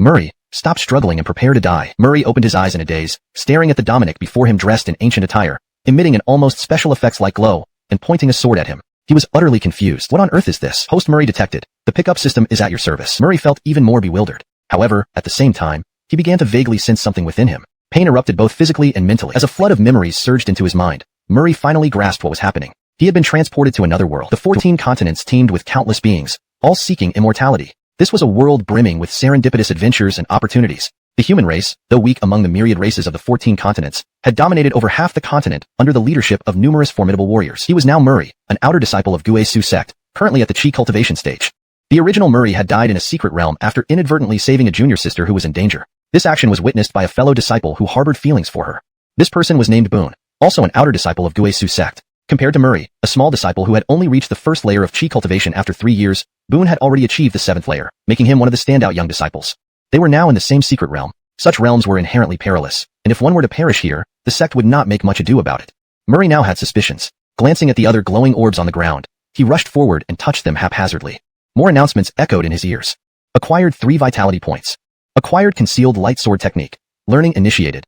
Murray, stop struggling and prepare to die. Murray opened his eyes in a daze, staring at the Dominic before him dressed in ancient attire, emitting an almost special effects-like glow, and pointing a sword at him. He was utterly confused. What on earth is this? Host Murray detected. The pickup system is at your service. Murray felt even more bewildered. However, at the same time, he began to vaguely sense something within him. Pain erupted both physically and mentally. As a flood of memories surged into his mind, Murray finally grasped what was happening. He had been transported to another world. The 14 continents teemed with countless beings, all seeking immortality. This was a world brimming with serendipitous adventures and opportunities. The human race, though weak among the myriad races of the 14 continents, had dominated over half the continent under the leadership of numerous formidable warriors. He was now Murray, an outer disciple of Guisu sect, currently at the Qi cultivation stage. The original Murray had died in a secret realm after inadvertently saving a junior sister who was in danger. This action was witnessed by a fellow disciple who harbored feelings for her. This person was named Boone, also an outer disciple of Guisu sect. Compared to Murray, a small disciple who had only reached the first layer of Qi cultivation after 3 years, Boone had already achieved the 7th layer, making him one of the standout young disciples. They were now in the same secret realm. Such realms were inherently perilous, and if one were to perish here, the sect would not make much ado about it. Murray now had suspicions. Glancing at the other glowing orbs on the ground, he rushed forward and touched them haphazardly. More announcements echoed in his ears. Acquired 3 vitality points. Acquired concealed light sword technique. Learning initiated.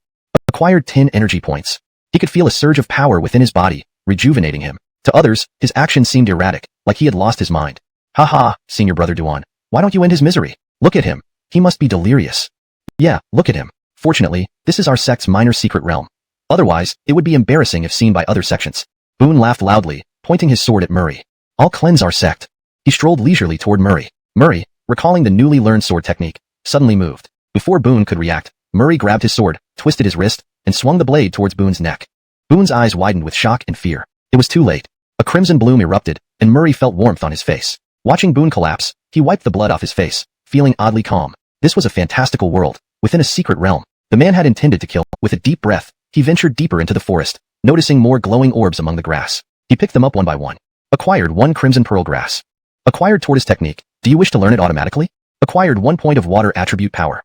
Acquired 10 energy points. He could feel a surge of power within his body, rejuvenating him. To others, his actions seemed erratic, like he had lost his mind. Ha ha, senior brother Duan, why don't you end his misery? Look at him. He must be delirious. Yeah, look at him. Fortunately, this is our sect's minor secret realm. Otherwise, it would be embarrassing if seen by other sections. Boone laughed loudly, pointing his sword at Murray. I'll cleanse our sect. He strolled leisurely toward Murray. Murray, recalling the newly learned sword technique, suddenly moved. Before Boone could react, Murray grabbed his sword, twisted his wrist, and swung the blade towards Boone's neck. Boone's eyes widened with shock and fear. It was too late. A crimson bloom erupted, and Murray felt warmth on his face. Watching Boone collapse, he wiped the blood off his face, feeling oddly calm. This was a fantastical world, within a secret realm. The man had intended to kill. With a deep breath, he ventured deeper into the forest, noticing more glowing orbs among the grass. He picked them up one by one. Acquired 1 crimson pearl grass. Acquired tortoise technique. Do you wish to learn it automatically? Acquired 1 point of water attribute power.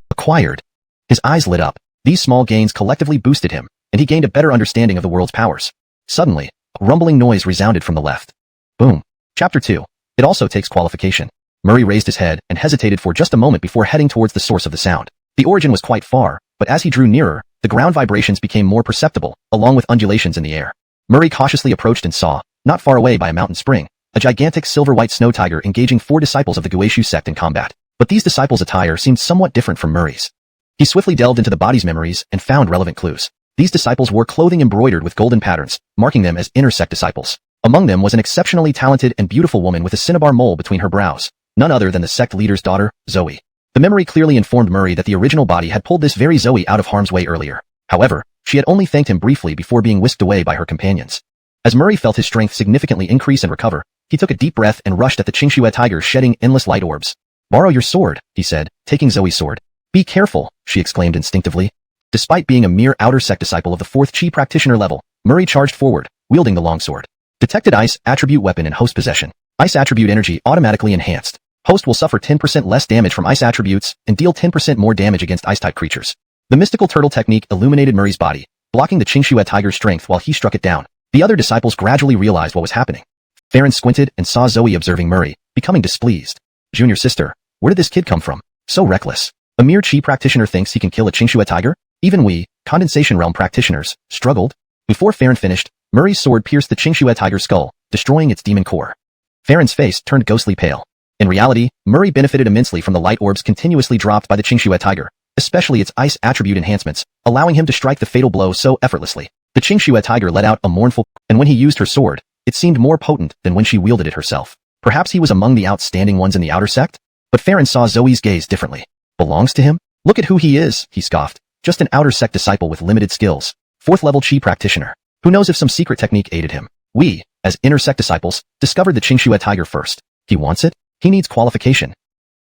Acquired. His eyes lit up. These small gains collectively boosted him, and he gained a better understanding of the world's powers. Suddenly, a rumbling noise resounded from the left. Boom. Chapter 2. It also takes qualification. Murray raised his head and hesitated for just a moment before heading towards the source of the sound. The origin was quite far, but as he drew nearer, the ground vibrations became more perceptible, along with undulations in the air. Murray cautiously approached and saw, not far away by a mountain spring, a gigantic silver-white snow tiger engaging 4 disciples of the Guisu sect in combat. But these disciples' attire seemed somewhat different from Murray's. He swiftly delved into the body's memories and found relevant clues. These disciples wore clothing embroidered with golden patterns, marking them as inner sect disciples. Among them was an exceptionally talented and beautiful woman with a cinnabar mole between her brows, none other than the sect leader's daughter, Zoe. The memory clearly informed Murray that the original body had pulled this very Zoe out of harm's way earlier. However, she had only thanked him briefly before being whisked away by her companions. As Murray felt his strength significantly increase and recover, he took a deep breath and rushed at the Qingxue tiger shedding endless light orbs. Borrow your sword, he said, taking Zoe's sword. Be careful, she exclaimed instinctively. Despite being a mere outer sect disciple of the 4th Qi practitioner level, Murray charged forward, wielding the longsword. Detected ice attribute weapon in host possession. Ice attribute energy automatically enhanced. Host will suffer 10% less damage from ice attributes and deal 10% more damage against ice-type creatures. The mystical turtle technique illuminated Murray's body, blocking the Qingxue tiger's strength while he struck it down. The other disciples gradually realized what was happening. Farron squinted and saw Zoe observing Murray, becoming displeased. Junior sister, where did this kid come from? So reckless. A mere Qi practitioner thinks he can kill a Qingxue tiger? Even we, condensation realm practitioners, struggled. Before Farron finished, Murray's sword pierced the Qingxue tiger's skull, destroying its demon core. Farron's face turned ghostly pale. In reality, Murray benefited immensely from the light orbs continuously dropped by the Qingxue tiger, especially its ice attribute enhancements, allowing him to strike the fatal blow so effortlessly. The Qingxue tiger let out a mournful, and when he used her sword, it seemed more potent than when she wielded it herself. Perhaps he was among the outstanding ones in the outer sect? But Farron saw Zoe's gaze differently. Belongs to him? Look at who he is, he scoffed. Just an outer sect disciple with limited skills. 4th level Qi practitioner. Who knows if some secret technique aided him? We, as inner sect disciples, discovered the Qingxue tiger first. He wants it? He needs qualification.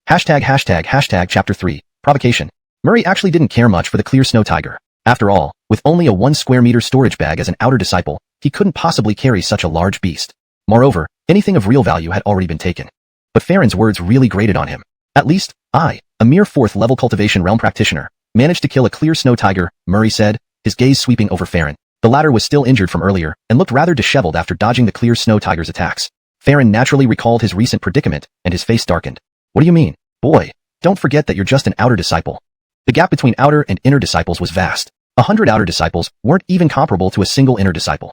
Hashtag chapter 3, provocation. Murray actually didn't care much for the clear snow tiger. After all, with only a 1 square meter storage bag as an outer disciple, he couldn't possibly carry such a large beast. Moreover, anything of real value had already been taken. But Farron's words really grated on him. At least, I, a mere 4th level cultivation realm practitioner, managed to kill a clear snow tiger, Murray said, his gaze sweeping over Farron. The latter was still injured from earlier, and looked rather disheveled after dodging the clear snow tiger's attacks. Farron naturally recalled his recent predicament, and his face darkened. What do you mean? Boy, Don't forget that you're just an outer disciple. The gap between outer and inner disciples was vast. 100 outer disciples weren't even comparable to a single inner disciple.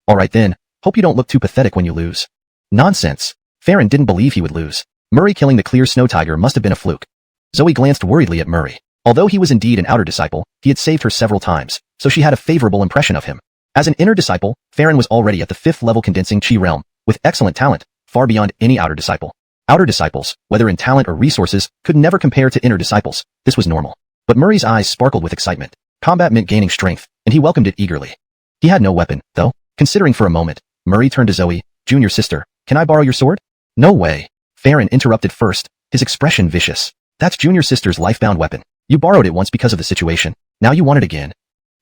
Alright then, hope you don't look too pathetic when you lose. Nonsense. Farron didn't believe he would lose. Murray killing the clear snow tiger must have been a fluke. Zoe glanced worriedly at Murray. Although he was indeed an outer disciple, he had saved her several times, so she had a favorable impression of him. As an inner disciple, Farron was already at the 5th level condensing chi realm, with excellent talent, far beyond any outer disciple. Outer disciples, whether in talent or resources, could never compare to inner disciples. This was normal. But Murray's eyes sparkled with excitement. Combat meant gaining strength, and he welcomed it eagerly. He had no weapon, though. Considering for a moment, Murray turned to Zoe, "Junior sister, can I borrow your sword?" "No way." Farron interrupted first, his expression vicious. "That's Junior sister's life-bound weapon. You borrowed it once because of the situation. Now you want it again."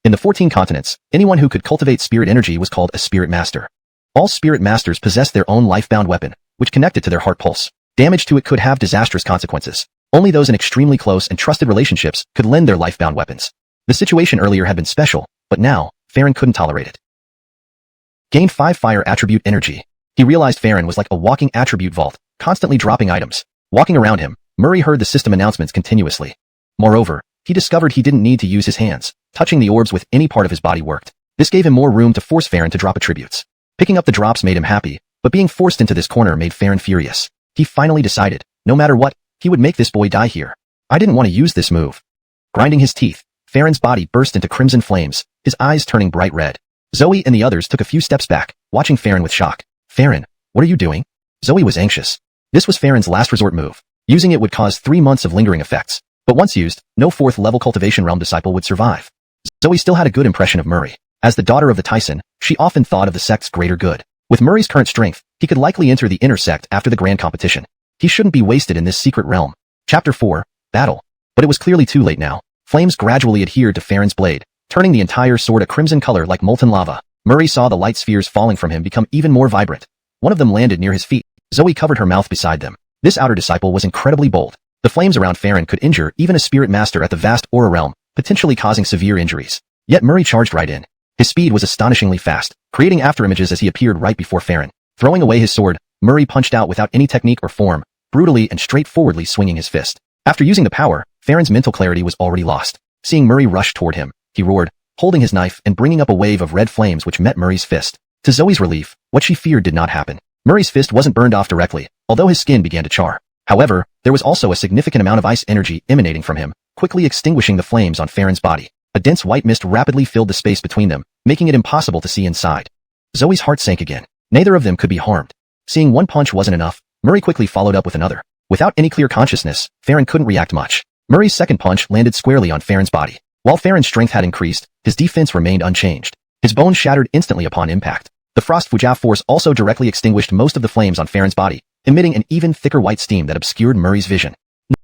In the 14 continents, anyone who could cultivate spirit energy was called a spirit master. All spirit masters possessed their own life-bound weapon, which connected to their heart pulse. Damage to it could have disastrous consequences. Only those in extremely close and trusted relationships could lend their life-bound weapons. The situation earlier had been special, but now, Farron couldn't tolerate it. Gained 5 fire attribute energy. He realized Farron was like a walking attribute vault, constantly dropping items. Walking around him, Murray heard the system announcements continuously. Moreover, he discovered he didn't need to use his hands. Touching the orbs with any part of his body worked. This gave him more room to force Farron to drop attributes. Picking up the drops made him happy, but being forced into this corner made Farron furious. He finally decided, no matter what, he would make this boy die here. I didn't want to use this move. Grinding his teeth, Farron's body burst into crimson flames, his eyes turning bright red. Zoe and the others took a few steps back, watching Farron with shock. "Farron, what are you doing?" Zoe was anxious. This was Farron's last resort move. Using it would cause 3 months of lingering effects. But once used, no 4th level cultivation realm disciple would survive. Zoe still had a good impression of Murray. As the daughter of the Tyson, she often thought of the sect's greater good. With Murray's current strength, he could likely enter the inner sect after the grand competition. He shouldn't be wasted in this secret realm. Chapter 4, Battle. But it was clearly too late now. Flames gradually adhered to Farron's blade, turning the entire sword a crimson color like molten lava. Murray saw the light spheres falling from him become even more vibrant. One of them landed near his feet. Zoe covered her mouth beside them. This outer disciple was incredibly bold. The flames around Farron could injure even a spirit master at the vast aura realm, potentially causing severe injuries. Yet Murray charged right in. His speed was astonishingly fast, creating afterimages as he appeared right before Farron. Throwing away his sword, Murray punched out without any technique or form, brutally and straightforwardly swinging his fist. After using the power, Farron's mental clarity was already lost. Seeing Murray rush toward him, he roared, holding his knife and bringing up a wave of red flames which met Murray's fist. To Zoe's relief, what she feared did not happen. Murray's fist wasn't burned off directly, although his skin began to char. However, there was also a significant amount of ice energy emanating from him, quickly extinguishing the flames on Farron's body. A dense white mist rapidly filled the space between them, making it impossible to see inside. Zoe's heart sank again. Neither of them could be harmed. Seeing one punch wasn't enough, Murray quickly followed up with another. Without any clear consciousness, Farron couldn't react much. Murray's second punch landed squarely on Farron's body. While Farron's strength had increased, his defense remained unchanged. His bones shattered instantly upon impact. The frost Fujia force also directly extinguished most of the flames on Farron's body, emitting an even thicker white steam that obscured Murray's vision.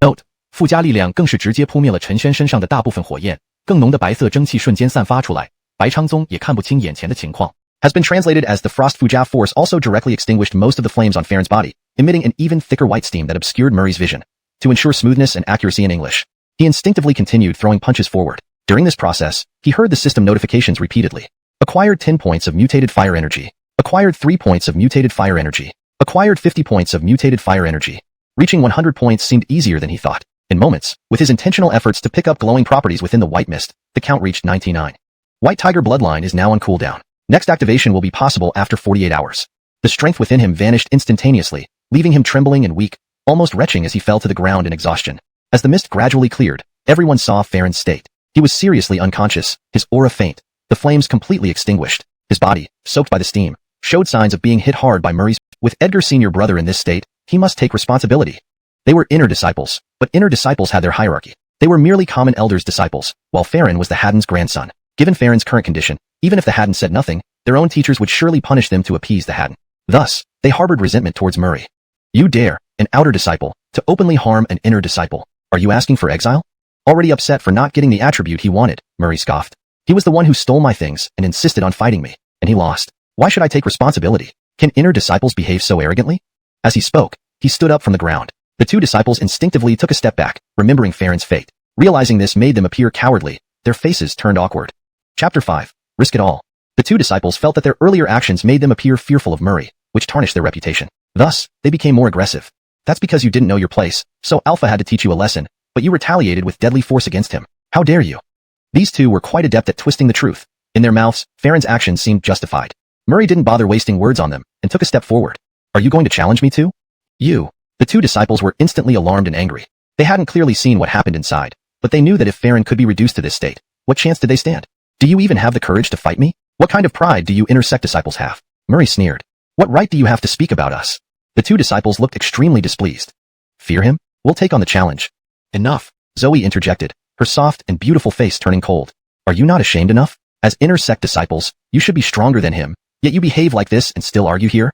Note: 附加力量更是直接扑灭了陈轩身上的大部分火焰，更浓的白色蒸汽瞬间散发出来，白昌宗也看不清眼前的情况。Has been translated as the frost Fujia force also directly extinguished most of the flames on Farron's body, emitting an even thicker white steam that obscured Murray's vision. To ensure smoothness and accuracy in English, he instinctively continued throwing punches forward. During this process, he heard the system notifications repeatedly. Acquired 10 points of mutated fire energy. Acquired 3 points of mutated fire energy. Acquired 50 points of mutated fire energy. Reaching 100 points seemed easier than he thought. In moments, with his intentional efforts to pick up glowing properties within the white mist, the count reached 99. White Tiger Bloodline is now on cooldown. Next activation will be possible after 48 hours. The strength within him vanished instantaneously, leaving him trembling and weak, almost retching as he fell to the ground in exhaustion. As the mist gradually cleared, everyone saw Farron's state. He was seriously unconscious, his aura faint, the flames completely extinguished. His body, soaked by the steam, showed signs of being hit hard by Murray's. With Edgar's senior brother in this state, he must take responsibility. They were inner disciples, but inner disciples had their hierarchy. They were merely common elders' disciples, while Farron was the Haddon's grandson. Given Farron's current condition, even if the Haddon said nothing, their own teachers would surely punish them to appease the Haddon. Thus, they harbored resentment towards Murray. You dare, an outer disciple, to openly harm an inner disciple. Are you asking for exile? Already upset for not getting the attribute he wanted, Murray scoffed. He was the one who stole my things and insisted on fighting me, and he lost. Why should I take responsibility? Can inner disciples behave so arrogantly? As he spoke, he stood up from the ground. The two disciples instinctively took a step back, remembering Farron's fate. Realizing this made them appear cowardly, their faces turned awkward. Chapter 5. Risk it all. The two disciples felt that their earlier actions made them appear fearful of Murray, which tarnished their reputation. Thus, they became more aggressive. That's because you didn't know your place, so Alpha had to teach you a lesson, but you retaliated with deadly force against him. How dare you? These two were quite adept at twisting the truth. In their mouths, Farron's actions seemed justified. Murray didn't bother wasting words on them, and took a step forward. Are you going to challenge me too? You. The two disciples were instantly alarmed and angry. They hadn't clearly seen what happened inside, but they knew that if Farron could be reduced to this state, what chance did they stand? Do you even have the courage to fight me? What kind of pride do you intersect disciples have? Murray sneered. What right do you have to speak about us? The two disciples looked extremely displeased. Fear him? We'll take on the challenge. Enough, Zoe interjected, her soft and beautiful face turning cold. Are you not ashamed enough? As intersect disciples, you should be stronger than him, yet you behave like this and still argue here?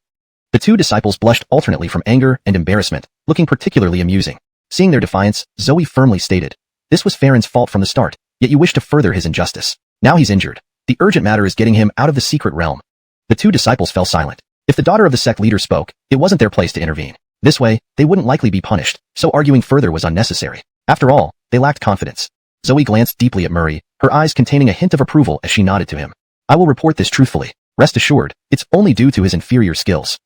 The two disciples blushed alternately from anger and embarrassment, looking particularly amusing. Seeing their defiance, Zoe firmly stated, this was Farron's fault from the start, yet you wish to further his injustice. Now he's injured. The urgent matter is getting him out of the secret realm. The two disciples fell silent. If the daughter of the sect leader spoke, it wasn't their place to intervene. This way, they wouldn't likely be punished, so arguing further was unnecessary. After all, they lacked confidence. Zoe glanced deeply at Murray, her eyes containing a hint of approval as she nodded to him. I will report this truthfully. Rest assured, it's only due to his inferior skills.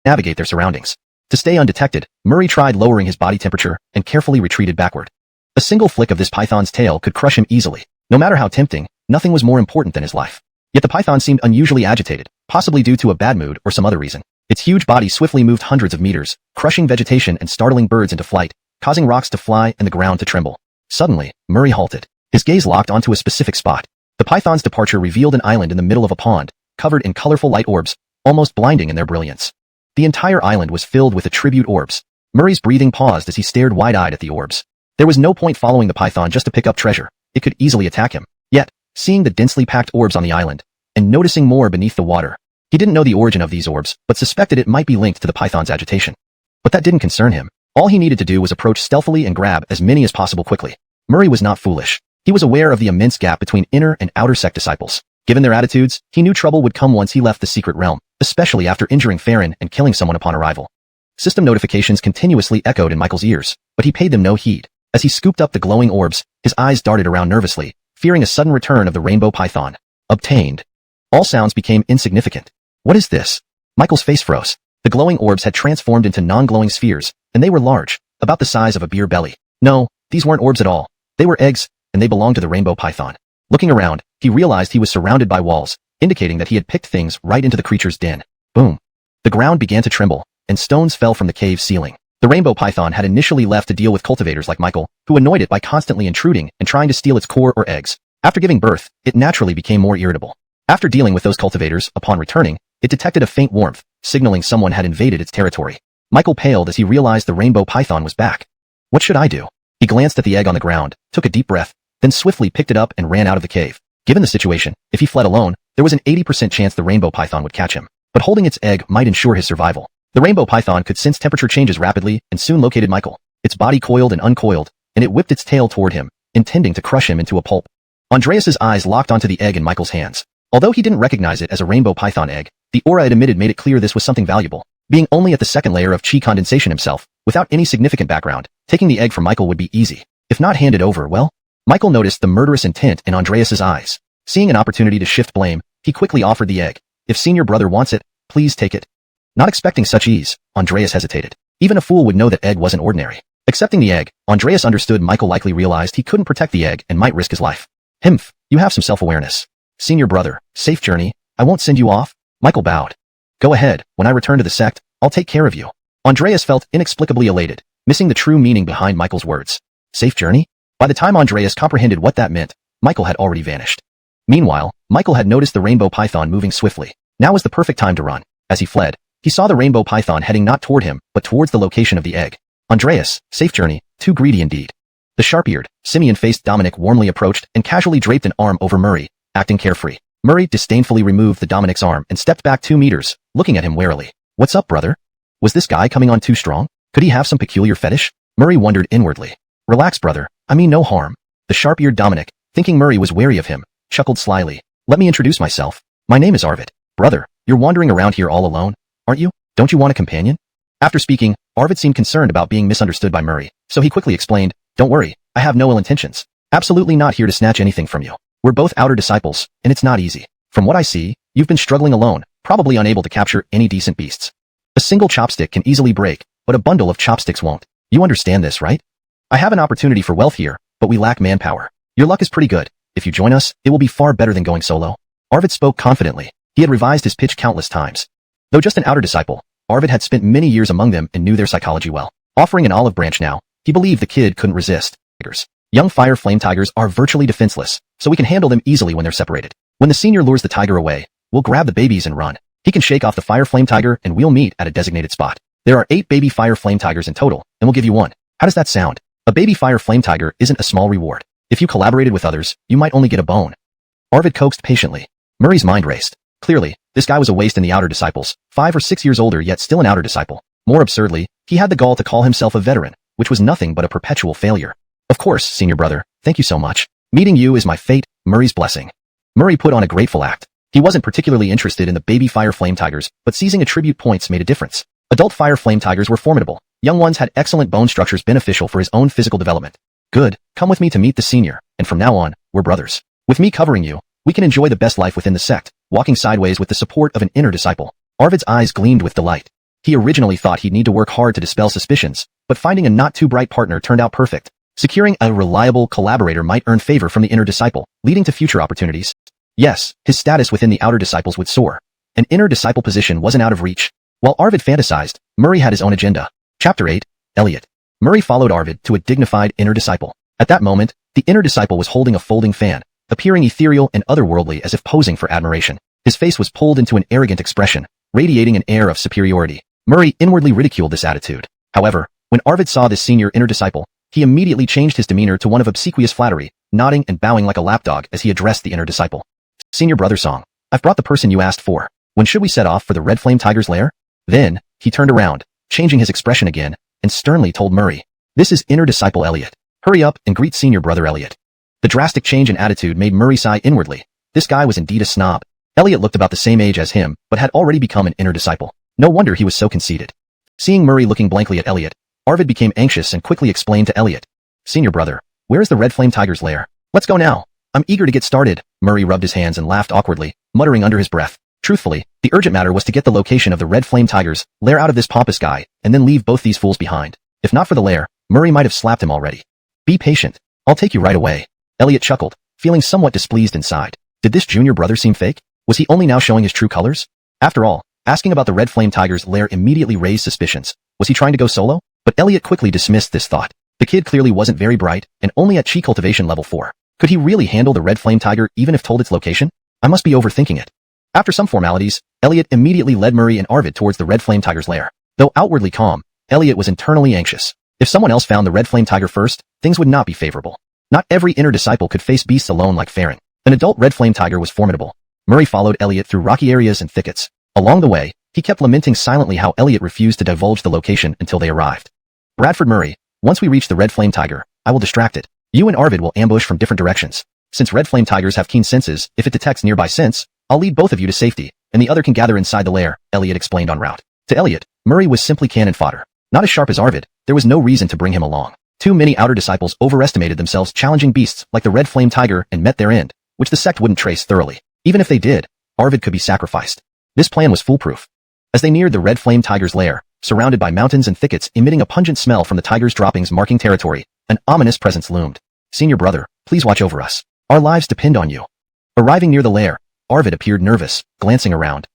Navigate their surroundings. To stay undetected, Murray tried lowering his body temperature and carefully retreated backward. A single flick of this python's tail could crush him easily. No matter how tempting, nothing was more important than his life. Yet the python seemed unusually agitated, possibly due to a bad mood or some other reason. Its huge body swiftly moved hundreds of meters, crushing vegetation and startling birds into flight, causing rocks to fly and the ground to tremble. Suddenly, Murray halted. His gaze locked onto a specific spot. The python's departure revealed an island in the middle of a pond, covered in colorful light orbs, almost blinding in their brilliance. The entire island was filled with attribute orbs. Murray's breathing paused as he stared wide-eyed at the orbs. There was no point following the python just to pick up treasure. It could easily attack him. Yet, seeing the densely packed orbs on the island, and noticing more beneath the water, he didn't know the origin of these orbs, but suspected it might be linked to the python's agitation. But that didn't concern him. All he needed to do was approach stealthily and grab as many as possible quickly. Murray was not foolish. He was aware of the immense gap between inner and outer sect disciples. Given their attitudes, he knew trouble would come once he left the secret realm, especially after injuring Farron and killing someone upon arrival. System notifications continuously echoed in Michael's ears, but he paid them no heed. As he scooped up the glowing orbs, his eyes darted around nervously, fearing a sudden return of the rainbow python. Obtained. All sounds became insignificant. What is this? Michael's face froze. The glowing orbs had transformed into non-glowing spheres, and they were large, about the size of a beer belly. No, these weren't orbs at all. They were eggs, and they belonged to the rainbow python. Looking around, he realized he was surrounded by walls, indicating that he had picked things right into the creature's den. Boom. The ground began to tremble, and stones fell from the cave ceiling. The rainbow python had initially left to deal with cultivators like Michael, who annoyed it by constantly intruding and trying to steal its core or eggs. After giving birth, it naturally became more irritable. After dealing with those cultivators, upon returning, it detected a faint warmth, signaling someone had invaded its territory. Michael paled as he realized the rainbow python was back. What should I do? He glanced at the egg on the ground, took a deep breath, then swiftly picked it up and ran out of the cave. Given the situation, if he fled alone, there was an 80% chance the rainbow python would catch him. But holding its egg might ensure his survival. The rainbow python could sense temperature changes rapidly and soon located Michael. Its body coiled and uncoiled, and it whipped its tail toward him, intending to crush him into a pulp. Andreas's eyes locked onto the egg in Michael's hands. Although he didn't recognize it as a rainbow python egg, the aura it emitted made it clear this was something valuable. Being only at the second layer of chi condensation himself, without any significant background, taking the egg from Michael would be easy. If not handed over, well, Michael noticed the murderous intent in Andreas's eyes. Seeing an opportunity to shift blame, he quickly offered the egg. If senior brother wants it, please take it. Not expecting such ease, Andreas hesitated. Even a fool would know that egg wasn't ordinary. Accepting the egg, Andreas understood Michael likely realized he couldn't protect the egg and might risk his life. Himph, you have some self-awareness. Senior brother, safe journey, I won't send you off. Michael bowed. Go ahead, when I return to the sect, I'll take care of you. Andreas felt inexplicably elated, missing the true meaning behind Michael's words. Safe journey? By the time Andreas comprehended what that meant, Michael had already vanished. Meanwhile, Michael had noticed the rainbow python moving swiftly. Now was the perfect time to run. As he fled, he saw the rainbow python heading not toward him, but towards the location of the egg. Andreas, safe journey, too greedy indeed. The sharp-eared, simian-faced Dominic warmly approached and casually draped an arm over Murray, acting carefree. Murray disdainfully removed the Dominic's arm and stepped back 2 meters, looking at him warily. What's up, brother? Was this guy coming on too strong? Could he have some peculiar fetish? Murray wondered inwardly. Relax, brother, I mean no harm. The sharp-eared Dominic, thinking Murray was wary of him, chuckled slyly. Let me introduce myself. My name is Arvid. Brother, you're wandering around here all alone, aren't you? Don't you want a companion? After speaking, Arvid seemed concerned about being misunderstood by Murray, so he quickly explained, Don't worry, I have no ill intentions. Absolutely not here to snatch anything from you. We're both outer disciples, and it's not easy. From what I see, you've been struggling alone, probably unable to capture any decent beasts. A single chopstick can easily break, but a bundle of chopsticks won't. You understand this, right? I have an opportunity for wealth here, but we lack manpower. Your luck is pretty good. If you join us, it will be far better than going solo. Arvid spoke confidently. He had revised his pitch countless times. Though just an outer disciple, Arvid had spent many years among them and knew their psychology well. Offering an olive branch now, he believed the kid couldn't resist. Young fire flame tigers are virtually defenseless, so we can handle them easily when they're separated. When the senior lures the tiger away, we'll grab the babies and run. He can shake off the fire flame tiger and we'll meet at a designated spot. There are 8 baby fire flame tigers in total, and we'll give you one. How does that sound? A baby fire flame tiger isn't a small reward. If you collaborated with others, you might only get a bone. Arvid coaxed patiently. Murray's mind raced. Clearly, this guy was a waste in the outer disciples, 5 or 6 years older yet still an outer disciple. More absurdly, he had the gall to call himself a veteran, which was nothing but a perpetual failure. Of course, senior brother, thank you so much. Meeting you is my fate, Murray's blessing. Murray put on a grateful act. He wasn't particularly interested in the baby fire flame tigers, but seizing attribute points made a difference. Adult fire flame tigers were formidable. Young ones had excellent bone structures beneficial for his own physical development. Good, come with me to meet the senior, and from now on, we're brothers. With me covering you, we can enjoy the best life within the sect, walking sideways with the support of an inner disciple. Arvid's eyes gleamed with delight. He originally thought he'd need to work hard to dispel suspicions, but finding a not-too-bright partner turned out perfect. Securing a reliable collaborator might earn favor from the inner disciple, leading to future opportunities. Yes, his status within the outer disciples would soar. An inner disciple position wasn't out of reach. While Arvid fantasized, Murray had his own agenda. Chapter 8, Elliot. Murray followed Arvid to a dignified inner disciple. At that moment, the inner disciple was holding a folding fan, appearing ethereal and otherworldly as if posing for admiration. His face was pulled into an arrogant expression, radiating an air of superiority. Murray inwardly ridiculed this attitude. However, when Arvid saw this senior inner disciple, he immediately changed his demeanor to one of obsequious flattery, nodding and bowing like a lapdog as he addressed the inner disciple. Senior brother song. I've brought the person you asked for. When should we set off for the red flame tiger's lair? Then, he turned around, changing his expression again, and sternly told Murray, this is inner disciple Elliot. Hurry up and greet senior brother Elliot. The drastic change in attitude made Murray sigh inwardly. This guy was indeed a snob. Elliot looked about the same age as him, but had already become an inner disciple. No wonder he was so conceited. Seeing Murray looking blankly at Elliot, Arvid became anxious and quickly explained to Elliot, senior brother, where is the red flame tiger's lair? Let's go now. I'm eager to get started. Murray rubbed his hands and laughed awkwardly, muttering under his breath. Truthfully, the urgent matter was to get the location of the red flame tiger's lair out of this pompous guy, and then leave both these fools behind. If not for the lair, Murray might have slapped him already. Be patient. I'll take you right away. Elliot chuckled, feeling somewhat displeased inside. Did this junior brother seem fake? Was he only now showing his true colors? After all, asking about the red flame tiger's lair immediately raised suspicions. Was he trying to go solo? But Elliot quickly dismissed this thought. The kid clearly wasn't very bright, and only at chi cultivation level 4. Could he really handle the red flame tiger even if told its location? I must be overthinking it. After some formalities, Elliot immediately led Murray and Arvid towards the red flame tiger's lair. Though outwardly calm, Elliot was internally anxious. If someone else found the red flame tiger first, things would not be favorable. Not every inner disciple could face beasts alone like Farron. An adult red flame tiger was formidable. Murray followed Elliot through rocky areas and thickets. Along the way, he kept lamenting silently how Elliot refused to divulge the location until they arrived. Bradford Murray, once we reach the red flame tiger, I will distract it. You and Arvid will ambush from different directions. Since red flame tigers have keen senses, if it detects nearby scents, I'll lead both of you to safety, and the other can gather inside the lair, Elliot explained en route. To Elliot, Murray was simply cannon fodder. Not as sharp as Arvid, there was no reason to bring him along. Too many outer disciples overestimated themselves challenging beasts like the red flame tiger and met their end, which the sect wouldn't trace thoroughly. Even if they did, Arvid could be sacrificed. This plan was foolproof. As they neared the red flame tiger's lair, surrounded by mountains and thickets emitting a pungent smell from the tiger's droppings marking territory, an ominous presence loomed. Senior brother, please watch over us. Our lives depend on you. Arriving near the lair, Arvid appeared nervous, glancing around.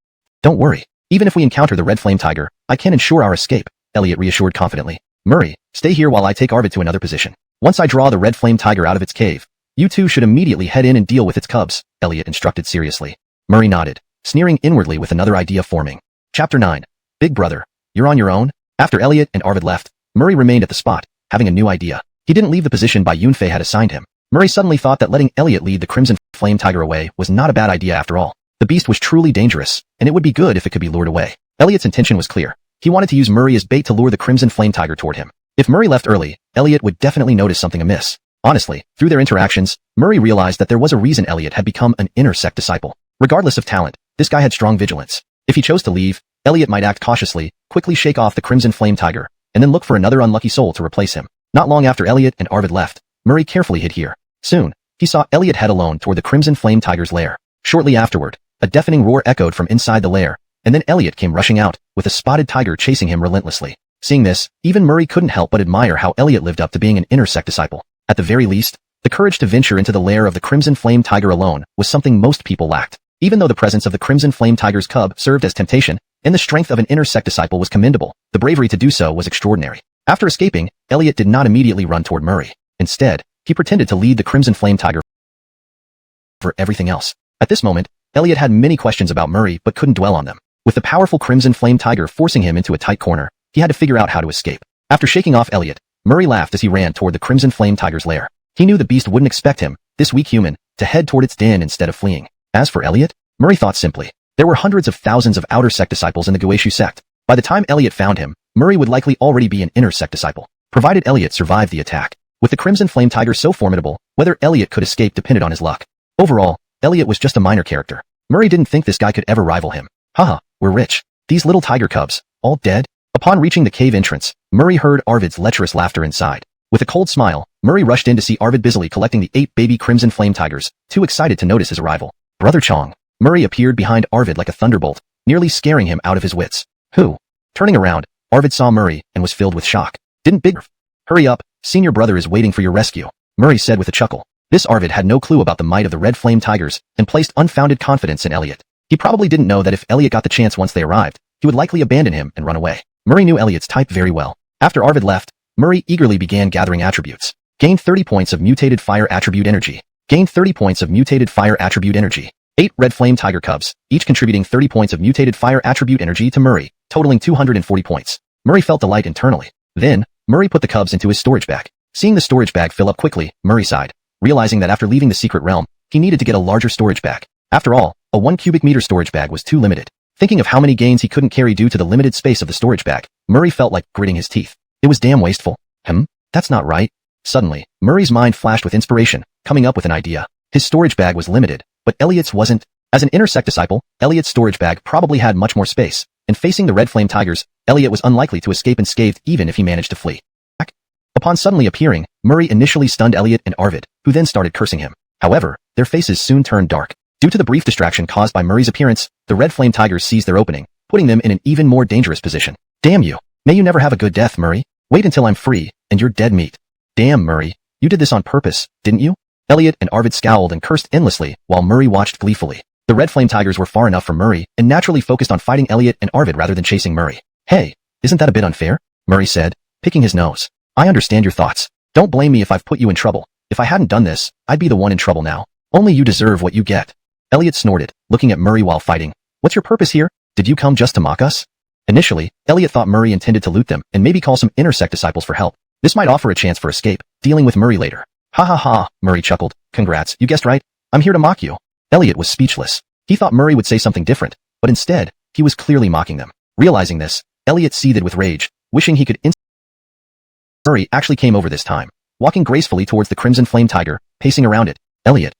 Don't worry. Even if we encounter the red flame tiger, I can ensure our escape, Elliot reassured confidently. Murray, stay here while I take Arvid to another position. Once I draw the red flame tiger out of its cave, you two should immediately head in and deal with its cubs, Elliot instructed seriously. Murray nodded, sneering inwardly with another idea forming. Chapter 9. Big brother, you're on your own? After Elliot and Arvid left, Murray remained at the spot, having a new idea. He didn't leave the position Bai Yunfei had assigned him. Murray suddenly thought that letting Elliot lead the crimson flame tiger away was not a bad idea after all. The beast was truly dangerous, and it would be good if it could be lured away. Elliot's intention was clear. He wanted to use Murray as bait to lure the crimson flame tiger toward him. If Murray left early, Elliot would definitely notice something amiss. Honestly, through their interactions, Murray realized that there was a reason Elliot had become an inner sect disciple. Regardless of talent, this guy had strong vigilance. If he chose to leave, Elliot might act cautiously, quickly shake off the crimson flame tiger, and then look for another unlucky soul to replace him. Not long after Elliot and Arvid left, Murray carefully hid here. Soon, he saw Elliot head alone toward the crimson flame tiger's lair. Shortly afterward, a deafening roar echoed from inside the lair, and then Elliot came rushing out, with a spotted tiger chasing him relentlessly. Seeing this, even Murray couldn't help but admire how Elliot lived up to being an inner sect disciple. At the very least, the courage to venture into the lair of the Crimson Flame Tiger alone was something most people lacked. Even though the presence of the Crimson Flame Tiger's cub served as temptation, and the strength of an inner sect disciple was commendable, the bravery to do so was extraordinary. After escaping, Elliot did not immediately run toward Murray. Instead, he pretended to lead the Crimson Flame Tiger for everything else. At this moment, Elliot had many questions about Murray but couldn't dwell on them. With the powerful Crimson Flame Tiger forcing him into a tight corner, he had to figure out how to escape. After shaking off Elliot, Murray laughed as he ran toward the Crimson Flame Tiger's lair. He knew the beast wouldn't expect him, this weak human, to head toward its den instead of fleeing. As for Elliot, Murray thought simply. There were hundreds of thousands of outer sect disciples in the Guishu sect. By the time Elliot found him, Murray would likely already be an inner sect disciple, provided Elliot survived the attack. With the Crimson Flame Tiger so formidable, whether Elliot could escape depended on his luck. Overall, Elliot was just a minor character. Murray didn't think this guy could ever rival him. Haha, we're rich. These little tiger cubs, all dead? Upon reaching the cave entrance, Murray heard Arvid's lecherous laughter inside. With a cold smile, Murray rushed in to see Arvid busily collecting the 8 baby Crimson Flame Tigers, too excited to notice his arrival. Brother Chong. Murray appeared behind Arvid like a thunderbolt, nearly scaring him out of his wits. Who? Turning around, Arvid saw Murray and was filled with shock. Didn't big... Hurry up, senior brother is waiting for your rescue, Murray said with a chuckle. This Arvid had no clue about the might of the Red Flame Tigers and placed unfounded confidence in Elliot. He probably didn't know that if Elliot got the chance once they arrived, he would likely abandon him and run away. Murray knew Elliot's type very well. After Arvid left, Murray eagerly began gathering attributes. Gained 30 points of mutated fire attribute energy. Gained 30 points of mutated fire attribute energy. 8 Red Flame Tiger Cubs, each contributing 30 points of mutated fire attribute energy to Murray, totaling 240 points. Murray felt delight internally. Then, Murray put the cubs into his storage bag. Seeing the storage bag fill up quickly, Murray sighed, realizing that after leaving the secret realm, he needed to get a larger storage bag. After all, a 1 cubic meter storage bag was too limited. Thinking of how many gains he couldn't carry due to the limited space of the storage bag, Murray felt like gritting his teeth. It was damn wasteful. That's not right. Suddenly, Murray's mind flashed with inspiration, coming up with an idea. His storage bag was limited, but Elliot's wasn't. As an inner sect disciple, Elliot's storage bag probably had much more space, and facing the Red Flame Tigers, Elliot was unlikely to escape unscathed even if he managed to flee. Upon suddenly appearing, Murray initially stunned Elliot and Arvid, who then started cursing him. However, their faces soon turned dark. Due to the brief distraction caused by Murray's appearance, the Red Flame Tigers seized their opening, putting them in an even more dangerous position. Damn you. May you never have a good death, Murray. Wait until I'm free, and you're dead meat. Damn, Murray. You did this on purpose, didn't you? Elliot and Arvid scowled and cursed endlessly, while Murray watched gleefully. The Red Flame Tigers were far enough from Murray, and naturally focused on fighting Elliot and Arvid rather than chasing Murray. Hey, isn't that a bit unfair? Murray said, picking his nose. I understand your thoughts. Don't blame me if I've put you in trouble. If I hadn't done this, I'd be the one in trouble now. Only you deserve what you get. Elliot snorted, looking at Murray while fighting. What's your purpose here? Did you come just to mock us? Initially, Elliot thought Murray intended to loot them and maybe call some inner sect disciples for help. This might offer a chance for escape, dealing with Murray later. Ha ha ha, Murray chuckled. Congrats, you guessed right. I'm here to mock you. Elliot was speechless. He thought Murray would say something different, but instead, he was clearly mocking them. Realizing this, Elliot seethed with rage, wishing he could Murray actually came over this time, walking gracefully towards the Crimson Flame Tiger, pacing around it. Elliot.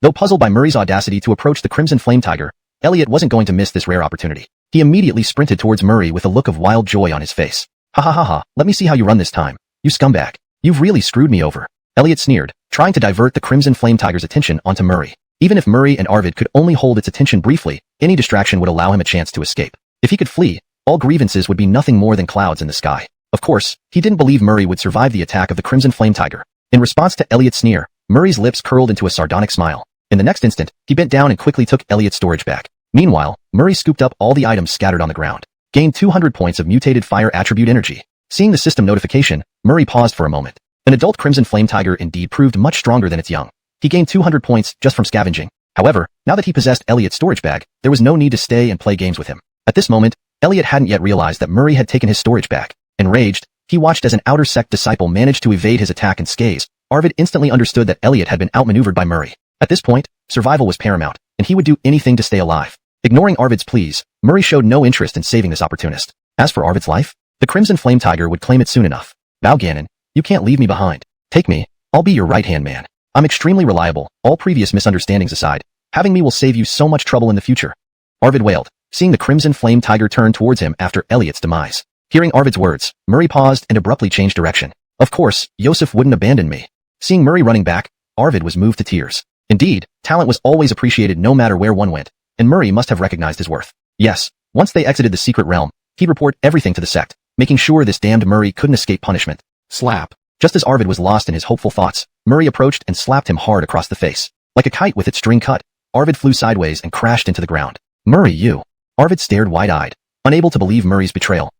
Though puzzled by Murray's audacity to approach the Crimson Flame Tiger, Elliot wasn't going to miss this rare opportunity. He immediately sprinted towards Murray with a look of wild joy on his face. Ha ha ha ha, let me see how you run this time. You scumbag. You've really screwed me over. Elliot sneered, trying to divert the Crimson Flame Tiger's attention onto Murray. Even if Murray and Arvid could only hold its attention briefly, any distraction would allow him a chance to escape. If he could flee, all grievances would be nothing more than clouds in the sky. Of course, he didn't believe Murray would survive the attack of the Crimson Flame Tiger. In response to Elliot's sneer, Murray's lips curled into a sardonic smile. In the next instant, he bent down and quickly took Elliot's storage bag. Meanwhile, Murray scooped up all the items scattered on the ground. Gained 200 points of mutated fire attribute energy. Seeing the system notification, Murray paused for a moment. An adult Crimson Flame Tiger indeed proved much stronger than its young. He gained 200 points just from scavenging. However, now that he possessed Elliot's storage bag, there was no need to stay and play games with him. At this moment, Elliot hadn't yet realized that Murray had taken his storage bag. Enraged, he watched as an outer sect disciple managed to evade his attack and scathe. Arvid instantly understood that Elliot had been outmaneuvered by Murray. At this point, survival was paramount, and he would do anything to stay alive. Ignoring Arvid's pleas, Murray showed no interest in saving this opportunist. As for Arvid's life, the Crimson Flame Tiger would claim it soon enough. Bao Ganon, you can't leave me behind. Take me, I'll be your right-hand man. I'm extremely reliable, all previous misunderstandings aside. Having me will save you so much trouble in the future. Arvid wailed, seeing the Crimson Flame Tiger turn towards him after Elliot's demise. Hearing Arvid's words, Murray paused and abruptly changed direction. Of course, Yosef wouldn't abandon me. Seeing Murray running back, Arvid was moved to tears. Indeed, talent was always appreciated no matter where one went, and Murray must have recognized his worth. Yes, once they exited the secret realm, he'd report everything to the sect. making sure this damned Murray couldn't escape punishment. Slap. Just as Arvid was lost in his hopeful thoughts, Murray approached and slapped him hard across the face. Like a kite with its string cut, Arvid flew sideways and crashed into the ground. Murray, you. Arvid stared wide-eyed, unable to believe Murray's betrayal.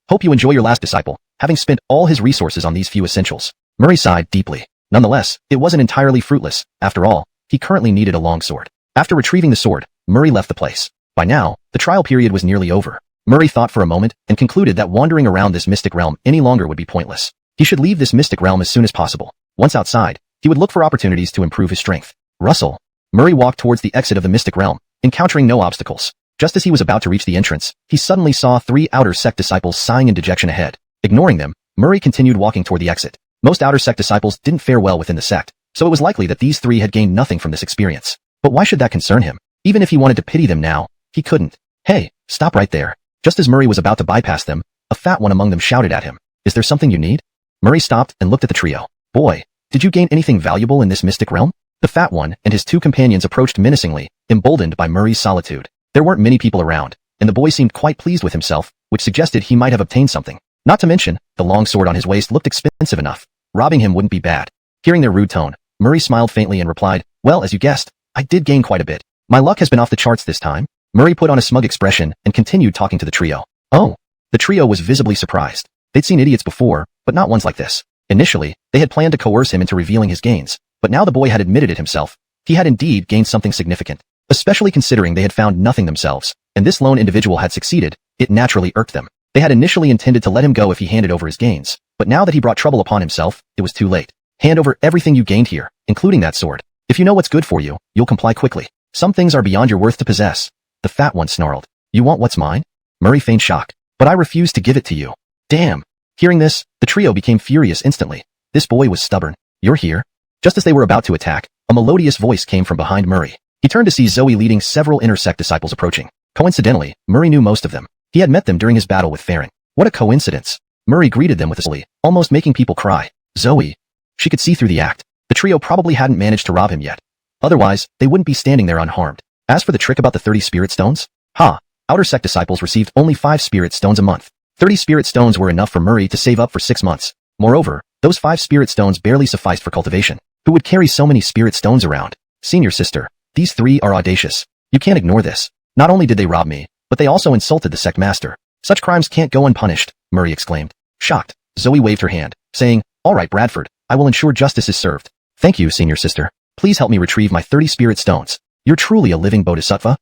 Hope you enjoy your last disciple, having spent all his resources on these few essentials. Murray sighed deeply. Nonetheless, it wasn't entirely fruitless. After all, he currently needed a longsword. After retrieving the sword, Murray left the place. By now, the trial period was nearly over. Murray thought for a moment and concluded that wandering around this mystic realm any longer would be pointless. He should leave this mystic realm as soon as possible. Once outside, he would look for opportunities to improve his strength. Russell. Murray walked towards the exit of the mystic realm, encountering no obstacles. Just as he was about to reach the entrance, he suddenly saw 3 outer sect disciples sighing in dejection ahead. Ignoring them, Murray continued walking toward the exit. Most outer sect disciples didn't fare well within the sect, so it was likely that these 3 had gained nothing from this experience. But why should that concern him? Even if he wanted to pity them now, he couldn't. Hey, stop right there. Just as Murray was about to bypass them, a fat one among them shouted at him. Is there something you need? Murray stopped and looked at the trio. Boy, did you gain anything valuable in this mystic realm? The fat one and his 2 companions approached menacingly, emboldened by Murray's solitude. There weren't many people around, and the boy seemed quite pleased with himself, which suggested he might have obtained something. Not to mention, the long sword on his waist looked expensive enough. Robbing him wouldn't be bad. Hearing their rude tone, Murray smiled faintly and replied, well, as you guessed, I did gain quite a bit. My luck has been off the charts this time. Murray put on a smug expression and continued talking to the trio. Oh. The trio was visibly surprised. They'd seen idiots before, but not ones like this. Initially, they had planned to coerce him into revealing his gains, but now the boy had admitted it himself. He had indeed gained something significant. Especially considering they had found nothing themselves, and this lone individual had succeeded, it naturally irked them. They had initially intended to let him go if he handed over his gains, but now that he brought trouble upon himself, it was too late. Hand over everything you gained here, including that sword. If you know what's good for you, you'll comply quickly. Some things are beyond your worth to possess. The fat one snarled. You want what's mine? Murray feigned shock. But I refuse to give it to you. Damn. Hearing this, the trio became furious instantly. This boy was stubborn. You're here? Just as they were about to attack, a melodious voice came from behind Murray. He turned to see Zoe leading several inner sect disciples approaching. Coincidentally, Murray knew most of them. He had met them during his battle with Farron. What a coincidence. Murray greeted them with a silly, almost making people cry. Zoe. She could see through the act. The trio probably hadn't managed to rob him yet. Otherwise, they wouldn't be standing there unharmed. As for the trick about the 30 spirit stones? Outer sect disciples received only 5 spirit stones a month. 30 spirit stones were enough for Murray to save up for 6 months. Moreover, those 5 spirit stones barely sufficed for cultivation. Who would carry so many spirit stones around? Senior sister, these 3 are audacious. You can't ignore this. Not only did they rob me, but they also insulted the sect master. Such crimes can't go unpunished, Murray exclaimed. Shocked, Zoe waved her hand, saying, all right, Bradford, I will ensure justice is served. Thank you, senior sister. Please help me retrieve my 30 spirit stones. You're truly a living bodhisattva?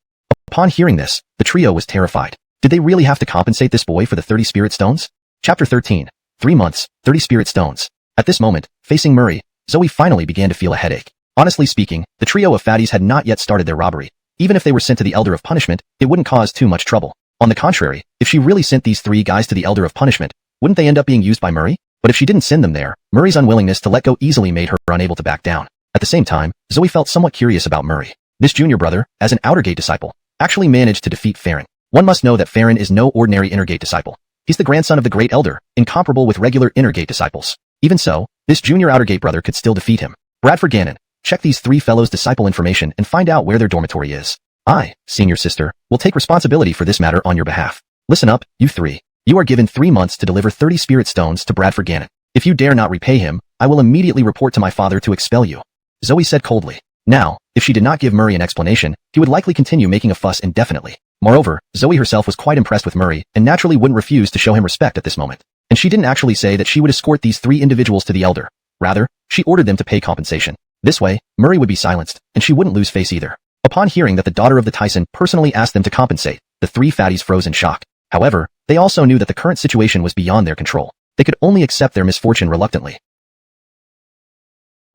Upon hearing this, the trio was terrified. Did they really have to compensate this boy for the 30 spirit stones? Chapter 13. 3 months, 30 spirit stones. At this moment, facing Murray, Zoe finally began to feel a headache. Honestly speaking, the trio of fatties had not yet started their robbery. Even if they were sent to the Elder of Punishment, it wouldn't cause too much trouble. On the contrary, if she really sent these 3 guys to the Elder of Punishment, wouldn't they end up being used by Murray? But if she didn't send them there, Murray's unwillingness to let go easily made her unable to back down. At the same time, Zoe felt somewhat curious about Murray. This junior brother, as an Outer Gate disciple, actually managed to defeat Farron. One must know that Farron is no ordinary Inner Gate disciple. He's the grandson of the Great Elder, incomparable with regular Inner Gate disciples. Even so, this junior Outer Gate brother could still defeat him. Bradford Gannon, check these 3 fellows' disciple information and find out where their dormitory is. I, senior sister, will take responsibility for this matter on your behalf. Listen up, you 3. You are given 3 months to deliver 30 spirit stones to Bradford Gannon. If you dare not repay him, I will immediately report to my father to expel you. Zoe said coldly. Now, if she did not give Murray an explanation, he would likely continue making a fuss indefinitely. Moreover, Zoe herself was quite impressed with Murray and naturally wouldn't refuse to show him respect at this moment. And she didn't actually say that she would escort these 3 individuals to the Elder. Rather, she ordered them to pay compensation. This way, Murray would be silenced, and she wouldn't lose face either. Upon hearing that the daughter of the Tyson personally asked them to compensate, the 3 fatties froze in shock. However, they also knew that the current situation was beyond their control. They could only accept their misfortune reluctantly.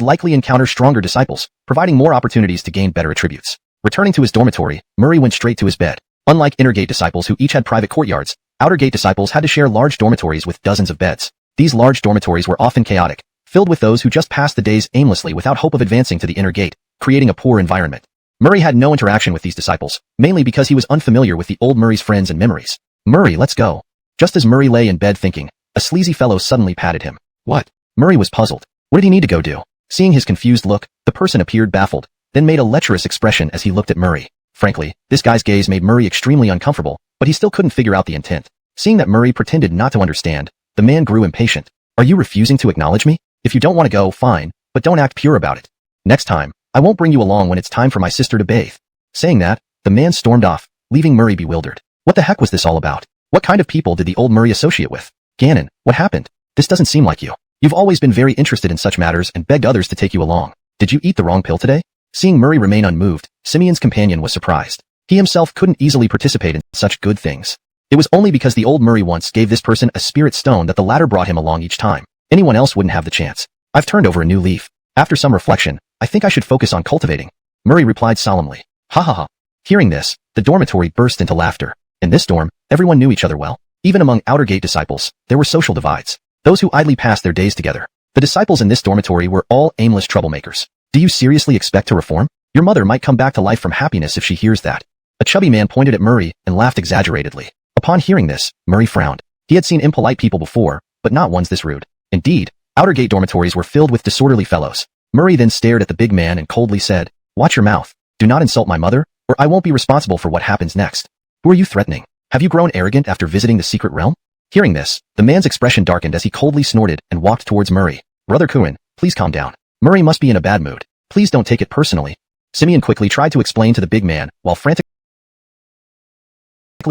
Likely encounter stronger disciples, providing more opportunities to gain better attributes. Returning to his dormitory, Murray went straight to his bed. Unlike Inner Gate disciples who each had private courtyards, Outer Gate disciples had to share large dormitories with dozens of beds. These large dormitories were often chaotic, filled with those who just passed the days aimlessly without hope of advancing to the Inner Gate, creating a poor environment. Murray had no interaction with these disciples, mainly because he was unfamiliar with the old Murray's friends and memories. Murray, let's go. Just as Murray lay in bed thinking, a sleazy fellow suddenly patted him. What? Murray was puzzled. What did he need to go do? Seeing his confused look, the person appeared baffled, then made a lecherous expression as he looked at Murray. Frankly, this guy's gaze made Murray extremely uncomfortable, but he still couldn't figure out the intent. Seeing that Murray pretended not to understand, the man grew impatient. Are you refusing to acknowledge me? If you don't want to go, fine, but don't act pure about it. Next time, I won't bring you along when it's time for my sister to bathe. Saying that, the man stormed off, leaving Murray bewildered. What the heck was this all about? What kind of people did the old Murray associate with? Ganon, what happened? This doesn't seem like you. You've always been very interested in such matters and begged others to take you along. Did you eat the wrong pill today? Seeing Murray remain unmoved, Simeon's companion was surprised. He himself couldn't easily participate in such good things. It was only because the old Murray once gave this person a spirit stone that the latter brought him along each time. Anyone else wouldn't have the chance. I've turned over a new leaf. After some reflection, I think I should focus on cultivating. Murray replied solemnly. Ha ha ha. Hearing this, the dormitory burst into laughter. In this dorm, everyone knew each other well. Even among outer gate disciples, there were social divides. Those who idly passed their days together. The disciples in this dormitory were all aimless troublemakers. Do you seriously expect to reform? Your mother might come back to life from happiness if she hears that. A chubby man pointed at Murray and laughed exaggeratedly. Upon hearing this, Murray frowned. He had seen impolite people before, but not ones this rude. Indeed, outer gate dormitories were filled with disorderly fellows. Murray then stared at the big man and coldly said, "Watch your mouth. Do not insult my mother, or I won't be responsible for what happens next." Who are you threatening? Have you grown arrogant after visiting the secret realm? Hearing this, the man's expression darkened as he coldly snorted and walked towards Murray. Brother Kuin, please calm down. Murray must be in a bad mood. Please don't take it personally. Simeon quickly tried to explain to the big man, while frantically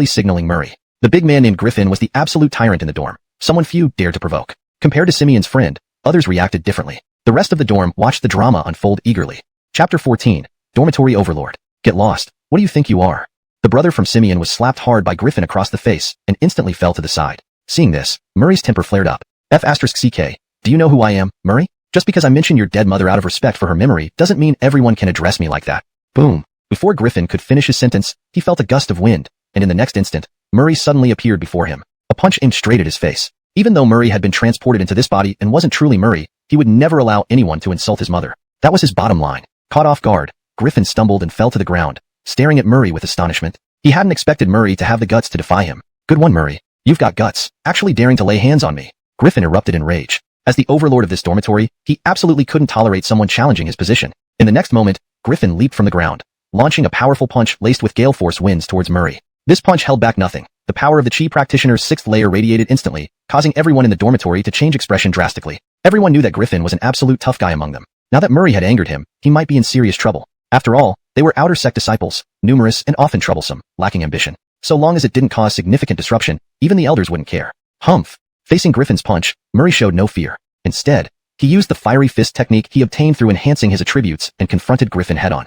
signaling Murray. The big man named Griffin was the absolute tyrant in the dorm, someone few dared to provoke. Compared to Simeon's friend, others reacted differently. The rest of the dorm watched the drama unfold eagerly. Chapter 14, Dormitory Overlord. Get lost. What do you think you are? The brother from Simeon was slapped hard by Griffin across the face and instantly fell to the side. Seeing this, Murray's temper flared up. F***CK. Do you know who I am, Murray? Just because I mention your dead mother out of respect for her memory doesn't mean everyone can address me like that. Boom. Before Griffin could finish his sentence, he felt a gust of wind, and in the next instant, Murray suddenly appeared before him. A punch aimed straight at his face. Even though Murray had been transported into this body and wasn't truly Murray, he would never allow anyone to insult his mother. That was his bottom line. Caught off guard, Griffin stumbled and fell to the ground, staring at Murray with astonishment. He hadn't expected Murray to have the guts to defy him. Good one, Murray. You've got guts, actually daring to lay hands on me. Griffin erupted in rage. As the overlord of this dormitory, he absolutely couldn't tolerate someone challenging his position. In the next moment, Griffin leaped from the ground, launching a powerful punch laced with gale force winds towards Murray. This punch held back nothing. The power of the Chi practitioner's sixth layer radiated instantly, causing everyone in the dormitory to change expression drastically. Everyone knew that Griffin was an absolute tough guy among them. Now that Murray had angered him, he might be in serious trouble. After all, they were outer sect disciples, numerous and often troublesome, lacking ambition. So long as it didn't cause significant disruption, even the elders wouldn't care. Humph! Facing Griffin's punch, Murray showed no fear. Instead, he used the fiery fist technique he obtained through enhancing his attributes and confronted Griffin head-on.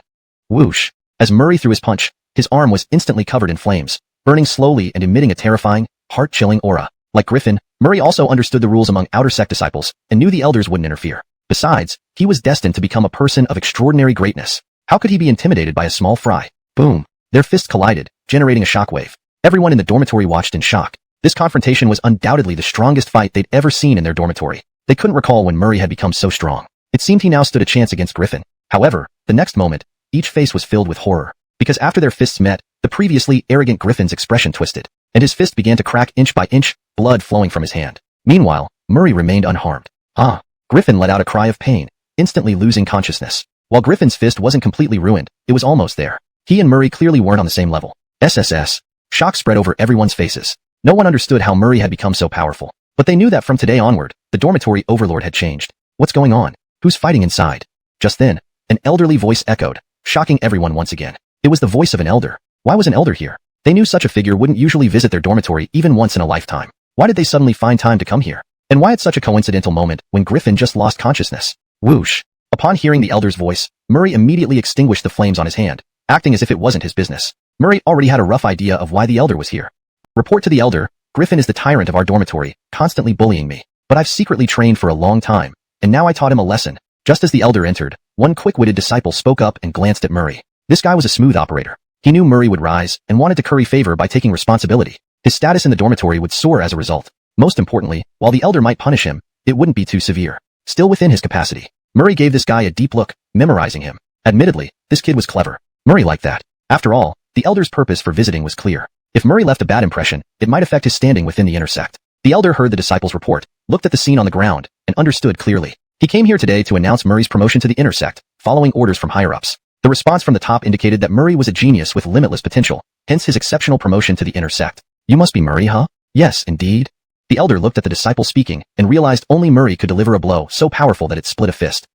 Whoosh! As Murray threw his punch, his arm was instantly covered in flames, burning slowly and emitting a terrifying, heart-chilling aura. Like Griffin, Murray also understood the rules among outer sect disciples and knew the elders wouldn't interfere. Besides, he was destined to become a person of extraordinary greatness. How could he be intimidated by a small fry? Boom! Their fists collided, generating a shockwave. Everyone in the dormitory watched in shock. This confrontation was undoubtedly the strongest fight they'd ever seen in their dormitory. They couldn't recall when Murray had become so strong. It seemed he now stood a chance against Griffin. However, the next moment, each face was filled with horror. Because after their fists met, the previously arrogant Griffin's expression twisted, and his fist began to crack inch by inch, blood flowing from his hand. Meanwhile, Murray remained unharmed. Ah! Griffin let out a cry of pain, instantly losing consciousness. While Griffin's fist wasn't completely ruined, it was almost there. He and Murray clearly weren't on the same level. SSS. Shock spread over everyone's faces. No one understood how Murray had become so powerful. But they knew that from today onward, the dormitory overlord had changed. What's going on? Who's fighting inside? Just then, an elderly voice echoed, shocking everyone once again. It was the voice of an elder. Why was an elder here? They knew such a figure wouldn't usually visit their dormitory even once in a lifetime. Why did they suddenly find time to come here? And why at such a coincidental moment when Griffin just lost consciousness? Whoosh! Upon hearing the elder's voice, Murray immediately extinguished the flames on his hand, acting as if it wasn't his business. Murray already had a rough idea of why the elder was here. Report to the elder, Griffin is the tyrant of our dormitory, constantly bullying me. But I've secretly trained for a long time, and now I taught him a lesson. Just as the elder entered, one quick-witted disciple spoke up and glanced at Murray. This guy was a smooth operator. He knew Murray would rise and wanted to curry favor by taking responsibility. His status in the dormitory would soar as a result. Most importantly, while the elder might punish him, it wouldn't be too severe. Still within his capacity, Murray gave this guy a deep look, memorizing him. Admittedly, this kid was clever. Murray liked that. After all, the elder's purpose for visiting was clear. If Murray left a bad impression, it might affect his standing within the inner sect. The elder heard the disciple's report, looked at the scene on the ground, and understood clearly. He came here today to announce Murray's promotion to the inner sect, following orders from higher-ups. The response from the top indicated that Murray was a genius with limitless potential, hence his exceptional promotion to the inner sect. You must be Murray, huh? Yes, indeed. The elder looked at the disciple speaking and realized only Murray could deliver a blow so powerful that it split a fist.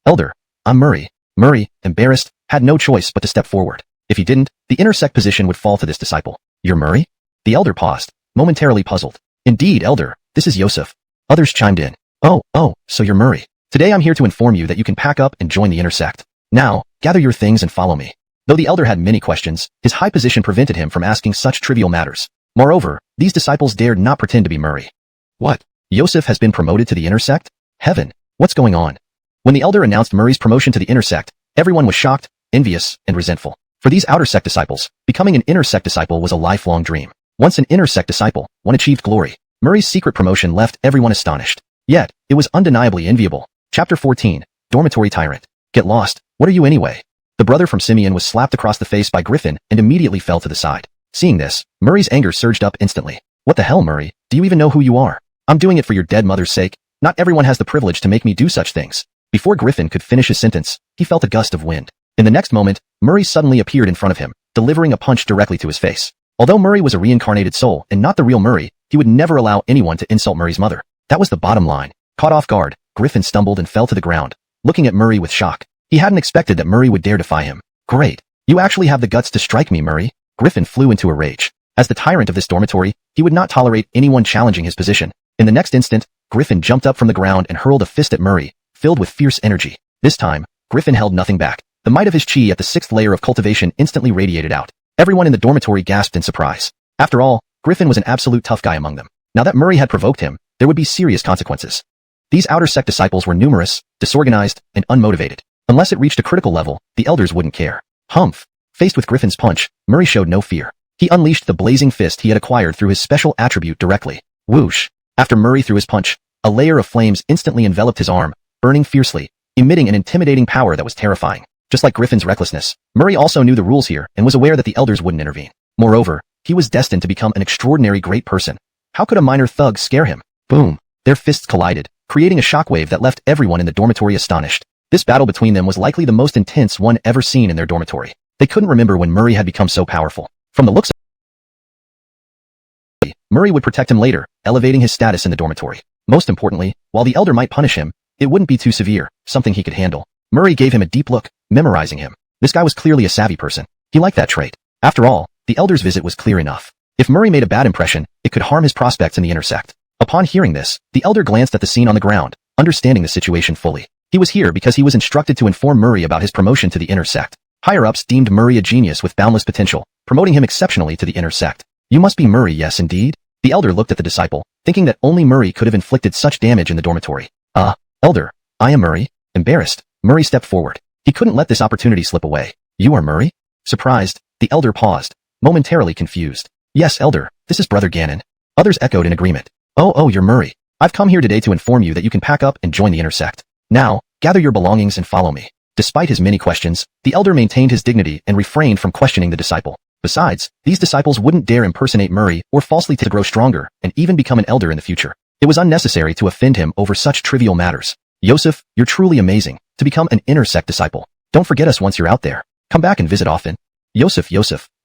Elder, I'm Murray. Murray, embarrassed, had no choice but to step forward. If he didn't, the intersect position would fall to this disciple. You're Murray? The elder paused, momentarily puzzled. Indeed, elder, this is Yosef. Others chimed in. Oh, so you're Murray. Today I'm here to inform you that you can pack up and join the intersect. Now, gather your things and follow me. Though the elder had many questions, his high position prevented him from asking such trivial matters. Moreover, these disciples dared not pretend to be Murray. What? Yosef has been promoted to the intersect? Heaven, what's going on? When the elder announced Murray's promotion to the intersect, everyone was shocked, envious, and resentful. For these outer sect disciples, becoming an inner sect disciple was a lifelong dream. Once an inner sect disciple, one achieved glory. Murray's secret promotion left everyone astonished. Yet, it was undeniably enviable. Chapter 14, Dormitory Tyrant. Get lost, what are you anyway? The brother from Simeon was slapped across the face by Griffin and immediately fell to the side. Seeing this, Murray's anger surged up instantly. What the hell, Murray? Do you even know who you are? I'm doing it for your dead mother's sake. Not everyone has the privilege to make me do such things. Before Griffin could finish his sentence, he felt a gust of wind. In the next moment, Murray suddenly appeared in front of him, delivering a punch directly to his face. Although Murray was a reincarnated soul and not the real Murray, he would never allow anyone to insult Murray's mother. That was the bottom line. Caught off guard, Griffin stumbled and fell to the ground, looking at Murray with shock. He hadn't expected that Murray would dare defy him. Great. You actually have the guts to strike me, Murray. Griffin flew into a rage. As the tyrant of this dormitory, he would not tolerate anyone challenging his position. In the next instant, Griffin jumped up from the ground and hurled a fist at Murray, filled with fierce energy. This time, Griffin held nothing back. The might of his chi at the 6th layer of cultivation instantly radiated out. Everyone in the dormitory gasped in surprise. After all, Griffin was an absolute tough guy among them. Now that Murray had provoked him, there would be serious consequences. These outer sect disciples were numerous, disorganized, and unmotivated. Unless it reached a critical level, the elders wouldn't care. Humph! Faced with Griffin's punch, Murray showed no fear. He unleashed the blazing fist he had acquired through his special attribute directly. Whoosh! After Murray threw his punch, a layer of flames instantly enveloped his arm, burning fiercely, emitting an intimidating power that was terrifying. Just like Griffin's recklessness, Murray also knew the rules here and was aware that the elders wouldn't intervene. Moreover, he was destined to become an extraordinary great person. How could a minor thug scare him? Boom! Their fists collided, creating a shockwave that left everyone in the dormitory astonished. This battle between them was likely the most intense one ever seen in their dormitory. They couldn't remember when Murray had become so powerful. From the looks of Murray would protect him later, elevating his status in the dormitory. Most importantly, while the elder might punish him, it wouldn't be too severe, something he could handle. Murray gave him a deep look, memorizing him. This guy was clearly a savvy person. He liked that trait. After all, the elder's visit was clear enough. If Murray made a bad impression, it could harm his prospects in the intersect. Upon hearing this, the elder glanced at the scene on the ground, understanding the situation fully. He was here because he was instructed to inform Murray about his promotion to the intersect. Higher-ups deemed Murray a genius with boundless potential, promoting him exceptionally to the intersect. You must be Murray, yes indeed? The elder looked at the disciple, thinking that only Murray could have inflicted such damage in the dormitory. Elder, I am Murray. Embarrassed, Murray stepped forward. He couldn't let this opportunity slip away. You are Murray? Surprised, the elder paused, momentarily confused. Yes, elder, this is Brother Gannon. Others echoed in agreement. Oh, you're Murray. I've come here today to inform you that you can pack up and join the intersect. Now, gather your belongings and follow me. Despite his many questions, the elder maintained his dignity and refrained from questioning the disciple. Besides, these disciples wouldn't dare impersonate Murray or falsely to grow stronger and even become an elder in the future. It was unnecessary to offend him over such trivial matters. Yosef, you're truly amazing. To become an intersect disciple. Don't forget us once you're out there. Come back and visit often. Yosef,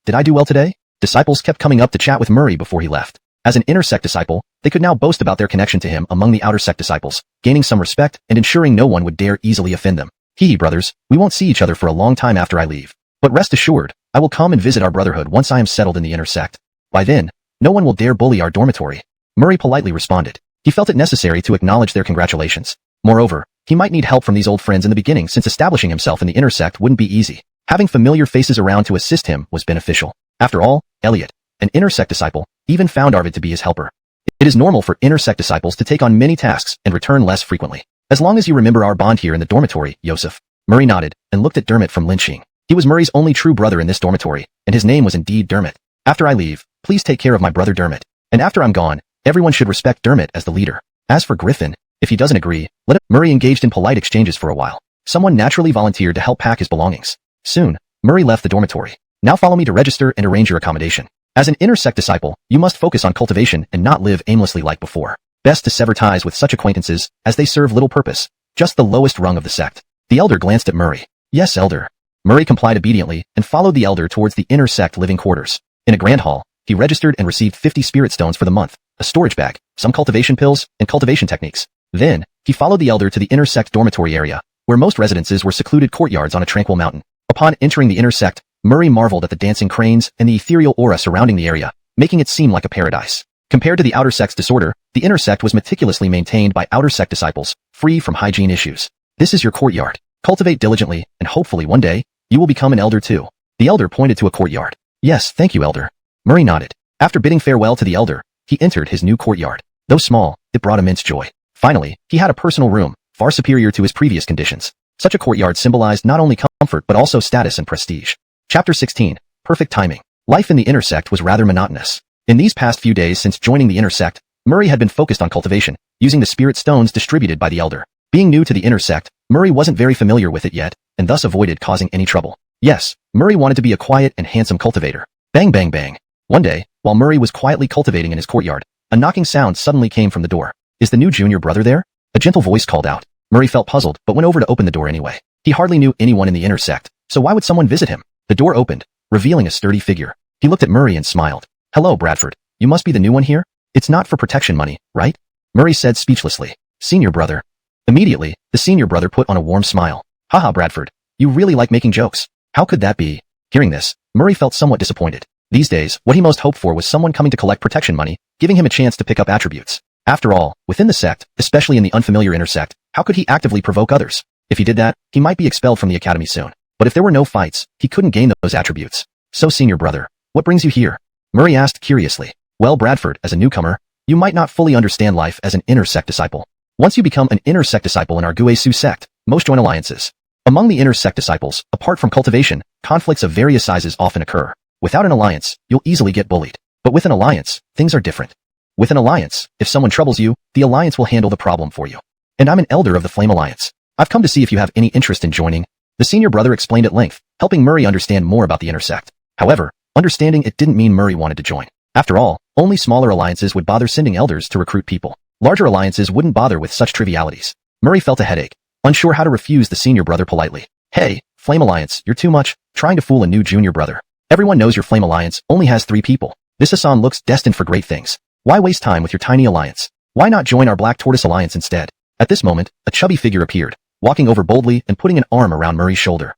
did I do well today? Disciples kept coming up to chat with Murray before he left. As an intersect disciple, they could now boast about their connection to him among the outer sect disciples, gaining some respect and ensuring no one would dare easily offend them. Hee brothers, we won't see each other for a long time after I leave. But rest assured, I will come and visit our brotherhood once I am settled in the intersect. By then, no one will dare bully our dormitory. Murray politely responded. He felt it necessary to acknowledge their congratulations. Moreover, he might need help from these old friends in the beginning since establishing himself in the intersect wouldn't be easy. Having familiar faces around to assist him was beneficial. After all, Elliot, an intersect disciple, even found Arvid to be his helper. It is normal for intersect disciples to take on many tasks and return less frequently. As long as you remember our bond here in the dormitory, Yosef. Murray nodded and looked at Dermot from Lynching. He was Murray's only true brother in this dormitory, and his name was indeed Dermot. After I leave, please take care of my brother Dermot. And after I'm gone, everyone should respect Dermot as the leader. As for Griffin, if he doesn't agree, let him. Murray engaged in polite exchanges for a while. Someone naturally volunteered to help pack his belongings. Soon, Murray left the dormitory. Now follow me to register and arrange your accommodation. As an intersect disciple, you must focus on cultivation and not live aimlessly like before. Best to sever ties with such acquaintances, as they serve little purpose. Just the lowest rung of the sect. The elder glanced at Murray. Yes, elder. Murray complied obediently and followed the elder towards the intersect living quarters. In a grand hall, he registered and received 50 spirit stones for the month, a storage bag, some cultivation pills, and cultivation techniques. Then, he followed the elder to the inner sect dormitory area, where most residences were secluded courtyards on a tranquil mountain. Upon entering the inner sect, Murray marveled at the dancing cranes and the ethereal aura surrounding the area, making it seem like a paradise. Compared to the outer sect's disorder, the inner sect was meticulously maintained by outer sect disciples, free from hygiene issues. This is your courtyard. Cultivate diligently, and hopefully one day, you will become an elder too. The elder pointed to a courtyard. Yes, thank you, elder. Murray nodded. After bidding farewell to the elder, he entered his new courtyard. Though small, it brought immense joy. Finally, he had a personal room, far superior to his previous conditions. Such a courtyard symbolized not only comfort but also status and prestige. Chapter 16. Perfect timing. Life in the inner sect was rather monotonous. In these past few days since joining the inner sect, Murray had been focused on cultivation, using the spirit stones distributed by the elder. Being new to the inner sect, Murray wasn't very familiar with it yet, and thus avoided causing any trouble. Yes, Murray wanted to be a quiet and handsome cultivator. Bang bang bang. One day, while Murray was quietly cultivating in his courtyard, a knocking sound suddenly came from the door. Is the new junior brother there? A gentle voice called out. Murray felt puzzled, but went over to open the door anyway. He hardly knew anyone in the inner sect, so why would someone visit him? The door opened, revealing a sturdy figure. He looked at Murray and smiled. Hello, Bradford. You must be the new one here? It's not for protection money, right? Murray said speechlessly. Senior brother. Immediately, the senior brother put on a warm smile. Haha, Bradford. You really like making jokes. How could that be? Hearing this, Murray felt somewhat disappointed. These days, what he most hoped for was someone coming to collect protection money, giving him a chance to pick up attributes. After all, within the sect, especially in the unfamiliar inner sect, how could he actively provoke others? If he did that, he might be expelled from the academy soon. But if there were no fights, he couldn't gain those attributes. So senior brother, what brings you here? Murray asked curiously. Well, Bradford, as a newcomer, you might not fully understand life as an inner sect disciple. Once you become an inner sect disciple in our Guesu sect, most join alliances. Among the inner sect disciples, apart from cultivation, conflicts of various sizes often occur. Without an alliance, you'll easily get bullied. But with an alliance, things are different. With an alliance, if someone troubles you, the alliance will handle the problem for you. And I'm an elder of the Flame Alliance. I've come to see if you have any interest in joining. The senior brother explained at length, helping Murray understand more about the inner sect. However, understanding it didn't mean Murray wanted to join. After all, only smaller alliances would bother sending elders to recruit people. Larger alliances wouldn't bother with such trivialities. Murray felt a headache, unsure how to refuse the senior brother politely. Hey, Flame Alliance, you're too much, trying to fool a new junior brother. Everyone knows your Flame Alliance only has 3 people. This Hassan looks destined for great things. Why waste time with your tiny alliance? Why not join our Black Tortoise Alliance instead? At this moment, a chubby figure appeared, walking over boldly and putting an arm around Murray's shoulder.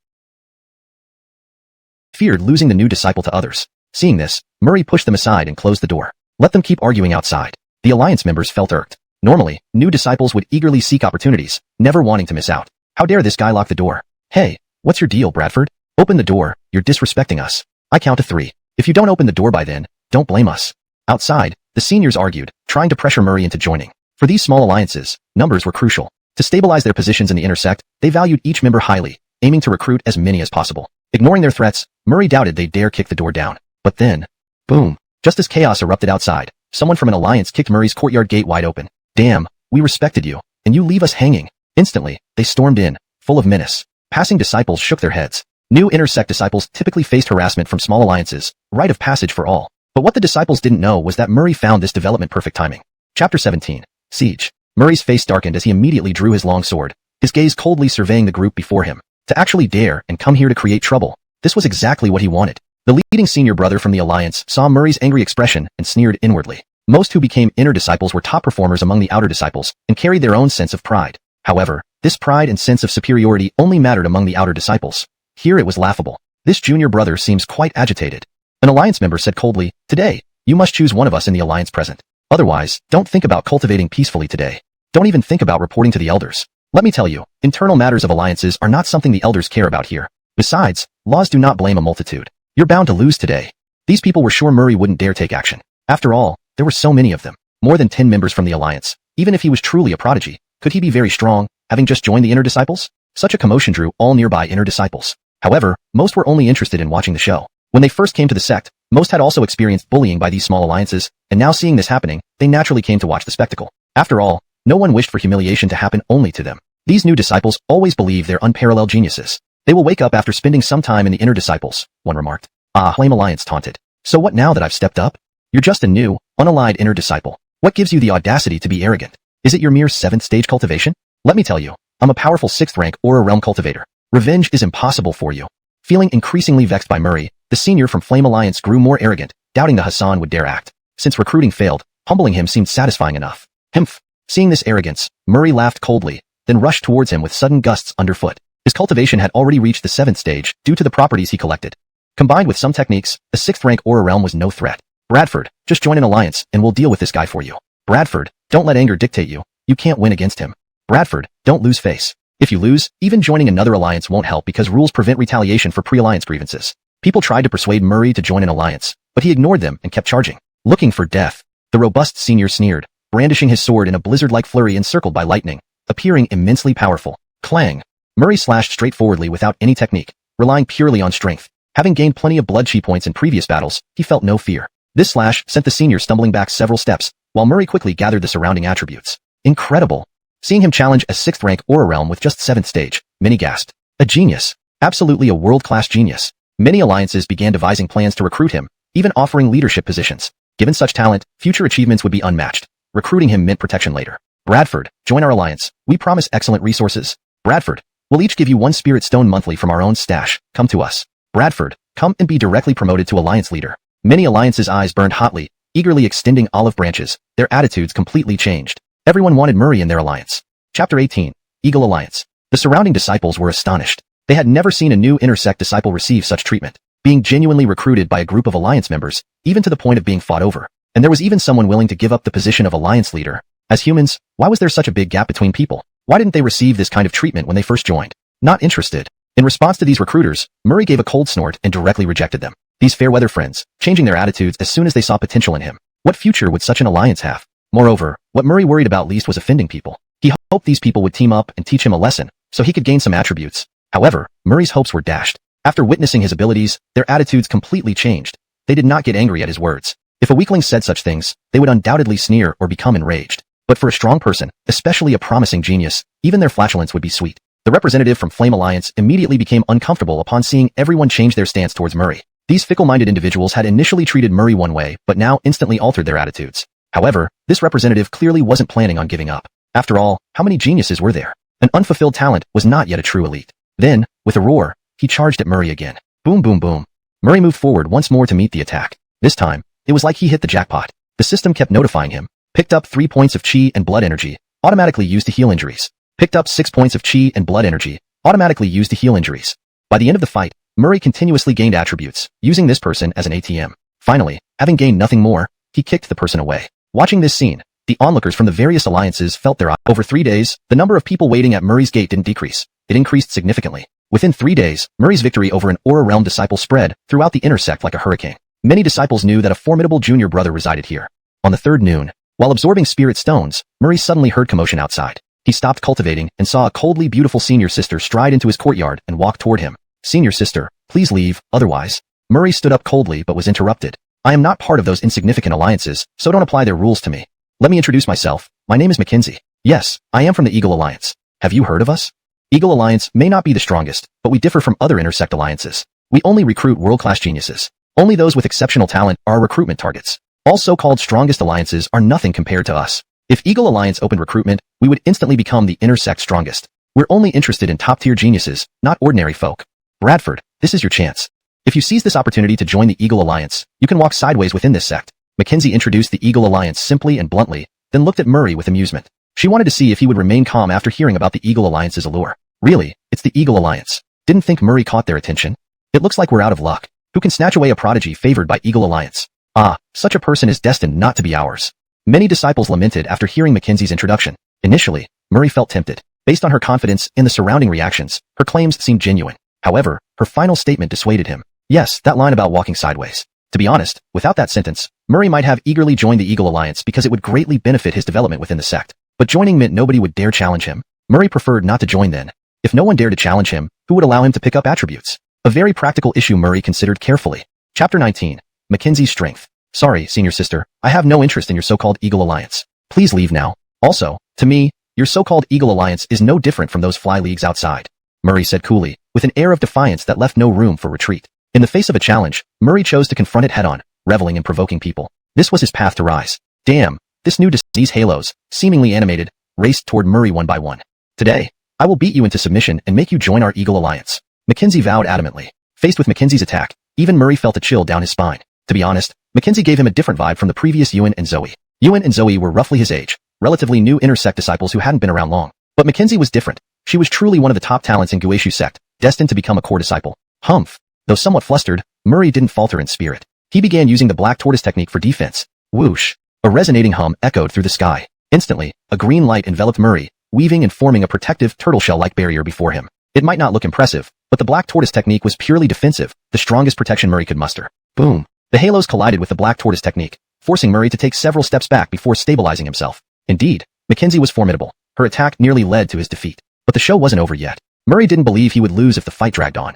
Feared losing the new disciple to others. Seeing this, Murray pushed them aside and closed the door. Let them keep arguing outside. The alliance members felt irked. Normally, new disciples would eagerly seek opportunities, never wanting to miss out. How dare this guy lock the door? Hey, what's your deal, Bradford? Open the door, you're disrespecting us. I count to 3. If you don't open the door by then, don't blame us. Outside, the seniors argued, trying to pressure Murray into joining. For these small alliances, numbers were crucial. To stabilize their positions in the inner sect, they valued each member highly, aiming to recruit as many as possible. Ignoring their threats, Murray doubted they'd dare kick the door down. But then, boom. Just as chaos erupted outside, someone from an alliance kicked Murray's courtyard gate wide open. Damn, we respected you, and you leave us hanging. Instantly, they stormed in, full of menace. Passing disciples shook their heads. New inner sect disciples typically faced harassment from small alliances, rite of passage for all. But what the disciples didn't know was that Murray found this development perfect timing. Chapter 17. Siege. Murray's face darkened as he immediately drew his long sword, his gaze coldly surveying the group before him. To actually dare and come here to create trouble, this was exactly what he wanted. The leading senior brother from the alliance saw Murray's angry expression and sneered inwardly. Most who became inner disciples were top performers among the outer disciples and carried their own sense of pride. However, this pride and sense of superiority only mattered among the outer disciples. Here it was laughable. This junior brother seems quite agitated. An alliance member said coldly, Today, you must choose one of us in the alliance present. Otherwise, don't think about cultivating peacefully today. Don't even think about reporting to the elders. Let me tell you, internal matters of alliances are not something the elders care about here. Besides, laws do not blame a multitude. You're bound to lose today. These people were sure Murray wouldn't dare take action. After all, there were so many of them. More than 10 members from the alliance. Even if he was truly a prodigy, could he be very strong, having just joined the inner disciples? Such a commotion drew all nearby inner disciples. However, most were only interested in watching the show. When they first came to the sect, most had also experienced bullying by these small alliances, and now seeing this happening, they naturally came to watch the spectacle. After all, no one wished for humiliation to happen only to them. These new disciples always believe they're unparalleled geniuses. They will wake up after spending some time in the inner disciples, one remarked. Ah, Flame Alliance taunted. So what now that I've stepped up? You're just a new, unallied inner disciple. What gives you the audacity to be arrogant? Is it your mere 7th stage cultivation? Let me tell you, I'm a powerful 6th rank Aura Realm cultivator. Revenge is impossible for you. Feeling increasingly vexed by Murray, the senior from Flame Alliance grew more arrogant, doubting the Hassan would dare act. Since recruiting failed, humbling him seemed satisfying enough. Himph. Seeing this arrogance, Murray laughed coldly, then rushed towards him with sudden gusts underfoot. His cultivation had already reached the 7th stage due to the properties he collected. Combined with some techniques, a 6th-rank aura realm was no threat. Bradford, just join an alliance and we'll deal with this guy for you. Bradford, don't let anger dictate you. You can't win against him. Bradford, don't lose face. If you lose, even joining another alliance won't help because rules prevent retaliation for pre-alliance grievances. People tried to persuade Murray to join an alliance, but he ignored them and kept charging. Looking for death. The robust senior sneered, brandishing his sword in a blizzard-like flurry encircled by lightning, appearing immensely powerful. Clang. Murray slashed straightforwardly without any technique, relying purely on strength. Having gained plenty of blood chi points in previous battles, he felt no fear. This slash sent the senior stumbling back several steps, while Murray quickly gathered the surrounding attributes. Incredible. Seeing him challenge a 6th-rank aura realm with just 7th stage, many gasped. A genius. Absolutely a world-class genius. Many alliances began devising plans to recruit him, even offering leadership positions. Given such talent, future achievements would be unmatched. Recruiting him meant protection later. Bradford, join our alliance. We promise excellent resources. Bradford, we'll each give you 1 spirit stone monthly from our own stash. Come to us. Bradford, come and be directly promoted to alliance leader. Many alliances' eyes burned hotly, eagerly extending olive branches. Their attitudes completely changed. Everyone wanted Murray in their alliance. Chapter 18. Eagle Alliance. The surrounding disciples were astonished. They had never seen a new intersect disciple receive such treatment, being genuinely recruited by a group of alliance members, even to the point of being fought over. And there was even someone willing to give up the position of alliance leader. As humans, why was there such a big gap between people? Why didn't they receive this kind of treatment when they first joined? Not interested. In response to these recruiters, Murray gave a cold snort and directly rejected them. These fair-weather friends, changing their attitudes as soon as they saw potential in him. What future would such an alliance have? Moreover, what Murray worried about least was offending people. He hoped these people would team up and teach him a lesson, so he could gain some attributes. However, Murray's hopes were dashed. After witnessing his abilities, their attitudes completely changed. They did not get angry at his words. If a weakling said such things, they would undoubtedly sneer or become enraged. But for a strong person, especially a promising genius, even their flatulence would be sweet. The representative from Flame Alliance immediately became uncomfortable upon seeing everyone change their stance towards Murray. These fickle-minded individuals had initially treated Murray one way, but now instantly altered their attitudes. However, this representative clearly wasn't planning on giving up. After all, how many geniuses were there? An unfulfilled talent was not yet a true elite. Then, with a roar, he charged at Murray again. Boom boom boom. Murray moved forward once more to meet the attack. This time, it was like he hit the jackpot. The system kept notifying him. Picked up 3 points of chi and blood energy, automatically used to heal injuries. Picked up 6 points of chi and blood energy, automatically used to heal injuries. By the end of the fight, Murray continuously gained attributes, using this person as an ATM. Finally, having gained nothing more, he kicked the person away. Watching this scene, the onlookers from the various alliances felt their eye. Over 3 days, the number of people waiting at Murray's gate didn't decrease. It increased significantly. Within 3 days, Murray's victory over an Aura Realm disciple spread throughout the intersect like a hurricane. Many disciples knew that a formidable junior brother resided here. On the 3rd noon, while absorbing spirit stones, Murray suddenly heard commotion outside. He stopped cultivating and saw a coldly beautiful senior sister stride into his courtyard and walk toward him. Senior sister, please leave, otherwise. Murray stood up coldly but was interrupted. I am not part of those insignificant alliances, so don't apply their rules to me. Let me introduce myself. My name is Mackenzie. Yes, I am from the Eagle Alliance. Have you heard of us? Eagle Alliance may not be the strongest, but we differ from other intersect alliances. We only recruit world-class geniuses. Only those with exceptional talent are our recruitment targets. All so-called strongest alliances are nothing compared to us. If Eagle Alliance opened recruitment, we would instantly become the intersect strongest. We're only interested in top-tier geniuses, not ordinary folk. Bradford, this is your chance. If you seize this opportunity to join the Eagle Alliance, you can walk sideways within this sect. Mackenzie introduced the Eagle Alliance simply and bluntly, then looked at Murray with amusement. She wanted to see if he would remain calm after hearing about the Eagle Alliance's allure. Really, it's the Eagle Alliance. Didn't think Murray caught their attention? It looks like we're out of luck. Who can snatch away a prodigy favored by Eagle Alliance? Ah, such a person is destined not to be ours. Many disciples lamented after hearing Mackenzie's introduction. Initially, Murray felt tempted. Based on her confidence in the surrounding reactions, her claims seemed genuine. However, her final statement dissuaded him. Yes, that line about walking sideways. To be honest, without that sentence, Murray might have eagerly joined the Eagle Alliance because it would greatly benefit his development within the sect. But joining meant nobody would dare challenge him. Murray preferred not to join then. If no one dared to challenge him, who would allow him to pick up attributes? A very practical issue Murray considered carefully. Chapter 19. Mackenzie's Strength. Sorry, senior sister, I have no interest in your so-called Eagle Alliance. Please leave now. Also, to me, your so-called Eagle Alliance is no different from those fly leagues outside. Murray said coolly, with an air of defiance that left no room for retreat. In the face of a challenge, Murray chose to confront it head-on, reveling in provoking people. This was his path to rise. Damn, this new these halos, seemingly animated, raced toward Murray one by one. Today, I will beat you into submission and make you join our Eagle Alliance. Mackenzie vowed adamantly. Faced with Mackenzie's attack, even Murray felt a chill down his spine. To be honest, Mackenzie gave him a different vibe from the previous Yuan and Zoe. Yuan and Zoe were roughly his age, relatively new inner sect disciples who hadn't been around long. But Mackenzie was different. She was truly one of the top talents in Guishu sect, destined to become a core disciple. Humph. Though somewhat flustered, Murray didn't falter in spirit. He began using the black tortoise technique for defense. Whoosh. A resonating hum echoed through the sky. Instantly, a green light enveloped Murray, weaving and forming a protective turtle shell-like barrier before him. It might not look impressive, but the black tortoise technique was purely defensive, the strongest protection Murray could muster. Boom. The halos collided with the black tortoise technique, forcing Murray to take several steps back before stabilizing himself. Indeed, Mackenzie was formidable. Her attack nearly led to his defeat. But the show wasn't over yet. Murray didn't believe he would lose if the fight dragged on.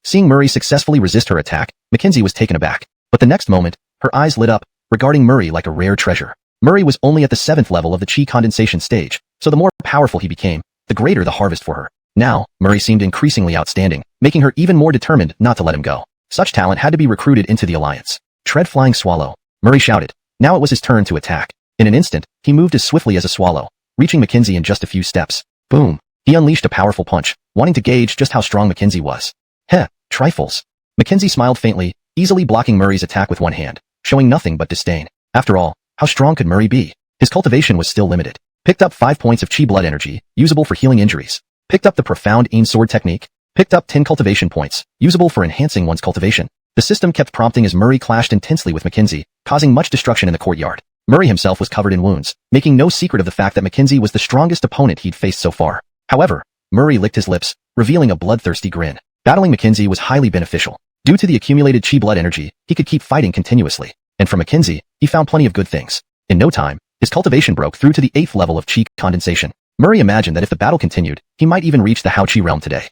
Seeing Murray successfully resist her attack, Mackenzie was taken aback. But the next moment, her eyes lit up, regarding Murray like a rare treasure. Murray was only at the 7th level of the chi condensation stage, so the more powerful he became, the greater the harvest for her. Now, Murray seemed increasingly outstanding, making her even more determined not to let him go. Such talent had to be recruited into the alliance. Tread flying swallow. Murray shouted. Now it was his turn to attack. In an instant, he moved as swiftly as a swallow, reaching Mackenzie in just a few steps. Boom. He unleashed a powerful punch, wanting to gauge just how strong Mackenzie was. Heh, trifles. Mackenzie smiled faintly, easily blocking Murray's attack with one hand, showing nothing but disdain. After all, how strong could Murray be? His cultivation was still limited. Picked up 5 points of chi blood energy, usable for healing injuries. Picked up the profound sword technique. Picked up 10 cultivation points, usable for enhancing one's cultivation. The system kept prompting as Murray clashed intensely with Mackenzie, causing much destruction in the courtyard. Murray himself was covered in wounds, making no secret of the fact that Mackenzie was the strongest opponent he'd faced so far. However, Murray licked his lips, revealing a bloodthirsty grin. Battling Mackenzie was highly beneficial. Due to the accumulated chi blood energy, he could keep fighting continuously. And from Mackenzie, he found plenty of good things. In no time, his cultivation broke through to the 8th level of chi condensation. Murray imagined that if the battle continued, he might even reach the Hao Chi realm today.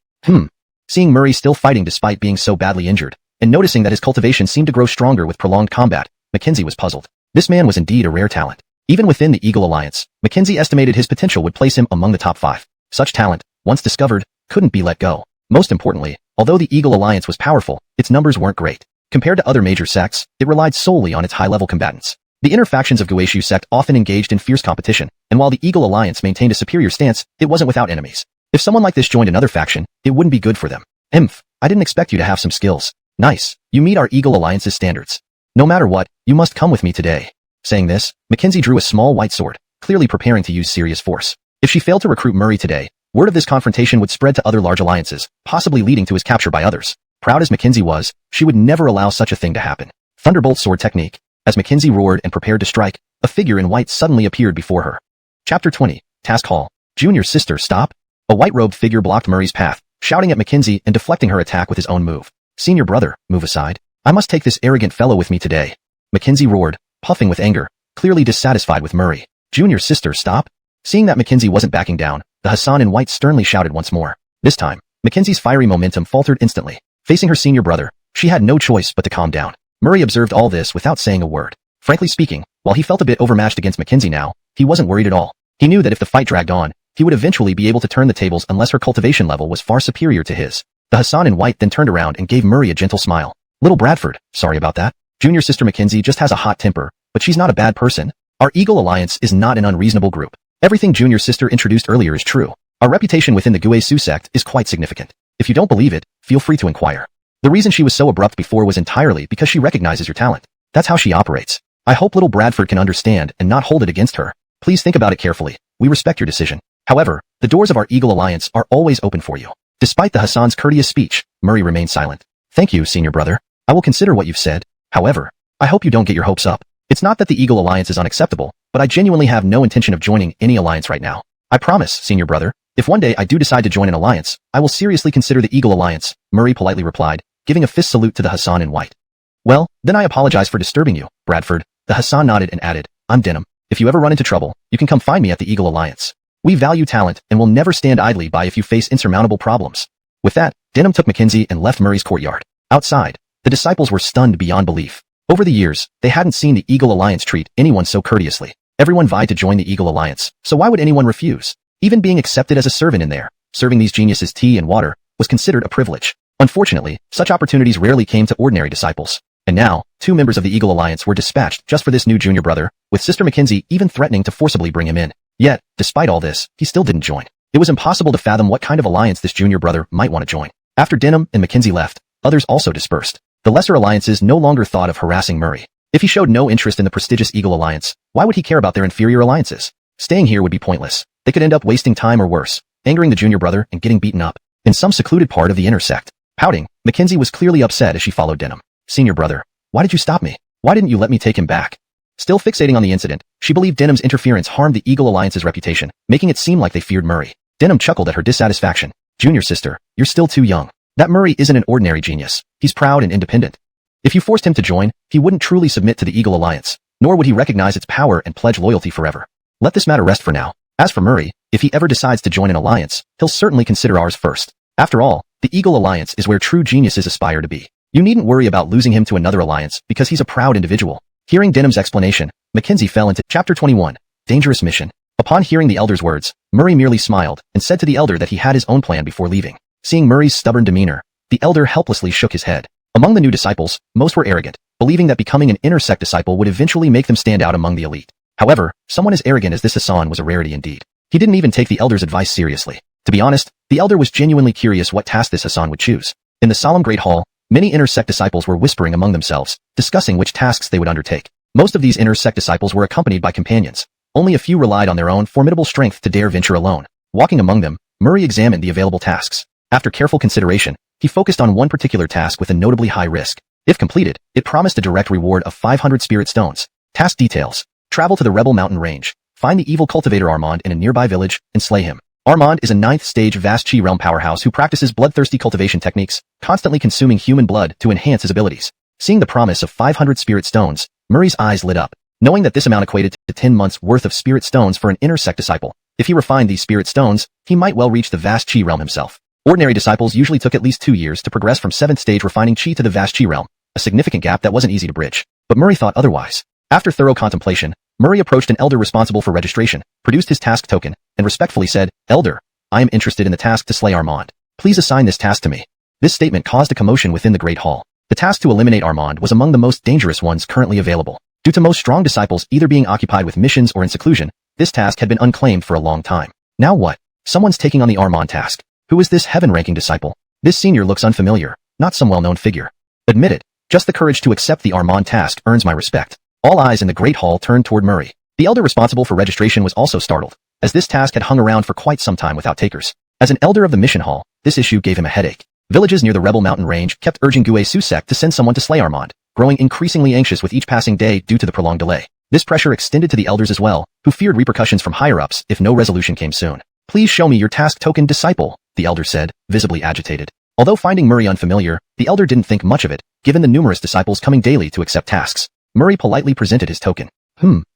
Seeing Murray still fighting despite being so badly injured, and noticing that his cultivation seemed to grow stronger with prolonged combat, Mackenzie was puzzled. This man was indeed a rare talent. Even within the Eagle Alliance, Mackenzie estimated his potential would place him among the top 5. Such talent, once discovered, couldn't be let go. Most importantly, although the Eagle Alliance was powerful, its numbers weren't great. Compared to other major sects, it relied solely on its high-level combatants. The inner factions of Guishu sect often engaged in fierce competition, and while the Eagle Alliance maintained a superior stance, it wasn't without enemies. If someone like this joined another faction, it wouldn't be good for them. I didn't expect you to have some skills. Nice. You meet our Eagle Alliance's standards. No matter what, you must come with me today. Saying this, Mackenzie drew a small white sword, clearly preparing to use serious force. If she failed to recruit Murray today, word of this confrontation would spread to other large alliances, possibly leading to his capture by others. Proud as Mackenzie was, she would never allow such a thing to happen. Thunderbolt sword technique. As Mackenzie roared and prepared to strike, a figure in white suddenly appeared before her. Chapter 20. Task Hall. Junior sister, stop. A white-robed figure blocked Murray's path, shouting at Mackenzie and deflecting her attack with his own move. Senior brother, move aside. I must take this arrogant fellow with me today. Mackenzie roared, puffing with anger, clearly dissatisfied with Murray. Junior sister, stop. Seeing that Mackenzie wasn't backing down, the Hassan in white sternly shouted once more. This time, Mackenzie's fiery momentum faltered instantly. Facing her senior brother, she had no choice but to calm down. Murray observed all this without saying a word. Frankly speaking, while he felt a bit overmatched against Mackenzie now, he wasn't worried at all. He knew that if the fight dragged on, he would eventually be able to turn the tables unless her cultivation level was far superior to his. The Hassan in white then turned around and gave Murray a gentle smile. Little Bradford, sorry about that. Junior sister Mackenzie just has a hot temper, but she's not a bad person. Our Eagle Alliance is not an unreasonable group. Everything junior sister introduced earlier is true. Our reputation within the Guishu sect is quite significant. If you don't believe it, feel free to inquire. The reason she was so abrupt before was entirely because she recognizes your talent. That's how she operates. I hope little Bradford can understand and not hold it against her. Please think about it carefully. We respect your decision. However, the doors of our Eagle Alliance are always open for you. Despite the Hassan's courteous speech, Murray remained silent. Thank you, senior brother. I will consider what you've said. However, I hope you don't get your hopes up. It's not that the Eagle Alliance is unacceptable, but I genuinely have no intention of joining any alliance right now. I promise, senior brother. If one day I do decide to join an alliance, I will seriously consider the Eagle Alliance, Murray politely replied, giving a fist salute to the Hassan in white. Well, then I apologize for disturbing you, Bradford. The Hassan nodded and added, I'm Denim. If you ever run into trouble, you can come find me at the Eagle Alliance. We value talent and will never stand idly by if you face insurmountable problems. With that, Denim took Mackenzie and left Murray's courtyard. Outside, the disciples were stunned beyond belief. Over the years, they hadn't seen the Eagle Alliance treat anyone so courteously. Everyone vied to join the Eagle Alliance, so why would anyone refuse? Even being accepted as a servant in there, serving these geniuses tea and water, was considered a privilege. Unfortunately, such opportunities rarely came to ordinary disciples. And now, 2 members of the Eagle Alliance were dispatched just for this new junior brother, with Sister Mackenzie even threatening to forcibly bring him in. Yet, despite all this, he still didn't join. It was impossible to fathom what kind of alliance this junior brother might want to join. After Denim and Mackenzie left, others also dispersed. The lesser alliances no longer thought of harassing Murray. If he showed no interest in the prestigious Eagle Alliance, why would he care about their inferior alliances? Staying here would be pointless. They could end up wasting time or worse, angering the junior brother and getting beaten up in some secluded part of the inner sect. Pouting, Mackenzie was clearly upset as she followed Denham. Senior brother, why did you stop me? Why didn't you let me take him back? Still fixating on the incident, she believed Denham's interference harmed the Eagle Alliance's reputation, making it seem like they feared Murray. Denham chuckled at her dissatisfaction. Junior sister, you're still too young. That Murray isn't an ordinary genius. He's proud and independent. If you forced him to join, he wouldn't truly submit to the Eagle Alliance, nor would he recognize its power and pledge loyalty forever. Let this matter rest for now. As for Murray, if he ever decides to join an alliance, he'll certainly consider ours first. After all, the Eagle Alliance is where true geniuses aspire to be. You needn't worry about losing him to another alliance because he's a proud individual. Hearing Denham's explanation, Mackenzie fell into Chapter 21, Dangerous Mission. Upon hearing the elder's words, Murray merely smiled and said to the elder that he had his own plan before leaving. Seeing Murray's stubborn demeanor, the elder helplessly shook his head. Among the new disciples, most were arrogant, believing that becoming an inner sect disciple would eventually make them stand out among the elite. However, someone as arrogant as this Hassan was a rarity indeed. He didn't even take the elder's advice seriously. To be honest, the elder was genuinely curious what task this Hassan would choose. In the solemn great hall, many inner sect disciples were whispering among themselves, discussing which tasks they would undertake. Most of these inner sect disciples were accompanied by companions. Only a few relied on their own formidable strength to dare venture alone. Walking among them, Murray examined the available tasks. After careful consideration, he focused on one particular task with a notably high risk. If completed, it promised a direct reward of 500 spirit stones. Task details. Travel to the Rebel Mountain Range. Find the evil cultivator Armand in a nearby village and slay him. Armand is a 9th stage vast Chi realm powerhouse who practices bloodthirsty cultivation techniques, constantly consuming human blood to enhance his abilities. Seeing the promise of 500 spirit stones, Murray's eyes lit up. Knowing that this amount equated to 10 months' worth of spirit stones for an inner sect disciple, if he refined these spirit stones, he might well reach the vast Chi realm himself. Ordinary disciples usually took at least 2 years to progress from 7th stage refining Chi to the vast Chi realm, a significant gap that wasn't easy to bridge. But Murray thought otherwise. After thorough contemplation, Murray approached an elder responsible for registration, produced his task token, and respectfully said, "Elder, I am interested in the task to slay Armand. Please assign this task to me." This statement caused a commotion within the Great Hall. The task to eliminate Armand was among the most dangerous ones currently available. Due to most strong disciples either being occupied with missions or in seclusion, this task had been unclaimed for a long time. Now what? Someone's taking on the Armand task. Who is this heaven-ranking disciple? This senior looks unfamiliar, not some well-known figure. Admit it, just the courage to accept the Armand task earns my respect. All eyes in the Great Hall turned toward Murray. The elder responsible for registration was also startled, as this task had hung around for quite some time without takers. As an elder of the mission hall, this issue gave him a headache. Villages near the Rebel Mountain Range kept urging Gue Susek to send someone to slay Armand, growing increasingly anxious with each passing day due to the prolonged delay. This pressure extended to the elders as well, who feared repercussions from higher-ups if no resolution came soon. "Please show me your task token, disciple," the elder said, visibly agitated. Although finding Murray unfamiliar, the elder didn't think much of it, given the numerous disciples coming daily to accept tasks. Murray politely presented his token.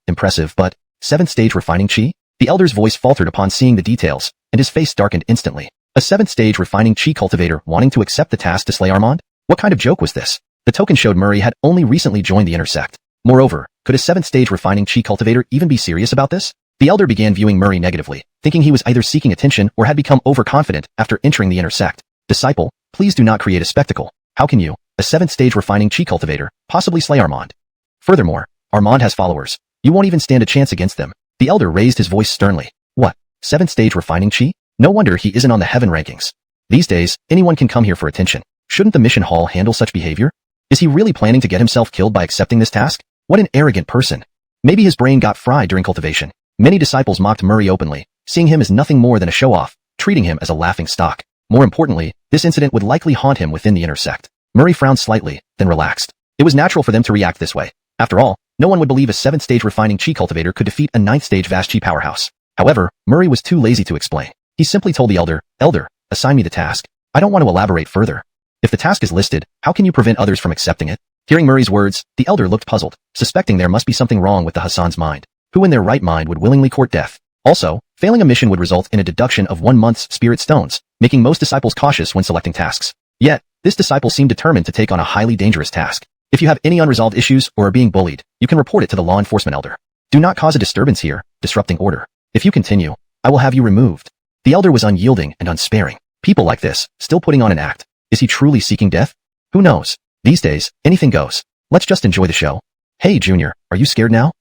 Impressive, but 7th stage refining Chi? The elder's voice faltered upon seeing the details, and his face darkened instantly. A 7th stage refining Chi cultivator wanting to accept the task to slay Armand? What kind of joke was this? The token showed Murray had only recently joined the inner sect. Moreover, could a 7th stage refining Chi cultivator even be serious about this? The elder began viewing Murray negatively, thinking he was either seeking attention or had become overconfident after entering the inner sect. "Disciple, please do not create a spectacle. How can you, a 7th stage refining Chi cultivator, possibly slay Armand? Furthermore, Armand has followers. You won't even stand a chance against them." The elder raised his voice sternly. "What? 7th stage refining Chi? No wonder he isn't on the heaven rankings. These days, anyone can come here for attention. Shouldn't the mission hall handle such behavior? Is he really planning to get himself killed by accepting this task? What an arrogant person. Maybe his brain got fried during cultivation." Many disciples mocked Murray openly, seeing him as nothing more than a show-off, treating him as a laughing stock. More importantly, this incident would likely haunt him within the inner sect. Murray frowned slightly, then relaxed. It was natural for them to react this way. After all, no one would believe a 7th stage refining Chi cultivator could defeat a 9th stage vast Chi powerhouse. However, Murray was too lazy to explain. He simply told the elder, "Elder, assign me the task. I don't want to elaborate further. If the task is listed, how can you prevent others from accepting it?" Hearing Murray's words, the elder looked puzzled, suspecting there must be something wrong with the Hassan's mind. Who in their right mind would willingly court death? Also, failing a mission would result in a deduction of 1 month's spirit stones, making most disciples cautious when selecting tasks. Yet, this disciple seemed determined to take on a highly dangerous task. If you have any unresolved issues or are being bullied, you can report it to the law enforcement elder. Do not cause a disturbance here, disrupting order. If you continue, I will have you removed. The elder was unyielding and unsparing. People like this, still putting on an act. Is he truly seeking death? Who knows? These days, anything goes. Let's just enjoy the show. Hey, Junior, are you scared now?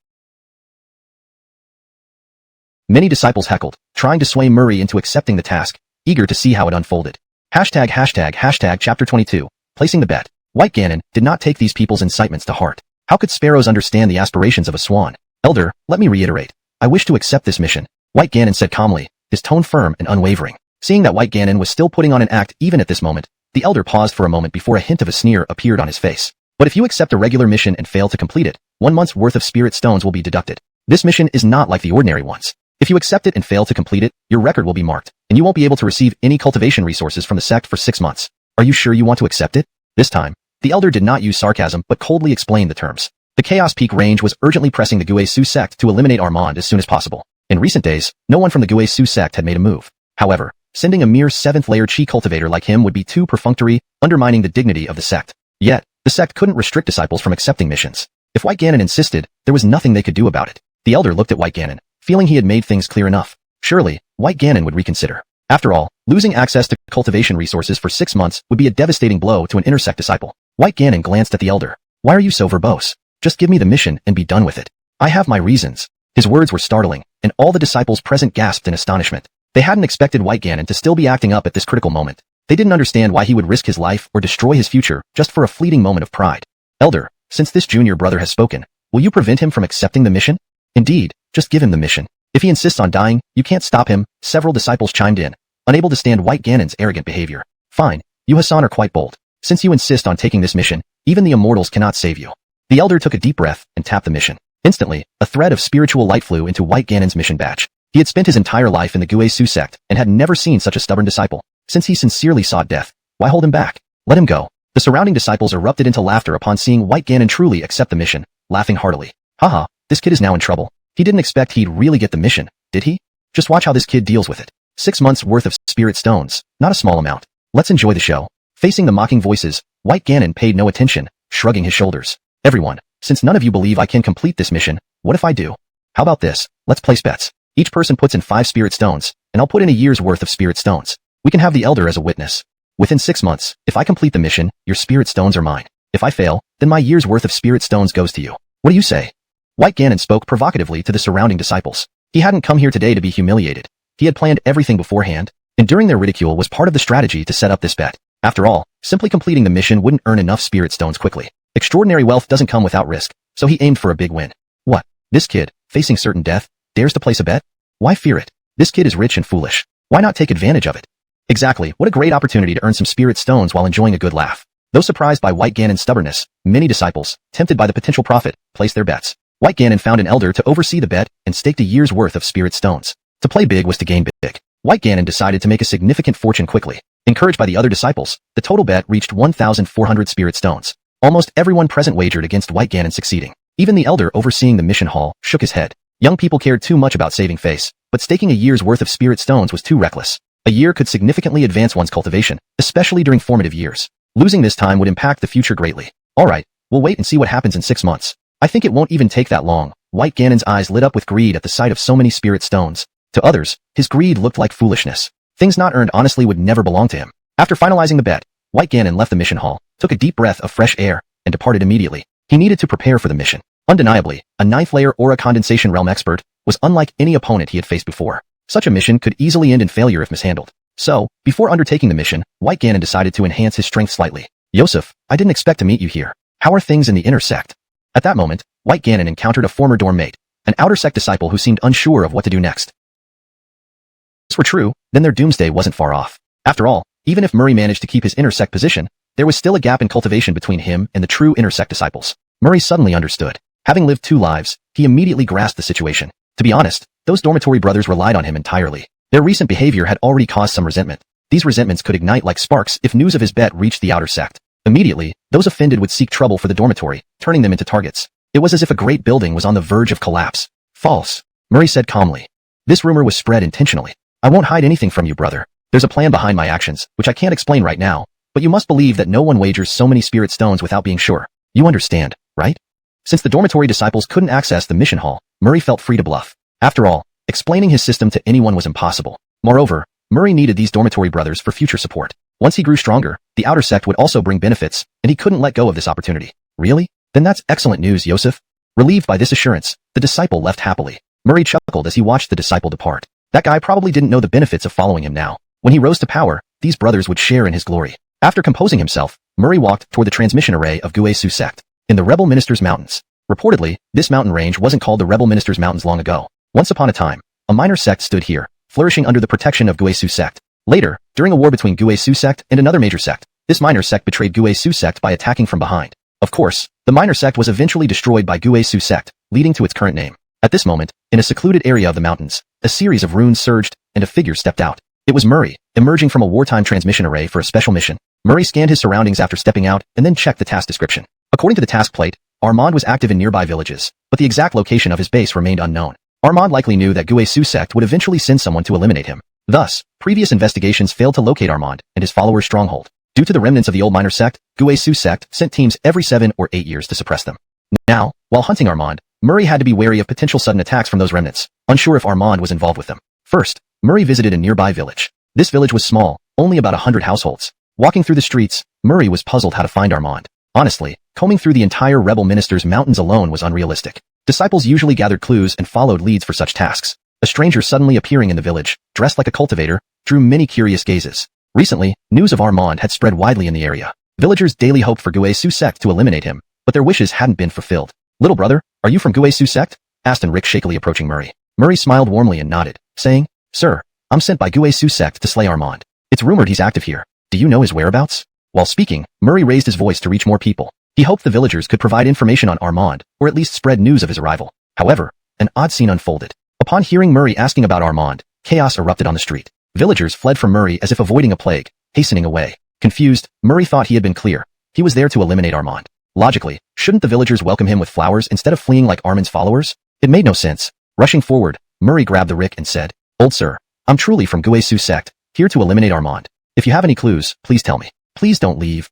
Many disciples heckled, trying to sway Murray into accepting the task, eager to see how it unfolded. Chapter 22, placing the bet. White Ganon did not take these people's incitements to heart. How could sparrows understand the aspirations of a swan? Elder, let me reiterate. I wish to accept this mission, White Ganon said calmly, his tone firm and unwavering. Seeing that White Ganon was still putting on an act even at this moment, the elder paused for a moment before a hint of a sneer appeared on his face. But if you accept a regular mission and fail to complete it, 1 month's worth of spirit stones will be deducted. This mission is not like the ordinary ones. If you accept it and fail to complete it, your record will be marked, and you won't be able to receive any cultivation resources from the sect for 6 months. Are you sure you want to accept it? This time, the elder did not use sarcasm but coldly explained the terms. The Chaos Peak range was urgently pressing the Guisu sect to eliminate Armand as soon as possible. In recent days, no one from the Guisu sect had made a move. However, sending a mere 7th-layer Qi cultivator like him would be too perfunctory, undermining the dignity of the sect. Yet, the sect couldn't restrict disciples from accepting missions. If White Ganon insisted, there was nothing they could do about it. The elder looked at White Ganon, feeling he had made things clear enough. Surely, White Ganon would reconsider. After all, losing access to cultivation resources for 6 months would be a devastating blow to an inner sect disciple. White Ganon glanced at the elder. Why are you so verbose? Just give me the mission and be done with it. I have my reasons. His words were startling, and all the disciples present gasped in astonishment. They hadn't expected White Ganon to still be acting up at this critical moment. They didn't understand why he would risk his life or destroy his future just for a fleeting moment of pride. Elder, since this junior brother has spoken, will you prevent him from accepting the mission? Indeed, just give him the mission. If he insists on dying, you can't stop him, several disciples chimed in, unable to stand White Ganon's arrogant behavior. Fine, you Hassan are quite bold. Since you insist on taking this mission, even the immortals cannot save you. The elder took a deep breath and tapped the mission. Instantly, a thread of spiritual light flew into White Ganon's mission badge. He had spent his entire life in the Guisu sect and had never seen such a stubborn disciple. Since he sincerely sought death, why hold him back? Let him go. The surrounding disciples erupted into laughter upon seeing White Ganon truly accept the mission, laughing heartily. Haha, this kid is now in trouble. He didn't expect he'd really get the mission, did he? Just watch how this kid deals with it. 6 months worth of spirit stones, not a small amount. Let's enjoy the show. Facing the mocking voices, White Ganon paid no attention, shrugging his shoulders. Everyone, since none of you believe I can complete this mission, what if I do? How about this? Let's place bets. Each person puts in 5 spirit stones, and I'll put in a year's worth of spirit stones. We can have the elder as a witness. Within 6 months, if I complete the mission, your spirit stones are mine. If I fail, then my year's worth of spirit stones goes to you. What do you say? White Ganon spoke provocatively to the surrounding disciples. He hadn't come here today to be humiliated. He had planned everything beforehand. Enduring their ridicule was part of the strategy to set up this bet. After all, simply completing the mission wouldn't earn enough spirit stones quickly. Extraordinary wealth doesn't come without risk, so he aimed for a big win. What? This kid, facing certain death, dares to place a bet? Why fear it? This kid is rich and foolish. Why not take advantage of it? Exactly, what a great opportunity to earn some spirit stones while enjoying a good laugh. Though surprised by White Ganon's stubbornness, many disciples, tempted by the potential profit, placed their bets. White Ganon found an elder to oversee the bet and staked a year's worth of spirit stones. To play big was to gain big. White Ganon decided to make a significant fortune quickly. Encouraged by the other disciples, the total bet reached 1,400 spirit stones. Almost everyone present wagered against White Ganon succeeding. Even the elder overseeing the mission hall shook his head. Young people cared too much about saving face, but staking a year's worth of spirit stones was too reckless. A year could significantly advance one's cultivation, especially during formative years. Losing this time would impact the future greatly. Alright, we'll wait and see what happens in 6 months. I think it won't even take that long. White Ganon's eyes lit up with greed at the sight of so many spirit stones. To others, his greed looked like foolishness. Things not earned honestly would never belong to him. After finalizing the bet, White Ganon left the mission hall, took a deep breath of fresh air, and departed immediately. He needed to prepare for the mission. Undeniably, a 9th-layer aura condensation realm expert was unlike any opponent he had faced before. Such a mission could easily end in failure if mishandled. So, before undertaking the mission, White Ganon decided to enhance his strength slightly. Yosef, I didn't expect to meet you here. How are things in the inner sect? At that moment, White Ganon encountered a former dorm mate, an outer sect disciple who seemed unsure of what to do next. If this were true, then their doomsday wasn't far off. After all, even if Murray managed to keep his inner sect position, there was still a gap in cultivation between him and the true inner sect disciples. Murray suddenly understood. Having lived 2 lives, he immediately grasped the situation. To be honest, those dormitory brothers relied on him entirely. Their recent behavior had already caused some resentment. These resentments could ignite like sparks if news of his bet reached the outer sect. Immediately, those offended would seek trouble for the dormitory, turning them into targets. It was as if a great building was on the verge of collapse. False, Murray said calmly. This rumor was spread intentionally. I won't hide anything from you, brother. There's a plan behind my actions, which I can't explain right now, but you must believe that no one wagers so many spirit stones without being sure. You understand, right? Since the dormitory disciples couldn't access the mission hall, Murray felt free to bluff. After all, explaining his system to anyone was impossible. Moreover, Murray needed these dormitory brothers for future support. Once he grew stronger, the outer sect would also bring benefits, and he couldn't let go of this opportunity. Really? Then that's excellent news, Yosef. Relieved by this assurance, the disciple left happily. Murray chuckled as he watched the disciple depart. That guy probably didn't know the benefits of following him now. When he rose to power, these brothers would share in his glory. After composing himself, Murray walked toward the transmission array of Guisu sect in the Rebel Ministers Mountains. Reportedly, this mountain range wasn't called the Rebel Ministers Mountains long ago. Once upon a time, a minor sect stood here, flourishing under the protection of Guisu sect. Later, during a war between Guisu sect and another major sect, this minor sect betrayed Guisu sect by attacking from behind. Of course, the minor sect was eventually destroyed by Guisu sect, leading to its current name. At this moment, in a secluded area of the mountains, a series of runes surged, and a figure stepped out. It was Murray, emerging from a wartime transmission array for a special mission. Murray scanned his surroundings after stepping out, and then checked the task description. According to the task plate, Armand was active in nearby villages, but the exact location of his base remained unknown. Armand likely knew that Guisu sect would eventually send someone to eliminate him. Thus, previous investigations failed to locate Armand and his followers' stronghold. Due to the remnants of the old minor sect, Guisu sect sent teams every 7 or 8 years to suppress them. Now, while hunting Armand, Murray had to be wary of potential sudden attacks from those remnants, unsure if Armand was involved with them. First, Murray visited a nearby village. This village was small, only about 100 households. Walking through the streets, Murray was puzzled how to find Armand. Honestly, combing through the entire Rebel Ministers Mountains alone was unrealistic. Disciples usually gathered clues and followed leads for such tasks. A stranger suddenly appearing in the village, dressed like a cultivator, drew many curious gazes. Recently, news of Armand had spread widely in the area. Villagers daily hoped for Guisu sect to eliminate him, but their wishes hadn't been fulfilled. "Little brother, are you from Guisu sect?" asked Enric shakily approaching Murray. Murray smiled warmly and nodded, saying, "Sir, I'm sent by Guisu sect to slay Armand. It's rumored he's active here. Do you know his whereabouts?" While speaking, Murray raised his voice to reach more people. He hoped the villagers could provide information on Armand, or at least spread news of his arrival. However, an odd scene unfolded. Upon hearing Murray asking about Armand, chaos erupted on the street. Villagers fled from Murray as if avoiding a plague, hastening away. Confused, Murray thought he had been clear. He was there to eliminate Armand. Logically, shouldn't the villagers welcome him with flowers instead of fleeing like Armand's followers? It made no sense. Rushing forward, Murray grabbed the rick and said, "Old sir, I'm truly from Guisu sect, here to eliminate Armand. If you have any clues, please tell me. Please don't leave."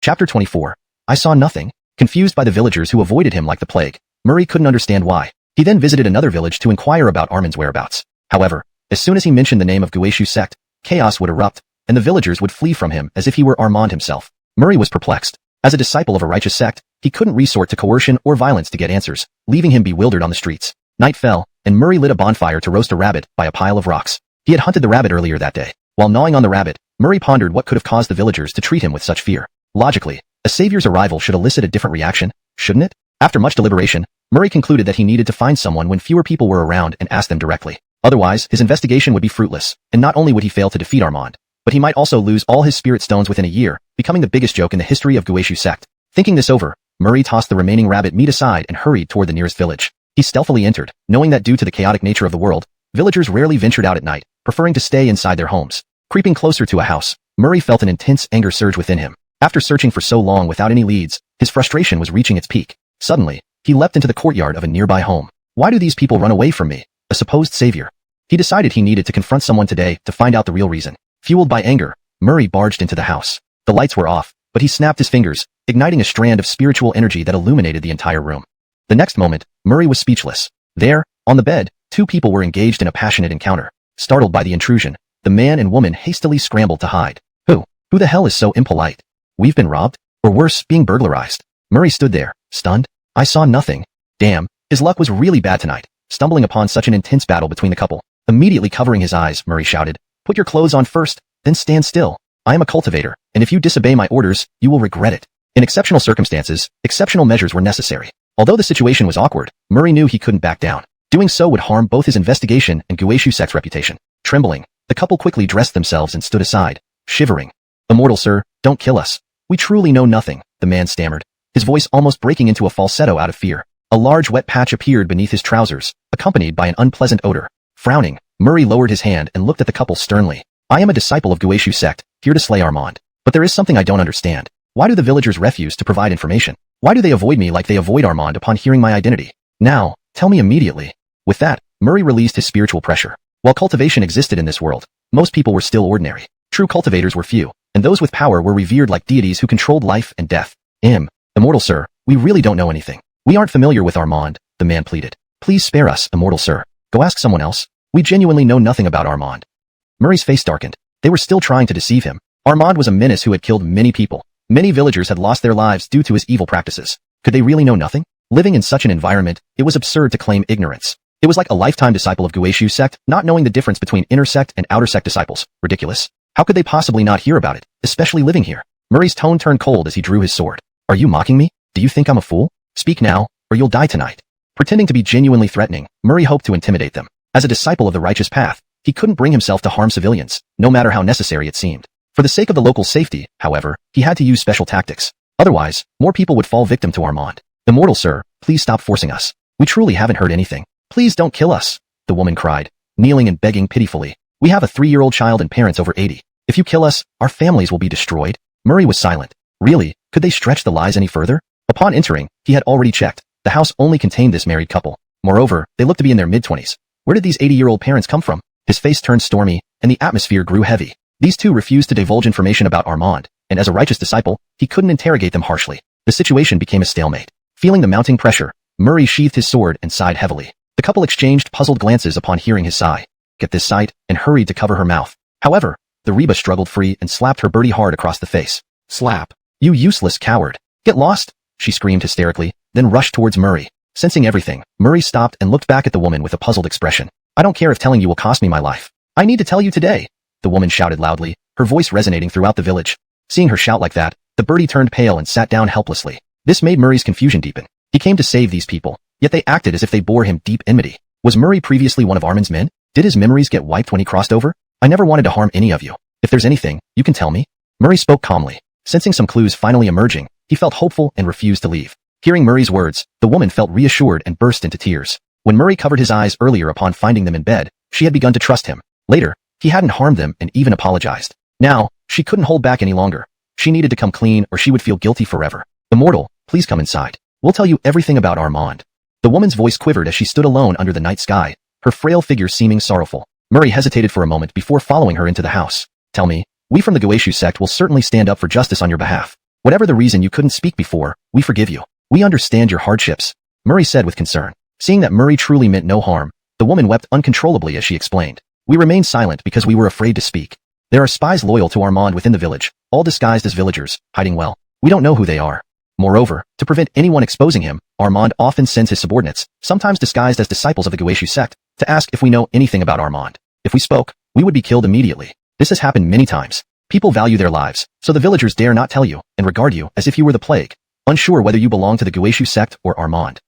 Chapter 24. I saw nothing. Confused by the villagers who avoided him like the plague, Murray couldn't understand why. He then visited another village to inquire about Armand's whereabouts. However, as soon as he mentioned the name of Guisu sect, chaos would erupt, and the villagers would flee from him as if he were Armand himself. Murray was perplexed. As a disciple of a righteous sect, he couldn't resort to coercion or violence to get answers, leaving him bewildered on the streets. Night fell, and Murray lit a bonfire to roast a rabbit by a pile of rocks. He had hunted the rabbit earlier that day. While gnawing on the rabbit, Murray pondered what could have caused the villagers to treat him with such fear. Logically, a savior's arrival should elicit a different reaction, shouldn't it? After much deliberation, Murray concluded that he needed to find someone when fewer people were around and ask them directly. Otherwise, his investigation would be fruitless, and not only would he fail to defeat Armand, but he might also lose all his spirit stones within a year, becoming the biggest joke in the history of Guisu sect. Thinking this over, Murray tossed the remaining rabbit meat aside and hurried toward the nearest village. He stealthily entered, knowing that due to the chaotic nature of the world, villagers rarely ventured out at night, preferring to stay inside their homes. Creeping closer to a house, Murray felt an intense anger surge within him. After searching for so long without any leads, his frustration was reaching its peak. Suddenly, he leapt into the courtyard of a nearby home. Why do these people run away from me? A supposed savior. He decided he needed to confront someone today to find out the real reason. Fueled by anger, Murray barged into the house. The lights were off, but he snapped his fingers, igniting a strand of spiritual energy that illuminated the entire room. The next moment, Murray was speechless. There, on the bed, two people were engaged in a passionate encounter. Startled by the intrusion, the man and woman hastily scrambled to hide. Who the hell is so impolite? We've been robbed? Or worse, being burglarized? Murray stood there, stunned. I saw nothing. Damn, his luck was really bad tonight, stumbling upon such an intense battle between the couple. Immediately covering his eyes, Murray shouted, "Put your clothes on first, then stand still. I am a cultivator, and if you disobey my orders, you will regret it." In exceptional circumstances, exceptional measures were necessary. Although the situation was awkward, Murray knew he couldn't back down. Doing so would harm both his investigation and Guisu sect's reputation. Trembling, the couple quickly dressed themselves and stood aside, shivering. "Immortal sir, don't kill us. We truly know nothing," the man stammered, his voice almost breaking into a falsetto out of fear. A large wet patch appeared beneath his trousers, accompanied by an unpleasant odor. Frowning, Murray lowered his hand and looked at the couple sternly. "I am a disciple of Guisu sect, here to slay Armand. But there is something I don't understand. Why do the villagers refuse to provide information? Why do they avoid me like they avoid Armand upon hearing my identity? Now, tell me immediately." With that, Murray released his spiritual pressure. While cultivation existed in this world, most people were still ordinary. True cultivators were few, and those with power were revered like deities who controlled life and death. Immortal sir, we really don't know anything. We aren't familiar with Armand," the man pleaded. "Please spare us, immortal sir. Go ask someone else. We genuinely know nothing about Armand." Murray's face darkened. They were still trying to deceive him. Armand was a menace who had killed many people. Many villagers had lost their lives due to his evil practices. Could they really know nothing? Living in such an environment, it was absurd to claim ignorance. It was like a lifetime disciple of Guisu sect not knowing the difference between inner sect and outer sect disciples. Ridiculous. How could they possibly not hear about it, especially living here? Murray's tone turned cold as he drew his sword. Are you mocking me? Do you think I'm a fool? Speak now, or you'll die tonight. Pretending to be genuinely threatening, Murray hoped to intimidate them. As a disciple of the righteous path, he couldn't bring himself to harm civilians, no matter how necessary it seemed. For the sake of the local safety, however, he had to use special tactics. Otherwise, more people would fall victim to Armand. Immortal sir, please stop forcing us. We truly haven't heard anything. Please don't kill us, the woman cried, kneeling and begging pitifully. We have a 3-year-old child and parents over 80. If you kill us, our families will be destroyed. Murray was silent. Really, could they stretch the lies any further? Upon entering, he had already checked. The house only contained this married couple. Moreover, they looked to be in their mid-20s. Where did these 80-year-old parents come from? His face turned stormy, and the atmosphere grew heavy. These two refused to divulge information about Armand, and as a righteous disciple, he couldn't interrogate them harshly. The situation became a stalemate. Feeling the mounting pressure, Murray sheathed his sword and sighed heavily. The couple exchanged puzzled glances upon hearing his sigh. Get this sight, and hurried to cover her mouth. However, the Reba struggled free and slapped her birdie hard across the face. Slap. You useless coward. Get lost, she screamed hysterically, then rushed towards Murray. Sensing everything, Murray stopped and looked back at the woman with a puzzled expression. I don't care if telling you will cost me my life. I need to tell you today, the woman shouted loudly, her voice resonating throughout the village. Seeing her shout like that, the birdie turned pale and sat down helplessly. This made Murray's confusion deepen. He came to save these people, yet they acted as if they bore him deep enmity. Was Murray previously one of Armand's men? Did his memories get wiped when he crossed over? I never wanted to harm any of you. If there's anything, you can tell me. Murray spoke calmly. Sensing some clues finally emerging, he felt hopeful and refused to leave. Hearing Murray's words, the woman felt reassured and burst into tears. When Murray covered his eyes earlier upon finding them in bed, she had begun to trust him. Later, he hadn't harmed them and even apologized. Now, she couldn't hold back any longer. She needed to come clean or she would feel guilty forever. Immortal, please come inside. We'll tell you everything about Armand. The woman's voice quivered as she stood alone under the night sky, her frail figure seeming sorrowful. Murray hesitated for a moment before following her into the house. Tell me, we from the Guishu sect will certainly stand up for justice on your behalf. Whatever the reason you couldn't speak before, we forgive you. We understand your hardships, Murray said with concern. Seeing that Murray truly meant no harm, the woman wept uncontrollably as she explained. We remained silent because we were afraid to speak. There are spies loyal to Armand within the village, all disguised as villagers, hiding well. We don't know who they are. Moreover, to prevent anyone exposing him, Armand often sends his subordinates, sometimes disguised as disciples of the Guishu sect, to ask if we know anything about Armand. If we spoke, we would be killed immediately. This has happened many times. People value their lives, so the villagers dare not tell you, and regard you as if you were the plague, unsure whether you belong to the Guishu sect or Armand.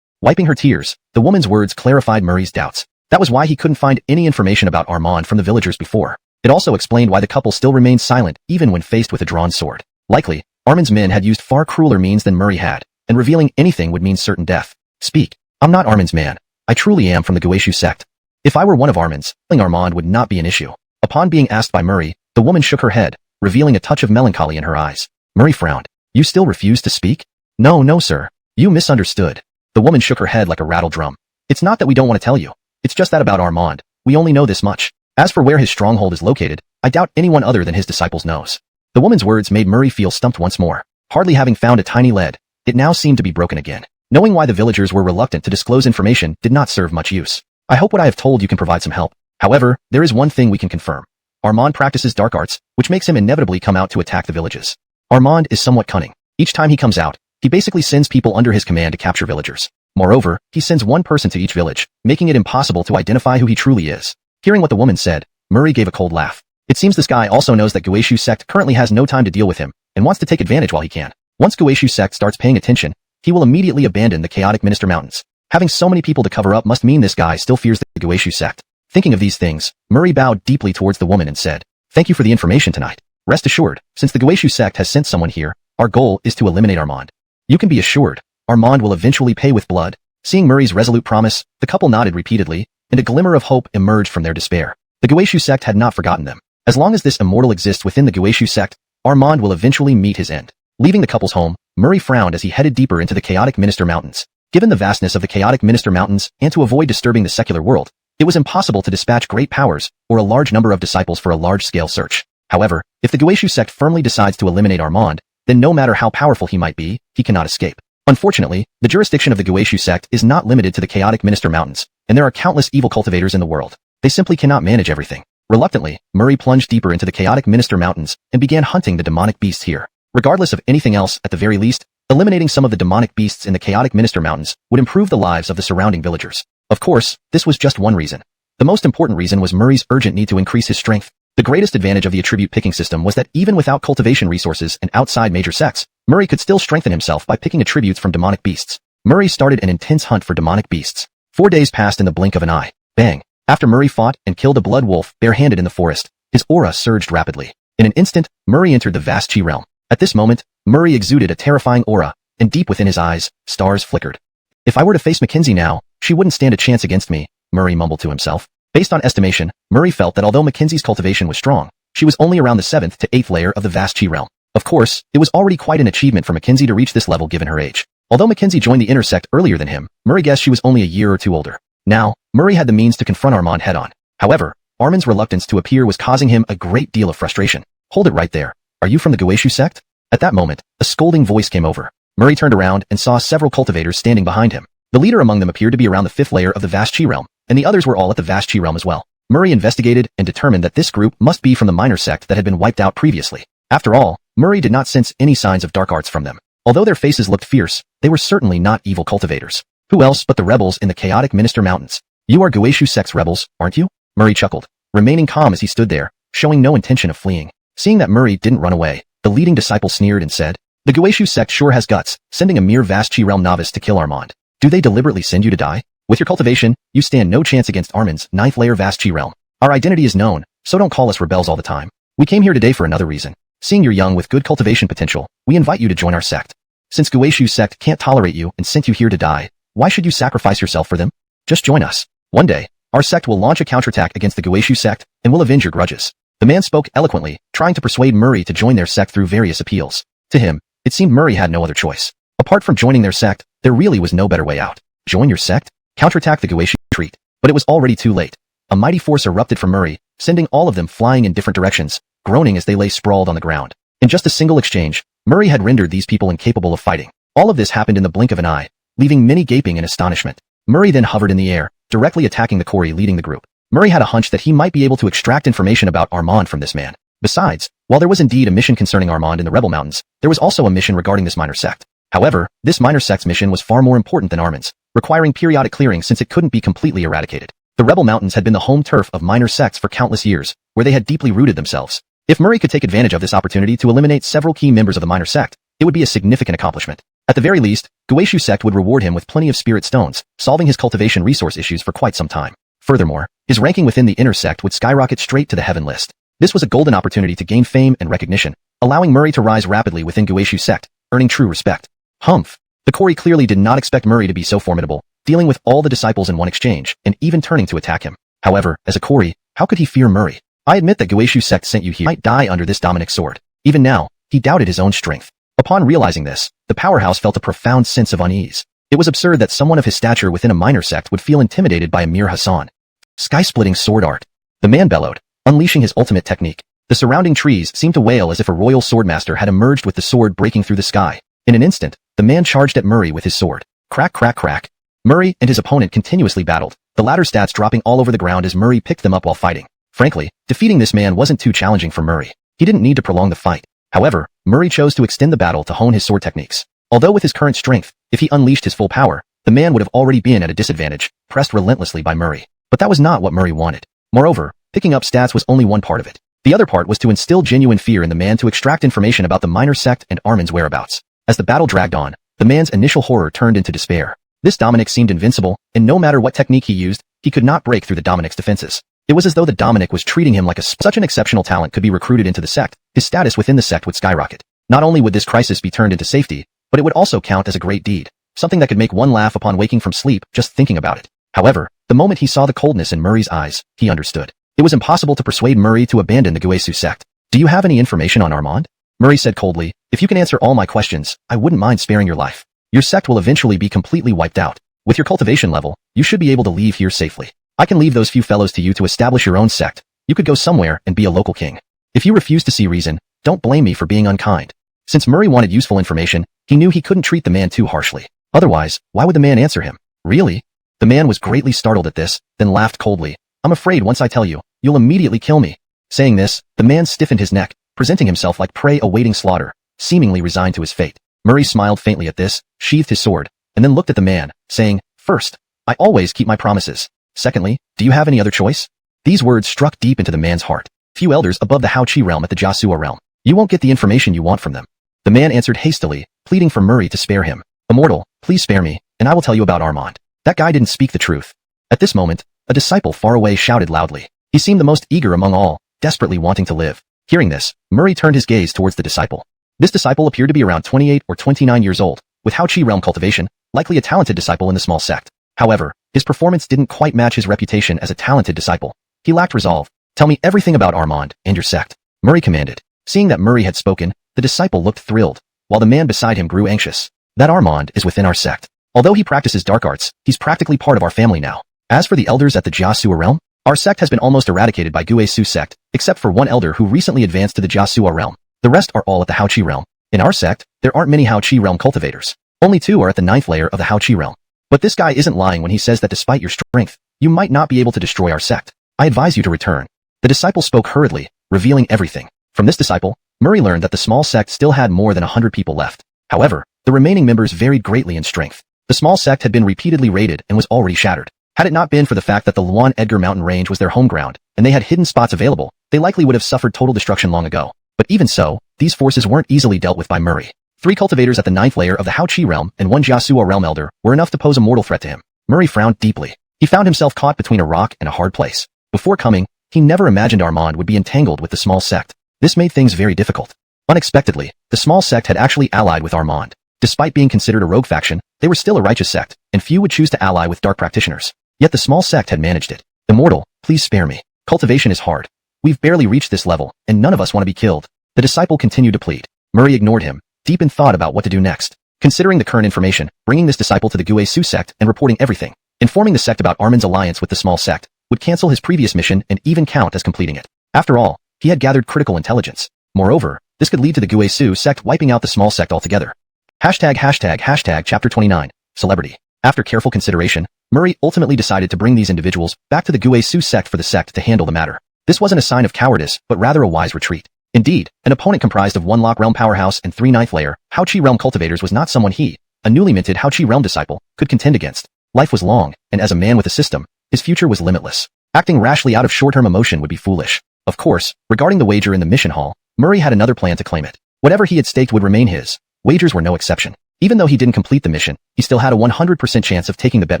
Wiping her tears, the woman's words clarified Murray's doubts. That was why he couldn't find any information about Armand from the villagers before. It also explained why the couple still remained silent even when faced with a drawn sword. Likely, Armand's men had used far crueler means than Murray had, and revealing anything would mean certain death. Speak. I'm not Armand's man. I truly am from the Guishu sect. If I were one of Armand's, killing Armand would not be an issue. Upon being asked by Murray, the woman shook her head, revealing a touch of melancholy in her eyes. Murray frowned. You still refuse to speak? No, sir. You misunderstood. The woman shook her head like a rattle drum. It's not that we don't want to tell you. It's just that about Armand, we only know this much. As for where his stronghold is located, I doubt anyone other than his disciples knows. The woman's words made Murray feel stumped once more. Hardly having found a tiny lead, it now seemed to be broken again. Knowing why the villagers were reluctant to disclose information did not serve much use. I hope what I have told you can provide some help. However, there is one thing we can confirm. Armand practices dark arts, which makes him inevitably come out to attack the villages. Armand is somewhat cunning. Each time he comes out, he basically sends people under his command to capture villagers. Moreover, he sends one person to each village, making it impossible to identify who he truly is. Hearing what the woman said, Murray gave a cold laugh. It seems this guy also knows that Guishu sect currently has no time to deal with him, and wants to take advantage while he can. Once Guishu sect starts paying attention, he will immediately abandon the chaotic Minister Mountains. Having so many people to cover up must mean this guy still fears the Guishu sect. Thinking of these things, Murray bowed deeply towards the woman and said, Thank you for the information tonight. Rest assured, since the Guishu sect has sent someone here, our goal is to eliminate Armand. You can be assured, Armand will eventually pay with blood. Seeing Murray's resolute promise, the couple nodded repeatedly, and a glimmer of hope emerged from their despair. The Guishu sect had not forgotten them. As long as this immortal exists within the Guishu sect, Armand will eventually meet his end. Leaving the couple's home, Murray frowned as he headed deeper into the chaotic Minister Mountains. Given the vastness of the chaotic Minister Mountains, and to avoid disturbing the secular world, it was impossible to dispatch great powers, or a large number of disciples for a large-scale search. However, if the Guishu sect firmly decides to eliminate Armand, then no matter how powerful he might be, he cannot escape. Unfortunately, the jurisdiction of the Guishu sect is not limited to the chaotic Minister Mountains, and there are countless evil cultivators in the world. They simply cannot manage everything. Reluctantly, Murray plunged deeper into the chaotic Minister Mountains and began hunting the demonic beasts here. Regardless of anything else, at the very least, eliminating some of the demonic beasts in the chaotic Minister Mountains would improve the lives of the surrounding villagers. Of course, this was just one reason. The most important reason was Murray's urgent need to increase his strength. The greatest advantage of the attribute picking system was that even without cultivation resources and outside major sects, Murray could still strengthen himself by picking attributes from demonic beasts. Murray started an intense hunt for demonic beasts. 4 days passed in the blink of an eye. Bang! After Murray fought and killed a blood wolf barehanded in the forest, his aura surged rapidly. In an instant, Murray entered the vast Qi realm. At this moment, Murray exuded a terrifying aura, and deep within his eyes, stars flickered. If I were to face Mackenzie now, she wouldn't stand a chance against me, Murray mumbled to himself. Based on estimation, Murray felt that although Mackenzie's cultivation was strong, she was only around the 7th to 8th layer of the vast Qi realm. Of course, it was already quite an achievement for Mackenzie to reach this level given her age. Although Mackenzie joined the inner sect earlier than him, Murray guessed she was only a year or two older. Now, Murray had the means to confront Armand head-on. However, Armand's reluctance to appear was causing him a great deal of frustration. Hold it right there. Are you from the Guishu sect? At that moment, a scolding voice came over. Murray turned around and saw several cultivators standing behind him. The leader among them appeared to be around the 5th layer of the vast Qi realm, and the others were all at the vast Qi realm as well. Murray investigated and determined that this group must be from the minor sect that had been wiped out previously. After all, Murray did not sense any signs of dark arts from them. Although their faces looked fierce, they were certainly not evil cultivators. Who else but the rebels in the chaotic Minister Mountains? You are Guishu sect's rebels, aren't you? Murray chuckled, remaining calm as he stood there, showing no intention of fleeing. Seeing that Murray didn't run away, the leading disciple sneered and said, the Guishu sect sure has guts, sending a mere vast Qi realm novice to kill Armand. Do they deliberately send you to die? With your cultivation, you stand no chance against Armand's 9th layer vast Qi realm. Our identity is known, so don't call us rebels all the time. We came here today for another reason. Seeing you're young with good cultivation potential, we invite you to join our sect. Since Guishu's sect can't tolerate you and sent you here to die, why should you sacrifice yourself for them? Just join us. One day, our sect will launch a counterattack against the Guishu sect, and will avenge your grudges. The man spoke eloquently, trying to persuade Murray to join their sect through various appeals. To him, it seemed Murray had no other choice. Apart from joining their sect, there really was no better way out. Join your sect? Counterattack the Guishu retreat. But it was already too late. A mighty force erupted from Murray, sending all of them flying in different directions, groaning as they lay sprawled on the ground. In just a single exchange, Murray had rendered these people incapable of fighting. All of this happened in the blink of an eye, leaving many gaping in astonishment. Murray then hovered in the air, directly attacking the Cory leading the group. Murray had a hunch that he might be able to extract information about Armand from this man. Besides, while there was indeed a mission concerning Armand in the Rebel Mountains, there was also a mission regarding this minor sect. However, this minor sect's mission was far more important than Armand's, requiring periodic clearing since it couldn't be completely eradicated. The Rebel Mountains had been the home turf of minor sects for countless years, where they had deeply rooted themselves. If Murray could take advantage of this opportunity to eliminate several key members of the minor sect, it would be a significant accomplishment. At the very least, Guishu sect would reward him with plenty of spirit stones, solving his cultivation resource issues for quite some time. Furthermore, his ranking within the inner sect would skyrocket straight to the heaven list. This was a golden opportunity to gain fame and recognition, allowing Murray to rise rapidly within Guishu sect, earning true respect. Humph! The Cory clearly did not expect Murray to be so formidable, dealing with all the disciples in one exchange, and even turning to attack him. However, as a Cory, how could he fear Murray? I admit that Guishu sect sent you here might die under this Dominic sword. Even now, he doubted his own strength. Upon realizing this, the powerhouse felt a profound sense of unease. It was absurd that someone of his stature within a minor sect would feel intimidated by a mere Hassan. Sky-splitting sword art. The man bellowed, unleashing his ultimate technique. The surrounding trees seemed to wail as if a royal swordmaster had emerged with the sword breaking through the sky. In an instant, the man charged at Murray with his sword. Crack, crack, crack. Murray and his opponent continuously battled, the latter's stats dropping all over the ground as Murray picked them up while fighting. Frankly, defeating this man wasn't too challenging for Murray. He didn't need to prolong the fight. However, Murray chose to extend the battle to hone his sword techniques. Although with his current strength, if he unleashed his full power, the man would have already been at a disadvantage, pressed relentlessly by Murray. But that was not what Murray wanted. Moreover, picking up stats was only one part of it. The other part was to instill genuine fear in the man to extract information about the minor sect and Armand's whereabouts. As the battle dragged on, the man's initial horror turned into despair. This Dominic seemed invincible, and no matter what technique he used, he could not break through the Dominic's defenses. It was as though the Dominic was treating him like such an exceptional talent could be recruited into the sect, his status within the sect would skyrocket. Not only would this crisis be turned into safety, but it would also count as a great deed, something that could make one laugh upon waking from sleep just thinking about it. However, the moment he saw the coldness in Murray's eyes, he understood. It was impossible to persuade Murray to abandon the Guishu sect. Do you have any information on Armand? Murray said coldly, if you can answer all my questions, I wouldn't mind sparing your life. Your sect will eventually be completely wiped out. With your cultivation level, you should be able to leave here safely. I can leave those few fellows to you to establish your own sect. You could go somewhere and be a local king. If you refuse to see reason, don't blame me for being unkind. Since Murray wanted useful information, he knew he couldn't treat the man too harshly. Otherwise, why would the man answer him? Really? The man was greatly startled at this, then laughed coldly. I'm afraid once I tell you, you'll immediately kill me. Saying this, the man stiffened his neck, presenting himself like prey awaiting slaughter, seemingly resigned to his fate. Murray smiled faintly at this, sheathed his sword, and then looked at the man, saying, First, I always keep my promises. Secondly, do you have any other choice? These words struck deep into the man's heart. Few elders above the Haoqi realm at the Jiasua realm. You won't get the information you want from them. The man answered hastily, pleading for Murray to spare him. Immortal, please spare me, and I will tell you about Armand. That guy didn't speak the truth. At this moment, a disciple far away shouted loudly. He seemed the most eager among all, desperately wanting to live. Hearing this, Murray turned his gaze towards the disciple. This disciple appeared to be around 28 or 29 years old, with Haoqi realm cultivation, likely a talented disciple in the small sect. However, his performance didn't quite match his reputation as a talented disciple. He lacked resolve. Tell me everything about Armand and your sect, Murray commanded. Seeing that Murray had spoken, the disciple looked thrilled, while the man beside him grew anxious. That Armand is within our sect. Although he practices dark arts, he's practically part of our family now. As for the elders at the Jiasua realm, our sect has been almost eradicated by Guesu sect, except for one elder who recently advanced to the Jiasua realm. The rest are all at the Haoqi realm. In our sect, there aren't many Haoqi realm cultivators. Only 2 are at the 9th layer of the Haoqi realm. But this guy isn't lying when he says that despite your strength, you might not be able to destroy our sect. I advise you to return. The disciple spoke hurriedly, revealing everything. From this disciple, Murray learned that the small sect still had more than 100 people left. However, the remaining members varied greatly in strength. The small sect had been repeatedly raided and was already shattered. Had it not been for the fact that the Luan Edgar mountain range was their home ground, and they had hidden spots available, they likely would have suffered total destruction long ago. But even so, these forces weren't easily dealt with by Murray. 3 cultivators at the 9th layer of the Haoqi realm and 1 Jiasua realm elder were enough to pose a mortal threat to him. Murray frowned deeply. He found himself caught between a rock and a hard place. Before coming, he never imagined Armand would be entangled with the small sect. This made things very difficult. Unexpectedly, the small sect had actually allied with Armand. Despite being considered a rogue faction, they were still a righteous sect, and few would choose to ally with dark practitioners. Yet the small sect had managed it. Immortal, please spare me. Cultivation is hard. We've barely reached this level, and none of us want to be killed. The disciple continued to plead. Murray ignored him, deep in thought about what to do next. Considering the current information, bringing this disciple to the Guesu sect and reporting everything, informing the sect about Armand's alliance with the small sect, would cancel his previous mission and even count as completing it. After all, he had gathered critical intelligence. Moreover, this could lead to the Guesu sect wiping out the small sect altogether. Chapter 29, Celebrity. After careful consideration, Murray ultimately decided to bring these individuals back to the Guesu sect for the sect to handle the matter. This wasn't a sign of cowardice, but rather a wise retreat. Indeed, an opponent comprised of 1 Lock Realm powerhouse and 3 9th layer Haoqi realm cultivators was not someone he, a newly minted Haoqi realm disciple, could contend against. Life was long, and as a man with a system, his future was limitless. Acting rashly out of short-term emotion would be foolish. Of course, regarding the wager in the mission hall, Murray had another plan to claim it. Whatever he had staked would remain his. Wagers were no exception. Even though he didn't complete the mission, he still had a 100% chance of taking the bet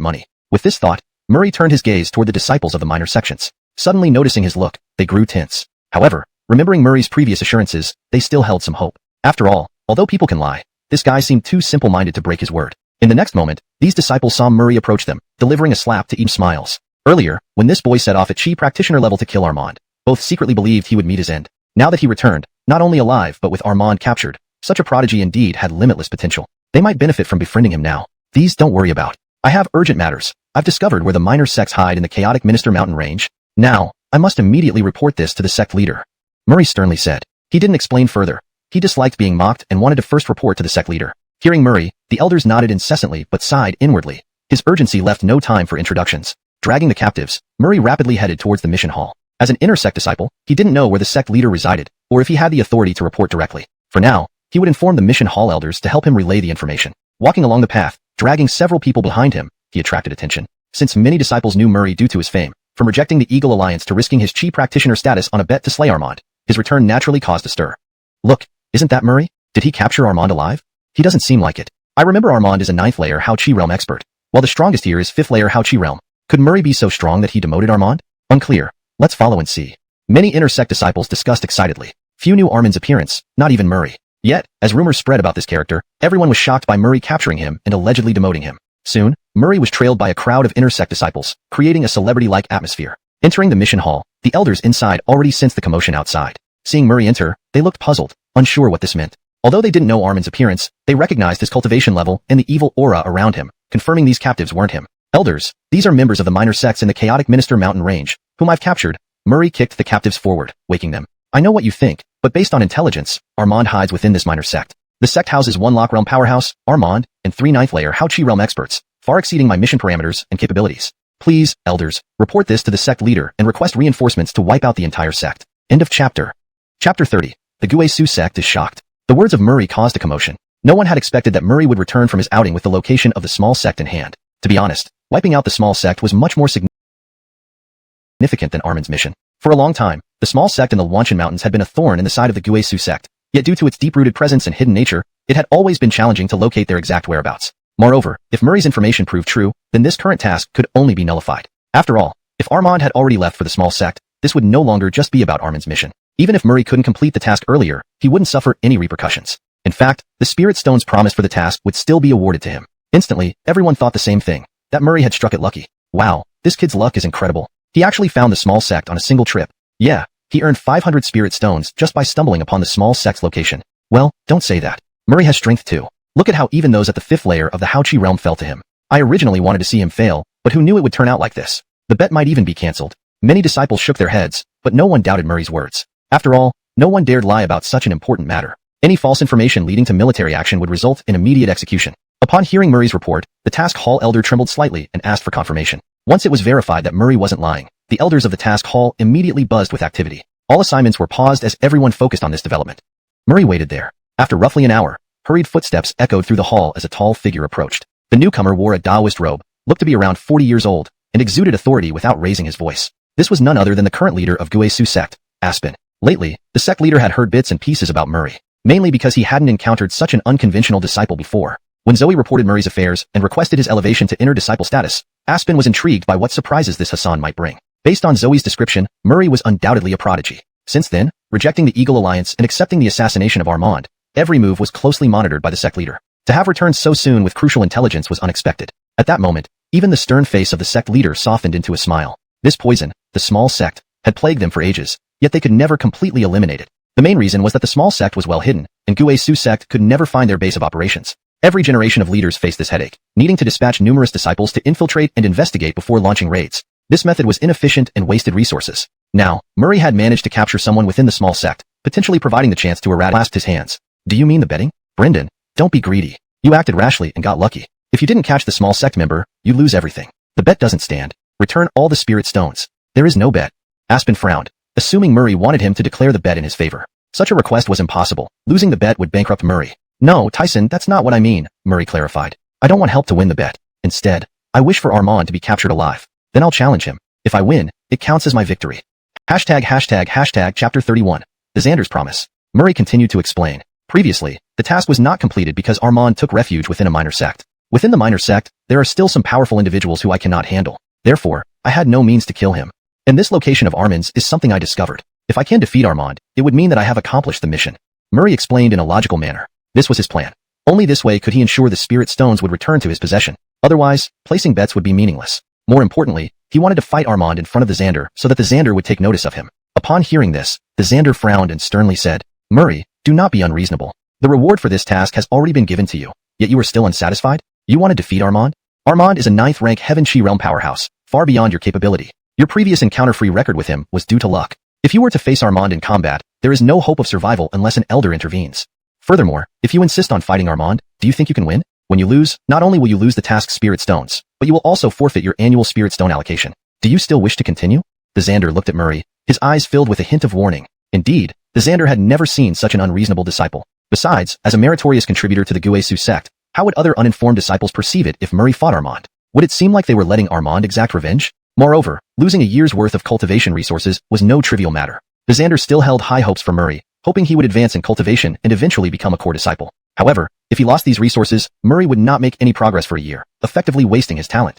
money. With this thought, Murray turned his gaze toward the disciples of the minor sections. Suddenly noticing his look, they grew tense. However, remembering Murray's previous assurances, they still held some hope. After all, although people can lie, this guy seemed too simple-minded to break his word. In the next moment, these disciples saw Murray approach them, delivering a slap to each smiles. Earlier, when this boy set off at Chi practitioner level to kill Armand, both secretly believed he would meet his end. Now that he returned, not only alive but with Armand captured, such a prodigy indeed had limitless potential. They might benefit from befriending him now. These don't worry about. I have urgent matters. I've discovered where the minor sects hide in the chaotic Minister Mountain range. Now, I must immediately report this to the sect leader. Murray sternly said. He didn't explain further. He disliked being mocked and wanted to first report to the sect leader. Hearing Murray, the elders nodded incessantly but sighed inwardly. His urgency left no time for introductions. Dragging the captives, Murray rapidly headed towards the mission hall. As an inner sect disciple, he didn't know where the sect leader resided, or if he had the authority to report directly. For now, he would inform the mission hall elders to help him relay the information. Walking along the path, dragging several people behind him, he attracted attention. Since many disciples knew Murray due to his fame, from rejecting the Eagle Alliance to risking his Chi practitioner status on a bet to slay Armand, his return naturally caused a stir. Look, isn't that Murray? Did he capture Armand alive? He doesn't seem like it. I remember Armand is a 9th layer Haoqi realm expert, while the strongest here is 5th layer Haoqi realm. Could Murray be so strong that he demoted Armand? Unclear. Let's follow and see. Many inner sect disciples discussed excitedly. Few knew Armand's appearance, not even Murray. Yet, as rumors spread about this character, everyone was shocked by Murray capturing him and allegedly demoting him. Soon, Murray was trailed by a crowd of inner sect disciples, creating a celebrity-like atmosphere. Entering the mission hall, the elders inside already sensed the commotion outside. Seeing Murray enter, they looked puzzled, unsure what this meant. Although they didn't know Armand's appearance, they recognized his cultivation level and the evil aura around him, confirming these captives weren't him. Elders, these are members of the minor sects in the chaotic Minister Mountain range, whom I've captured. Murray kicked the captives forward, waking them. I know what you think, but based on intelligence, Armand hides within this minor sect. The sect houses 1 Lock Realm powerhouse, Armand, and 3 9th layer Haoqi realm experts, far exceeding my mission parameters and capabilities. Please, elders, report this to the sect leader and request reinforcements to wipe out the entire sect. End of chapter. Chapter 30. The Guesu sect is shocked. The words of Murray caused a commotion. No one had expected that Murray would return from his outing with the location of the small sect in hand. To be honest, wiping out the small sect was much more significant than Armand's mission. For a long time, the small sect in the Wanshan Mountains had been a thorn in the side of the Guisu sect, yet due to its deep-rooted presence and hidden nature, it had always been challenging to locate their exact whereabouts. Moreover, if Murray's information proved true, then this current task could only be nullified. After all, if Armand had already left for the small sect, this would no longer just be about Armand's mission. Even if Murray couldn't complete the task earlier, he wouldn't suffer any repercussions. In fact, the spirit stones promised for the task would still be awarded to him. Instantly, everyone thought the same thing, that Murray had struck it lucky. Wow, this kid's luck is incredible. He actually found the small sect on a single trip. Yeah, he earned 500 spirit stones just by stumbling upon the small sect's location. Well, don't say that. Murray has strength too. Look at how even those at the 5th layer of the Haoqi realm fell to him. I originally wanted to see him fail, but who knew it would turn out like this? The bet might even be cancelled. Many disciples shook their heads, but no one doubted Murray's words. After all, no one dared lie about such an important matter. Any false information leading to military action would result in immediate execution. Upon hearing Murray's report, the task hall elder trembled slightly and asked for confirmation. Once it was verified that Murray wasn't lying, the elders of the task hall immediately buzzed with activity. All assignments were paused as everyone focused on this development. Murray waited there. After roughly an hour, hurried footsteps echoed through the hall as a tall figure approached. The newcomer wore a Taoist robe, looked to be around 40 years old, and exuded authority without raising his voice. This was none other than the current leader of Guisu sect, Aspen. Lately, the sect leader had heard bits and pieces about Murray, mainly because he hadn't encountered such an unconventional disciple before. When Zoe reported Murray's affairs and requested his elevation to inner disciple status, Aspen was intrigued by what surprises this Hassan might bring. Based on Zoe's description, Murray was undoubtedly a prodigy. Since then, rejecting the Eagle Alliance and accepting the assassination of Armand, every move was closely monitored by the sect leader. To have returned so soon with crucial intelligence was unexpected. At that moment, even the stern face of the sect leader softened into a smile. This poison, the small sect, had plagued them for ages, yet they could never completely eliminate it. The main reason was that the small sect was well hidden, and Guisu sect could never find their base of operations. Every generation of leaders faced this headache, needing to dispatch numerous disciples to infiltrate and investigate before launching raids. This method was inefficient and wasted resources. Now, Murray had managed to capture someone within the small sect, potentially providing the chance to clasped his hands. Do you mean the betting? Brendan, don't be greedy. You acted rashly and got lucky. If you didn't catch the small sect member, you lose everything. The bet doesn't stand. Return all the spirit stones. There is no bet. Aspen frowned, assuming Murray wanted him to declare the bet in his favor. Such a request was impossible. Losing the bet would bankrupt Murray. No, Tyson, that's not what I mean, Murray clarified. I don't want help to win the bet. Instead, I wish for Armand to be captured alive. Then I'll challenge him. If I win, it counts as my victory. ##### Chapter 31. The Xander's Promise. Murray continued to explain. Previously, the task was not completed because Armand took refuge within a minor sect. Within the minor sect, there are still some powerful individuals who I cannot handle. Therefore, I had no means to kill him. And this location of Armand's is something I discovered. If I can defeat Armand, it would mean that I have accomplished the mission. Murray explained in a logical manner. This was his plan. Only this way could he ensure the spirit stones would return to his possession. Otherwise, placing bets would be meaningless. More importantly, he wanted to fight Armand in front of the Xander so that the Xander would take notice of him. Upon hearing this, the Xander frowned and sternly said, Murray, do not be unreasonable. The reward for this task has already been given to you, yet you are still unsatisfied? You want to defeat Armand? Armand is a 9th rank Heaven Chi realm powerhouse, far beyond your capability. Your previous encounter-free record with him was due to luck. If you were to face Armand in combat, there is no hope of survival unless an elder intervenes. Furthermore, if you insist on fighting Armand, do you think you can win? When you lose, not only will you lose the task spirit stones, but you will also forfeit your annual spirit stone allocation. Do you still wish to continue? The Xander looked at Murray, his eyes filled with a hint of warning. Indeed, the Xander had never seen such an unreasonable disciple. Besides, as a meritorious contributor to the Guisu sect, how would other uninformed disciples perceive it if Murray fought Armand? Would it seem like they were letting Armand exact revenge? Moreover, losing a year's worth of cultivation resources was no trivial matter. The Xander still held high hopes for Murray, hoping he would advance in cultivation and eventually become a core disciple. However, if he lost these resources, Murray would not make any progress for a year, effectively wasting his talent.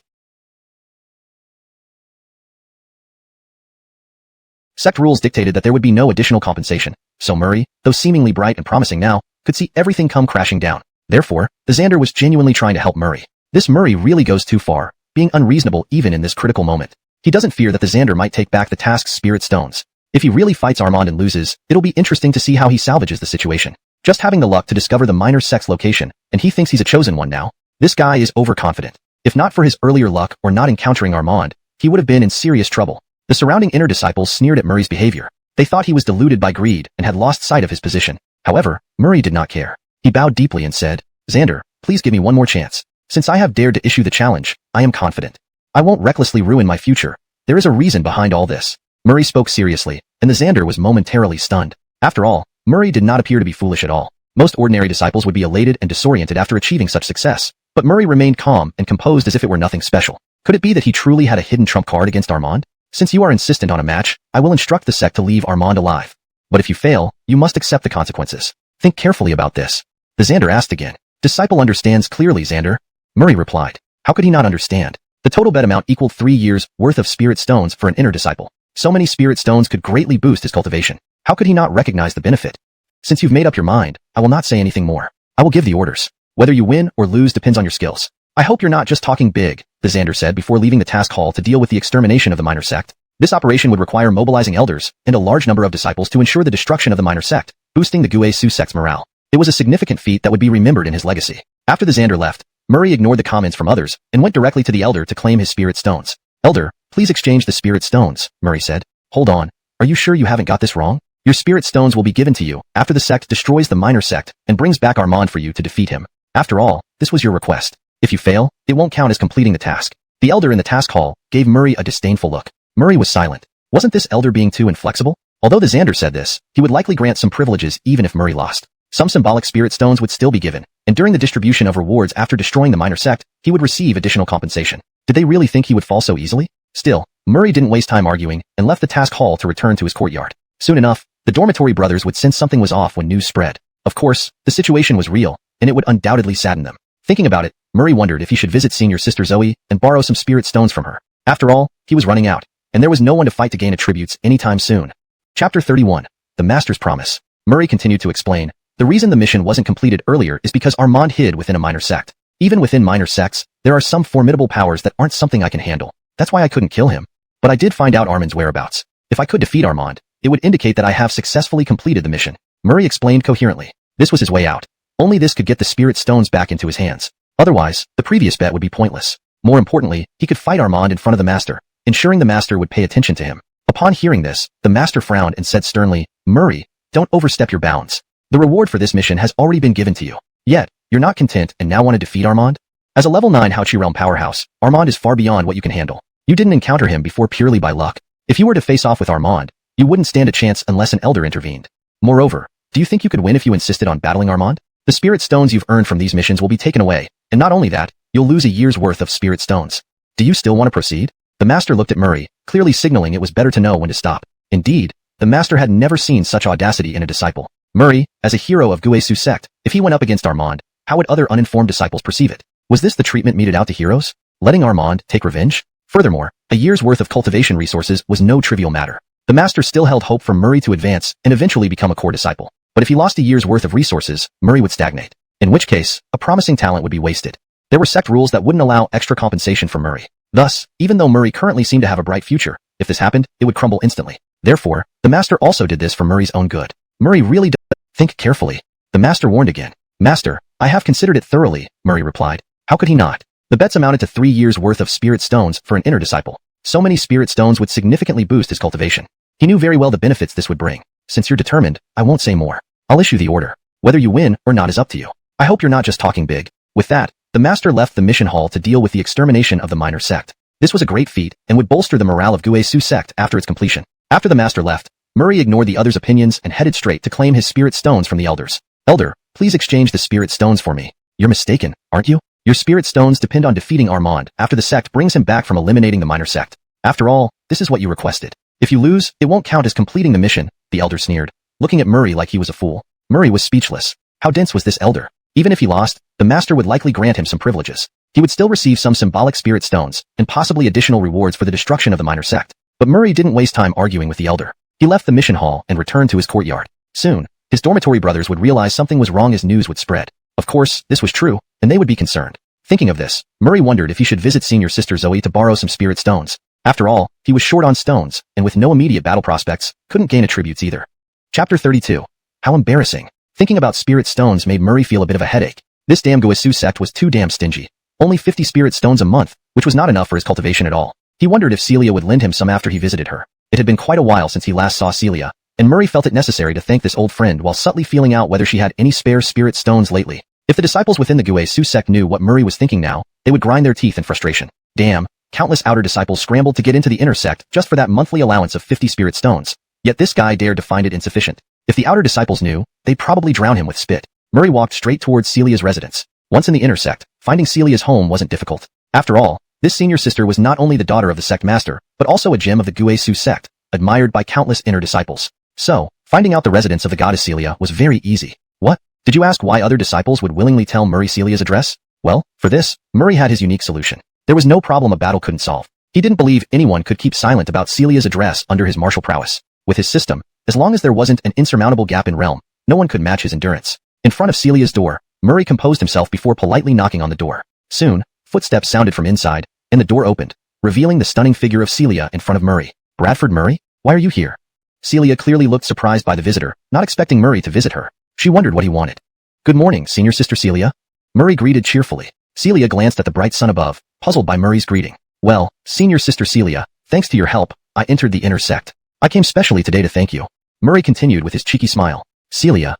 Sect rules dictated that there would be no additional compensation, so Murray, though seemingly bright and promising now, could see everything come crashing down. Therefore, the Xander was genuinely trying to help Murray. This Murray really goes too far, being unreasonable even in this critical moment. He doesn't fear that the Xander might take back the task's spirit stones. If he really fights Armand and loses, it'll be interesting to see how he salvages the situation. Just having the luck to discover the minor sect's location, and he thinks he's a chosen one now. This guy is overconfident. If not for his earlier luck or not encountering Armand, he would have been in serious trouble. The surrounding inner disciples sneered at Murray's behavior. They thought he was deluded by greed and had lost sight of his position. However, Murray did not care. He bowed deeply and said, Xander, please give me one more chance. Since I have dared to issue the challenge, I am confident. I won't recklessly ruin my future. There is a reason behind all this. Murray spoke seriously, and the Xander was momentarily stunned. After all, Murray did not appear to be foolish at all. Most ordinary disciples would be elated and disoriented after achieving such success, but Murray remained calm and composed as if it were nothing special. Could it be that he truly had a hidden trump card against Armand? Since you are insistent on a match, I will instruct the sect to leave Armand alive. But if you fail, you must accept the consequences. Think carefully about this. The Xander asked again. Disciple understands clearly, Xander. Murray replied. How could he not understand? The total bet amount equaled 3 years' worth of spirit stones for an inner disciple. So many spirit stones could greatly boost his cultivation. How could he not recognize the benefit? Since you've made up your mind, I will not say anything more. I will give the orders. Whether you win or lose depends on your skills. I hope you're not just talking big, the Xander said before leaving the task hall to deal with the extermination of the minor sect. This operation would require mobilizing elders and a large number of disciples to ensure the destruction of the minor sect, boosting the Guisu sect's morale. It was a significant feat that would be remembered in his legacy. After the Xander left, Murray ignored the comments from others and went directly to the elder to claim his spirit stones. Elder, please exchange the spirit stones, Murray said. Hold on. Are you sure you haven't got this wrong? Your spirit stones will be given to you after the sect destroys the minor sect and brings back Armand for you to defeat him. After all, this was your request. If you fail, it won't count as completing the task. The elder in the task hall gave Murray a disdainful look. Murray was silent. Wasn't this elder being too inflexible? Although the Xander said this, he would likely grant some privileges even if Murray lost. Some symbolic spirit stones would still be given, and during the distribution of rewards after destroying the minor sect, he would receive additional compensation. Did they really think he would fall so easily? Still, Murray didn't waste time arguing and left the task hall to return to his courtyard. Soon enough, the dormitory brothers would sense something was off when news spread. Of course, the situation was real, and it would undoubtedly sadden them. Thinking about it, Murray wondered if he should visit senior sister Zoe and borrow some spirit stones from her. After all, he was running out, and there was no one to fight to gain attributes anytime soon. Chapter 31. The Master's Promise. Murray continued to explain. The reason the mission wasn't completed earlier is because Armand hid within a minor sect. Even within minor sects, there are some formidable powers that aren't something I can handle. That's why I couldn't kill him. But I did find out Armand's whereabouts. If I could defeat Armand, it would indicate that I have successfully completed the mission. Murray explained coherently. This was his way out. Only this could get the spirit stones back into his hands. Otherwise, the previous bet would be pointless. More importantly, he could fight Armand in front of the Master, ensuring the Master would pay attention to him. Upon hearing this, the Master frowned and said sternly, Murray, don't overstep your bounds. The reward for this mission has already been given to you. Yet, you're not content and now want to defeat Armand? As a level 9 Haochi realm powerhouse, Armand is far beyond what you can handle. You didn't encounter him before purely by luck. If you were to face off with Armand, you wouldn't stand a chance unless an elder intervened. Moreover, do you think you could win if you insisted on battling Armand? The spirit stones you've earned from these missions will be taken away, and not only that, you'll lose a year's worth of spirit stones. Do you still want to proceed? The Master looked at Murray, clearly signaling it was better to know when to stop. Indeed, the Master had never seen such audacity in a disciple. Murray, as a hero of Guisu sect, if he went up against Armand, how would other uninformed disciples perceive it? Was this the treatment meted out to heroes? Letting Armand take revenge? Furthermore, a year's worth of cultivation resources was no trivial matter. The Master still held hope for Murray to advance and eventually become a core disciple. But if he lost a year's worth of resources, Murray would stagnate. In which case, a promising talent would be wasted. There were sect rules that wouldn't allow extra compensation for Murray. Thus, even though Murray currently seemed to have a bright future, if this happened, it would crumble instantly. Therefore, the Master also did this for Murray's own good. Murray really does. Think carefully. The Master warned again. Master, I have considered it thoroughly, Murray replied. How could he not? The bets amounted to 3 years' worth of spirit stones for an inner disciple. So many spirit stones would significantly boost his cultivation. He knew very well the benefits this would bring. Since you're determined, I won't say more. I'll issue the order. Whether you win or not is up to you. I hope you're not just talking big. With that, the Master left the mission hall to deal with the extermination of the minor sect. This was a great feat and would bolster the morale of Guisu sect after its completion. After the Master left, Murray ignored the others' opinions and headed straight to claim his spirit stones from the elders. Elder, please exchange the spirit stones for me. You're mistaken, aren't you? Your spirit stones depend on defeating Armand after the sect brings him back from eliminating the minor sect. After all, this is what you requested. If you lose, it won't count as completing the mission, the elder sneered, looking at Murray like he was a fool. Murray was speechless. How dense was this elder? Even if he lost, the Master would likely grant him some privileges. He would still receive some symbolic spirit stones, and possibly additional rewards for the destruction of the minor sect. But Murray didn't waste time arguing with the elder. He left the mission hall and returned to his courtyard. Soon, his dormitory brothers would realize something was wrong as news would spread. Of course, this was true, and they would be concerned. Thinking of this, Murray wondered if he should visit senior sister Zoe to borrow some spirit stones. After all, he was short on stones, and with no immediate battle prospects, couldn't gain attributes either. Chapter 32. How embarrassing. Thinking about spirit stones made Murray feel a bit of a headache. This damn Guisu sect was too damn stingy. Only 50 spirit stones a month, which was not enough for his cultivation at all. He wondered if Celia would lend him some after he visited her. It had been quite a while since he last saw Celia, and Murray felt it necessary to thank this old friend while subtly feeling out whether she had any spare spirit stones lately. If the disciples within the Guisu sect knew what Murray was thinking now, they would grind their teeth in frustration. Damn, countless outer disciples scrambled to get into the inner sect just for that monthly allowance of 50 spirit stones. Yet this guy dared to find it insufficient. If the outer disciples knew, they'd probably drown him with spit. Murray walked straight towards Celia's residence. Once in the inner sect, finding Celia's home wasn't difficult. After all, This senior sister was not only the daughter of the sect master, but also a gem of the Guesu sect, admired by countless inner disciples. So, finding out the residence of the goddess Celia was very easy. What? Did you ask why other disciples would willingly tell Murray Celia's address? Well, for this, Murray had his unique solution. There was no problem a battle couldn't solve. He didn't believe anyone could keep silent about Celia's address under his martial prowess. With his system, as long as there wasn't an insurmountable gap in realm, no one could match his endurance. In front of Celia's door, Murray composed himself before politely knocking on the door. Soon, footsteps sounded from inside, and the door opened, revealing the stunning figure of Celia in front of Murray. Bradford Murray? Why are you here? Celia clearly looked surprised by the visitor, not expecting Murray to visit her. She wondered what he wanted. Good morning, senior sister Celia. Murray greeted cheerfully. Celia glanced at the bright sun above, puzzled by Murray's greeting. Well, senior sister Celia, thanks to your help, I entered the inner sect. I came specially today to thank you. Murray continued with his cheeky smile. Celia.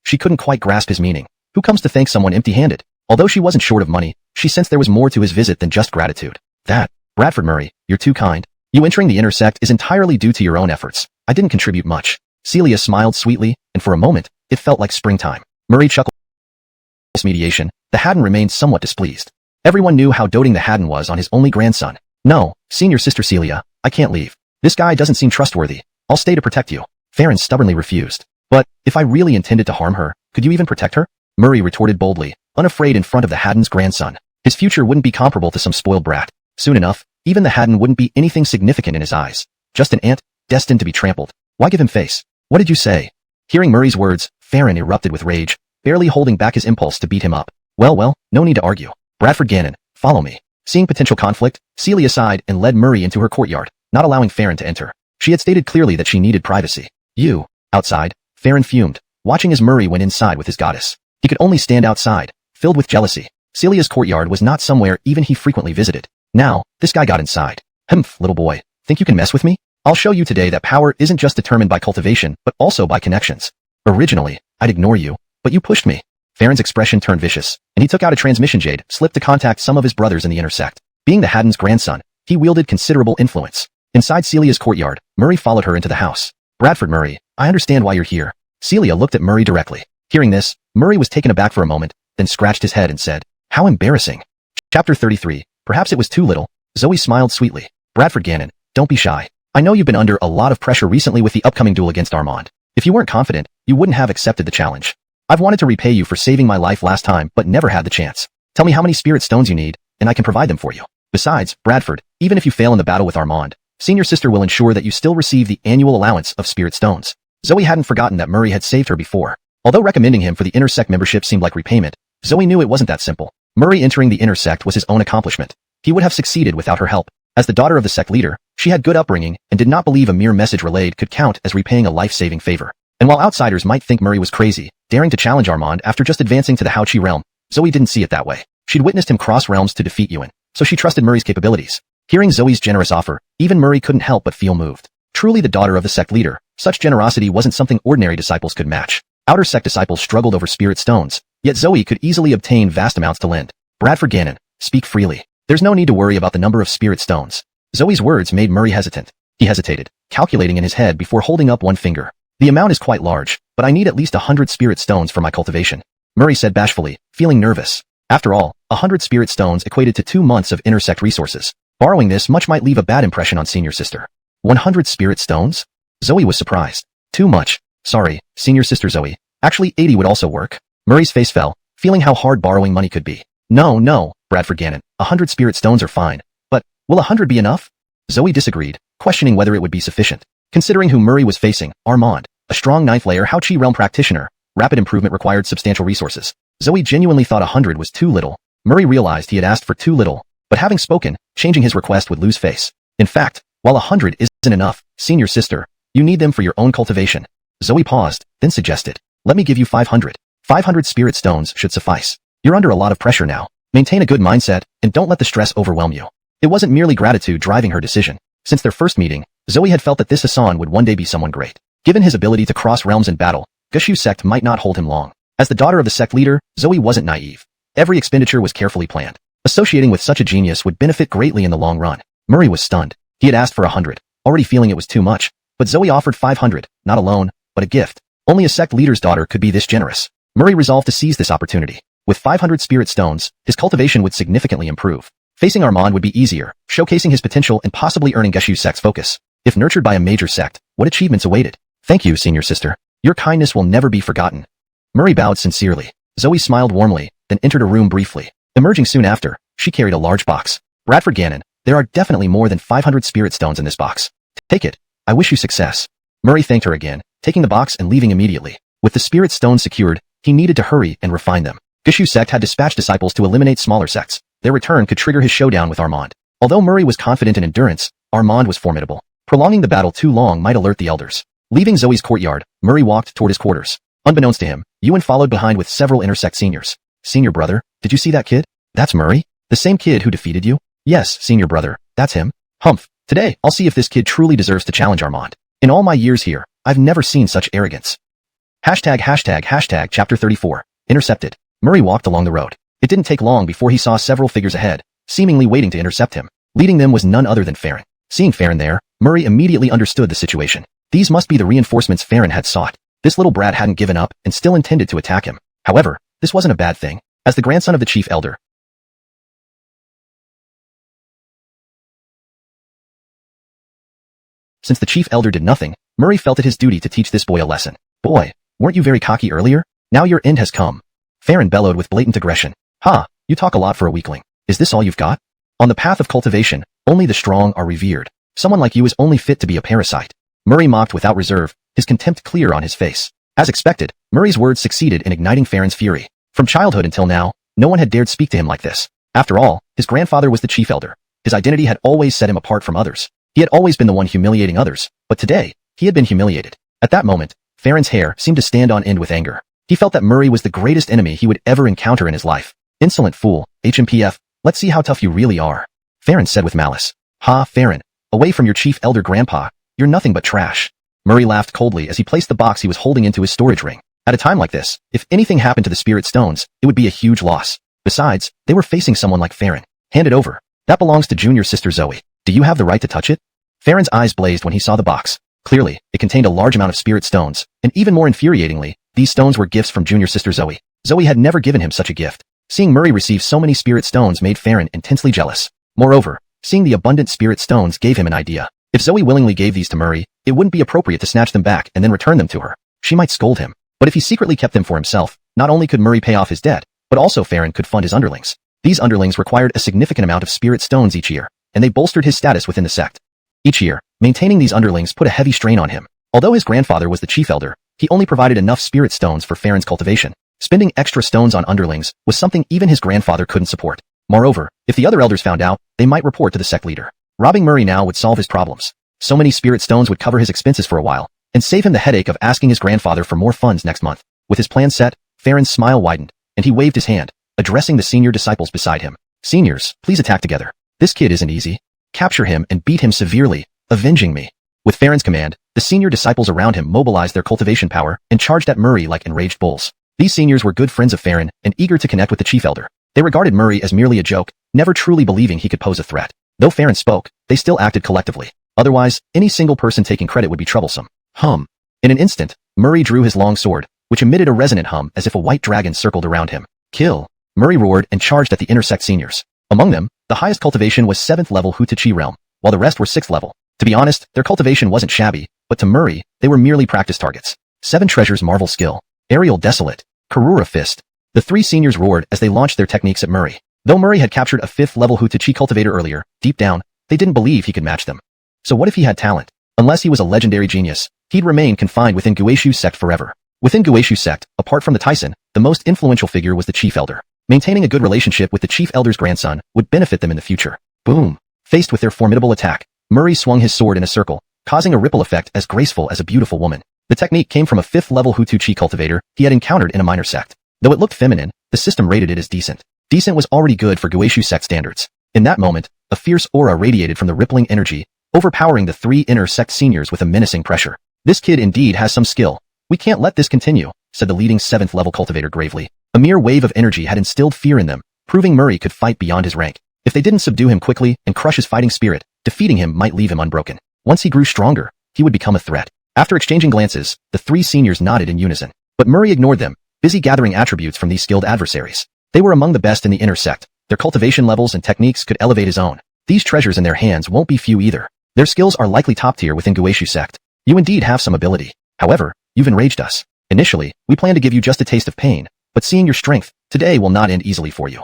She couldn't quite grasp his meaning. Who comes to thank someone empty-handed? Although she wasn't short of money, she sensed there was more to his visit than just gratitude. Bradford Murray, you're too kind. You entering the inner sect is entirely due to your own efforts. I didn't contribute much. Celia smiled sweetly, and for a moment, it felt like springtime. Murray chuckled. Mediation, the Haddon remained somewhat displeased. Everyone knew how doting the Haddon was on his only grandson. No, senior sister Celia, I can't leave. This guy doesn't seem trustworthy. I'll stay to protect you. Farron stubbornly refused. But, if I really intended to harm her, could you even protect her? Murray retorted boldly, unafraid in front of the Haddon's grandson. His future wouldn't be comparable to some spoiled brat. Soon enough, even the Haddon wouldn't be anything significant in his eyes. Just an ant, destined to be trampled. Why give him face? What did you say? Hearing Murray's words, Farron erupted with rage, barely holding back his impulse to beat him up. Well, no need to argue. Bradford Gannon, follow me. Seeing potential conflict, Celia sighed and led Murray into her courtyard, not allowing Farron to enter. She had stated clearly that she needed privacy. You, outside, Farron fumed, watching as Murray went inside with his goddess. He could only stand outside, filled with jealousy. Celia's courtyard was not somewhere even he frequently visited. Now, this guy got inside. Humph, little boy, think you can mess with me? I'll show you today that power isn't just determined by cultivation, but also by connections. Originally, I'd ignore you, but you pushed me. Farron's expression turned vicious, and he took out a transmission jade, slipped to contact some of his brothers in the inner sect. Being the Haddon's grandson, he wielded considerable influence. Inside Celia's courtyard, Murray followed her into the house. Bradford Murray, I understand why you're here. Celia looked at Murray directly. Hearing this, Murray was taken aback for a moment, then scratched his head and said, how embarrassing. Chapter 33, perhaps it was too little. Zoe smiled sweetly. Bradford Gannon, don't be shy. I know you've been under a lot of pressure recently with the upcoming duel against Armand. If you weren't confident, you wouldn't have accepted the challenge. I've wanted to repay you for saving my life last time, but never had the chance. Tell me how many spirit stones you need, and I can provide them for you. Besides, Bradford, even if you fail in the battle with Armand, senior sister will ensure that you still receive the annual allowance of spirit stones. Zoe hadn't forgotten that Murray had saved her before. Although recommending him for the inner sect membership seemed like repayment, Zoe knew it wasn't that simple. Murray entering the inner sect was his own accomplishment. He would have succeeded without her help. As the daughter of the sect leader, she had good upbringing and did not believe a mere message relayed could count as repaying a life-saving favor. And while outsiders might think Murray was crazy, daring to challenge Armand after just advancing to the Hao-Chi realm, Zoe didn't see it that way. She'd witnessed him cross realms to defeat Yuan, so she trusted Murray's capabilities. Hearing Zoe's generous offer, even Murray couldn't help but feel moved. Truly the daughter of the sect leader, such generosity wasn't something ordinary disciples could match. Outer sect disciples struggled over spirit stones, yet Zoe could easily obtain vast amounts to lend. Bradford Gannon, speak freely. There's no need to worry about the number of spirit stones. Zoe's words made Murray hesitant. He hesitated, calculating in his head before holding up one finger. The amount is quite large, but I need at least 100 spirit stones for my cultivation. Murray said bashfully, feeling nervous. After all, 100 spirit stones equated to 2 months of inner sect resources. Borrowing this much might leave a bad impression on senior sister. 100 spirit stones? Zoe was surprised. Too much. Sorry, senior sister Zoe. Actually 80 would also work. Murray's face fell, feeling how hard borrowing money could be. No, Bradford Gannon, 100 spirit stones are fine. But, will 100 be enough? Zoe disagreed, questioning whether it would be sufficient. Considering who Murray was facing, Armand, a strong 9th layer Hao-Chi realm practitioner, rapid improvement required substantial resources. Zoe genuinely thought 100 was too little. Murray realized he had asked for too little, but having spoken, changing his request would lose face. In fact, while 100 isn't enough, senior sister, you need them for your own cultivation. Zoe paused, then suggested, let me give you 500. 500 spirit stones should suffice. You're under a lot of pressure now. Maintain a good mindset, and don't let the stress overwhelm you. It wasn't merely gratitude driving her decision. Since their first meeting, Zoe had felt that this Hassan would one day be someone great. Given his ability to cross realms in battle, Gueshu's sect might not hold him long. As the daughter of the sect leader, Zoe wasn't naive. Every expenditure was carefully planned. Associating with such a genius would benefit greatly in the long run. Murray was stunned. He had asked for 100, already feeling it was too much. But Zoe offered 500, not a loan, but a gift. Only a sect leader's daughter could be this generous. Murray resolved to seize this opportunity. With 500 spirit stones, his cultivation would significantly improve. Facing Armand would be easier, showcasing his potential and possibly earning Geshu's sect's focus. If nurtured by a major sect, what achievements awaited? Thank you, senior sister. Your kindness will never be forgotten. Murray bowed sincerely. Zoe smiled warmly, then entered a room briefly. Emerging soon after, she carried a large box. Bradford Gannon, there are definitely more than 500 spirit stones in this box. Take it. I wish you success. Murray thanked her again, taking the box and leaving immediately. With the spirit stones secured, he needed to hurry and refine them. Geshu's sect had dispatched disciples to eliminate smaller sects. Their return could trigger his showdown with Armand. Although Murray was confident in endurance, Armand was formidable. Prolonging the battle too long might alert the elders. Leaving Zoe's courtyard, Murray walked toward his quarters. Unbeknownst to him, Ewan followed behind with several intersect seniors. Senior brother, did you see that kid? That's Murray? The same kid who defeated you? Yes, senior brother, that's him. Humph. Today, I'll see if this kid truly deserves to challenge Armand. In all my years here, I've never seen such arrogance. Chapter 34. Intercepted. Murray walked along the road. It didn't take long before he saw several figures ahead, seemingly waiting to intercept him. Leading them was none other than Farron. Seeing Farron there, Murray immediately understood the situation. These must be the reinforcements Farron had sought. This little brat hadn't given up and still intended to attack him. However, this wasn't a bad thing. As the grandson of the chief elder, since the chief elder did nothing, Murray felt it his duty to teach this boy a lesson. Boy, weren't you very cocky earlier? Now your end has come. Farron bellowed with blatant aggression. Ha, you talk a lot for a weakling. Is this all you've got? On the path of cultivation, only the strong are revered. Someone like you is only fit to be a parasite. Murray mocked without reserve, his contempt clear on his face. As expected, Murray's words succeeded in igniting Farron's fury. From childhood until now, no one had dared speak to him like this. After all, his grandfather was the chief elder. His identity had always set him apart from others. He had always been the one humiliating others, but today, he had been humiliated. At that moment, Farron's hair seemed to stand on end with anger. He felt that Murray was the greatest enemy he would ever encounter in his life. Insolent fool, HMPF, let's see how tough you really are. Farron said with malice. Ha, Farron, away from your chief elder grandpa, you're nothing but trash. Murray laughed coldly as he placed the box he was holding into his storage ring. At a time like this, if anything happened to the spirit stones, it would be a huge loss. Besides, they were facing someone like Farron. Hand it over. That belongs to junior sister Zoe. Do you have the right to touch it? Farron's eyes blazed when he saw the box. Clearly, it contained a large amount of spirit stones, and even more infuriatingly, these stones were gifts from junior sister Zoe. Zoe had never given him such a gift. Seeing Murray receive so many spirit stones made Farron intensely jealous. Moreover, seeing the abundant spirit stones gave him an idea. If Zoe willingly gave these to Murray, it wouldn't be appropriate to snatch them back and then return them to her. She might scold him. But if he secretly kept them for himself, not only could Murray pay off his debt, but also Farron could fund his underlings. These underlings required a significant amount of spirit stones each year, and they bolstered his status within the sect. Each year, maintaining these underlings put a heavy strain on him. Although his grandfather was the chief elder, he only provided enough spirit stones for Farron's cultivation. Spending extra stones on underlings was something even his grandfather couldn't support. Moreover, if the other elders found out, they might report to the sect leader. Robbing Murray now would solve his problems. So many spirit stones would cover his expenses for a while, and save him the headache of asking his grandfather for more funds next month. With his plan set, Farron's smile widened, and he waved his hand, addressing the senior disciples beside him. Seniors, please attack together. This kid isn't easy. Capture him and beat him severely, avenging me. With Farron's command, the senior disciples around him mobilized their cultivation power and charged at Murray like enraged bulls. These seniors were good friends of Farron and eager to connect with the chief elder. They regarded Murray as merely a joke, never truly believing he could pose a threat. Though Farron spoke, they still acted collectively. Otherwise, any single person taking credit would be troublesome. Hum. In an instant, Murray drew his long sword, which emitted a resonant hum as if a white dragon circled around him. Kill! Murray roared and charged at the intersect seniors. Among them, the highest cultivation was 7th level Hutachi realm, while the rest were 6th level. To be honest, their cultivation wasn't shabby, but to Murray, they were merely practice targets. 7 treasures marvel skill. Aerial desolate. Karura fist. The 3 seniors roared as they launched their techniques at Murray. Though Murray had captured a 5th level Hutachi cultivator earlier, deep down, they didn't believe he could match them. So what if he had talent? Unless he was a legendary genius, he'd remain confined within Guishu's sect forever. Within Guishu's sect, apart from the Tyson, the most influential figure was the chief elder. Maintaining a good relationship with the chief elder's grandson would benefit them in the future. Boom! Faced with their formidable attack, Murray swung his sword in a circle, causing a ripple effect as graceful as a beautiful woman. The technique came from a 5th level Hutachi cultivator he had encountered in a minor sect. Though it looked feminine, the system rated it as decent. Decent was already good for Guishu sect standards. In that moment, a fierce aura radiated from the rippling energy, overpowering the 3 inner sect seniors with a menacing pressure. This kid indeed has some skill. We can't let this continue, said the leading 7th level cultivator gravely. A mere wave of energy had instilled fear in them, proving Murray could fight beyond his rank. If they didn't subdue him quickly and crush his fighting spirit, defeating him might leave him unbroken. Once he grew stronger, he would become a threat. After exchanging glances, the 3 seniors nodded in unison. But Murray ignored them, busy gathering attributes from these skilled adversaries. They were among the best in the inner sect, their cultivation levels and techniques could elevate his own. These treasures in their hands won't be few either. Their skills are likely top tier within Guishu sect. You indeed have some ability. However, you've enraged us. Initially, we plan to give you just a taste of pain, but seeing your strength, today will not end easily for you.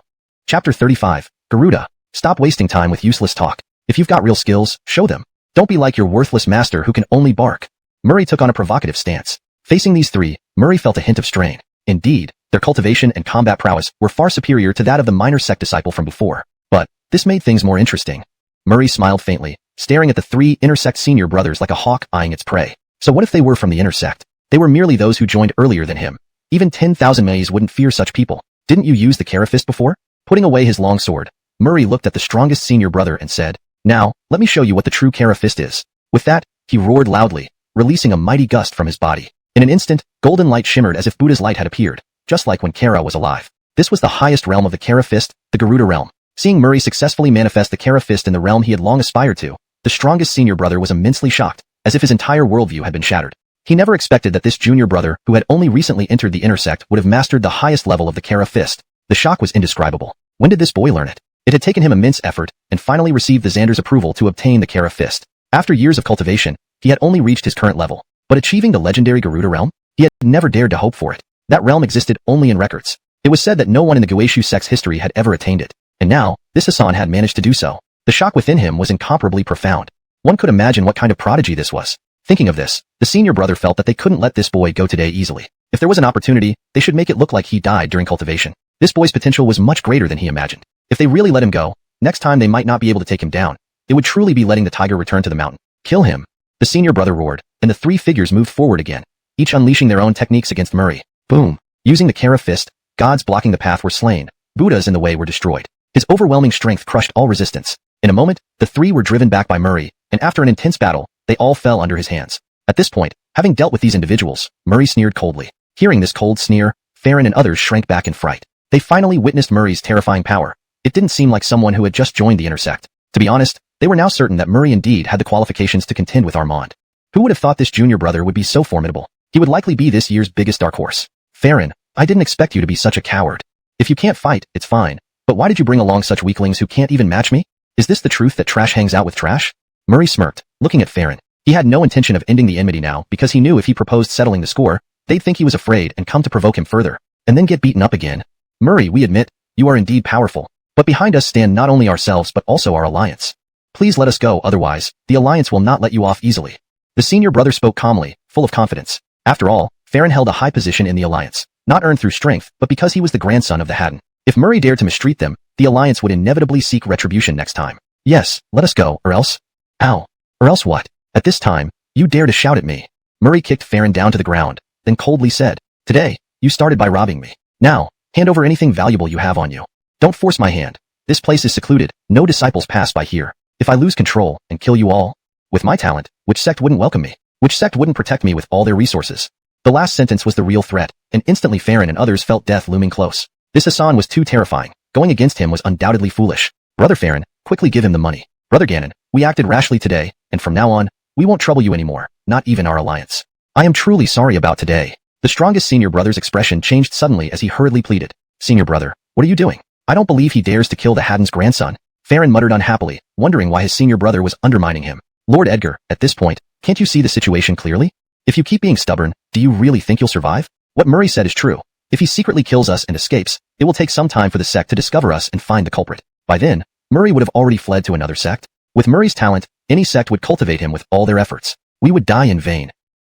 Chapter 35. Garuda. Stop wasting time with useless talk. If you've got real skills, show them. Don't be like your worthless master who can only bark. Murray took on a provocative stance. Facing these three, Murray felt a hint of strain. Indeed, their cultivation and combat prowess were far superior to that of the minor sect disciple from before. But, this made things more interesting. Murray smiled faintly, staring at the three intersect senior brothers like a hawk eyeing its prey. So what if they were from the intersect? They were merely those who joined earlier than him. Even 10,000 Mays wouldn't fear such people. Didn't you use the Kara fist before? Putting away his long sword, Murray looked at the strongest senior brother and said, "Now, let me show you what the true Kara fist is." With that, he roared loudly, releasing a mighty gust from his body. In an instant, golden light shimmered as if Buddha's light had appeared, just like when Kara was alive. This was the highest realm of the Kara fist, the Garuda realm. Seeing Murray successfully manifest the Kara fist in the realm he had long aspired to, the strongest senior brother was immensely shocked, as if his entire worldview had been shattered. He never expected that this junior brother, who had only recently entered the intersect, would have mastered the highest level of the Kara fist. The shock was indescribable. When did this boy learn it? It had taken him immense effort, and finally received the Xander's approval to obtain the Kara fist. After years of cultivation, he had only reached his current level. But achieving the legendary Garuda realm? He had never dared to hope for it. That realm existed only in records. It was said that no one in the Guishu sect's history had ever attained it. And now, this Hassan had managed to do so. The shock within him was incomparably profound. One could imagine what kind of prodigy this was. Thinking of this, the senior brother felt that they couldn't let this boy go today easily. If there was an opportunity, they should make it look like he died during cultivation. This boy's potential was much greater than he imagined. If they really let him go, next time they might not be able to take him down. It would truly be letting the tiger return to the mountain. Kill him. The senior brother roared, and the three figures moved forward again, each unleashing their own techniques against Murray. Boom. Using the Kara fist, gods blocking the path were slain. Buddhas in the way were destroyed. His overwhelming strength crushed all resistance. In a moment, the three were driven back by Murray, and after an intense battle, they all fell under his hands. At this point, having dealt with these individuals, Murray sneered coldly. Hearing this cold sneer, Farron and others shrank back in fright. They finally witnessed Murray's terrifying power. It didn't seem like someone who had just joined the intersect. To be honest, they were now certain that Murray indeed had the qualifications to contend with Armand. Who would have thought this junior brother would be so formidable? He would likely be this year's biggest dark horse. Farron, I didn't expect you to be such a coward. If you can't fight, it's fine. But why did you bring along such weaklings who can't even match me? Is this the truth that trash hangs out with trash? Murray smirked, looking at Farron. He had no intention of ending the enmity now because he knew if he proposed settling the score, they'd think he was afraid and come to provoke him further, and then get beaten up again. Murray, we admit, you are indeed powerful. But behind us stand not only ourselves but also our alliance. Please let us go, otherwise, the alliance will not let you off easily. The senior brother spoke calmly, full of confidence. After all, Farron held a high position in the alliance, not earned through strength, but because he was the grandson of the Haddon. If Murray dared to mistreat them, the alliance would inevitably seek retribution next time. Yes, let us go, or else... Ow. Or else what? At this time, you dare to shout at me. Murray kicked Farron down to the ground, then coldly said, "Today, you started by robbing me. Now, hand over anything valuable you have on you. Don't force my hand. This place is secluded, no disciples pass by here. If I lose control and kill you all, with my talent, which sect wouldn't welcome me? Which sect wouldn't protect me with all their resources?" The last sentence was the real threat, and instantly Farron and others felt death looming close. This Hassan was too terrifying. Going against him was undoubtedly foolish. Brother Farron, quickly give him the money. Brother Gannon, we acted rashly today, and from now on, we won't trouble you anymore, not even our alliance. I am truly sorry about today. The strongest senior brother's expression changed suddenly as he hurriedly pleaded. Senior brother, what are you doing? I don't believe he dares to kill the Haddon's grandson. Farron muttered unhappily, wondering why his senior brother was undermining him. Lord Edgar, at this point, can't you see the situation clearly? If you keep being stubborn, do you really think you'll survive? What Murray said is true. If he secretly kills us and escapes, it will take some time for the sect to discover us and find the culprit. By then, Murray would have already fled to another sect. With Murray's talent, any sect would cultivate him with all their efforts. We would die in vain.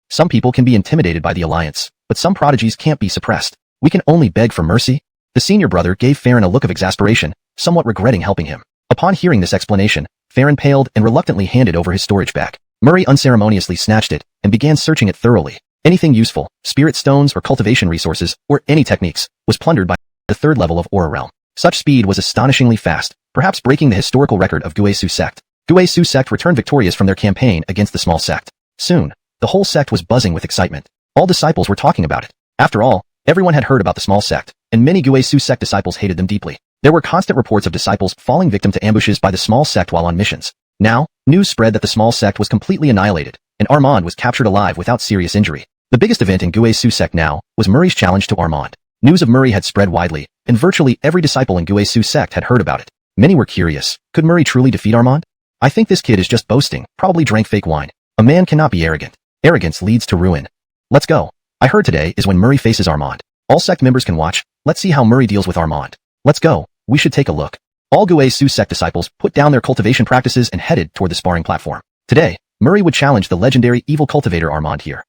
Some people can be intimidated by the alliance, but some prodigies can't be suppressed. We can only beg for mercy. The senior brother gave Farron a look of exasperation, somewhat regretting helping him. Upon hearing this explanation, Farron paled and reluctantly handed over his storage bag. Murray unceremoniously snatched it and began searching it thoroughly. Anything useful, spirit stones or cultivation resources, or any techniques, was plundered by the third level of Aura Realm. Such speed was astonishingly fast, perhaps breaking the historical record of Guishu sect. Guishu sect returned victorious from their campaign against the small sect. Soon, the whole sect was buzzing with excitement. All disciples were talking about it. After all, everyone had heard about the small sect, and many Guishu sect disciples hated them deeply. There were constant reports of disciples falling victim to ambushes by the small sect while on missions. Now, news spread that the small sect was completely annihilated, and Armand was captured alive without serious injury. The biggest event in Guishu sect now was Murray's challenge to Armand. News of Murray had spread widely, and virtually every disciple in Gue Su sect had heard about it. Many were curious. Could Murray truly defeat Armand? I think this kid is just boasting, probably drank fake wine. A man cannot be arrogant. Arrogance leads to ruin. Let's go. I heard today is when Murray faces Armand. All sect members can watch. Let's see how Murray deals with Armand. Let's go. We should take a look. All Gue Su sect disciples put down their cultivation practices and headed toward the sparring platform. Today, Murray would challenge the legendary evil cultivator Armand here.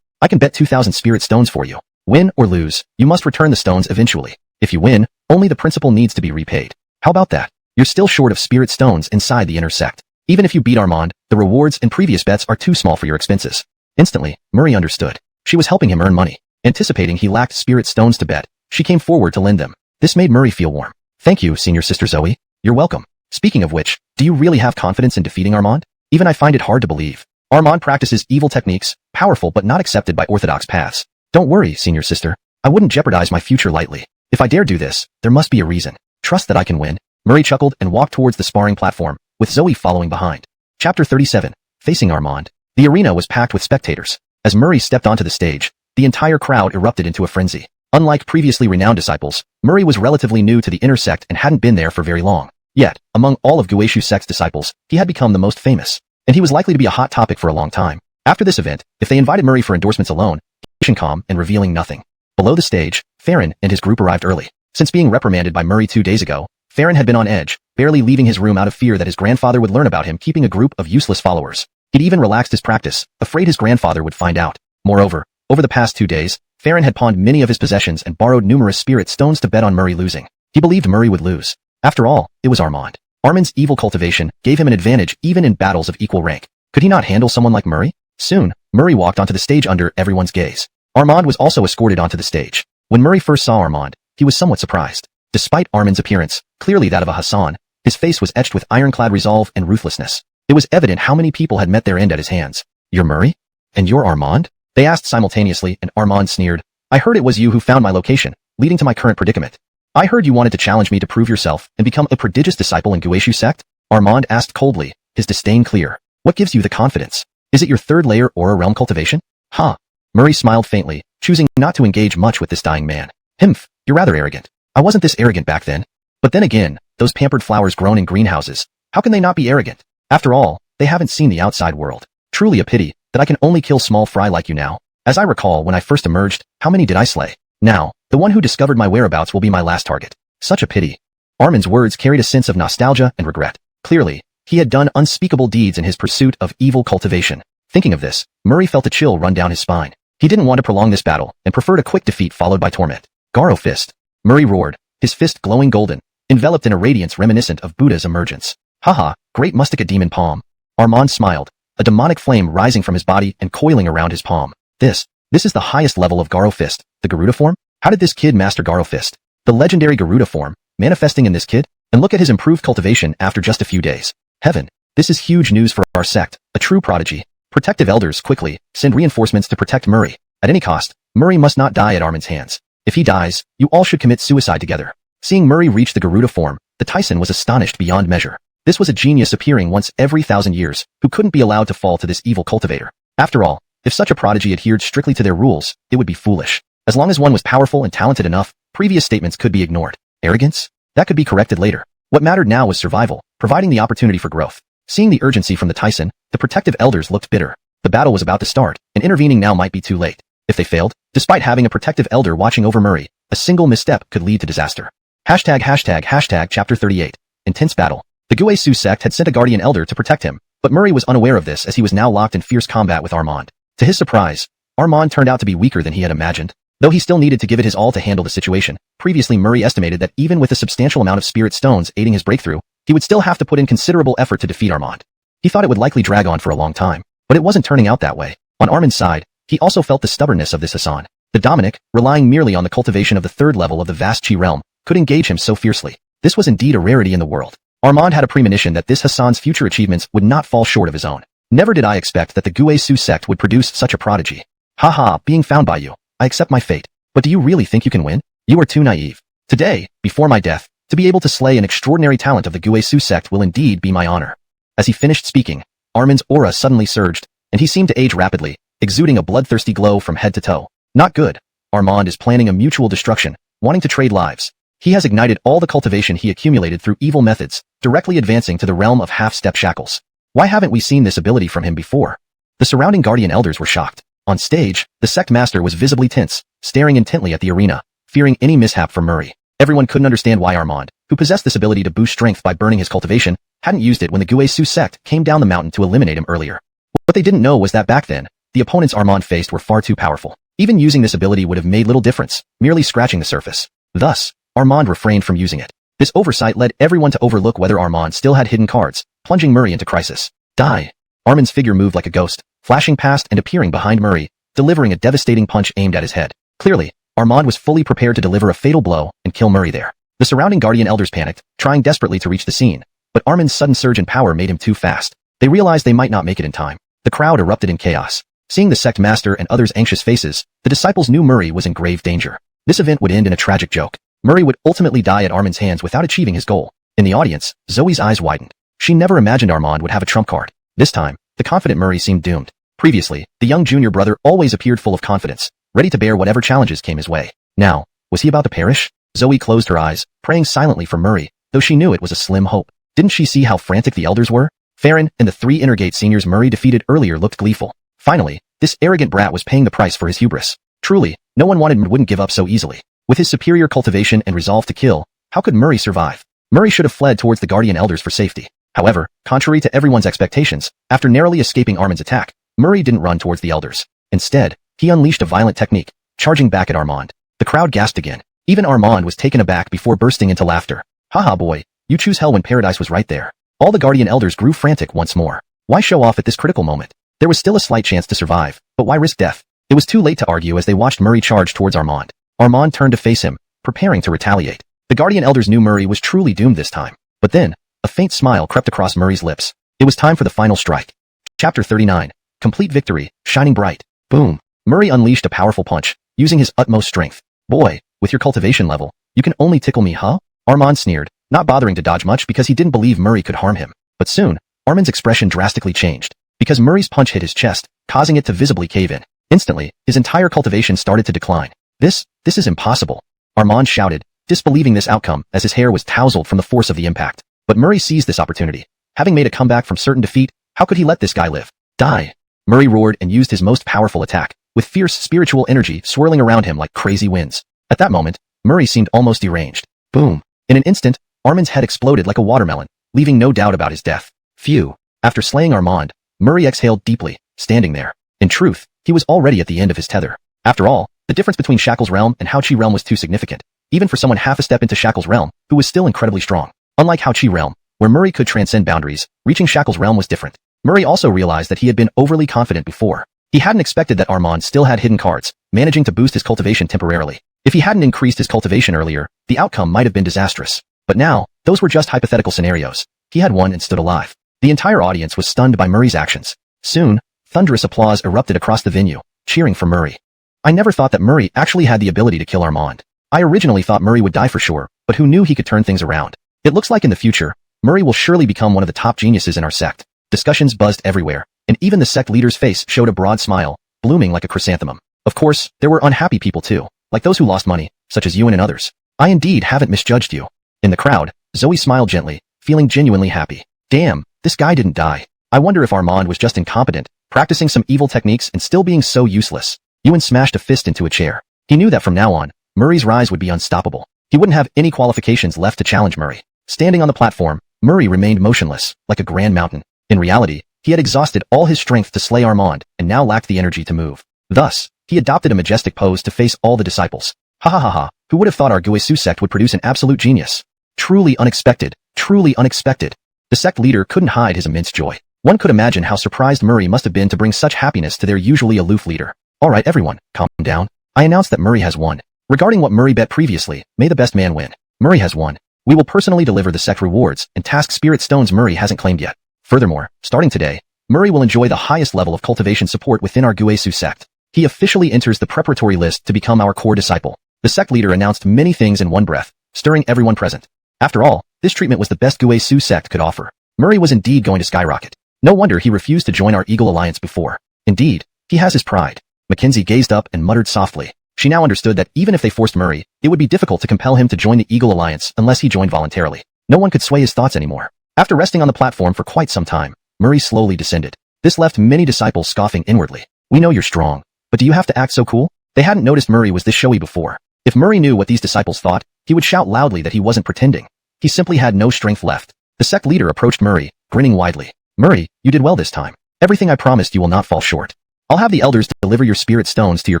I can bet 2,000 spirit stones for you. Win or lose, you must return the stones eventually. If you win, only the principal needs to be repaid. How about that? You're still short of spirit stones inside the inner sect. Even if you beat Armand, the rewards and previous bets are too small for your expenses. Instantly, Murray understood. She was helping him earn money. Anticipating he lacked spirit stones to bet, she came forward to lend them. This made Murray feel warm. Thank you, senior sister Zoe. You're welcome. Speaking of which, do you really have confidence in defeating Armand? Even I find it hard to believe. Armand practices evil techniques, powerful but not accepted by orthodox paths. Don't worry, senior sister. I wouldn't jeopardize my future lightly. If I dare do this, there must be a reason. Trust that I can win. Murray chuckled and walked towards the sparring platform, with Zoe following behind. Chapter 37. Facing Armand. The arena was packed with spectators. As Murray stepped onto the stage, the entire crowd erupted into a frenzy. Unlike previously renowned disciples, Murray was relatively new to the inner sect and hadn't been there for very long. Yet, among all of Gue Su sect's disciples, he had become the most famous. And he was likely to be a hot topic for a long time. After this event, if they invited Murray for endorsements alone, he was calm and revealing nothing. Below the stage, Farron and his group arrived early. Since being reprimanded by Murray 2 days ago, Farron had been on edge, barely leaving his room out of fear that his grandfather would learn about him keeping a group of useless followers. He'd even relaxed his practice, afraid his grandfather would find out. Moreover, over the past 2 days, Farron had pawned many of his possessions and borrowed numerous spirit stones to bet on Murray losing. He believed Murray would lose. After all, it was Armand. Armand's evil cultivation gave him an advantage even in battles of equal rank. Could he not handle someone like Murray? Soon, Murray walked onto the stage under everyone's gaze. Armand was also escorted onto the stage. When Murray first saw Armand, he was somewhat surprised. Despite Armand's appearance, clearly that of a Hassan, his face was etched with ironclad resolve and ruthlessness. It was evident how many people had met their end at his hands. You're Murray? And you're Armand? They asked simultaneously, and Armand sneered. I heard it was you who found my location, leading to my current predicament. I heard you wanted to challenge me to prove yourself and become a prodigious disciple in Gue Su sect? Armand asked coldly, his disdain clear. What gives you the confidence? Is it your third layer aura realm cultivation? Huh. Murray smiled faintly, choosing not to engage much with this dying man. Himph, you're rather arrogant. I wasn't this arrogant back then. But then again, those pampered flowers grown in greenhouses, how can they not be arrogant? After all, they haven't seen the outside world. Truly a pity that I can only kill small fry like you now. As I recall when I first emerged, how many did I slay? Now, the one who discovered my whereabouts will be my last target. Such a pity. Armand's words carried a sense of nostalgia and regret. Clearly, he had done unspeakable deeds in his pursuit of evil cultivation. Thinking of this, Murray felt a chill run down his spine. He didn't want to prolong this battle and preferred a quick defeat followed by torment. Garo fist. Murray roared, his fist glowing golden, enveloped in a radiance reminiscent of Buddha's emergence. Haha, great mustica demon palm. Armand smiled, a demonic flame rising from his body and coiling around his palm. This is the highest level of Garo fist, the Garuda form? How did this kid master Garo fist? The legendary Garuda form, manifesting in this kid? And look at his improved cultivation after just a few days. Heaven, this is huge news for our sect, a true prodigy. Protective elders quickly send reinforcements to protect Murray. At any cost, Murray must not die at Armand's hands. If he dies, you all should commit suicide together. Seeing Murray reach the Garuda form, the Tyson was astonished beyond measure. This was a genius appearing once every 1,000 years, who couldn't be allowed to fall to this evil cultivator. After all, if such a prodigy adhered strictly to their rules, it would be foolish. As long as one was powerful and talented enough, previous statements could be ignored. Arrogance? That could be corrected later. What mattered now was survival, providing the opportunity for growth. Seeing the urgency from the Tyson, the protective elders looked bitter. The battle was about to start, and intervening now might be too late. If they failed, despite having a protective elder watching over Murray, a single misstep could lead to disaster. ##### Chapter 38. Intense battle. The Gue Su sect had sent a guardian elder to protect him, but Murray was unaware of this as he was now locked in fierce combat with Armand. To his surprise, Armand turned out to be weaker than he had imagined. Though he still needed to give it his all to handle the situation, previously Murray estimated that even with a substantial amount of spirit stones aiding his breakthrough, he would still have to put in considerable effort to defeat Armand. He thought it would likely drag on for a long time, but it wasn't turning out that way. On Armand's side, he also felt the stubbornness of this Hassan. The Dominic, relying merely on the cultivation of the third level of the vast Qi realm, could engage him so fiercely. This was indeed a rarity in the world. Armand had a premonition that this Hassan's future achievements would not fall short of his own. Never did I expect that the Gue Su sect would produce such a prodigy. Haha, being found by you. I accept my fate. But do you really think you can win? You are too naive. Today, before my death, to be able to slay an extraordinary talent of the Gue Su sect will indeed be my honor. As he finished speaking, Armand's aura suddenly surged, and he seemed to age rapidly, exuding a bloodthirsty glow from head to toe. Not good. Armand is planning a mutual destruction, wanting to trade lives. He has ignited all the cultivation he accumulated through evil methods, directly advancing to the realm of half-step shackles. Why haven't we seen this ability from him before? The surrounding guardian elders were shocked. On stage, the sect master was visibly tense, staring intently at the arena, fearing any mishap from Murray. Everyone couldn't understand why Armand, who possessed this ability to boost strength by burning his cultivation, hadn't used it when the Guisu sect came down the mountain to eliminate him earlier. What they didn't know was that back then, the opponents Armand faced were far too powerful. Even using this ability would have made little difference, merely scratching the surface. Thus, Armand refrained from using it. This oversight led everyone to overlook whether Armand still had hidden cards, plunging Murray into crisis. Die! Armand's figure moved like a ghost, flashing past and appearing behind Murray, delivering a devastating punch aimed at his head. Clearly, Armand was fully prepared to deliver a fatal blow and kill Murray there. The surrounding guardian elders panicked, trying desperately to reach the scene, but Armand's sudden surge in power made him too fast. They realized they might not make it in time. The crowd erupted in chaos. Seeing the sect master and others' anxious faces, the disciples knew Murray was in grave danger. This event would end in a tragic joke. Murray would ultimately die at Armand's hands without achieving his goal. In the audience, Zoe's eyes widened. She never imagined Armand would have a trump card. This time, the confident Murray seemed doomed. Previously, the young junior brother always appeared full of confidence, ready to bear whatever challenges came his way. Now, was he about to perish? Zoe closed her eyes, praying silently for Murray, though she knew it was a slim hope. Didn't she see how frantic the elders were? Farron and the 3 Intergate seniors Murray defeated earlier looked gleeful. Finally, this arrogant brat was paying the price for his hubris. Truly, no one wouldn't give up so easily. With his superior cultivation and resolve to kill, how could Murray survive? Murray should have fled towards the guardian elders for safety. However, contrary to everyone's expectations, after narrowly escaping Armand's attack, Murray didn't run towards the elders. Instead, he unleashed a violent technique, charging back at Armand. The crowd gasped again. Even Armand was taken aback before bursting into laughter. Haha boy, you choose hell when paradise was right there. All the guardian elders grew frantic once more. Why show off at this critical moment? There was still a slight chance to survive, but why risk death? It was too late to argue as they watched Murray charge towards Armand. Armand turned to face him, preparing to retaliate. The guardian elders knew Murray was truly doomed this time. But then, a faint smile crept across Murray's lips. It was time for the final strike. Chapter 39. Complete victory, shining bright. Boom. Murray unleashed a powerful punch, using his utmost strength. Boy, with your cultivation level, you can only tickle me, huh? Armand sneered, not bothering to dodge much because he didn't believe Murray could harm him. But soon, Armand's expression drastically changed, because Murray's punch hit his chest, causing it to visibly cave in. Instantly, his entire cultivation started to decline. This is impossible. Armand shouted, disbelieving this outcome as his hair was tousled from the force of the impact. But Murray seized this opportunity. Having made a comeback from certain defeat, how could he let this guy live? Die! Murray roared and used his most powerful attack, with fierce spiritual energy swirling around him like crazy winds. At that moment, Murray seemed almost deranged. Boom! In an instant, Armand's head exploded like a watermelon, leaving no doubt about his death. Phew! After slaying Armand, Murray exhaled deeply, standing there. In truth, he was already at the end of his tether. After all, the difference between Shackle's realm and Hao Chi realm was too significant, even for someone half a step into Shackle's realm, who was still incredibly strong. Unlike Hao Chi realm, where Murray could transcend boundaries, reaching Shackle's realm was different. Murray also realized that he had been overly confident before. He hadn't expected that Armand still had hidden cards, managing to boost his cultivation temporarily. If he hadn't increased his cultivation earlier, the outcome might have been disastrous. But now, those were just hypothetical scenarios. He had won and stood alive. The entire audience was stunned by Murray's actions. Soon, thunderous applause erupted across the venue, cheering for Murray. I never thought that Murray actually had the ability to kill Armand. I originally thought Murray would die for sure, but who knew he could turn things around? It looks like in the future, Murray will surely become one of the top geniuses in our sect. Discussions buzzed everywhere, and even the sect leader's face showed a broad smile, blooming like a chrysanthemum. Of course, there were unhappy people too, like those who lost money, such as Ewan and others. I indeed haven't misjudged you. In the crowd, Zoe smiled gently, feeling genuinely happy. Damn, this guy didn't die. I wonder if Armand was just incompetent, practicing some evil techniques and still being so useless. Ewan smashed a fist into a chair. He knew that from now on, Murray's rise would be unstoppable. He wouldn't have any qualifications left to challenge Murray. Standing on the platform, Murray remained motionless, like a grand mountain. In reality, he had exhausted all his strength to slay Armand and now lacked the energy to move. Thus, he adopted a majestic pose to face all the disciples. Ha ha ha ha, who would have thought our Guisu sect would produce an absolute genius? Truly unexpected, truly unexpected. The sect leader couldn't hide his immense joy. One could imagine how surprised Murray must have been to bring such happiness to their usually aloof leader. Alright everyone, calm down. I announced that Murray has won. Regarding what Murray bet previously, may the best man win. Murray has won. We will personally deliver the sect rewards and task spirit stones Murray hasn't claimed yet. Furthermore, starting today, Murray will enjoy the highest level of cultivation support within our Guisu sect. He officially enters the preparatory list to become our core disciple. The sect leader announced many things in one breath, stirring everyone present. After all, this treatment was the best Guisu sect could offer. Murray was indeed going to skyrocket. No wonder he refused to join our Eagle Alliance before. Indeed, he has his pride. Mackenzie gazed up and muttered softly. She now understood that even if they forced Murray, it would be difficult to compel him to join the Eagle Alliance unless he joined voluntarily. No one could sway his thoughts anymore. After resting on the platform for quite some time, Murray slowly descended. This left many disciples scoffing inwardly. We know you're strong, but do you have to act so cool? They hadn't noticed Murray was this showy before. If Murray knew what these disciples thought, he would shout loudly that he wasn't pretending. He simply had no strength left. The sect leader approached Murray, grinning widely. Murray, you did well this time. Everything I promised you will not fall short. I'll have the elders deliver your spirit stones to your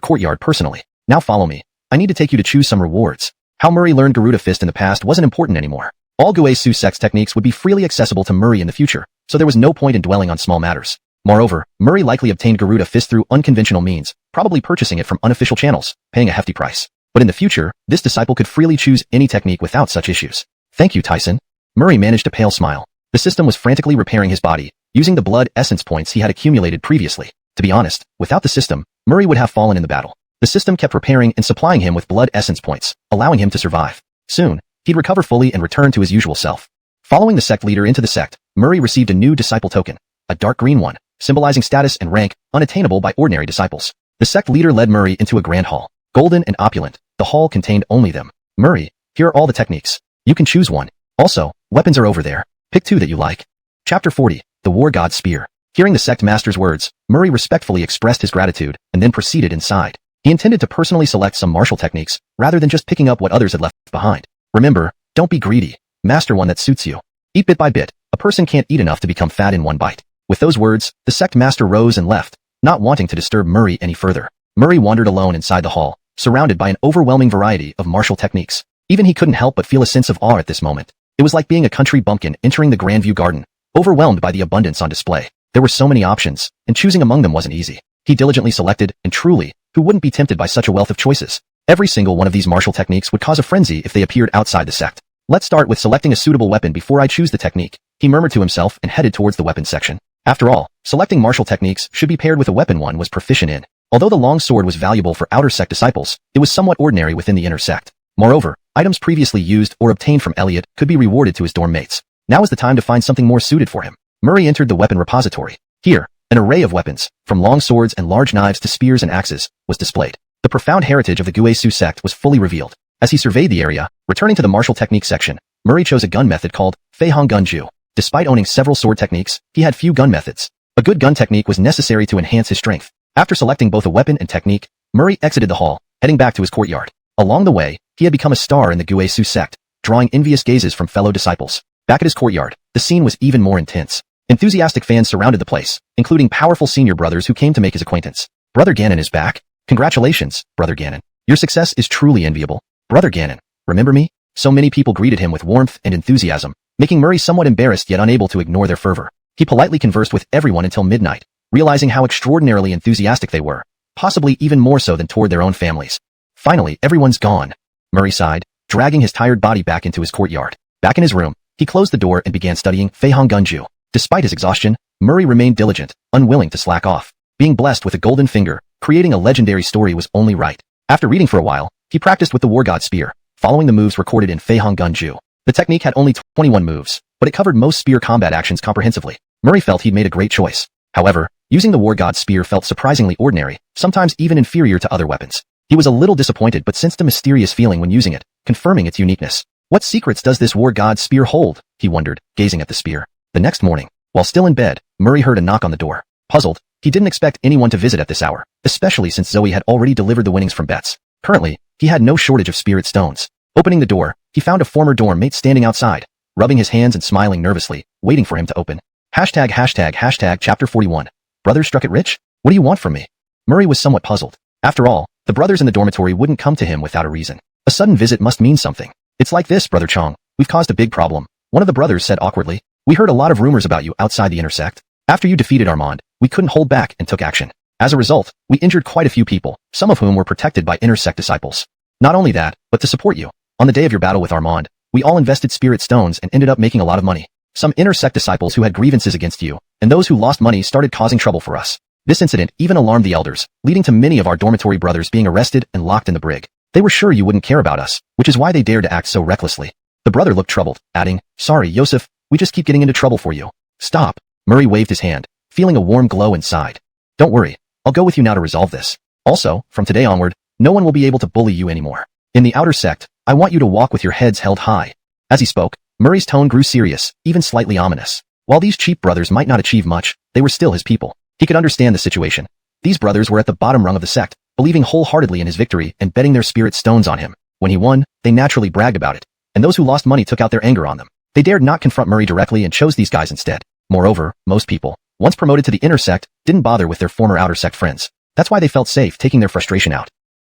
courtyard personally. Now follow me. I need to take you to choose some rewards. How Murray learned Garuda Fist in the past wasn't important anymore. All Guesu sect's techniques would be freely accessible to Murray in the future, so there was no point in dwelling on small matters. Moreover, Murray likely obtained Garuda Fist through unconventional means, probably purchasing it from unofficial channels, paying a hefty price. But in the future, this disciple could freely choose any technique without such issues. Thank you, Tyson. Murray managed a pale smile. The system was frantically repairing his body, using the blood essence points he had accumulated previously. To be honest, without the system, Murray would have fallen in the battle. The system kept repairing and supplying him with blood essence points, allowing him to survive. Soon, he'd recover fully and return to his usual self. Following the sect leader into the sect, Murray received a new disciple token, a dark green one, symbolizing status and rank unattainable by ordinary disciples. The sect leader led Murray into a grand hall. Golden and opulent, the hall contained only them. Murray, here are all the techniques. You can choose one. Also, weapons are over there. Pick two that you like. Chapter 40, The War God's Spear. Hearing the sect master's words, Murray respectfully expressed his gratitude and then proceeded inside. He intended to personally select some martial techniques, rather than just picking up what others had left behind. Remember, don't be greedy. Master one that suits you. Eat bit by bit. A person can't eat enough to become fat in one bite. With those words, the sect master rose and left, not wanting to disturb Murray any further. Murray wandered alone inside the hall, surrounded by an overwhelming variety of martial techniques. Even he couldn't help but feel a sense of awe at this moment. It was like being a country bumpkin entering the Grandview Garden, overwhelmed by the abundance on display. There were so many options, and choosing among them wasn't easy. He diligently selected, and truly, who wouldn't be tempted by such a wealth of choices? Every single one of these martial techniques would cause a frenzy if they appeared outside the sect. Let's start with selecting a suitable weapon before I choose the technique, he murmured to himself and headed towards the weapons section. After all, selecting martial techniques should be paired with a weapon one was proficient in. Although the long sword was valuable for outer sect disciples, it was somewhat ordinary within the inner sect. Moreover, items previously used or obtained from Elliot could be rewarded to his dorm mates. Now is the time to find something more suited for him. Murray entered the weapon repository. Here, an array of weapons, from long swords and large knives to spears and axes, was displayed. The profound heritage of the Guesu sect was fully revealed. As he surveyed the area, returning to the martial technique section, Murray chose a gun method called Fei Hong Gun Ju. Despite owning several sword techniques, he had few gun methods. A good gun technique was necessary to enhance his strength. After selecting both a weapon and technique, Murray exited the hall, heading back to his courtyard. Along the way, he had become a star in the Guesu sect, drawing envious gazes from fellow disciples. Back at his courtyard, the scene was even more intense. Enthusiastic fans surrounded the place, including powerful senior brothers who came to make his acquaintance. Brother Ganon is back. Congratulations, Brother Ganon. Your success is truly enviable. Brother Ganon, remember me? So many people greeted him with warmth and enthusiasm, making Murray somewhat embarrassed yet unable to ignore their fervor. He politely conversed with everyone until midnight, realizing how extraordinarily enthusiastic they were, possibly even more so than toward their own families. Finally, everyone's gone. Murray sighed, dragging his tired body back into his courtyard. Back in his room, he closed the door and began studying Fei Hong Gun Ju. Despite his exhaustion, Murray remained diligent, unwilling to slack off. Being blessed with a golden finger, creating a legendary story was only right. After reading for a while, he practiced with the War God Spear, following the moves recorded in Fei Hong Gun Ju. The technique had only 21 moves, but it covered most spear combat actions comprehensively. Murray felt he'd made a great choice. However, using the War God Spear felt surprisingly ordinary, sometimes even inferior to other weapons. He was a little disappointed but sensed a mysterious feeling when using it, confirming its uniqueness. What secrets does this War God Spear hold? He wondered, gazing at the spear. The next morning, while still in bed, Murray heard a knock on the door. Puzzled, he didn't expect anyone to visit at this hour, especially since Zoe had already delivered the winnings from bets. Currently, he had no shortage of spirit stones. Opening the door, he found a former dorm mate standing outside, rubbing his hands and smiling nervously, waiting for him to open. Chapter 41. Brothers struck it rich? What do you want from me? Murray was somewhat puzzled. After all, the brothers in the dormitory wouldn't come to him without a reason. A sudden visit must mean something. It's like this, Brother Chong. We've caused a big problem. One of the brothers said awkwardly. We heard a lot of rumors about you outside the intersect. After you defeated Armand, we couldn't hold back and took action. As a result, we injured quite a few people, some of whom were protected by intersect disciples. Not only that, but to support you. On the day of your battle with Armand, we all invested spirit stones and ended up making a lot of money. Some intersect disciples who had grievances against you, and those who lost money started causing trouble for us. This incident even alarmed the elders, leading to many of our dormitory brothers being arrested and locked in the brig. They were sure you wouldn't care about us, which is why they dared to act so recklessly. The brother looked troubled, adding, Sorry, Yosef, we just keep getting into trouble for you. Stop. Murray waved his hand, feeling a warm glow inside. Don't worry, I'll go with you now to resolve this. Also, from today onward, no one will be able to bully you anymore. In the outer sect, I want you to walk with your heads held high. As he spoke, Murray's tone grew serious, even slightly ominous. While these cheap brothers might not achieve much, they were still his people. He could understand the situation. These brothers were at the bottom rung of the sect, believing wholeheartedly in his victory and betting their spirit stones on him. When he won, they naturally bragged about it, and those who lost money took out their anger on them. They dared not confront Murray directly and chose these guys instead. Moreover, most people, once promoted to the inner sect, didn't bother with their former outer sect friends. That's why they felt safe taking their frustration out.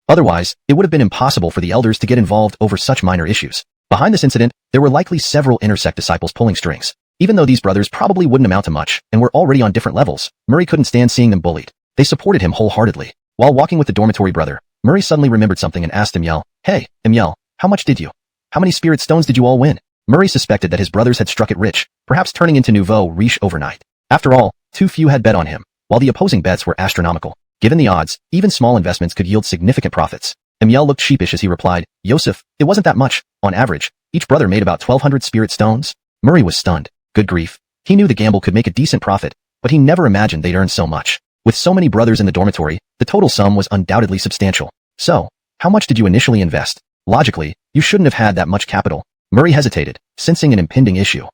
Otherwise, it would have been impossible for the elders to get involved over such minor issues. Behind this incident, there were likely several inner sect disciples pulling strings. Even though these brothers probably wouldn't amount to much and were already on different levels, Murray couldn't stand seeing them bullied. They supported him wholeheartedly. While walking with the dormitory brother, Murray suddenly remembered something and asked Ye, "Hey, Ye, how much did you? How many spirit stones did you all win?" Murray suspected that his brothers had struck it rich, perhaps turning into nouveau riche overnight. After all, too few had bet on him, while the opposing bets were astronomical. Given the odds, even small investments could yield significant profits. Ye looked sheepish as he replied, "Yosef, it wasn't that much. On average, each brother made about 1,200 spirit stones." Murray was stunned. Good grief. He knew the gamble could make a decent profit, but he never imagined they'd earn so much. With so many brothers in the dormitory, the total sum was undoubtedly substantial. So, how much did you initially invest? Logically, you shouldn't have had that much capital. Murray hesitated, sensing an impending issue.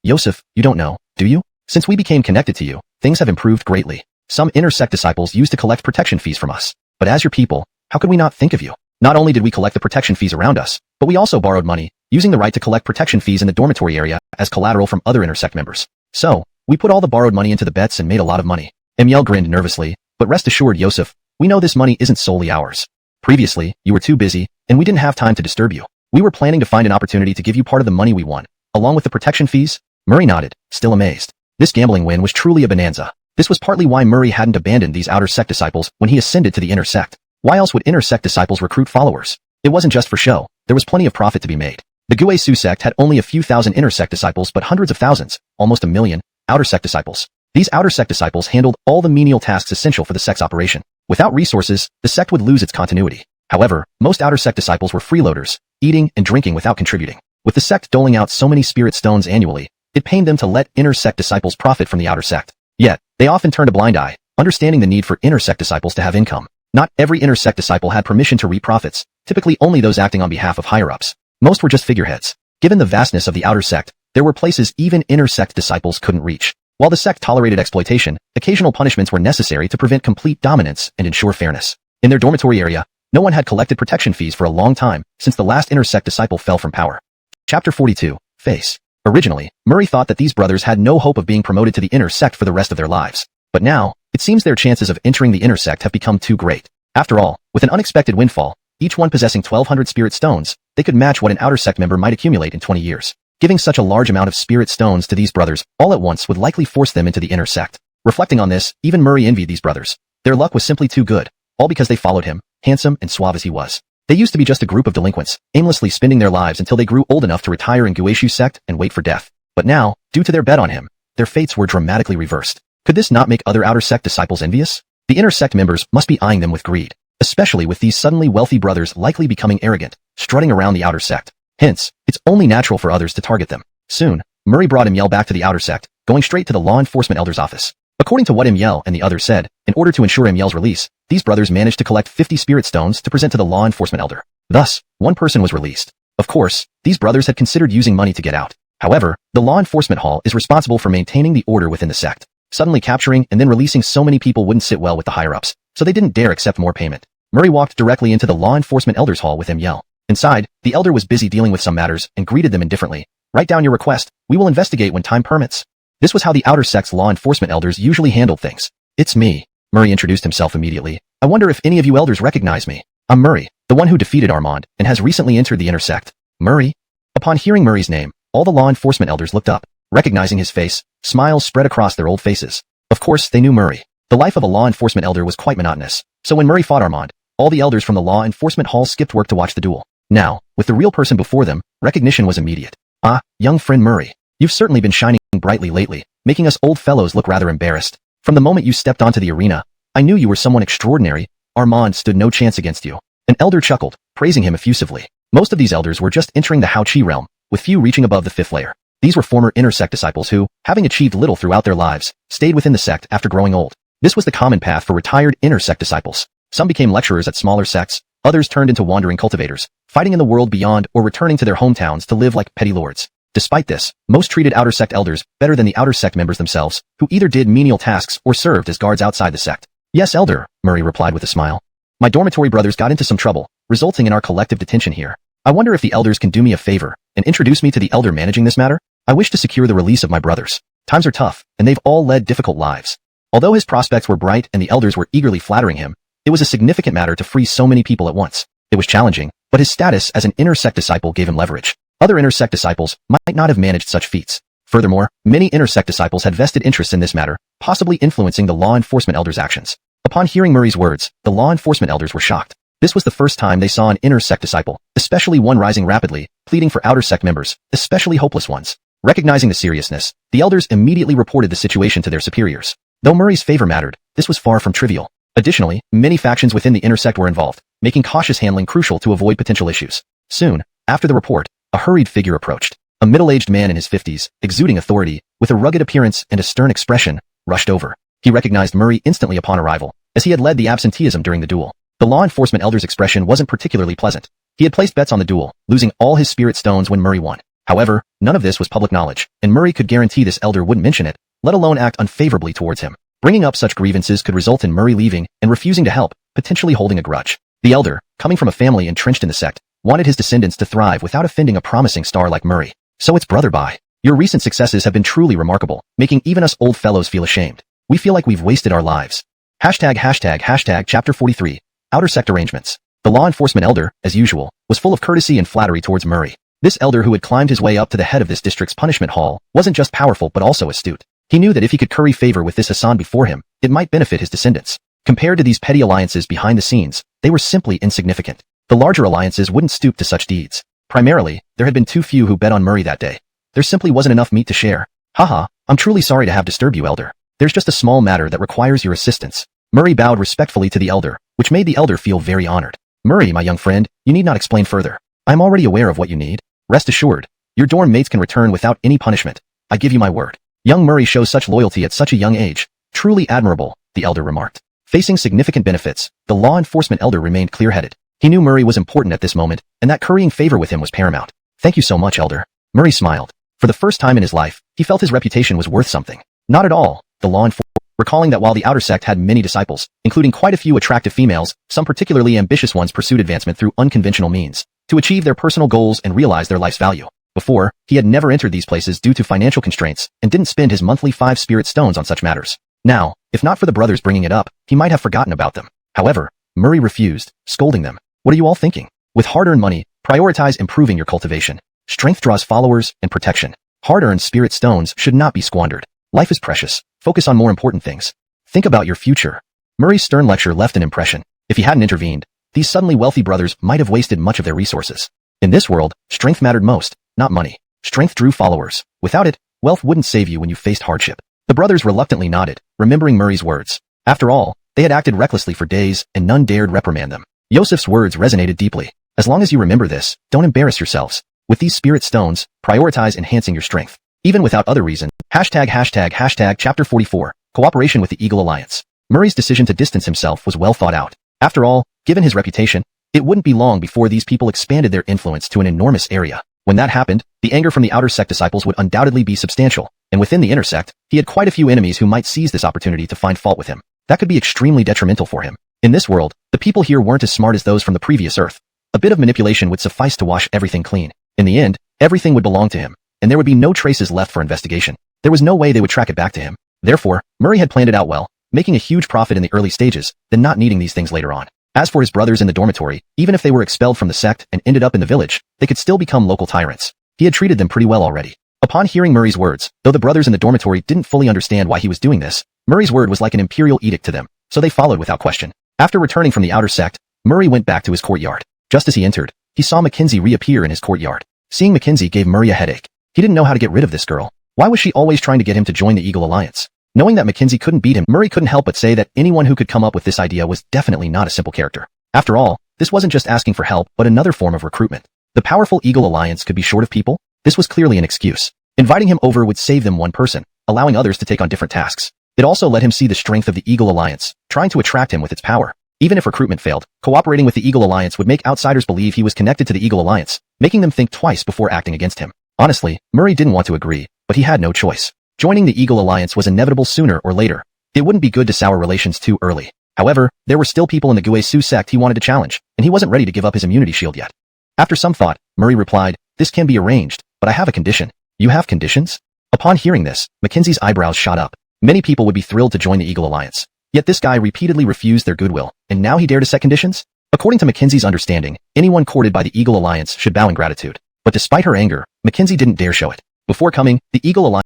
Yosef, you don't know, do you? Since we became connected to you, things have improved greatly. Some inner sect disciples used to collect protection fees from us. But as your people, how could we not think of you? Not only did we collect the protection fees around us, but we also borrowed money, using the right to collect protection fees in the dormitory area as collateral from other inner sect members. So, we put all the borrowed money into the bets and made a lot of money. Ye grinned nervously, but rest assured, Yosef, we know this money isn't solely ours. Previously, you were too busy, and we didn't have time to disturb you. We were planning to find an opportunity to give you part of the money we won, along with the protection fees. Murray nodded, still amazed. This gambling win was truly a bonanza. This was partly why Murray hadn't abandoned these outer sect disciples when he ascended to the inner sect. Why else would inner sect disciples recruit followers? It wasn't just for show. There was plenty of profit to be made. The Guisu sect had only a few thousand inner sect disciples but hundreds of thousands, almost a million, outer sect disciples. These outer sect disciples handled all the menial tasks essential for the sect's operation. Without resources, the sect would lose its continuity. However, most outer sect disciples were freeloaders, eating and drinking without contributing. With the sect doling out so many spirit stones annually, it pained them to let inner sect disciples profit from the outer sect. Yet, they often turned a blind eye, understanding the need for inner sect disciples to have income. Not every inner sect disciple had permission to reap profits, typically only those acting on behalf of higher-ups. Most were just figureheads. Given the vastness of the outer sect, there were places even inner sect disciples couldn't reach. While the sect tolerated exploitation, occasional punishments were necessary to prevent complete dominance and ensure fairness. In their dormitory area, no one had collected protection fees for a long time since the last inner sect disciple fell from power. Chapter 42. Face. Originally, Murray thought that these brothers had no hope of being promoted to the inner sect for the rest of their lives. But now, it seems their chances of entering the inner sect have become too great. After all, with an unexpected windfall, each one possessing 1,200 spirit stones, they could match what an outer sect member might accumulate in 20 years. Giving such a large amount of spirit stones to these brothers all at once would likely force them into the inner sect. Reflecting on this, even Murray envied these brothers. Their luck was simply too good, all because they followed him, handsome and suave as he was. They used to be just a group of delinquents, aimlessly spending their lives until they grew old enough to retire in Guishu sect and wait for death. But now, due to their bet on him, their fates were dramatically reversed. Could this not make other outer sect disciples envious? The inner sect members must be eyeing them with greed, especially with these suddenly wealthy brothers likely becoming arrogant, strutting around the outer sect. Hence, it's only natural for others to target them. Soon, Murray brought Ye back to the outer sect, going straight to the law enforcement elder's office. According to what Ye and the others said, in order to ensure Ye's release, these brothers managed to collect 50 spirit stones to present to the law enforcement elder. Thus, one person was released. Of course, these brothers had considered using money to get out. However, the law enforcement hall is responsible for maintaining the order within the sect. Suddenly capturing and then releasing so many people wouldn't sit well with the higher-ups, so they didn't dare accept more payment. Murray walked directly into the law enforcement elder's hall with Ye. Inside, the elder was busy dealing with some matters and greeted them indifferently. "Write down your request. We will investigate when time permits." This was how the outer sect's law enforcement elders usually handled things. "It's me." Murray introduced himself immediately. "I wonder if any of you elders recognize me. I'm Murray, the one who defeated Armand and has recently entered the inner sect." Murray? Upon hearing Murray's name, all the law enforcement elders looked up. Recognizing his face, smiles spread across their old faces. Of course, they knew Murray. The life of a law enforcement elder was quite monotonous, so when Murray fought Armand, all the elders from the law enforcement hall skipped work to watch the duel. Now, with the real person before them, recognition was immediate. "Ah, young friend Murray. You've certainly been shining brightly lately, making us old fellows look rather embarrassed. From the moment you stepped onto the arena, I knew you were someone extraordinary. Armand stood no chance against you." An elder chuckled, praising him effusively. Most of these elders were just entering the Hao-Chi realm, with few reaching above the 5th layer. These were former inner sect disciples who, having achieved little throughout their lives, stayed within the sect after growing old. This was the common path for retired inner sect disciples. Some became lecturers at smaller sects, others turned into wandering cultivators, fighting in the world beyond or returning to their hometowns to live like petty lords. Despite this, most treated outer sect elders better than the outer sect members themselves, who either did menial tasks or served as guards outside the sect. Yes, elder, Murray replied with a smile. My dormitory brothers got into some trouble, resulting in our collective detention here. I wonder if the elders can do me a favor and introduce me to the elder managing this matter? I wish to secure the release of my brothers. Times are tough, and they've all led difficult lives. Although his prospects were bright and the elders were eagerly flattering him, it was a significant matter to free so many people at once. It was challenging, but his status as an inner sect disciple gave him leverage. Other inner sect disciples might not have managed such feats. Furthermore, many inner sect disciples had vested interests in this matter, possibly influencing the law enforcement elders' actions. Upon hearing Murray's words, the law enforcement elders were shocked. This was the first time they saw an inner sect disciple, especially one rising rapidly, pleading for outer sect members, especially hopeless ones. Recognizing the seriousness, the elders immediately reported the situation to their superiors. Though Murray's favor mattered, this was far from trivial. Additionally, many factions within the inner sect were involved, making cautious handling crucial to avoid potential issues. Soon, after the report, a hurried figure approached. A middle-aged man in his 50s, exuding authority, with a rugged appearance and a stern expression, rushed over. He recognized Murray instantly upon arrival, as he had led the absenteeism during the duel. The law enforcement elder's expression wasn't particularly pleasant. He had placed bets on the duel, losing all his spirit stones when Murray won. However, none of this was public knowledge, and Murray could guarantee this elder wouldn't mention it, let alone act unfavorably towards him. Bringing up such grievances could result in Murray leaving and refusing to help, potentially holding a grudge. The elder, coming from a family entrenched in the sect, wanted his descendants to thrive without offending a promising star like Murray. So it's brother bye. Your recent successes have been truly remarkable, making even us old fellows feel ashamed. We feel like we've wasted our lives. ####Chapter 43. Outer sect arrangements. The law enforcement elder, as usual, was full of courtesy and flattery towards Murray. This elder who had climbed his way up to the head of this district's punishment hall wasn't just powerful but also astute. He knew that if he could curry favor with this Hassan before him, it might benefit his descendants. Compared to these petty alliances behind the scenes, they were simply insignificant. The larger alliances wouldn't stoop to such deeds. Primarily, there had been too few who bet on Murray that day. There simply wasn't enough meat to share. Haha, I'm truly sorry to have disturbed you, elder. There's just a small matter that requires your assistance. Murray bowed respectfully to the elder, which made the elder feel very honored. Murray, my young friend, you need not explain further. I'm already aware of what you need. Rest assured, your dorm mates can return without any punishment. I give you my word. Young Murray shows such loyalty at such a young age. Truly admirable, the elder remarked. Facing significant benefits, the law enforcement elder remained clear-headed. He knew Murray was important at this moment, and that currying favor with him was paramount. Thank you so much, elder. Murray smiled. For the first time in his life, he felt his reputation was worth something. Not at all, the law enforcement, recalling that while the outer sect had many disciples, including quite a few attractive females, some particularly ambitious ones pursued advancement through unconventional means, to achieve their personal goals and realize their life's value. Before, he had never entered these places due to financial constraints, and didn't spend his monthly 5 spirit stones on such matters. Now, if not for the brothers bringing it up, he might have forgotten about them. However, Murray refused, scolding them. What are you all thinking? With hard-earned money, prioritize improving your cultivation. Strength draws followers and protection. Hard-earned spirit stones should not be squandered. Life is precious. Focus on more important things. Think about your future. Murray's stern lecture left an impression. If he hadn't intervened, these suddenly wealthy brothers might have wasted much of their resources. In this world, strength mattered most, not money. Strength drew followers. Without it, wealth wouldn't save you when you faced hardship. The brothers reluctantly nodded, remembering Murray's words. After all, they had acted recklessly for days, and none dared reprimand them. Yosef's words resonated deeply. As long as you remember this, don't embarrass yourselves. With these spirit stones, prioritize enhancing your strength. Even without other reason. ###Chapter 44. Cooperation with the Eagle Alliance. Murray's decision to distance himself was well thought out. After all, given his reputation, it wouldn't be long before these people expanded their influence to an enormous area. When that happened, the anger from the outer sect disciples would undoubtedly be substantial, and within the inner sect, he had quite a few enemies who might seize this opportunity to find fault with him. That could be extremely detrimental for him. In this world, the people here weren't as smart as those from the previous Earth. A bit of manipulation would suffice to wash everything clean. In the end, everything would belong to him, and there would be no traces left for investigation. There was no way they would track it back to him. Therefore, Murray had planned it out well, making a huge profit in the early stages, then not needing these things later on. As for his brothers in the dormitory, even if they were expelled from the sect and ended up in the village, they could still become local tyrants. He had treated them pretty well already. Upon hearing Murray's words, though the brothers in the dormitory didn't fully understand why he was doing this, Murray's word was like an imperial edict to them, so they followed without question. After returning from the outer sect, Murray went back to his courtyard. Just as he entered, he saw Mackenzie reappear in his courtyard. Seeing Mackenzie gave Murray a headache. He didn't know how to get rid of this girl. Why was she always trying to get him to join the Eagle Alliance? Knowing that Mackenzie couldn't beat him, Murray couldn't help but say that anyone who could come up with this idea was definitely not a simple character. After all, this wasn't just asking for help, but another form of recruitment. The powerful Eagle Alliance could be short of people? This was clearly an excuse. Inviting him over would save them one person, allowing others to take on different tasks. It also let him see the strength of the Eagle Alliance, trying to attract him with its power. Even if recruitment failed, cooperating with the Eagle Alliance would make outsiders believe he was connected to the Eagle Alliance, making them think twice before acting against him. Honestly, Murray didn't want to agree, but he had no choice. Joining the Eagle Alliance was inevitable sooner or later. It wouldn't be good to sour relations too early. However, there were still people in the Guisu sect he wanted to challenge, and he wasn't ready to give up his immunity shield yet. After some thought, Murray replied, "This can be arranged, but I have a condition." "You have conditions?" Upon hearing this, Mackenzie's eyebrows shot up. Many people would be thrilled to join the Eagle Alliance. Yet this guy repeatedly refused their goodwill, and now he dared to set conditions? According to Mackenzie's understanding, anyone courted by the Eagle Alliance should bow in gratitude. But despite her anger, Mackenzie didn't dare show it. Before coming, the Eagle Alliance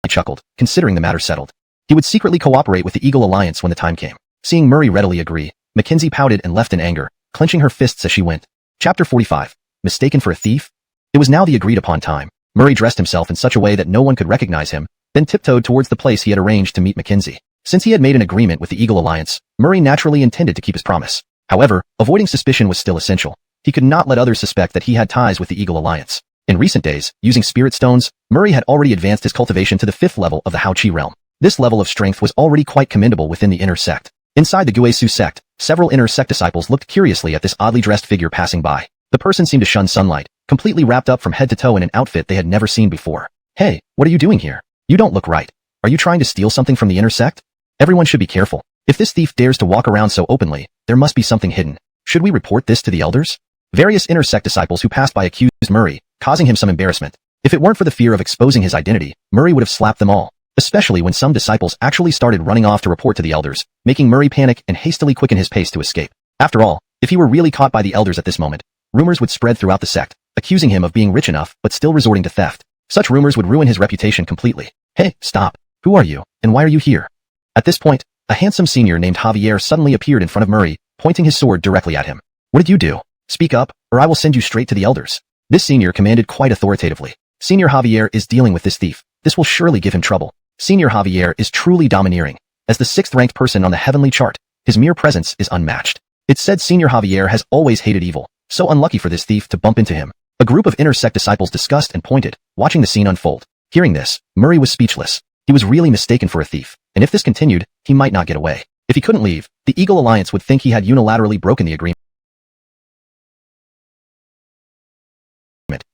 chuckled, considering the matter settled. He would secretly cooperate with the Eagle Alliance when the time came. Seeing Murray readily agree, Mackenzie pouted and left in anger, clenching her fists as she went. Chapter 45. Mistaken for a thief? It was now the agreed-upon time. Murray dressed himself in such a way that no one could recognize him, then tiptoed towards the place he had arranged to meet Mackenzie. Since he had made an agreement with the Eagle Alliance, Murray naturally intended to keep his promise. However, avoiding suspicion was still essential. He could not let others suspect that he had ties with the Eagle Alliance. In recent days, using spirit stones, Murray had already advanced his cultivation to the 5th level of the Hao Qi realm. This level of strength was already quite commendable within the inner sect. Inside the Guisu sect, several inner sect disciples looked curiously at this oddly dressed figure passing by. The person seemed to shun sunlight, completely wrapped up from head to toe in an outfit they had never seen before. "Hey, what are you doing here? You don't look right. Are you trying to steal something from the inner sect? Everyone should be careful. If this thief dares to walk around so openly, there must be something hidden. Should we report this to the elders?" Various inner sect disciples who passed by accused Murray, causing him some embarrassment. If it weren't for the fear of exposing his identity, Murray would have slapped them all, especially when some disciples actually started running off to report to the elders, making Murray panic and hastily quicken his pace to escape. After all, if he were really caught by the elders at this moment, rumors would spread throughout the sect, accusing him of being rich enough but still resorting to theft. Such rumors would ruin his reputation completely. "Hey, stop. Who are you, and why are you here?" At this point, a handsome senior named Javier suddenly appeared in front of Murray, pointing his sword directly at him. "What did you do? Speak up, or I will send you straight to the elders." This senior commanded quite authoritatively. Senior Javier is dealing with this thief. This will surely give him trouble. Senior Javier is truly domineering. As the 6th-ranked person on the heavenly chart, his mere presence is unmatched. It's said Senior Javier has always hated evil, so unlucky for this thief to bump into him. A group of inner sect disciples discussed and pointed, watching the scene unfold. Hearing this, Murray was speechless. He was really mistaken for a thief, and if this continued, he might not get away. If he couldn't leave, the Eagle Alliance would think he had unilaterally broken the agreement.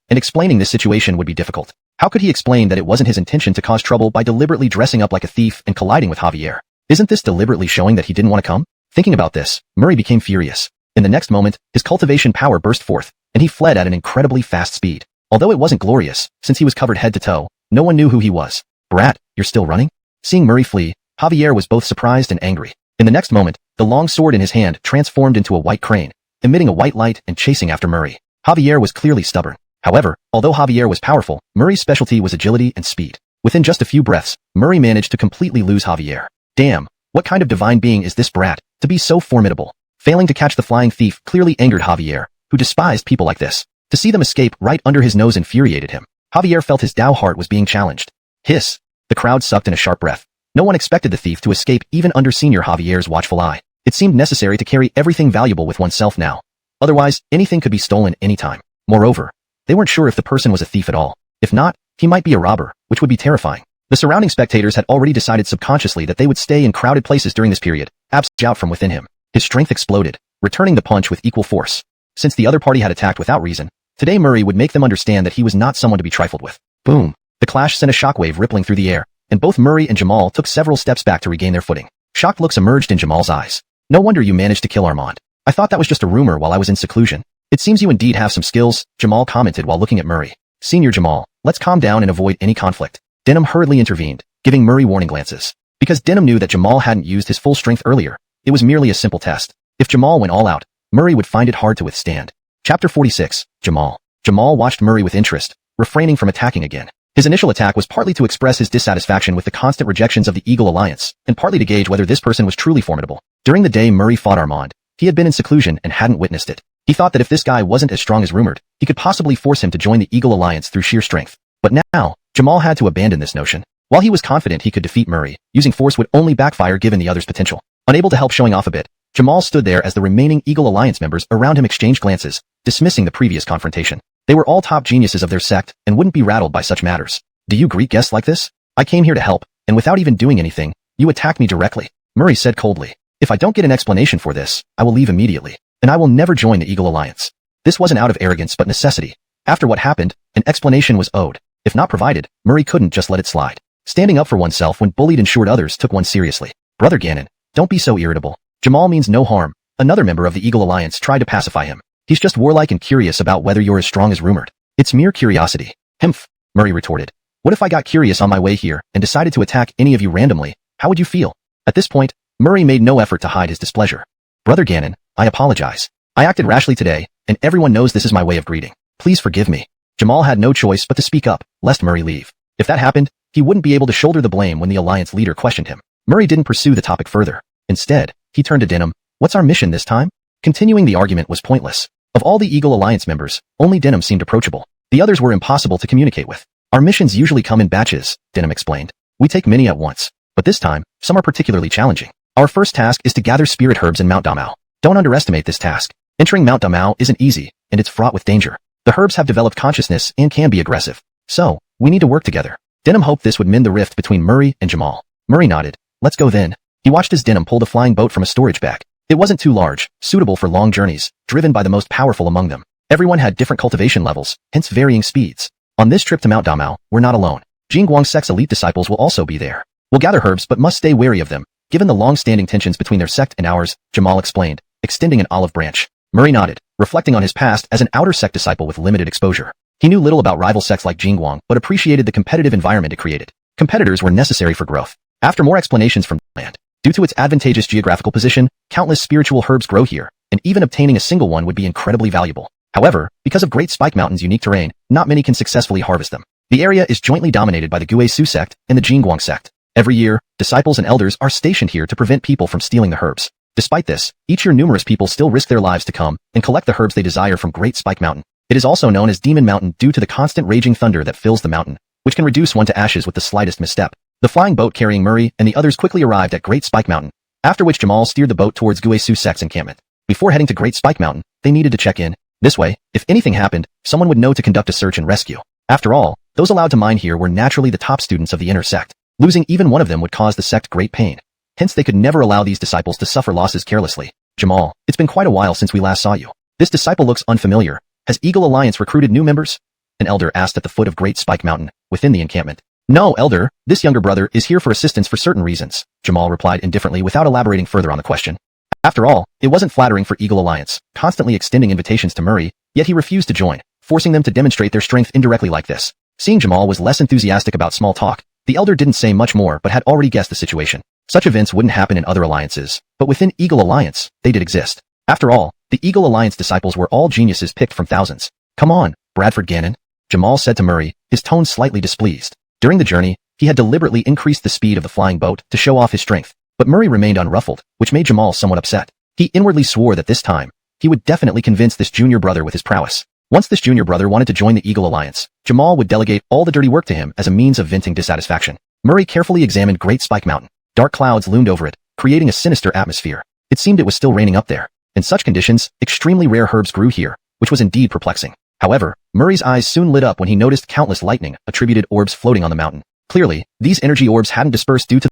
And explaining this situation would be difficult. How could he explain that it wasn't his intention to cause trouble by deliberately dressing up like a thief and colliding with Javier? Isn't this deliberately showing that he didn't want to come? Thinking about this, Murray became furious. In the next moment, his cultivation power burst forth, and he fled at an incredibly fast speed. Although it wasn't glorious, since he was covered head to toe, no one knew who he was. "Brat, you're still running?" Seeing Murray flee, Javier was both surprised and angry. In the next moment, the long sword in his hand transformed into a white crane, emitting a white light and chasing after Murray. Javier was clearly stubborn. However, although Javier was powerful, Murray's specialty was agility and speed. Within just a few breaths, Murray managed to completely lose Javier. Damn, what kind of divine being is this brat, to be so formidable? Failing to catch the flying thief clearly angered Javier, who despised people like this. To see them escape right under his nose infuriated him. Javier felt his Dao heart was being challenged. Hiss! The crowd sucked in a sharp breath. No one expected the thief to escape even under Senior Javier's watchful eye. It seemed necessary to carry everything valuable with oneself now. Otherwise, anything could be stolen anytime. Moreover, they weren't sure if the person was a thief at all. If not, he might be a robber, which would be terrifying. The surrounding spectators had already decided subconsciously that they would stay in crowded places during this period. Abs out from within him. His strength exploded, returning the punch with equal force. Since the other party had attacked without reason, today Murray would make them understand that he was not someone to be trifled with. Boom! The clash sent a shockwave rippling through the air, and both Murray and Jamal took several steps back to regain their footing. Shocked looks emerged in Jamal's eyes. "No wonder you managed to kill Armand. I thought that was just a rumor while I was in seclusion." "It seems you indeed have some skills," Jamal commented while looking at Murray. "Senior Jamal, let's calm down and avoid any conflict." Denham hurriedly intervened, giving Murray warning glances. Because Denham knew that Jamal hadn't used his full strength earlier, it was merely a simple test. If Jamal went all out, Murray would find it hard to withstand. Chapter 46. Jamal. Jamal watched Murray with interest, refraining from attacking again. His initial attack was partly to express his dissatisfaction with the constant rejections of the Eagle Alliance, and partly to gauge whether this person was truly formidable. During the day Murray fought Armand, he had been in seclusion and hadn't witnessed it. He thought that if this guy wasn't as strong as rumored, he could possibly force him to join the Eagle Alliance through sheer strength. But now, Jamal had to abandon this notion. While he was confident he could defeat Murray, using force would only backfire given the other's potential. Unable to help showing off a bit, Jamal stood there as the remaining Eagle Alliance members around him exchanged glances, dismissing the previous confrontation. They were all top geniuses of their sect and wouldn't be rattled by such matters. "Do you greet guests like this? I came here to help, and without even doing anything, You attack me directly, Murray said coldly. If I don't get an explanation for this, I will leave immediately, and I will never join the Eagle Alliance. This wasn't out of arrogance but necessity. After what happened, an explanation was owed. If not provided, Murray couldn't just let it slide. Standing up for oneself when bullied ensured others took one seriously. Brother Ganon, don't be so irritable. Jamal means no harm. Another member of the Eagle Alliance tried to pacify him. He's just warlike and curious about whether you're as strong as rumored. It's mere curiosity. Humph, Murray retorted. What if I got curious on my way here and decided to attack any of you randomly? How would you feel? At this point, Murray made no effort to hide his displeasure. Brother Ganon, I apologize. I acted rashly today, and everyone knows this is my way of greeting. Please forgive me. Jamal had no choice but to speak up, lest Murray leave. If that happened, he wouldn't be able to shoulder the blame when the Alliance leader questioned him. Murray didn't pursue the topic further. Instead, he turned to Denim. What's our mission this time? Continuing the argument was pointless. Of all the Eagle Alliance members, only Denim seemed approachable. The others were impossible to communicate with. Our missions usually come in batches, Denim explained. We take many at once. But this time, some are particularly challenging. Our first task is to gather spirit herbs in Mount Damao. Don't underestimate this task. Entering Mount Damao isn't easy, and it's fraught with danger. The herbs have developed consciousness and can be aggressive. So, we need to work together. Denim hoped this would mend the rift between Murray and Jamal. Murray nodded. Let's go then. He watched as Denim pulled a flying boat from a storage bag. It wasn't too large, suitable for long journeys, driven by the most powerful among them. Everyone had different cultivation levels, hence varying speeds. On this trip to Mount Damao, we're not alone. Jingguang sect's elite disciples will also be there. We'll gather herbs but must stay wary of them, given the long-standing tensions between their sect and ours, Jamal explained, extending an olive branch. Murray nodded, reflecting on his past as an outer sect disciple with limited exposure. He knew little about rival sects like Jingguang, but appreciated the competitive environment it created. Competitors were necessary for growth. After more explanations from the land, due to its advantageous geographical position, countless spiritual herbs grow here, and even obtaining a single one would be incredibly valuable. However, because of Great Spike Mountain's unique terrain, not many can successfully harvest them. The area is jointly dominated by the Guisu sect and the Jingguang sect. Every year, disciples and elders are stationed here to prevent people from stealing the herbs. Despite this, each year numerous people still risk their lives to come and collect the herbs they desire from Great Spike Mountain. It is also known as Demon Mountain due to the constant raging thunder that fills the mountain, which can reduce one to ashes with the slightest misstep. The flying boat carrying Murray and the others quickly arrived at Great Spike Mountain, after which Jamal steered the boat towards Guisu sect's encampment. Before heading to Great Spike Mountain, they needed to check in. This way, if anything happened, someone would know to conduct a search and rescue. After all, those allowed to mine here were naturally the top students of the inner sect. Losing even one of them would cause the sect great pain. Hence they could never allow these disciples to suffer losses carelessly. Jamal, it's been quite a while since we last saw you. This disciple looks unfamiliar. Has Eagle Alliance recruited new members? An elder asked at the foot of Great Spike Mountain, within the encampment. No, elder, this younger brother is here for assistance for certain reasons, Jamal replied indifferently without elaborating further on the question. After all, it wasn't flattering for Eagle Alliance, constantly extending invitations to Murray, yet he refused to join, forcing them to demonstrate their strength indirectly like this. Seeing Jamal was less enthusiastic about small talk, the elder didn't say much more but had already guessed the situation. Such events wouldn't happen in other alliances, but within Eagle Alliance, they did exist. After all, the Eagle Alliance disciples were all geniuses picked from thousands. Come on, Bradford Ganon, Jamal said to Murray, his tone slightly displeased. During the journey, he had deliberately increased the speed of the flying boat to show off his strength, but Murray remained unruffled, which made Jamal somewhat upset. He inwardly swore that this time, he would definitely convince this junior brother with his prowess. Once this junior brother wanted to join the Eagle Alliance, Jamal would delegate all the dirty work to him as a means of venting dissatisfaction. Murray carefully examined Great Spike Mountain. Dark clouds loomed over it, creating a sinister atmosphere. It seemed it was still raining up there. In such conditions, extremely rare herbs grew here, which was indeed perplexing. However, Murray's eyes soon lit up when he noticed countless lightning-attributed orbs floating on the mountain. Clearly, these energy orbs hadn't dispersed due to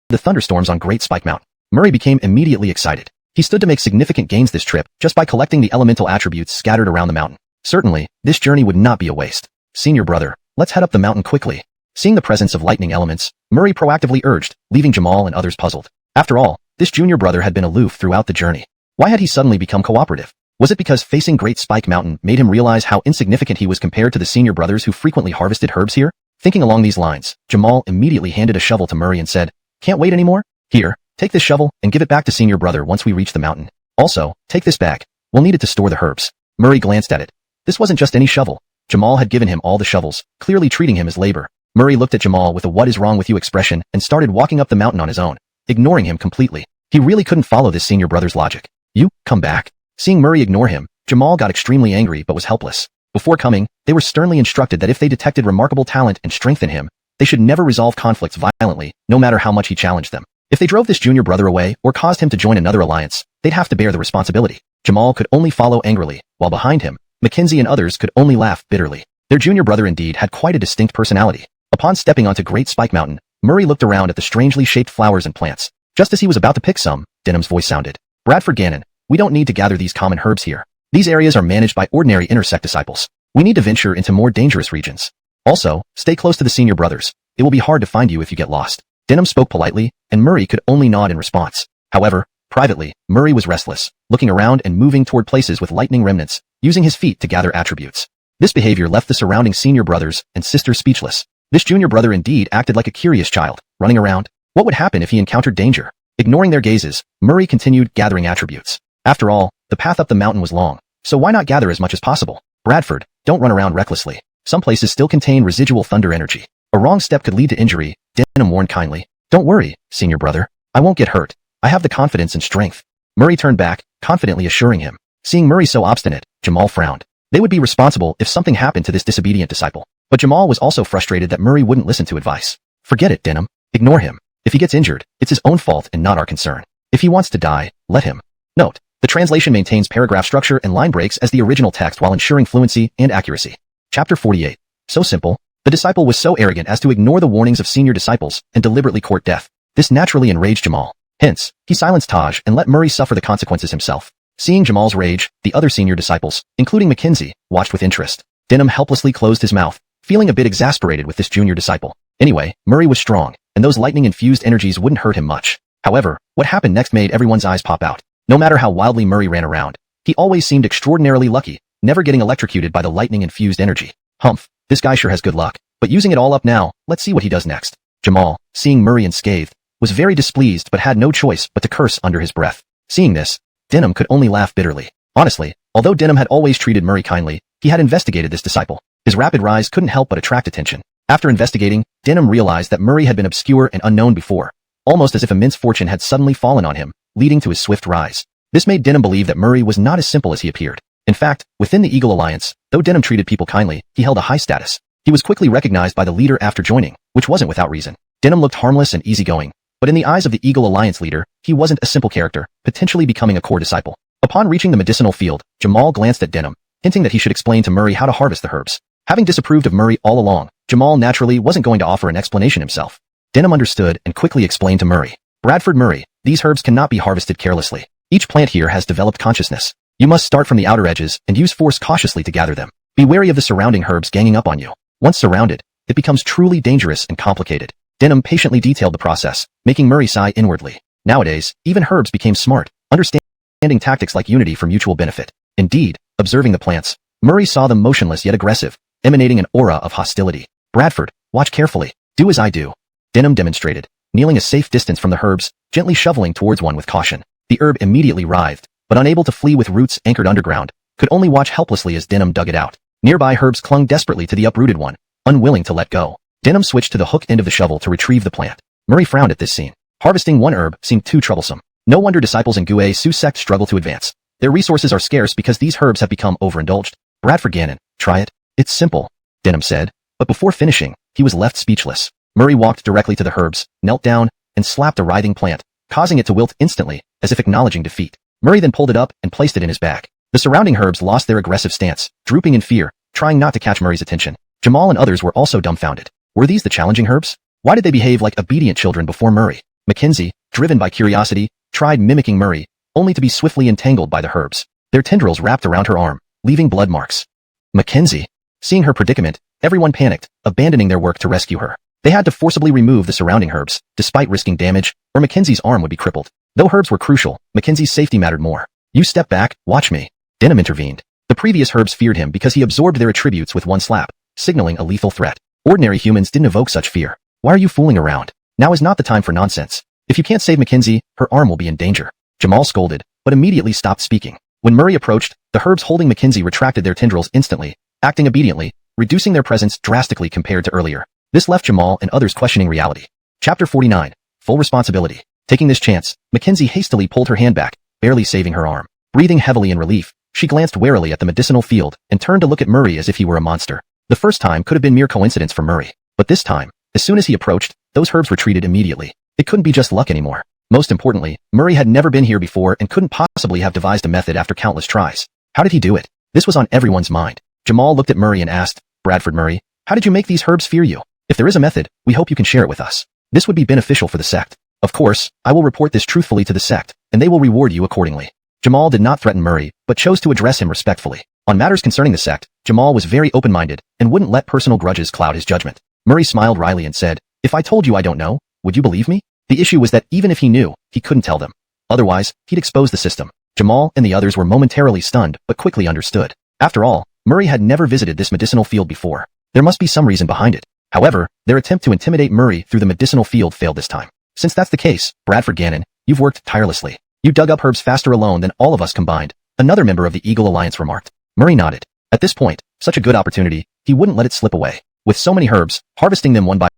the thunderstorms on Great Spike Mountain. Murray became immediately excited. He stood to make significant gains this trip just by collecting the elemental attributes scattered around the mountain. Certainly, this journey would not be a waste. Senior brother, let's head up the mountain quickly. Seeing the presence of lightning elements, Murray proactively urged, leaving Jamal and others puzzled. After all, this junior brother had been aloof throughout the journey. Why had he suddenly become cooperative? Was it because facing Great Spike Mountain made him realize how insignificant he was compared to the senior brothers who frequently harvested herbs here? Thinking along these lines, Jamal immediately handed a shovel to Murray and said, "Can't wait anymore? Here, take this shovel and give it back to senior brother once we reach the mountain. Also, take this bag. We'll need it to store the herbs." Murray glanced at it. This wasn't just any shovel. Jamal had given him all the shovels, clearly treating him as labor. Murray looked at Jamal with a "what is wrong with you" expression and started walking up the mountain on his own, ignoring him completely. He really couldn't follow this senior brother's logic. "You, come back." Seeing Murray ignore him, Jamal got extremely angry but was helpless. Before coming, they were sternly instructed that if they detected remarkable talent and strength in him, they should never resolve conflicts violently, no matter how much he challenged them. If they drove this junior brother away or caused him to join another alliance, they'd have to bear the responsibility. Jamal could only follow angrily, while behind him, Mackenzie and others could only laugh bitterly. Their junior brother indeed had quite a distinct personality. Upon stepping onto Great Spike Mountain, Murray looked around at the strangely shaped flowers and plants. Just as he was about to pick some, Denham's voice sounded. Bradford Gannon, we don't need to gather these common herbs here. These areas are managed by ordinary intersect disciples. We need to venture into more dangerous regions. Also, stay close to the senior brothers. It will be hard to find you if you get lost. Denham spoke politely, and Murray could only nod in response. However, privately, Murray was restless, looking around and moving toward places with lightning remnants, using his feet to gather attributes. This behavior left the surrounding senior brothers and sisters speechless. This junior brother indeed acted like a curious child, running around. What would happen if he encountered danger? Ignoring their gazes, Murray continued gathering attributes. After all, the path up the mountain was long, so why not gather as much as possible? Bradford, don't run around recklessly. Some places still contain residual thunder energy. A wrong step could lead to injury, Denham warned kindly. Don't worry, senior brother. I won't get hurt. I have the confidence and strength. Murray turned back, confidently assuring him. Seeing Murray so obstinate, Jamal frowned. They would be responsible if something happened to this disobedient disciple. But Jamal was also frustrated that Murray wouldn't listen to advice. Forget it, Denham. Ignore him. If he gets injured, it's his own fault and not our concern. If he wants to die, let him. Note, the translation maintains paragraph structure and line breaks as the original text while ensuring fluency and accuracy. Chapter 48. So simple. The disciple was so arrogant as to ignore the warnings of senior disciples and deliberately court death. This naturally enraged Jamal. Hence, he silenced Taj and let Murray suffer the consequences himself. Seeing Jamal's rage, the other senior disciples, including Mackenzie, watched with interest. Denham helplessly closed his mouth, feeling a bit exasperated with this junior disciple. Anyway, Murray was strong, and those lightning-infused energies wouldn't hurt him much. However, what happened next made everyone's eyes pop out. No matter how wildly Murray ran around, he always seemed extraordinarily lucky, never getting electrocuted by the lightning-infused energy. Humph, this guy sure has good luck. But using it all up now, let's see what he does next. Jamal, seeing Murray unscathed, was very displeased but had no choice but to curse under his breath. Seeing this, Denham could only laugh bitterly. Honestly, although Denham had always treated Murray kindly, he had investigated this disciple. His rapid rise couldn't help but attract attention. After investigating, Denham realized that Murray had been obscure and unknown before, almost as if immense fortune had suddenly fallen on him, leading to his swift rise. This made Denham believe that Murray was not as simple as he appeared. In fact, within the Eagle Alliance, though Denham treated people kindly, he held a high status. He was quickly recognized by the leader after joining, which wasn't without reason. Denham looked harmless and easygoing, but in the eyes of the Eagle Alliance leader, he wasn't a simple character, potentially becoming a core disciple. Upon reaching the medicinal field, Jamal glanced at Denham, hinting that he should explain to Murray how to harvest the herbs. Having disapproved of Murray all along, Jamal naturally wasn't going to offer an explanation himself. Denham understood and quickly explained to Murray. Bradford Murray, these herbs cannot be harvested carelessly. Each plant here has developed consciousness. You must start from the outer edges and use force cautiously to gather them. Be wary of the surrounding herbs ganging up on you. Once surrounded, it becomes truly dangerous and complicated. Denham patiently detailed the process, making Murray sigh inwardly. Nowadays, even herbs became smart, understanding tactics like unity for mutual benefit. Indeed, observing the plants, Murray saw them motionless yet aggressive, emanating an aura of hostility. Bradford, watch carefully. Do as I do. Denham demonstrated, kneeling a safe distance from the herbs, gently shoveling towards one with caution. The herb immediately writhed, but unable to flee with roots anchored underground, could only watch helplessly as Denham dug it out. Nearby herbs clung desperately to the uprooted one, unwilling to let go. Denham switched to the hooked end of the shovel to retrieve the plant. Murray frowned at this scene. Harvesting one herb seemed too troublesome. No wonder disciples in Gue Su sect struggle to advance. Their resources are scarce because these herbs have become overindulged. Bradford Gannon, try it. It's simple, Denham said, but before finishing, he was left speechless. Murray walked directly to the herbs, knelt down, and slapped a writhing plant, causing it to wilt instantly, as if acknowledging defeat. Murray then pulled it up and placed it in his bag. The surrounding herbs lost their aggressive stance, drooping in fear, trying not to catch Murray's attention. Jamal and others were also dumbfounded. Were these the challenging herbs? Why did they behave like obedient children before Murray? Mackenzie, driven by curiosity, tried mimicking Murray, only to be swiftly entangled by the herbs. Their tendrils wrapped around her arm, leaving blood marks. Mackenzie. Seeing her predicament, everyone panicked, abandoning their work to rescue her. They had to forcibly remove the surrounding herbs, despite risking damage, or Mackenzie's arm would be crippled. Though herbs were crucial, Mackenzie's safety mattered more. You step back, watch me. Denham intervened. The previous herbs feared him because he absorbed their attributes with one slap, signaling a lethal threat. Ordinary humans didn't evoke such fear. Why are you fooling around? Now is not the time for nonsense. If you can't save Mackenzie, her arm will be in danger. Jamal scolded, but immediately stopped speaking. When Murray approached, the herbs holding Mackenzie retracted their tendrils instantly, acting obediently, reducing their presence drastically compared to earlier. This left Jamal and others questioning reality. Chapter 49. Full responsibility. Taking this chance, Mackenzie hastily pulled her hand back, barely saving her arm. Breathing heavily in relief, she glanced warily at the medicinal field and turned to look at Murray as if he were a monster. The first time could have been mere coincidence for Murray, but this time, as soon as he approached, those herbs retreated immediately. It couldn't be just luck anymore. Most importantly, Murray had never been here before and couldn't possibly have devised a method after countless tries. How did he do it? This was on everyone's mind. Jamal looked at Murray and asked, Bradford Murray, how did you make these herbs fear you? If there is a method, we hope you can share it with us. This would be beneficial for the sect. Of course, I will report this truthfully to the sect, and they will reward you accordingly. Jamal did not threaten Murray, but chose to address him respectfully. On matters concerning the sect, Jamal was very open-minded and wouldn't let personal grudges cloud his judgment. Murray smiled wryly and said, "If I told you I don't know, would you believe me?" The issue was that even if he knew, he couldn't tell them. Otherwise, he'd expose the system. Jamal and the others were momentarily stunned, but quickly understood. After all, Murray had never visited this medicinal field before. There must be some reason behind it. However, their attempt to intimidate Murray through the medicinal field failed this time. Since that's the case, Bradford Gannon, you've worked tirelessly. You dug up herbs faster alone than all of us combined, another member of the Eagle Alliance remarked. Murray nodded. At this point, such a good opportunity, he wouldn't let it slip away. With so many herbs, harvesting them one by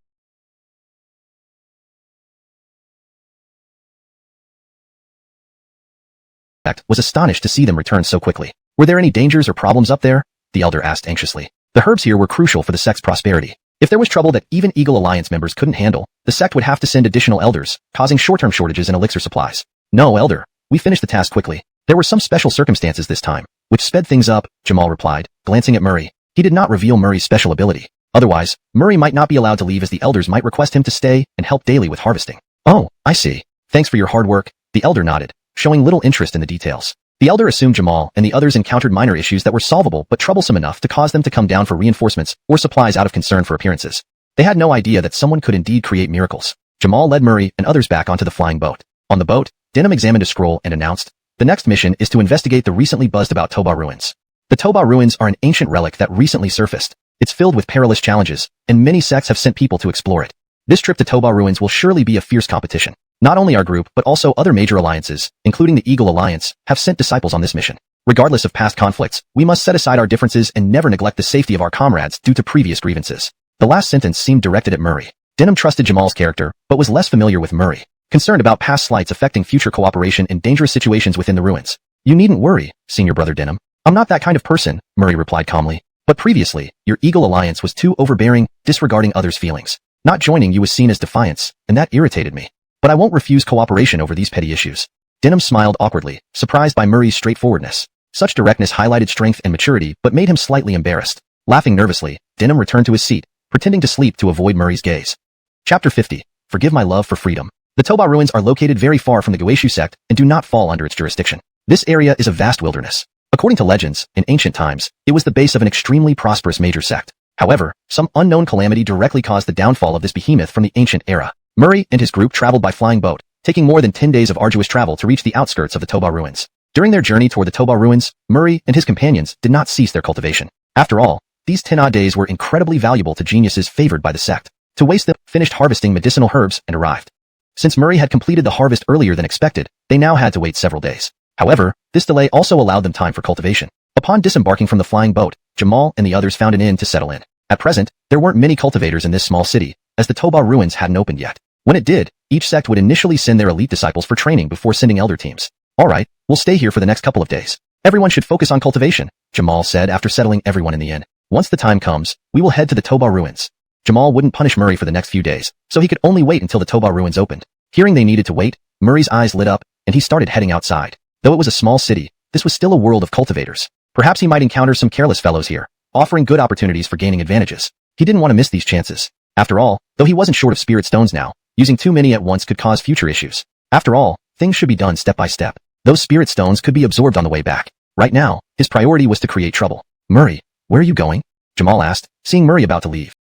was astonished to see them return so quickly. Were there any dangers or problems up there? The elder asked anxiously. The herbs here were crucial for the sect's prosperity. If there was trouble that even Eagle Alliance members couldn't handle, the sect would have to send additional elders, causing short-term shortages in elixir supplies. No, elder. We finished the task quickly. There were some special circumstances this time, which sped things up, Jamal replied, glancing at Murray. He did not reveal Murray's special ability. Otherwise, Murray might not be allowed to leave as the elders might request him to stay and help daily with harvesting. Oh, I see. Thanks for your hard work, the elder nodded, showing little interest in the details. The elder assumed Jamal and the others encountered minor issues that were solvable but troublesome enough to cause them to come down for reinforcements or supplies out of concern for appearances. They had no idea that someone could indeed create miracles. Jamal led Murray and others back onto the flying boat. On the boat, Denham examined a scroll and announced, "The next mission is to investigate the recently buzzed about Toba ruins. The Toba ruins are an ancient relic that recently surfaced. It's filled with perilous challenges, and many sects have sent people to explore it. This trip to Toba ruins will surely be a fierce competition. Not only our group, but also other major alliances, including the Eagle Alliance, have sent disciples on this mission. Regardless of past conflicts, we must set aside our differences and never neglect the safety of our comrades due to previous grievances." The last sentence seemed directed at Murray. Denham trusted Jamal's character, but was less familiar with Murray, concerned about past slights affecting future cooperation in dangerous situations within the ruins. "You needn't worry, senior brother Denham. I'm not that kind of person," Murray replied calmly. "But previously, your Eagle Alliance was too overbearing, disregarding others' feelings. Not joining you was seen as defiance, and that irritated me. But I won't refuse cooperation over these petty issues." Denham smiled awkwardly, surprised by Murray's straightforwardness. Such directness highlighted strength and maturity but made him slightly embarrassed. Laughing nervously, Denham returned to his seat, pretending to sleep to avoid Murray's gaze. Chapter 50. Forgive my love for freedom. The Toba ruins are located very far from the Guishu sect and do not fall under its jurisdiction. This area is a vast wilderness. According to legends, in ancient times, it was the base of an extremely prosperous major sect. However, some unknown calamity directly caused the downfall of this behemoth from the ancient era. Murray and his group traveled by flying boat, taking more than 10 days of arduous travel to reach the outskirts of the Toba ruins. During their journey toward the Toba ruins, Murray and his companions did not cease their cultivation. After all, these 10-odd days were incredibly valuable to geniuses favored by the sect. To waste them, finished harvesting medicinal herbs and arrived. Since Murray had completed the harvest earlier than expected, they now had to wait several days. However, this delay also allowed them time for cultivation. Upon disembarking from the flying boat, Jamal and the others found an inn to settle in. At present, there weren't many cultivators in this small city, as the Toba ruins hadn't opened yet. When it did, each sect would initially send their elite disciples for training before sending elder teams. "Alright, we'll stay here for the next couple of days. Everyone should focus on cultivation," Jamal said after settling everyone in the inn. "Once the time comes, we will head to the Toba ruins." Jamal wouldn't punish Murray for the next few days, so he could only wait until the Toba ruins opened. Hearing they needed to wait, Murray's eyes lit up, and he started heading outside. Though it was a small city, this was still a world of cultivators. Perhaps he might encounter some careless fellows here, offering good opportunities for gaining advantages. He didn't want to miss these chances. After all, though he wasn't short of spirit stones now, using too many at once could cause future issues. After all, things should be done step by step. Those spirit stones could be absorbed on the way back. Right now, his priority was to create trouble. "Murray, where are you going?" Jamal asked, seeing Murray about to leave.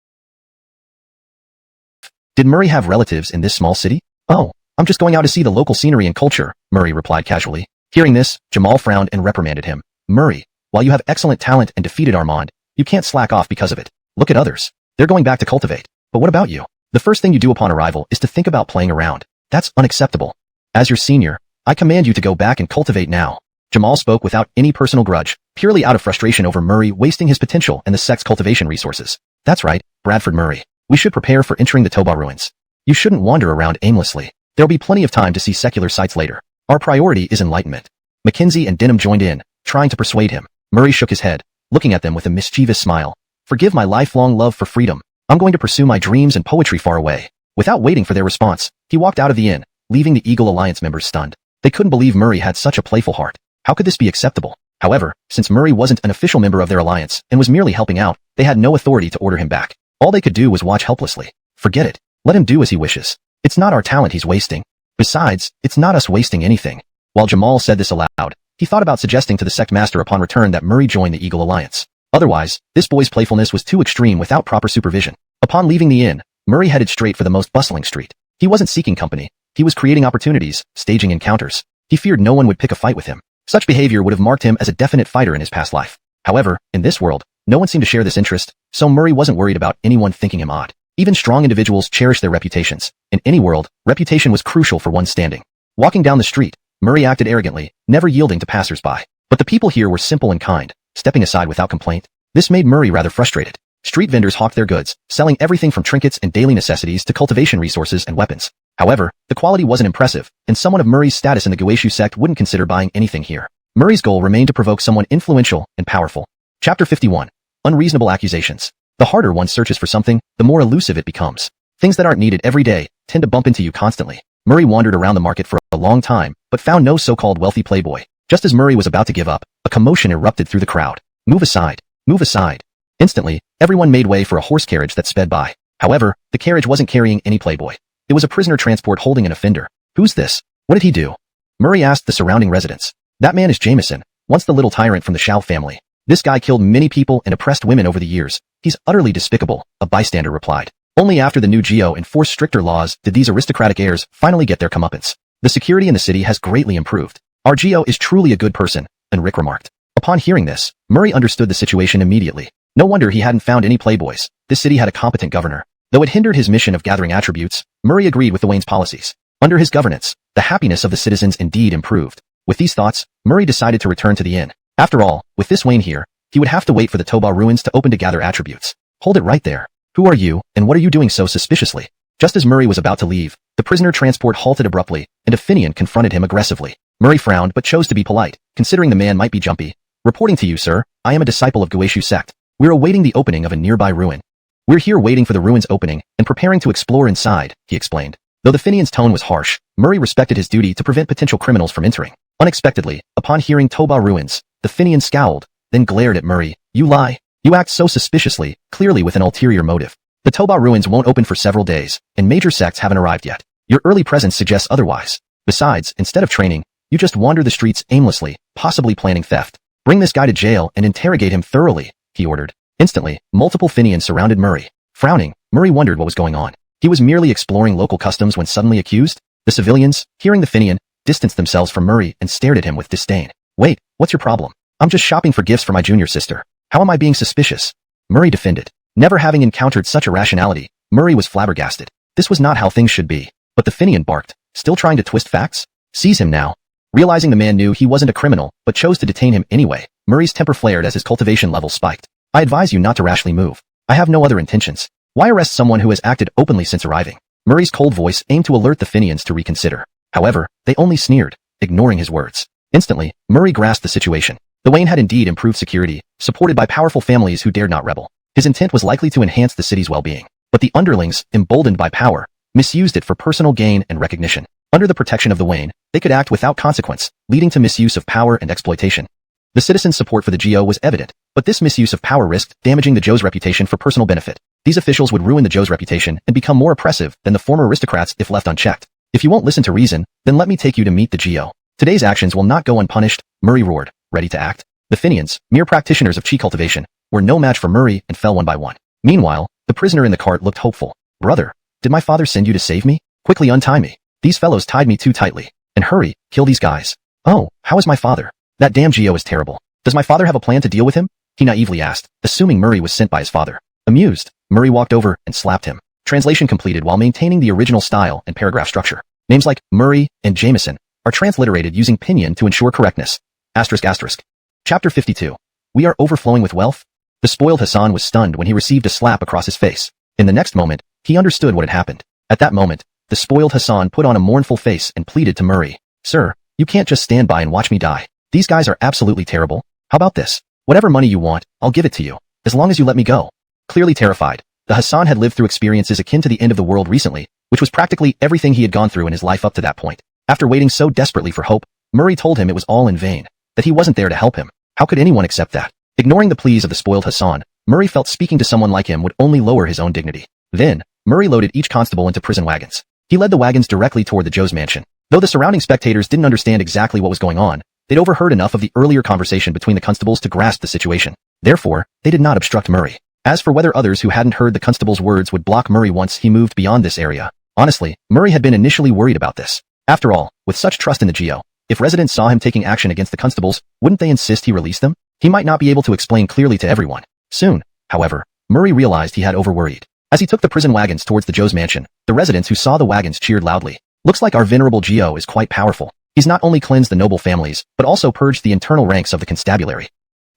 Did Murray have relatives in this small city? "Oh, I'm just going out to see the local scenery and culture," Murray replied casually. Hearing this, Jamal frowned and reprimanded him. "Murray, while you have excellent talent and defeated Armand, you can't slack off because of it. Look at others. They're going back to cultivate. But what about you? The first thing you do upon arrival is to think about playing around. That's unacceptable. As your senior, I command you to go back and cultivate now." Jamal spoke without any personal grudge, purely out of frustration over Murray wasting his potential and the sect's cultivation resources. "That's right, Bradford Murray. We should prepare for entering the Toba ruins. You shouldn't wander around aimlessly. There'll be plenty of time to see secular sites later. Our priority is enlightenment." Mackenzie and Denham joined in, trying to persuade him. Murray shook his head, looking at them with a mischievous smile. "Forgive my lifelong love for freedom. I'm going to pursue my dreams and poetry far away." Without waiting for their response, he walked out of the inn, leaving the Eagle Alliance members stunned. They couldn't believe Murray had such a playful heart. How could this be acceptable? However, since Murray wasn't an official member of their alliance and was merely helping out, they had no authority to order him back. All they could do was watch helplessly. Forget it. Let him do as he wishes. It's not our talent he's wasting. Besides, it's not us wasting anything. While Jamal said this aloud, he thought about suggesting to the sect master upon return that Murray join the Eagle Alliance. Otherwise, this boy's playfulness was too extreme without proper supervision. Upon leaving the inn, Murray headed straight for the most bustling street. He wasn't seeking company. He was creating opportunities, staging encounters. He feared no one would pick a fight with him. Such behavior would have marked him as a definite fighter in his past life. However, in this world, no one seemed to share this interest, so Murray wasn't worried about anyone thinking him odd. Even strong individuals cherish their reputations. In any world, reputation was crucial for one's standing. Walking down the street, Murray acted arrogantly, never yielding to passers-by. But the people here were simple and kind, stepping aside without complaint. This made Murray rather frustrated. Street vendors hawked their goods, selling everything from trinkets and daily necessities to cultivation resources and weapons. However, the quality wasn't impressive, and someone of Murray's status in the Guishu sect wouldn't consider buying anything here. Murray's goal remained to provoke someone influential and powerful. Chapter 51. Unreasonable accusations. The harder one searches for something, the more elusive it becomes. Things that aren't needed every day tend to bump into you constantly. Murray wandered around the market for a long time, but found no so-called wealthy playboy. Just as Murray was about to give up, a commotion erupted through the crowd. Move aside. Move aside. Instantly, everyone made way for a horse carriage that sped by. However, the carriage wasn't carrying any playboy. It was a prisoner transport holding an offender. Who's this? What did he do? Murray asked the surrounding residents. That man is Jameson, once the little tyrant from the Shao family. This guy killed many people and oppressed women over the years. He's utterly despicable, a bystander replied. Only after the new Geo enforced stricter laws did these aristocratic heirs finally get their comeuppance. The security in the city has greatly improved. Our Geo is truly a good person, Enric remarked. Upon hearing this, Murray understood the situation immediately. No wonder he hadn't found any playboys. This city had a competent governor. Though it hindered his mission of gathering attributes, Murray agreed with the Wayne's policies. Under his governance, the happiness of the citizens indeed improved. With these thoughts, Murray decided to return to the inn. After all, with this Wayne here, he would have to wait for the Toba ruins to open to gather attributes. Hold it right there. Who are you, and what are you doing so suspiciously? Just as Murray was about to leave, the prisoner transport halted abruptly, and a Fenian confronted him aggressively. Murray frowned but chose to be polite, considering the man might be jumpy. Reporting to you, sir, I am a disciple of Guishu sect. We're awaiting the opening of a nearby ruin. We're here waiting for the ruin's opening and preparing to explore inside, he explained. Though the Fenian's tone was harsh, Murray respected his duty to prevent potential criminals from entering. Unexpectedly, upon hearing Toba ruins, the Fenian scowled, then glared at Murray. You lie. You act so suspiciously, clearly with an ulterior motive. The Toba ruins won't open for several days, and major sects haven't arrived yet. Your early presence suggests otherwise. Besides, instead of training, you just wander the streets aimlessly, possibly planning theft. Bring this guy to jail and interrogate him thoroughly, he ordered. Instantly, multiple Fenians surrounded Murray. Frowning, Murray wondered what was going on. He was merely exploring local customs when suddenly accused. The civilians, hearing the Fenian, distanced themselves from Murray and stared at him with disdain. Wait, what's your problem? I'm just shopping for gifts for my junior sister. How am I being suspicious? Murray defended. Never having encountered such irrationality, Murray was flabbergasted. This was not how things should be. But the Fenian barked, still trying to twist facts. Seize him now. Realizing the man knew he wasn't a criminal, but chose to detain him anyway, Murray's temper flared as his cultivation level spiked. I advise you not to rashly move. I have no other intentions. Why arrest someone who has acted openly since arriving? Murray's cold voice aimed to alert the Fenians to reconsider. However, they only sneered, ignoring his words. Instantly, Murray grasped the situation. The Wayne had indeed improved security, supported by powerful families who dared not rebel. His intent was likely to enhance the city's well-being. But the underlings, emboldened by power, misused it for personal gain and recognition. Under the protection of the Wayne, they could act without consequence, leading to misuse of power and exploitation. The citizens' support for the Geo was evident, but this misuse of power risked damaging the Zhou's reputation for personal benefit. These officials would ruin the Zhou's reputation and become more oppressive than the former aristocrats if left unchecked. If you won't listen to reason, then let me take you to meet the Geo. Today's actions will not go unpunished, Murray roared, ready to act. The Fenians, mere practitioners of chi cultivation, were no match for Murray and fell one by one. Meanwhile, the prisoner in the cart looked hopeful. Brother, did my father send you to save me? Quickly untie me. These fellows tied me too tightly. And hurry, kill these guys. Oh, how is my father? That damn Geo is terrible. Does my father have a plan to deal with him? He naively asked, assuming Murray was sent by his father. Amused, Murray walked over and slapped him. Translation completed while maintaining the original style and paragraph structure. Names like Murray and Jameson are transliterated using pinyin to ensure correctness. ***. Chapter 52. We are overflowing with wealth? The spoiled Hassan was stunned when he received a slap across his face. In the next moment, he understood what had happened. At that moment, the spoiled Hassan put on a mournful face and pleaded to Murray. Sir, you can't just stand by and watch me die. These guys are absolutely terrible. How about this? Whatever money you want, I'll give it to you, as long as you let me go. Clearly terrified, the Hassan had lived through experiences akin to the end of the world recently, which was practically everything he had gone through in his life up to that point. After waiting so desperately for hope, Murray told him it was all in vain, that he wasn't there to help him. How could anyone accept that? Ignoring the pleas of the spoiled Hassan, Murray felt speaking to someone like him would only lower his own dignity. Then, Murray loaded each constable into prison wagons. He led the wagons directly toward the Zhou's mansion. Though the surrounding spectators didn't understand exactly what was going on, they'd overheard enough of the earlier conversation between the constables to grasp the situation. Therefore, they did not obstruct Murray. As for whether others who hadn't heard the constable's words would block Murray once he moved beyond this area, honestly, Murray had been initially worried about this. After all, with such trust in the Zhou, if residents saw him taking action against the constables, wouldn't they insist he release them? He might not be able to explain clearly to everyone. Soon, however, Murray realized he had overworried. As he took the prison wagons towards the Zhou's mansion, the residents who saw the wagons cheered loudly. Looks like our venerable Zhou is quite powerful. He's not only cleansed the noble families, but also purged the internal ranks of the constabulary.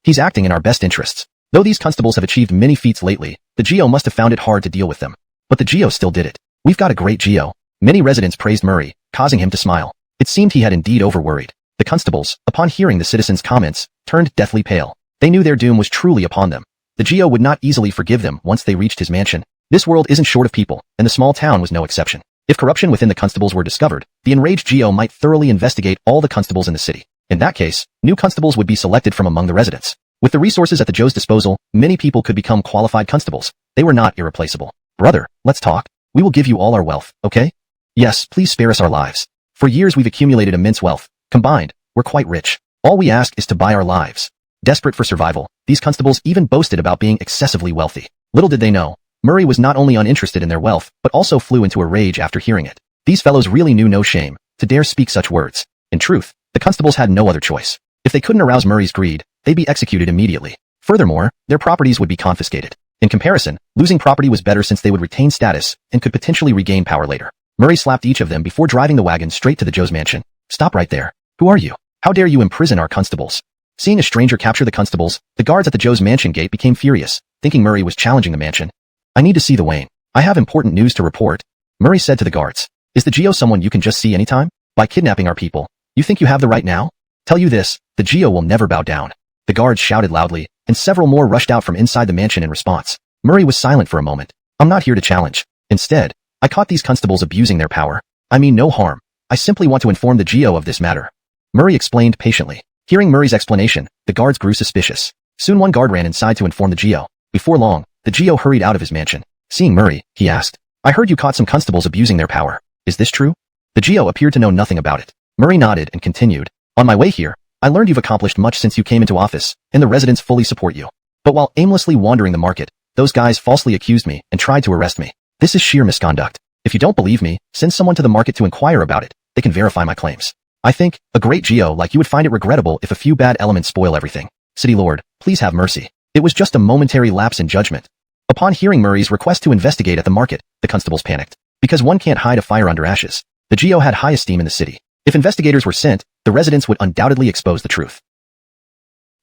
He's acting in our best interests. Though these constables have achieved many feats lately, the Zhou must have found it hard to deal with them. But the Zhou still did it. We've got a great Zhou. Many residents praised Murray, causing him to smile. It seemed he had indeed overworried. The constables, upon hearing the citizens' comments, turned deathly pale. They knew their doom was truly upon them. The Zhou would not easily forgive them once they reached his mansion. This world isn't short of people, and the small town was no exception. If corruption within the constables were discovered, the enraged Zhou might thoroughly investigate all the constables in the city. In that case, new constables would be selected from among the residents. With the resources at the Zhou's disposal, many people could become qualified constables. They were not irreplaceable. Brother, let's talk. We will give you all our wealth, okay? Yes, please spare us our lives. For years we've accumulated immense wealth. Combined, we're quite rich. All we ask is to buy our lives. Desperate for survival, these constables even boasted about being excessively wealthy. Little did they know, Murray was not only uninterested in their wealth, but also flew into a rage after hearing it. These fellows really knew no shame to dare speak such words. In truth, the constables had no other choice. If they couldn't arouse Murray's greed, they'd be executed immediately. Furthermore, their properties would be confiscated. In comparison, losing property was better since they would retain status and could potentially regain power later. Murray slapped each of them before driving the wagon straight to the Zhou's mansion. Stop right there. Who are you? How dare you imprison our constables? Seeing a stranger capture the constables, the guards at the Zhou's mansion gate became furious, thinking Murray was challenging the mansion. I need to see the Wayne. I have important news to report, Murray said to the guards. Is the Zhou someone you can just see anytime? By kidnapping our people, you think you have the right now? Tell you this, the Zhou will never bow down. The guards shouted loudly, and several more rushed out from inside the mansion in response. Murray was silent for a moment. I'm not here to challenge. Instead, I caught these constables abusing their power. I mean no harm. I simply want to inform the Zhou of this matter. Murray explained patiently. Hearing Murray's explanation, the guards grew suspicious. Soon one guard ran inside to inform the Zhou. Before long, the Zhou hurried out of his mansion. Seeing Murray, he asked, I heard you caught some constables abusing their power. Is this true? The Zhou appeared to know nothing about it. Murray nodded and continued. On my way here, I learned you've accomplished much since you came into office, and the residents fully support you. But while aimlessly wandering the market, those guys falsely accused me and tried to arrest me. This is sheer misconduct. If you don't believe me, send someone to the market to inquire about it. They can verify my claims. I think, a great Zhou like you would find it regrettable if a few bad elements spoil everything. City Lord, please have mercy. It was just a momentary lapse in judgment. Upon hearing Murray's request to investigate at the market, the constables panicked. Because one can't hide a fire under ashes. The Zhou had high esteem in the city. If investigators were sent, the residents would undoubtedly expose the truth.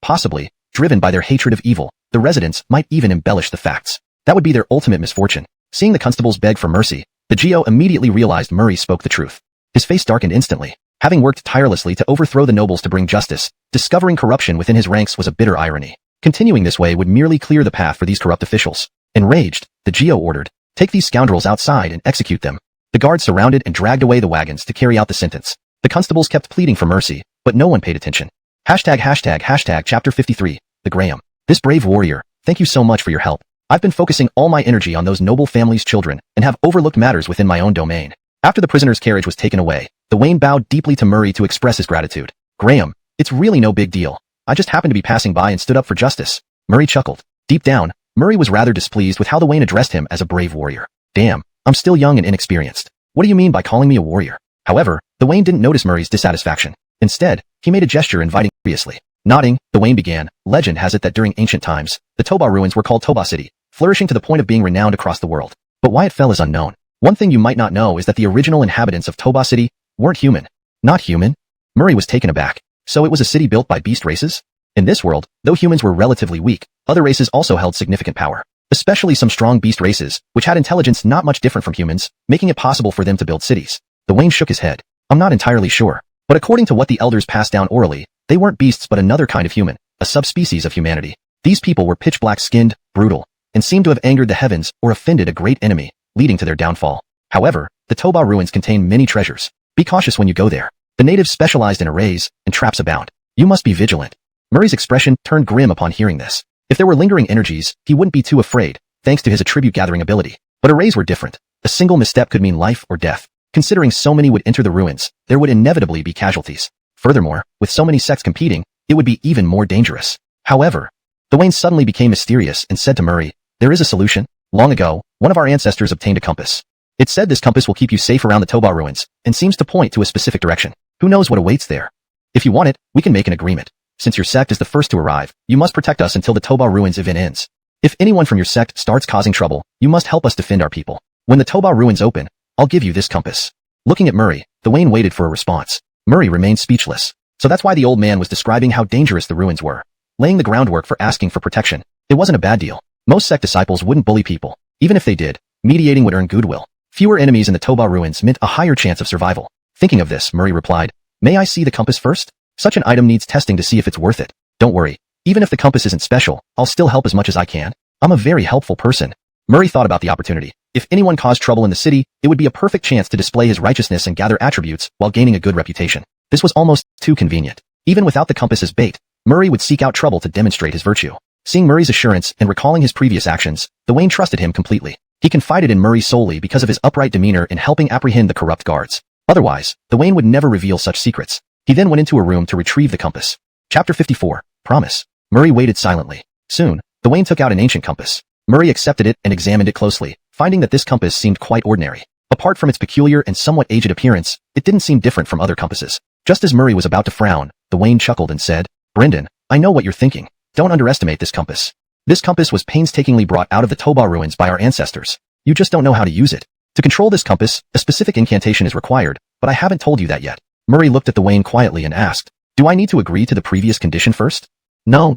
Possibly, driven by their hatred of evil, the residents might even embellish the facts. That would be their ultimate misfortune. Seeing the constables beg for mercy, the Zhou immediately realized Murray spoke the truth. His face darkened instantly. Having worked tirelessly to overthrow the nobles to bring justice, discovering corruption within his ranks was a bitter irony. Continuing this way would merely clear the path for these corrupt officials. Enraged, the Zhou ordered, take these scoundrels outside and execute them. The guards surrounded and dragged away the wagons to carry out the sentence. The constables kept pleading for mercy, but no one paid attention. ##### Chapter 53, The Graham. This brave warrior, thank you so much for your help. I've been focusing all my energy on those noble families' children and have overlooked matters within my own domain. After the prisoner's carriage was taken away, the Wayne bowed deeply to Murray to express his gratitude. Graham, it's really no big deal. I just happened to be passing by and stood up for justice. Murray chuckled. Deep down, Murray was rather displeased with how the Wayne addressed him as a brave warrior. Damn, I'm still young and inexperienced. What do you mean by calling me a warrior? However, the Wayne didn't notice Murray's dissatisfaction. Instead, he made a gesture inviting curiously. Nodding, the Wayne began. Legend has it that during ancient times, the Toba ruins were called Toba City, flourishing to the point of being renowned across the world. But why it fell is unknown. One thing you might not know is that the original inhabitants of Toba City weren't human. Not human? Murray was taken aback. So it was a city built by beast races? In this world, though humans were relatively weak, other races also held significant power. Especially some strong beast races, which had intelligence not much different from humans, making it possible for them to build cities. The Wayne shook his head. I'm not entirely sure. But according to what the elders passed down orally, they weren't beasts but another kind of human, a subspecies of humanity. These people were pitch black-skinned, brutal, and seemed to have angered the heavens or offended a great enemy, leading to their downfall. However, the Toba ruins contain many treasures. Be cautious when you go there. The natives specialized in arrays, and traps abound. You must be vigilant. Murray's expression turned grim upon hearing this. If there were lingering energies, he wouldn't be too afraid, thanks to his attribute-gathering ability. But arrays were different. A single misstep could mean life or death. Considering so many would enter the ruins, there would inevitably be casualties. Furthermore, with so many sects competing, it would be even more dangerous. However, the Wayne suddenly became mysterious and said to Murray, "There is a solution. Long ago, one of our ancestors obtained a compass. It said this compass will keep you safe around the Toba ruins, and seems to point to a specific direction. Who knows what awaits there? If you want it, we can make an agreement. Since your sect is the first to arrive, you must protect us until the Toba ruins event ends. If anyone from your sect starts causing trouble, you must help us defend our people. When the Toba ruins open, I'll give you this compass." Looking at Murray, the Wayne waited for a response. Murray remained speechless. So that's why the old man was describing how dangerous the ruins were. Laying the groundwork for asking for protection. It wasn't a bad deal. Most sect disciples wouldn't bully people. Even if they did, mediating would earn goodwill. Fewer enemies in the Toba ruins meant a higher chance of survival. Thinking of this, Murray replied, "May I see the compass first? Such an item needs testing to see if it's worth it. Don't worry. Even if the compass isn't special, I'll still help as much as I can. I'm a very helpful person." Murray thought about the opportunity. If anyone caused trouble in the city, it would be a perfect chance to display his righteousness and gather attributes while gaining a good reputation. This was almost too convenient. Even without the compass as bait, Murray would seek out trouble to demonstrate his virtue. Seeing Murray's assurance and recalling his previous actions, the Wayne trusted him completely. He confided in Murray solely because of his upright demeanor in helping apprehend the corrupt guards. Otherwise, the Wayne would never reveal such secrets. He then went into a room to retrieve the compass. Chapter 54. Promise. Murray waited silently. Soon, the Wayne took out an ancient compass. Murray accepted it and examined it closely, finding that this compass seemed quite ordinary. Apart from its peculiar and somewhat aged appearance, it didn't seem different from other compasses. Just as Murray was about to frown, the Wayne chuckled and said, "Brendan, I know what you're thinking. Don't underestimate this compass. This compass was painstakingly brought out of the Toba ruins by our ancestors. You just don't know how to use it. To control this compass, a specific incantation is required, but I haven't told you that yet." Murray looked at the Wayne quietly and asked, "Do I need to agree to the previous condition first?" No.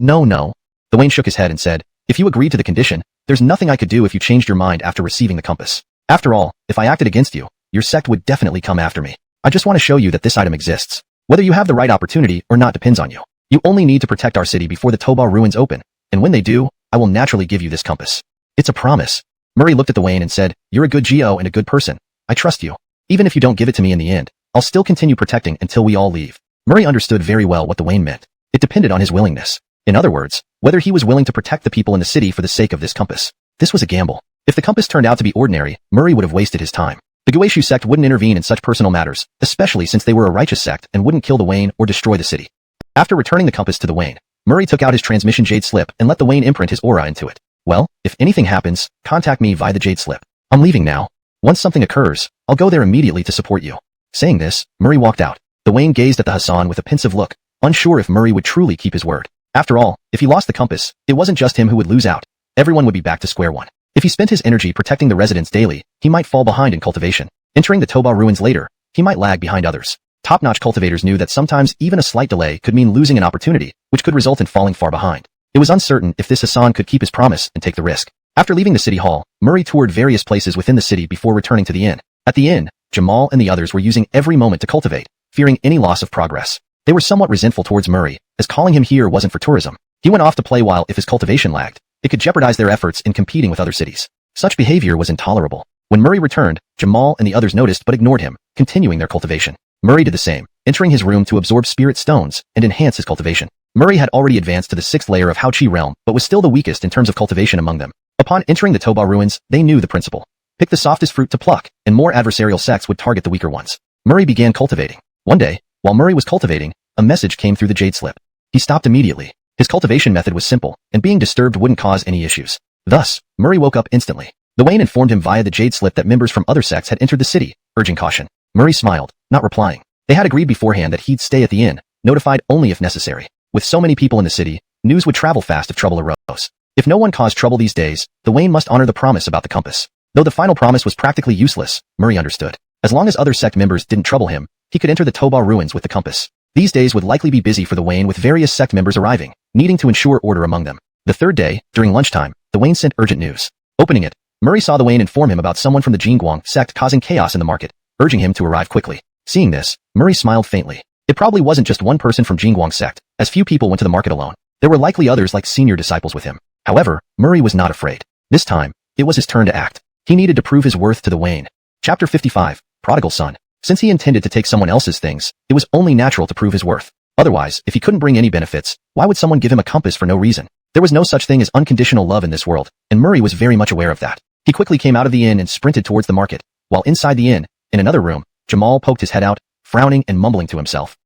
The Wayne shook his head and said, "If you agreed to the condition, there's nothing I could do if you changed your mind after receiving the compass. After all, if I acted against you, your sect would definitely come after me. I just want to show you that this item exists. Whether you have the right opportunity or not depends on you. You only need to protect our city before the Toba ruins open, and when they do, I will naturally give you this compass. It's a promise." Murray looked at the Wayne and said, "You're a good Geo and a good person. I trust you. Even if you don't give it to me in the end, I'll still continue protecting until we all leave." Murray understood very well what the Wayne meant. It depended on his willingness. In other words, whether he was willing to protect the people in the city for the sake of this compass. This was a gamble. If the compass turned out to be ordinary, Murray would have wasted his time. The Guishu sect wouldn't intervene in such personal matters, especially since they were a righteous sect and wouldn't kill the Wayne or destroy the city. After returning the compass to the Wayne, Murray took out his transmission jade slip and let the Wayne imprint his aura into it. "Well, if anything happens, contact me via the jade slip. I'm leaving now. Once something occurs, I'll go there immediately to support you." Saying this, Murray walked out. The Wayne gazed at the Hassan with a pensive look, unsure if Murray would truly keep his word. After all, if he lost the compass, it wasn't just him who would lose out. Everyone would be back to square one. If he spent his energy protecting the residents daily, he might fall behind in cultivation. Entering the Toba ruins later, he might lag behind others. Top-notch cultivators knew that sometimes even a slight delay could mean losing an opportunity, which could result in falling far behind. It was uncertain if this Hassan could keep his promise and take the risk. After leaving the city hall, Murray toured various places within the city before returning to the inn. At the inn, Jamal and the others were using every moment to cultivate, fearing any loss of progress. They were somewhat resentful towards Murray, as calling him here wasn't for tourism. He went off to play while if his cultivation lagged, it could jeopardize their efforts in competing with other cities. Such behavior was intolerable. When Murray returned, Jamal and the others noticed but ignored him, continuing their cultivation. Murray did the same, entering his room to absorb spirit stones and enhance his cultivation. Murray had already advanced to the 6th layer of Haochi realm, but was still the weakest in terms of cultivation among them. Upon entering the Toba ruins, they knew the principle. Pick the softest fruit to pluck, and more adversarial sects would target the weaker ones. Murray began cultivating. One day, while Murray was cultivating, a message came through the jade slip. He stopped immediately. His cultivation method was simple, and being disturbed wouldn't cause any issues. Thus, Murray woke up instantly. The Wayne informed him via the jade slip that members from other sects had entered the city, urging caution. Murray smiled, not replying. They had agreed beforehand that he'd stay at the inn, notified only if necessary. With so many people in the city, news would travel fast if trouble arose. If no one caused trouble these days, the Wayne must honor the promise about the compass. Though the final promise was practically useless, Murray understood. As long as other sect members didn't trouble him, he could enter the Toba ruins with the compass. These days would likely be busy for the Wayne with various sect members arriving, needing to ensure order among them. The third day, during lunchtime, the Wayne sent urgent news. Opening it, Murray saw the Wayne inform him about someone from the Jingguang sect causing chaos in the market, urging him to arrive quickly. Seeing this, Murray smiled faintly. It probably wasn't just one person from Jingguang sect, as few people went to the market alone. There were likely others like senior disciples with him. However, Murray was not afraid. This time, it was his turn to act. He needed to prove his worth to the Wayne. Chapter 55, Prodigal Son. Since he intended to take someone else's things, it was only natural to prove his worth. Otherwise, if he couldn't bring any benefits, why would someone give him a compass for no reason? There was no such thing as unconditional love in this world, and Murray was very much aware of that. He quickly came out of the inn and sprinted towards the market, while inside the inn, in another room, Jamal poked his head out, frowning and mumbling to himself.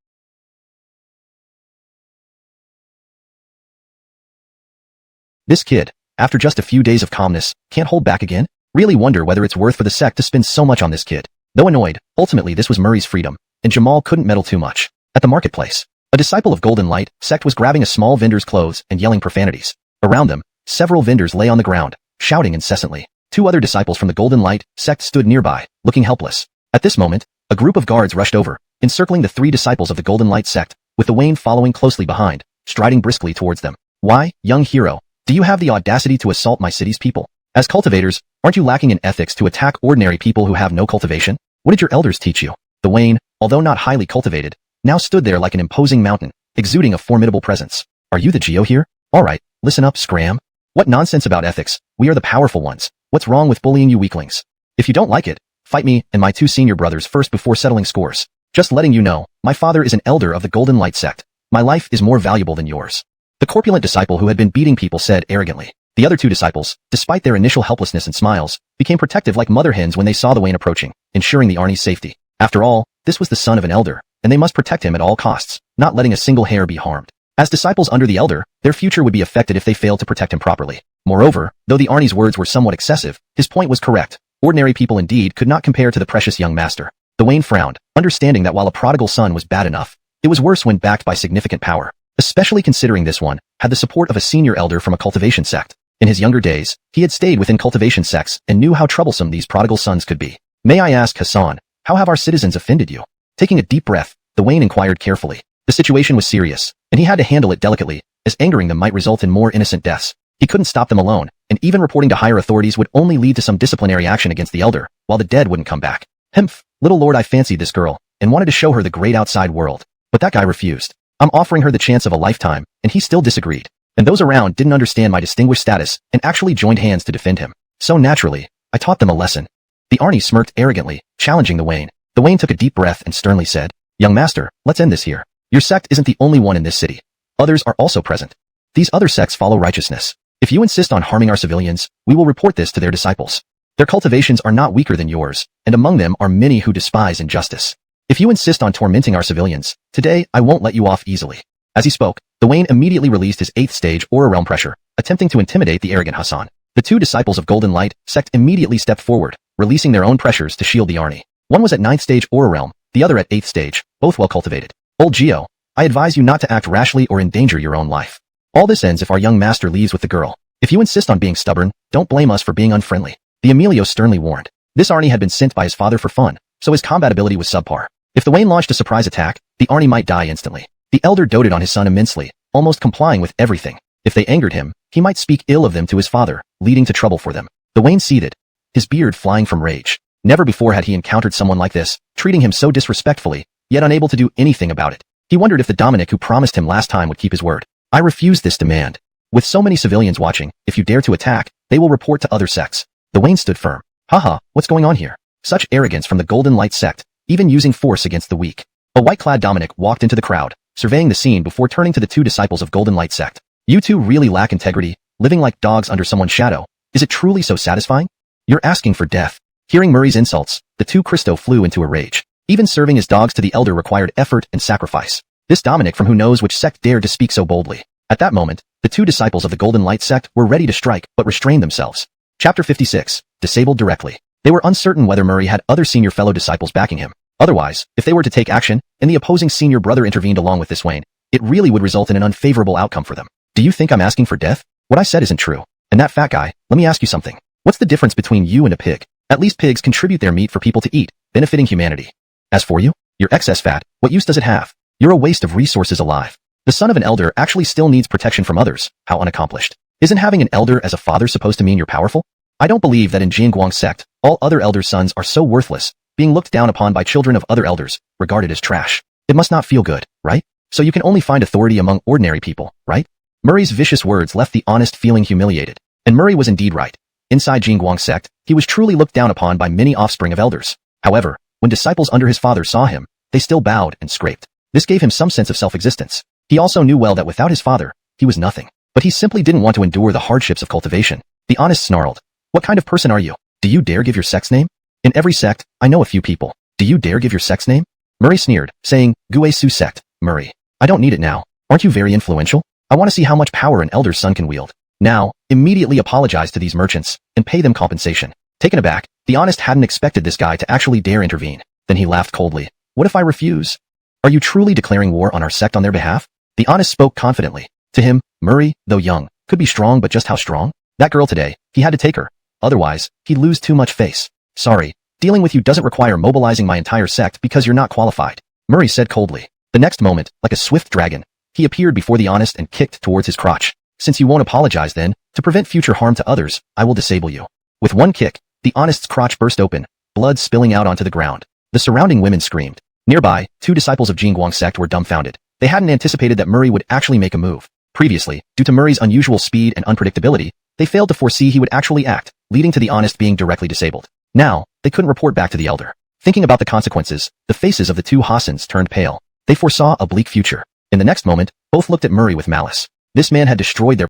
This kid, after just a few days of calmness, can't hold back again? Really wonder whether it's worth for the sect to spend so much on this kid. Though annoyed, ultimately this was Murray's freedom, and Jamal couldn't meddle too much. At the marketplace, a disciple of Golden Light sect was grabbing a small vendor's clothes and yelling profanities. Around them, several vendors lay on the ground, shouting incessantly. Two other disciples from the Golden Light sect stood nearby, looking helpless. At this moment, a group of guards rushed over, encircling the three disciples of the Golden Light sect, with the Wayne following closely behind, striding briskly towards them. Why, young hero, do you have the audacity to assault my city's people? As cultivators, aren't you lacking in ethics to attack ordinary people who have no cultivation? What did your elders teach you? The Wayne, although not highly cultivated, now stood there like an imposing mountain, exuding a formidable presence. Are you the Geo here? Alright, listen up, Scram. What nonsense about ethics? We are the powerful ones. What's wrong with bullying you weaklings? If you don't like it, fight me and my two senior brothers first before settling scores. Just letting you know, my father is an elder of the Golden Light sect. My life is more valuable than yours. The corpulent disciple who had been beating people said arrogantly. The other two disciples, despite their initial helplessness and smiles, became protective like mother hens when they saw the Wayne approaching, ensuring the Arnie's safety. After all, this was the son of an elder, and they must protect him at all costs, not letting a single hair be harmed. As disciples under the elder, their future would be affected if they failed to protect him properly. Moreover, though the Arnie's words were somewhat excessive, his point was correct. Ordinary people indeed could not compare to the precious young master. The Wayne frowned, understanding that while a prodigal son was bad enough, it was worse when backed by significant power. Especially considering this one had the support of a senior elder from a cultivation sect. In his younger days, he had stayed within cultivation sects and knew how troublesome these prodigal sons could be. May I ask, Hassan, how have our citizens offended you? Taking a deep breath, the Wayne inquired carefully. The situation was serious, and he had to handle it delicately, as angering them might result in more innocent deaths. He couldn't stop them alone, and even reporting to higher authorities would only lead to some disciplinary action against the elder, while the dead wouldn't come back. Hemph, little lord, I fancied this girl, and wanted to show her the great outside world. But that guy refused. I'm offering her the chance of a lifetime, and he still disagreed. And those around didn't understand my distinguished status and actually joined hands to defend him. So naturally, I taught them a lesson. The Arnie smirked arrogantly, challenging the Wayne. The Wayne took a deep breath and sternly said, Young master, let's end this here. Your sect isn't the only one in this city. Others are also present. These other sects follow righteousness. If you insist on harming our civilians, we will report this to their disciples. Their cultivations are not weaker than yours, and among them are many who despise injustice. If you insist on tormenting our civilians, today I won't let you off easily. As he spoke, the Wayne immediately released his 8th stage aura realm pressure, attempting to intimidate the arrogant Hassan. The two disciples of Golden Light sect immediately stepped forward, releasing their own pressures to shield the Arnie. One was at 9th stage aura realm, the other at 8th stage, both well cultivated. Old Geo, I advise you not to act rashly or endanger your own life. All this ends if our young master leaves with the girl. If you insist on being stubborn, don't blame us for being unfriendly. The Emilio sternly warned. This Arnie had been sent by his father for fun, so his combat ability was subpar. If the Wayne launched a surprise attack, the Arnie might die instantly. The elder doted on his son immensely, almost complying with everything. If they angered him, he might speak ill of them to his father, leading to trouble for them. The Wayne seethed, his beard flying from rage. Never before had he encountered someone like this, treating him so disrespectfully, yet unable to do anything about it. He wondered if the Dominic who promised him last time would keep his word. I refuse this demand. With so many civilians watching, if you dare to attack, they will report to other sects. The Wayne stood firm. Haha, what's going on here? Such arrogance from the Golden Light sect, even using force against the weak. A white-clad Dominic walked into the crowd, surveying the scene before turning to the two disciples of Golden Light sect. You two really lack integrity, living like dogs under someone's shadow. Is it truly so satisfying? You're asking for death. Hearing Murray's insults, the two Christo flew into a rage. Even serving as dogs to the elder required effort and sacrifice. This Dominic from who knows which sect dared to speak so boldly. At that moment, the two disciples of the Golden Light sect were ready to strike, but restrained themselves. Chapter 56, Disabled Directly. They were uncertain whether Murray had other senior fellow disciples backing him. Otherwise, if they were to take action, and the opposing senior brother intervened along with this Wayne, it really would result in an unfavorable outcome for them. Do you think I'm asking for death? What I said isn't true. And that fat guy, let me ask you something. What's the difference between you and a pig? At least pigs contribute their meat for people to eat, benefiting humanity. As for you, your excess fat, what use does it have? You're a waste of resources alive. The son of an elder actually still needs protection from others. How unaccomplished. Isn't having an elder as a father supposed to mean you're powerful? I don't believe that in Jianguang's sect, all other elders' sons are so worthless, being looked down upon by children of other elders, regarded as trash. It must not feel good, right? So you can only find authority among ordinary people, right? Murray's vicious words left the honest feeling humiliated. And Murray was indeed right. Inside Jianguang's sect, he was truly looked down upon by many offspring of elders. However, when disciples under his father saw him, they still bowed and scraped. This gave him some sense of self-existence. He also knew well that without his father, he was nothing. But he simply didn't want to endure the hardships of cultivation. The honest snarled, "What kind of person are you? Do you dare give your sex name? In every sect, I know a few people. Do you dare give your sex name?" Murray sneered, saying, "Gui Su sect, Murray. I don't need it now. Aren't you very influential? I want to see how much power an elder's son can wield. Now, immediately apologize to these merchants, and pay them compensation." Taken aback, the honest hadn't expected this guy to actually dare intervene. Then he laughed coldly. "What if I refuse? Are you truly declaring war on our sect on their behalf?" The honest spoke confidently. To him, Murray, though young, could be strong, but just how strong? That girl today, he had to take her. Otherwise, he'd lose too much face. "Sorry, dealing with you doesn't require mobilizing my entire sect because you're not qualified," Murray said coldly. The next moment, like a swift dragon, he appeared before the honest and kicked towards his crotch. "Since you won't apologize then, to prevent future harm to others, I will disable you." With one kick, the honest's crotch burst open, blood spilling out onto the ground. The surrounding women screamed. Nearby, 2 disciples of Jingguang's sect were dumbfounded. They hadn't anticipated that Murray would actually make a move. Previously, due to Murray's unusual speed and unpredictability, they failed to foresee he would actually act, leading to the honest being directly disabled. Now, they couldn't report back to the elder. Thinking about the consequences, the faces of the 2 Hassans turned pale. They foresaw a bleak future. In the next moment, both looked at Murray with malice. This man had destroyed their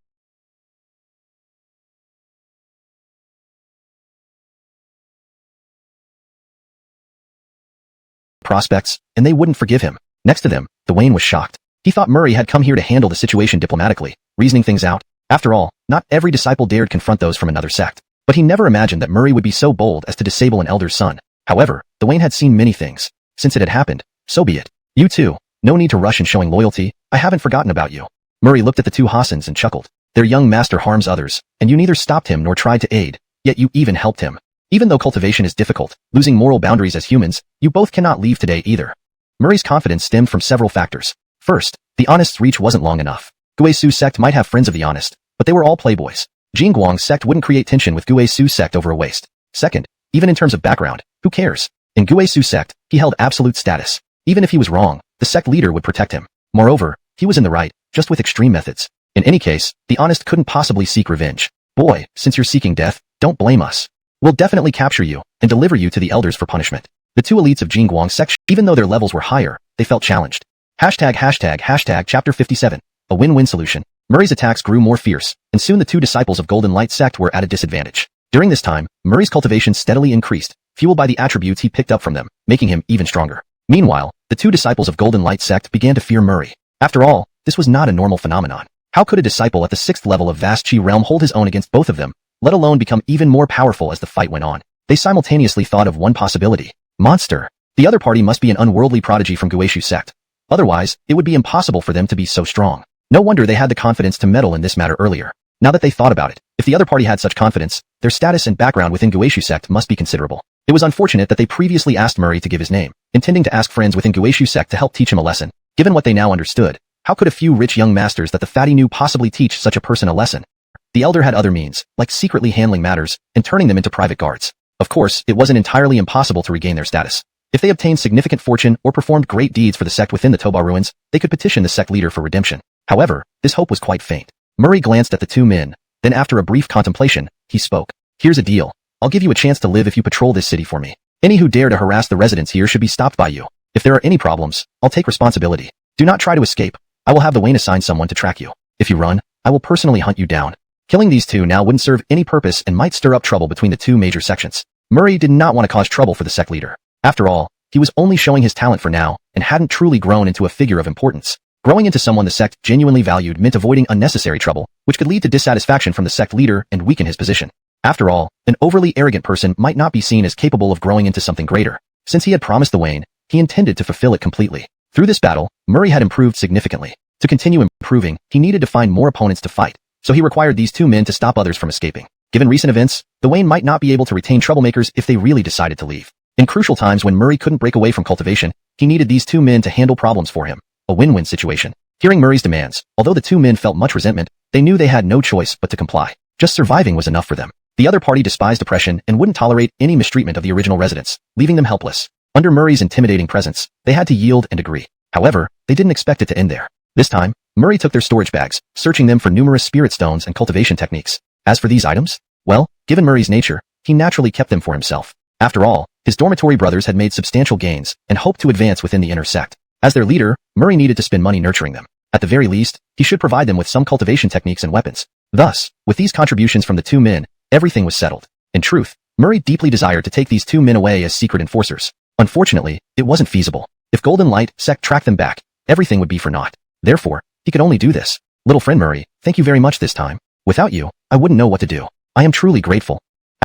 prospects, and they wouldn't forgive him. Next to them, Dwayne was shocked. He thought Murray had come here to handle the situation diplomatically, reasoning things out. After all, not every disciple dared confront those from another sect. But he never imagined that Murray would be so bold as to disable an elder's son. However, Dwayne had seen many things. Since it had happened, so be it. "You too. No need to rush in showing loyalty. I haven't forgotten about you." Murray looked at the 2 Hassans and chuckled. "Their young master harms others, and you neither stopped him nor tried to aid, yet you even helped him. Even though cultivation is difficult, losing moral boundaries as humans, you both cannot leave today either." Murray's confidence stemmed from several factors. First, the honest's reach wasn't long enough. Gui Su's sect might have friends of the honest, but they were all playboys. Jingguang's sect wouldn't create tension with Gui Su's sect over a waist. Second, even in terms of background, who cares? In Gui Su's sect, he held absolute status. Even if he was wrong, the sect leader would protect him. Moreover, he was in the right, just with extreme methods. In any case, the honest couldn't possibly seek revenge. "Boy, since you're seeking death, don't blame us. We'll definitely capture you and deliver you to the elders for punishment." The 2 elites of Jingguang's sect, even though their levels were higher, they felt challenged. ####Chapter 57. A win-win solution. Murray's attacks grew more fierce, and soon the 2 disciples of Golden Light sect were at a disadvantage. During this time, Murray's cultivation steadily increased, fueled by the attributes he picked up from them, making him even stronger. Meanwhile, the 2 disciples of Golden Light sect began to fear Murray. After all, this was not a normal phenomenon. How could a disciple at the 6th level of Vast Chi realm hold his own against both of them, let alone become even more powerful as the fight went on? They simultaneously thought of one possibility. Monster. The other party must be an unworldly prodigy from Guishu sect. Otherwise, it would be impossible for them to be so strong. No wonder they had the confidence to meddle in this matter earlier. Now that they thought about it, if the other party had such confidence, their status and background within Guishu sect must be considerable. It was unfortunate that they previously asked Murray to give his name, intending to ask friends within Guishu sect to help teach him a lesson. Given what they now understood, how could a few rich young masters that the fatty knew possibly teach such a person a lesson? The elder had other means, like secretly handling matters and turning them into private guards. Of course, it wasn't entirely impossible to regain their status. If they obtained significant fortune or performed great deeds for the sect within the Toba ruins, they could petition the sect leader for redemption. However, this hope was quite faint. Murray glanced at the 2 men. Then after a brief contemplation, he spoke. "Here's a deal. I'll give you a chance to live if you patrol this city for me. Any who dare to harass the residents here should be stopped by you. If there are any problems, I'll take responsibility. Do not try to escape. I will have the Wayne assign someone to track you. If you run, I will personally hunt you down." Killing these 2 now wouldn't serve any purpose and might stir up trouble between the 2 major sections. Murray did not want to cause trouble for the sect leader. After all, he was only showing his talent for now and hadn't truly grown into a figure of importance. Growing into someone the sect genuinely valued meant avoiding unnecessary trouble, which could lead to dissatisfaction from the sect leader and weaken his position. After all, an overly arrogant person might not be seen as capable of growing into something greater. Since he had promised the Wayne, he intended to fulfill it completely. Through this battle, Murray had improved significantly. To continue improving, he needed to find more opponents to fight, so he required these 2 men to stop others from escaping. Given recent events, the Wayne might not be able to retain troublemakers if they really decided to leave. In crucial times when Murray couldn't break away from cultivation, he needed these 2 men to handle problems for him. A win-win situation. Hearing Murray's demands, although the 2 men felt much resentment, they knew they had no choice but to comply. Just surviving was enough for them. The other party despised oppression and wouldn't tolerate any mistreatment of the original residents, leaving them helpless. Under Murray's intimidating presence, they had to yield and agree. However, they didn't expect it to end there. This time, Murray took their storage bags, searching them for numerous spirit stones and cultivation techniques. As for these items, well, given Murray's nature, he naturally kept them for himself. After all, his dormitory brothers had made substantial gains and hoped to advance within the inner sect. As their leader, Murray needed to spend money nurturing them. At the very least, he should provide them with some cultivation techniques and weapons. Thus, with these contributions from the two men, everything was settled. In truth, Murray deeply desired to take these two men away as secret enforcers. Unfortunately, it wasn't feasible. If Golden Light sect tracked them back, everything would be for naught. Therefore, he could only do this. Little friend Murray, thank you very much this time. Without you, I wouldn't know what to do. I am truly grateful.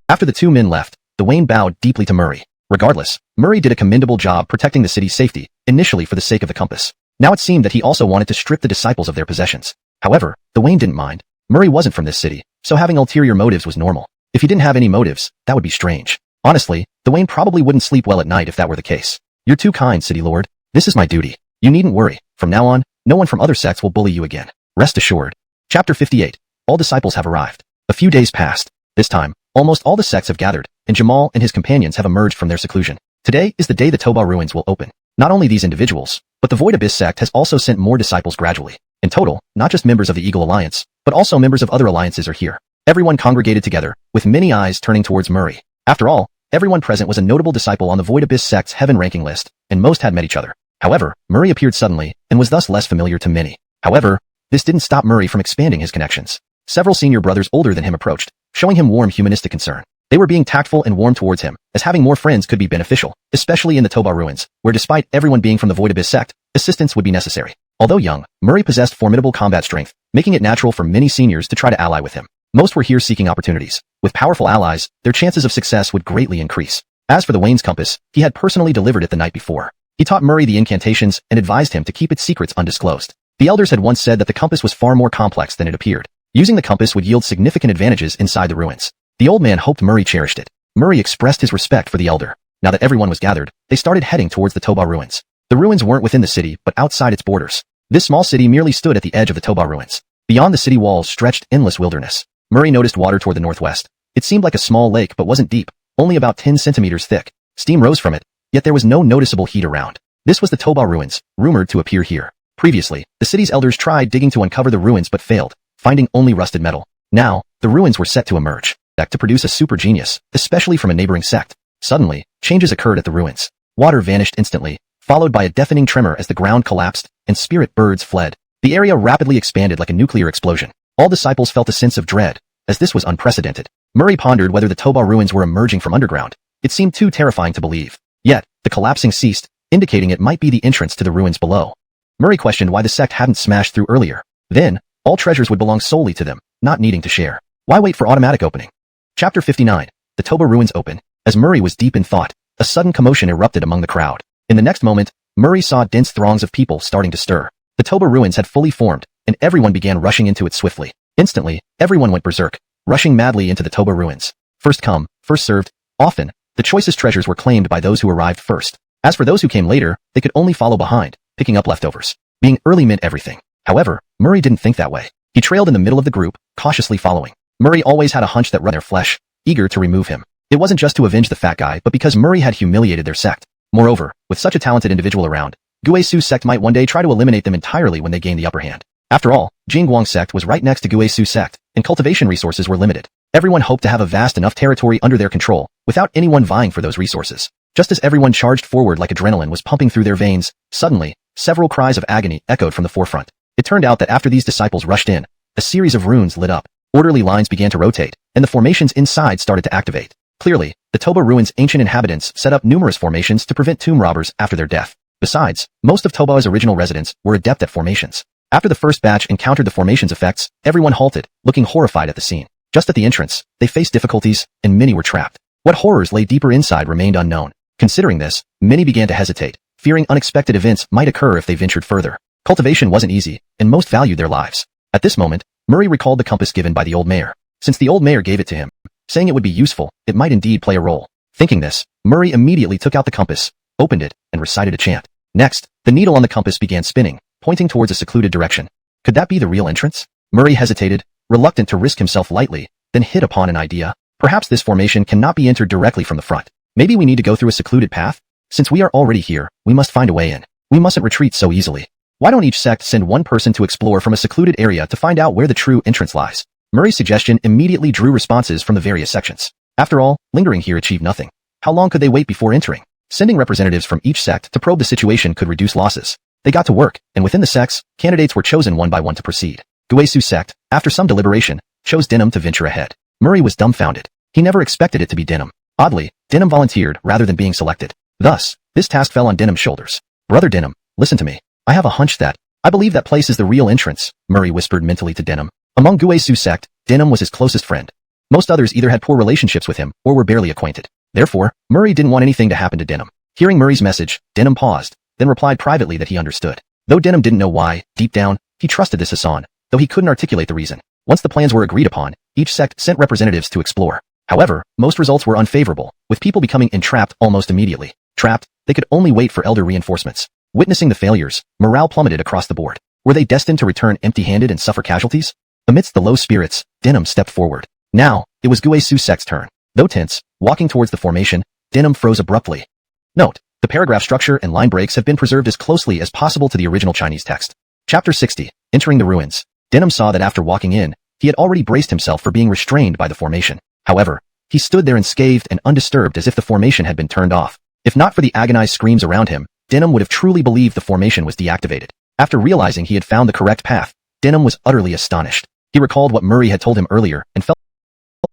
After the two men left, the Wayne bowed deeply to Murray. Regardless, Murray did a commendable job protecting the city's safety, initially for the sake of the compass. Now it seemed that he also wanted to strip the disciples of their possessions. However, the Wayne didn't mind. Murray wasn't from this city, so having ulterior motives was normal. If he didn't have any motives, that would be strange. Honestly, the Wayne probably wouldn't sleep well at night if that were the case. You're too kind, City Lord. This is my duty. You needn't worry. From now on, no one from other sects will bully you again. Rest assured. Chapter 58. All disciples have arrived. A few days passed. This time, almost all the sects have gathered, and Jamal and his companions have emerged from their seclusion. Today is the day the Toba ruins will open. Not only these individuals, but the Void Abyss sect has also sent more disciples gradually. In total, not just members of the Eagle Alliance, but also members of other alliances are here. Everyone congregated together, with many eyes turning towards Murray. After all, everyone present was a notable disciple on the Void Abyss sect's heaven ranking list, and most had met each other. However, Murray appeared suddenly, and was thus less familiar to many. However, this didn't stop Murray from expanding his connections. Several senior brothers older than him approached, showing him warm humanistic concern. They were being tactful and warm towards him, as having more friends could be beneficial, especially in the Toba ruins, where despite everyone being from the Void Abyss sect, assistance would be necessary. Although young, Murray possessed formidable combat strength, making it natural for many seniors to try to ally with him. Most were here seeking opportunities. With powerful allies, their chances of success would greatly increase. As for the Wayne's compass, he had personally delivered it the night before. He taught Murray the incantations and advised him to keep its secrets undisclosed. The elders had once said that the compass was far more complex than it appeared. Using the compass would yield significant advantages inside the ruins. The old man hoped Murray cherished it. Murray expressed his respect for the elder. Now that everyone was gathered, they started heading towards the Toba ruins. The ruins weren't within the city, but outside its borders. This small city merely stood at the edge of the Toba ruins. Beyond the city walls stretched endless wilderness. Murray noticed water toward the northwest. It seemed like a small lake but wasn't deep, only about 10 centimeters thick. Steam rose from it, yet there was no noticeable heat around. This was the Toba ruins, rumored to appear here. Previously, the city's elders tried digging to uncover the ruins but failed, finding only rusted metal. Now, the ruins were set to emerge, to produce a super genius, especially from a neighboring sect. Suddenly, changes occurred at the ruins. Water vanished instantly, followed by a deafening tremor as the ground collapsed, and spirit birds fled. The area rapidly expanded like a nuclear explosion. All disciples felt a sense of dread, as this was unprecedented. Murray pondered whether the Toba ruins were emerging from underground. It seemed too terrifying to believe. Yet, the collapsing ceased, indicating it might be the entrance to the ruins below. Murray questioned why the sect hadn't smashed through earlier. Then, all treasures would belong solely to them, not needing to share. Why wait for automatic opening? Chapter 59. The Toba ruins open. As Murray was deep in thought, a sudden commotion erupted among the crowd. In the next moment, Murray saw dense throngs of people starting to stir. The Toba ruins had fully formed, and everyone began rushing into it swiftly. Instantly, everyone went berserk, rushing madly into the Toba ruins. First come, first served. Often, the choicest treasures were claimed by those who arrived first. As for those who came later, they could only follow behind, picking up leftovers. Being early meant everything. However, Murray didn't think that way. He trailed in the middle of the group, cautiously following. Murray always had a hunch that run their flesh, eager to remove him. It wasn't just to avenge the fat guy, but because Murray had humiliated their sect. Moreover, with such a talented individual around, Guesu's sect might one day try to eliminate them entirely when they gain the upper hand. After all, Jingguang's sect was right next to Guesu's sect, and cultivation resources were limited. Everyone hoped to have a vast enough territory under their control, without anyone vying for those resources. Just as everyone charged forward like adrenaline was pumping through their veins, suddenly, several cries of agony echoed from the forefront. It turned out that after these disciples rushed in, a series of runes lit up. Orderly lines began to rotate, and the formations inside started to activate. Clearly, the Toba ruins' ancient inhabitants set up numerous formations to prevent tomb robbers after their death. Besides, most of Toba's original residents were adept at formations. After the first batch encountered the formation's effects, everyone halted, looking horrified at the scene. Just at the entrance, they faced difficulties, and many were trapped. What horrors lay deeper inside remained unknown. Considering this, many began to hesitate, fearing unexpected events might occur if they ventured further. Cultivation wasn't easy, and most valued their lives. At this moment, Murray recalled the compass given by the old mayor. Since the old mayor gave it to him, saying it would be useful, it might indeed play a role. Thinking this, Murray immediately took out the compass, opened it, and recited a chant. Next, the needle on the compass began spinning, pointing towards a secluded direction. Could that be the real entrance? Murray hesitated, reluctant to risk himself lightly, then hit upon an idea. Perhaps this formation cannot be entered directly from the front. Maybe we need to go through a secluded path? Since we are already here, we must find a way in. We mustn't retreat so easily. Why don't each sect send one person to explore from a secluded area to find out where the true entrance lies? Murray's suggestion immediately drew responses from the various sections. After all, lingering here achieved nothing. How long could they wait before entering? Sending representatives from each sect to probe the situation could reduce losses. They got to work, and within the sects, candidates were chosen one by one to proceed. Guesu sect, after some deliberation, chose Denim to venture ahead. Murray was dumbfounded. He never expected it to be Denim. Oddly, Denim volunteered rather than being selected. Thus, this task fell on Denim's shoulders. Brother Denim, listen to me. I have a hunch that I believe that place is the real entrance, Murray whispered mentally to Denim. Among Guesu sect, Denim was his closest friend. Most others either had poor relationships with him or were barely acquainted. Therefore, Murray didn't want anything to happen to Denim. Hearing Murray's message, Denim paused, then replied privately that he understood. Though Denim didn't know why, deep down, he trusted this Hassan, though he couldn't articulate the reason. Once the plans were agreed upon, each sect sent representatives to explore. However, most results were unfavorable, with people becoming entrapped almost immediately. Trapped, they could only wait for elder reinforcements. Witnessing the failures, morale plummeted across the board. Were they destined to return empty-handed and suffer casualties? Amidst the low spirits, Denim stepped forward. Now, it was Guesu sect's turn. Though tense, walking towards the formation, Denim froze abruptly. Note, the paragraph structure and line breaks have been preserved as closely as possible to the original Chinese text. Chapter 60, Entering the Ruins. Denim saw that after walking in, he had already braced himself for being restrained by the formation. However, he stood there unscathed and undisturbed as if the formation had been turned off. If not for the agonized screams around him, Denim would have truly believed the formation was deactivated. After realizing he had found the correct path, Denim was utterly astonished. He recalled what Murray had told him earlier and felt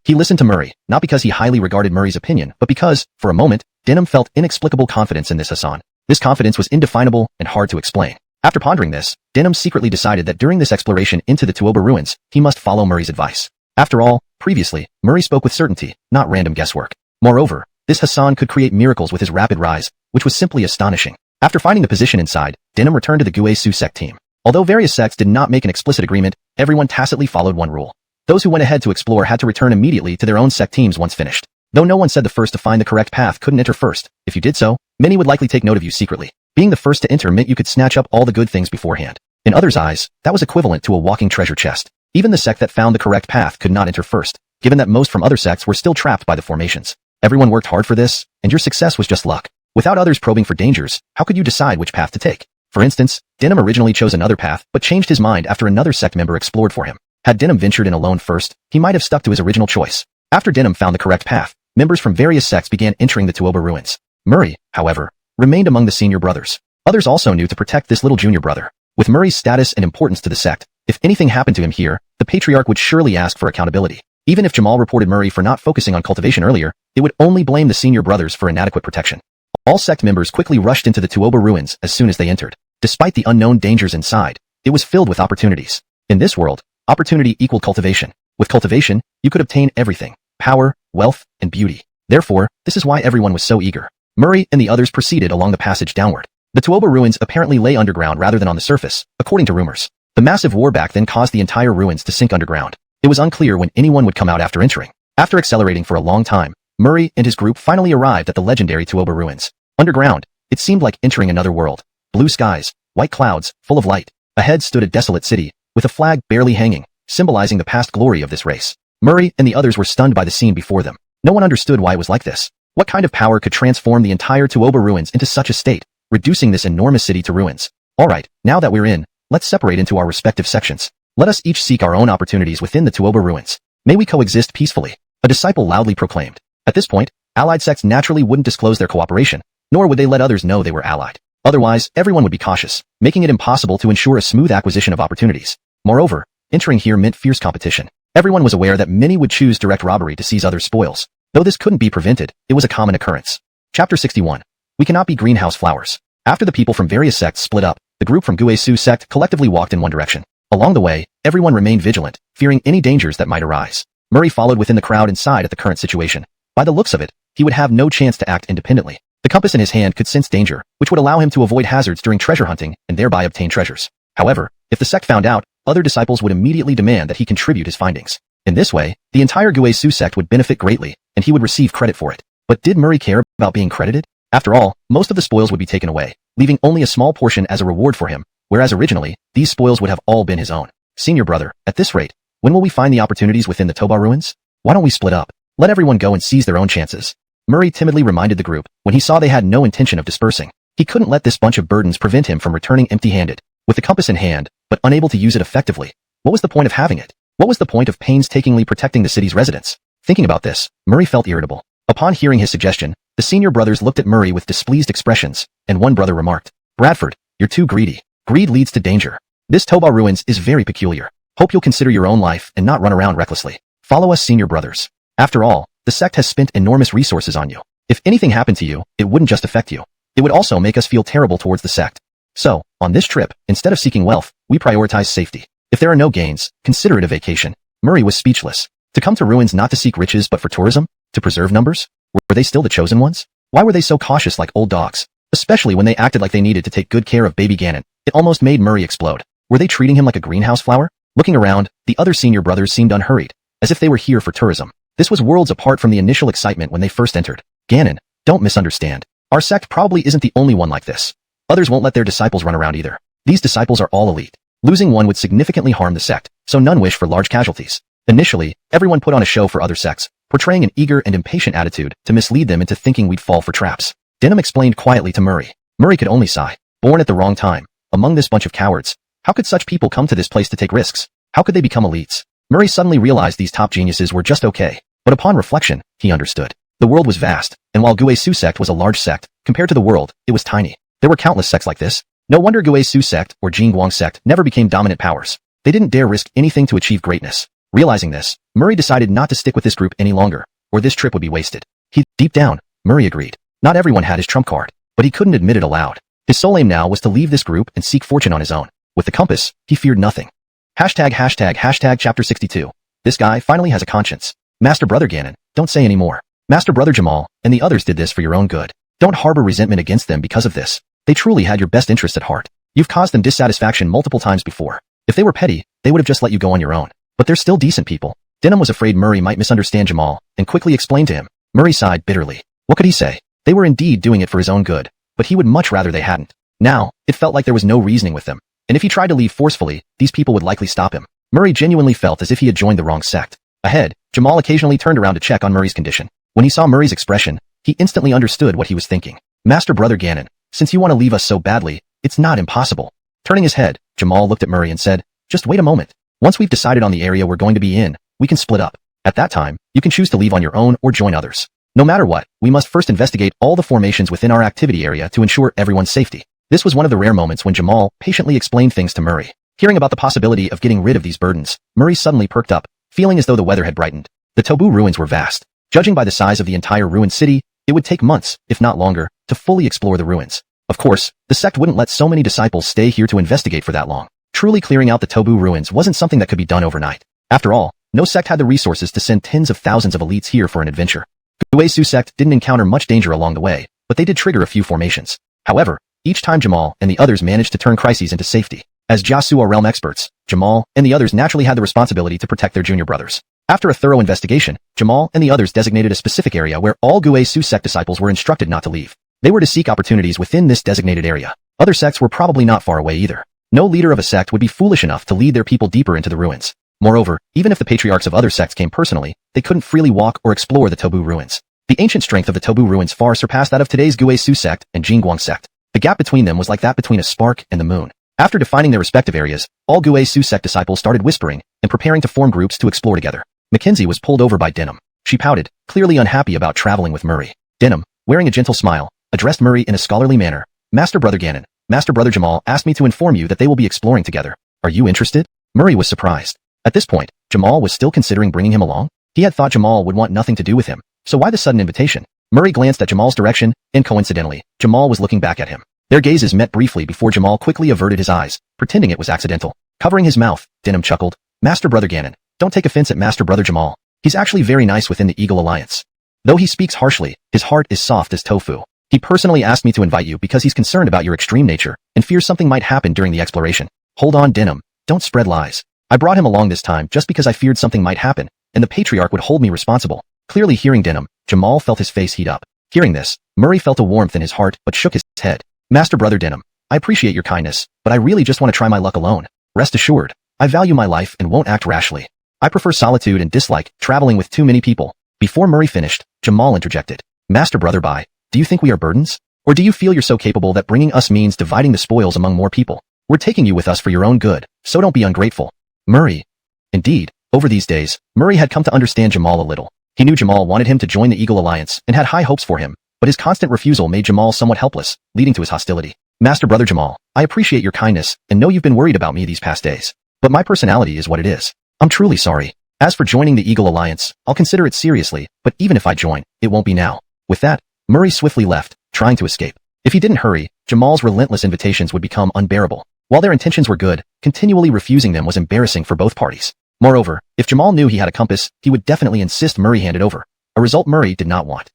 he listened to Murray, not because he highly regarded Murray's opinion, but because, for a moment, Denim felt inexplicable confidence in this Hassan. This confidence was indefinable and hard to explain. After pondering this, Denim secretly decided that during this exploration into the Tuoba ruins, he must follow Murray's advice. After all, previously, Murray spoke with certainty, not random guesswork. Moreover, this Hassan could create miracles with his rapid rise, which was simply astonishing. After finding the position inside, Denim returned to the Guesu sect team. Although various sects did not make an explicit agreement, everyone tacitly followed one rule. Those who went ahead to explore had to return immediately to their own sect teams once finished. Though no one said the first to find the correct path couldn't enter first, if you did so, many would likely take note of you secretly. Being the first to enter meant you could snatch up all the good things beforehand. In others' eyes, that was equivalent to a walking treasure chest. Even the sect that found the correct path could not enter first, given that most from other sects were still trapped by the formations. Everyone worked hard for this, and your success was just luck. Without others probing for dangers, how could you decide which path to take? For instance, Denim originally chose another path, but changed his mind after another sect member explored for him. Had Denim ventured in alone first, he might have stuck to his original choice. After Denim found the correct path, members from various sects began entering the Tuoba ruins. Murray, however, remained among the senior brothers. Others also knew to protect this little junior brother. With Murray's status and importance to the sect, if anything happened to him here, the patriarch would surely ask for accountability. Even if Jamal reported Murray for not focusing on cultivation earlier, it would only blame the senior brothers for inadequate protection. All sect members quickly rushed into the Tuoba ruins as soon as they entered. Despite the unknown dangers inside, it was filled with opportunities. In this world, opportunity equaled cultivation. With cultivation, you could obtain everything: power, wealth, and beauty. Therefore, this is why everyone was so eager. Murray and the others proceeded along the passage downward. The Tuoba ruins apparently lay underground rather than on the surface, according to rumors. The massive war back then caused the entire ruins to sink underground. It was unclear when anyone would come out after entering. After accelerating for a long time, Murray and his group finally arrived at the legendary Tuoba ruins. Underground, it seemed like entering another world. Blue skies, white clouds, full of light. Ahead stood a desolate city, with a flag barely hanging, symbolizing the past glory of this race. Murray and the others were stunned by the scene before them. No one understood why it was like this. What kind of power could transform the entire Tuoba ruins into such a state, reducing this enormous city to ruins? Alright, now that we're in, let's separate into our respective sections. Let us each seek our own opportunities within the Tuoba ruins. May we coexist peacefully, a disciple loudly proclaimed. At this point, allied sects naturally wouldn't disclose their cooperation, nor would they let others know they were allied. Otherwise, everyone would be cautious, making it impossible to ensure a smooth acquisition of opportunities. Moreover, entering here meant fierce competition. Everyone was aware that many would choose direct robbery to seize others' spoils. Though this couldn't be prevented, it was a common occurrence. Chapter 61. We cannot be greenhouse flowers. After the people from various sects split up, the group from Guesu sect collectively walked in one direction. Along the way, everyone remained vigilant, fearing any dangers that might arise. Murray followed within the crowd inside at the current situation. By the looks of it, he would have no chance to act independently. The compass in his hand could sense danger, which would allow him to avoid hazards during treasure hunting and thereby obtain treasures. However, if the sect found out, other disciples would immediately demand that he contribute his findings. In this way, the entire Guesu sect would benefit greatly, and he would receive credit for it. But did Murray care about being credited? After all, most of the spoils would be taken away, leaving only a small portion as a reward for him, whereas originally, these spoils would have all been his own. Senior brother, at this rate, when will we find the opportunities within the Tuoba ruins? Why don't we split up? Let everyone go and seize their own chances. Murray timidly reminded the group, when he saw they had no intention of dispersing. He couldn't let this bunch of burdens prevent him from returning empty-handed. With the compass in hand, but unable to use it effectively, what was the point of having it? What was the point of painstakingly protecting the city's residents? Thinking about this, Murray felt irritable. Upon hearing his suggestion, the senior brothers looked at Murray with displeased expressions, and one brother remarked, "Bradford, You're too greedy. Greed leads to danger. This Toba ruins is very peculiar. Hope you'll consider your own life and not run around recklessly. Follow us, senior brothers. After all, the sect has spent enormous resources on you. If anything happened to you, it wouldn't just affect you. It would also make us feel terrible towards the sect. So, on this trip, instead of seeking wealth, we prioritize safety. If there are no gains, consider it a vacation. Murray was speechless. To come to ruins not to seek riches but for tourism? To preserve numbers? Were they still the chosen ones? Why were they so cautious like old dogs? Especially when they acted like they needed to take good care of baby Ganon. It almost made Murray explode. Were they treating him like a greenhouse flower? Looking around, the other senior brothers seemed unhurried, as if they were here for tourism. This was worlds apart from the initial excitement when they first entered. Ganon, don't misunderstand. Our sect probably isn't the only one like this. Others won't let their disciples run around either. These disciples are all elite. Losing one would significantly harm the sect, so none wish for large casualties. Initially, everyone put on a show for other sects, portraying an eager and impatient attitude to mislead them into thinking we'd fall for traps. Denham explained quietly to Murray. Murray could only sigh. Born at the wrong time, among this bunch of cowards. How could such people come to this place to take risks? How could they become elites? Murray suddenly realized these top geniuses were just okay. But upon reflection, he understood. The world was vast, and while Guesu sect was a large sect, compared to the world, it was tiny. There were countless sects like this. No wonder Guesu sect or Jingguang sect never became dominant powers. They didn't dare risk anything to achieve greatness. Realizing this, Murray decided not to stick with this group any longer, or this trip would be wasted. Deep down, Murray agreed. Not everyone had his trump card, but he couldn't admit it aloud. His sole aim now was to leave this group and seek fortune on his own. With the compass, he feared nothing. Hashtag chapter 62. This guy finally has a conscience. Master Brother Ganon, don't say any more. Master Brother Jamal and the others did this for your own good. Don't harbor resentment against them because of this. They truly had your best interest at heart. You've caused them dissatisfaction multiple times before. If they were petty, they would have just let you go on your own. But they're still decent people. Denham was afraid Murray might misunderstand Jamal and quickly explained to him. Murray sighed bitterly. What could he say? They were indeed doing it for his own good, but he would much rather they hadn't. Now, it felt like there was no reasoning with them, and if he tried to leave forcefully, these people would likely stop him. Murray genuinely felt as if he had joined the wrong sect. Ahead, Jamal occasionally turned around to check on Murray's condition. When he saw Murray's expression, he instantly understood what he was thinking. Master Brother Ganon, since you want to leave us so badly, it's not impossible. Turning his head, Jamal looked at Murray and said, just wait a moment. Once we've decided on the area we're going to be in, we can split up. At that time, you can choose to leave on your own or join others. No matter what, we must first investigate all the formations within our activity area to ensure everyone's safety. This was one of the rare moments when Jamal patiently explained things to Murray. Hearing about the possibility of getting rid of these burdens, Murray suddenly perked up, feeling as though the weather had brightened. The Tobu ruins were vast. Judging by the size of the entire ruined city, it would take months, if not longer, to fully explore the ruins. Of course, the sect wouldn't let so many disciples stay here to investigate for that long. Truly clearing out the Tobu ruins wasn't something that could be done overnight. After all, no sect had the resources to send tens of thousands of elites here for an adventure. Guesu sect didn't encounter much danger along the way, but they did trigger a few formations. However, each time Jamal and the others managed to turn crises into safety. As Jiasuo realm experts, Jamal and the others naturally had the responsibility to protect their junior brothers. After a thorough investigation, Jamal and the others designated a specific area where all Guesu sect disciples were instructed not to leave. They were to seek opportunities within this designated area. Other sects were probably not far away either. No leader of a sect would be foolish enough to lead their people deeper into the ruins. Moreover, even if the patriarchs of other sects came personally, they couldn't freely walk or explore the Tobu ruins. The ancient strength of the Tobu ruins far surpassed that of today's Guesu sect and Jingguang sect. The gap between them was like that between a spark and the moon. After defining their respective areas, all Guesu sect disciples started whispering and preparing to form groups to explore together. Mackenzie was pulled over by Denham. She pouted, clearly unhappy about traveling with Murray. Denham, wearing a gentle smile, addressed Murray in a scholarly manner. Master Brother Ganon, Master Brother Jamal asked me to inform you that they will be exploring together. Are you interested? Murray was surprised. At this point, Jamal was still considering bringing him along. He had thought Jamal would want nothing to do with him, so why the sudden invitation? Murray glanced at Jamal's direction, and coincidentally, Jamal was looking back at him. Their gazes met briefly before Jamal quickly averted his eyes, pretending it was accidental. Covering his mouth, Denham chuckled. Master Brother Ganon, don't take offense at Master Brother Jamal. He's actually very nice within the Eagle Alliance. Though he speaks harshly, his heart is soft as tofu. He personally asked me to invite you because he's concerned about your extreme nature and fears something might happen during the exploration. Hold on, Denham. Don't spread lies. I brought him along this time just because I feared something might happen, and the Patriarch would hold me responsible. Clearly hearing Denham, Jamal felt his face heat up. Hearing this, Murray felt a warmth in his heart but shook his head. Master Brother Denham, I appreciate your kindness, but I really just want to try my luck alone. Rest assured, I value my life and won't act rashly. I prefer solitude and dislike traveling with too many people. Before Murray finished, Jamal interjected. Master Brother Bai, do you think we are burdens? Or do you feel you're so capable that bringing us means dividing the spoils among more people? We're taking you with us for your own good, so don't be ungrateful. Murray. Indeed, over these days, Murray had come to understand Jamal a little. He knew Jamal wanted him to join the Eagle Alliance and had high hopes for him, but his constant refusal made Jamal somewhat helpless, leading to his hostility. Master Brother Jamal, I appreciate your kindness and know you've been worried about me these past days. But my personality is what it is. I'm truly sorry. As for joining the Eagle Alliance, I'll consider it seriously, but even if I join, it won't be now. With that, Murray swiftly left, trying to escape. If he didn't hurry, Jamal's relentless invitations would become unbearable. While their intentions were good, continually refusing them was embarrassing for both parties. Moreover, if Jamal knew he had a compass, he would definitely insist Murray hand it over, a result Murray did not want.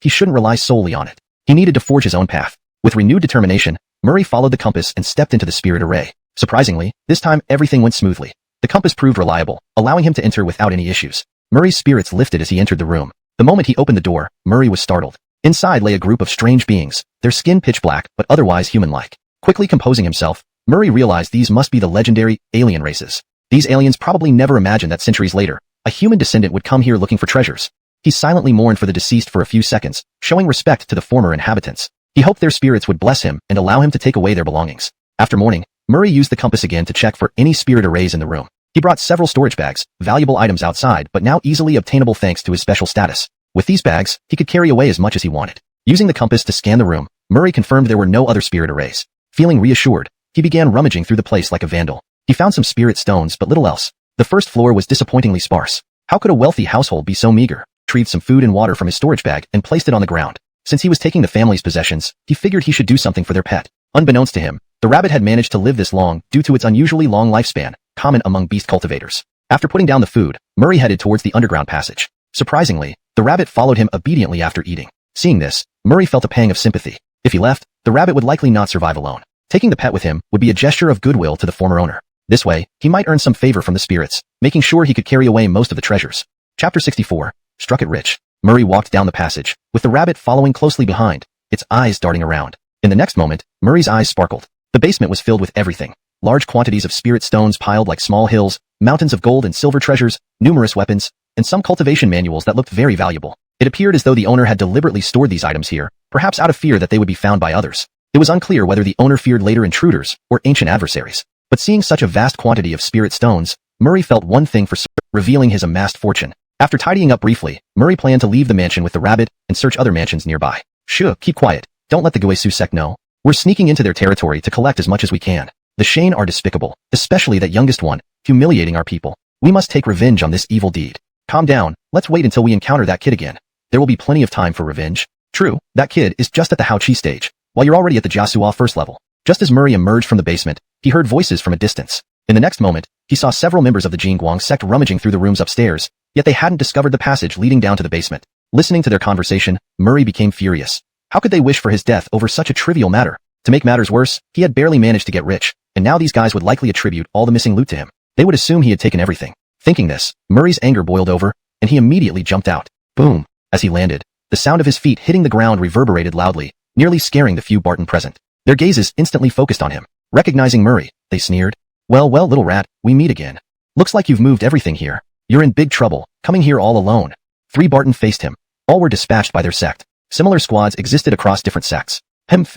He shouldn't rely solely on it. He needed to forge his own path. With renewed determination, Murray followed the compass and stepped into the spirit array. Surprisingly, this time everything went smoothly. The compass proved reliable, allowing him to enter without any issues. Murray's spirits lifted as he entered the room. The moment he opened the door, Murray was startled. Inside lay a group of strange beings, their skin pitch black but otherwise human-like. Quickly composing himself, Murray realized these must be the legendary alien races. These aliens probably never imagined that centuries later, a human descendant would come here looking for treasures. He silently mourned for the deceased for a few seconds, showing respect to the former inhabitants. He hoped their spirits would bless him and allow him to take away their belongings. After mourning, Murray used the compass again to check for any spirit arrays in the room. He brought several storage bags, valuable items outside but now easily obtainable thanks to his special status. With these bags, he could carry away as much as he wanted. Using the compass to scan the room, Murray confirmed there were no other spirit arrays. Feeling reassured, he began rummaging through the place like a vandal. He found some spirit stones but little else. The first floor was disappointingly sparse. How could a wealthy household be so meager? Retrieved some food and water from his storage bag and placed it on the ground. Since he was taking the family's possessions, he figured he should do something for their pet. Unbeknownst to him, the rabbit had managed to live this long due to its unusually long lifespan, common among beast cultivators. After putting down the food, Murray headed towards the underground passage. Surprisingly, the rabbit followed him obediently after eating. Seeing this, Murray felt a pang of sympathy. If he left, the rabbit would likely not survive alone. Taking the pet with him would be a gesture of goodwill to the former owner. This way, he might earn some favor from the spirits, making sure he could carry away most of the treasures. Chapter 64. Struck it rich. Murray walked down the passage, with the rabbit following closely behind, its eyes darting around. In the next moment, Murray's eyes sparkled. The basement was filled with everything. Large quantities of spirit stones piled like small hills, mountains of gold and silver treasures, numerous weapons, and some cultivation manuals that looked very valuable. It appeared as though the owner had deliberately stored these items here, perhaps out of fear that they would be found by others. It was unclear whether the owner feared later intruders or ancient adversaries. But seeing such a vast quantity of spirit stones, Murray felt one thing for certain, revealing his amassed fortune. After tidying up briefly, Murray planned to leave the mansion with the rabbit and search other mansions nearby. Shh, keep quiet. Don't let the Guesu sect know. We're sneaking into their territory to collect as much as we can. The Shane are despicable, especially that youngest one, humiliating our people. We must take revenge on this evil deed. Calm down, let's wait until we encounter that kid again. There will be plenty of time for revenge. True, that kid is just at the Haochi stage, while you're already at the Jiasuo first level. Just as Murray emerged from the basement, he heard voices from a distance. In the next moment, he saw several members of the Jingguang sect rummaging through the rooms upstairs, yet they hadn't discovered the passage leading down to the basement. Listening to their conversation, Murray became furious. How could they wish for his death over such a trivial matter? To make matters worse, he had barely managed to get rich, and now these guys would likely attribute all the missing loot to him. They would assume he had taken everything. Thinking this, Murray's anger boiled over, and he immediately jumped out. Boom! As he landed, the sound of his feet hitting the ground reverberated loudly, nearly scaring the few Barton present. Their gazes instantly focused on him. Recognizing Murray, they sneered. Well, little rat, we meet again. Looks like you've moved everything here. You're in big trouble, coming here all alone. 3 Barton faced him. All were dispatched by their sect. Similar squads existed across different sects.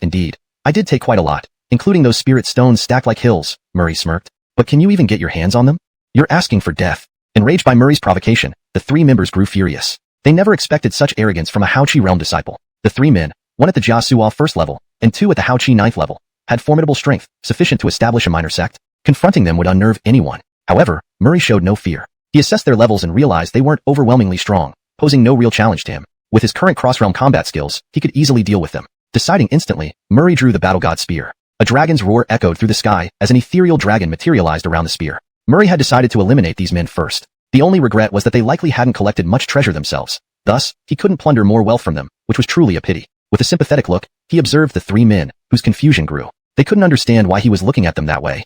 Indeed. I did take quite a lot, including those spirit stones stacked like hills, Murray smirked. But can you even get your hands on them? You're asking for death. Enraged by Murray's provocation, the 3 members grew furious. They never expected such arrogance from a Haochi realm disciple. The 3 men, 1 at the Jiasuo first level, and 2 at the Haochi 9th level, had formidable strength, sufficient to establish a minor sect. Confronting them would unnerve anyone. However, Murray showed no fear. He assessed their levels and realized they weren't overwhelmingly strong, posing no real challenge to him. With his current cross-realm combat skills, he could easily deal with them. Deciding instantly, Murray drew the battle god spear. A dragon's roar echoed through the sky as an ethereal dragon materialized around the spear. Murray had decided to eliminate these men first. The only regret was that they likely hadn't collected much treasure themselves. Thus, he couldn't plunder more wealth from them, which was truly a pity. With a sympathetic look, he observed the 3 men, whose confusion grew. They couldn't understand why he was looking at them that way.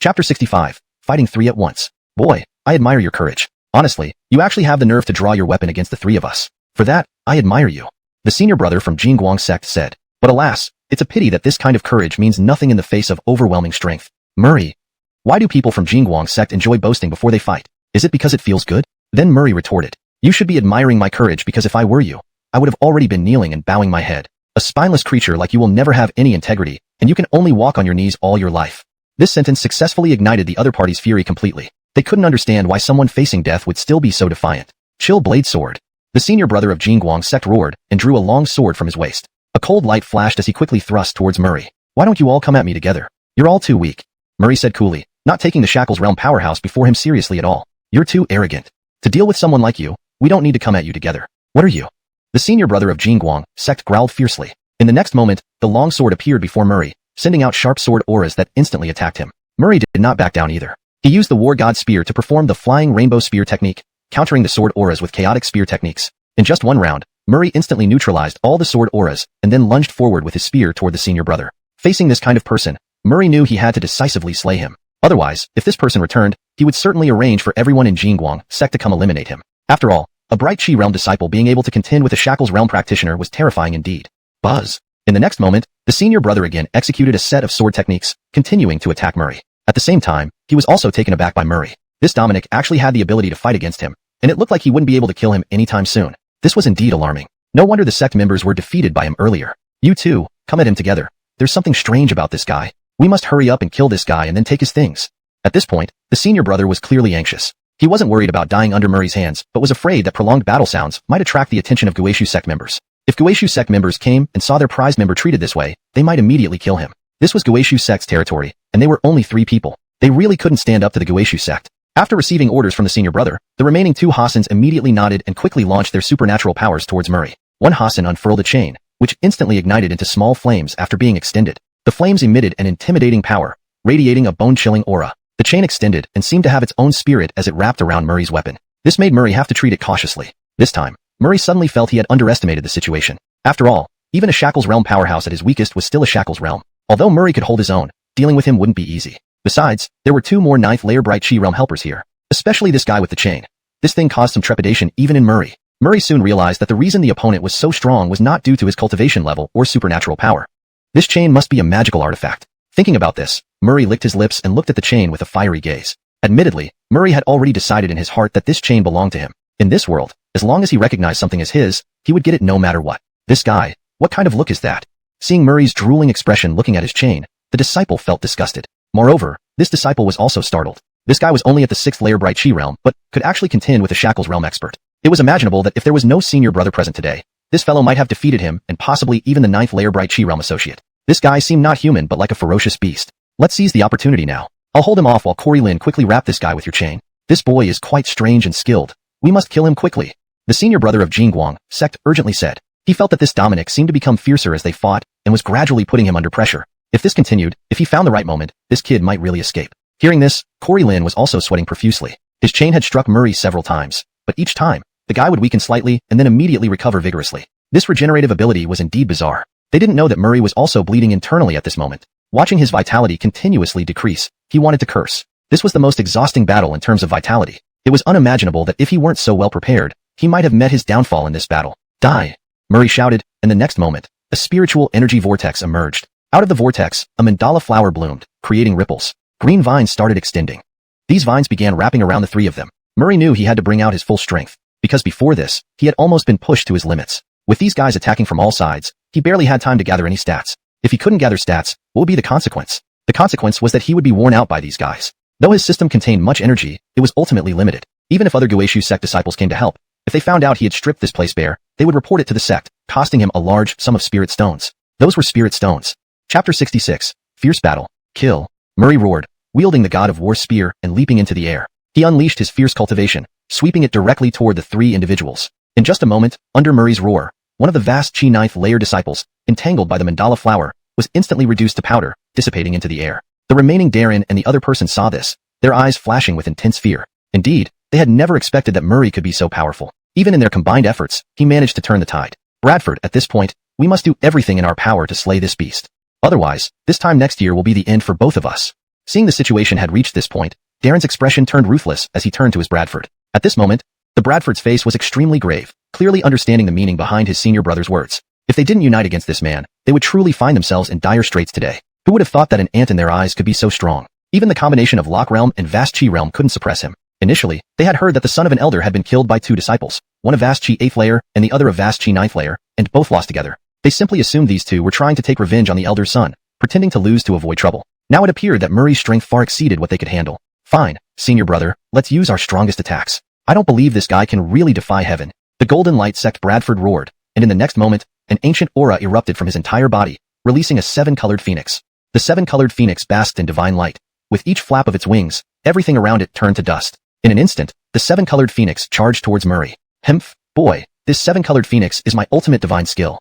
Chapter 65. Fighting 3 at once. Boy, I admire your courage. Honestly, you actually have the nerve to draw your weapon against the 3 of us. For that, I admire you. The senior brother from Jingguang sect said. But alas, it's a pity that this kind of courage means nothing in the face of overwhelming strength. Murray. Why do people from Jingguang sect enjoy boasting before they fight? Is it because it feels good? Then Murray retorted. You should be admiring my courage because if I were you, I would have already been kneeling and bowing my head. A spineless creature like you will never have any integrity, and you can only walk on your knees all your life. This sentence successfully ignited the other party's fury completely. They couldn't understand why someone facing death would still be so defiant. Chill blade sword. The senior brother of Jingguang sect roared and drew a long sword from his waist. A cold light flashed as he quickly thrust towards Murray. Why don't you all come at me together? You're all too weak, Murray said coolly, not taking the Shackles Realm powerhouse before him seriously at all. You're too arrogant. To deal with someone like you, we don't need to come at you together. What are you? The senior brother of Jingguang sect growled fiercely. In the next moment, the long sword appeared before Murray, sending out sharp sword auras that instantly attacked him. Murray did not back down either. He used the War God Spear to perform the Flying Rainbow Spear technique, countering the sword auras with chaotic spear techniques. In just one round, Murray instantly neutralized all the sword auras and then lunged forward with his spear toward the senior brother. Facing this kind of person, Murray knew he had to decisively slay him. Otherwise, if this person returned, he would certainly arrange for everyone in Jingguang sect to come eliminate him. After all, a Bright Chi Realm disciple being able to contend with a Shackles Realm practitioner was terrifying indeed. Buzz. In the next moment, the senior brother again executed a set of sword techniques, continuing to attack Murray. At the same time, he was also taken aback by Murray. This Dominic actually had the ability to fight against him, and it looked like he wouldn't be able to kill him anytime soon. This was indeed alarming. No wonder the sect members were defeated by him earlier. You two, come at him together. There's something strange about this guy. We must hurry up and kill this guy and then take his things. At this point, the senior brother was clearly anxious. He wasn't worried about dying under Murray's hands, but was afraid that prolonged battle sounds might attract the attention of Guishu sect members. If Guishu sect members came and saw their prize member treated this way, they might immediately kill him. This was Guishu sect's territory, and they were only 3 people. They really couldn't stand up to the Guishu sect. After receiving orders from the senior brother, the remaining 2 Hassans immediately nodded and quickly launched their supernatural powers towards Murray. One Hassan unfurled a chain, which instantly ignited into small flames after being extended. The flames emitted an intimidating power, radiating a bone-chilling aura. The chain extended and seemed to have its own spirit as it wrapped around Murray's weapon. This made Murray have to treat it cautiously. This time, Murray suddenly felt he had underestimated the situation. After all, even a Shackles Realm powerhouse at his weakest was still a Shackles Realm. Although Murray could hold his own, dealing with him wouldn't be easy. Besides, there were 2 more 9th layer Bright Chi Realm helpers here, especially this guy with the chain. This thing caused some trepidation even in Murray. Murray soon realized that the reason the opponent was so strong was not due to his cultivation level or supernatural power. This chain must be a magical artifact. Thinking about this, Murray licked his lips and looked at the chain with a fiery gaze. Admittedly, Murray had already decided in his heart that this chain belonged to him. In this world, as long as he recognized something as his, he would get it no matter what. This guy, what kind of look is that? Seeing Murray's drooling expression looking at his chain, the disciple felt disgusted. Moreover, this disciple was also startled. This guy was only at the 6th layer Bright Chi Realm, but could actually contend with a Shackles Realm expert. It was imaginable that if there was no senior brother present today, this fellow might have defeated him and possibly even the 9th layer Bright Chi Realm associate. This guy seemed not human but like a ferocious beast. Let's seize the opportunity now. I'll hold him off while Corey Lin quickly wrap this guy with your chain. This boy is quite strange and skilled. We must kill him quickly. The senior brother of Jingguang sect urgently said. He felt that this Dominic seemed to become fiercer as they fought and was gradually putting him under pressure. If this continued, if he found the right moment, this kid might really escape. Hearing this, Corey Lin was also sweating profusely. His chain had struck Murray several times, but each time, the guy would weaken slightly and then immediately recover vigorously. This regenerative ability was indeed bizarre. They didn't know that Murray was also bleeding internally at this moment. Watching his vitality continuously decrease, he wanted to curse. This was the most exhausting battle in terms of vitality. It was unimaginable that if he weren't so well prepared, he might have met his downfall in this battle. Die! Murray shouted, and the next moment, a spiritual energy vortex emerged. Out of the vortex, a mandala flower bloomed, creating ripples. Green vines started extending. These vines began wrapping around the 3 of them. Murray knew he had to bring out his full strength, because before this, he had almost been pushed to his limits. With these guys attacking from all sides, he barely had time to gather any stats. If he couldn't gather stats, what would be the consequence? The consequence was that he would be worn out by these guys. Though his system contained much energy, it was ultimately limited. Even if other Guishu sect disciples came to help, if they found out he had stripped this place bare, they would report it to the sect, costing him a large sum of spirit stones. Those were spirit stones. Chapter 66. Fierce Battle. Kill. Murray roared, wielding the God of War spear and leaping into the air. He unleashed his fierce cultivation, sweeping it directly toward the 3 individuals. In just a moment, under Murray's roar, one of the vast Chi 9th layer disciples, entangled by the mandala flower, was instantly reduced to powder, dissipating into the air. The remaining Darren and the other person saw this, their eyes flashing with intense fear. Indeed, they had never expected that Murray could be so powerful. Even in their combined efforts, he managed to turn the tide. Bradford, at this point, we must do everything in our power to slay this beast. Otherwise, this time next year will be the end for both of us. Seeing the situation had reached this point, Darren's expression turned ruthless as he turned to his Bradford. At this moment, the Bradford's face was extremely grave, clearly understanding the meaning behind his senior brother's words. If they didn't unite against this man, they would truly find themselves in dire straits today. Who would have thought that an ant in their eyes could be so strong? Even the combination of Lock Realm and Vast Chi Realm couldn't suppress him. Initially, they had heard that the son of an elder had been killed by 2 disciples, one of Vast Chi 8th layer and the other of Vast Chi 9th layer, and both lost together. They simply assumed these 2 were trying to take revenge on the elder's son, pretending to lose to avoid trouble. Now it appeared that Murray's strength far exceeded what they could handle. Fine, senior brother, let's use our strongest attacks. I don't believe this guy can really defy heaven. The Golden Light sect Bradford roared, and in the next moment, an ancient aura erupted from his entire body, releasing a 7-colored phoenix. The 7-colored phoenix basked in divine light. With each flap of its wings, everything around it turned to dust. In an instant, the 7-colored phoenix charged towards Murray. Hemph, boy, this 7-colored phoenix is my ultimate divine skill.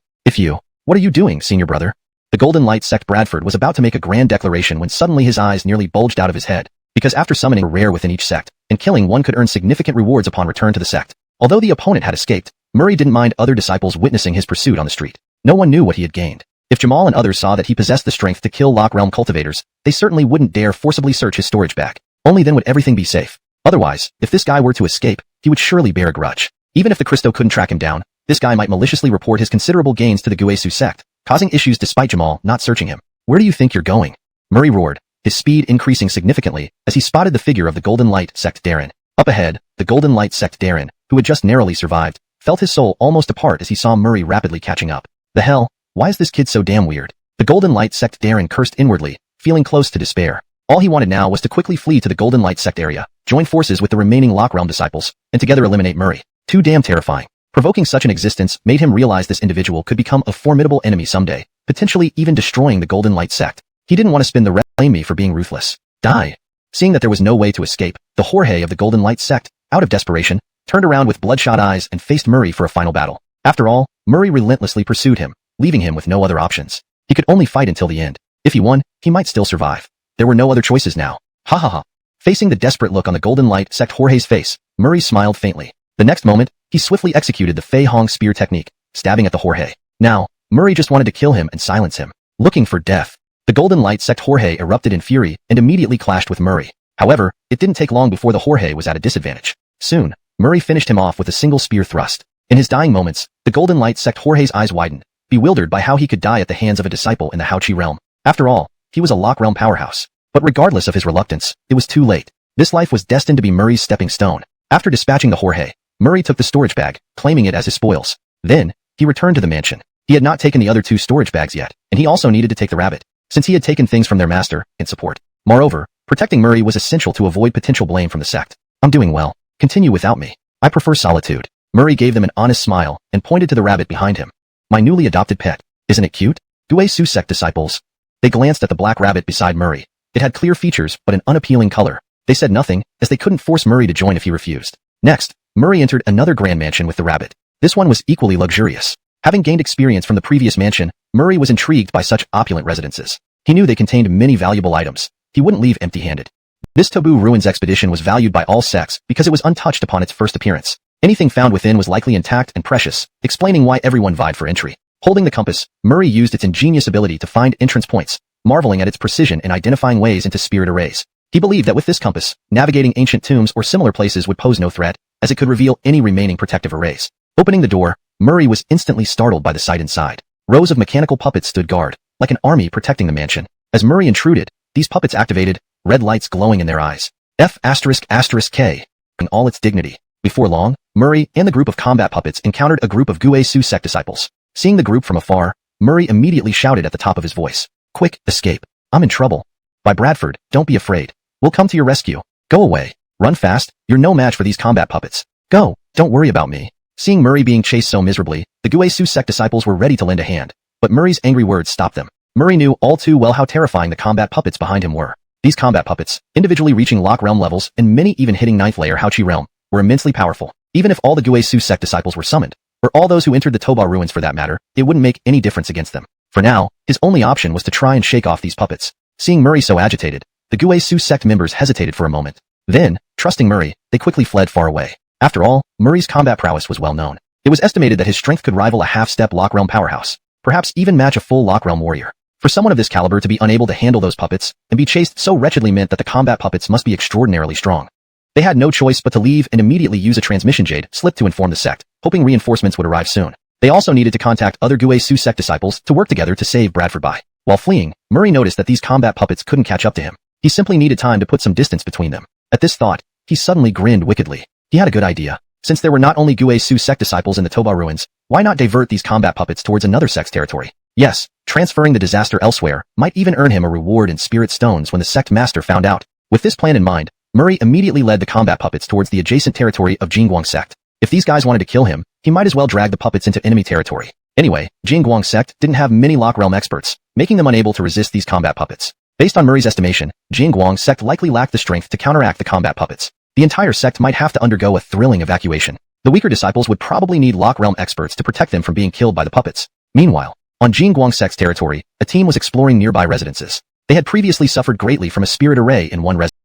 What are you doing, senior brother? The Golden Light sect Bradford was about to make a grand declaration when suddenly his eyes nearly bulged out of his head, because after summoning a rare within each sect, and killing one could earn significant rewards upon return to the sect. Although the opponent had escaped, Murray didn't mind other disciples witnessing his pursuit on the street. No one knew what he had gained. If Jamal and others saw that he possessed the strength to kill Lock Realm cultivators, they certainly wouldn't dare forcibly search his storage bag. Only then would everything be safe. Otherwise, if this guy were to escape, he would surely bear a grudge. Even if the Christo couldn't track him down, this guy might maliciously report his considerable gains to the Guesu sect, causing issues despite Jamal not searching him. Where do you think you're going? Murray roared, his speed increasing significantly as he spotted the figure of the Golden Light sect Darren. Up ahead, the Golden Light sect Darren, who had just narrowly survived, felt his soul almost depart as he saw Murray rapidly catching up. The hell? Why is this kid so damn weird? The Golden Light sect Darren cursed inwardly, feeling close to despair. All he wanted now was to quickly flee to the Golden Light sect area, join forces with the remaining Lock Realm disciples, and together eliminate Murray. Too damn terrifying. Provoking such an existence made him realize this individual could become a formidable enemy someday, potentially even destroying the Golden Light sect. He didn't want to spin the red blame me for being ruthless. Die. Seeing that there was no way to escape, the Jorge of the Golden Light sect, out of desperation, turned around with bloodshot eyes and faced Murray for a final battle. After all, Murray relentlessly pursued him, leaving him with no other options. He could only fight until the end. If he won, he might still survive. There were no other choices now. Ha ha ha. Facing the desperate look on the Golden Light sect Jorge's face, Murray smiled faintly. The next moment, he swiftly executed the Fei Hong spear technique, stabbing at the Jorge. Now, Murray just wanted to kill him and silence him. Looking for death. The Golden Light sect Jorge erupted in fury and immediately clashed with Murray. However, it didn't take long before the Jorge was at a disadvantage. Soon, Murray finished him off with a single spear thrust. In his dying moments, the Golden Light sect Jorge's eyes widened, bewildered by how he could die at the hands of a disciple in the Haochi realm. After all, he was a Lock Realm powerhouse. But regardless of his reluctance, it was too late. This life was destined to be Murray's stepping stone. After dispatching the Jorge, Murray took the storage bag, claiming it as his spoils. Then, he returned to the mansion. He had not taken the other 2 storage bags yet, and he also needed to take the rabbit, since he had taken things from their master and support. Moreover, protecting Murray was essential to avoid potential blame from the sect. I'm doing well. Continue without me. I prefer solitude. Murray gave them an honest smile and pointed to the rabbit behind him. My newly adopted pet. Isn't it cute? Guesu sect disciples. They glanced at the black rabbit beside Murray. It had clear features but an unappealing color. They said nothing, as they couldn't force Murray to join if he refused. Next, Murray entered another grand mansion with the rabbit. This one was equally luxurious. Having gained experience from the previous mansion, Murray was intrigued by such opulent residences. He knew they contained many valuable items. He wouldn't leave empty-handed. This Taboo Ruins expedition was valued by all sects because it was untouched upon its first appearance. Anything found within was likely intact and precious, explaining why everyone vied for entry. Holding the compass, Murray used its ingenious ability to find entrance points, marveling at its precision in identifying ways into spirit arrays. He believed that with this compass, navigating ancient tombs or similar places would pose no threat, as it could reveal any remaining protective arrays. Opening the door, Murray was instantly startled by the sight inside. Rows of mechanical puppets stood guard, like an army protecting the mansion. As Murray intruded, these puppets activated, red lights glowing in their eyes. F***K, in all its dignity. Before long, Murray and the group of combat puppets encountered a group of Guesu sect disciples. Seeing the group from afar, Murray immediately shouted at the top of his voice. Quick, escape. I'm in trouble. By Bradford, don't be afraid. We'll come to your rescue. Go away. Run fast. You're no match for these combat puppets. Go. Don't worry about me. Seeing Murray being chased so miserably, the Guesu sect disciples were ready to lend a hand. But Murray's angry words stopped them. Murray knew all too well how terrifying the combat puppets behind him were. These combat puppets, individually reaching Lock Realm levels and many even hitting 9th layer Haochi realm, were immensely powerful. Even if all the Guesu sect disciples were summoned, or all those who entered the Toba ruins for that matter, it wouldn't make any difference against them. For now, his only option was to try and shake off these puppets. Seeing Murray so agitated, the Guesu sect members hesitated for a moment. Then, trusting Murray, they quickly fled far away. After all, Murray's combat prowess was well known. It was estimated that his strength could rival a half-step Lock Realm powerhouse, perhaps even match a full Lock Realm warrior. For someone of this caliber to be unable to handle those puppets and be chased so wretchedly meant that the combat puppets must be extraordinarily strong. They had no choice but to leave and immediately use a transmission jade slip to inform the sect, hoping reinforcements would arrive soon. They also needed to contact other Guesu sect disciples to work together to save Bradford by. While fleeing, Murray noticed that these combat puppets couldn't catch up to him. He simply needed time to put some distance between them. At this thought, he suddenly grinned wickedly. He had a good idea. Since there were not only Guesu sect disciples in the Toba ruins, why not divert these combat puppets towards another sect's territory? Yes, transferring the disaster elsewhere might even earn him a reward in spirit stones when the sect master found out. With this plan in mind, Murray immediately led the combat puppets towards the adjacent territory of Jingguang sect. If these guys wanted to kill him, he might as well drag the puppets into enemy territory. Anyway, Jingguang sect didn't have many lock realm experts, making them unable to resist these combat puppets. Based on Murray's estimation, Jingguang sect likely lacked the strength to counteract the combat puppets. The entire sect might have to undergo a thrilling evacuation. The weaker disciples would probably need lock realm experts to protect them from being killed by the puppets. Meanwhile, on Jingguang sect's territory, a team was exploring nearby residences. They had previously suffered greatly from a spirit array in one residence.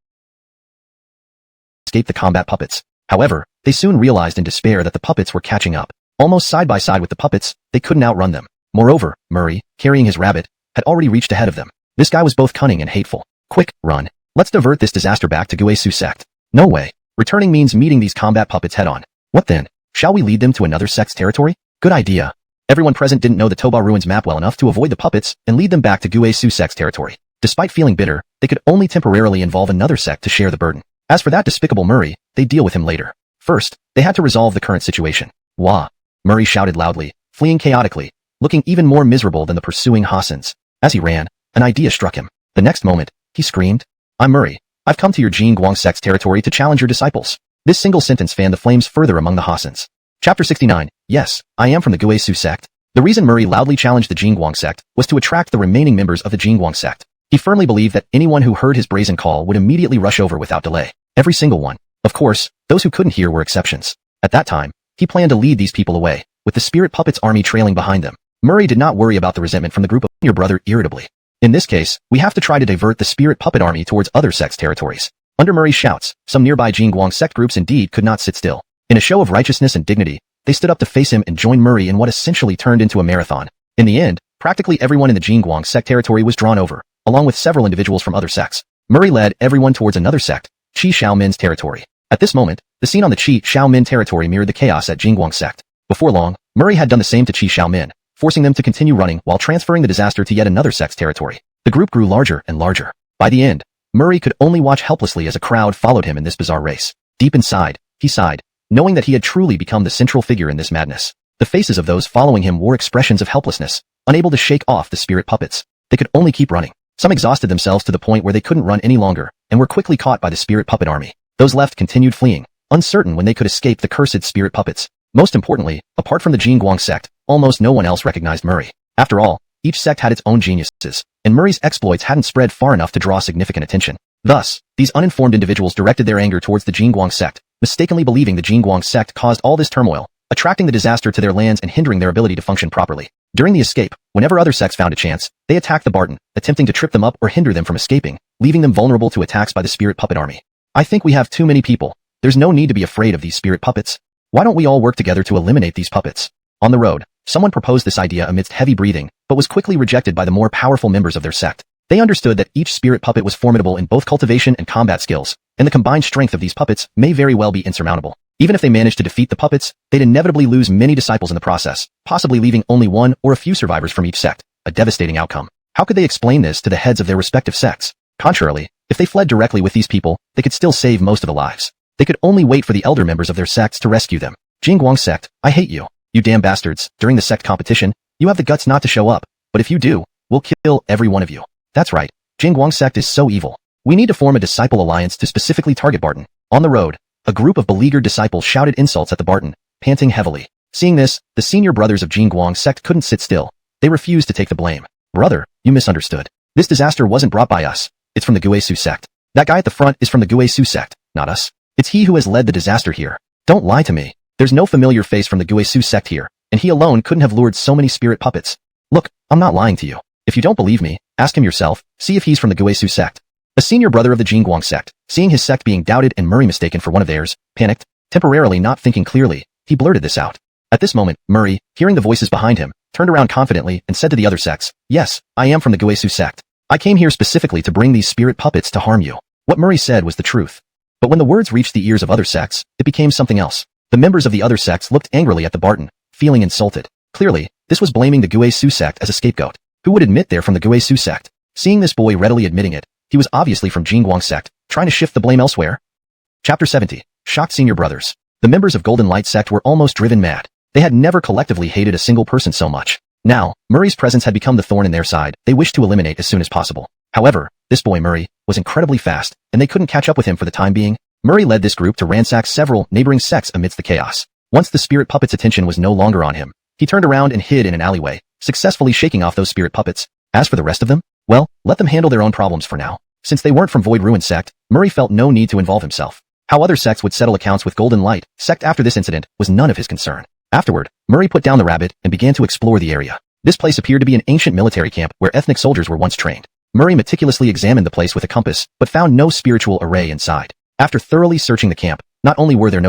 Escaped the combat puppets. However, they soon realized in despair that the puppets were catching up. Almost side by side with the puppets, they couldn't outrun them. Moreover, Murray, carrying his rabbit, had already reached ahead of them. This guy was both cunning and hateful. Quick, run. Let's divert this disaster back to Guesu sect. No way. Returning means meeting these combat puppets head on. What then? Shall we lead them to another sect's territory? Good idea. Everyone present didn't know the Toba Ruins map well enough to avoid the puppets and lead them back to Guesu sect's territory. Despite feeling bitter, they could only temporarily involve another sect to share the burden. As for that despicable Murray, they'd deal with him later. First, they had to resolve the current situation. Wah! Murray shouted loudly, fleeing chaotically, looking even more miserable than the pursuing Hassans. As he ran, an idea struck him. The next moment, he screamed, I'm Murray. I've come to your Jingguang sect's territory to challenge your disciples. This single sentence fanned the flames further among the Hassans. Chapter 69. Yes, I am from the Guesu sect. The reason Murray loudly challenged the Jingguang sect was to attract the remaining members of the Jingguang sect. He firmly believed that anyone who heard his brazen call would immediately rush over without delay. Every single one. Of course, those who couldn't hear were exceptions. At that time, he planned to lead these people away, with the spirit puppets army trailing behind them. Murray did not worry about the resentment from the group of your brother irritably. In this case, we have to try to divert the spirit puppet army towards other sects' territories. Under Murray's shouts, some nearby Jingguang sect groups indeed could not sit still. In a show of righteousness and dignity, they stood up to face him and join Murray in what essentially turned into a marathon. In the end, practically everyone in the Jingguang sect territory was drawn over, along with several individuals from other sects. Murray led everyone towards another sect, Qi Xiaomin's territory. At this moment, the scene on the Qi Xiaomin territory mirrored the chaos at Jingguang sect. Before long, Murray had done the same to Qi Xiaomin, forcing them to continue running while transferring the disaster to yet another sect's territory. The group grew larger and larger. By the end, Murray could only watch helplessly as a crowd followed him in this bizarre race. Deep inside, he sighed, knowing that he had truly become the central figure in this madness. The faces of those following him wore expressions of helplessness, unable to shake off the spirit puppets. They could only keep running. Some exhausted themselves to the point where they couldn't run any longer, and were quickly caught by the spirit puppet army. Those left continued fleeing, uncertain when they could escape the cursed spirit puppets. Most importantly, apart from the Jingguang sect, almost no one else recognized Murray. After all, each sect had its own geniuses, and Murray's exploits hadn't spread far enough to draw significant attention. Thus, these uninformed individuals directed their anger towards the Jingguang sect, mistakenly believing the Jingguang sect caused all this turmoil, attracting the disaster to their lands and hindering their ability to function properly. During the escape, whenever other sects found a chance, they attacked the Barton, attempting to trip them up or hinder them from escaping, leaving them vulnerable to attacks by the spirit puppet army. I think we have too many people. There's no need to be afraid of these spirit puppets. Why don't we all work together to eliminate these puppets? On the road, someone proposed this idea amidst heavy breathing, but was quickly rejected by the more powerful members of their sect. They understood that each spirit puppet was formidable in both cultivation and combat skills, and the combined strength of these puppets may very well be insurmountable. Even if they managed to defeat the puppets, they'd inevitably lose many disciples in the process, possibly leaving only one or a few survivors from each sect, a devastating outcome. How could they explain this to the heads of their respective sects? Contrarily, if they fled directly with these people, they could still save most of the lives. They could only wait for the elder members of their sects to rescue them. Jingguang sect, I hate you. You damn bastards, during the sect competition, you have the guts not to show up, but if you do, we'll kill every one of you. That's right, Jingguang sect is so evil. We need to form a disciple alliance to specifically target Barton. On the road, a group of beleaguered disciples shouted insults at the Barton, panting heavily. Seeing this, the senior brothers of Jingguang sect couldn't sit still. They refused to take the blame. Brother, you misunderstood. This disaster wasn't brought by us. It's from the Guesu sect. That guy at the front is from the Guesu sect, not us. It's he who has led the disaster here. Don't lie to me. There's no familiar face from the Guesu sect here, and he alone couldn't have lured so many spirit puppets. Look, I'm not lying to you. If you don't believe me, ask him yourself, see if he's from the Guesu sect. A senior brother of the Jingguang sect, seeing his sect being doubted and Murray mistaken for one of theirs, panicked, temporarily not thinking clearly, he blurted this out. At this moment, Murray, hearing the voices behind him, turned around confidently and said to the other sects, yes, I am from the Guesu sect. I came here specifically to bring these spirit puppets to harm you. What Murray said was the truth. But when the words reached the ears of other sects, it became something else. The members of the other sects looked angrily at the Barton, feeling insulted. Clearly, this was blaming the Guesu sect as a scapegoat. Who would admit they're from the Guesu sect? Seeing this boy readily admitting it, he was obviously from Jingguang sect, trying to shift the blame elsewhere. Chapter 70. Shocked Senior Brothers. The members of Golden Light sect were almost driven mad. They had never collectively hated a single person so much. Now, Murray's presence had become the thorn in their side they wished to eliminate as soon as possible. However, this boy Murray was incredibly fast, and they couldn't catch up with him for the time being. Murray led this group to ransack several neighboring sects amidst the chaos. Once the spirit puppet's attention was no longer on him, he turned around and hid in an alleyway, successfully shaking off those spirit puppets. As for the rest of them, well, let them handle their own problems for now. Since they weren't from Void Ruin Sect, Murray felt no need to involve himself. How other sects would settle accounts with Golden Light Sect after this incident was none of his concern. Afterward, Murray put down the rabbit and began to explore the area. This place appeared to be an ancient military camp where ethnic soldiers were once trained. Murray meticulously examined the place with a compass, but found no spiritual array inside. After thoroughly searching the camp, not only were there no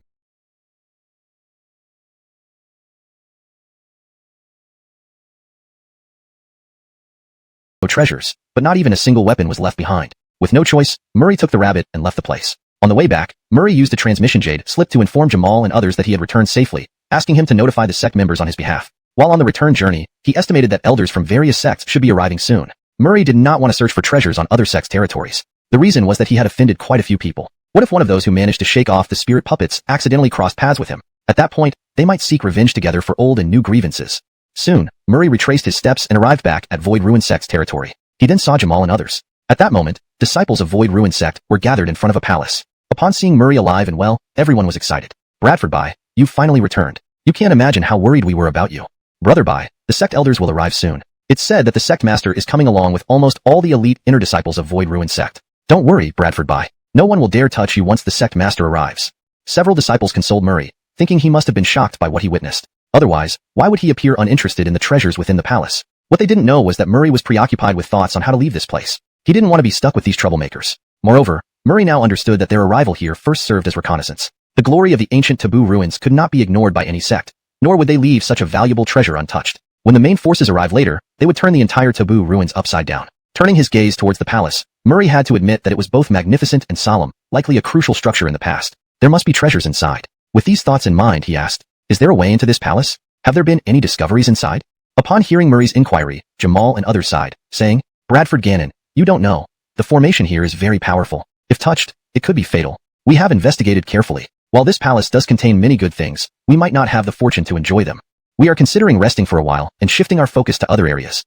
treasures, but not even a single weapon was left behind. With no choice, Murray took the rabbit and left the place. On the way back, Murray used a transmission jade slip to inform Jamal and others that he had returned safely, asking him to notify the sect members on his behalf. While on the return journey, he estimated that elders from various sects should be arriving soon. Murray did not want to search for treasures on other sects' territories. The reason was that he had offended quite a few people. What if one of those who managed to shake off the spirit puppets accidentally crossed paths with him? At that point, they might seek revenge together for old and new grievances. Soon, Murray retraced his steps and arrived back at Void Ruin Sect's territory. He then saw Jamal and others. At that moment, disciples of Void Ruin Sect were gathered in front of a palace. Upon seeing Murray alive and well, everyone was excited. Bradford Bai, you finally returned. You can't imagine how worried we were about you. Brother Bai, the sect elders will arrive soon. It's said that the sect master is coming along with almost all the elite inner disciples of Void Ruin Sect. Don't worry, Bradford Bai. No one will dare touch you once the sect master arrives. Several disciples consoled Murray, thinking he must have been shocked by what he witnessed. Otherwise, why would he appear uninterested in the treasures within the palace? What they didn't know was that Murray was preoccupied with thoughts on how to leave this place. He didn't want to be stuck with these troublemakers. Moreover, Murray now understood that their arrival here first served as reconnaissance. The glory of the ancient taboo ruins could not be ignored by any sect, nor would they leave such a valuable treasure untouched. When the main forces arrived later, they would turn the entire taboo ruins upside down. Turning his gaze towards the palace, Murray had to admit that it was both magnificent and solemn, likely a crucial structure in the past. There must be treasures inside. With these thoughts in mind, he asked, is there a way into this palace? Have there been any discoveries inside? Upon hearing Murray's inquiry, Jamal and others sighed, saying, Bradford Gannon, you don't know. The formation here is very powerful. If touched, it could be fatal. We have investigated carefully. While this palace does contain many good things, we might not have the fortune to enjoy them. We are considering resting for a while and shifting our focus to other areas.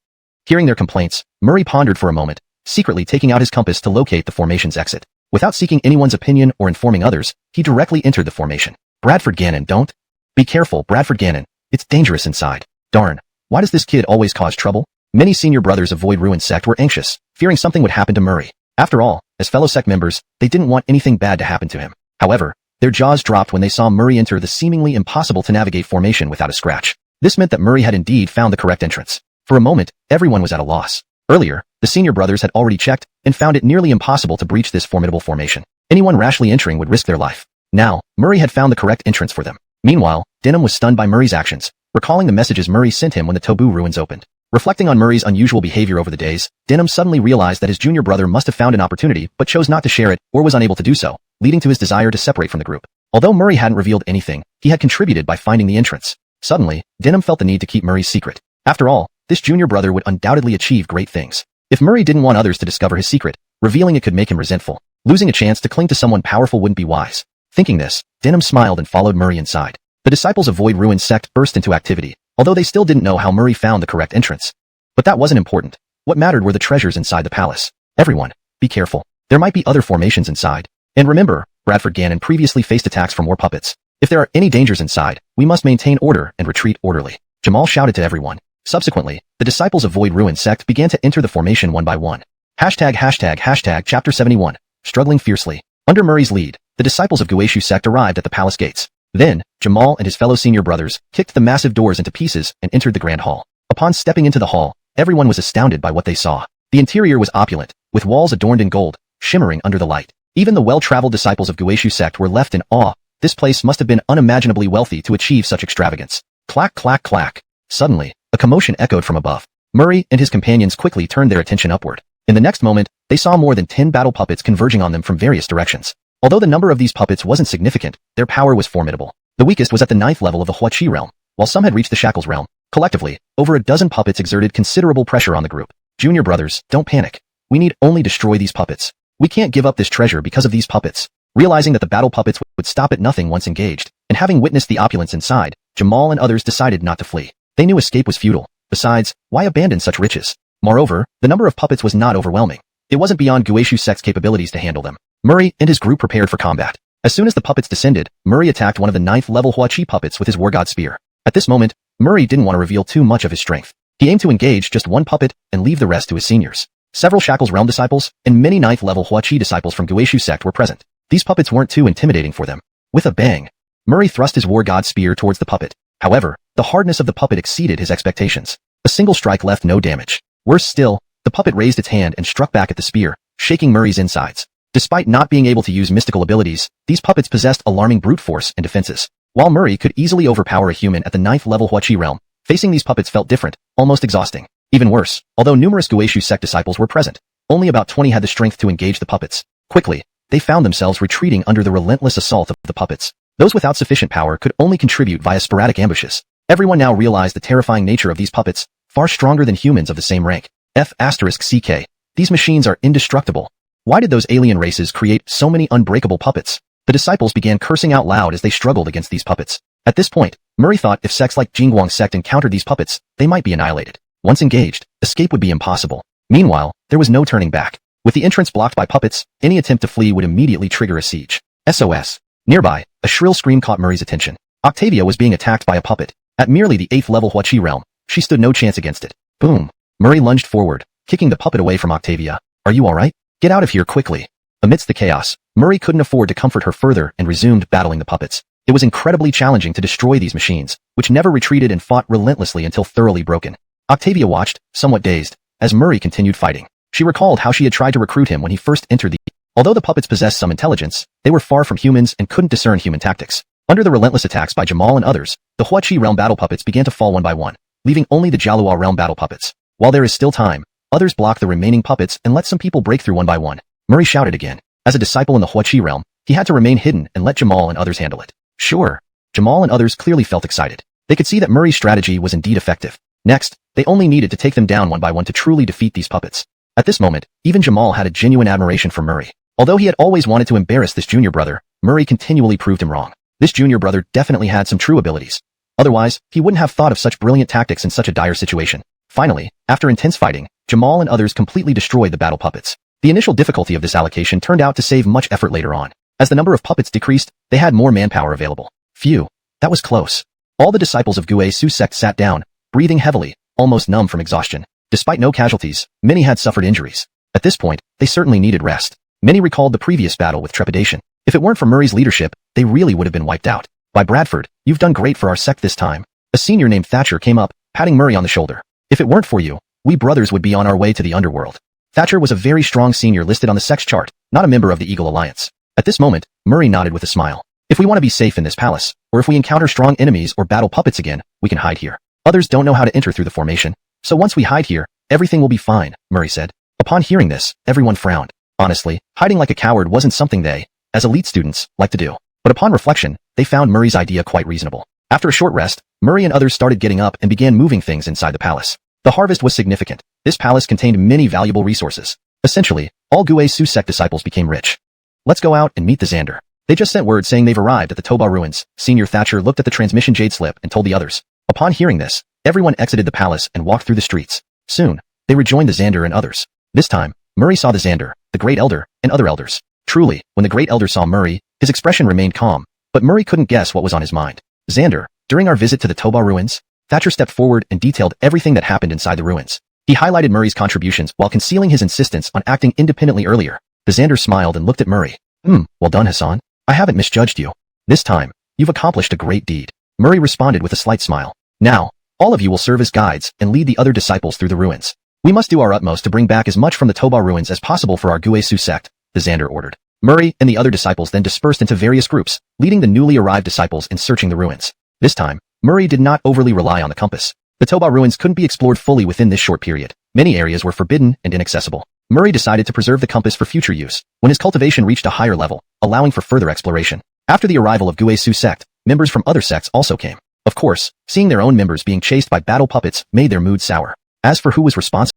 Hearing their complaints, Murray pondered for a moment, secretly taking out his compass to locate the formation's exit. Without seeking anyone's opinion or informing others, he directly entered the formation. Bradford Gannon, don't. Be careful, Bradford Gannon. It's dangerous inside. Darn. Why does this kid always cause trouble? Many senior brothers of Void Ruin Sect were anxious, fearing something would happen to Murray. After all, as fellow sect members, they didn't want anything bad to happen to him. However, their jaws dropped when they saw Murray enter the seemingly impossible to navigate formation without a scratch. This meant that Murray had indeed found the correct entrance. For a moment, everyone was at a loss. Earlier, the senior brothers had already checked and found it nearly impossible to breach this formidable formation. Anyone rashly entering would risk their life. Now, Murray had found the correct entrance for them. Meanwhile, Denham was stunned by Murray's actions, recalling the messages Murray sent him when the Taboo ruins opened. Reflecting on Murray's unusual behavior over the days, Denham suddenly realized that his junior brother must have found an opportunity but chose not to share it or was unable to do so, leading to his desire to separate from the group. Although Murray hadn't revealed anything, he had contributed by finding the entrance. Suddenly, Denham felt the need to keep Murray's secret. After all, this junior brother would undoubtedly achieve great things. If Murray didn't want others to discover his secret, revealing it could make him resentful. Losing a chance to cling to someone powerful wouldn't be wise. Thinking this, Denham smiled and followed Murray inside. The disciples of Void Ruin Sect burst into activity, although they still didn't know how Murray found the correct entrance. But that wasn't important. What mattered were the treasures inside the palace. Everyone, be careful. There might be other formations inside. And remember, Bradford Gannon previously faced attacks from more puppets. If there are any dangers inside, we must maintain order and retreat orderly. Jamal shouted to everyone. Subsequently, the disciples of Void Ruin Sect began to enter the formation one by one. Chapter 71. Struggling fiercely. Under Murray's lead, the disciples of Gueshu Sect arrived at the palace gates. Then, Jamal and his fellow senior brothers kicked the massive doors into pieces and entered the grand hall. Upon stepping into the hall, everyone was astounded by what they saw. The interior was opulent, with walls adorned in gold, shimmering under the light. Even the well-traveled disciples of Gueshu Sect were left in awe. This place must have been unimaginably wealthy to achieve such extravagance. Clack, clack, clack. Suddenly, a commotion echoed from above. Murray and his companions quickly turned their attention upward. In the next moment, they saw more than 10 battle puppets converging on them from various directions. Although the number of these puppets wasn't significant, their power was formidable. The weakest was at the 9th level of the Huachi realm, while some had reached the Shackles realm. Collectively, over a dozen puppets exerted considerable pressure on the group. Junior brothers, don't panic. We need only destroy these puppets. We can't give up this treasure because of these puppets. Realizing that the battle puppets would stop at nothing once engaged, and having witnessed the opulence inside, Jamal and others decided not to flee. They knew escape was futile. Besides, why abandon such riches? Moreover, the number of puppets was not overwhelming. It wasn't beyond Gueshu Sect's capabilities to handle them. Murray and his group prepared for combat. As soon as the puppets descended, Murray attacked one of the 9th level Huaqi puppets with his war god spear. At this moment, Murray didn't want to reveal too much of his strength. He aimed to engage just one puppet and leave the rest to his seniors. Several Shackles realm disciples and many 9th level Huaqi disciples from Guishu sect were present. These puppets weren't too intimidating for them. With a bang, Murray thrust his war god spear towards the puppet. However, the hardness of the puppet exceeded his expectations. A single strike left no damage. Worse still, the puppet raised its hand and struck back at the spear, shaking Murray's insides. Despite not being able to use mystical abilities, these puppets possessed alarming brute force and defenses. While Murray could easily overpower a human at the 9th level Huaqi realm, facing these puppets felt different, almost exhausting. Even worse, although numerous Guishu sect disciples were present, only about 20 had the strength to engage the puppets. Quickly, they found themselves retreating under the relentless assault of the puppets. Those without sufficient power could only contribute via sporadic ambushes. Everyone now realized the terrifying nature of these puppets, far stronger than humans of the same rank. F***CK. These machines are indestructible. Why did those alien races create so many unbreakable puppets? The disciples began cursing out loud as they struggled against these puppets. At this point, Murray thought if sects like Jingguang sect encountered these puppets, they might be annihilated. Once engaged, escape would be impossible. Meanwhile, there was no turning back. With the entrance blocked by puppets, any attempt to flee would immediately trigger a siege. SOS. Nearby, a shrill scream caught Murray's attention. Octavia was being attacked by a puppet. At merely the 8th level Huaqi realm, she stood no chance against it. Boom. Murray lunged forward, kicking the puppet away from Octavia. Are you alright? Get out of here quickly. Amidst the chaos, Murray couldn't afford to comfort her further and resumed battling the puppets. It was incredibly challenging to destroy these machines, which never retreated and fought relentlessly until thoroughly broken. Octavia watched, somewhat dazed, as Murray continued fighting. She recalled how she had tried to recruit him when he first entered the... Although the puppets possessed some intelligence, they were far from humans and couldn't discern human tactics. Under the relentless attacks by Jamal and others, the Huaqi realm battle puppets began to fall one by one, leaving only the Jialua realm battle puppets. While there is still time, others block the remaining puppets and let some people break through one by one. Murray shouted again. As a disciple in the Huaqi realm, he had to remain hidden and let Jamal and others handle it. Sure. Jamal and others clearly felt excited. They could see that Murray's strategy was indeed effective. Next, they only needed to take them down one by one to truly defeat these puppets. At this moment, even Jamal had a genuine admiration for Murray. Although he had always wanted to embarrass this junior brother, Murray continually proved him wrong. This junior brother definitely had some true abilities. Otherwise, he wouldn't have thought of such brilliant tactics in such a dire situation. Finally, after intense fighting, Jamal and others completely destroyed the battle puppets. The initial difficulty of this allocation turned out to save much effort later on. As the number of puppets decreased, they had more manpower available. Phew, that was close. All the disciples of Guishu sect sat down, breathing heavily, almost numb from exhaustion. Despite no casualties, many had suffered injuries. At this point, they certainly needed rest. Many recalled the previous battle with trepidation. If it weren't for Murray's leadership, they really would have been wiped out. By Bradford, you've done great for our sect this time. A senior named Thatcher came up, patting Murray on the shoulder. If it weren't for you, we brothers would be on our way to the underworld. Thatcher was a very strong senior listed on the sect's chart, not a member of the Eagle Alliance. At this moment, Murray nodded with a smile. If we want to be safe in this palace, or if we encounter strong enemies or battle puppets again, we can hide here. Others don't know how to enter through the formation, so once we hide here, everything will be fine, Murray said. Upon hearing this, everyone frowned. Honestly, hiding like a coward wasn't something they, as elite students, like to do. But upon reflection, they found Murray's idea quite reasonable. After a short rest, Murray and others started getting up and began moving things inside the palace. The harvest was significant. This palace contained many valuable resources. Essentially, all Guishu sect disciples became rich. Let's go out and meet the Xander. They just sent word saying they've arrived at the Toba ruins. Senior Thatcher looked at the transmission jade slip and told the others. Upon hearing this, everyone exited the palace and walked through the streets. Soon, they rejoined the Xander and others. This time, Murray saw the Xander, the Great Elder, and other elders. Truly, when the Great Elder saw Murray, his expression remained calm, but Murray couldn't guess what was on his mind. Xander, during our visit to the Toba ruins, Thatcher stepped forward and detailed everything that happened inside the ruins. He highlighted Murray's contributions while concealing his insistence on acting independently earlier. The Xander smiled and looked at Murray. Well done, Hassan. I haven't misjudged you. This time, you've accomplished a great deed. Murray responded with a slight smile. Now, all of you will serve as guides and lead the other disciples through the ruins. We must do our utmost to bring back as much from the Toba ruins as possible for our Guishu sect, the Xander ordered. Murray and the other disciples then dispersed into various groups, leading the newly arrived disciples in searching the ruins. This time, Murray did not overly rely on the compass. The Toba ruins couldn't be explored fully within this short period. Many areas were forbidden and inaccessible. Murray decided to preserve the compass for future use, when his cultivation reached a higher level, allowing for further exploration. After the arrival of Guishu sect, members from other sects also came. Of course, seeing their own members being chased by battle puppets made their mood sour. As for who was responsible,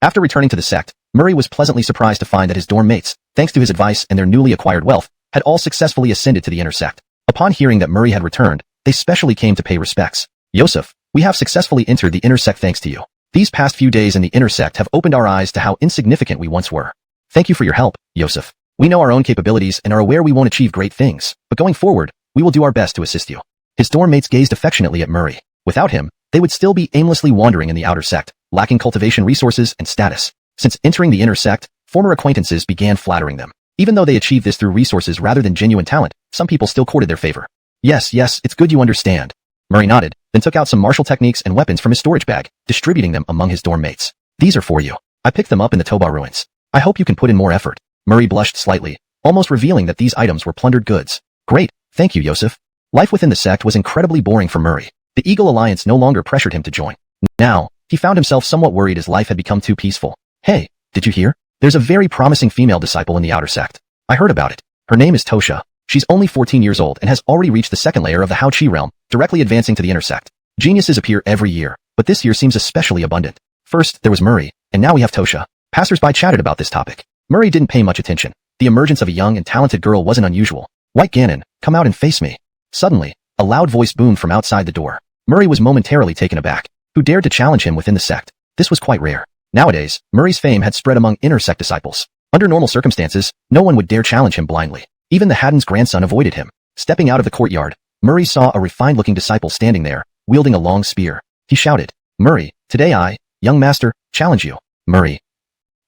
after returning to the sect, Murray was pleasantly surprised to find that his dorm mates, thanks to his advice and their newly acquired wealth, had all successfully ascended to the inner sect. Upon hearing that Murray had returned, they specially came to pay respects. Yosef, we have successfully entered the inner sect thanks to you. These past few days in the inner sect have opened our eyes to how insignificant we once were. Thank you for your help, Yosef. We know our own capabilities and are aware we won't achieve great things, but going forward, we will do our best to assist you. His dorm mates gazed affectionately at Murray. Without him, they would still be aimlessly wandering in the outer sect, lacking cultivation resources and status. Since entering the inner sect, former acquaintances began flattering them. Even though they achieved this through resources rather than genuine talent, some people still courted their favor. Yes, it's good you understand. Murray nodded, then took out some martial techniques and weapons from his storage bag, distributing them among his dorm mates. These are for you. I picked them up in the Toba ruins. I hope you can put in more effort. Murray blushed slightly, almost revealing that these items were plundered goods. Great, thank you, Yosef. Life within the sect was incredibly boring for Murray. The Eagle Alliance no longer pressured him to join. Now, he found himself somewhat worried as life had become too peaceful. Hey, did you hear? There's a very promising female disciple in the outer sect. I heard about it. Her name is Tosha. She's only 14 years old and has already reached the second layer of the Hao Qi realm, directly advancing to the inner sect. Geniuses appear every year, but this year seems especially abundant. First, there was Murray, and now we have Tosha. Passers-by chatted about this topic. Murray didn't pay much attention. The emergence of a young and talented girl wasn't unusual. White Ganon, come out and face me. Suddenly, a loud voice boomed from outside the door. Murray was momentarily taken aback. Who dared to challenge him within the sect? This was quite rare. Nowadays, Murray's fame had spread among inner sect disciples. Under normal circumstances, no one would dare challenge him blindly. Even the Haddon's grandson avoided him. Stepping out of the courtyard, Murray saw a refined-looking disciple standing there, wielding a long spear. He shouted, Murray, today I, young master, challenge you. Murray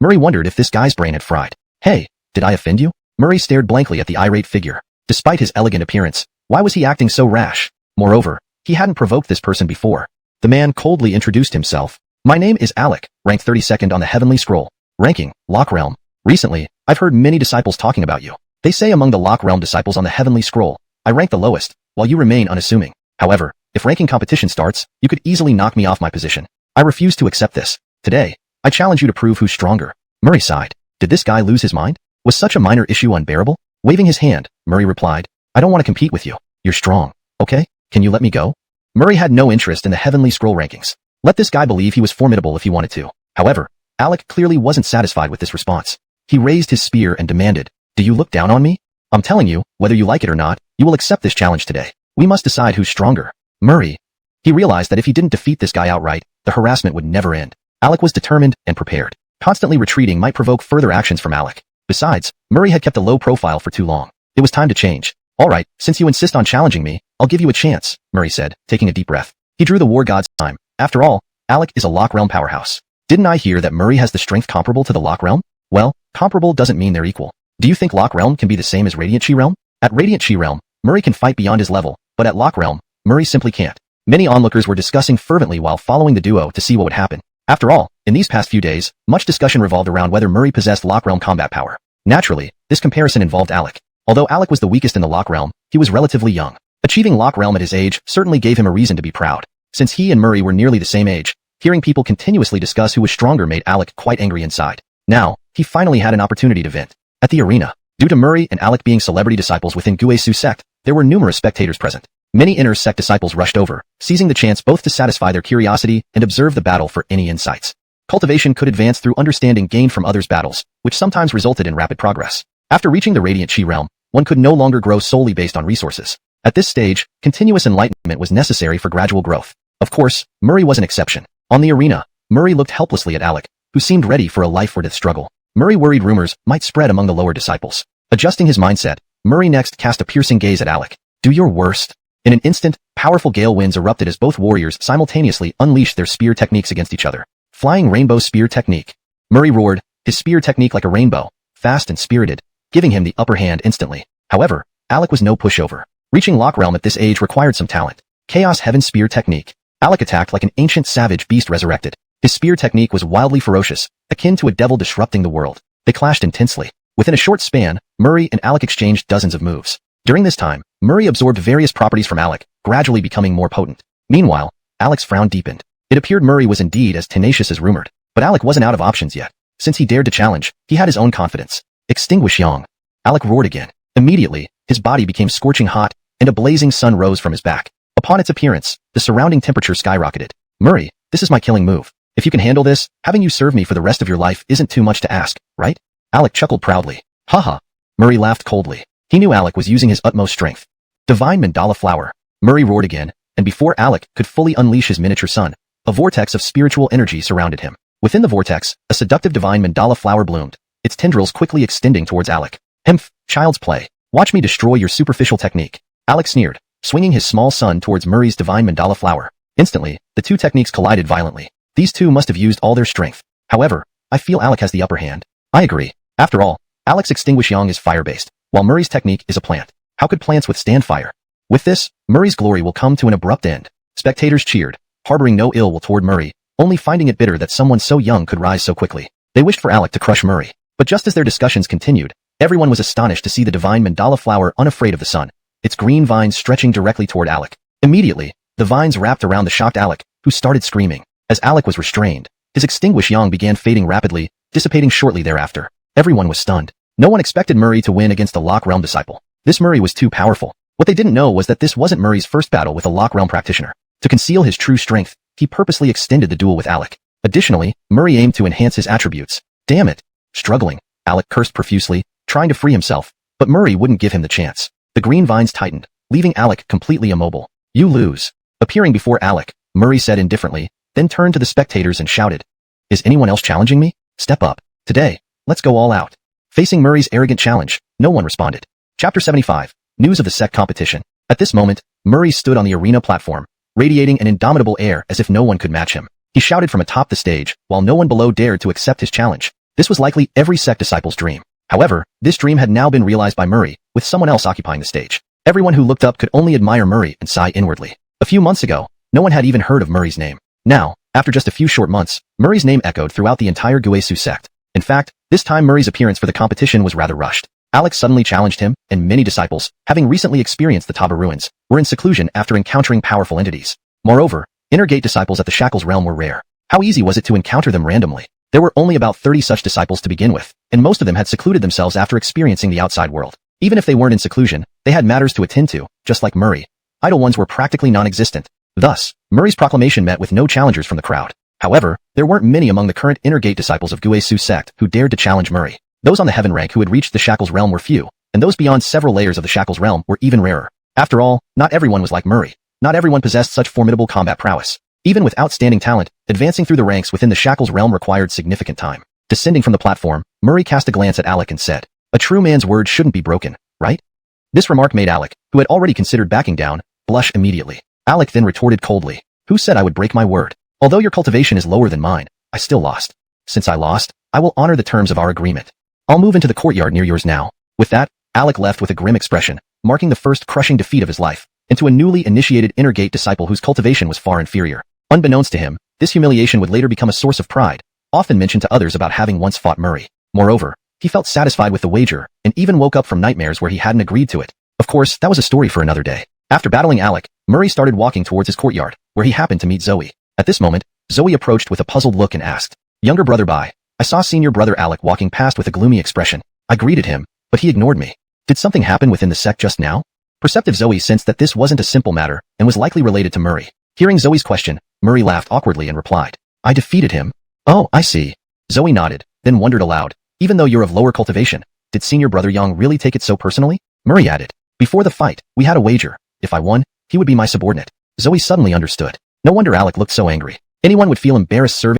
wondered if this guy's brain had fried. Hey, did I offend you? Murray stared blankly at the irate figure. Despite his elegant appearance, why was he acting so rash? Moreover, he hadn't provoked this person before. The man coldly introduced himself. My name is Alec, ranked 32nd on the Heavenly Scroll. Ranking, Lock Realm. Recently, I've heard many disciples talking about you. They say among the Lock Realm disciples on the Heavenly Scroll, I rank the lowest, while you remain unassuming. However, if ranking competition starts, you could easily knock me off my position. I refuse to accept this. Today, I challenge you to prove who's stronger. Murray sighed. Did this guy lose his mind? Was such a minor issue unbearable? Waving his hand, Murray replied, I don't want to compete with you. You're strong. Okay? Can you let me go? Murray had no interest in the Heavenly Scroll rankings. Let this guy believe he was formidable if he wanted to. However, Alec clearly wasn't satisfied with this response. He raised his spear and demanded, Do you look down on me? I'm telling you, whether you like it or not, you will accept this challenge today. We must decide who's stronger. Murray. He realized that if he didn't defeat this guy outright, the harassment would never end. Alec was determined and prepared. Constantly retreating might provoke further actions from Alec. Besides, Murray had kept a low profile for too long. It was time to change. All right, since you insist on challenging me, I'll give you a chance, Murray said, taking a deep breath. He drew the war god's time. After all, Alec is a Lock Realm powerhouse. Didn't I hear that Murray has the strength comparable to the Lock Realm? Well, comparable doesn't mean they're equal. Do you think Lock Realm can be the same as Radiant Chi Realm? At Radiant Chi Realm, Murray can fight beyond his level, but at Lock Realm, Murray simply can't. Many onlookers were discussing fervently while following the duo to see what would happen. After all, in these past few days, much discussion revolved around whether Murray possessed Lock Realm combat power. Naturally, this comparison involved Alec. Although Alec was the weakest in the Lock Realm, he was relatively young. Achieving Lock Realm at his age certainly gave him a reason to be proud. Since he and Murray were nearly the same age, hearing people continuously discuss who was stronger made Alec quite angry inside. Now, he finally had an opportunity to vent. At the arena, due to Murray and Alec being celebrity disciples within Guesu sect, there were numerous spectators present. Many inner sect disciples rushed over, seizing the chance both to satisfy their curiosity and observe the battle for any insights. Cultivation could advance through understanding gained from others' battles, which sometimes resulted in rapid progress. After reaching the Radiant Chi realm, one could no longer grow solely based on resources. At this stage, continuous enlightenment was necessary for gradual growth. Of course, Murray was an exception. On the arena, Murray looked helplessly at Alec, who seemed ready for a life-or-death struggle. Murray worried rumors might spread among the lower disciples. Adjusting his mindset, Murray next cast a piercing gaze at Alec. Do your worst. In an instant, powerful gale winds erupted as both warriors simultaneously unleashed their spear techniques against each other. Flying Rainbow Spear Technique. Murray roared, his spear technique like a rainbow, fast and spirited, giving him the upper hand instantly. However, Alec was no pushover. Reaching Lock Realm at this age required some talent. Chaos Heaven Spear Technique. Alec attacked like an ancient savage beast resurrected. His spear technique was wildly ferocious, akin to a devil disrupting the world. They clashed intensely. Within a short span, Murray and Alec exchanged dozens of moves. During this time, Murray absorbed various properties from Alec, gradually becoming more potent. Meanwhile, Alec's frown deepened. It appeared Murray was indeed as tenacious as rumored, but Alec wasn't out of options yet. Since he dared to challenge, he had his own confidence. Extinguish Yang. Alec roared again. Immediately, his body became scorching hot, and a blazing sun rose from his back. Upon its appearance, the surrounding temperature skyrocketed. Murray, this is my killing move. If you can handle this, having you serve me for the rest of your life isn't too much to ask, right? Alec chuckled proudly. Haha. Murray laughed coldly. He knew Alec was using his utmost strength. Divine Mandala Flower. Murray roared again, and before Alec could fully unleash his miniature sun, a vortex of spiritual energy surrounded him. Within the vortex, a seductive divine mandala flower bloomed, its tendrils quickly extending towards Alec. Child's play. Watch me destroy your superficial technique. Alec sneered, swinging his small son towards Murray's divine mandala flower. Instantly, the two techniques collided violently. These two must have used all their strength. However, I feel Alec has the upper hand. I agree. After all, Alec's extinguish yang is fire-based, while Murray's technique is a plant. How could plants withstand fire? With this, Murray's glory will come to an abrupt end. Spectators cheered, harboring no ill will toward Murray, only finding it bitter that someone so young could rise so quickly. They wished for Alec to crush Murray. But just as their discussions continued, everyone was astonished to see the divine mandala flower unafraid of the sun, its green vines stretching directly toward Alec. Immediately, the vines wrapped around the shocked Alec, who started screaming. As Alec was restrained, his extinguished yang began fading rapidly, dissipating shortly thereafter. Everyone was stunned. No one expected Murray to win against a Lock Realm disciple. This Murray was too powerful. What they didn't know was that this wasn't Murray's first battle with a Lock Realm practitioner. To conceal his true strength, he purposely extended the duel with Alec. Additionally, Murray aimed to enhance his attributes. Damn it! Struggling, Alec cursed profusely, trying to free himself, but Murray wouldn't give him the chance. The green vines tightened, leaving Alec completely immobile. You lose. Appearing before Alec, Murray said indifferently, then turned to the spectators and shouted, Is anyone else challenging me? Step up. Today, let's go all out. Facing Murray's arrogant challenge, no one responded. Chapter 75. News of the sect competition. At this moment, Murray stood on the arena platform, radiating an indomitable air as if no one could match him. He shouted from atop the stage, while no one below dared to accept his challenge. This was likely every sect disciple's dream. However, this dream had now been realized by Murray, with someone else occupying the stage. Everyone who looked up could only admire Murray and sigh inwardly. A few months ago, no one had even heard of Murray's name. Now, after just a few short months, Murray's name echoed throughout the entire Guesu sect. In fact, this time Murray's appearance for the competition was rather rushed. Alex suddenly challenged him, and many disciples, having recently experienced the Taba ruins, were in seclusion after encountering powerful entities. Moreover, inner gate disciples at the Shackles realm were rare. How easy was it to encounter them randomly? There were only about 30 such disciples to begin with, and most of them had secluded themselves after experiencing the outside world. Even if they weren't in seclusion, they had matters to attend to, just like Murray. Idle ones were practically non-existent. Thus, Murray's proclamation met with no challengers from the crowd. However, there weren't many among the current inner gate disciples of Guesu sect who dared to challenge Murray. Those on the heaven rank who had reached the Shackles realm were few, and those beyond several layers of the Shackles realm were even rarer. After all, not everyone was like Murray. Not everyone possessed such formidable combat prowess. Even with outstanding talent, advancing through the ranks within the Shackles realm required significant time. Descending from the platform, Murray cast a glance at Alec and said, A true man's word shouldn't be broken, right? This remark made Alec, who had already considered backing down, blush immediately. Alec then retorted coldly, Who said I would break my word? Although your cultivation is lower than mine, I still lost. Since I lost, I will honor the terms of our agreement. I'll move into the courtyard near yours now. With that, Alec left with a grim expression, marking the first crushing defeat of his life, into a newly initiated inner gate disciple whose cultivation was far inferior. Unbeknownst to him, this humiliation would later become a source of pride, often mentioned to others about having once fought Murray. Moreover, he felt satisfied with the wager, and even woke up from nightmares where he hadn't agreed to it. Of course, that was a story for another day. After battling Alec, Murray started walking towards his courtyard, where he happened to meet Zoe. At this moment, Zoe approached with a puzzled look and asked, Younger brother bye. I saw senior brother Alec walking past with a gloomy expression. I greeted him, but he ignored me. Did something happen within the sect just now? Perceptive Zoe sensed that this wasn't a simple matter, and was likely related to Murray. Hearing Zoe's question, Murray laughed awkwardly and replied, I defeated him. Oh, I see. Zoe nodded, then wondered aloud, Even though you're of lower cultivation, did senior brother Yang really take it so personally? Murray added, Before the fight, we had a wager. If I won, he would be my subordinate. Zoe suddenly understood. No wonder Alec looked so angry. Anyone would feel embarrassed serving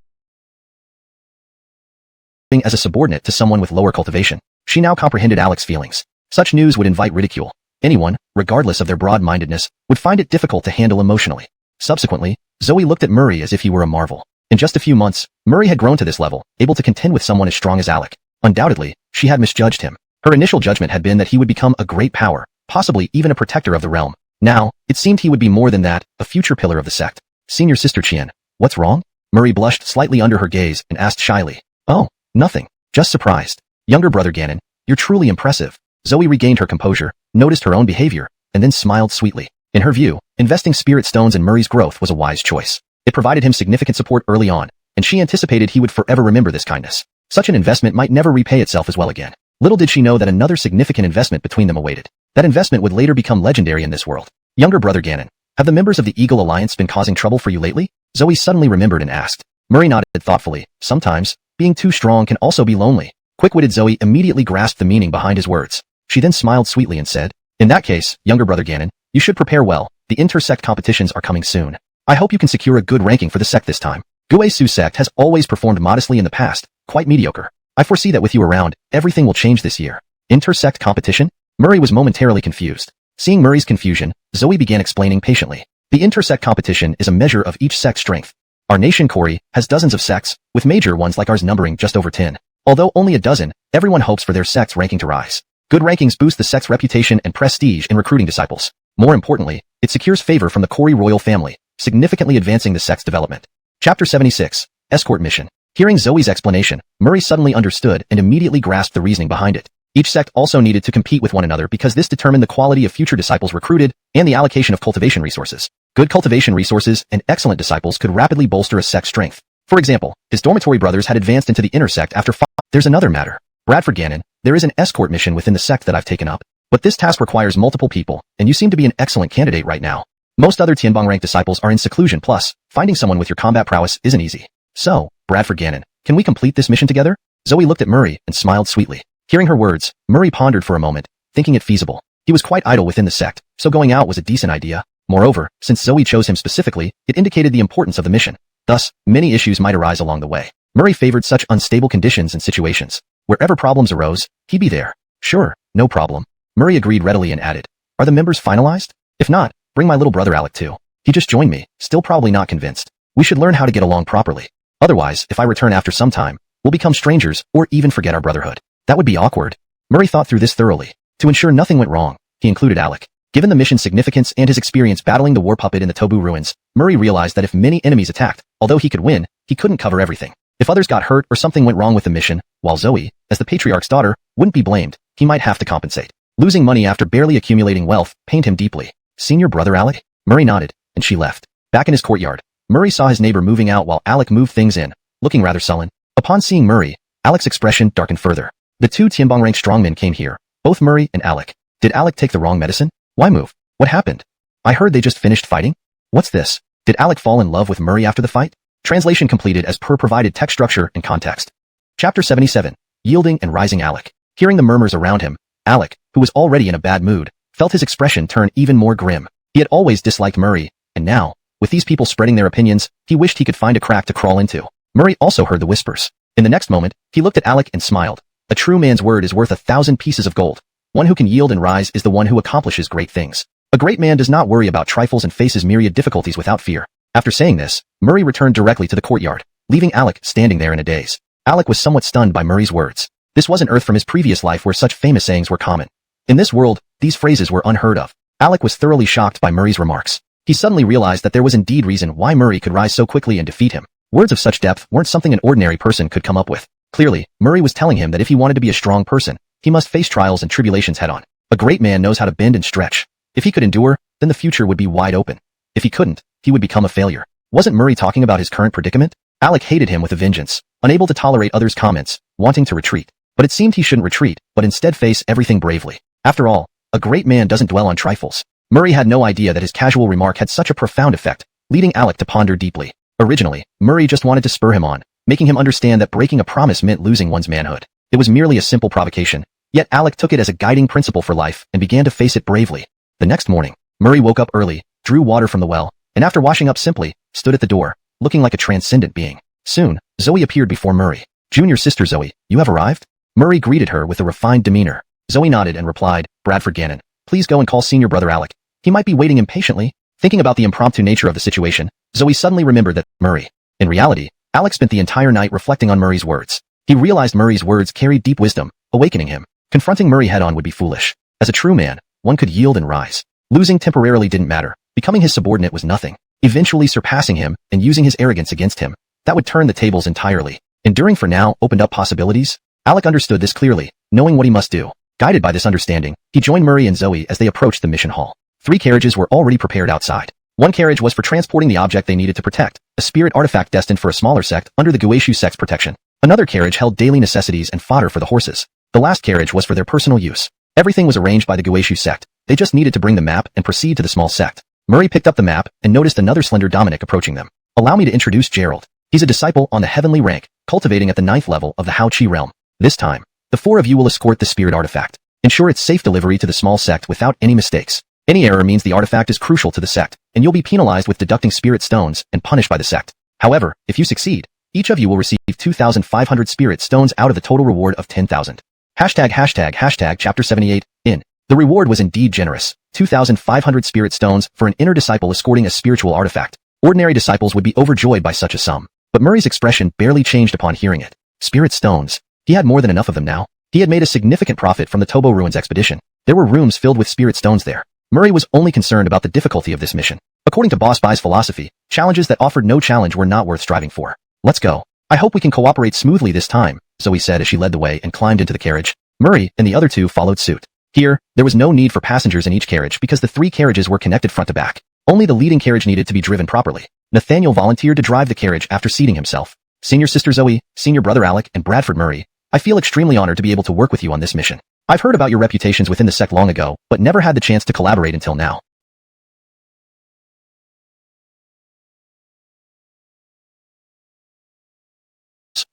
as a subordinate to someone with lower cultivation. She now comprehended Alec's feelings. Such news would invite ridicule. Anyone, regardless of their broad-mindedness, would find it difficult to handle emotionally. Subsequently, Zoe looked at Murray as if he were a marvel. In just a few months, Murray had grown to this level, able to contend with someone as strong as Alec. Undoubtedly, she had misjudged him. Her initial judgment had been that he would become a great power, possibly even a protector of the realm. Now, it seemed he would be more than that, a future pillar of the sect. Senior sister Qian, what's wrong? Murray blushed slightly under her gaze and asked shyly. Oh, nothing. Just surprised. Younger brother Ganon, you're truly impressive. Zoe regained her composure, noticed her own behavior, and then smiled sweetly. In her view, investing spirit stones in Murray's growth was a wise choice. It provided him significant support early on, and she anticipated he would forever remember this kindness. Such an investment might never repay itself as well again. Little did she know that another significant investment between them awaited. That investment would later become legendary in this world. Younger brother Ganon, have the members of the Eagle Alliance been causing trouble for you lately? Zoe suddenly remembered and asked. Murray nodded thoughtfully. Sometimes, being too strong can also be lonely. Quick-witted Zoe immediately grasped the meaning behind his words. She then smiled sweetly and said, In that case, younger brother Ganon, you should prepare well. The inter-sect competitions are coming soon. I hope you can secure a good ranking for the sect this time. Guesu sect has always performed modestly in the past, quite mediocre. I foresee that with you around, everything will change this year. Intersect competition? Murray was momentarily confused. Seeing Murray's confusion, Zoe began explaining patiently. The intersect competition is a measure of each sect's strength. Our nation, Corey, has dozens of sects, with major ones like ours numbering just over 10. Although only a dozen, everyone hopes for their sect's ranking to rise. Good rankings boost the sect's reputation and prestige in recruiting disciples. More importantly, it secures favor from the Corey royal family, significantly advancing the sect's development. Chapter 76. Escort Mission. Hearing Zoe's explanation, Murray suddenly understood and immediately grasped the reasoning behind it. Each sect also needed to compete with one another because this determined the quality of future disciples recruited and the allocation of cultivation resources. Good cultivation resources and excellent disciples could rapidly bolster a sect's strength. For example, his dormitory brothers had advanced into the inner sect after 5. There's another matter. Bradford Gannon, there is an escort mission within the sect that I've taken up. But this task requires multiple people, and you seem to be an excellent candidate right now. Most other Tianbong rank disciples are in seclusion, plus, finding someone with your combat prowess isn't easy. So, Bradford Gannon, can we complete this mission together? Zoe looked at Murray and smiled sweetly. Hearing her words, Murray pondered for a moment, thinking it feasible. He was quite idle within the sect, so going out was a decent idea. Moreover, since Zoe chose him specifically, it indicated the importance of the mission. Thus, many issues might arise along the way. Murray favored such unstable conditions and situations. Wherever problems arose, he'd be there. Sure, no problem. Murray agreed readily and added, are the members finalized? If not, bring my little brother Alec too. He just joined me, still probably not convinced. We should learn how to get along properly. Otherwise, if I return after some time, we'll become strangers or even forget our brotherhood. That would be awkward. Murray thought through this thoroughly. To ensure nothing went wrong, he included Alec. Given the mission's significance and his experience battling the war puppet in the Tobu ruins, Murray realized that if many enemies attacked, although he could win, he couldn't cover everything. If others got hurt or something went wrong with the mission, while Zoe, as the patriarch's daughter, wouldn't be blamed, he might have to compensate. Losing money after barely accumulating wealth pained him deeply. Senior brother Alec? Murray nodded, and she left. Back in his courtyard, Murray saw his neighbor moving out while Alec moved things in, looking rather sullen. Upon seeing Murray, Alec's expression darkened further. The two Tianbong rank strongmen came here, both Murray and Alec. Did Alec take the wrong medicine? Why move? What happened? I heard they just finished fighting? What's this? Did Alec fall in love with Murray after the fight? Translation completed as per provided text structure and context. Chapter 77. Yielding and Rising Alec. Hearing the murmurs around him, Alec, who was already in a bad mood, felt his expression turn even more grim. He had always disliked Murray, and now, with these people spreading their opinions, he wished he could find a crack to crawl into. Murray also heard the whispers. In the next moment, he looked at Alec and smiled. A true man's word is worth 1,000 pieces of gold. One who can yield and rise is the one who accomplishes great things. A great man does not worry about trifles and faces myriad difficulties without fear. After saying this, Murray returned directly to the courtyard, leaving Alec standing there in a daze. Alec was somewhat stunned by Murray's words. This wasn't Earth from his previous life where such famous sayings were common. In this world, these phrases were unheard of. Alec was thoroughly shocked by Murray's remarks. He suddenly realized that there was indeed reason why Murray could rise so quickly and defeat him. Words of such depth weren't something an ordinary person could come up with. Clearly, Murray was telling him that if he wanted to be a strong person, he must face trials and tribulations head-on. A great man knows how to bend and stretch. If he could endure, then the future would be wide open. If he couldn't, he would become a failure. Wasn't Murray talking about his current predicament? Alec hated him with a vengeance, unable to tolerate others' comments, wanting to retreat. But it seemed he shouldn't retreat, but instead face everything bravely. After all, a great man doesn't dwell on trifles. Murray had no idea that his casual remark had such a profound effect, leading Alec to ponder deeply. Originally, Murray just wanted to spur him on, making him understand that breaking a promise meant losing one's manhood. It was merely a simple provocation, yet Alec took it as a guiding principle for life and began to face it bravely. The next morning, Murray woke up early, drew water from the well, and after washing up simply, stood at the door, looking like a transcendent being. Soon, Zoe appeared before Murray. Junior sister Zoe, you have arrived? Murray greeted her with a refined demeanor. Zoe nodded and replied, Bradford Gannon, please go and call senior brother Alec. He might be waiting impatiently. Thinking about the impromptu nature of the situation, Zoe suddenly remembered that Murray. In reality, Alec spent the entire night reflecting on Murray's words. He realized Murray's words carried deep wisdom, awakening him. Confronting Murray head-on would be foolish. As a true man, one could yield and rise. Losing temporarily didn't matter. Becoming his subordinate was nothing. Eventually surpassing him and using his arrogance against him, that would turn the tables entirely. Enduring for now opened up possibilities. Alec understood this clearly, knowing what he must do. Guided by this understanding, he joined Murray and Zoe as they approached the mission hall. 3 carriages were already prepared outside. One carriage was for transporting the object they needed to protect, a spirit artifact destined for a smaller sect under the Guishu sect's protection. Another carriage held daily necessities and fodder for the horses. The last carriage was for their personal use. Everything was arranged by the Guishu sect. They just needed to bring the map and proceed to the small sect. Murray picked up the map and noticed another slender Dominic approaching them. Allow me to introduce Gerald. He's a disciple on the heavenly rank, cultivating at the 9th level of the Hao Qi realm. This time, the 4 of you will escort the spirit artifact. Ensure its safe delivery to the small sect without any mistakes. Any error means the artifact is crucial to the sect, and you'll be penalized with deducting spirit stones and punished by the sect. However, if you succeed, each of you will receive 2,500 spirit stones out of the total reward of 10,000. Chapter 78, in. The reward was indeed generous. 2,500 spirit stones for an inner disciple escorting a spiritual artifact. Ordinary disciples would be overjoyed by such a sum. But Murray's expression barely changed upon hearing it. Spirit stones. He had more than enough of them now. He had made a significant profit from the Tobo Ruins expedition. There were rooms filled with spirit stones there. Murray was only concerned about the difficulty of this mission. According to Boss Bai's philosophy, challenges that offered no challenge were not worth striving for. Let's go. I hope we can cooperate smoothly this time, Zoe said as she led the way and climbed into the carriage. Murray and the other two followed suit. Here, there was no need for passengers in each carriage because the 3 carriages were connected front to back. Only the leading carriage needed to be driven properly. Nathaniel volunteered to drive the carriage after seating himself. Senior sister Zoe, senior brother Alec, and Bradford Murray, I feel extremely honored to be able to work with you on this mission. I've heard about your reputations within the sect long ago, but never had the chance to collaborate until now.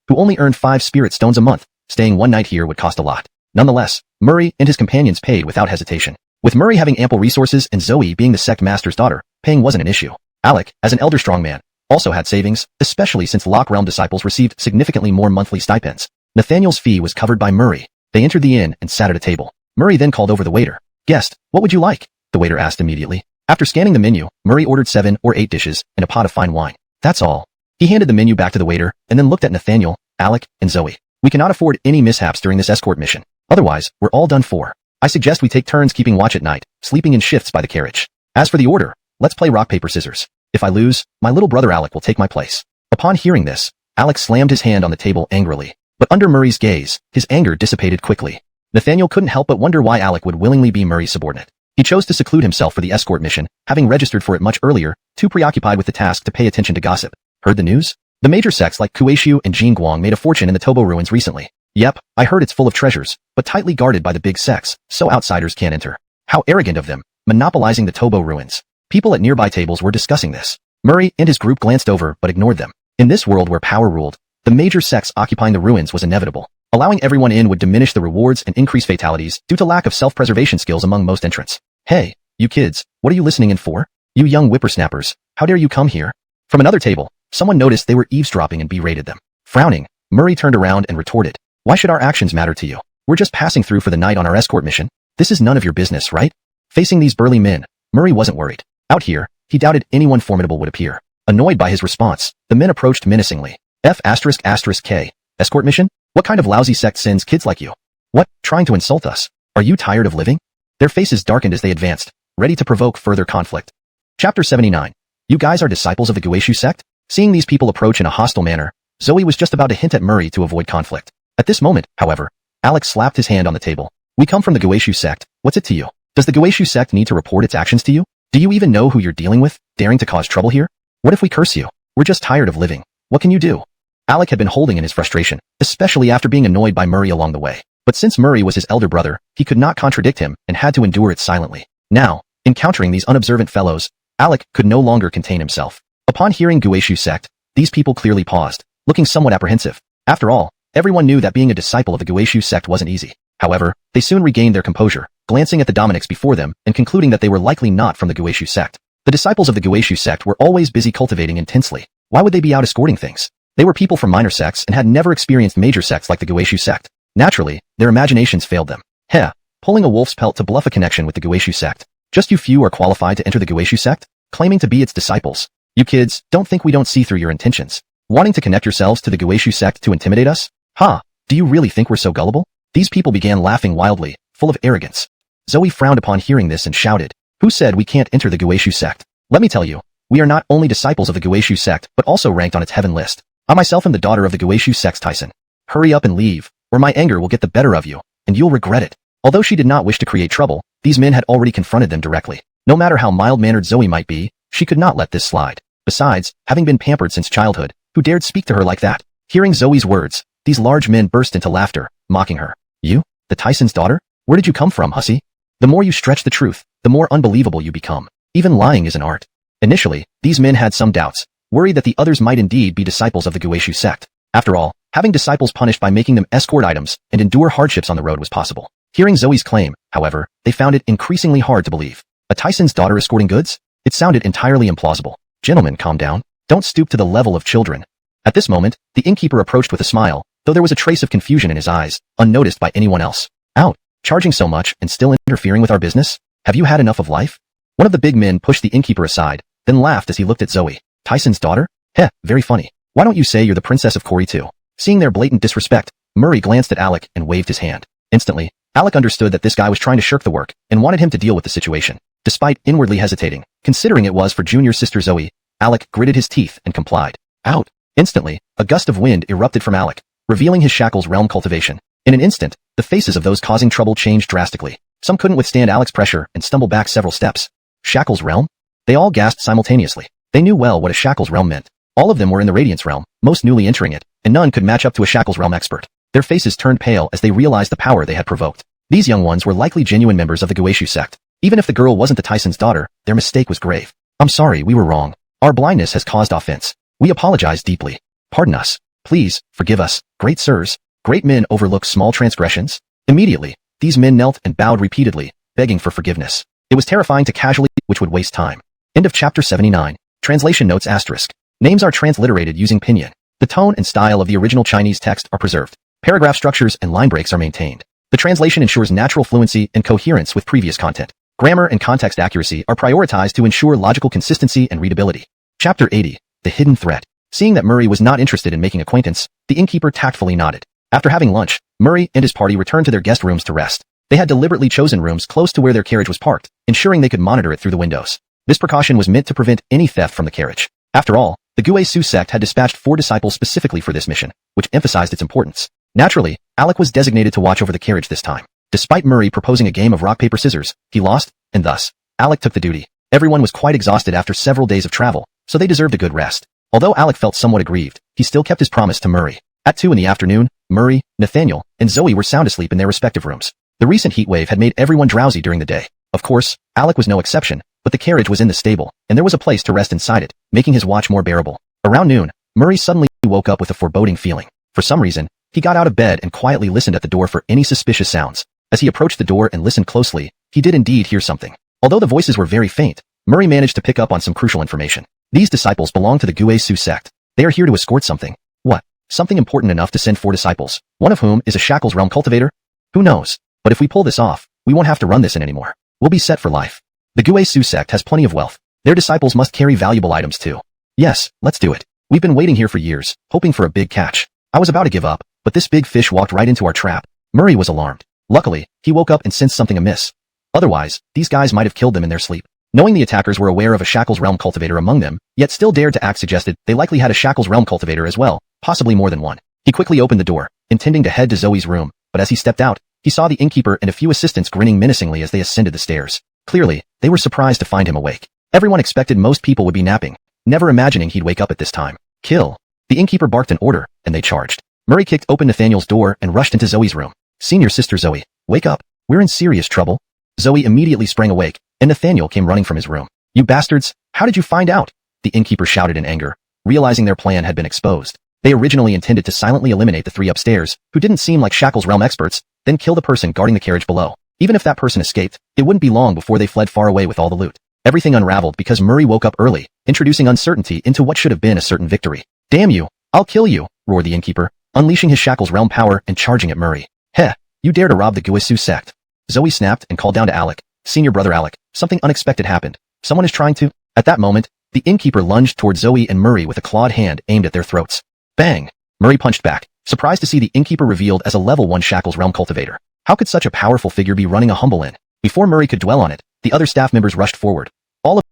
Who only earned 5 spirit stones a month. Staying one night here would cost a lot. Nonetheless, Murray and his companions paid without hesitation. With Murray having ample resources and Zoe being the sect master's daughter, paying wasn't an issue. Alec, as an elder strongman, also had savings, especially since Lock Realm disciples received significantly more monthly stipends. Nathaniel's fee was covered by Murray. They entered the inn and sat at a table. Murray then called over the waiter. "Guest, what would you like?" the waiter asked immediately. After scanning the menu, Murray ordered 7 or 8 dishes and a pot of fine wine. That's all. He handed the menu back to the waiter and then looked at Nathaniel, Alec, and Zoe. "We cannot afford any mishaps during this escort mission. Otherwise, we're all done for. I suggest we take turns keeping watch at night, sleeping in shifts by the carriage. As for the order, let's play rock, paper, scissors. If I lose, my little brother Alec will take my place." Upon hearing this, Alec slammed his hand on the table angrily. But under Murray's gaze, his anger dissipated quickly. Nathaniel couldn't help but wonder why Alec would willingly be Murray's subordinate. He chose to seclude himself for the escort mission, having registered for it much earlier, too preoccupied with the task to pay attention to gossip. Heard the news? The major sects like Kueishu and Jingguang made a fortune in the Tobo Ruins recently. Yep, I heard it's full of treasures, but tightly guarded by the big sects, so outsiders can't enter. How arrogant of them, monopolizing the Tobo Ruins. People at nearby tables were discussing this. Murray and his group glanced over but ignored them. In this world where power ruled, the major sects occupying the ruins was inevitable. Allowing everyone in would diminish the rewards and increase fatalities due to lack of self-preservation skills among most entrants. "Hey, you kids, what are you listening in for? You young whippersnappers, how dare you come here?" From another table, someone noticed they were eavesdropping and berated them. Frowning, Murray turned around and retorted, "Why should our actions matter to you? We're just passing through for the night on our escort mission. This is none of your business, right?" Facing these burly men, Murray wasn't worried. Out here, he doubted anyone formidable would appear. Annoyed by his response, the men approached menacingly. F***K. Escort mission? What kind of lousy sect sends kids like you? What, trying to insult us? Are you tired of living? Their faces darkened as they advanced, ready to provoke further conflict. Chapter 79. You guys are disciples of the Kueishu sect? Seeing these people approach in a hostile manner, Zoe was just about to hint at Murray to avoid conflict. At this moment, however, Alex slapped his hand on the table. "We come from the Kueishu sect. What's it to you? Does the Kueishu sect need to report its actions to you? Do you even know who you're dealing with, daring to cause trouble here? What if we curse you? We're just tired of living. What can you do?" Alec had been holding in his frustration, especially after being annoyed by Murray along the way. But since Murray was his elder brother, he could not contradict him and had to endure it silently. Now, encountering these unobservant fellows, Alec could no longer contain himself. Upon hearing Kueishu sect, these people clearly paused, looking somewhat apprehensive. After all, everyone knew that being a disciple of the Kueishu sect wasn't easy. However, they soon regained their composure, glancing at the Dominics before them and concluding that they were likely not from the Kueishu sect. The disciples of the Kueishu sect were always busy cultivating intensely. Why would they be out escorting things? They were people from minor sects and had never experienced major sects like the Kueishu sect. Naturally, their imaginations failed them. Heh, pulling a wolf's pelt to bluff a connection with the Kueishu sect. Just you few are qualified to enter the Kueishu sect, claiming to be its disciples. You kids, don't think we don't see through your intentions. Wanting to connect yourselves to the Kueishu sect to intimidate us? Ha, do you really think we're so gullible? These people began laughing wildly, full of arrogance. Zoe frowned upon hearing this and shouted, "Who said we can't enter the Kueishu sect? Let me tell you, we are not only disciples of the Kueishu sect, but also ranked on its heaven list. I myself am the daughter of the Kueishu sect's Tyson. Hurry up and leave, or my anger will get the better of you, and you'll regret it." Although she did not wish to create trouble, these men had already confronted them directly. No matter how mild-mannered Zoe might be, she could not let this slide. Besides, having been pampered since childhood, who dared speak to her like that? Hearing Zoe's words, these large men burst into laughter, mocking her. "You? The Tyson's daughter? Where did you come from, hussy? The more you stretch the truth, the more unbelievable you become. Even lying is an art." Initially, these men had some doubts, worried that the others might indeed be disciples of the Kueishu sect. After all, having disciples punished by making them escort items and endure hardships on the road was possible. Hearing Zoe's claim, however, they found it increasingly hard to believe. A Tyson's daughter escorting goods? It sounded entirely implausible. "Gentlemen, calm down. Don't stoop to the level of children." At this moment, the innkeeper approached with a smile, though there was a trace of confusion in his eyes, unnoticed by anyone else. Out. Charging so much and still interfering with our business? Have you had enough of life? One of the big men pushed the innkeeper aside, then laughed as he looked at Zoe. Tyson's daughter? Heh, very funny. Why don't you say you're the princess of Cory too? Seeing their blatant disrespect, Murray glanced at Alec and waved his hand. Instantly, Alec understood that this guy was trying to shirk the work and wanted him to deal with the situation. Despite inwardly hesitating, considering it was for junior sister Zoe, Alec gritted his teeth and complied. Out. Instantly, a gust of wind erupted from Alec, revealing his shackles realm cultivation. In an instant, the faces of those causing trouble changed drastically. Some couldn't withstand Alec's pressure and stumbled back several steps. Shackles realm? They all gasped simultaneously. They knew well what a shackles realm meant. All of them were in the Radiance realm, most newly entering it, and none could match up to a shackles realm expert. Their faces turned pale as they realized the power they had provoked. These young ones were likely genuine members of the Guishu sect. Even if the girl wasn't the Tyson's daughter, their mistake was grave. I'm sorry, we were wrong. Our blindness has caused offense. We apologize deeply. Pardon us. Please, forgive us, great sirs. Great men overlook small transgressions. Immediately, these men knelt and bowed repeatedly, begging for forgiveness. It was terrifying to casually, which would waste time. End of chapter 79. Translation notes asterisk. Names are transliterated using pinyin. The tone and style of the original Chinese text are preserved. Paragraph structures and line breaks are maintained. The translation ensures natural fluency and coherence with previous content. Grammar and context accuracy are prioritized to ensure logical consistency and readability. Chapter 80. The Hidden Threat. Seeing that Murray was not interested in making acquaintance, the innkeeper tactfully nodded. After having lunch, Murray and his party returned to their guest rooms to rest. They had deliberately chosen rooms close to where their carriage was parked, ensuring they could monitor it through the windows. This precaution was meant to prevent any theft from the carriage. After all, the Guishu sect had dispatched 4 disciples specifically for this mission, which emphasized its importance. Naturally, Alec was designated to watch over the carriage this time. Despite Murray proposing a game of rock, paper, scissors, he lost, and thus, Alec took the duty. Everyone was quite exhausted after several days of travel, so they deserved a good rest. Although Alec felt somewhat aggrieved, he still kept his promise to Murray. At 2 in the afternoon, Murray, Nathaniel, and Zoe were sound asleep in their respective rooms. The recent heat wave had made everyone drowsy during the day. Of course, Alec was no exception, but the carriage was in the stable, and there was a place to rest inside it, making his watch more bearable. Around noon, Murray suddenly woke up with a foreboding feeling. For some reason, he got out of bed and quietly listened at the door for any suspicious sounds. As he approached the door and listened closely, he did indeed hear something. Although the voices were very faint, Murray managed to pick up on some crucial information. These disciples belong to the Guishu sect. They are here to escort something. What? Something important enough to send 4 disciples, one of whom is a shackles realm cultivator? Who knows? But if we pull this off, we won't have to run this in anymore. We'll be set for life. The Guishu sect has plenty of wealth. Their disciples must carry valuable items too. Yes, let's do it. We've been waiting here for years, hoping for a big catch. I was about to give up, but this big fish walked right into our trap. Murray was alarmed. Luckily, he woke up and sensed something amiss. Otherwise, these guys might have killed them in their sleep. Knowing the attackers were aware of a shackles realm cultivator among them, yet still dared to act, suggested they likely had a shackles realm cultivator as well, possibly more than one. He quickly opened the door, intending to head to Zoe's room, but as he stepped out, he saw the innkeeper and a few assistants grinning menacingly as they ascended the stairs. Clearly, they were surprised to find him awake. Everyone expected most people would be napping, never imagining he'd wake up at this time. Kill. The innkeeper barked an order, and they charged. Murray kicked open Nathaniel's door and rushed into Zoe's room. Senior sister Zoe, wake up. We're in serious trouble. Zoe immediately sprang awake, and Nathaniel came running from his room. You bastards, how did you find out? The innkeeper shouted in anger, realizing their plan had been exposed. They originally intended to silently eliminate the 3 upstairs, who didn't seem like shackles realm experts, then kill the person guarding the carriage below. Even if that person escaped, it wouldn't be long before they fled far away with all the loot. Everything unraveled because Murray woke up early, introducing uncertainty into what should have been a certain victory. Damn you, I'll kill you, roared the innkeeper, unleashing his shackles realm power and charging at Murray. Heh, you dare to rob the Guishu sect. Zoe snapped and called down to Alec. Senior brother Alec, something unexpected happened. Someone is trying to... At that moment, the innkeeper lunged toward Zoe and Murray with a clawed hand aimed at their throats. Bang! Murray punched back, surprised to see the innkeeper revealed as a level 1 shackles realm cultivator. How could such a powerful figure be running a humble inn? Before Murray could dwell on it, the other staff members rushed forward. All of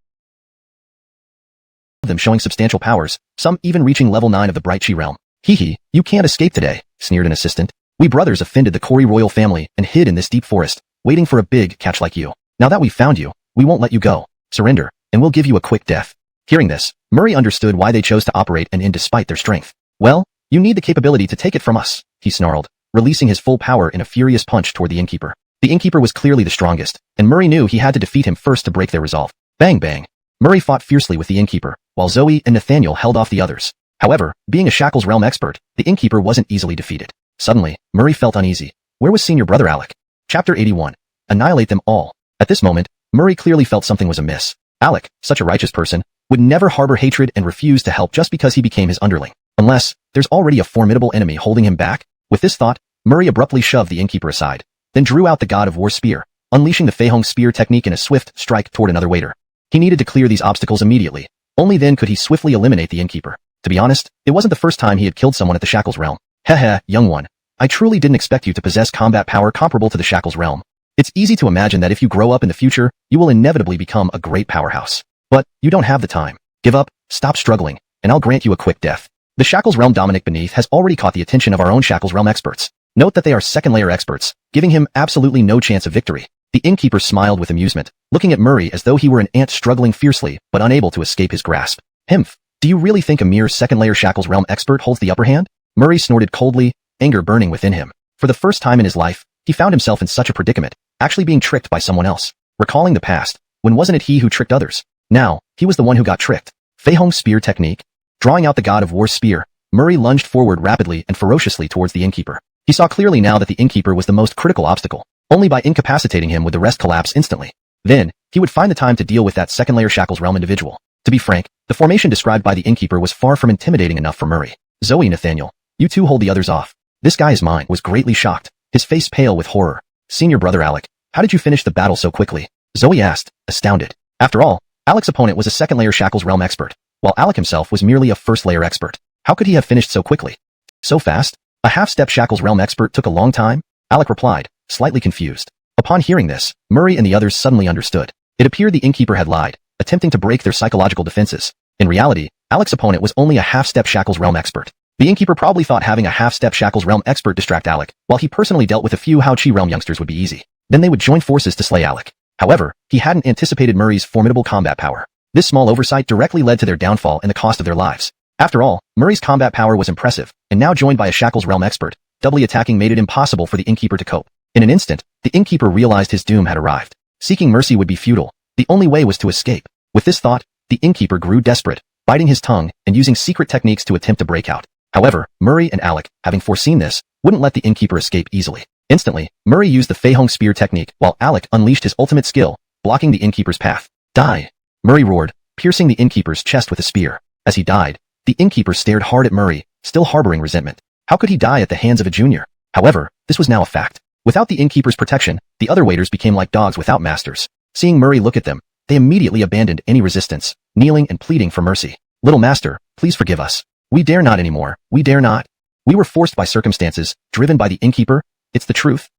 them showing substantial powers, some even reaching level 9 of the Bright Chi realm. Hee hee, you can't escape today, sneered an assistant. We brothers offended the Cory royal family and hid in this deep forest, waiting for a big catch like you. Now that we've found you, we won't let you go. Surrender, and we'll give you a quick death. Hearing this, Murray understood why they chose to operate an inn despite their strength. Well, you need the capability to take it from us, he snarled, releasing his full power in a furious punch toward the innkeeper. The innkeeper was clearly the strongest, and Murray knew he had to defeat him first to break their resolve. Bang bang. Murray fought fiercely with the innkeeper, while Zoe and Nathaniel held off the others. However, being a shackles realm expert, the innkeeper wasn't easily defeated. Suddenly, Murray felt uneasy. Where was senior brother Alec? Chapter 81. Annihilate them all. At this moment, Murray clearly felt something was amiss. Alec, such a righteous person, would never harbor hatred and refuse to help just because he became his underling. Unless, there's already a formidable enemy holding him back? With this thought, Murray abruptly shoved the innkeeper aside, then drew out the God of War spear, unleashing the Fei Hong spear technique in a swift strike toward another waiter. He needed to clear these obstacles immediately. Only then could he swiftly eliminate the innkeeper. To be honest, it wasn't the first time he had killed someone at the Shackles realm. Heh, young one. I truly didn't expect you to possess combat power comparable to the Shackles realm. It's easy to imagine that if you grow up in the future, you will inevitably become a great powerhouse. But you don't have the time. Give up, stop struggling, and I'll grant you a quick death. The Shackles realm Dominic beneath has already caught the attention of our own Shackles realm experts. Note that they are second-layer experts, giving him absolutely no chance of victory. The innkeeper smiled with amusement, looking at Murray as though he were an ant struggling fiercely but unable to escape his grasp. Himph, do you really think a mere second-layer Shackles realm expert holds the upper hand? Murray snorted coldly, anger burning within him. For the first time in his life, he found himself in such a predicament, actually being tricked by someone else. Recalling the past, when wasn't it he who tricked others? Now, he was the one who got tricked. Fei Hong spear technique. Drawing out the God of War spear, Murray lunged forward rapidly and ferociously towards the innkeeper. He saw clearly now that the innkeeper was the most critical obstacle. Only by incapacitating him would the rest collapse instantly. Then, he would find the time to deal with that second-layer Shackles realm individual. To be frank, the formation described by the innkeeper was far from intimidating enough for Murray. Zoe, Nathaniel, you two hold the others off. This guy is mine. Was greatly shocked, his face pale with horror. Senior brother Alec, how did you finish the battle so quickly? Zoe asked, astounded. After all, Alec's opponent was a second-layer Shackles realm expert, while Alec himself was merely a first-layer expert. How could he have finished so quickly? So fast? A half-step Shackles realm expert took a long time? Alec replied, slightly confused. Upon hearing this, Murray and the others suddenly understood. It appeared the innkeeper had lied, attempting to break their psychological defenses. In reality, Alec's opponent was only a half-step Shackles realm expert. The innkeeper probably thought having a half-step Shackles realm expert distract Alec, while he personally dealt with a few Hao Chi realm youngsters would be easy. Then they would join forces to slay Alec. However, he hadn't anticipated Murray's formidable combat power. This small oversight directly led to their downfall and the cost of their lives. After all, Murray's combat power was impressive, and now joined by a Shackles realm expert, doubly attacking made it impossible for the innkeeper to cope. In an instant, the innkeeper realized his doom had arrived. Seeking mercy would be futile. The only way was to escape. With this thought, the innkeeper grew desperate, biting his tongue and using secret techniques to attempt to break out. However, Murray and Alec, having foreseen this, wouldn't let the innkeeper escape easily. Instantly, Murray used the Fei Hong spear technique while Alec unleashed his ultimate skill, blocking the innkeeper's path. Die! Murray roared, piercing the innkeeper's chest with a spear. As he died, the innkeeper stared hard at Murray, still harboring resentment. How could he die at the hands of a junior? However, this was now a fact. Without the innkeeper's protection, the other waiters became like dogs without masters. Seeing Murray look at them, they immediately abandoned any resistance, kneeling and pleading for mercy. Little master, please forgive us. We dare not anymore. We dare not. We were forced by circumstances, driven by the innkeeper. It's the truth.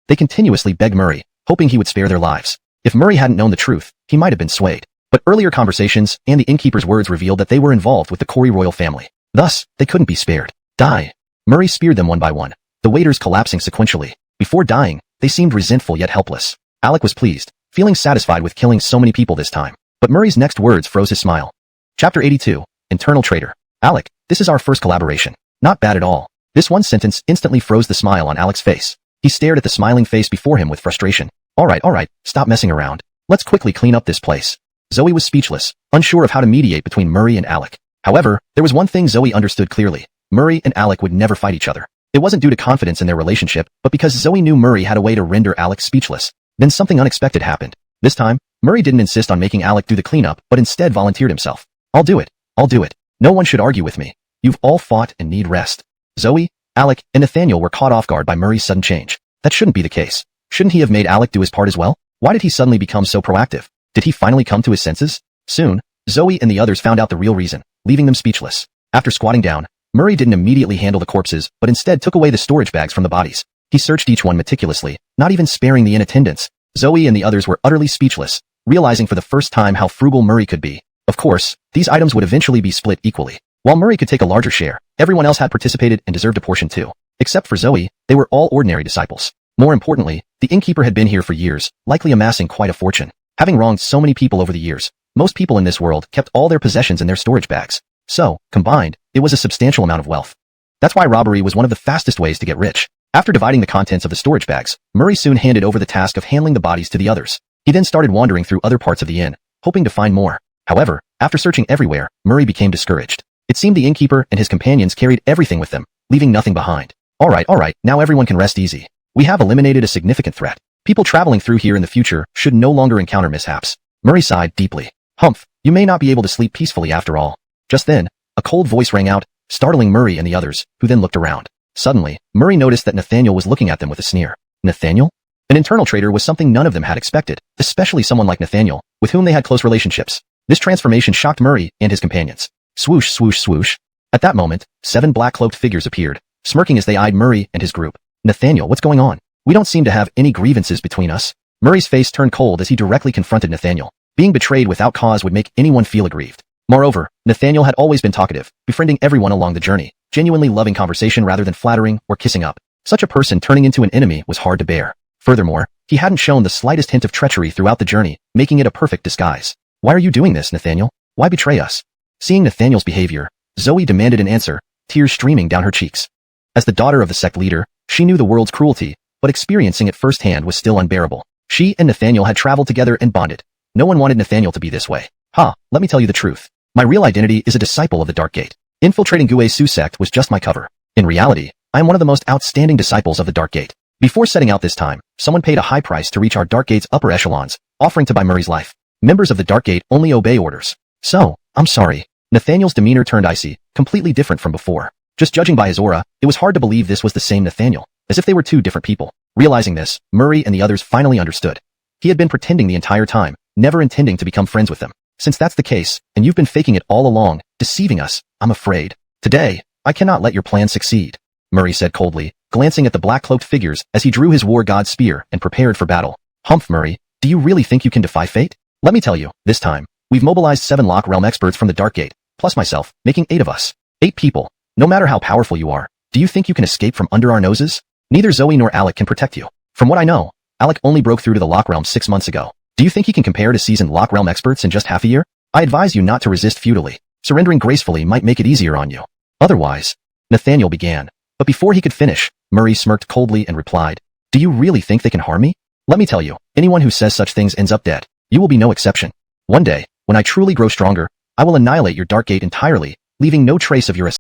They continuously begged Murray, hoping he would spare their lives. If Murray hadn't known the truth, he might have been swayed. But earlier conversations and the innkeeper's words revealed that they were involved with the Corey royal family. Thus, they couldn't be spared. Die. Murray speared them one by one, the waiters collapsing sequentially. Before dying, they seemed resentful yet helpless. Alec was pleased, feeling satisfied with killing so many people this time. But Murray's next words froze his smile. Chapter 82, Internal Traitor. Alec, this is our first collaboration. Not bad at all. This one sentence instantly froze the smile on Alec's face. He stared at the smiling face before him with frustration. All right, stop messing around. Let's quickly clean up this place. Zoe was speechless, unsure of how to mediate between Murray and Alec. However, there was one thing Zoe understood clearly. Murray and Alec would never fight each other. It wasn't due to confidence in their relationship, but because Zoe knew Murray had a way to render Alec speechless. Then something unexpected happened. This time, Murray didn't insist on making Alec do the cleanup, but instead volunteered himself. I'll do it. No one should argue with me. You've all fought and need rest. Zoe, Alec, and Nathaniel were caught off guard by Murray's sudden change. That shouldn't be the case. Shouldn't he have made Alec do his part as well? Why did he suddenly become so proactive? Did he finally come to his senses? Soon, Zoe and the others found out the real reason, leaving them speechless. After squatting down, Murray didn't immediately handle the corpses, but instead took away the storage bags from the bodies. He searched each one meticulously, not even sparing the in attendants. Zoe and the others were utterly speechless, realizing for the first time how frugal Murray could be. Of course, these items would eventually be split equally. While Murray could take a larger share, everyone else had participated and deserved a portion too. Except for Zoe, they were all ordinary disciples. More importantly, the innkeeper had been here for years, likely amassing quite a fortune. Having wronged so many people over the years, most people in this world kept all their possessions in their storage bags. So, combined, it was a substantial amount of wealth. That's why robbery was one of the fastest ways to get rich. After dividing the contents of the storage bags, Murray soon handed over the task of handling the bodies to the others. He then started wandering through other parts of the inn, hoping to find more. However, after searching everywhere, Murray became discouraged. It seemed the innkeeper and his companions carried everything with them, leaving nothing behind. All right, now everyone can rest easy. We have eliminated a significant threat. People traveling through here in the future should no longer encounter mishaps. Murray sighed deeply. Humph, you may not be able to sleep peacefully after all. Just then, a cold voice rang out, startling Murray and the others, who then looked around. Suddenly, Murray noticed that Nathaniel was looking at them with a sneer. Nathaniel? An internal traitor was something none of them had expected, especially someone like Nathaniel, with whom they had close relationships. This transformation shocked Murray and his companions. Swoosh, swoosh, swoosh. At that moment, 7 black-cloaked figures appeared, smirking as they eyed Murray and his group. Nathaniel, what's going on? We don't seem to have any grievances between us. Murray's face turned cold as he directly confronted Nathaniel. Being betrayed without cause would make anyone feel aggrieved. Moreover, Nathaniel had always been talkative, befriending everyone along the journey, genuinely loving conversation rather than flattering or kissing up. Such a person turning into an enemy was hard to bear. Furthermore, he hadn't shown the slightest hint of treachery throughout the journey, making it a perfect disguise. Why are you doing this, Nathaniel? Why betray us? Seeing Nathaniel's behavior, Zoe demanded an answer, tears streaming down her cheeks. As the daughter of the sect leader, she knew the world's cruelty, but experiencing it firsthand was still unbearable. She and Nathaniel had traveled together and bonded. No one wanted Nathaniel to be this way. Let me tell you the truth. My real identity is a disciple of the Dark Gate. Infiltrating Guesu sect was just my cover. In reality, I am one of the most outstanding disciples of the Dark Gate. Before setting out this time, someone paid a high price to reach our Dark Gate's upper echelons, offering to buy Murray's life. Members of the Dark Gate only obey orders. So, I'm sorry. Nathaniel's demeanor turned icy, completely different from before. Just judging by his aura, it was hard to believe this was the same Nathaniel, as if they were two different people. Realizing this, Murray and the others finally understood. He had been pretending the entire time, never intending to become friends with them. Since that's the case, and you've been faking it all along, deceiving us, I'm afraid. Today, I cannot let your plan succeed, Murray said coldly, glancing at the black-cloaked figures as he drew his war god spear and prepared for battle. Humph, Murray, do you really think you can defy fate? Let me tell you, this time, we've mobilized 7 Lock Realm experts from the Dark Gate, plus myself, making 8 of us. 8 people. No matter how powerful you are, do you think you can escape from under our noses? Neither Zoe nor Alec can protect you. From what I know, Alec only broke through to the Lock Realm 6 months ago. Do you think he can compare to seasoned Lock Realm experts in just half a year? I advise you not to resist futilely. Surrendering gracefully might make it easier on you. Otherwise, Nathaniel began. But before he could finish, Murray smirked coldly and replied, do you really think they can harm me? Let me tell you, anyone who says such things ends up dead. You will be no exception. One day, when I truly grow stronger, I will annihilate your Dark Gate entirely, leaving no trace of your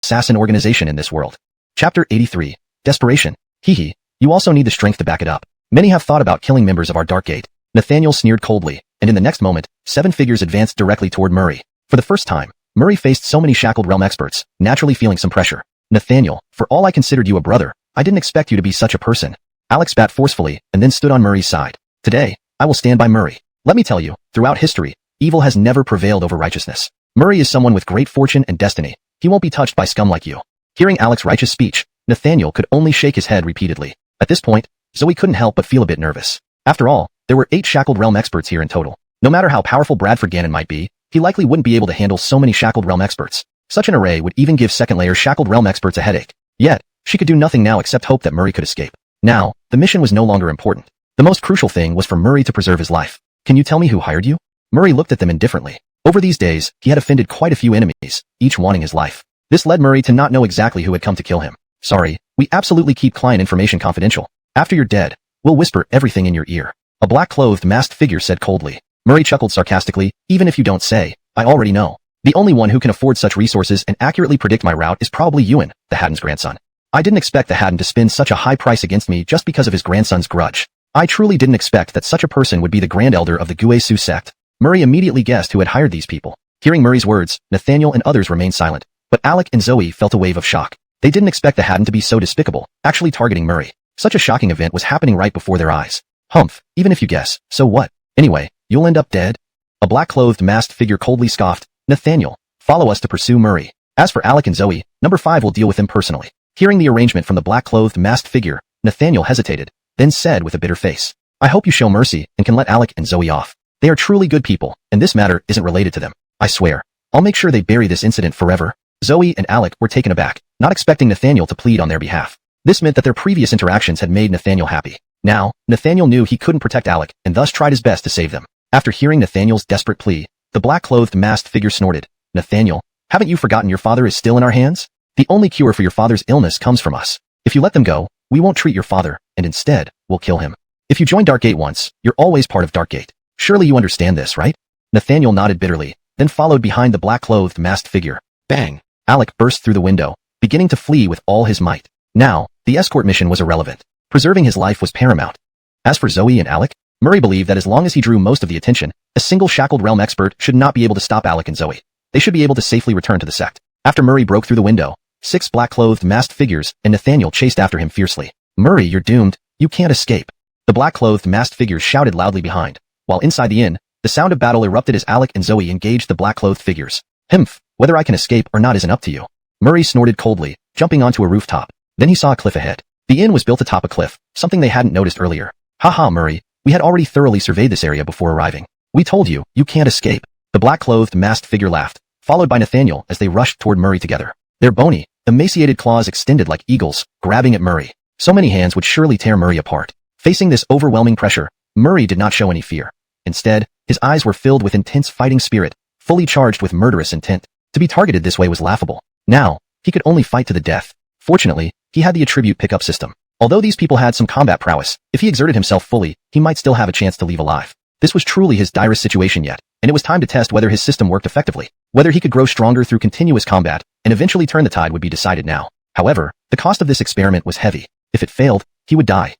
assassin organization in this world. Chapter 83. Desperation. Hee. You also need the strength to back it up. Many have thought about killing members of our Dark Gate. Nathaniel sneered coldly, and in the next moment, 7 figures advanced directly toward Murray. For the first time, Murray faced so many shackled realm experts, naturally feeling some pressure. Nathaniel, for all I considered you a brother, I didn't expect you to be such a person. Alex spat forcefully, and then stood on Murray's side. Today, I will stand by Murray. Let me tell you, throughout history, evil has never prevailed over righteousness. Murray is someone with great fortune and destiny. He won't be touched by scum like you. Hearing Alex's righteous speech, Nathaniel could only shake his head repeatedly. At this point, Zoe couldn't help but feel a bit nervous. After all, there were 8 shackled realm experts here in total. No matter how powerful Bradford Gannon might be, he likely wouldn't be able to handle so many shackled realm experts. Such an array would even give second-layer shackled realm experts a headache. Yet, she could do nothing now except hope that Murray could escape. Now, the mission was no longer important. The most crucial thing was for Murray to preserve his life. Can you tell me who hired you? Murray looked at them indifferently. Over these days, he had offended quite a few enemies, each wanting his life. This led Murray to not know exactly who had come to kill him. Sorry, we absolutely keep client information confidential. After you're dead, we'll whisper everything in your ear. A black-clothed masked figure said coldly. Murray chuckled sarcastically, even if you don't say, I already know. The only one who can afford such resources and accurately predict my route is probably Ewan, the Haddon's grandson. I didn't expect the Haddon to spend such a high price against me just because of his grandson's grudge. I truly didn't expect that such a person would be the grand elder of the Guesu sect. Murray immediately guessed who had hired these people. Hearing Murray's words, Nathaniel and others remained silent, but Alec and Zoe felt a wave of shock. They didn't expect the Haddon to be so despicable, actually targeting Murray. Such a shocking event was happening right before their eyes. Humph, even if you guess, so what? Anyway, you'll end up dead. A black-clothed masked figure coldly scoffed. Nathaniel, follow us to pursue Murray. As for Alec and Zoe, number 5 will deal with him personally. Hearing the arrangement from the black-clothed masked figure, Nathaniel hesitated, then said with a bitter face, I hope you show mercy and can let Alec and Zoe off. They are truly good people, and this matter isn't related to them. I swear. I'll make sure they bury this incident forever. Zoe and Alec were taken aback, not expecting Nathaniel to plead on their behalf. This meant that their previous interactions had made Nathaniel happy. Now, Nathaniel knew he couldn't protect Alec and thus tried his best to save them. After hearing Nathaniel's desperate plea, the black-clothed masked figure snorted. Nathaniel, haven't you forgotten your father is still in our hands? The only cure for your father's illness comes from us. If you let them go, we won't treat your father, and instead, we'll kill him. If you join Dark Gate once, you're always part of Dark Gate. Surely you understand this, right? Nathaniel nodded bitterly, then followed behind the black-clothed masked figure. Bang! Alec burst through the window, beginning to flee with all his might. Now, the escort mission was irrelevant. Preserving his life was paramount. As for Zoe and Alec, Murray believed that as long as he drew most of the attention, a single shackled realm expert should not be able to stop Alec and Zoe. they should be able to safely return to the sect. After Murray broke through the window, 6 black-clothed masked figures and Nathaniel chased after him fiercely. "Murray, you're doomed. You can't escape." The black-clothed masked figures shouted loudly behind, while inside the inn, the sound of battle erupted as Alec and Zoe engaged the black-clothed figures. "Humph, whether I can escape or not isn't up to you." Murray snorted coldly, jumping onto a rooftop. Then he saw a cliff ahead. The inn was built atop a cliff, something they hadn't noticed earlier. "Haha, Murray, we had already thoroughly surveyed this area before arriving. We told you, you can't escape." The black-clothed masked figure laughed, followed by Nathaniel as they rushed toward Murray together. Their bony, emaciated claws extended like eagles, grabbing at Murray. So many hands would surely tear Murray apart. Facing this overwhelming pressure, Murray did not show any fear. Instead, his eyes were filled with intense fighting spirit, fully charged with murderous intent. To be targeted this way was laughable. Now, he could only fight to the death. Fortunately, he had the attribute pickup system. Although these people had some combat prowess, if he exerted himself fully, he might still have a chance to leave alive. This was truly his direst situation yet, and it was time to test whether his system worked effectively. Whether he could grow stronger through continuous combat and eventually turn the tide would be decided now. However, the cost of this experiment was heavy. If it failed, he would die.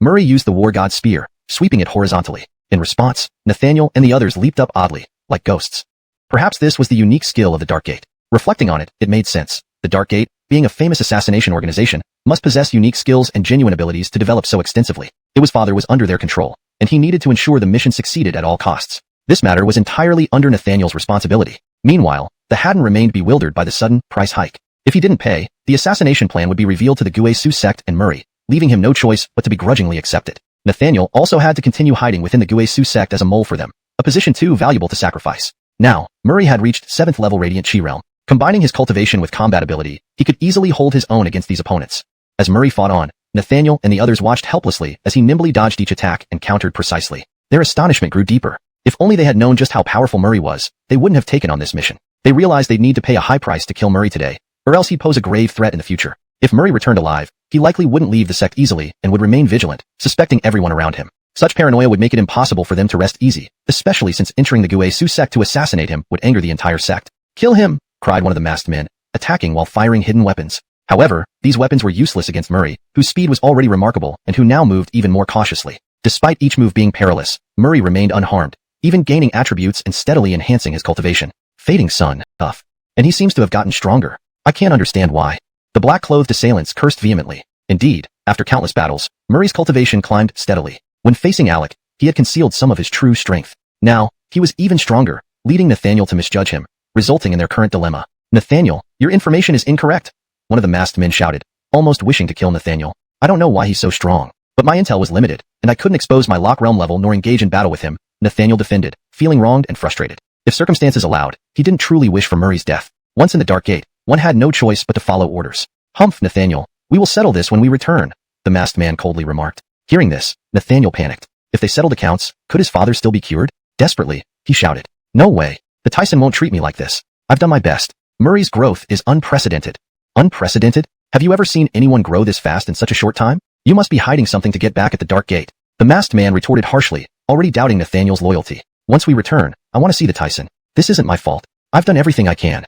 Murray used the war god's spear, sweeping it horizontally. In response, Nathaniel and the others leaped up oddly, like ghosts. Perhaps this was the unique skill of the Dark Gate. Reflecting on it, it made sense. The Dark Gate, being a famous assassination organization, must possess unique skills and genuine abilities to develop so extensively. His father was under their control, and he needed to ensure the mission succeeded at all costs. This matter was entirely under Nathaniel's responsibility. Meanwhile, the Haddon remained bewildered by the sudden price hike. If he didn't pay, the assassination plan would be revealed to the Guesu sect and Murray, leaving him no choice but to begrudgingly accept it. Nathaniel also had to continue hiding within the Guesu sect as a mole for them, a position too valuable to sacrifice. Now, Murray had reached 7th level Radiant Chi Realm. Combining his cultivation with combat ability, he could easily hold his own against these opponents. As Murray fought on, Nathaniel and the others watched helplessly as he nimbly dodged each attack and countered precisely. Their astonishment grew deeper. If only they had known just how powerful Murray was, they wouldn't have taken on this mission. They realized they'd need to pay a high price to kill Murray today, or else he'd pose a grave threat in the future. If Murray returned alive, he likely wouldn't leave the sect easily and would remain vigilant, suspecting everyone around him. Such paranoia would make it impossible for them to rest easy, especially since entering the Guesu sect to assassinate him would anger the entire sect. "Kill him!" cried one of the masked men, attacking while firing hidden weapons. However, these weapons were useless against Murray, whose speed was already remarkable and who now moved even more cautiously. Despite each move being perilous, Murray remained unharmed, even gaining attributes and steadily enhancing his cultivation. Fading sun, tough. And he seems to have gotten stronger. I can't understand why. The black-clothed assailants cursed vehemently. Indeed, after countless battles, Murray's cultivation climbed steadily. When facing Alec, he had concealed some of his true strength. Now, he was even stronger, leading Nathaniel to misjudge him, resulting in their current dilemma. "Nathaniel, your information is incorrect," one of the masked men shouted, almost wishing to kill Nathaniel. "I don't know why he's so strong, but my intel was limited, and I couldn't expose my lock realm level nor engage in battle with him," Nathaniel defended, feeling wronged and frustrated. If circumstances allowed, he didn't truly wish for Murray's death. Once in the Dark Gate, one had no choice but to follow orders. "Humph, Nathaniel, we will settle this when we return," the masked man coldly remarked. Hearing this, Nathaniel panicked. If they settled accounts, could his father still be cured? Desperately, he shouted, "No way. The Tyson won't treat me like this. I've done my best. Murray's growth is unprecedented." "Unprecedented? Have you ever seen anyone grow this fast in such a short time? You must be hiding something to get back at the Dark Gate," the masked man retorted harshly, already doubting Nathaniel's loyalty. "Once we return, I want to see the Tyson. This isn't my fault. I've done everything I can."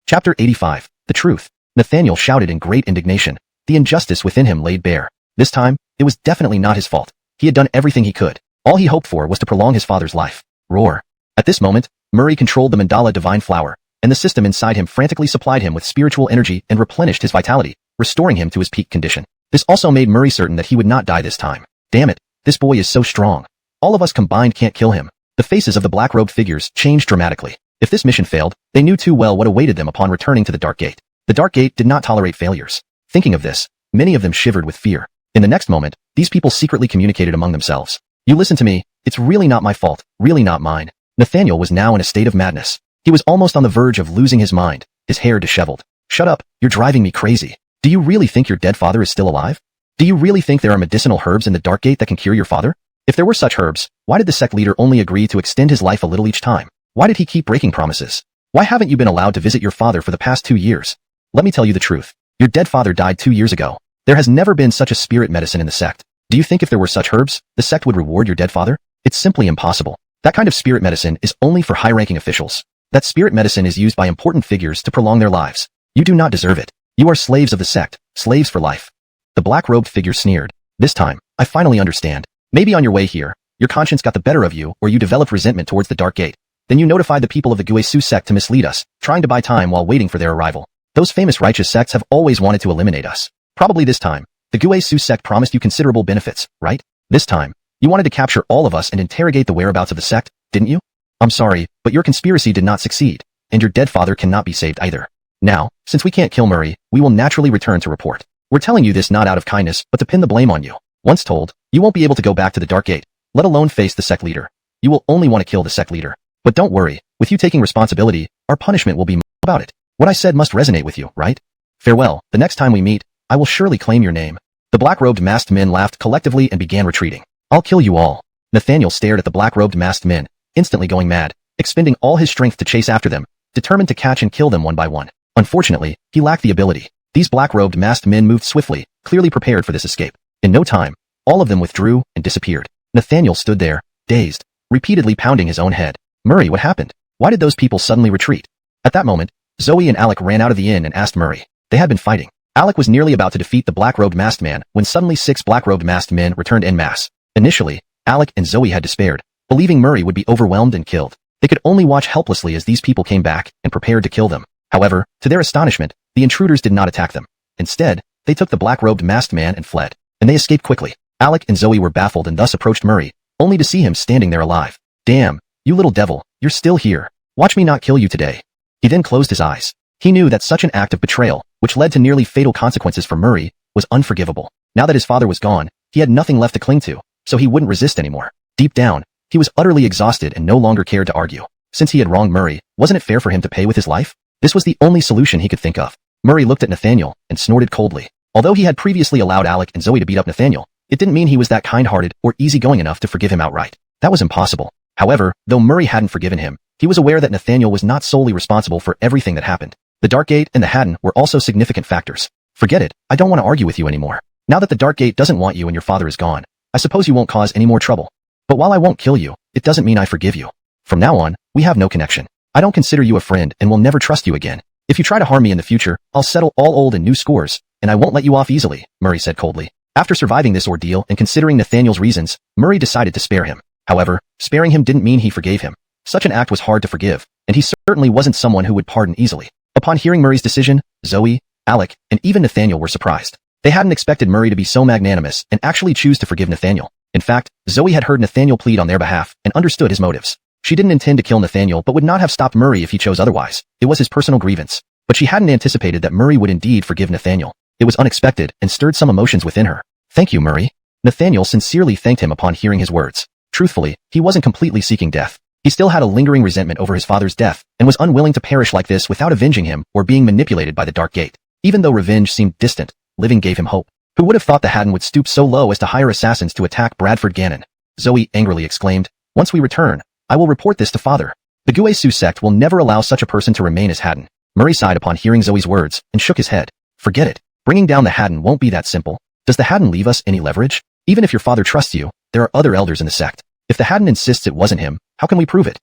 Chapter 85. The Truth. Nathaniel shouted in great indignation. The injustice within him laid bare. This time, it was definitely not his fault. He had done everything he could. All he hoped for was to prolong his father's life. Roar. At this moment, Murray controlled the mandala divine flower, and the system inside him frantically supplied him with spiritual energy and replenished his vitality, restoring him to his peak condition. This also made Murray certain that he would not die this time. Damn it, this boy is so strong. All of us combined can't kill him. The faces of the black-robed figures changed dramatically. If this mission failed, they knew too well what awaited them upon returning to the Dark Gate. The Dark Gate did not tolerate failures. Thinking of this, many of them shivered with fear. In the next moment, these people secretly communicated among themselves. "You listen to me, it's really not my fault, really not mine." Nathaniel was now in a state of madness. He was almost on the verge of losing his mind, his hair disheveled. "Shut up, you're driving me crazy. Do you really think your dead father is still alive? Do you really think there are medicinal herbs in the Dark Gate that can cure your father? If there were such herbs, why did the sect leader only agree to extend his life a little each time? Why did he keep breaking promises? Why haven't you been allowed to visit your father for the past 2 years? Let me tell you the truth. Your dead father died 2 years ago. There has never been such a spirit medicine in the sect. Do you think if there were such herbs, the sect would reward your dead father? It's simply impossible. That kind of spirit medicine is only for high-ranking officials. That spirit medicine is used by important figures to prolong their lives. You do not deserve it. You are slaves of the sect, slaves for life." The black-robed figure sneered. "This time, I finally understand. Maybe on your way here, your conscience got the better of you or you developed resentment towards the Dark Gate. Then you notified the people of the Guisu sect to mislead us, trying to buy time while waiting for their arrival. Those famous righteous sects have always wanted to eliminate us. Probably this time, the Guisu sect promised you considerable benefits, right? This time, you wanted to capture all of us and interrogate the whereabouts of the sect, didn't you? I'm sorry, but your conspiracy did not succeed, and your dead father cannot be saved either. Now, since we can't kill Murray, we will naturally return to report. We're telling you this not out of kindness, but to pin the blame on you. Once told, you won't be able to go back to the Dark Gate, let alone face the sect leader. You will only want to kill the sect leader. But don't worry, with you taking responsibility, our punishment will be about it. What I said must resonate with you, right? Farewell, the next time we meet, I will surely claim your name. The black-robed masked men laughed collectively and began retreating. I'll kill you all. Nathaniel stared at the black-robed masked men, instantly going mad, expending all his strength to chase after them, determined to catch and kill them one by one. Unfortunately, he lacked the ability. These black-robed masked men moved swiftly, clearly prepared for this escape. In no time, all of them withdrew and disappeared. Nathaniel stood there, dazed, repeatedly pounding his own head. Murray, what happened? Why did those people suddenly retreat? At that moment, Zoe and Alec ran out of the inn and asked Murray. They had been fighting. Alec was nearly about to defeat the black-robed masked man when suddenly 6 black-robed masked men returned en masse. Initially, Alec and Zoe had despaired, believing Murray would be overwhelmed and killed. They could only watch helplessly as these people came back and prepared to kill them. However, to their astonishment, the intruders did not attack them. Instead, they took the black-robed masked man and fled. And they escaped quickly. Alec and Zoe were baffled and thus approached Murray, only to see him standing there alive. Damn, you little devil, you're still here. Watch me not kill you today. He then closed his eyes. He knew that such an act of betrayal, which led to nearly fatal consequences for Murray, was unforgivable. Now that his father was gone, he had nothing left to cling to, so he wouldn't resist anymore. Deep down, he was utterly exhausted and no longer cared to argue. Since he had wronged Murray, wasn't it fair for him to pay with his life? This was the only solution he could think of. Murray looked at Nathaniel and snorted coldly. Although he had previously allowed Alec and Zoe to beat up Nathaniel, it didn't mean he was that kind-hearted or easygoing enough to forgive him outright. That was impossible. However, though Murray hadn't forgiven him, he was aware that Nathaniel was not solely responsible for everything that happened. The Dark Gate and the Haddon were also significant factors. Forget it, I don't want to argue with you anymore. Now that the Dark Gate doesn't want you and your father is gone, I suppose you won't cause any more trouble. But while I won't kill you, it doesn't mean I forgive you. From now on, we have no connection. I don't consider you a friend and will never trust you again. If you try to harm me in the future, I'll settle all old and new scores, and I won't let you off easily, Murray said coldly. After surviving this ordeal and considering Nathaniel's reasons, Murray decided to spare him. However, sparing him didn't mean he forgave him. Such an act was hard to forgive, and he certainly wasn't someone who would pardon easily. Upon hearing Murray's decision, Zoe, Alec, and even Nathaniel were surprised. They hadn't expected Murray to be so magnanimous and actually choose to forgive Nathaniel. In fact, Zoe had heard Nathaniel plead on their behalf and understood his motives. She didn't intend to kill Nathaniel but would not have stopped Murray if he chose otherwise. It was his personal grievance. But she hadn't anticipated that Murray would indeed forgive Nathaniel. It was unexpected and stirred some emotions within her. Thank you, Murray. Nathaniel sincerely thanked him upon hearing his words. Truthfully, he wasn't completely seeking death. He still had a lingering resentment over his father's death and was unwilling to perish like this without avenging him or being manipulated by the Dark Gate. Even though revenge seemed distant, living gave him hope. Who would have thought the Haddon would stoop so low as to hire assassins to attack Bradford Gannon? Zoe angrily exclaimed, Once we return, I will report this to father. The Guisu sect will never allow such a person to remain as Haddon. Murray sighed upon hearing Zoe's words and shook his head. Forget it. Bringing down the Haddon won't be that simple. Does the Haddon leave us any leverage? Even if your father trusts you, there are other elders in the sect. If the Haddon insists it wasn't him, how can we prove it?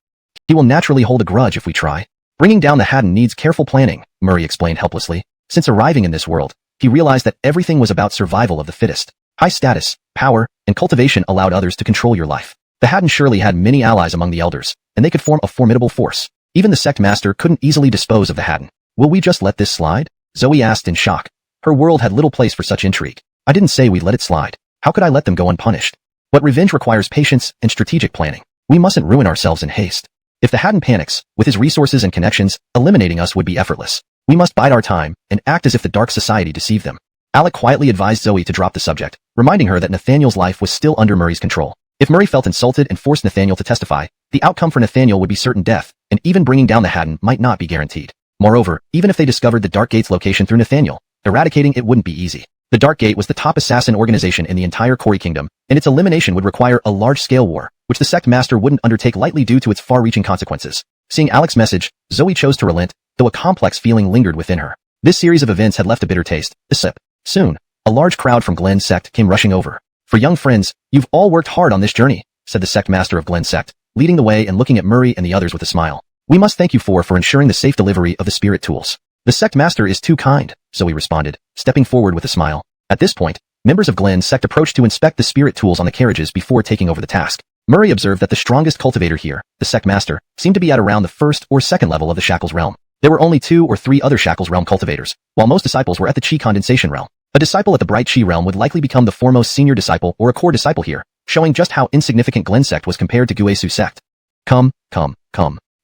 He will naturally hold a grudge if we try. Bringing down the Haddon needs careful planning, Murray explained helplessly. Since arriving in this world, he realized that everything was about survival of the fittest. High status, power, and cultivation allowed others to control your life. The Haddon surely had many allies among the elders, and they could form a formidable force. Even the sect master couldn't easily dispose of the Haddon. Will we just let this slide? Zoe asked in shock. Her world had little place for such intrigue. I didn't say we'd let it slide. How could I let them go unpunished? But revenge requires patience and strategic planning. We mustn't ruin ourselves in haste. If the Haddon panics, with his resources and connections, eliminating us would be effortless. We must bide our time and act as if the Dark Society deceived them. Alec quietly advised Zoe to drop the subject, reminding her that Nathaniel's life was still under Murray's control. If Murray felt insulted and forced Nathaniel to testify, the outcome for Nathaniel would be certain death, and even bringing down the Haddon might not be guaranteed. Moreover, even if they discovered the Dark Gate's location through Nathaniel, eradicating it wouldn't be easy. The Dark Gate was the top assassin organization in the entire Kori Kingdom, and its elimination would require a large-scale war, which the sect master wouldn't undertake lightly due to its far-reaching consequences. Seeing Alec's message, Zoe chose to relent, though a complex feeling lingered within her. This series of events had left a bitter taste, eccentrics. Soon, a large crowd from Glen's sect came rushing over. For young friends, you've all worked hard on this journey, said the sect master of Glen's sect, leading the way and looking at Murray and the others with a smile. We must thank you for ensuring the safe delivery of the spirit tools. The sect master is too kind, Zoe responded, stepping forward with a smile. At this point, members of Glen's sect approached to inspect the spirit tools on the carriages before taking over the task. Murray observed that the strongest cultivator here, the sect master, seemed to be at around the first or second level of the Shackles realm. There were only 2 or 3 other Shackles realm cultivators, while most disciples were at the Qi condensation realm. A disciple at the bright Qi realm would likely become the foremost senior disciple or a core disciple here, showing just how insignificant Glen sect was compared to Guesu sect. Come.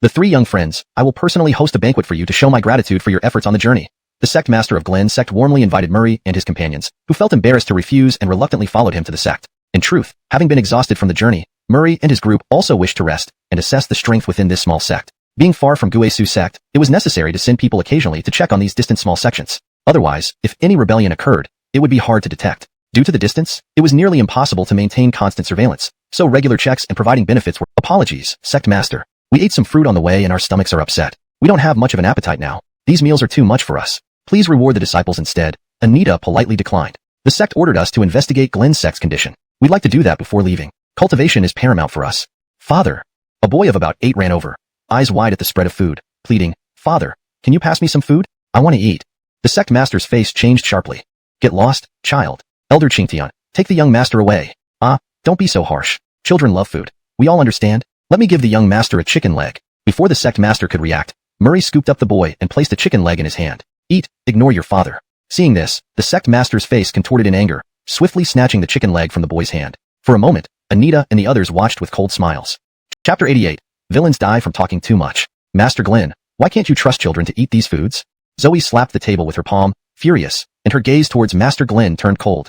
The 3 young friends, I will personally host a banquet for you to show my gratitude for your efforts on the journey. The sect master of Glen sect warmly invited Murray and his companions, who felt embarrassed to refuse and reluctantly followed him to the sect. In truth, having been exhausted from the journey, Murray and his group also wished to rest and assess the strength within this small sect. Being far from Guesu sect, it was necessary to send people occasionally to check on these distant small sections. Otherwise, if any rebellion occurred, it would be hard to detect. Due to the distance, it was nearly impossible to maintain constant surveillance, so regular checks and providing benefits were. Apologies, sect master. We ate some fruit on the way and our stomachs are upset. We don't have much of an appetite now. These meals are too much for us. Please reward the disciples instead. Anita politely declined. The sect ordered us to investigate Glen sect's condition. We'd like to do that before leaving. Cultivation is paramount for us. Father. A boy of about 8 ran over, eyes wide at the spread of food, pleading, Father, can you pass me some food? I want to eat. The sect master's face changed sharply. Get lost, child. Elder Qingtian, take the young master away. Don't be so harsh. Children love food. We all understand. Let me give the young master a chicken leg. Before the sect master could react, Murray scooped up the boy and placed a chicken leg in his hand. Eat, ignore your father. Seeing this, the sect master's face contorted in anger, swiftly snatching the chicken leg from the boy's hand. For a moment, Anita and the others watched with cold smiles. Chapter 88. Villains die from talking too much. Master Glen, why can't you trust children to eat these foods? Zoe slapped the table with her palm, furious, and her gaze towards Master Glen turned cold.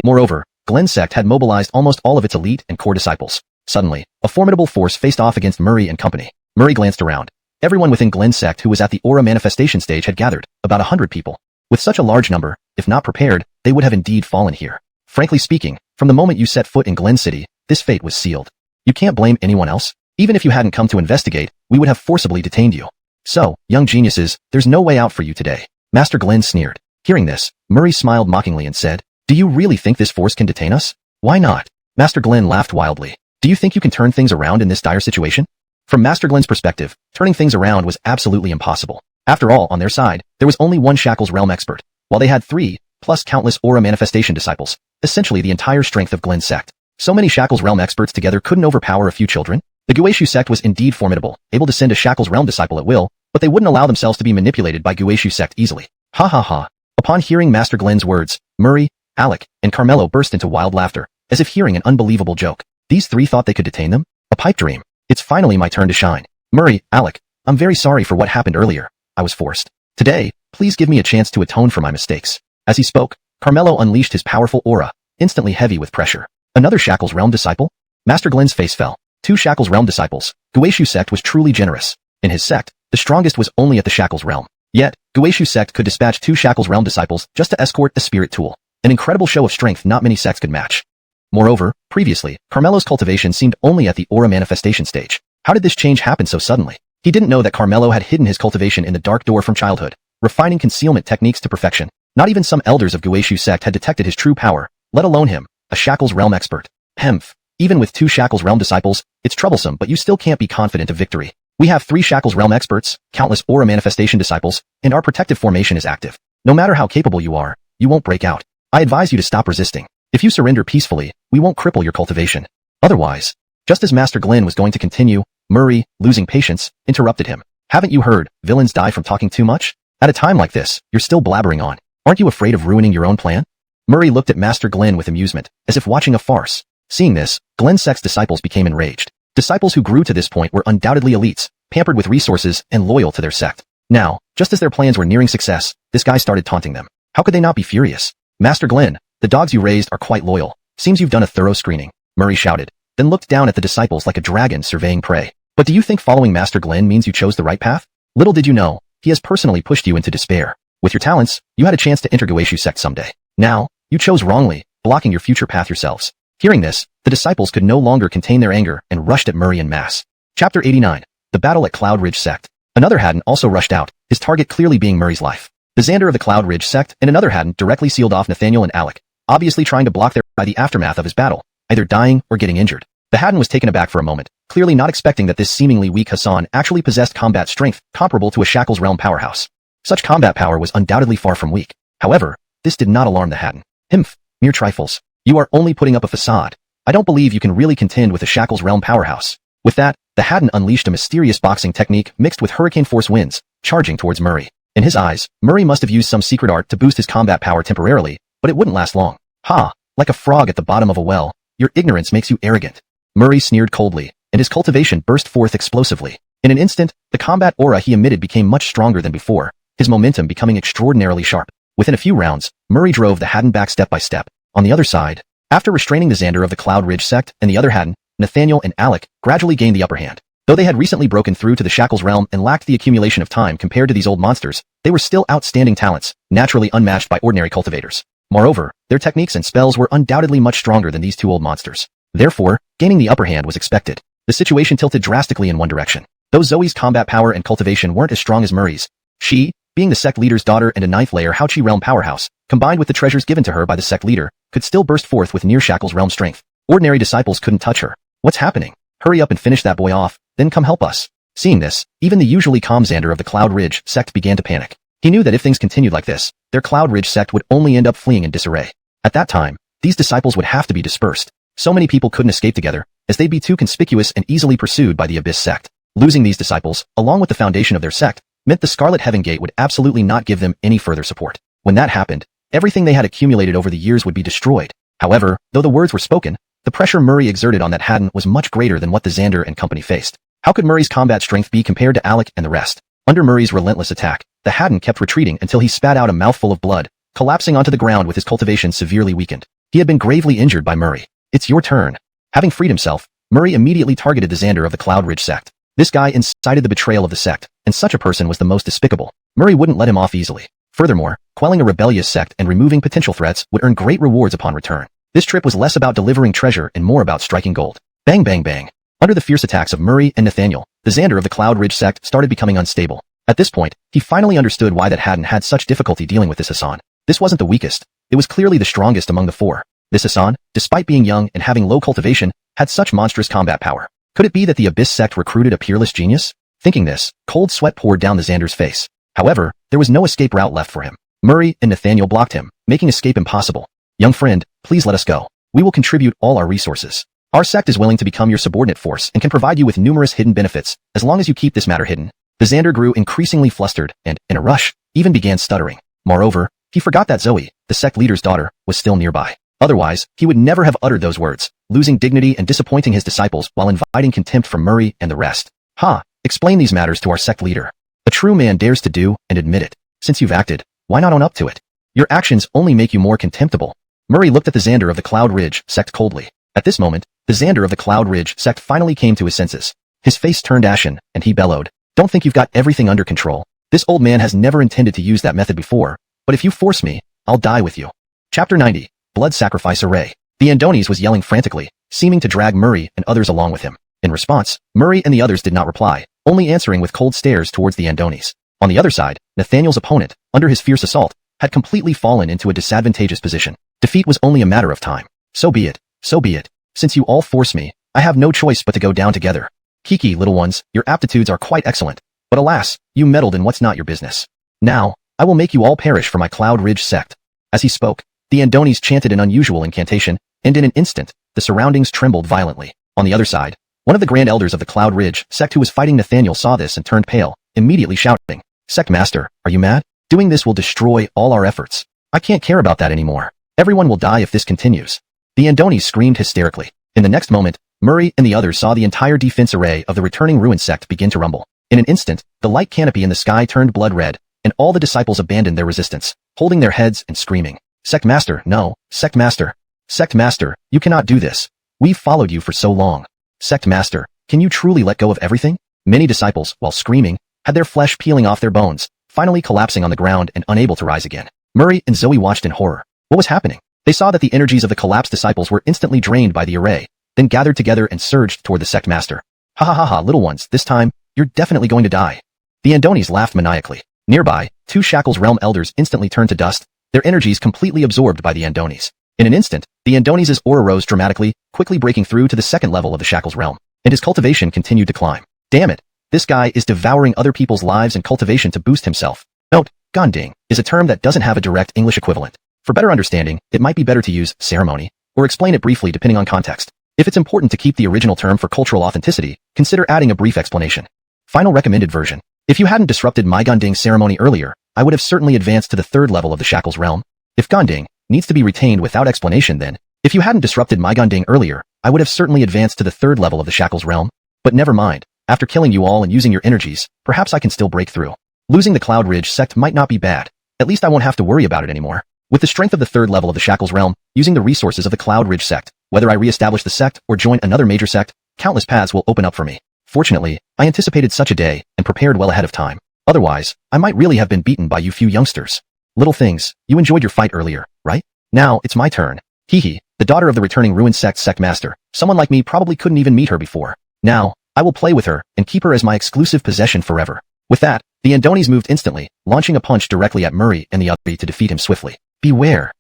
Moreover, Glen sect had mobilized almost all of its elite and core disciples. Suddenly, a formidable force faced off against Murray and company. Murray glanced around. Everyone within Glen sect who was at the aura manifestation stage had gathered, about 100 people. With such a large number, if not prepared, they would have indeed fallen here. Frankly speaking, from the moment you set foot in Glen City, this fate was sealed. You can't blame anyone else. Even if you hadn't come to investigate, we would have forcibly detained you. So, young geniuses, there's no way out for you today. Master Glen sneered. Hearing this, Murray smiled mockingly and said, Do you really think this force can detain us? Why not? Master Glen laughed wildly. Do you think you can turn things around in this dire situation? From Master Glen's perspective, turning things around was absolutely impossible. After all, on their side, there was only one Shackles realm expert, while they had 3, plus countless aura manifestation disciples, essentially the entire strength of Glen sect. So many Shackles realm experts together couldn't overpower a few children. The Guesu sect was indeed formidable, able to send a Shackles realm disciple at will, but they wouldn't allow themselves to be manipulated by Guesu sect easily. Ha ha ha. Upon hearing Master Glen's words, Murray, Alec, and Carmelo burst into wild laughter, as if hearing an unbelievable joke. These 3 thought they could detain them? A pipe dream. It's finally my turn to shine. Murray, Alec, I'm very sorry for what happened earlier. I was forced. Today, please give me a chance to atone for my mistakes. As he spoke, Carmelo unleashed his powerful aura, instantly heavy with pressure. Another Shackles realm disciple? Master Glen's face fell. 2 Shackles realm disciples. Guesu sect was truly generous. In his sect, the strongest was only at the Shackles realm. Yet, Guesu sect could dispatch 2 Shackles realm disciples just to escort a spirit tool. An incredible show of strength not many sects could match. Moreover, previously, Carmelo's cultivation seemed only at the aura manifestation stage. How did this change happen so suddenly? He didn't know that Carmelo had hidden his cultivation in the dark door from childhood, refining concealment techniques to perfection. Not even some elders of Guesu sect had detected his true power, let alone him, a Shackles realm expert. Hemph. Even with 2 Shackles realm disciples, it's troublesome, but you still can't be confident of victory. We have 3 Shackles realm experts, countless aura manifestation disciples, and our protective formation is active. No matter how capable you are, you won't break out. I advise you to stop resisting. If you surrender peacefully, we won't cripple your cultivation. Otherwise, just as Master Glen was going to continue, Murray, losing patience, interrupted him. Haven't you heard, villains die from talking too much? At a time like this, you're still blabbering on. Aren't you afraid of ruining your own plan? Murray looked at Master Glen with amusement, as if watching a farce. Seeing this, Glen sect's disciples became enraged. Disciples who grew to this point were undoubtedly elites, pampered with resources and loyal to their sect. Now, just as their plans were nearing success, this guy started taunting them. How could they not be furious? Master Glen, the dogs you raised are quite loyal. Seems you've done a thorough screening, Murray shouted, then looked down at the disciples like a dragon surveying prey. But do you think following Master Glen means you chose the right path? Little did you know, he has personally pushed you into despair. With your talents, you had a chance to enter Guesu sect someday. Now, you chose wrongly, blocking your future path yourselves. Hearing this, the disciples could no longer contain their anger and rushed at Murray en masse. Chapter 89. The Battle at Cloud Ridge Sect. Another Haddon also rushed out, his target clearly being Murray's life. The Xander of the Cloud Ridge Sect and another Haddon directly sealed off Nathaniel and Alec, obviously trying to block their by the aftermath of his battle, either dying or getting injured. The Haddon was taken aback for a moment, clearly not expecting that this seemingly weak Hassan actually possessed combat strength comparable to a Shackles realm powerhouse. Such combat power was undoubtedly far from weak. However, this did not alarm the Haddon. Himph, mere trifles. You are only putting up a facade. I don't believe you can really contend with the Shackles realm powerhouse. With that, the Haddon unleashed a mysterious boxing technique mixed with hurricane force winds, charging towards Murray. In his eyes, Murray must have used some secret art to boost his combat power temporarily, but it wouldn't last long. Ha! Like a frog at the bottom of a well, your ignorance makes you arrogant. Murray sneered coldly, and his cultivation burst forth explosively. In an instant, the combat aura he emitted became much stronger than before, his momentum becoming extraordinarily sharp. Within a few rounds, Murray drove the Haddon back step by step. On the other side, after restraining the Xander of the Cloud Ridge sect and the other Haddon, Nathaniel and Alec gradually gained the upper hand. Though they had recently broken through to the Shackles realm and lacked the accumulation of time compared to these old monsters, they were still outstanding talents, naturally unmatched by ordinary cultivators. Moreover, their techniques and spells were undoubtedly much stronger than these two old monsters. Therefore, gaining the upper hand was expected. The situation tilted drastically in one direction. Though Zoe's combat power and cultivation weren't as strong as Murray's, she, being the sect leader's daughter and a 9th layer Haochi realm powerhouse, combined with the treasures given to her by the sect leader, could still burst forth with near Shackles realm strength. Ordinary disciples couldn't touch her. What's happening? Hurry up and finish that boy off, then come help us. Seeing this, even the usually calm Xander of the Cloud Ridge sect began to panic. He knew that if things continued like this, their Cloud Ridge sect would only end up fleeing in disarray. At that time, these disciples would have to be dispersed. So many people couldn't escape together, as they'd be too conspicuous and easily pursued by the Abyss sect. Losing these disciples, along with the foundation of their sect, meant the Scarlet Heaven Gate would absolutely not give them any further support. When that happened, everything they had accumulated over the years would be destroyed. However, though the words were spoken, the pressure Murray exerted on that Haddon was much greater than what the Xander and company faced. How could Murray's combat strength be compared to Alec and the rest? Under Murray's relentless attack, the Haddon kept retreating until he spat out a mouthful of blood, collapsing onto the ground with his cultivation severely weakened. He had been gravely injured by Murray. It's your turn. Having freed himself, Murray immediately targeted the Xander of the Cloud Ridge sect. This guy incited the betrayal of the sect, and such a person was the most despicable. Murray wouldn't let him off easily. Furthermore, quelling a rebellious sect and removing potential threats would earn great rewards upon return. This trip was less about delivering treasure and more about striking gold. Bang bang bang. Under the fierce attacks of Murray and Nathaniel, the Xander of the Cloud Ridge sect started becoming unstable. At this point, he finally understood why that Haddon had such difficulty dealing with this Hassan. This wasn't the weakest. It was clearly the strongest among the four. This Hassan, despite being young and having low cultivation, had such monstrous combat power. Could it be that the Abyss sect recruited a peerless genius? Thinking this, cold sweat poured down the Xander's face. However, there was no escape route left for him. Murray and Nathaniel blocked him, making escape impossible. Young friend, please let us go. We will contribute all our resources. Our sect is willing to become your subordinate force and can provide you with numerous hidden benefits, as long as you keep this matter hidden. The Xander grew increasingly flustered and, in a rush, even began stuttering. Moreover, he forgot that Zoe, the sect leader's daughter, was still nearby. Otherwise, he would never have uttered those words, losing dignity and disappointing his disciples while inviting contempt from Murray and the rest. Ha! Explain these matters to our sect leader. A true man dares to do and admit it. Since you've acted, why not own up to it? Your actions only make you more contemptible. Murray looked at the Xander of the Cloud Ridge sect coldly. At this moment, the Xander of the Cloud Ridge sect finally came to his senses. His face turned ashen, and he bellowed. Don't think you've got everything under control. This old man has never intended to use that method before, but if you force me, I'll die with you. Chapter 90. Blood Sacrifice Array. The Andonis was yelling frantically, seeming to drag Murray and others along with him. In response, Murray and the others did not reply, only answering with cold stares towards the Andonis. On the other side, Nathaniel's opponent, under his fierce assault, had completely fallen into a disadvantageous position. Defeat was only a matter of time. So be it. So be it. Since you all force me, I have no choice but to go down together. Kiki, little ones, your aptitudes are quite excellent. But alas, you meddled in what's not your business. Now, I will make you all perish for my Cloud Ridge sect. As he spoke, the Andonis chanted an unusual incantation, and in an instant, the surroundings trembled violently. On the other side, one of the Grand Elders of the Cloud Ridge sect who was fighting Nathaniel saw this and turned pale, immediately shouting, Sect Master, are you mad? Doing this will destroy all our efforts. I can't care about that anymore. Everyone will die if this continues. The Andonis screamed hysterically. In the next moment, Murray and the others saw the entire defense array of the returning ruin sect begin to rumble. In an instant, the light canopy in the sky turned blood red, and all the disciples abandoned their resistance, holding their heads and screaming. Sect Master, no, Sect Master. Sect Master, you cannot do this. We've followed you for so long. Sect Master, can you truly let go of everything? Many disciples, while screaming, had their flesh peeling off their bones, finally collapsing on the ground and unable to rise again. Murray and Zoe watched in horror. What was happening? They saw that the energies of the collapsed disciples were instantly drained by the array, then gathered together and surged toward the sect master. Ha ha ha ha, little ones, this time, you're definitely going to die. The Andonis laughed maniacally. Nearby, two Shackles realm elders instantly turned to dust, their energies completely absorbed by the Andonis. In an instant, the Andonis' aura rose dramatically, quickly breaking through to the second level of the Shackles realm, and his cultivation continued to climb. Damn it, this guy is devouring other people's lives and cultivation to boost himself. Note, Gonding, is a term that doesn't have a direct English equivalent. For better understanding, it might be better to use ceremony or explain it briefly depending on context. If it's important to keep the original term for cultural authenticity, consider adding a brief explanation. Final recommended version. If you hadn't disrupted my Gunding ceremony earlier, I would have certainly advanced to the third level of the Shackles realm. If Gunding needs to be retained without explanation, then if you hadn't disrupted my Gunding earlier, I would have certainly advanced to the third level of the Shackles realm. But never mind. After killing you all and using your energies, perhaps I can still break through. Losing the Cloud Ridge sect might not be bad. At least I won't have to worry about it anymore. With the strength of the third level of the Shackles realm, using the resources of the Cloud Ridge sect, whether I re-establish the sect or join another major sect, countless paths will open up for me. Fortunately, I anticipated such a day and prepared well ahead of time. Otherwise, I might really have been beaten by you few youngsters. Little things, you enjoyed your fight earlier, right? Now, it's my turn. Hehe, the daughter of the returning Ruined Sect master. Someone like me probably couldn't even meet her before. Now, I will play with her and keep her as my exclusive possession forever. With that, the Andonis moved instantly, launching a punch directly at Murray and the other to defeat him swiftly. Beware.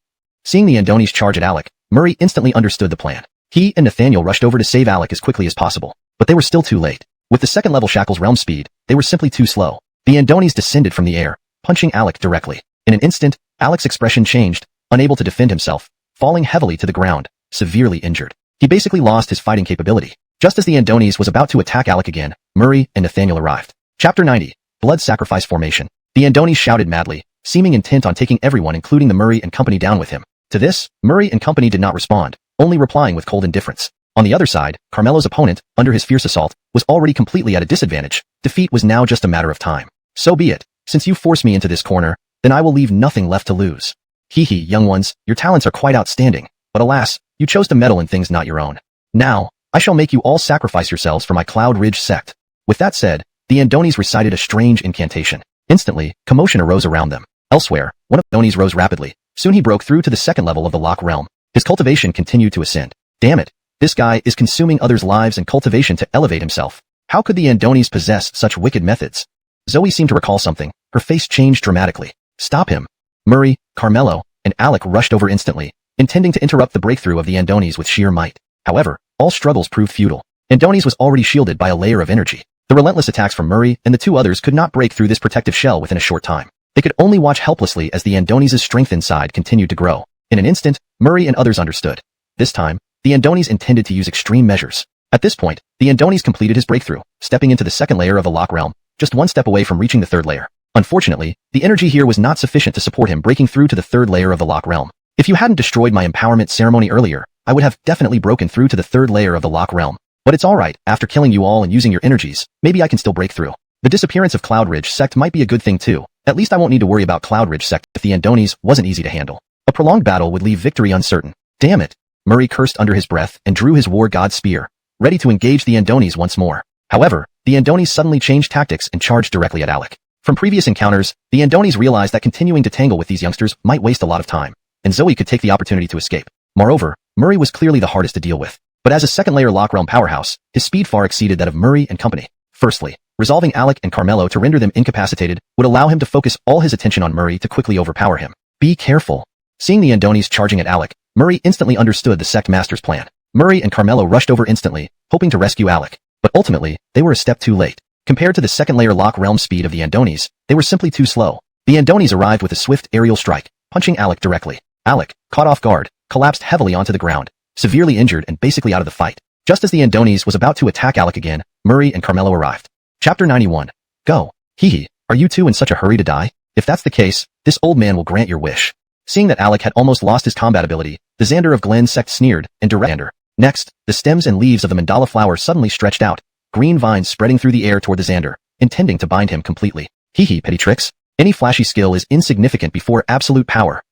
Seeing the Andonis charge at Alec, Murray instantly understood the plan. He and Nathaniel rushed over to save Alec as quickly as possible, but they were still too late. With the second level Shackles realm speed, they were simply too slow. The Andonis descended from the air, punching Alec directly. In an instant, Alec's expression changed, unable to defend himself, falling heavily to the ground, severely injured. He basically lost his fighting capability. Just as the Andonis was about to attack Alec again, Murray and Nathaniel arrived. Chapter 90. Blood Sacrifice Formation. The Andonis shouted madly, seeming intent on taking everyone including the Murray and company down with him. To this, Murray and company did not respond, only replying with cold indifference. On the other side, Carmelo's opponent, under his fierce assault, was already completely at a disadvantage. Defeat was now just a matter of time. So be it. Since you forced me into this corner, then I will leave nothing left to lose. Hehe, young ones, your talents are quite outstanding, but alas, you chose to meddle in things not your own. Now, I shall make you all sacrifice yourselves for my Cloud Ridge sect. With that said, the Andonis recited a strange incantation. Instantly, commotion arose around them. Elsewhere, one of the Andonis rose rapidly. Soon he broke through to the second level of the Lock realm. His cultivation continued to ascend. Damn it, this guy is consuming others' lives and cultivation to elevate himself. How could the Andonis possess such wicked methods? Zoe seemed to recall something. Her face changed dramatically. Stop him. Murray, Carmelo, and Alec rushed over instantly, intending to interrupt the breakthrough of the Andonis with sheer might. However, all struggles proved futile. Andonis was already shielded by a layer of energy. The relentless attacks from Murray and the two others could not break through this protective shell within a short time. They could only watch helplessly as the Andonis' strength inside continued to grow. In an instant, Murray and others understood. This time, the Andonis intended to use extreme measures. At this point, the Andonis completed his breakthrough, stepping into the second layer of the Lock realm, just one step away from reaching the third layer. Unfortunately, the energy here was not sufficient to support him breaking through to the third layer of the Lock realm. If you hadn't destroyed my empowerment ceremony earlier, I would have definitely broken through to the third layer of the Lock realm. But it's alright, after killing you all and using your energies, maybe I can still break through. The disappearance of Cloud Ridge sect might be a good thing too. At least I won't need to worry about Cloud Ridge sect if the Andonis wasn't easy to handle. A prolonged battle would leave victory uncertain. Damn it. Murray cursed under his breath and drew his war god spear, ready to engage the Andonis once more. However, the Andonis suddenly changed tactics and charged directly at Alec. From previous encounters, the Andonis realized that continuing to tangle with these youngsters might waste a lot of time, and Zoe could take the opportunity to escape. Moreover, Murray was clearly the hardest to deal with. But as a second-layer Lock realm powerhouse, his speed far exceeded that of Murray and company. Firstly, resolving Alec and Carmelo to render them incapacitated would allow him to focus all his attention on Murray to quickly overpower him. Be careful. Seeing the Andonis charging at Alec, Murray instantly understood the sect master's plan. Murray and Carmelo rushed over instantly, hoping to rescue Alec. But ultimately, they were a step too late. Compared to the second-layer Lock realm speed of the Andonis, they were simply too slow. The Andonis arrived with a swift aerial strike, punching Alec directly. Alec, caught off guard, collapsed heavily onto the ground, severely injured and basically out of the fight. Just as the Andonis was about to attack Alec again, Murray and Carmelo arrived. Chapter 91. Go. Hehe, are you two in such a hurry to die? If that's the case, this old man will grant your wish. Seeing that Alec had almost lost his combat ability, the Xander of Glen sect sneered and directed. Next, the stems and leaves of the mandala flower suddenly stretched out, green vines spreading through the air toward the Xander, intending to bind him completely. Hehe, petty tricks. Any flashy skill is insignificant before absolute power.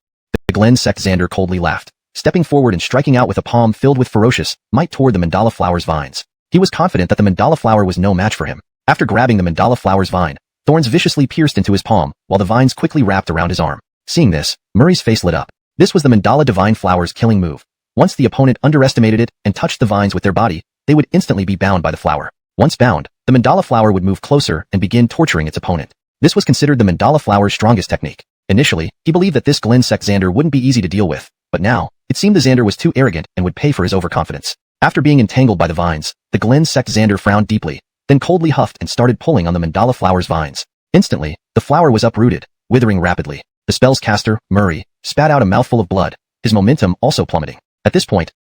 The Glen sect Xander coldly laughed, stepping forward and striking out with a palm filled with ferocious might toward the mandala flower's vines. He was confident that the mandala flower was no match for him. After grabbing the mandala flower's vine, thorns viciously pierced into his palm, while the vines quickly wrapped around his arm. Seeing this, Murray's face lit up. This was the mandala divine flower's killing move. Once the opponent underestimated it and touched the vines with their body, they would instantly be bound by the flower. Once bound, the mandala flower would move closer and begin torturing its opponent. This was considered the mandala flower's strongest technique. Initially, he believed that this Glen sect Xander wouldn't be easy to deal with, but now, it seemed the Xander was too arrogant and would pay for his overconfidence. After being entangled by the vines, the Glen sect Xander frowned deeply, then coldly huffed and started pulling on the mandala flower's vines. Instantly, the flower was uprooted, withering rapidly. The spell's caster, Murray, spat out a mouthful of blood, his momentum also plummeting. At this point,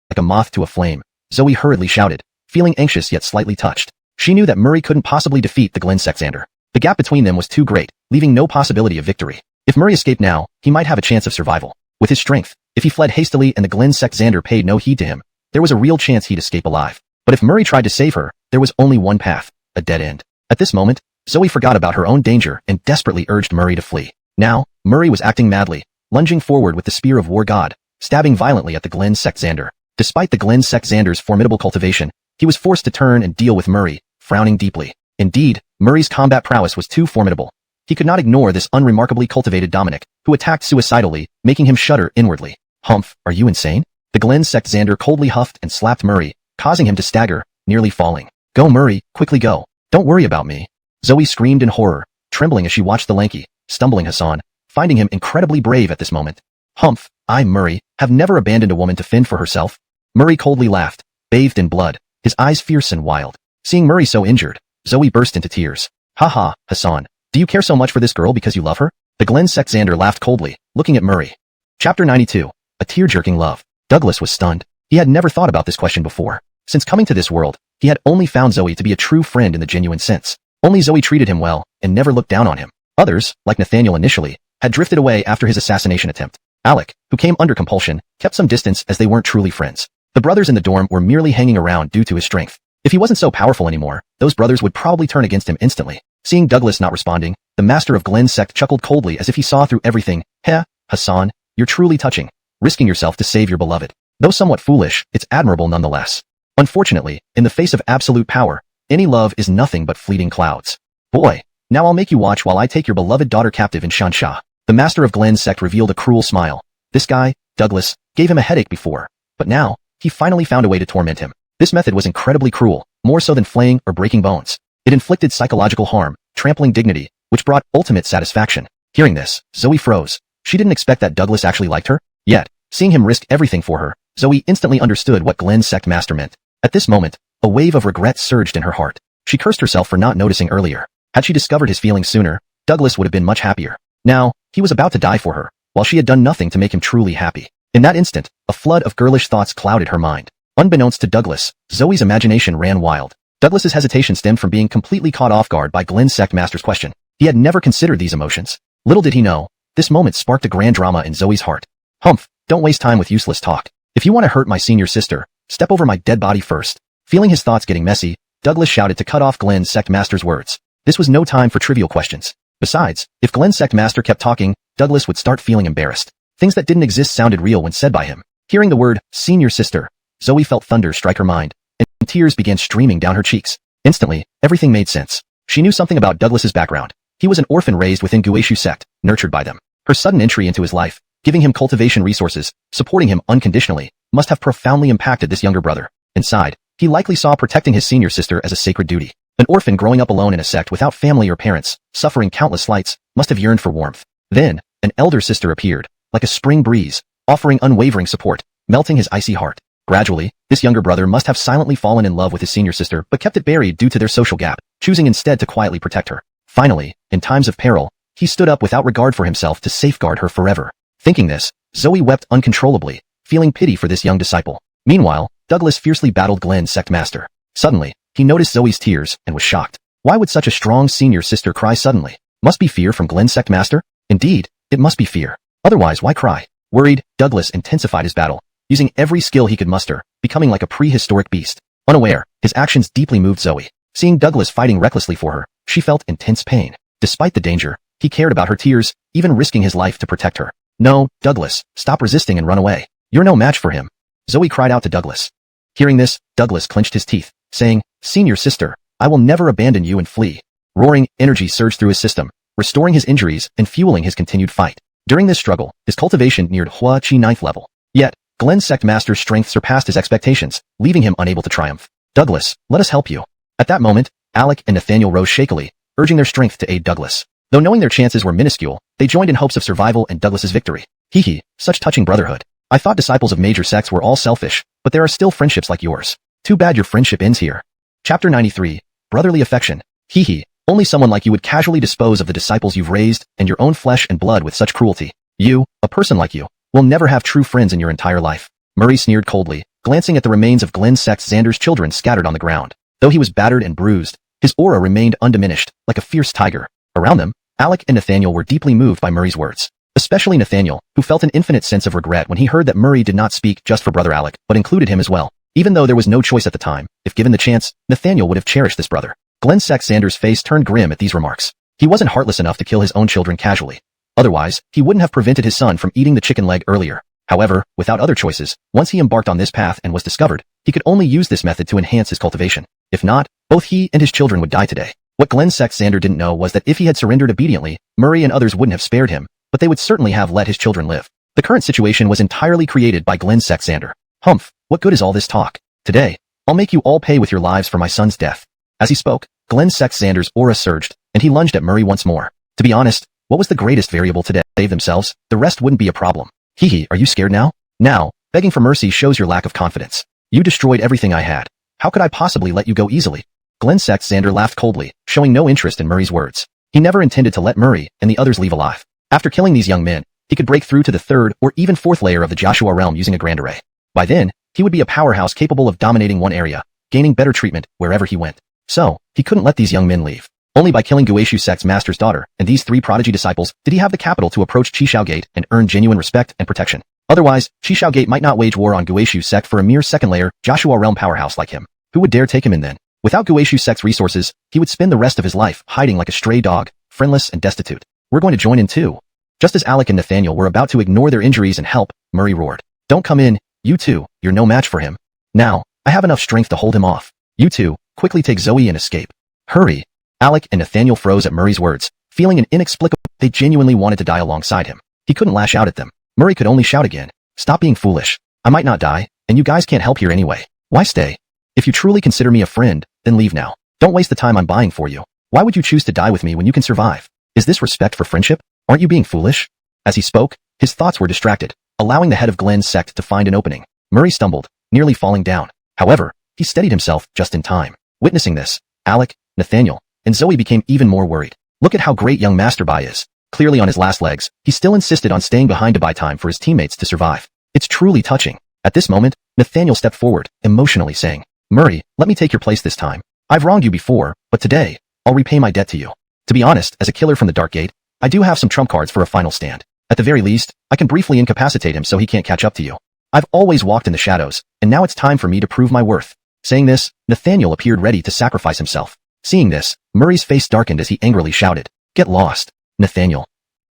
like a moth to a flame, Zoe hurriedly shouted, feeling anxious yet slightly touched. She knew that Murray couldn't possibly defeat the Xander. The gap between them was too great, leaving no possibility of victory. If Murray escaped now, he might have a chance of survival. With his strength, if he fled hastily and the Xander paid no heed to him, there was a real chance he'd escape alive. But if Murray tried to save her, there was only one path, a dead end. At this moment, Zoe forgot about her own danger and desperately urged Murray to flee. Now, Murray was acting madly, lunging forward with the spear of war god, stabbing violently at the Xander. Despite the Xander's formidable cultivation, he was forced to turn and deal with Murray, frowning deeply. Indeed, Murray's combat prowess was too formidable. He could not ignore this unremarkably cultivated Dominic, who attacked suicidally, making him shudder inwardly. Humph, are you insane? The Xander coldly huffed and slapped Murray, causing him to stagger, nearly falling. Go Murray, quickly go. Don't worry about me. Zoe screamed in horror, trembling as she watched the lanky, stumbling Hassan, finding him incredibly brave at this moment. Humph, I, Murray, have never abandoned a woman to fend for herself. Murray coldly laughed, bathed in blood, his eyes fierce and wild. Seeing Murray so injured, Zoe burst into tears. Ha ha, Hassan, do you care so much for this girl because you love her? The Xander laughed coldly, looking at Murray. Chapter 92. A tear-jerking love. Douglas was stunned. He had never thought about this question before. Since coming to this world, he had only found Zoe to be a true friend in the genuine sense. Only Zoe treated him well, and never looked down on him. Others, like Nathaniel initially, had drifted away after his assassination attempt. Alec, who came under compulsion, kept some distance as they weren't truly friends. The brothers in the dorm were merely hanging around due to his strength. If he wasn't so powerful anymore, those brothers would probably turn against him instantly. Seeing Douglas not responding, the master of Glen's sect chuckled coldly as if he saw through everything. Heh, Hassan, you're truly touching, risking yourself to save your beloved. Though somewhat foolish, it's admirable nonetheless. Unfortunately, in the face of absolute power, any love is nothing but fleeting clouds. Boy, now I'll make you watch while I take your beloved daughter captive in Shansha. The master of Glen's sect revealed a cruel smile. This guy, Douglas, gave him a headache before, but now, he finally found a way to torment him. This method was incredibly cruel, more so than flaying or breaking bones. It inflicted psychological harm, trampling dignity, which brought ultimate satisfaction. Hearing this, Zoe froze. She didn't expect that Douglas actually liked her. Yet, seeing him risk everything for her, Zoe instantly understood what Glen's sect master meant. At this moment, a wave of regret surged in her heart. She cursed herself for not noticing earlier. Had she discovered his feelings sooner, Douglas would have been much happier. Now, he was about to die for her, while she had done nothing to make him truly happy. In that instant, a flood of girlish thoughts clouded her mind. Unbeknownst to Douglas, Zoe's imagination ran wild. Douglas's hesitation stemmed from being completely caught off guard by Glen's sect master's question. He had never considered these emotions. Little did he know, this moment sparked a grand drama in Zoe's heart. Humph, don't waste time with useless talk. If you want to hurt my senior sister, step over my dead body first. Feeling his thoughts getting messy, Douglas shouted to cut off Glen's sect master's words. This was no time for trivial questions. Besides, if Glen's sect master kept talking, Douglas would start feeling embarrassed. Things that didn't exist sounded real when said by him. Hearing the word, senior sister, Zoe felt thunder strike her mind, and tears began streaming down her cheeks. Instantly, everything made sense. She knew something about Douglas's background. He was an orphan raised within Guishu sect, nurtured by them. Her sudden entry into his life, giving him cultivation resources, supporting him unconditionally, must have profoundly impacted this younger brother. Inside, he likely saw protecting his senior sister as a sacred duty. An orphan growing up alone in a sect without family or parents, suffering countless slights, must have yearned for warmth. Then, an elder sister appeared, like a spring breeze, offering unwavering support, melting his icy heart. Gradually, this younger brother must have silently fallen in love with his senior sister but kept it buried due to their social gap, choosing instead to quietly protect her. Finally, in times of peril, he stood up without regard for himself to safeguard her forever. Thinking this, Zoe wept uncontrollably, feeling pity for this young disciple. Meanwhile, Douglas fiercely battled Glen's sect master. Suddenly, he noticed Zoe's tears and was shocked. Why would such a strong senior sister cry suddenly? Must be fear from Glen's sect master? Indeed, it must be fear. Otherwise, why cry? Worried, Douglas intensified his battle, using every skill he could muster, becoming like a prehistoric beast. Unaware, his actions deeply moved Zoe. Seeing Douglas fighting recklessly for her, she felt intense pain. Despite the danger, he cared about her tears, even risking his life to protect her. No, Douglas, stop resisting and run away. You're no match for him. Zoe cried out to Douglas. Hearing this, Douglas clenched his teeth, saying, Senior sister, I will never abandon you and flee. Roaring energy surged through his system, restoring his injuries and fueling his continued fight. During this struggle, his cultivation neared Hua Qi 9th level. Yet, Glen's sect master's strength surpassed his expectations, leaving him unable to triumph. Douglas, let us help you. At that moment, Alec and Nathaniel rose shakily, urging their strength to aid Douglas. Though knowing their chances were minuscule, they joined in hopes of survival and Douglas's victory. Hee hee, such touching brotherhood. I thought disciples of major sects were all selfish, but there are still friendships like yours. Too bad your friendship ends here. Chapter 93. Brotherly affection. Hee hee, Only someone like you would casually dispose of the disciples you've raised and your own flesh and blood with such cruelty. You, a person like you, will never have true friends in your entire life. Murray sneered coldly, glancing at the remains of Glenn Sex Xander's children scattered on the ground. Though he was battered and bruised, his aura remained undiminished, like a fierce tiger. Around them, Alec and Nathaniel were deeply moved by Murray's words. Especially Nathaniel, who felt an infinite sense of regret when he heard that Murray did not speak just for brother Alec, but included him as well. Even though there was no choice at the time, if given the chance, Nathaniel would have cherished this brother. Glenn Sex Xander's face turned grim at these remarks. He wasn't heartless enough to kill his own children casually. Otherwise, he wouldn't have prevented his son from eating the chicken leg earlier. However, without other choices, once he embarked on this path and was discovered, he could only use this method to enhance his cultivation. If not, both he and his children would die today. What Glenn Sex Xander didn't know was that if he had surrendered obediently, Murray and others wouldn't have spared him, but they would certainly have let his children live. The current situation was entirely created by Glenn Sex Xander. Humph, what good is all this talk? Today, I'll make you all pay with your lives for my son's death. As he spoke, Glenn Sex Xander's aura surged, and he lunged at Murray once more. To be honest, what was the greatest variable today? Save themselves, the rest wouldn't be a problem. Hee, are you scared now? Now, begging for mercy shows your lack of confidence. You destroyed everything I had. How could I possibly let you go easily? Glenn Sex Xander laughed coldly, showing no interest in Murray's words. He never intended to let Murray and the others leave alive. After killing these young men, he could break through to the third or even fourth layer of the Joshua realm using a grand array. By then, he would be a powerhouse capable of dominating one area, gaining better treatment wherever he went. So, he couldn't let these young men leave. Only by killing Guishu Sect's master's daughter and these three prodigy disciples did he have the capital to approach Qishao Gate and earn genuine respect and protection. Otherwise, Qishao Gate might not wage war on Guishu Sect for a mere second-layer, Joshua realm powerhouse like him. Who would dare take him in then? Without Guishu Sect's resources, he would spend the rest of his life hiding like a stray dog, friendless and destitute. We're going to join in too. Just as Alec and Nathaniel were about to ignore their injuries and help, Murray roared. Don't come in, you two, you're no match for him. Now, I have enough strength to hold him off. You two, quickly take Zoe and escape. Hurry. Alec and Nathaniel froze at Murray's words, feeling an inexplicable. They genuinely wanted to die alongside him. He couldn't lash out at them. Murray could only shout again. Stop being foolish. I might not die, and you guys can't help here anyway. Why stay? If you truly consider me a friend, then leave now. Don't waste the time I'm buying for you. Why would you choose to die with me when you can survive? Is this respect for friendship? Aren't you being foolish? As he spoke, his thoughts were distracted, allowing the head of Glenn's sect to find an opening. Murray stumbled, nearly falling down. However, he steadied himself just in time. Witnessing this, Alec, Nathaniel, and Zoe became even more worried. Look at how great young Master Bai is. Clearly on his last legs, he still insisted on staying behind to buy time for his teammates to survive. It's truly touching. At this moment, Nathaniel stepped forward, emotionally saying, Murray, let me take your place this time. I've wronged you before, but today, I'll repay my debt to you. To be honest, as a killer from the Dark Gate, I do have some trump cards for a final stand. At the very least, I can briefly incapacitate him so he can't catch up to you. I've always walked in the shadows, and now it's time for me to prove my worth. Saying this, Nathaniel appeared ready to sacrifice himself. Seeing this, Murray's face darkened as he angrily shouted, Get lost, Nathaniel.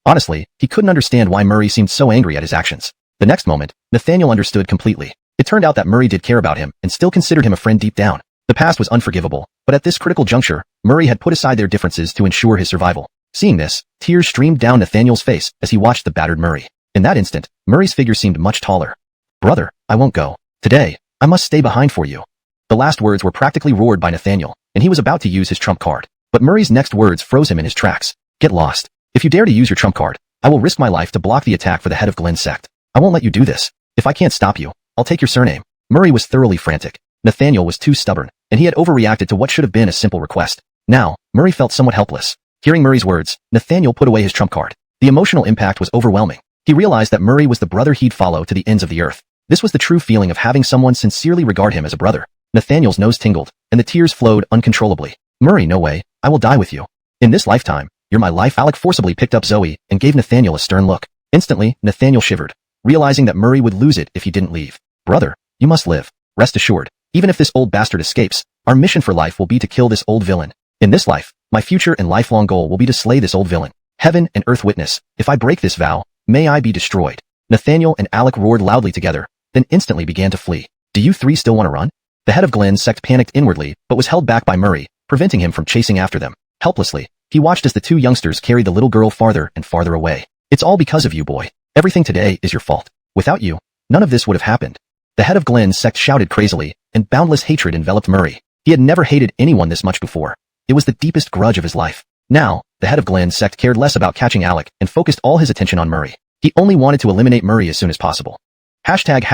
Honestly, he couldn't understand why Murray seemed so angry at his actions. The next moment, Nathaniel understood completely. It turned out that Murray did care about him and still considered him a friend deep down. The past was unforgivable, but at this critical juncture, Murray had put aside their differences to ensure his survival. Seeing this, tears streamed down Nathaniel's face as he watched the battered Murray. In that instant, Murray's figure seemed much taller. Brother, I won't go. Today, I must stay behind for you. The last words were practically roared by Nathaniel, and he was about to use his trump card. But Murray's next words froze him in his tracks. Get lost. If you dare to use your trump card, I will risk my life to block the attack for the head of Glenn's sect. I won't let you do this. If I can't stop you, I'll take your surname. Murray was thoroughly frantic. Nathaniel was too stubborn, and he had overreacted to what should have been a simple request. Now, Murray felt somewhat helpless. Hearing Murray's words, Nathaniel put away his trump card. The emotional impact was overwhelming. He realized that Murray was the brother he'd follow to the ends of the earth. This was the true feeling of having someone sincerely regard him as a brother. Nathaniel's nose tingled, and the tears flowed uncontrollably. Murray, no way, I will die with you. In this lifetime, you're my life. Alec forcibly picked up Zoe and gave Nathaniel a stern look. Instantly, Nathaniel shivered, realizing that Murray would lose it if he didn't leave. Brother, you must live. Rest assured, even if this old bastard escapes, our mission for life will be to kill this old villain. In this life, my future and lifelong goal will be to slay this old villain. Heaven and earth witness, if I break this vow, may I be destroyed. Nathaniel and Alec roared loudly together, then instantly began to flee. Do you three still want to run? The head of Glenn's sect panicked inwardly, but was held back by Murray, preventing him from chasing after them. Helplessly, he watched as the two youngsters carried the little girl farther and farther away. It's all because of you, boy. Everything today is your fault. Without you, none of this would have happened. The head of Glenn's sect shouted crazily, and boundless hatred enveloped Murray. He had never hated anyone this much before. It was the deepest grudge of his life. Now, the head of Glenn's sect cared less about catching Alec and focused all his attention on Murray. He only wanted to eliminate Murray as soon as possible. Hashtag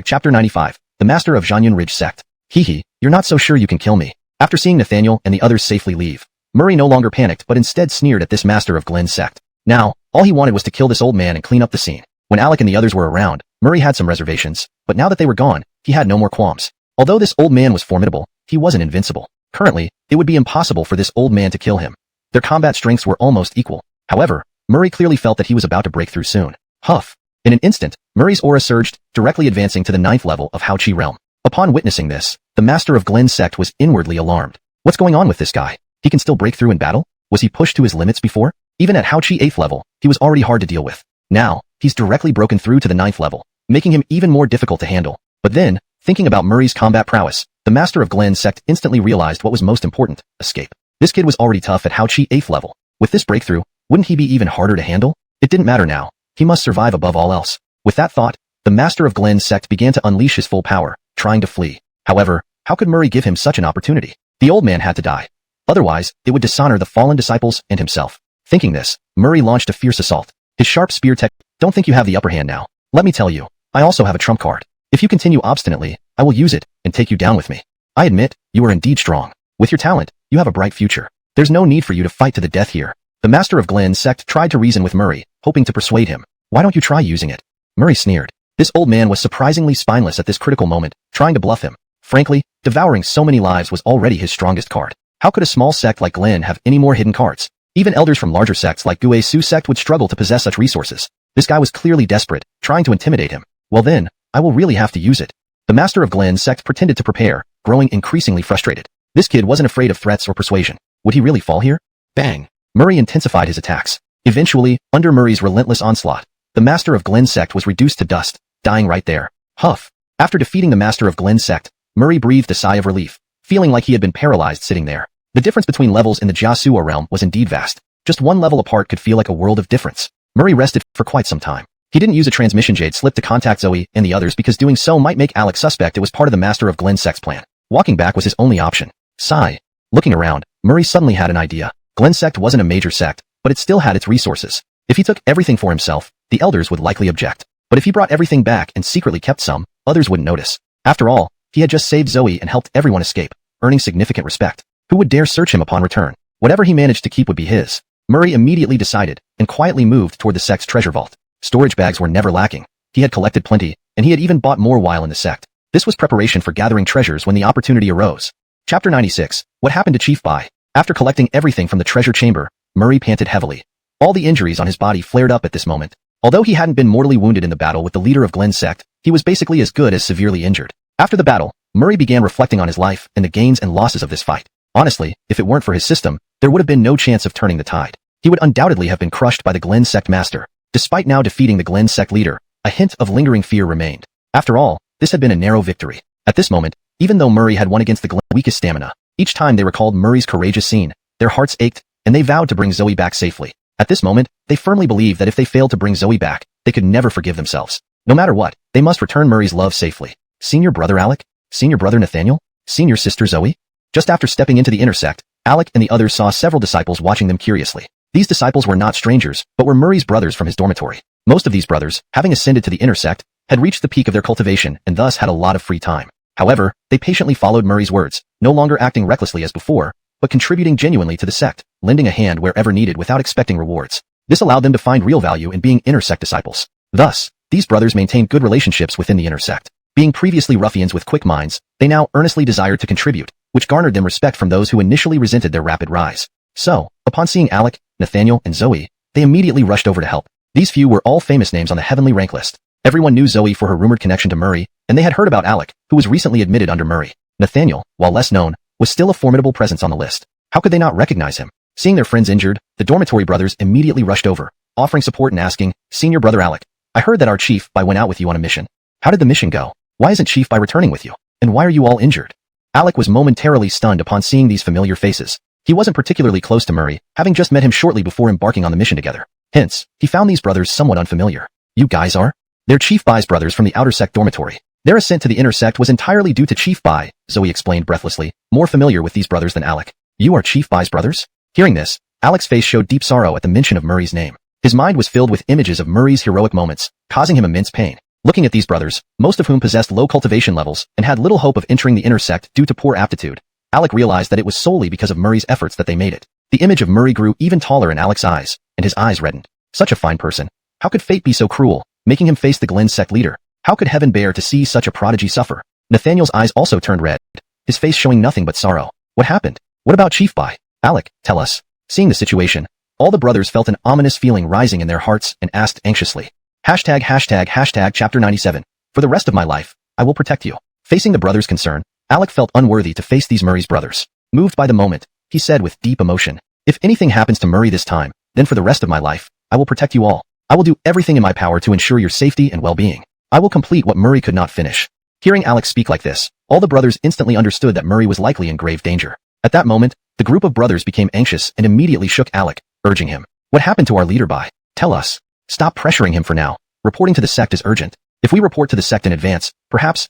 Chapter 95, the Master of Zhangyun Ridge Sect. Hee, you're not so sure you can kill me. After seeing Nathaniel and the others safely leave, Murray no longer panicked but instead sneered at this master of Glen's sect. Now, all he wanted was to kill this old man and clean up the scene. When Alec and the others were around, Murray had some reservations, but now that they were gone, he had no more qualms. Although this old man was formidable, he wasn't invincible. Currently, it would be impossible for this old man to kill him. Their combat strengths were almost equal. However, Murray clearly felt that he was about to break through soon. Huff. In an instant, Murray's aura surged, directly advancing to the 9th level of Hao-Chi realm. Upon witnessing this, the master of Glen's sect was inwardly alarmed. What's going on with this guy? He can still break through in battle? Was he pushed to his limits before? Even at Hao-Chi 8th level, he was already hard to deal with. Now, he's directly broken through to the 9th level, making him even more difficult to handle. But then, thinking about Murray's combat prowess, the master of Glen's sect instantly realized what was most important: escape. This kid was already tough at Hao-Chi 8th level. With this breakthrough, wouldn't he be even harder to handle? It didn't matter now. He must survive above all else. With that thought, the master of Glen's sect began to unleash his full power, trying to flee. However, how could Murray give him such an opportunity? The old man had to die. Otherwise, it would dishonor the fallen disciples and himself. Thinking this, Murray launched a fierce assault. His sharp spear tech. Don't think you have the upper hand now. Let me tell you, I also have a trump card. If you continue obstinately, I will use it and take you down with me. I admit, you are indeed strong. With your talent, you have a bright future. There's no need for you to fight to the death here. The master of Glen's sect tried to reason with Murray, hoping to persuade him. Why don't you try using it? Murray sneered. This old man was surprisingly spineless at this critical moment, trying to bluff him. Frankly, devouring so many lives was already his strongest card. How could a small sect like Glen have any more hidden cards? Even elders from larger sects like Gue Su sect would struggle to possess such resources. This guy was clearly desperate, trying to intimidate him. Well then, I will really have to use it. The master of Glen's sect pretended to prepare, growing increasingly frustrated. This kid wasn't afraid of threats or persuasion. Would he really fall here? Bang! Murray intensified his attacks. Eventually, under Murray's relentless onslaught, the master of Glen's sect was reduced to dust, dying right there. Huff. After defeating the master of Glen's sect, Murray breathed a sigh of relief, feeling like he had been paralyzed sitting there. The difference between levels in the Jiasuo realm was indeed vast. Just one level apart could feel like a world of difference. Murray rested for quite some time. He didn't use a transmission jade slip to contact Zoe and the others because doing so might make Alec suspect it was part of the master of Glen's sect's plan. Walking back was his only option. Sigh. Looking around, Murray suddenly had an idea. Glen's sect wasn't a major sect, but it still had its resources. If he took everything for himself, the elders would likely object. But if he brought everything back and secretly kept some, others wouldn't notice. After all, he had just saved Zoe and helped everyone escape, earning significant respect. Who would dare search him upon return? Whatever he managed to keep would be his. Murray immediately decided, and quietly moved toward the sect's treasure vault. Storage bags were never lacking. He had collected plenty, and he had even bought more while in the sect. This was preparation for gathering treasures when the opportunity arose. Chapter 96. What happened to Chief Bai? After collecting everything from the treasure chamber, Murray panted heavily. All the injuries on his body flared up at this moment. Although he hadn't been mortally wounded in the battle with the leader of Glen's sect, he was basically as good as severely injured. After the battle, Murray began reflecting on his life and the gains and losses of this fight. Honestly, if it weren't for his system, there would have been no chance of turning the tide. He would undoubtedly have been crushed by the Glen sect master. Despite now defeating the Glen sect leader, a hint of lingering fear remained. After all, this had been a narrow victory. At this moment, even though Murray had won against the Glen's weakest stamina, each time they recalled Murray's courageous scene, their hearts ached, and they vowed to bring Zoe back safely. At this moment, they firmly believed that if they failed to bring Zoe back, they could never forgive themselves. No matter what, they must return Murray's love safely. Senior brother Alec? Senior brother Nathaniel? Senior sister Zoe? Just after stepping into the inner sect, Alec and the others saw several disciples watching them curiously. These disciples were not strangers, but were Murray's brothers from his dormitory. Most of these brothers, having ascended to the inner sect, had reached the peak of their cultivation and thus had a lot of free time. However, they patiently followed Murray's words, no longer acting recklessly as before, but contributing genuinely to the sect, lending a hand wherever needed without expecting rewards. This allowed them to find real value in being inner sect disciples. Thus, these brothers maintained good relationships within the inner sect. Being previously ruffians with quick minds, they now earnestly desired to contribute, which garnered them respect from those who initially resented their rapid rise. So, upon seeing Alec, Nathaniel, and Zoe, they immediately rushed over to help. These few were all famous names on the heavenly rank list. Everyone knew Zoe for her rumored connection to Murray, and they had heard about Alec, who was recently admitted under Murray. Nathaniel, while less known, was still a formidable presence on the list. How could they not recognize him? Seeing their friends injured, the dormitory brothers immediately rushed over, offering support and asking, "Senior brother Alec, I heard that our Chief Bai went out with you on a mission. How did the mission go? Why isn't Chief Bai returning with you? And why are you all injured?" Alec was momentarily stunned upon seeing these familiar faces. He wasn't particularly close to Murray, having just met him shortly before embarking on the mission together. Hence, he found these brothers somewhat unfamiliar. "You guys are?" "They're Chief Bai's brothers from the outer sect dormitory. Their ascent to the inner sect was entirely due to Chief Bai," Zoe explained breathlessly, more familiar with these brothers than Alec. "You are Chief Bai's brothers?" Hearing this, Alec's face showed deep sorrow at the mention of Murray's name. His mind was filled with images of Murray's heroic moments, causing him immense pain. Looking at these brothers, most of whom possessed low cultivation levels and had little hope of entering the inner sect due to poor aptitude, Alec realized that it was solely because of Murray's efforts that they made it. The image of Murray grew even taller in Alec's eyes, and his eyes reddened. Such a fine person. How could fate be so cruel, making him face the Glen sect leader? How could heaven bear to see such a prodigy suffer? Nathaniel's eyes also turned red, his face showing nothing but sorrow. What happened? What about Chief Bai? Alec, tell us. Seeing the situation, all the brothers felt an ominous feeling rising in their hearts and asked anxiously. Chapter 97. For the rest of my life, I will protect you. Facing the brothers' concern, Alec felt unworthy to face these Murray's brothers. Moved by the moment, he said with deep emotion, if anything happens to Murray this time, then for the rest of my life, I will protect you all. I will do everything in my power to ensure your safety and well-being. I will complete what Murray could not finish. Hearing Alec speak like this, all the brothers instantly understood that Murray was likely in grave danger. At that moment, the group of brothers became anxious and immediately shook Alec, urging him. What happened to our leader Bai? Tell us. Stop pressuring him for now. Reporting to the sect is urgent. If we report to the sect in advance, perhaps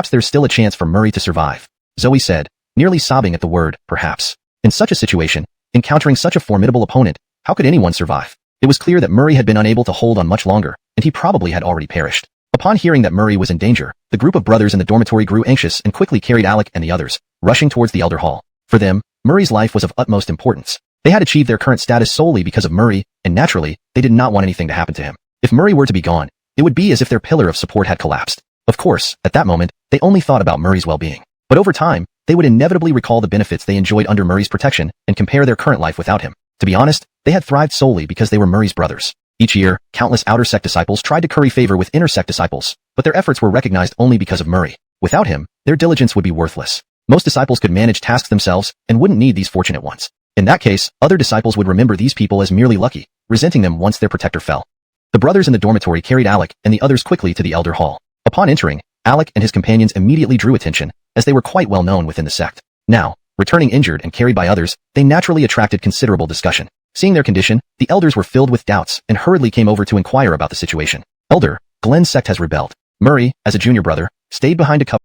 there's still a chance for Murray to survive. Zoe said, nearly sobbing at the word, perhaps. In such a situation, encountering such a formidable opponent, how could anyone survive? It was clear that Murray had been unable to hold on much longer, and he probably had already perished. Upon hearing that Murray was in danger, the group of brothers in the dormitory grew anxious and quickly carried Alec and the others, rushing towards the elder hall. For them, Murray's life was of utmost importance. They had achieved their current status solely because of Murray, and naturally, they did not want anything to happen to him. If Murray were to be gone, it would be as if their pillar of support had collapsed. Of course, at that moment, they only thought about Murray's well-being. But over time, they would inevitably recall the benefits they enjoyed under Murray's protection and compare their current life without him. To be honest, they had thrived solely because they were Murray's brothers. Each year, countless outer sect disciples tried to curry favor with inner sect disciples, but their efforts were recognized only because of Murray. Without him, their diligence would be worthless. Most disciples could manage tasks themselves and wouldn't need these fortunate ones. In that case, other disciples would remember these people as merely lucky, resenting them once their protector fell. The brothers in the dormitory carried Alec and the others quickly to the elder hall. Upon entering, Alec and his companions immediately drew attention, as they were quite well known within the sect. Now, returning injured and carried by others, they naturally attracted considerable discussion. Seeing their condition, the elders were filled with doubts and hurriedly came over to inquire about the situation. Elder, Glen's sect has rebelled. Murray, as a junior brother, stayed behind to cover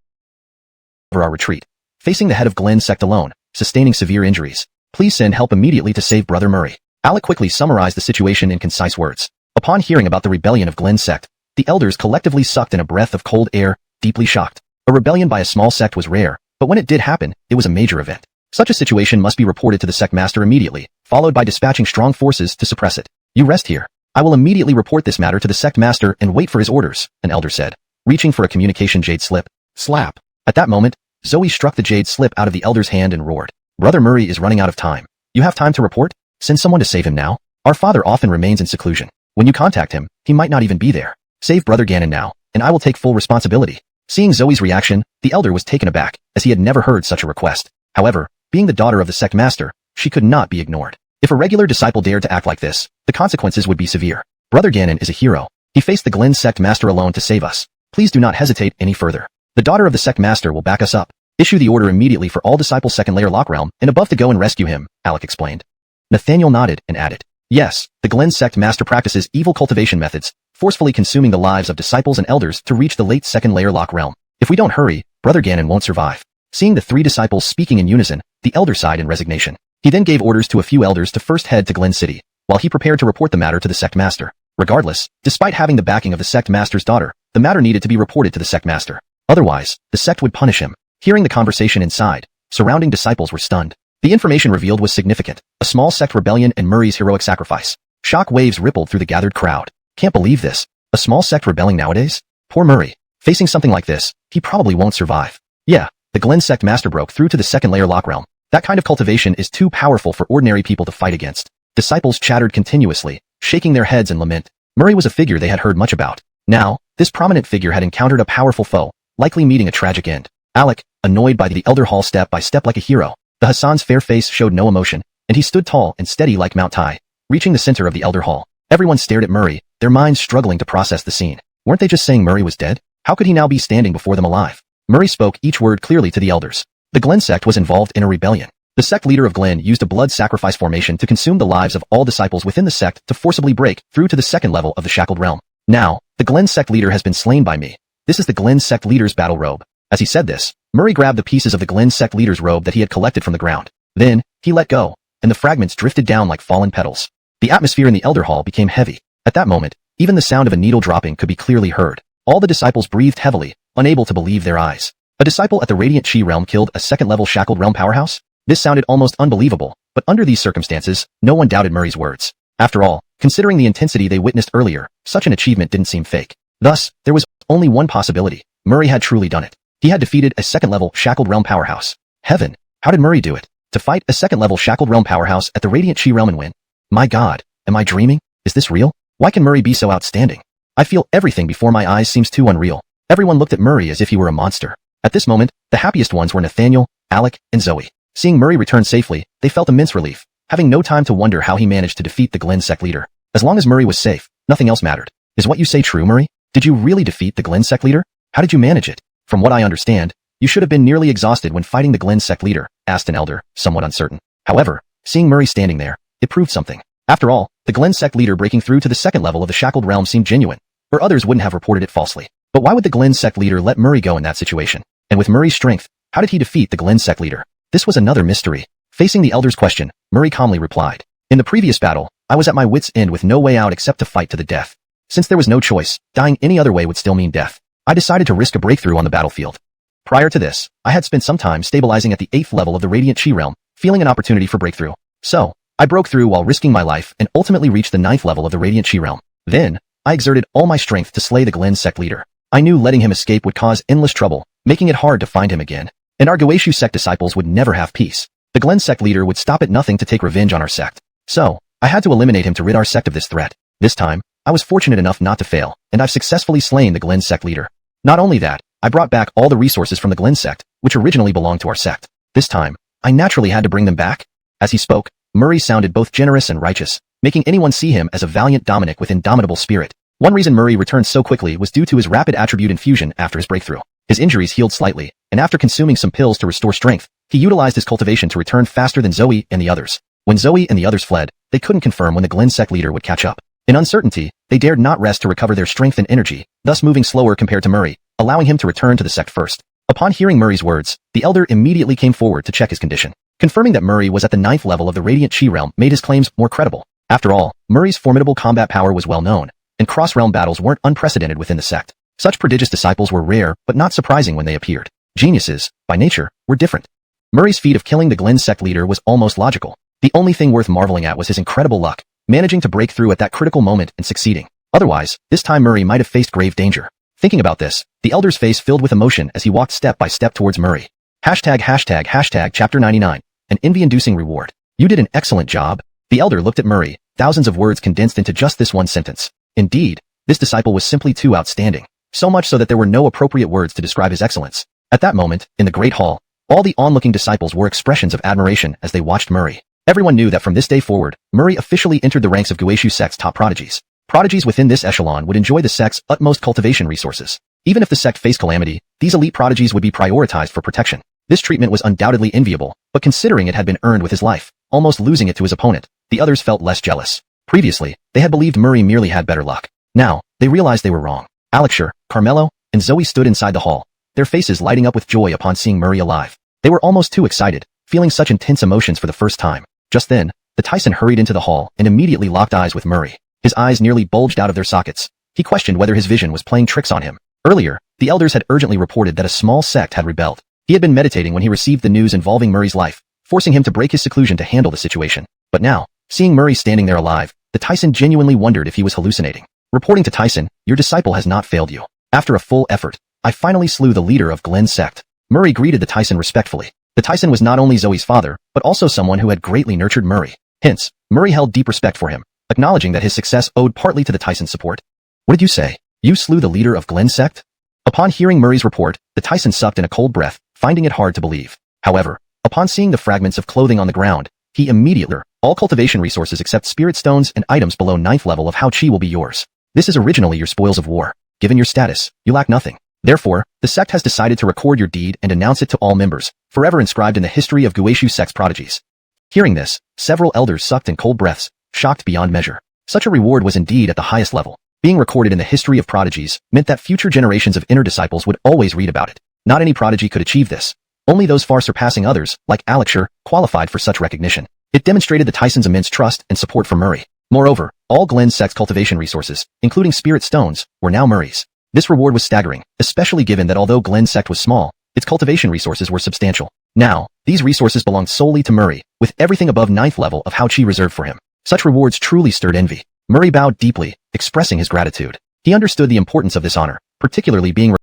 our retreat. Facing the head of Glen's sect alone, sustaining severe injuries. Please send help immediately to save Brother Murray. Alec quickly summarized the situation in concise words. Upon hearing about the rebellion of Glen's sect, the elders collectively sucked in a breath of cold air, deeply shocked. A rebellion by a small sect was rare, but when it did happen, it was a major event. Such a situation must be reported to the sect master immediately, followed by dispatching strong forces to suppress it. You rest here. I will immediately report this matter to the sect master and wait for his orders, an elder said, reaching for a communication jade slip. Slap. At that moment, Zoe struck the jade slip out of the elder's hand and roared. Brother Murray is running out of time. You have time to report? Send someone to save him now. Our father often remains in seclusion. When you contact him, he might not even be there. Save Brother Ganon now, and I will take full responsibility. Seeing Zoe's reaction, the elder was taken aback, as he had never heard such a request. However, being the daughter of the sect master, she could not be ignored. If a regular disciple dared to act like this, the consequences would be severe. Brother Ganon is a hero. He faced the Glen sect master alone to save us. Please do not hesitate any further. The daughter of the sect master will back us up. Issue the order immediately for all disciples second layer lock realm and above to go and rescue him, Alec explained. Nathaniel nodded and added, yes, the Glen sect master practices evil cultivation methods, forcefully consuming the lives of disciples and elders to reach the late second layer lock realm. If we don't hurry, Brother Ganon won't survive. Seeing the three disciples speaking in unison, the elder sighed in resignation. He then gave orders to a few elders to first head to Glen City, while he prepared to report the matter to the sect master. Regardless, despite having the backing of the sect master's daughter, the matter needed to be reported to the sect master. Otherwise, the sect would punish him. Hearing the conversation inside, surrounding disciples were stunned. The information revealed was significant. A small sect rebellion and Murray's heroic sacrifice. Shock waves rippled through the gathered crowd. Can't believe this. A small sect rebelling nowadays? Poor Murray. Facing something like this, he probably won't survive. Yeah, the Glen sect master broke through to the second layer lock realm. That kind of cultivation is too powerful for ordinary people to fight against. Disciples chattered continuously, shaking their heads in lament. Murray was a figure they had heard much about. Now, this prominent figure had encountered a powerful foe, likely meeting a tragic end. Alec, annoyed by the elder hall step by step like a hero, the Hassan's fair face showed no emotion, and he stood tall and steady like Mount Tai. Reaching the center of the elder hall, everyone stared at Murray, their minds struggling to process the scene. Weren't they just saying Murray was dead? How could he now be standing before them alive? Murray spoke each word clearly to the elders. The Glen sect was involved in a rebellion. The sect leader of Glen used a blood sacrifice formation to consume the lives of all disciples within the sect to forcibly break through to the second level of the shackled realm. Now, the Glen sect leader has been slain by me. This is the Glen sect leader's battle robe. As he said this, Murray grabbed the pieces of the Glen sect leader's robe that he had collected from the ground. Then, he let go, and the fragments drifted down like fallen petals. The atmosphere in the elder hall became heavy. At that moment, even the sound of a needle dropping could be clearly heard. All the disciples breathed heavily, unable to believe their eyes. A disciple at the Radiant Chi realm killed a second-level shackled realm powerhouse? This sounded almost unbelievable, but under these circumstances, no one doubted Murray's words. After all, considering the intensity they witnessed earlier, such an achievement didn't seem fake. Thus, there was only one possibility. Murray had truly done it. He had defeated a second-level Shackled Realm powerhouse. Heaven! How did Murray do it? To fight a second-level Shackled Realm powerhouse at the Radiant Chi Realm and win? My god, am I dreaming? Is this real? Why can Murray be so outstanding? I feel everything before my eyes seems too unreal. Everyone looked at Murray as if he were a monster. At this moment, the happiest ones were Nathaniel, Alec, and Zoe. Seeing Murray return safely, they felt immense relief, having no time to wonder how he managed to defeat the Glen sect leader. As long as Murray was safe, nothing else mattered. Is what you say true, Murray? Did you really defeat the Glen sect leader? How did you manage it? From what I understand, you should have been nearly exhausted when fighting the Glen sect leader, asked an elder, somewhat uncertain. However, seeing Murray standing there, it proved something. After all, the Glen sect leader breaking through to the second level of the Shackled Realm seemed genuine, or others wouldn't have reported it falsely. But why would the Glen sect leader let Murray go in that situation? And with Murray's strength, how did he defeat the Glen sect leader? This was another mystery. Facing the elder's question, Murray calmly replied, "In the previous battle, I was at my wit's end with no way out except to fight to the death. Since there was no choice, dying any other way would still mean death. I decided to risk a breakthrough on the battlefield. Prior to this, I had spent some time stabilizing at the 8th level of the Radiant Chi Realm, feeling an opportunity for breakthrough. So, I broke through while risking my life and ultimately reached the 9th level of the Radiant Chi Realm. Then, I exerted all my strength to slay the Glen sect leader. I knew letting him escape would cause endless trouble, making it hard to find him again. And our Guishu sect disciples would never have peace. The Glen sect leader would stop at nothing to take revenge on our sect. So, I had to eliminate him to rid our sect of this threat. This time, I was fortunate enough not to fail, and I've successfully slain the Glen sect leader. Not only that, I brought back all the resources from the Glen sect, which originally belonged to our sect. This time, I naturally had to bring them back." As he spoke, Murray sounded both generous and righteous, making anyone see him as a valiant Dominic with indomitable spirit. One reason Murray returned so quickly was due to his rapid attribute infusion after his breakthrough. His injuries healed slightly, and after consuming some pills to restore strength, he utilized his cultivation to return faster than Zoe and the others. When Zoe and the others fled, they couldn't confirm when the Glen sect leader would catch up. In uncertainty, they dared not rest to recover their strength and energy, thus moving slower compared to Murray, allowing him to return to the sect first. Upon hearing Murray's words, the elder immediately came forward to check his condition. Confirming that Murray was at the 9th level of the Radiant Chi Realm made his claims more credible. After all, Murray's formidable combat power was well known, and cross-realm battles weren't unprecedented within the sect. Such prodigious disciples were rare, but not surprising when they appeared. Geniuses, by nature, were different. Murray's feat of killing the Glen sect leader was almost logical. The only thing worth marveling at was his incredible luck, managing to break through at that critical moment and succeeding. Otherwise, this time Murray might have faced grave danger. Thinking about this, the elder's face filled with emotion as he walked step by step towards Murray. ##### Chapter 99. An envy-inducing reward. You did an excellent job. The elder looked at Murray, thousands of words condensed into just this one sentence. Indeed, this disciple was simply too outstanding. So much so that there were no appropriate words to describe his excellence. At that moment, in the Great Hall, all the onlooking disciples were expressions of admiration as they watched Murray. Everyone knew that from this day forward, Murray officially entered the ranks of Guishu sect's top prodigies. Prodigies within this echelon would enjoy the sect's utmost cultivation resources. Even if the sect faced calamity, these elite prodigies would be prioritized for protection. This treatment was undoubtedly enviable, but considering it had been earned with his life, almost losing it to his opponent, the others felt less jealous. Previously, they had believed Murray merely had better luck. Now, they realized they were wrong. Alexer, Carmelo, and Zoe stood inside the hall, their faces lighting up with joy upon seeing Murray alive. They were almost too excited, feeling such intense emotions for the first time. Just then, the Tyson hurried into the hall and immediately locked eyes with Murray. His eyes nearly bulged out of their sockets. He questioned whether his vision was playing tricks on him. Earlier, the elders had urgently reported that a small sect had rebelled. He had been meditating when he received the news involving Murray's life, forcing him to break his seclusion to handle the situation. But now, seeing Murray standing there alive, the Tyson genuinely wondered if he was hallucinating. Reporting to Tyson, "Your disciple has not failed you. After a full effort, I finally slew the leader of Glen sect." Murray greeted the Tyson respectfully. The Tyson was not only Zoe's father, but also someone who had greatly nurtured Murray. Hence, Murray held deep respect for him, acknowledging that his success owed partly to the Tyson's support. "What did you say? You slew the leader of Glen sect?" Upon hearing Murray's report, the Tyson sucked in a cold breath, finding it hard to believe. However, upon seeing the fragments of clothing on the ground, he immediately, "All cultivation resources except spirit stones and items below 9th level of Hao Chi will be yours. This is originally your spoils of war. Given your status, you lack nothing. Therefore, the sect has decided to record your deed and announce it to all members, forever inscribed in the history of Guishu sect's prodigies." Hearing this, several elders sucked in cold breaths, shocked beyond measure. Such a reward was indeed at the highest level. Being recorded in the history of prodigies meant that future generations of inner disciples would always read about it. Not any prodigy could achieve this. Only those far surpassing others, like Alexer, qualified for such recognition. It demonstrated the Tyson's immense trust and support for Murray. Moreover, all Glen sect's cultivation resources, including spirit stones, were now Murray's. This reward was staggering, especially given that although Glen sect was small, its cultivation resources were substantial. Now, these resources belonged solely to Murray, with everything above 9th level of Hao Chi reserved for him. Such rewards truly stirred envy. Murray bowed deeply, expressing his gratitude. He understood the importance of this honor, particularly being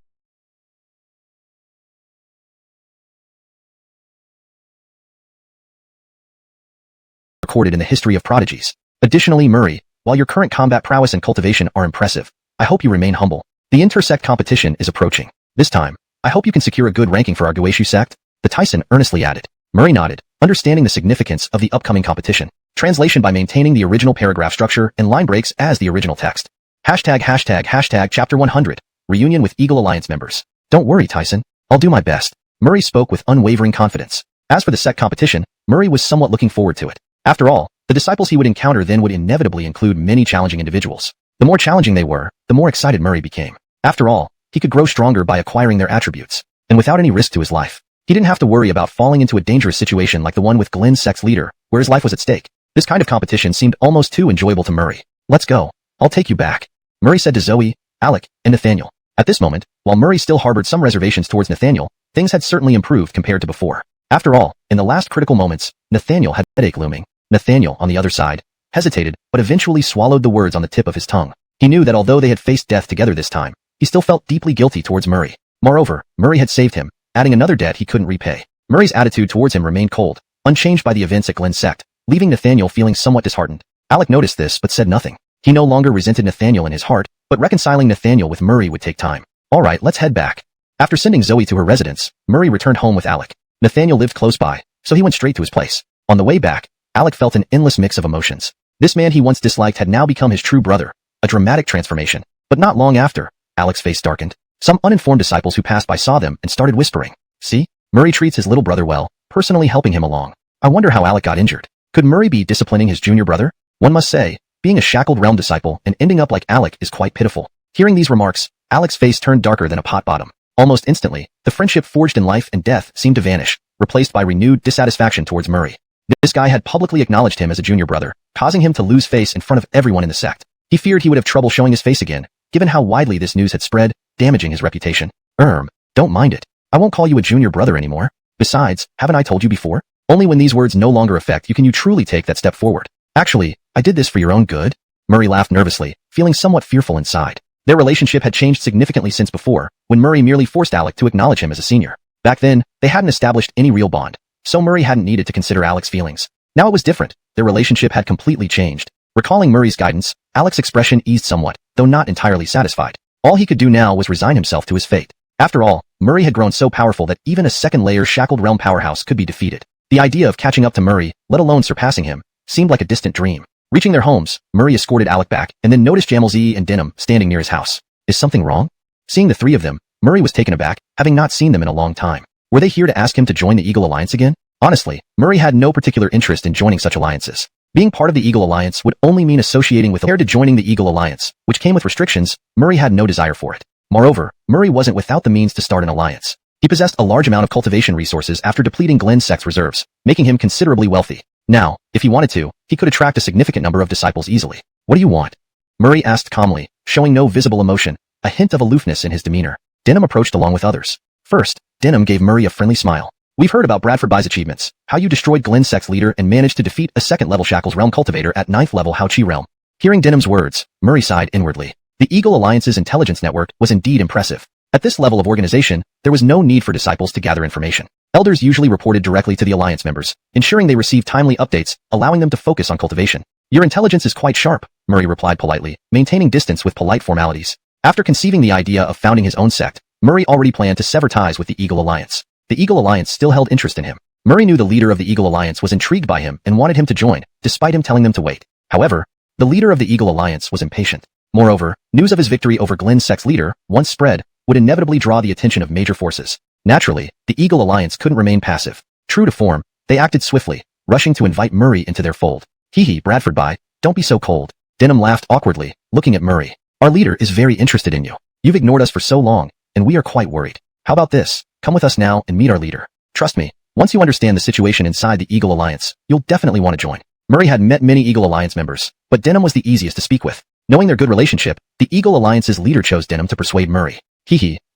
recorded in the history of prodigies. Additionally, Murray, while your current combat prowess and cultivation are impressive, I hope you remain humble. The intersect competition is approaching. This time, I hope you can secure a good ranking for our Guishu sect, the Tyson earnestly added. Murray nodded, understanding the significance of the upcoming competition. Translation by maintaining the original paragraph structure and line breaks as the original text. ##### Chapter 100. Reunion with Eagle Alliance members. Don't worry, Tyson. I'll do my best. Murray spoke with unwavering confidence. As for the sect competition, Murray was somewhat looking forward to it. After all, the disciples he would encounter then would inevitably include many challenging individuals. The more challenging they were, the more excited Murray became. After all, he could grow stronger by acquiring their attributes, and without any risk to his life. He didn't have to worry about falling into a dangerous situation like the one with Glenn's sect's leader, where his life was at stake. This kind of competition seemed almost too enjoyable to Murray. Let's go. I'll take you back, Murray said to Zoe, Alec, and Nathaniel. At this moment, while Murray still harbored some reservations towards Nathaniel, things had certainly improved compared to before. After all, in the last critical moments, Nathaniel had a headache looming. Nathaniel, on the other side, hesitated, but eventually swallowed the words on the tip of his tongue. He knew that although they had faced death together this time, he still felt deeply guilty towards Murray. Moreover, Murray had saved him, adding another debt he couldn't repay. Murray's attitude towards him remained cold, unchanged by the events at Glenn's sect, leaving Nathaniel feeling somewhat disheartened. Alec noticed this but said nothing. He no longer resented Nathaniel in his heart, but reconciling Nathaniel with Murray would take time. Alright, let's head back. After sending Zoe to her residence, Murray returned home with Alec. Nathaniel lived close by, so he went straight to his place. On the way back, Alec felt an endless mix of emotions. This man he once disliked had now become his true brother, a dramatic transformation. But not long after, Alec's face darkened. Some uninformed disciples who passed by saw them and started whispering. See? Murray treats his little brother well, personally helping him along. I wonder how Alec got injured. Could Murray be disciplining his junior brother? One must say, being a shackled realm disciple and ending up like Alec is quite pitiful. Hearing these remarks, Alec's face turned darker than a pot bottom. Almost instantly, the friendship forged in life and death seemed to vanish, replaced by renewed dissatisfaction towards Murray. This guy had publicly acknowledged him as a junior brother, causing him to lose face in front of everyone in the sect. He feared he would have trouble showing his face again, given how widely this news had spread, damaging his reputation. Don't mind it. I won't call you a junior brother anymore. Besides, haven't I told you before? Only when these words no longer affect you can you truly take that step forward. Actually, I did this for your own good. Murray laughed nervously, feeling somewhat fearful inside. Their relationship had changed significantly since before, when Murray merely forced Alec to acknowledge him as a senior. Back then, they hadn't established any real bond, so Murray hadn't needed to consider Alec's feelings. Now it was different. Their relationship had completely changed. Recalling Murray's guidance, Alec's expression eased somewhat, though not entirely satisfied. All he could do now was resign himself to his fate. After all, Murray had grown so powerful that even a second-layer shackled realm powerhouse could be defeated. The idea of catching up to Murray, let alone surpassing him, seemed like a distant dream. Reaching their homes, Murray escorted Alec back and then noticed Jamalzi and Denim standing near his house. Is something wrong? Seeing the three of them, Murray was taken aback, having not seen them in a long time. Were they here to ask him to join the Eagle Alliance again? Honestly, Murray had no particular interest in joining such alliances. Being part of the Eagle Alliance would only mean associating with compared to joining the Eagle Alliance, which came with restrictions. Murray had no desire for it. Moreover, Murray wasn't without the means to start an alliance. He possessed a large amount of cultivation resources after depleting Glenn's sect's reserves, making him considerably wealthy. Now, if he wanted to, he could attract a significant number of disciples easily. What do you want? Murray asked calmly, showing no visible emotion, a hint of aloofness in his demeanor. Denim approached along with others. First, Denim gave Murray a friendly smile. We've heard about Bradford Bai's achievements, how you destroyed Glenn's sect's leader and managed to defeat a second-level Shackles realm cultivator at 9th level Hao Chi realm. Hearing Denim's words, Murray sighed inwardly. The Eagle Alliance's intelligence network was indeed impressive. At this level of organization, there was no need for disciples to gather information. Elders usually reported directly to the Alliance members, ensuring they received timely updates, allowing them to focus on cultivation. Your intelligence is quite sharp, Murray replied politely, maintaining distance with polite formalities. After conceiving the idea of founding his own sect, Murray already planned to sever ties with the Eagle Alliance. The Eagle Alliance still held interest in him. Murray knew the leader of the Eagle Alliance was intrigued by him and wanted him to join, despite him telling them to wait. However, the leader of the Eagle Alliance was impatient. Moreover, news of his victory over Glenn's sect's leader, once spread, would inevitably draw the attention of major forces. Naturally, the Eagle Alliance couldn't remain passive. True to form, they acted swiftly, rushing to invite Murray into their fold. Hee Bradford Bai, don't be so cold. Denim laughed awkwardly, looking at Murray. Our leader is very interested in you. You've ignored us for so long, and we are quite worried. How about this? Come with us now and meet our leader. Trust me, once you understand the situation inside the Eagle Alliance, you'll definitely want to join. Murray had met many Eagle Alliance members, but Denim was the easiest to speak with. Knowing their good relationship, the Eagle Alliance's leader chose Denim to persuade Murray.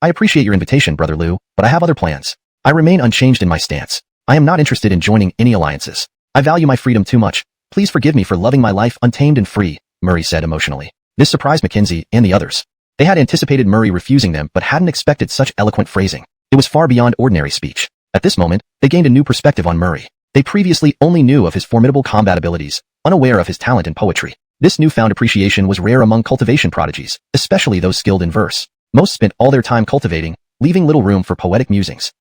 I appreciate your invitation, Brother Liu, but I have other plans. I remain unchanged in my stance. I am not interested in joining any alliances. I value my freedom too much. Please forgive me for loving my life untamed and free, Murray said emotionally. This surprised Mackenzie and the others. They had anticipated Murray refusing them but hadn't expected such eloquent phrasing. It was far beyond ordinary speech. At this moment, they gained a new perspective on Murray. They previously only knew of his formidable combat abilities, unaware of his talent in poetry. This newfound appreciation was rare among cultivation prodigies, especially those skilled in verse. Most spent all their time cultivating, leaving little room for poetic musings.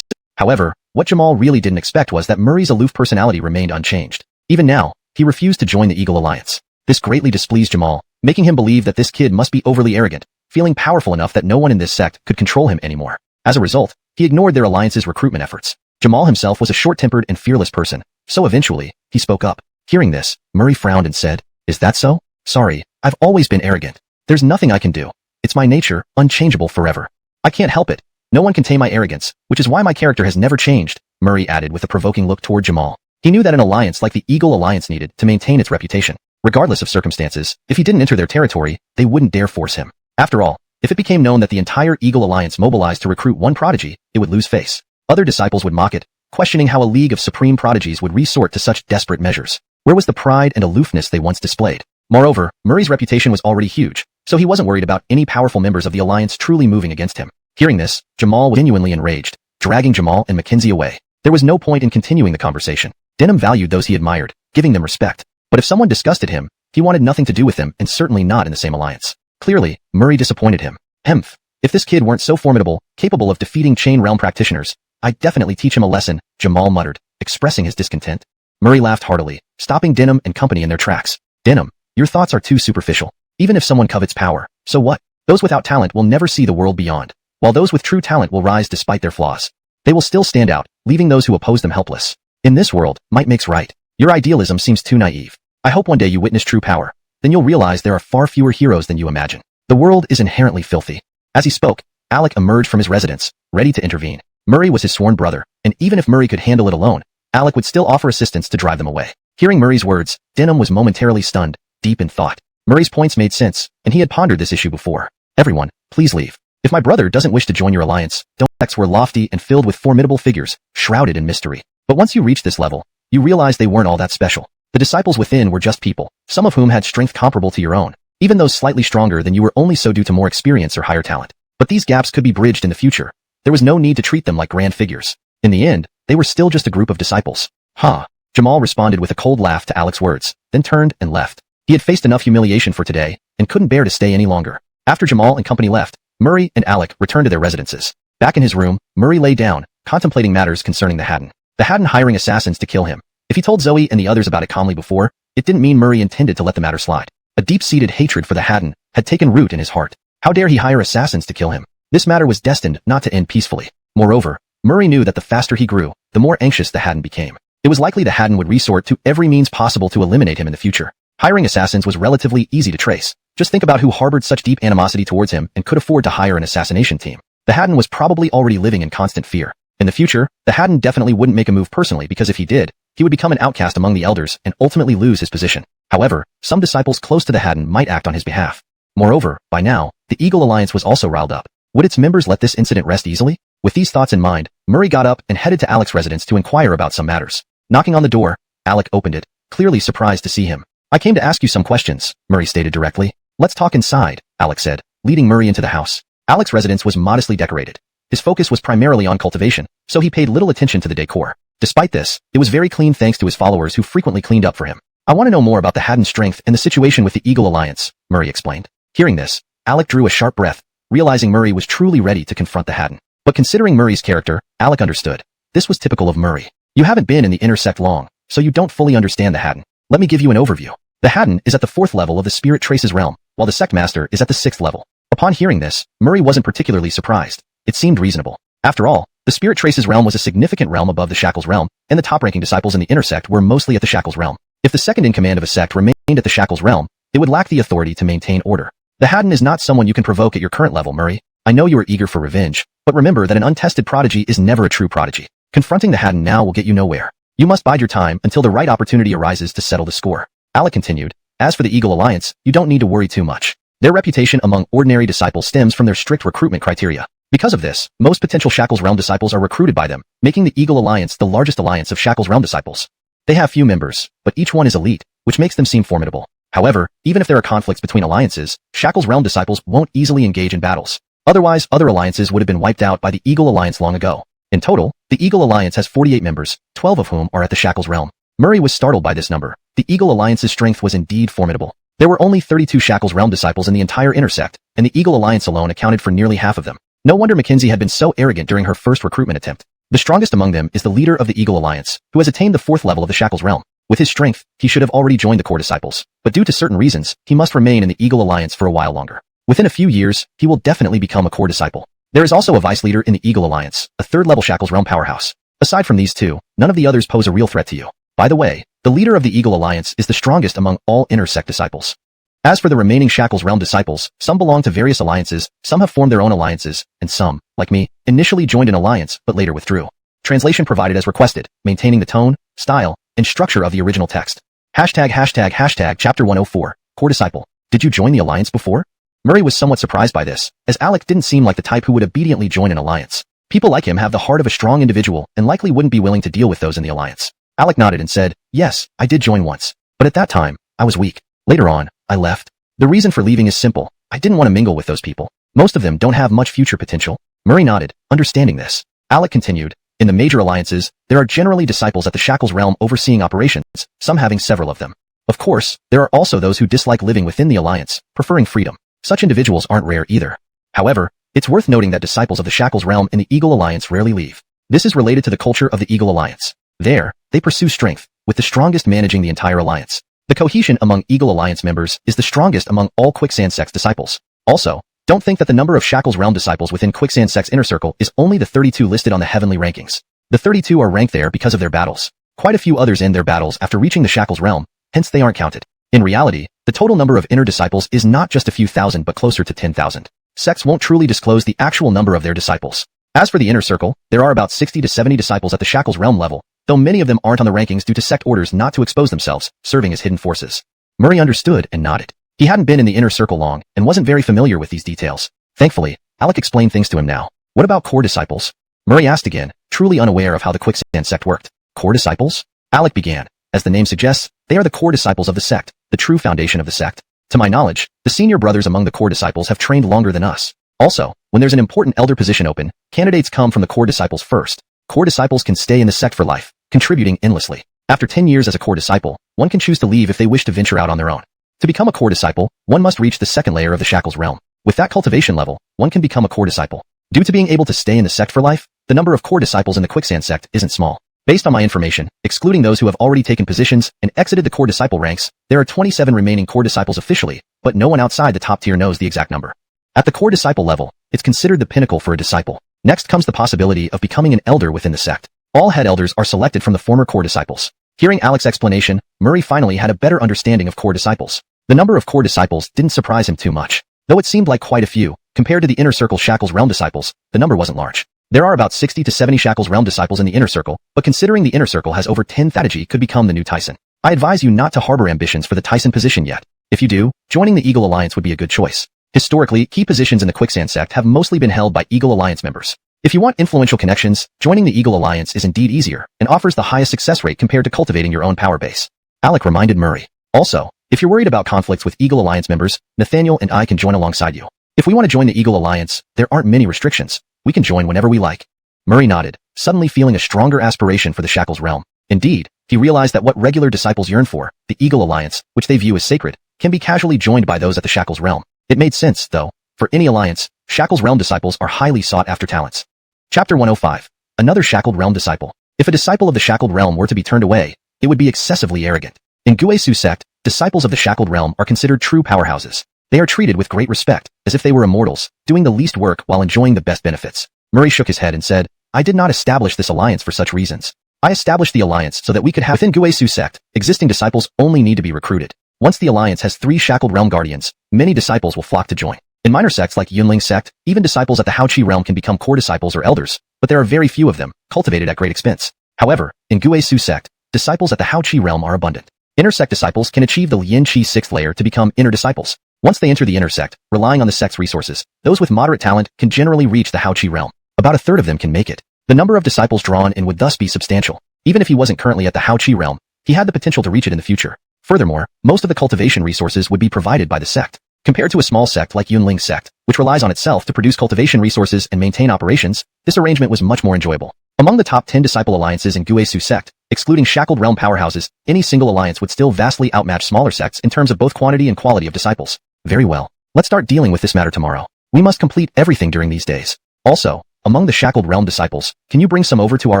However, what Jamal really didn't expect was that Murray's aloof personality remained unchanged. Even now, he refused to join the Eagle Alliance. This greatly displeased Jamal, making him believe that this kid must be overly arrogant, feeling powerful enough that no one in this sect could control him anymore. As a result, he ignored their alliance's recruitment efforts. Jamal himself was a short-tempered and fearless person, so eventually, he spoke up. Hearing this, Murray frowned and said, "Is that so? Sorry, I've always been arrogant. There's nothing I can do. It's my nature, unchangeable forever. I can't help it. No one can tame my arrogance, which is why my character has never changed," Murray added with a provoking look toward Jamal. He knew that an alliance like the Eagle Alliance needed to maintain its reputation. Regardless of circumstances, if he didn't enter their territory, they wouldn't dare force him. After all, if it became known that the entire Eagle Alliance mobilized to recruit one prodigy, it would lose face. Other disciples would mock it, questioning how a league of supreme prodigies would resort to such desperate measures. Where was the pride and aloofness they once displayed? Moreover, Murray's reputation was already huge, so he wasn't worried about any powerful members of the alliance truly moving against him. Hearing this, Jamal was genuinely enraged, dragging Jamal and Mackenzie away. There was no point in continuing the conversation. Denham valued those he admired, giving them respect. But if someone disgusted him, he wanted nothing to do with them and certainly not in the same alliance. Clearly, Murray disappointed him. Hemph. If this kid weren't so formidable, capable of defeating chain realm practitioners, I'd definitely teach him a lesson, Jamal muttered, expressing his discontent. Murray laughed heartily, stopping Denham and company in their tracks. Denham, your thoughts are too superficial. Even if someone covets power, so what? Those without talent will never see the world beyond, while those with true talent will rise despite their flaws. They will still stand out, leaving those who oppose them helpless. In this world, might makes right. Your idealism seems too naive. I hope one day you witness true power. Then you'll realize there are far fewer heroes than you imagine. The world is inherently filthy. As he spoke, Alec emerged from his residence, ready to intervene. Murray was his sworn brother, and even if Murray could handle it alone, Alec would still offer assistance to drive them away. Hearing Murray's words, Denham was momentarily stunned, deep in thought. Murray's points made sense, and he had pondered this issue before. Everyone, please leave. If my brother doesn't wish to join your alliance, donghua were lofty and filled with formidable figures, shrouded in mystery. But once you reach this level, you realize they weren't all that special. The disciples within were just people, some of whom had strength comparable to your own. Even those slightly stronger than you were only so due to more experience or higher talent. But these gaps could be bridged in the future. There was no need to treat them like grand figures. In the end, they were still just a group of disciples. Huh. Jamal responded with a cold laugh to Alec's words, then turned and left. He had faced enough humiliation for today, and couldn't bear to stay any longer. After Jamal and company left, Murray and Alec returned to their residences. Back in his room, Murray lay down, contemplating matters concerning the Haddon. The Haddon hiring assassins to kill him. If he told Zoe and the others about it calmly before, it didn't mean Murray intended to let the matter slide. A deep-seated hatred for the Haddon had taken root in his heart. How dare he hire assassins to kill him? This matter was destined not to end peacefully. Moreover, Murray knew that the faster he grew, the more anxious the Haddon became. It was likely the Haddon would resort to every means possible to eliminate him in the future. Hiring assassins was relatively easy to trace. Just think about who harbored such deep animosity towards him and could afford to hire an assassination team. The Haddon was probably already living in constant fear. In the future, the Haddon definitely wouldn't make a move personally because if he did, he would become an outcast among the elders and ultimately lose his position. However, some disciples close to the Haddon might act on his behalf. Moreover, by now, the Eagle Alliance was also riled up. Would its members let this incident rest easily? With these thoughts in mind, Murray got up and headed to Alec's residence to inquire about some matters. Knocking on the door, Alec opened it, clearly surprised to see him. I came to ask you some questions, Murray stated directly. Let's talk inside, Alec said, leading Murray into the house. Alec's residence was modestly decorated. His focus was primarily on cultivation, so he paid little attention to the decor. Despite this, it was very clean thanks to his followers who frequently cleaned up for him. I want to know more about the Haddon's strength and the situation with the Eagle Alliance, Murray explained. Hearing this, Alec drew a sharp breath, realizing Murray was truly ready to confront the Haddon. But considering Murray's character, Alec understood. This was typical of Murray. You haven't been in the inner sect long, so you don't fully understand the Haddon. Let me give you an overview. The Haddon is at the 4th level of the Spirit Traces realm, while the Sect Master is at the 6th level. Upon hearing this, Murray wasn't particularly surprised. It seemed reasonable. After all, the Spirit Traces realm was a significant realm above the Shackles realm, and the top-ranking disciples in the inner sect were mostly at the Shackles realm. If the second-in-command of a sect remained at the Shackles realm, it would lack the authority to maintain order. The Haddon is not someone you can provoke at your current level, Murray. I know you are eager for revenge, but remember that an untested prodigy is never a true prodigy. Confronting the Haddon now will get you nowhere. You must bide your time until the right opportunity arises to settle the score. Alec continued. As for the Eagle Alliance, you don't need to worry too much. Their reputation among ordinary disciples stems from their strict recruitment criteria. Because of this, most potential Shackles Realm disciples are recruited by them, making the Eagle Alliance the largest alliance of Shackles Realm disciples. They have few members, but each one is elite, which makes them seem formidable. However, even if there are conflicts between alliances, Shackles Realm disciples won't easily engage in battles. Otherwise, other alliances would have been wiped out by the Eagle Alliance long ago. In total, the Eagle Alliance has 48 members, 12 of whom are at the Shackles Realm. Murray was startled by this number. The Eagle Alliance's strength was indeed formidable. There were only 32 Shackles Realm disciples in the entire intersect, and the Eagle Alliance alone accounted for nearly half of them. No wonder Mackenzie had been so arrogant during her first recruitment attempt. The strongest among them is the leader of the Eagle Alliance, who has attained the 4th level of the Shackles Realm. With his strength, he should have already joined the core disciples, but due to certain reasons, he must remain in the Eagle Alliance for a while longer. Within a few years, he will definitely become a core disciple. There is also a vice leader in the Eagle Alliance, a 3rd-level Shackles Realm powerhouse. Aside from these two, none of the others pose a real threat to you. By the way, the leader of the Eagle Alliance is the strongest among all intersect disciples. As for the remaining Shackles Realm disciples, some belong to various alliances, some have formed their own alliances, and some, like me, initially joined an alliance but later withdrew. Translation provided as requested, maintaining the tone, style, and structure of the original text. Chapter 104, Core Disciple. Did you join the alliance before? Murray was somewhat surprised by this, as Alec didn't seem like the type who would obediently join an alliance. People like him have the heart of a strong individual and likely wouldn't be willing to deal with those in the alliance. Alec nodded and said, yes, I did join once. But at that time, I was weak. Later on, I left. The reason for leaving is simple. I didn't want to mingle with those people. Most of them don't have much future potential. Murray nodded, understanding this. Alec continued, in the major alliances, there are generally disciples at the Shackles Realm overseeing operations, some having several of them. Of course, there are also those who dislike living within the alliance, preferring freedom. Such individuals aren't rare either. However, it's worth noting that disciples of the Shackles Realm in the Eagle Alliance rarely leave. This is related to the culture of the Eagle Alliance. There, they pursue strength, with the strongest managing the entire alliance. The cohesion among Eagle Alliance members is the strongest among all Quicksand Sect's disciples. Also, don't think that the number of Shackles Realm disciples within Quicksand Sect's inner circle is only the 32 listed on the heavenly rankings. The 32 are ranked there because of their battles. Quite a few others end their battles after reaching the Shackles Realm, hence they aren't counted. In reality, the total number of inner disciples is not just a few thousand but closer to 10,000. Sects won't truly disclose the actual number of their disciples. As for the inner circle, there are about 60 to 70 disciples at the Shackles Realm level, though many of them aren't on the rankings due to sect orders not to expose themselves, serving as hidden forces. Murray understood and nodded. He hadn't been in the inner circle long and wasn't very familiar with these details. Thankfully, Alec explained things to him now. What about core disciples? Murray asked again, truly unaware of how the Quicksand sect worked. Core disciples? Alec began. As the name suggests, they are the core disciples of the sect, the true foundation of the sect. To my knowledge, the senior brothers among the core disciples have trained longer than us. Also, when there's an important elder position open, candidates come from the core disciples first. Core disciples can stay in the sect for life, contributing endlessly. After 10 years as a core disciple, one can choose to leave if they wish to venture out on their own. To become a core disciple, one must reach the second layer of the Shackles Realm. With that cultivation level, one can become a core disciple. Due to being able to stay in the sect for life, the number of core disciples in the Quicksand sect isn't small. Based on my information, excluding those who have already taken positions and exited the core disciple ranks, there are 27 remaining core disciples officially, but no one outside the top tier knows the exact number. At the core disciple level, it's considered the pinnacle for a disciple. Next comes the possibility of becoming an elder within the sect. All head elders are selected from the former core disciples. Hearing Alec's explanation, Murray finally had a better understanding of core disciples. The number of core disciples didn't surprise him too much. Though it seemed like quite a few, compared to the inner circle Shackles Realm disciples, the number wasn't large. There are about 60 to 70 Shackles Realm disciples in the inner circle, but considering the inner circle has over 10 Thadaji could become the new Tyson. I advise you not to harbor ambitions for the Tyson position yet. If you do, joining the Eagle Alliance would be a good choice. Historically, key positions in the Quicksand sect have mostly been held by Eagle Alliance members. If you want influential connections, joining the Eagle Alliance is indeed easier, and offers the highest success rate compared to cultivating your own power base. Alec reminded Murray. Also, if you're worried about conflicts with Eagle Alliance members, Nathaniel and I can join alongside you. If we want to join the Eagle Alliance, there aren't many restrictions. We can join whenever we like. Murray nodded, suddenly feeling a stronger aspiration for the Shackles Realm. Indeed, he realized that what regular disciples yearn for, the Eagle Alliance, which they view as sacred, can be casually joined by those at the Shackles Realm. It made sense, though. For any alliance, Shackles Realm disciples are highly sought after talents. Chapter 105. Another Shackled Realm disciple. If a disciple of the Shackled Realm were to be turned away, it would be excessively arrogant. In Guesu sect, disciples of the Shackled Realm are considered true powerhouses. They are treated with great respect, as if they were immortals, doing the least work while enjoying the best benefits. Murray shook his head and said, I did not establish this alliance for such reasons. I established the alliance so that we could have within Guesu sect, existing disciples only need to be recruited. Once the alliance has 3 Shackled Realm guardians, many disciples will flock to join. In minor sects like Ye Leng sect, even disciples at the Haoqi realm can become core disciples or elders, but there are very few of them, cultivated at great expense. However, in Guesu sect, disciples at the Haoqi realm are abundant. Inner sect disciples can achieve the Lian Qi 6th layer to become inner disciples. Once they enter the inner sect, relying on the sect's resources, those with moderate talent can generally reach the Hao Qi realm. About a third of them can make it. The number of disciples drawn in would thus be substantial. Even if he wasn't currently at the Hao Qi realm, he had the potential to reach it in the future. Furthermore, most of the cultivation resources would be provided by the sect. Compared to a small sect like Ye Leng sect, which relies on itself to produce cultivation resources and maintain operations, this arrangement was much more enjoyable. Among the top 10 disciple alliances in Guisu sect, excluding shackled realm powerhouses, any single alliance would still vastly outmatch smaller sects in terms of both quantity and quality of disciples. Very well. Let's start dealing with this matter tomorrow. We must complete everything during these days. Also, among the shackled realm disciples, can you bring some over to our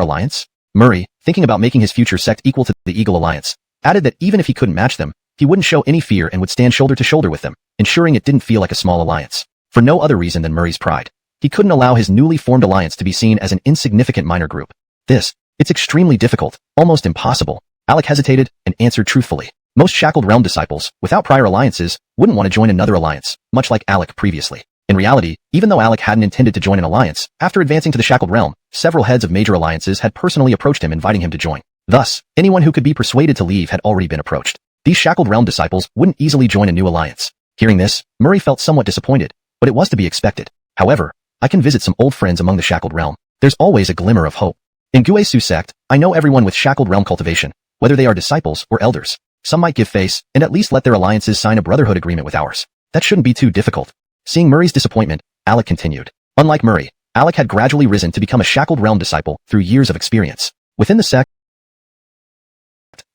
alliance? Murray, thinking about making his future sect equal to the Eagle Alliance, added that even if he couldn't match them, he wouldn't show any fear and would stand shoulder to shoulder with them, ensuring it didn't feel like a small alliance. For no other reason than Murray's pride. He couldn't allow his newly formed alliance to be seen as an insignificant minor group. It's extremely difficult, almost impossible. Alec hesitated and answered truthfully. Most shackled realm disciples, without prior alliances, wouldn't want to join another alliance, much like Alec previously. In reality, even though Alec hadn't intended to join an alliance, after advancing to the shackled realm, several heads of major alliances had personally approached him inviting him to join. Thus, anyone who could be persuaded to leave had already been approached. These shackled realm disciples wouldn't easily join a new alliance. Hearing this, Murray felt somewhat disappointed, but it was to be expected. However, I can visit some old friends among the shackled realm. There's always a glimmer of hope. In Guisu sect, I know everyone with shackled realm cultivation, whether they are disciples or elders. Some might give face and at least let their alliances sign a brotherhood agreement with ours. That shouldn't be too difficult. Seeing Murray's disappointment, Alec continued. Unlike Murray, Alec had gradually risen to become a shackled realm disciple through years of experience. Within the sect,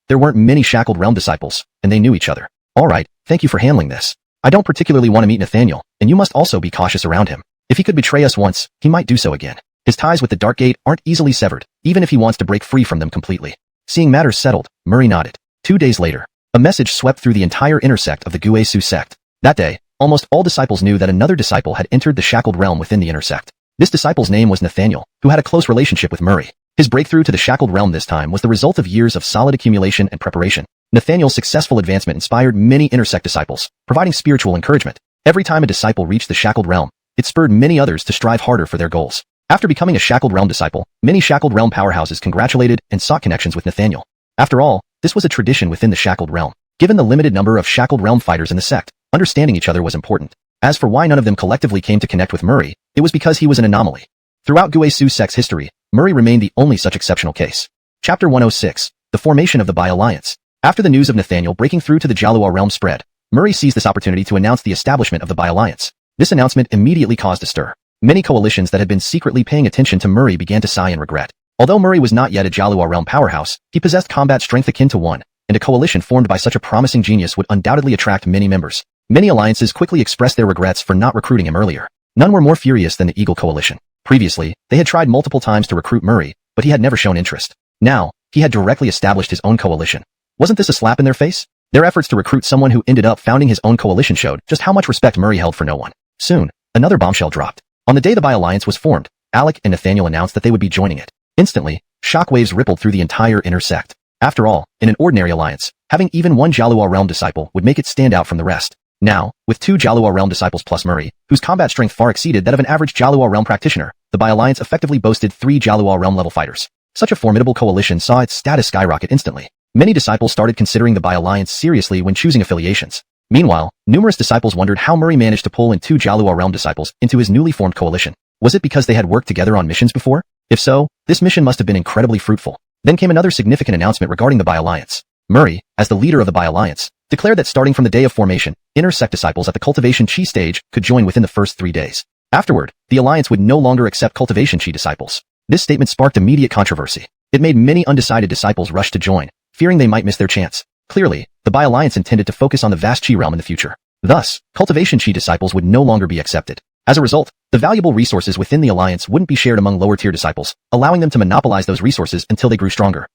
there weren't many shackled realm disciples, and they knew each other. Alright, thank you for handling this. I don't particularly want to meet Nathaniel, and you must also be cautious around him. If he could betray us once, he might do so again. His ties with the Dark Gate aren't easily severed, even if he wants to break free from them completely. Seeing matters settled, Murray nodded. 2 days later, a message swept through the entire intersect of the Guisu sect. That day, almost all disciples knew that another disciple had entered the shackled realm within the intersect. This disciple's name was Nathaniel, who had a close relationship with Murray. His breakthrough to the shackled realm this time was the result of years of solid accumulation and preparation. Nathaniel's successful advancement inspired many intersect disciples, providing spiritual encouragement. Every time a disciple reached the shackled realm, it spurred many others to strive harder for their goals. After becoming a shackled realm disciple, many shackled realm powerhouses congratulated and sought connections with Nathaniel. After all, this was a tradition within the shackled realm. Given the limited number of shackled realm fighters in the sect, understanding each other was important. As for why none of them collectively came to connect with Murray, it was because he was an anomaly. Throughout Guisu sect's history, Murray remained the only such exceptional case. Chapter 106, The Formation of the Bai Alliance. After the news of Nathaniel breaking through to the Jalua realm spread, Murray seized this opportunity to announce the establishment of the Bai Alliance. This announcement immediately caused a stir. Many coalitions that had been secretly paying attention to Murray began to sigh in regret. Although Murray was not yet a Jalua realm powerhouse, he possessed combat strength akin to one, and a coalition formed by such a promising genius would undoubtedly attract many members. Many alliances quickly expressed their regrets for not recruiting him earlier. None were more furious than the Eagle Coalition. Previously, they had tried multiple times to recruit Murray, but he had never shown interest. Now, he had directly established his own coalition. Wasn't this a slap in their face? Their efforts to recruit someone who ended up founding his own coalition showed just how much respect Murray held for no one. Soon, another bombshell dropped. On the day the Bai Alliance was formed, Alec and Nathaniel announced that they would be joining it. Instantly, shockwaves rippled through the entire inner sect. After all, in an ordinary alliance, having even one Jalua realm disciple would make it stand out from the rest. Now, with 2 Jalua realm disciples plus Murray, whose combat strength far exceeded that of an average Jalua realm practitioner, the Bai Alliance effectively boasted 3 Jalua realm level fighters. Such a formidable coalition saw its status skyrocket instantly. Many disciples started considering the Bai Alliance seriously when choosing affiliations. Meanwhile, numerous disciples wondered how Murray managed to pull in 2 Jalua realm disciples into his newly formed coalition. Was it because they had worked together on missions before? If so, this mission must have been incredibly fruitful. Then came another significant announcement regarding the Bai Alliance. Murray, as the leader of the Bai Alliance, declared that starting from the day of formation, intersect disciples at the cultivation chi stage could join within the first 3 days. Afterward, the alliance would no longer accept cultivation chi disciples. This statement sparked immediate controversy. It made many undecided disciples rush to join, fearing they might miss their chance. Clearly, the Bai Alliance intended to focus on the vast chi realm in the future. Thus, cultivation chi disciples would no longer be accepted. As a result, the valuable resources within the alliance wouldn't be shared among lower-tier disciples, allowing them to monopolize those resources until they grew stronger.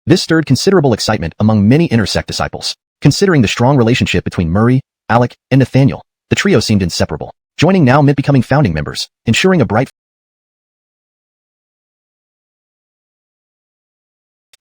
This stirred considerable excitement among many intersect disciples. Considering the strong relationship between Murray, Alec, and Nathaniel, the trio seemed inseparable. Joining now meant becoming founding members, ensuring a bright.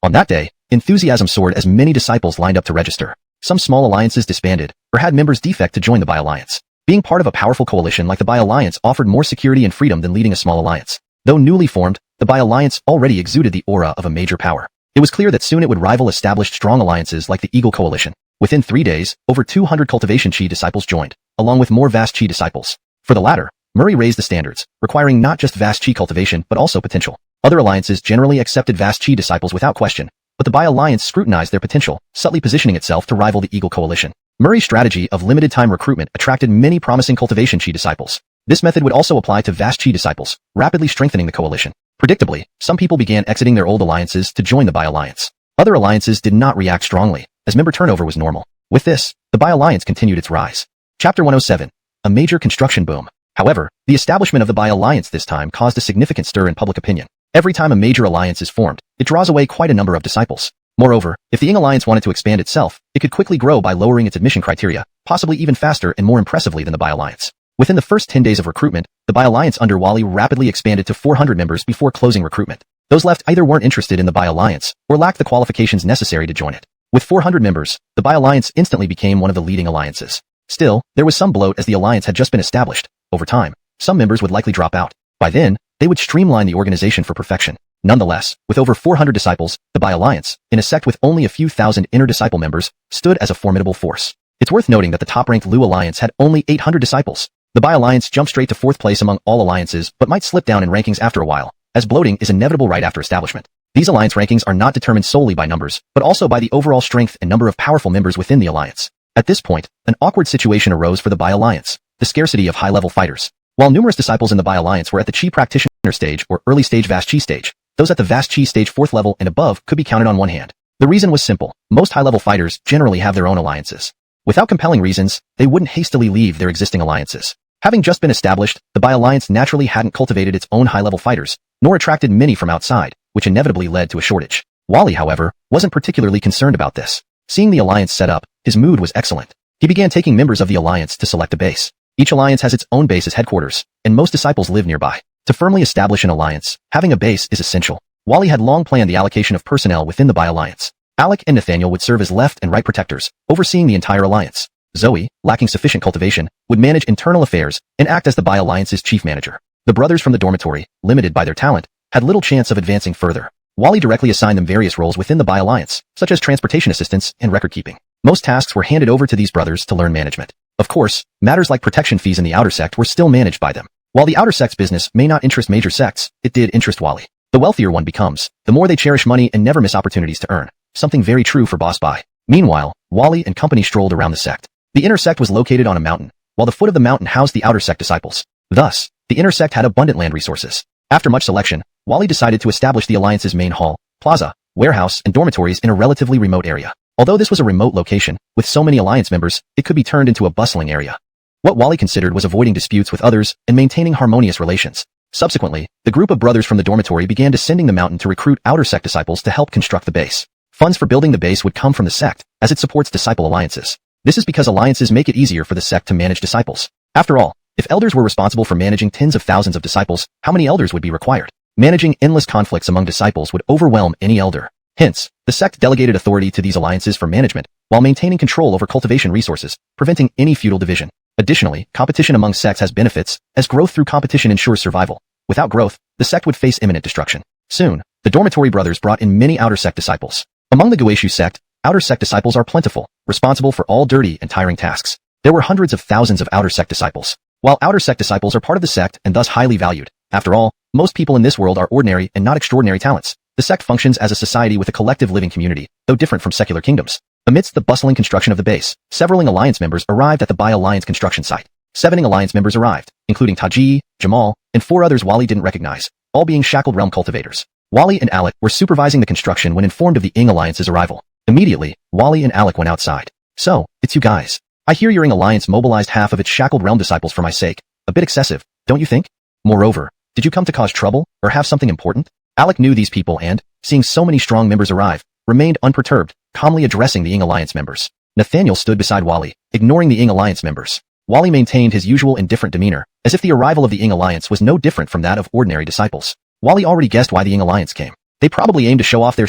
On that day, enthusiasm soared as many disciples lined up to register. Some small alliances disbanded, or had members defect to join the Bai Alliance. Being part of a powerful coalition like the Bai Alliance offered more security and freedom than leading a small alliance. Though newly formed, the Bai Alliance already exuded the aura of a major power. It was clear that soon it would rival established strong alliances like the Eagle Coalition. Within 3 days, over 200 cultivation chi disciples joined. along with more vast Qi disciples. For the latter, Murray raised the standards, requiring not just vast Qi cultivation but also potential. Other alliances generally accepted vast Qi disciples without question, but the Bai alliance scrutinized their potential, subtly positioning itself to rival the Eagle coalition. Murray's strategy of limited-time recruitment attracted many promising cultivation Qi disciples. This method would also apply to vast Qi disciples, rapidly strengthening the coalition. Predictably, some people began exiting their old alliances to join the Bai alliance. Other alliances did not react strongly, as member turnover was normal. With this, the Bai alliance continued its rise. Chapter 107. A major construction boom. However, the establishment of the Bai alliance this time caused a significant stir in public opinion. Every time a major alliance is formed, it draws away quite a number of disciples. Moreover, if the Eng alliance wanted to expand itself, it could quickly grow by lowering its admission criteria, possibly even faster and more impressively than the Bai alliance. Within the first 10 days of recruitment, the Bai alliance under Wally rapidly expanded to 400 members before closing recruitment. Those left either weren't interested in the Bai alliance, or lacked the qualifications necessary to join it. With 400 members, the Bai alliance instantly became one of the leading alliances. Still, there was some bloat as the alliance had just been established. Over time, some members would likely drop out. By then, they would streamline the organization for perfection. Nonetheless, with over 400 disciples, the Bai alliance, in a sect with only a few thousand inner disciple members, stood as a formidable force. It's worth noting that the top-ranked Lu alliance had only 800 disciples. The Bai alliance jumped straight to 4th place among all alliances but might slip down in rankings after a while, as bloating is inevitable right after establishment. These alliance rankings are not determined solely by numbers, but also by the overall strength and number of powerful members within the alliance. At this point, an awkward situation arose for the Bai alliance, the scarcity of high-level fighters. While numerous disciples in the Bai alliance were at the Qi practitioner stage or early stage vast Qi stage, those at the vast Qi stage 4th level and above could be counted on one hand. The reason was simple. Most high-level fighters generally have their own alliances. Without compelling reasons, they wouldn't hastily leave their existing alliances. Having just been established, the Bai alliance naturally hadn't cultivated its own high-level fighters, nor attracted many from outside, which inevitably led to a shortage. Wally, however, wasn't particularly concerned about this. Seeing the alliance set up, his mood was excellent. He began taking members of the alliance to select a base. Each alliance has its own base as headquarters, and most disciples live nearby. To firmly establish an alliance, having a base is essential. Wally had long planned the allocation of personnel within the Bai alliance. Alec and Nathaniel would serve as left and right protectors, overseeing the entire alliance. Zoe, lacking sufficient cultivation, would manage internal affairs and act as the Bai alliance's chief manager. The brothers from the dormitory, limited by their talent, had little chance of advancing further. Wally directly assigned them various roles within the Bai alliance, such as transportation assistance and record keeping. Most tasks were handed over to these brothers to learn management. Of course, matters like protection fees in the outer sect were still managed by them. While the outer sect's business may not interest major sects, it did interest Wally. The wealthier one becomes, the more they cherish money and never miss opportunities to earn. Something very true for Boss Bai. Meanwhile, Wally and company strolled around the sect. The inner sect was located on a mountain, while the foot of the mountain housed the outer sect disciples. Thus, the inner sect had abundant land resources. After much selection, Wally decided to establish the alliance's main hall, plaza, warehouse, and dormitories in a relatively remote area. Although this was a remote location, with so many alliance members, it could be turned into a bustling area. What Wally considered was avoiding disputes with others and maintaining harmonious relations. Subsequently, the group of brothers from the dormitory began descending the mountain to recruit outer sect disciples to help construct the base. Funds for building the base would come from the sect, as it supports disciple alliances. This is because alliances make it easier for the sect to manage disciples. After all, if elders were responsible for managing tens of thousands of disciples, how many elders would be required? Managing endless conflicts among disciples would overwhelm any elder. Hence, the sect delegated authority to these alliances for management, while maintaining control over cultivation resources, preventing any feudal division. Additionally, competition among sects has benefits, as growth through competition ensures survival. Without growth, the sect would face imminent destruction. Soon, the dormitory brothers brought in many outer sect disciples. Among the Guishu sect, outer sect disciples are plentiful, responsible for all dirty and tiring tasks. There were hundreds of thousands of outer sect disciples. While outer sect disciples are part of the sect and thus highly valued, after all, most people in this world are ordinary and not extraordinary talents. The sect functions as a society with a collective living community, though different from secular kingdoms. Amidst the bustling construction of the base, several alliance members arrived at the Bai alliance construction site. 7 alliance members arrived, including Taji, Jamal, and 4 others Wally didn't recognize, all being shackled realm cultivators. Wally and Alec were supervising the construction when informed of the Eng alliance's arrival. Immediately, Wally and Alec went outside. So, it's you guys. I hear your Eng alliance mobilized half of its shackled realm disciples for my sake. A bit excessive, don't you think? Moreover, did you come to cause trouble, or have something important? Alec knew these people and, seeing so many strong members arrive, remained unperturbed, calmly addressing the Eng alliance members. Nathaniel stood beside Wally, ignoring the Eng alliance members. Wally maintained his usual indifferent demeanor, as if the arrival of the Eng alliance was no different from that of ordinary disciples. Wally already guessed why the Eng alliance came. They probably aimed to show off their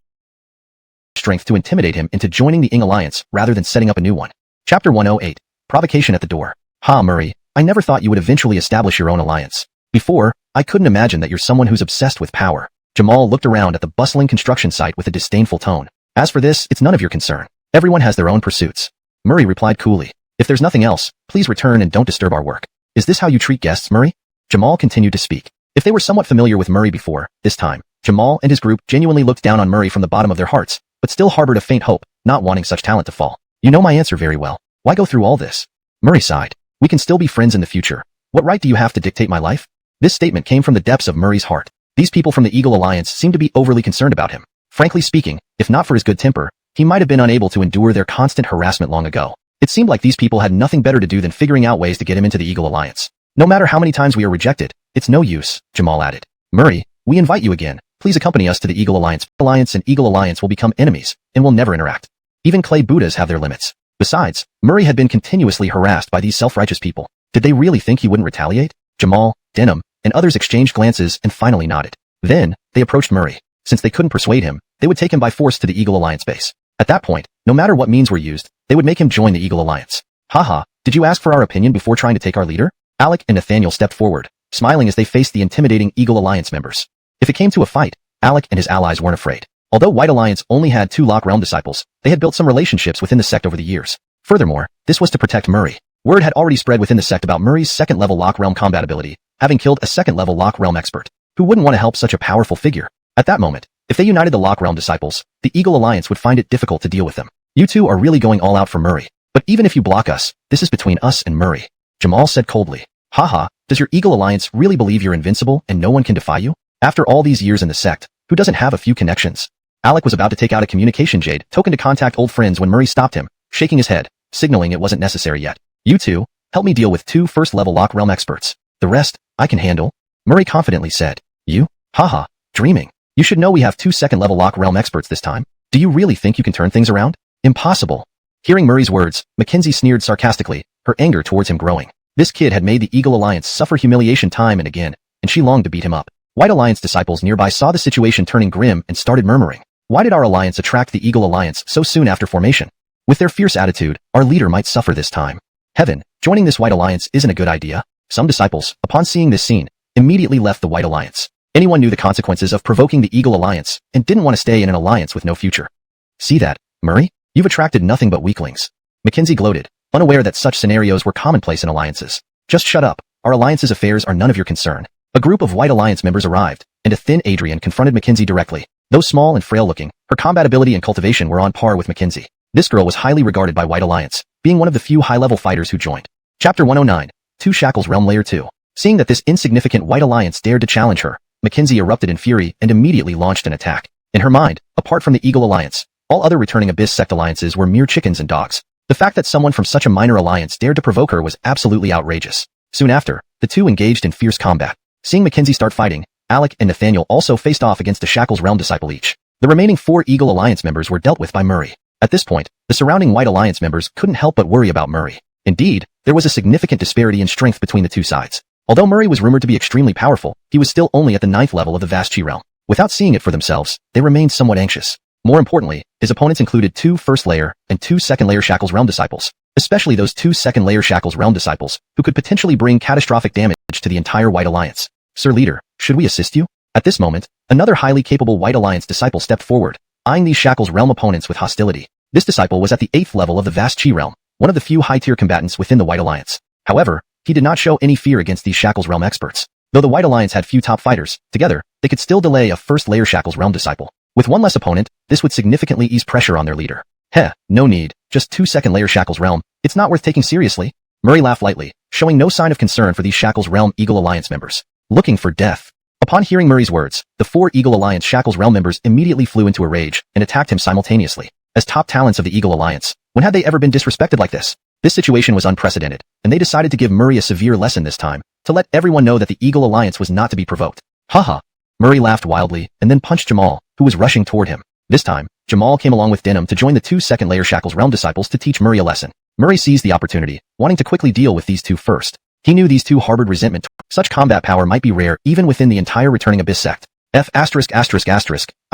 strength to intimidate him into joining the Eng alliance rather than setting up a new one. Chapter 108. Provocation at the door. Ha, Murray, I never thought you would eventually establish your own alliance. Before, I couldn't imagine that you're someone who's obsessed with power. Jamal looked around at the bustling construction site with a disdainful tone. As for this, it's none of your concern. Everyone has their own pursuits. Murray replied coolly. If there's nothing else, please return and don't disturb our work. Is this how you treat guests, Murray? Jamal continued to speak. If they were somewhat familiar with Murray before, this time, Jamal and his group genuinely looked down on Murray from the bottom of their hearts, but still harbored a faint hope, not wanting such talent to fall. You know my answer very well. Why go through all this? Murray sighed. We can still be friends in the future. What right do you have to dictate my life? This statement came from the depths of Murray's heart. These people from the Eagle Alliance seemed to be overly concerned about him. Frankly speaking, if not for his good temper, he might have been unable to endure their constant harassment long ago. It seemed like these people had nothing better to do than figuring out ways to get him into the Eagle Alliance. No matter how many times we are rejected, it's no use, Jamal added. Murray, we invite you again. Please accompany us to the Eagle Alliance. Alliance and Eagle Alliance will become enemies, and will never interact. Even clay Buddhas have their limits. Besides, Murray had been continuously harassed by these self-righteous people. Did they really think he wouldn't retaliate? Jamal, Denham, and others exchanged glances and finally nodded. Then, they approached Murray. Since they couldn't persuade him, they would take him by force to the Eagle Alliance base. At that point, no matter what means were used, they would make him join the Eagle Alliance. Haha, did you ask for our opinion before trying to take our leader? Alec and Nathaniel stepped forward, smiling as they faced the intimidating Eagle Alliance members. If it came to a fight, Alec and his allies weren't afraid. Although White Alliance only had 2 Lock Realm disciples, they had built some relationships within the sect over the years. Furthermore, this was to protect Murray. Word had already spread within the sect about Murray's second-level Lock Realm combat ability, having killed a second-level Lock Realm expert. Who wouldn't want to help such a powerful figure? At that moment, if they united the Lock Realm disciples, the Eagle Alliance would find it difficult to deal with them. You two are really going all out for Murray. But even if you block us, this is between us and Murray. Jamal said coldly. Haha, does your Eagle Alliance really believe you're invincible and no one can defy you? After all these years in the sect, who doesn't have a few connections? Alec was about to take out a communication jade token to contact old friends when Murray stopped him, shaking his head, signaling it wasn't necessary yet. You two, help me deal with 2 first-level Lock Realm experts. The rest, I can handle. Murray confidently said. You? Haha, dreaming. You should know we have 2 second-level Lock Realm experts this time. Do you really think you can turn things around? Impossible. Hearing Murray's words, Mackenzie sneered sarcastically, her anger towards him growing. This kid had made the Eagle Alliance suffer humiliation time and again, and she longed to beat him up. White Alliance disciples nearby saw the situation turning grim and started murmuring. Why did our alliance attract the Eagle Alliance so soon after formation? With their fierce attitude, our leader might suffer this time. Heaven, joining this White Alliance isn't a good idea. Some disciples, upon seeing this scene, immediately left the White Alliance. Anyone knew the consequences of provoking the Eagle Alliance and didn't want to stay in an alliance with no future. See that, Murray? You've attracted nothing but weaklings. Mackenzie gloated, unaware that such scenarios were commonplace in alliances. Just shut up. Our alliance's affairs are none of your concern. A group of White Alliance members arrived, and a thin Adrian confronted Mackenzie directly. Though small and frail-looking, her combat ability and cultivation were on par with Mackenzie. This girl was highly regarded by White Alliance, being one of the few high-level fighters who joined. Chapter 109, 2 Shackles Realm Layer 2. Seeing that this insignificant White Alliance dared to challenge her, Mackenzie erupted in fury and immediately launched an attack. In her mind, apart from the Eagle Alliance, all other returning Abyss sect alliances were mere chickens and dogs. The fact that someone from such a minor alliance dared to provoke her was absolutely outrageous. Soon after, the two engaged in fierce combat. Seeing Mackenzie start fighting, Alec and Nathaniel also faced off against a Shackles Realm disciple each. The remaining 4 Eagle Alliance members were dealt with by Murray. At this point, the surrounding White Alliance members couldn't help but worry about Murray. Indeed, there was a significant disparity in strength between the two sides. Although Murray was rumored to be extremely powerful, he was still only at the 9th level of the vast Chi realm. Without seeing it for themselves, they remained somewhat anxious. More importantly, his opponents included 2 first-layer and 2 second-layer Shackles Realm disciples, especially those 2 second-layer Shackles Realm disciples, who could potentially bring catastrophic damage to the entire White Alliance. Sir Leader, should we assist you? At this moment, another highly capable White Alliance disciple stepped forward, eyeing these Shackles Realm opponents with hostility. This disciple was at the 8th level of the vast Chi realm, one of the few high-tier combatants within the White Alliance. However, he did not show any fear against these Shackles Realm experts. Though the White Alliance had few top fighters, together, they could still delay a first-layer Shackles Realm disciple. With one less opponent, this would significantly ease pressure on their leader. Heh, no need, just 2 second-layer Shackles Realm, it's not worth taking seriously. Murray laughed lightly, showing no sign of concern for these Shackles Realm Eagle Alliance members. Looking for death. Upon hearing Murray's words, the 4 Eagle Alliance Shackles Realm members immediately flew into a rage and attacked him simultaneously. As top talents of the Eagle Alliance, when had they ever been disrespected like this? This situation was unprecedented, and they decided to give Murray a severe lesson this time, to let everyone know that the Eagle Alliance was not to be provoked. Haha. Murray laughed wildly, and then punched Jamal, who was rushing toward him. This time, Jamal came along with Denham to join the 2 second-layer Shackles Realm disciples to teach Murray a lesson. Murray seized the opportunity, wanting to quickly deal with these 2 first. He knew these 2 harbored resentment. Such combat power might be rare even within the entire returning Abyss sect. I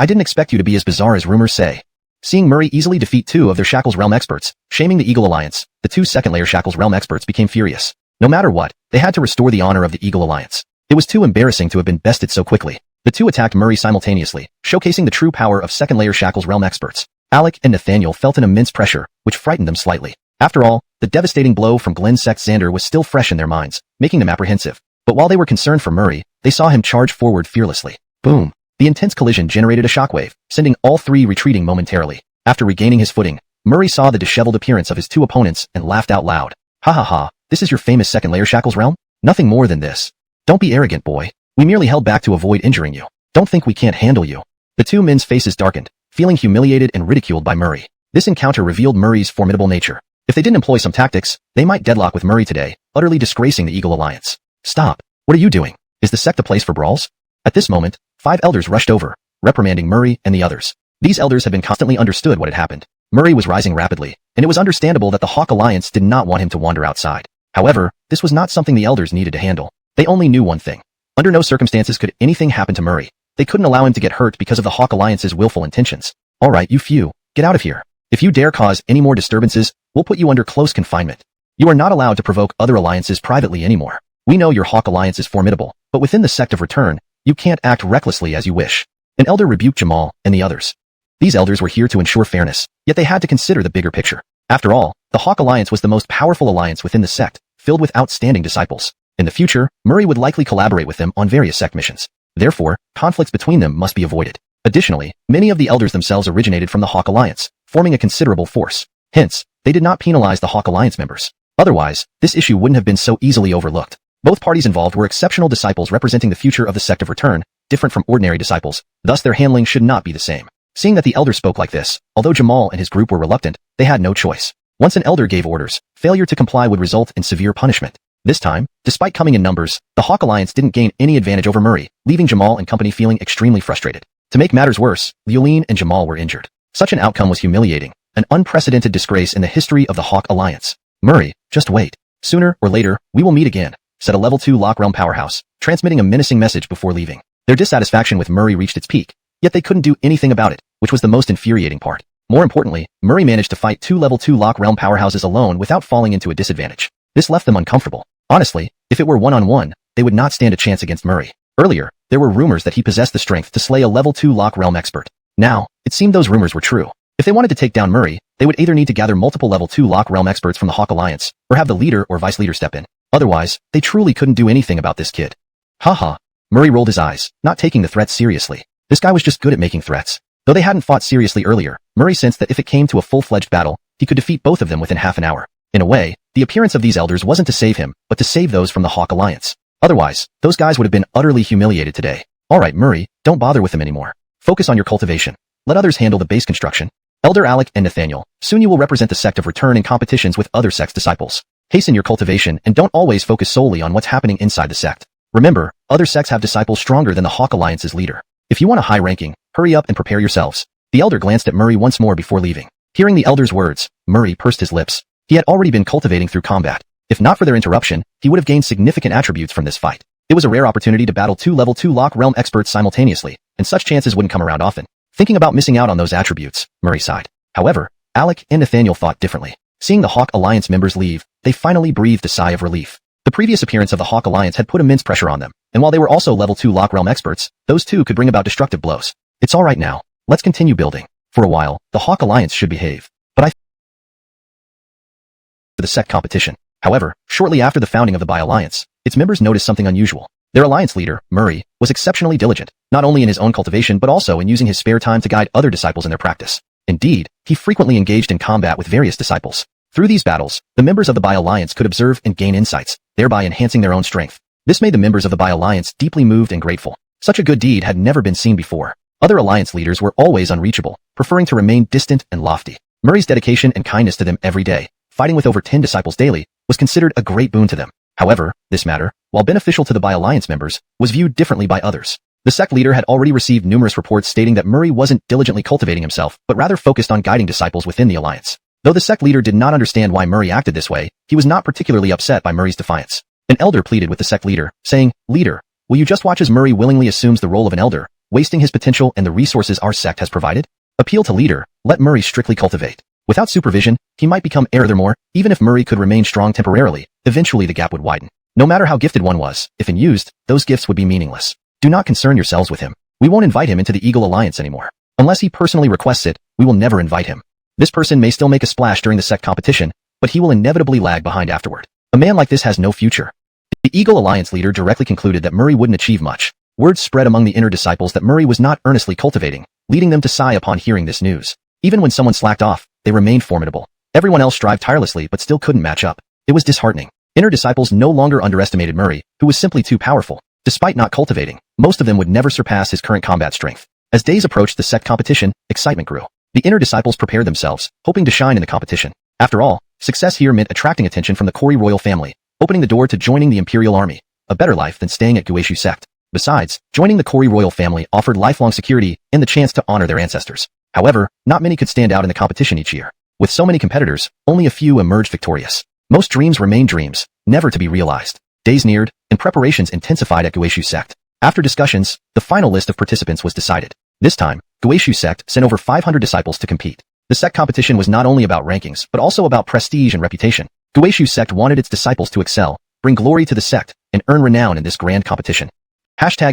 didn't expect you to be as bizarre as rumors say. Seeing Murray easily defeat 2 of their Shackles Realm experts, shaming the Eagle Alliance, the 2 second-layer Shackles Realm experts became furious. No matter what, they had to restore the honor of the Eagle Alliance. It was too embarrassing to have been bested so quickly. The 2 attacked Murray simultaneously, showcasing the true power of second-layer Shackles Realm experts. Alec and Nathaniel felt an immense pressure, which frightened them slightly. After all, the devastating blow from Glenn's sect Xander was still fresh in their minds, making them apprehensive. But while they were concerned for Murray, they saw him charge forward fearlessly. Boom! The intense collision generated a shockwave, sending all three retreating momentarily. After regaining his footing, Murray saw the disheveled appearance of his two opponents and laughed out loud. Ha ha ha, this is your famous second layer Shackles realm? Nothing more than this. Don't be arrogant, boy. We merely held back to avoid injuring you. Don't think we can't handle you. The two men's faces darkened, feeling humiliated and ridiculed by Murray. This encounter revealed Murray's formidable nature. If they didn't employ some tactics, they might deadlock with Murray today, utterly disgracing the Eagle Alliance. Stop. What are you doing? Is the sect the place for brawls? At this moment, 5 elders rushed over, reprimanding Murray and the others. These elders had been constantly understood what had happened. Murray was rising rapidly, and it was understandable that the Hawk Alliance did not want him to wander outside. However, this was not something the elders needed to handle. They only knew one thing. Under no circumstances could anything happen to Murray. They couldn't allow him to get hurt because of the Hawk Alliance's willful intentions. Alright, you few, get out of here. If you dare cause any more disturbances, we'll put you under close confinement. You are not allowed to provoke other alliances privately anymore. We know your Hawk Alliance is formidable, but within the sect of Return, you can't act recklessly as you wish. An elder rebuked Jamal and the others. These elders were here to ensure fairness, yet they had to consider the bigger picture. After all, the Hawk Alliance was the most powerful alliance within the sect, filled with outstanding disciples. In the future, Murray would likely collaborate with them on various sect missions. Therefore, conflicts between them must be avoided. Additionally, many of the elders themselves originated from the Hawk Alliance, forming a considerable force. Hence, they did not penalize the Hawk Alliance members. Otherwise, this issue wouldn't have been so easily overlooked. Both parties involved were exceptional disciples representing the future of the sect of Return, different from ordinary disciples, thus their handling should not be the same. Seeing that the elder spoke like this, although Jamal and his group were reluctant, they had no choice. Once an elder gave orders, failure to comply would result in severe punishment. This time, despite coming in numbers, the Hawk Alliance didn't gain any advantage over Murray, leaving Jamal and company feeling extremely frustrated. To make matters worse, Ye Leng and Jamal were injured. Such an outcome was humiliating, an unprecedented disgrace in the history of the Hawk Alliance. Murray, just wait. Sooner or later, we will meet again, said a level 2 Lock Realm powerhouse, transmitting a menacing message before leaving. Their dissatisfaction with Murray reached its peak, yet they couldn't do anything about it, which was the most infuriating part. More importantly, Murray managed to fight 2 level 2 Lock Realm powerhouses alone without falling into a disadvantage. This left them uncomfortable. Honestly, if it were one-on-one, they would not stand a chance against Murray. Earlier, there were rumors that he possessed the strength to slay a level 2 Lock Realm expert. Now, it seemed those rumors were true. If they wanted to take down Murray, they would either need to gather multiple level 2 Lock Realm experts from the Hawk Alliance, or have the leader or vice leader step in. Otherwise, they truly couldn't do anything about this kid. Haha. Murray rolled his eyes, not taking the threats seriously. This guy was just good at making threats. Though they hadn't fought seriously earlier, Murray sensed that if it came to a full-fledged battle, he could defeat both of them within half an hour. In a way, the appearance of these elders wasn't to save him, but to save those from the Hawk Alliance. Otherwise, those guys would have been utterly humiliated today. Alright Murray, don't bother with them anymore. Focus on your cultivation. Let others handle the base construction. Elder Alec and Nathaniel, soon you will represent the sect of Return in competitions with other sect's disciples. Hasten your cultivation and don't always focus solely on what's happening inside the sect. Remember, other sects have disciples stronger than the Hawk Alliance's leader. If you want a high ranking, hurry up and prepare yourselves. The elder glanced at Murray once more before leaving. Hearing the elder's words, Murray pursed his lips. He had already been cultivating through combat. If not for their interruption, he would have gained significant attributes from this fight. It was a rare opportunity to battle 2 level 2 Lock Realm experts simultaneously, and such chances wouldn't come around often. Thinking about missing out on those attributes, Murray sighed. However, Alec and Nathaniel thought differently. Seeing the Hawk Alliance members leave, they finally breathed a sigh of relief. The previous appearance of the Hawk Alliance had put immense pressure on them, and while they were also level 2 Lock Realm experts, those two could bring about destructive blows. It's alright now. Let's continue building. For a while, the Hawk Alliance should behave. But for the sect competition. However, shortly after the founding of the Alliance, its members noticed something unusual. Their alliance leader, Murray, was exceptionally diligent, not only in his own cultivation but also in using his spare time to guide other disciples in their practice. Indeed, he frequently engaged in combat with various disciples. Through these battles, the members of the Alliance could observe and gain insights, thereby enhancing their own strength. This made the members of the Alliance deeply moved and grateful. Such a good deed had never been seen before. Other alliance leaders were always unreachable, preferring to remain distant and lofty. Murray's dedication and kindness to them every day, fighting with over 10 disciples daily, was considered a great boon to them. However, this matter, while beneficial to the Alliance members, was viewed differently by others. The sect leader had already received numerous reports stating that Murray wasn't diligently cultivating himself, but rather focused on guiding disciples within the alliance. Though the sect leader did not understand why Murray acted this way, he was not particularly upset by Murray's defiance. An elder pleaded with the sect leader, saying, "Leader, will you just watch as Murray willingly assumes the role of an elder, wasting his potential and the resources our sect has provided? Appeal to leader, let Murray strictly cultivate. Without supervision, he might become heir. Furthermore, even if Murray could remain strong temporarily, eventually the gap would widen. No matter how gifted one was, if unused, those gifts would be meaningless. Do not concern yourselves with him. We won't invite him into the Eagle Alliance anymore. Unless he personally requests it, we will never invite him. This person may still make a splash during the sect competition, but he will inevitably lag behind afterward. A man like this has no future. The Eagle Alliance leader directly concluded that Murray wouldn't achieve much. Word spread among the inner disciples that Murray was not earnestly cultivating, leading them to sigh upon hearing this news. Even when someone slacked off, they remained formidable. Everyone else strived tirelessly but still couldn't match up. It was disheartening. Inner disciples no longer underestimated Murray, who was simply too powerful. Despite not cultivating, most of them would never surpass his current combat strength. As days approached the sect competition, excitement grew. The inner disciples prepared themselves, hoping to shine in the competition. After all, success here meant attracting attention from the Kori royal family, opening the door to joining the imperial army, a better life than staying at Guishu sect. Besides, joining the Kori royal family offered lifelong security and the chance to honor their ancestors. However, not many could stand out in the competition each year. With so many competitors, only a few emerged victorious. Most dreams remained dreams, never to be realized. Days neared, and preparations intensified at Guishu sect. After discussions, the final list of participants was decided. This time, Guishu sect sent over 500 disciples to compete. The sect competition was not only about rankings, but also about prestige and reputation. Guishu sect wanted its disciples to excel, bring glory to the sect, and earn renown in this grand competition. Chapter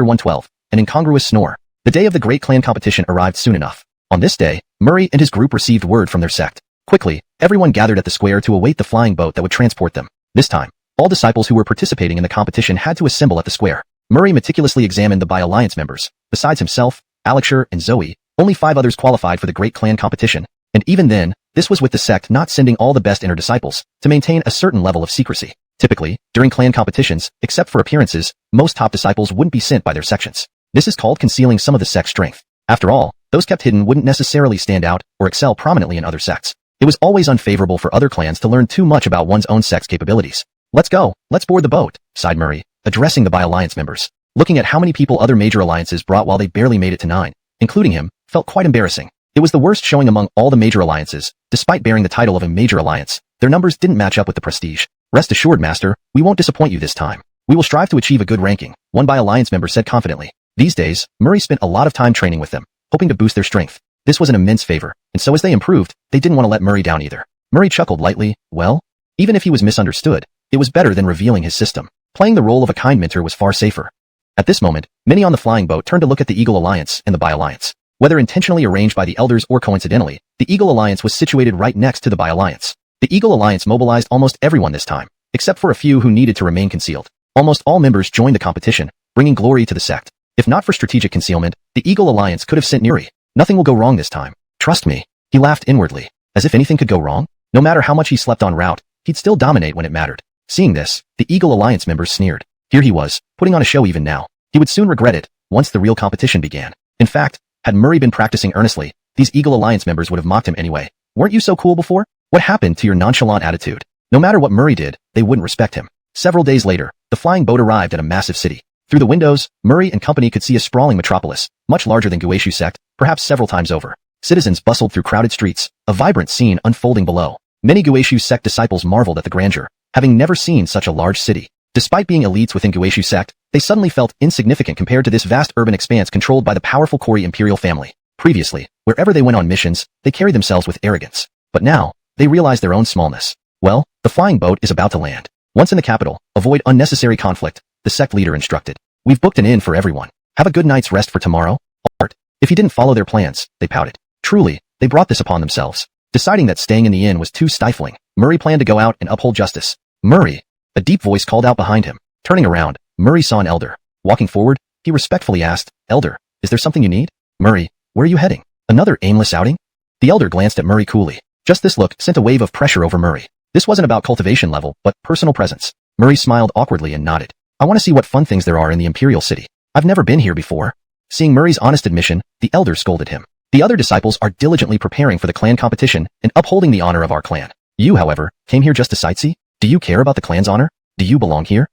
112, an incongruous snore. The day of the great clan competition arrived soon enough. On this day, Murray and his group received word from their sect. Quickly, everyone gathered at the square to await the flying boat that would transport them. This time, all disciples who were participating in the competition had to assemble at the square. Murray meticulously examined the Bi-Alliance members. Besides himself, Alexer, and Zoe, only 5 others qualified for the great clan competition. And even then, this was with the sect not sending all the best inner disciples to maintain a certain level of secrecy. Typically, during clan competitions, except for appearances, most top disciples wouldn't be sent by their sections. This is called concealing some of the sect's strength. After all, those kept hidden wouldn't necessarily stand out or excel prominently in other sects. It was always unfavorable for other clans to learn too much about one's own sect's capabilities. Let's go, let's board the boat, sighed Murray, addressing the Bi-Alliance members. Looking at how many people other major alliances brought while they barely made it to 9, including him, felt quite embarrassing. It was the worst showing among all the major alliances. Despite bearing the title of a major alliance, their numbers didn't match up with the prestige. Rest assured, Master, we won't disappoint you this time. We will strive to achieve a good ranking, one Bi-Alliance member said confidently. These days, Murray spent a lot of time training with them, hoping to boost their strength. This was an immense favor, and so as they improved, they didn't want to let Murray down either. Murray chuckled lightly. Well, even if he was misunderstood, it was better than revealing his system. Playing the role of a kind mentor was far safer. At this moment, many on the flying boat turned to look at the Eagle Alliance and the Bi-Alliance. Whether intentionally arranged by the elders or coincidentally, the Eagle Alliance was situated right next to the Bi-Alliance. The Eagle Alliance mobilized almost everyone this time, except for a few who needed to remain concealed. Almost all members joined the competition, bringing glory to the sect. If not for strategic concealment, the Eagle Alliance could have sent Nuri. Nothing will go wrong this time. Trust me. He laughed inwardly. As if anything could go wrong? No matter how much he slept en route, he'd still dominate when it mattered. Seeing this, the Eagle Alliance members sneered. Here he was, putting on a show even now. He would soon regret it, once the real competition began. In fact, had Murray been practicing earnestly, these Eagle Alliance members would have mocked him anyway. Weren't you so cool before? What happened to your nonchalant attitude? No matter what Murray did, they wouldn't respect him. Several days later, the flying boat arrived at a massive city. Through the windows, Murray and company could see a sprawling metropolis, much larger than Guishu sect, perhaps several times over. Citizens bustled through crowded streets, a vibrant scene unfolding below. Many Guishu sect disciples marveled at the grandeur, having never seen such a large city. Despite being elites within Guishu sect, they suddenly felt insignificant compared to this vast urban expanse controlled by the powerful Kori imperial family. Previously, wherever they went on missions, they carried themselves with arrogance. But now, they realized their own smallness. Well, the flying boat is about to land. Once in the capital, avoid unnecessary conflict, the sect leader instructed. We've booked an inn for everyone. Have a good night's rest for tomorrow. Art. If he didn't follow their plans, they pouted. Truly, they brought this upon themselves. Deciding that staying in the inn was too stifling, Murray planned to go out and uphold justice. Murray! A deep voice called out behind him. Turning around, Murray saw an elder. Walking forward, he respectfully asked, Elder, is there something you need? Murray, where are you heading? Another aimless outing? The elder glanced at Murray coolly. Just this look sent a wave of pressure over Murray. This wasn't about cultivation level, but personal presence. Murray smiled awkwardly and nodded. I want to see what fun things there are in the Imperial City. I've never been here before. Seeing Murray's honest admission, the elder scolded him. The other disciples are diligently preparing for the clan competition and upholding the honor of our clan. You, however, came here just to sightsee? Do you care about the clan's honor? Do you belong here?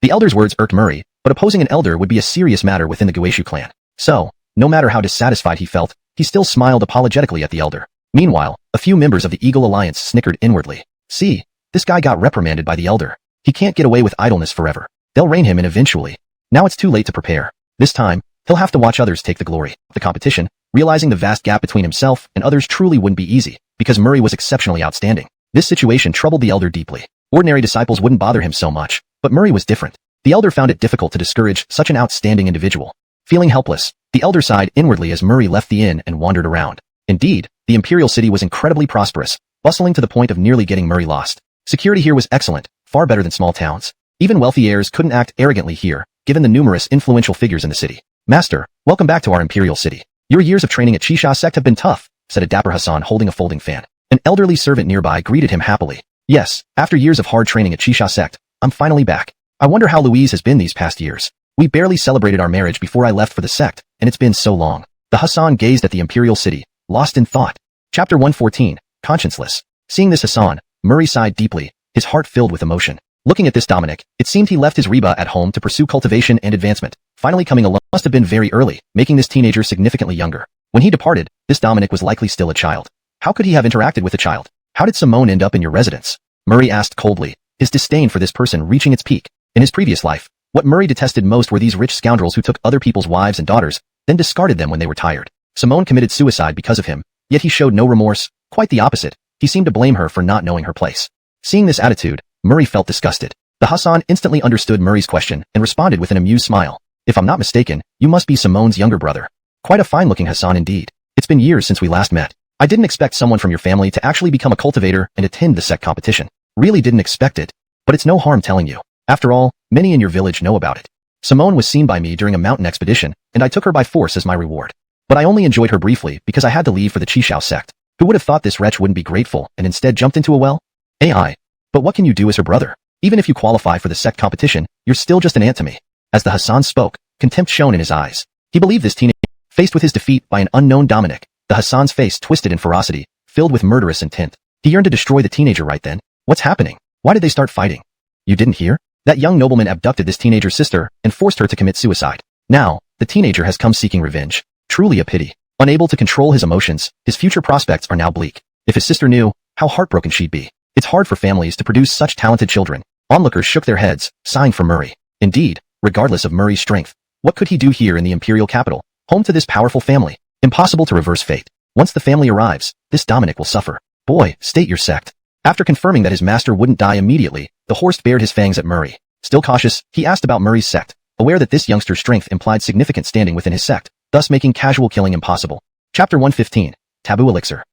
The elder's words irked Murray, but opposing an elder would be a serious matter within the Guishu clan. So, no matter how dissatisfied he felt, he still smiled apologetically at the elder. Meanwhile, a few members of the Eagle Alliance snickered inwardly. See, this guy got reprimanded by the elder. He can't get away with idleness forever. They'll rein him in eventually. Now it's too late to prepare. This time, he'll have to watch others take the glory. The competition, realizing the vast gap between himself and others truly wouldn't be easy, because Murray was exceptionally outstanding. This situation troubled the elder deeply. Ordinary disciples wouldn't bother him so much, but Murray was different. The elder found it difficult to discourage such an outstanding individual. Feeling helpless, the elder sighed inwardly as Murray left the inn and wandered around. Indeed, the Imperial City was incredibly prosperous, bustling to the point of nearly getting Murray lost. Security here was excellent, far better than small towns. Even wealthy heirs couldn't act arrogantly here, given the numerous influential figures in the city. Master, welcome back to our imperial city. Your years of training at Qixia sect have been tough, said a dapper Hassan holding a folding fan. An elderly servant nearby greeted him happily. Yes, after years of hard training at Qixia sect, I'm finally back. I wonder how Louise has been these past years. We barely celebrated our marriage before I left for the sect, and it's been so long. The Hassan gazed at the imperial city, lost in thought. Chapter 114, Conscienceless. Seeing this Hassan, Murray sighed deeply, his heart filled with emotion. Looking at this Dominic, it seemed he left his Reba at home to pursue cultivation and advancement. Finally coming alone must have been very early, making this teenager significantly younger. When he departed, this Dominic was likely still a child. How could he have interacted with a child? How did Simone end up in your residence? Murray asked coldly, his disdain for this person reaching its peak. In his previous life, what Murray detested most were these rich scoundrels who took other people's wives and daughters, then discarded them when they were tired. Simone committed suicide because of him, yet he showed no remorse, quite the opposite. He seemed to blame her for not knowing her place. Seeing this attitude, Murray felt disgusted. The Hassan instantly understood Murray's question and responded with an amused smile. If I'm not mistaken, you must be Simone's younger brother. Quite a fine-looking Hassan indeed. It's been years since we last met. I didn't expect someone from your family to actually become a cultivator and attend the sect competition. Really didn't expect it. But it's no harm telling you. After all, many in your village know about it. Simone was seen by me during a mountain expedition, and I took her by force as my reward. But I only enjoyed her briefly because I had to leave for the Qishao sect. Who would have thought this wretch wouldn't be grateful and instead jumped into a well? AI. But what can you do as her brother? Even if you qualify for the sect competition, you're still just an ant to me. As the Hassan spoke, contempt shone in his eyes. He believed this teenager. Faced with his defeat by an unknown Dominic, the Hassan's face twisted in ferocity, filled with murderous intent. He yearned to destroy the teenager right then. What's happening? Why did they start fighting? You didn't hear? That young nobleman abducted this teenager's sister and forced her to commit suicide. Now, the teenager has come seeking revenge. Truly a pity. Unable to control his emotions, his future prospects are now bleak. If his sister knew, how heartbroken she'd be. It's hard for families to produce such talented children. Onlookers shook their heads, sighing for Murray. Indeed, regardless of Murray's strength, what could he do here in the imperial capital, home to this powerful family? Impossible to reverse fate. Once the family arrives, this Dominic will suffer. Boy, state your sect. After confirming that his master wouldn't die immediately, the horse bared his fangs at Murray. Still cautious, he asked about Murray's sect, aware that this youngster's strength implied significant standing within his sect, thus making casual killing impossible. Chapter 115, Taboo Elixir.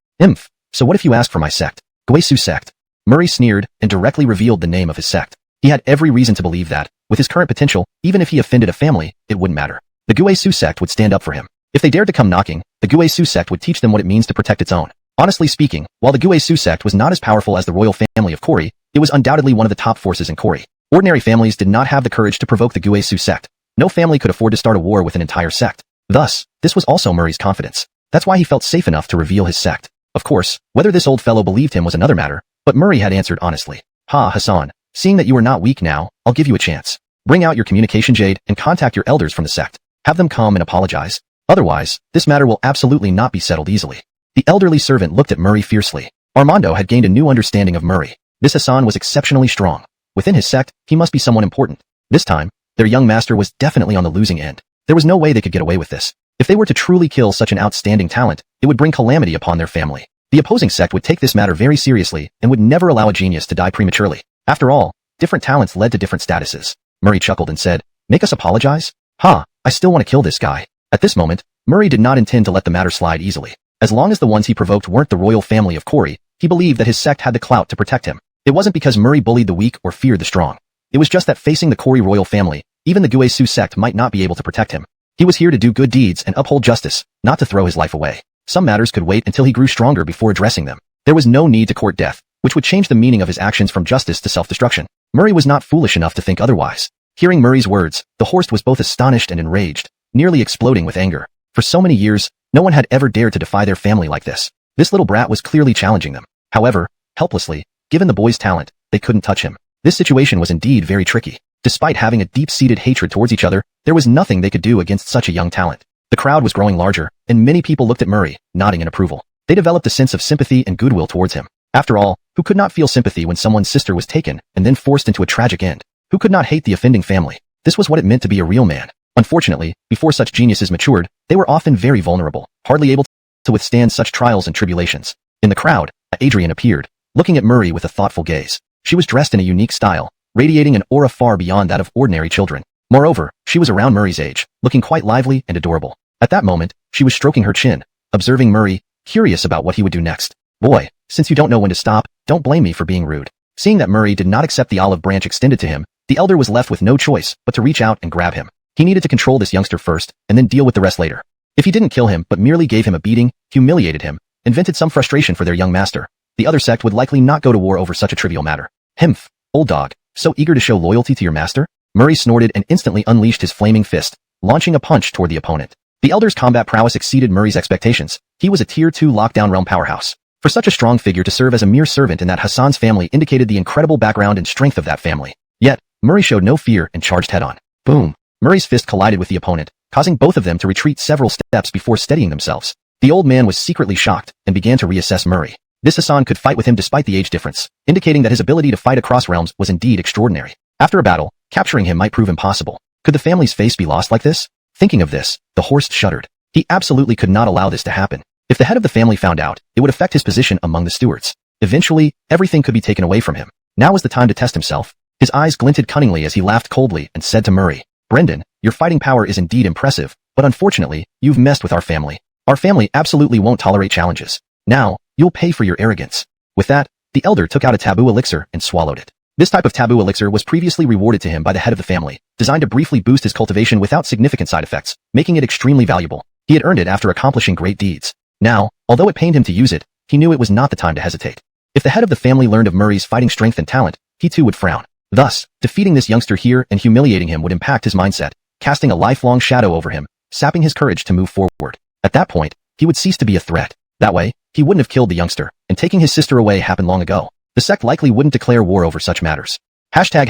So what if you ask for my sect? Guisu sect. Murray sneered and directly revealed the name of his sect. He had every reason to believe that, with his current potential, even if he offended a family, it wouldn't matter. The Guisu sect would stand up for him. If they dared to come knocking, the Guisu sect would teach them what it means to protect its own. Honestly speaking, while the Guisu sect was not as powerful as the royal family of Kori, it was undoubtedly one of the top forces in Kori. Ordinary families did not have the courage to provoke the Guisu sect. No family could afford to start a war with an entire sect. Thus, this was also Murray's confidence. That's why he felt safe enough to reveal his sect. Of course, whether this old fellow believed him was another matter, but Murray had answered honestly. Ha, Hassan, seeing that you are not weak now, I'll give you a chance. Bring out your communication jade and contact your elders from the sect. Have them come and apologize. Otherwise, this matter will absolutely not be settled easily. The elderly servant looked at Murray fiercely. Armando had gained a new understanding of Murray. This Hassan was exceptionally strong. Within his sect, he must be someone important. This time, their young master was definitely on the losing end. There was no way they could get away with this. If they were to truly kill such an outstanding talent, it would bring calamity upon their family. The opposing sect would take this matter very seriously and would never allow a genius to die prematurely. After all, different talents led to different statuses. Murray chuckled and said, "Make us apologize? I still want to kill this guy." At this moment, Murray did not intend to let the matter slide easily. As long as the ones he provoked weren't the royal family of Kori, he believed that his sect had the clout to protect him. It wasn't because Murray bullied the weak or feared the strong. It was just that facing the Kori royal family, even the Guisu sect might not be able to protect him. He was here to do good deeds and uphold justice, not to throw his life away. Some matters could wait until he grew stronger before addressing them. There was no need to court death, which would change the meaning of his actions from justice to self-destruction. Murray was not foolish enough to think otherwise. Hearing Murray's words, the horse was both astonished and enraged, nearly exploding with anger. For so many years, no one had ever dared to defy their family like this. This little brat was clearly challenging them. However, helplessly, given the boy's talent, they couldn't touch him. This situation was indeed very tricky. Despite having a deep-seated hatred towards each other, there was nothing they could do against such a young talent. The crowd was growing larger, and many people looked at Murray, nodding in approval. They developed a sense of sympathy and goodwill towards him. After all, who could not feel sympathy when someone's sister was taken and then forced into a tragic end? Who could not hate the offending family? This was what it meant to be a real man. Unfortunately, before such geniuses matured, they were often very vulnerable, hardly able to withstand such trials and tribulations. In the crowd, Adrian appeared, looking at Murray with a thoughtful gaze. She was dressed in a unique style, radiating an aura far beyond that of ordinary children. Moreover, she was around Murray's age, looking quite lively and adorable. At that moment, she was stroking her chin, observing Murray, curious about what he would do next. Boy, since you don't know when to stop, don't blame me for being rude. Seeing that Murray did not accept the olive branch extended to him, the elder was left with no choice but to reach out and grab him. He needed to control this youngster first, and then deal with the rest later. If he didn't kill him but merely gave him a beating, humiliated him, and vented some frustration for their young master, the other sect would likely not go to war over such a trivial matter. Himph, old dog, so eager to show loyalty to your master? Murray snorted and instantly unleashed his flaming fist, launching a punch toward the opponent. The elder's combat prowess exceeded Murray's expectations. He was a Tier 2 lockdown realm powerhouse. For such a strong figure to serve as a mere servant in that Hassan's family indicated the incredible background and strength of that family. Yet, Murray showed no fear and charged head-on. Boom! Murray's fist collided with the opponent, causing both of them to retreat several steps before steadying themselves. The old man was secretly shocked and began to reassess Murray. This Hassan could fight with him despite the age difference, indicating that his ability to fight across realms was indeed extraordinary. After a battle, capturing him might prove impossible. Could the family's face be lost like this? Thinking of this, the horse shuddered. He absolutely could not allow this to happen. If the head of the family found out, it would affect his position among the stewards. Eventually, everything could be taken away from him. Now was the time to test himself. His eyes glinted cunningly as he laughed coldly and said to Murray, Brendan, your fighting power is indeed impressive, but unfortunately, you've messed with our family. Our family absolutely won't tolerate challenges. Now, you'll pay for your arrogance. With that, the elder took out a taboo elixir and swallowed it. This type of taboo elixir was previously rewarded to him by the head of the family, designed to briefly boost his cultivation without significant side effects, making it extremely valuable. He had earned it after accomplishing great deeds. Now, although it pained him to use it, he knew it was not the time to hesitate. If the head of the family learned of Murray's fighting strength and talent, he too would frown. Thus, defeating this youngster here and humiliating him would impact his mindset, casting a lifelong shadow over him, sapping his courage to move forward. At that point, he would cease to be a threat. That way, he wouldn't have killed the youngster, and taking his sister away happened long ago. The sect likely wouldn't declare war over such matters. Chapter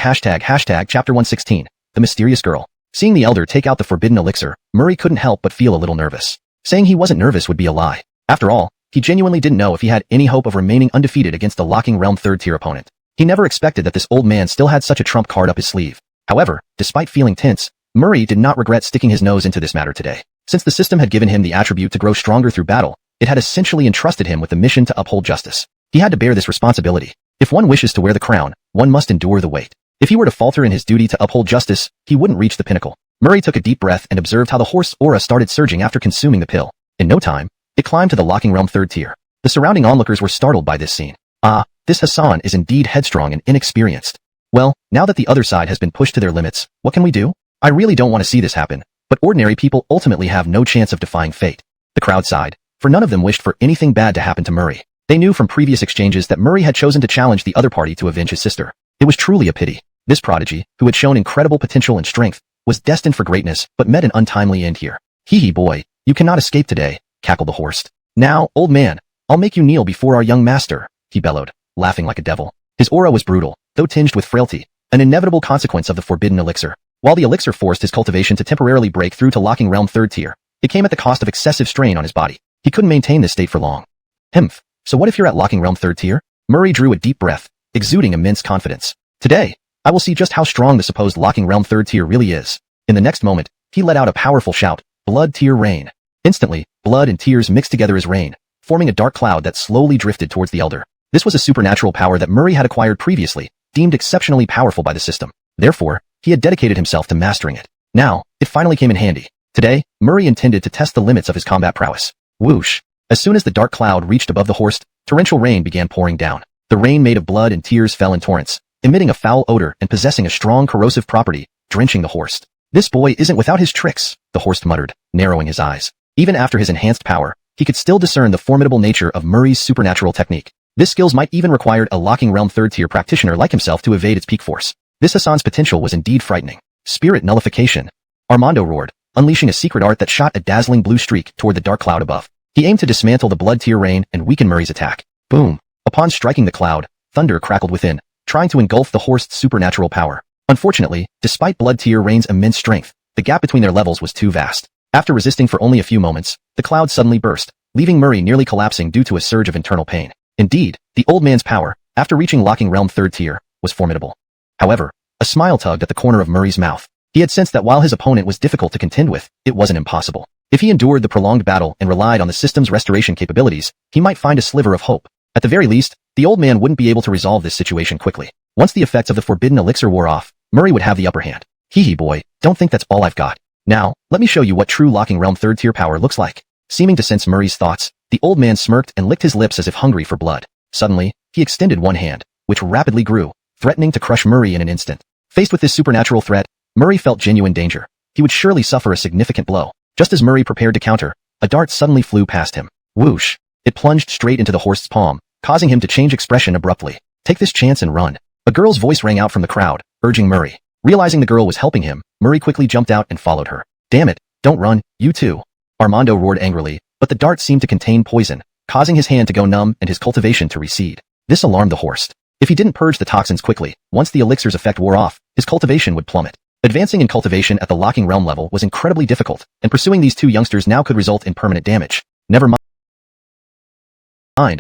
116, The Mysterious Girl. Seeing the elder take out the forbidden elixir, Murray couldn't help but feel a little nervous. Saying he wasn't nervous would be a lie. After all, he genuinely didn't know if he had any hope of remaining undefeated against the locking realm third-tier opponent. He never expected that this old man still had such a trump card up his sleeve. However, despite feeling tense, Murray did not regret sticking his nose into this matter today. Since the system had given him the attribute to grow stronger through battle, it had essentially entrusted him with the mission to uphold justice. He had to bear this responsibility. If one wishes to wear the crown, one must endure the weight. If he were to falter in his duty to uphold justice, he wouldn't reach the pinnacle. Murray took a deep breath and observed how the horse's aura started surging after consuming the pill. In no time, it climbed to the locking realm third tier. The surrounding onlookers were startled by this scene. Ah, this Hassan is indeed headstrong and inexperienced. Well, now that the other side has been pushed to their limits, what can we do? I really don't want to see this happen, but ordinary people ultimately have no chance of defying fate. The crowd sighed, for none of them wished for anything bad to happen to Murray. They knew from previous exchanges that Murray had chosen to challenge the other party to avenge his sister. It was truly a pity. This prodigy, who had shown incredible potential and strength, was destined for greatness but met an untimely end here. Hee boy, you cannot escape today, cackled the horse. Now, old man, I'll make you kneel before our young master, he bellowed, laughing like a devil. His aura was brutal, though tinged with frailty, an inevitable consequence of the forbidden elixir. While the elixir forced his cultivation to temporarily break through to locking realm third tier, it came at the cost of excessive strain on his body. He couldn't maintain this state for long. Himph. So what if you're at locking realm third tier? Murray drew a deep breath, exuding immense confidence. Today, I will see just how strong the supposed locking realm third tier really is. In the next moment, he let out a powerful shout, blood tear rain. Instantly, blood and tears mixed together as rain, forming a dark cloud that slowly drifted towards the elder. This was a supernatural power that Murray had acquired previously, deemed exceptionally powerful by the system. Therefore, he had dedicated himself to mastering it. Now, it finally came in handy. Today, Murray intended to test the limits of his combat prowess. Whoosh! As soon as the dark cloud reached above the horse, torrential rain began pouring down. The rain made of blood and tears fell in torrents, emitting a foul odor and possessing a strong corrosive property, drenching the horse. This boy isn't without his tricks, the horse muttered, narrowing his eyes. Even after his enhanced power, he could still discern the formidable nature of Murray's supernatural technique. This skills might even require a locking realm third tier practitioner like himself to evade its peak force. This Hassan's potential was indeed frightening. Spirit nullification. Armando roared, unleashing a secret art that shot a dazzling blue streak toward the dark cloud above. He aimed to dismantle the blood tear rain and weaken Murray's attack. Boom! Upon striking the cloud, thunder crackled within, trying to engulf the horse's supernatural power. Unfortunately, despite blood tear rain's immense strength, the gap between their levels was too vast. After resisting for only a few moments, the cloud suddenly burst, leaving Murray nearly collapsing due to a surge of internal pain. Indeed, the old man's power, after reaching locking realm third tier, was formidable. However, a smile tugged at the corner of Murray's mouth. He had sensed that while his opponent was difficult to contend with, it wasn't impossible. If he endured the prolonged battle and relied on the system's restoration capabilities, he might find a sliver of hope. At the very least, the old man wouldn't be able to resolve this situation quickly. Once the effects of the forbidden elixir wore off, Murray would have the upper hand. Hee boy, don't think that's all I've got. Now, let me show you what true locking realm third tier power looks like. Seeming to sense Murray's thoughts, the old man smirked and licked his lips as if hungry for blood. Suddenly, he extended one hand, which rapidly grew, threatening to crush Murray in an instant. Faced with this supernatural threat, Murray felt genuine danger. He would surely suffer a significant blow. Just as Murray prepared to counter, a dart suddenly flew past him. Whoosh! It plunged straight into the horse's palm, causing him to change expression abruptly. Take this chance and run. A girl's voice rang out from the crowd, urging Murray. Realizing the girl was helping him, Murray quickly jumped out and followed her. Damn it, don't run, you too. Armando roared angrily, but the dart seemed to contain poison, causing his hand to go numb and his cultivation to recede. This alarmed the horse. If he didn't purge the toxins quickly, once the elixir's effect wore off, his cultivation would plummet. Advancing in cultivation at the locking realm level was incredibly difficult, and pursuing these two youngsters now could result in permanent damage. Never mind,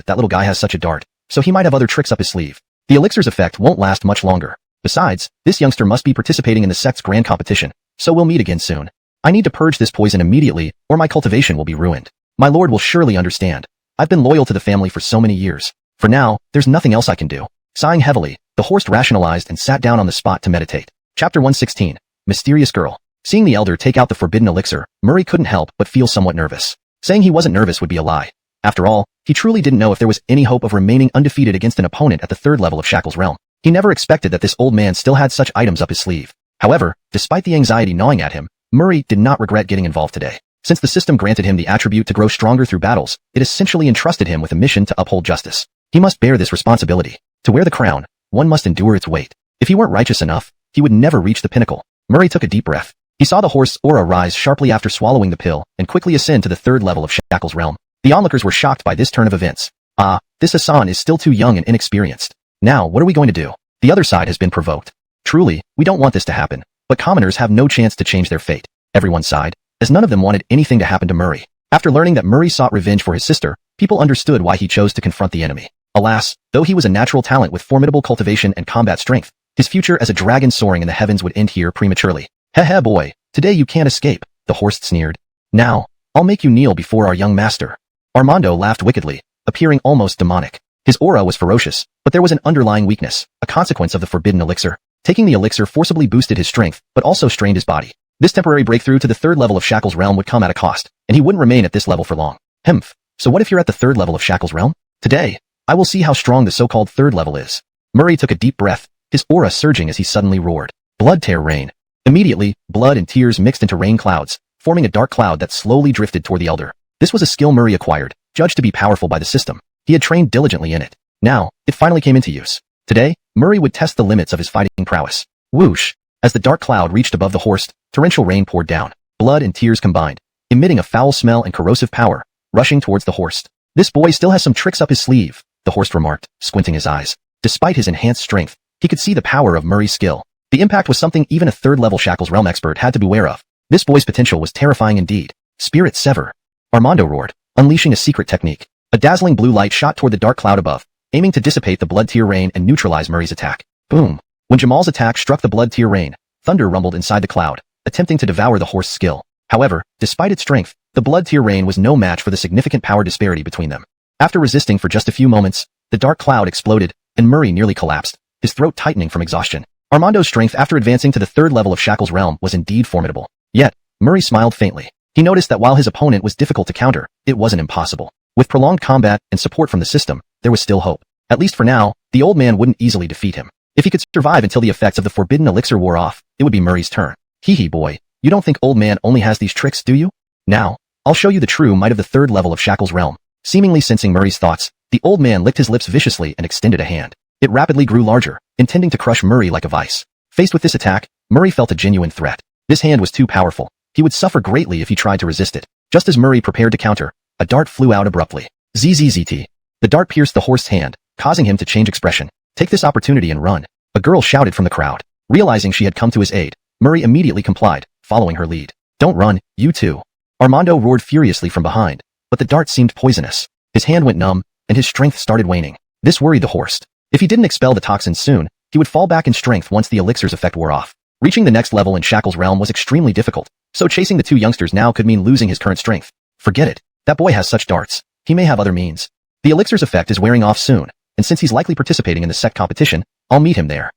that little guy has such a dart, so he might have other tricks up his sleeve. The elixir's effect won't last much longer. Besides, this youngster must be participating in the sect's grand competition, so we'll meet again soon. I need to purge this poison immediately, or my cultivation will be ruined. My lord will surely understand. I've been loyal to the family for so many years. For now, there's nothing else I can do. Sighing heavily, the horse rationalized and sat down on the spot to meditate. Chapter 116. Mysterious Girl. Seeing the elder take out the forbidden elixir, Murray couldn't help but feel somewhat nervous. Saying he wasn't nervous would be a lie. After all, he truly didn't know if there was any hope of remaining undefeated against an opponent at the third level of Shackle's realm. He never expected that this old man still had such items up his sleeve. However, despite the anxiety gnawing at him, Murray did not regret getting involved today. Since the system granted him the attribute to grow stronger through battles, it essentially entrusted him with a mission to uphold justice. He must bear this responsibility. To wear the crown, one must endure its weight. If he weren't righteous enough, he would never reach the pinnacle. Murray took a deep breath. He saw the horse's aura rise sharply after swallowing the pill and quickly ascend to the third level of Shackle's realm. The onlookers were shocked by this turn of events. Ah, this Hassan is still too young and inexperienced. Now, what are we going to do? The other side has been provoked. Truly, we don't want this to happen, but commoners have no chance to change their fate. Everyone sighed, as none of them wanted anything to happen to Murray. After learning that Murray sought revenge for his sister, people understood why he chose to confront the enemy. Alas, though he was a natural talent with formidable cultivation and combat strength, his future as a dragon soaring in the heavens would end here prematurely. Heh boy, today you can't escape, the horse sneered. Now, I'll make you kneel before our young master. Armando laughed wickedly, appearing almost demonic. His aura was ferocious, but there was an underlying weakness, a consequence of the forbidden elixir. Taking the elixir forcibly boosted his strength, but also strained his body. This temporary breakthrough to the third level of Shackle's realm would come at a cost, and he wouldn't remain at this level for long. Hemph. So what if you're at the third level of Shackle's realm? Today, I will see how strong the so-called third level is. Murray took a deep breath, his aura surging as he suddenly roared. Blood tear rain. Immediately, blood and tears mixed into rain clouds, forming a dark cloud that slowly drifted toward the elder. This was a skill Murray acquired, judged to be powerful by the system. He had trained diligently in it. Now, it finally came into use. Today, Murray would test the limits of his fighting prowess. Whoosh! As the dark cloud reached above the horse, torrential rain poured down. Blood and tears combined, emitting a foul smell and corrosive power, rushing towards the horse. This boy still has some tricks up his sleeve, the horse remarked, squinting his eyes. Despite his enhanced strength, he could see the power of Murray's skill. The impact was something even a third-level Shackle's realm expert had to beware of. This boy's potential was terrifying indeed. Spirit Sever. Armando roared, unleashing a secret technique. A dazzling blue light shot toward the dark cloud above, aiming to dissipate the blood tear rain and neutralize Murray's attack. Boom! When Jamal's attack struck the blood tear rain, thunder rumbled inside the cloud, attempting to devour the horse's skill. However, despite its strength, the blood tear rain was no match for the significant power disparity between them. After resisting for just a few moments, the dark cloud exploded, and Murray nearly collapsed, his throat tightening from exhaustion. Armando's strength after advancing to the third level of Shackle's realm was indeed formidable. Yet, Murray smiled faintly. He noticed that while his opponent was difficult to counter, it wasn't impossible. With prolonged combat and support from the system, there was still hope. At least for now, the old man wouldn't easily defeat him. If he could survive until the effects of the forbidden elixir wore off, it would be Murray's turn. Hee boy, you don't think old man only has these tricks, do you? Now, I'll show you the true might of the third level of Shackle's realm. Seemingly sensing Murray's thoughts, the old man licked his lips viciously and extended a hand. It rapidly grew larger, intending to crush Murray like a vice. Faced with this attack, Murray felt a genuine threat. This hand was too powerful. He would suffer greatly if he tried to resist it. Just as Murray prepared to counter, a dart flew out abruptly. ZZZT. The dart pierced the horse's hand, causing him to change expression. Take this opportunity and run. A girl shouted from the crowd. Realizing she had come to his aid, Murray immediately complied, following her lead. Don't run, you too. Armando roared furiously from behind, but the dart seemed poisonous. His hand went numb, and his strength started waning. This worried the horse. If he didn't expel the toxins soon, he would fall back in strength once the elixir's effect wore off. Reaching the next level in Shackle's realm was extremely difficult, so chasing the two youngsters now could mean losing his current strength. Forget it. That boy has such darts. He may have other means. The elixir's effect is wearing off soon, and since he's likely participating in the sect competition, I'll meet him there.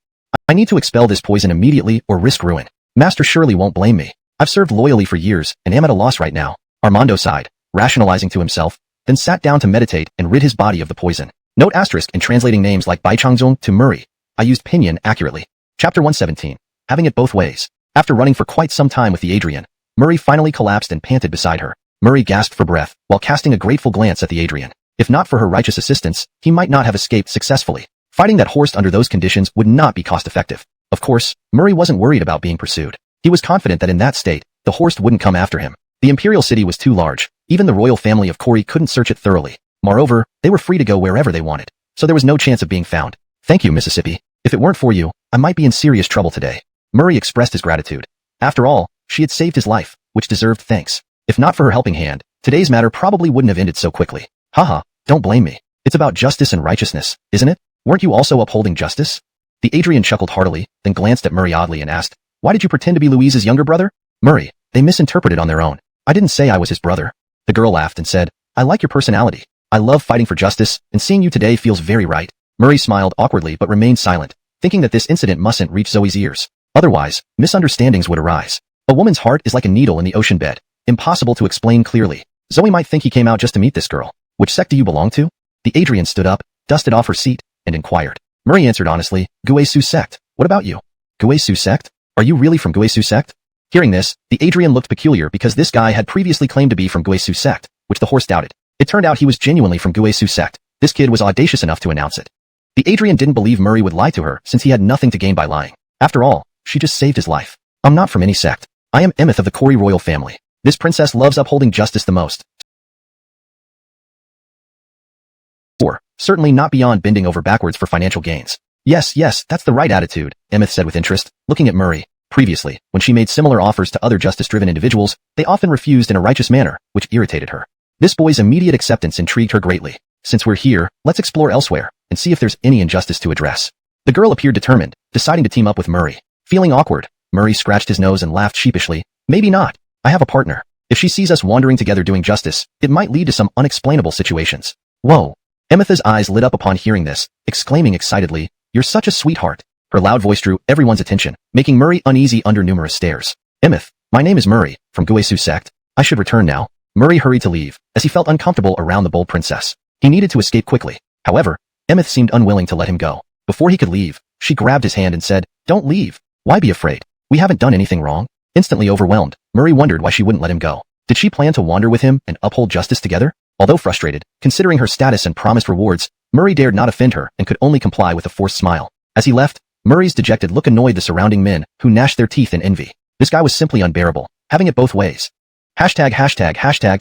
I need to expel this poison immediately or risk ruin. Master surely won't blame me. I've served loyally for years and am at a loss right now. Armando sighed, rationalizing to himself, then sat down to meditate and rid his body of the poison. Note asterisk in translating names like Bai Changzong to Murray. I used pinyin accurately. Chapter 117. Having it both ways. After running for quite some time with the Adrian, Murray finally collapsed and panted beside her. Murray gasped for breath, while casting a grateful glance at the Adrian. If not for her righteous assistance, he might not have escaped successfully. Fighting that horse under those conditions would not be cost-effective. Of course, Murray wasn't worried about being pursued. He was confident that in that state, the horse wouldn't come after him. The imperial city was too large. Even the royal family of Corey couldn't search it thoroughly. Moreover, they were free to go wherever they wanted, so there was no chance of being found. Thank you, Mississippi. If it weren't for you, I might be in serious trouble today. Murray expressed his gratitude. After all, she had saved his life, which deserved thanks. If not for her helping hand, today's matter probably wouldn't have ended so quickly. Haha, don't blame me. It's about justice and righteousness, isn't it? Weren't you also upholding justice? The Adrian chuckled heartily, then glanced at Murray oddly and asked, why did you pretend to be Louise's younger brother? Murray, they misinterpreted on their own. I didn't say I was his brother. The girl laughed and said, I like your personality. I love fighting for justice, and seeing you today feels very right. Murray smiled awkwardly but remained silent, thinking that this incident mustn't reach Zoe's ears. Otherwise, misunderstandings would arise. A woman's heart is like a needle in the ocean bed, impossible to explain clearly. Zoe might think he came out just to meet this girl. Which sect do you belong to? The Adrian stood up, dusted off her seat, and inquired. Murray answered honestly, Guesu sect. What about you? Guesu sect? Are you really from Guesu sect? Hearing this, the Adrian looked peculiar because this guy had previously claimed to be from Guesu sect, which the horse doubted. It turned out he was genuinely from Guesu sect. This kid was audacious enough to announce it. The Adrian didn't believe Murray would lie to her since he had nothing to gain by lying. After all, she just saved his life. I'm not from any sect. I am Emeth of the Corey royal family. This princess loves upholding justice the most. 4. Certainly not beyond bending over backwards for financial gains. Yes, that's the right attitude, Emeth said with interest, looking at Murray. Previously, when she made similar offers to other justice-driven individuals, they often refused in a righteous manner, which irritated her. This boy's immediate acceptance intrigued her greatly. Since we're here, let's explore elsewhere and see if there's any injustice to address. The girl appeared determined, deciding to team up with Murray. Feeling awkward, Murray scratched his nose and laughed sheepishly. Maybe not. I have a partner. If she sees us wandering together doing justice, it might lead to some unexplainable situations. Whoa. Emetha's eyes lit up upon hearing this, exclaiming excitedly, you're such a sweetheart. Her loud voice drew everyone's attention, making Murray uneasy under numerous stares. Emeth, my name is Murray, from Guesu sect. I should return now. Murray hurried to leave, as he felt uncomfortable around the bold princess. He needed to escape quickly. However, Emeth seemed unwilling to let him go. Before he could leave, she grabbed his hand and said, don't leave. Why be afraid? We haven't done anything wrong. Instantly overwhelmed, Murray wondered why she wouldn't let him go. Did she plan to wander with him and uphold justice together? Although frustrated, considering her status and promised rewards, Murray dared not offend her and could only comply with a forced smile. As he left, Murray's dejected look annoyed the surrounding men, who gnashed their teeth in envy. This guy was simply unbearable, having it both ways. Hashtag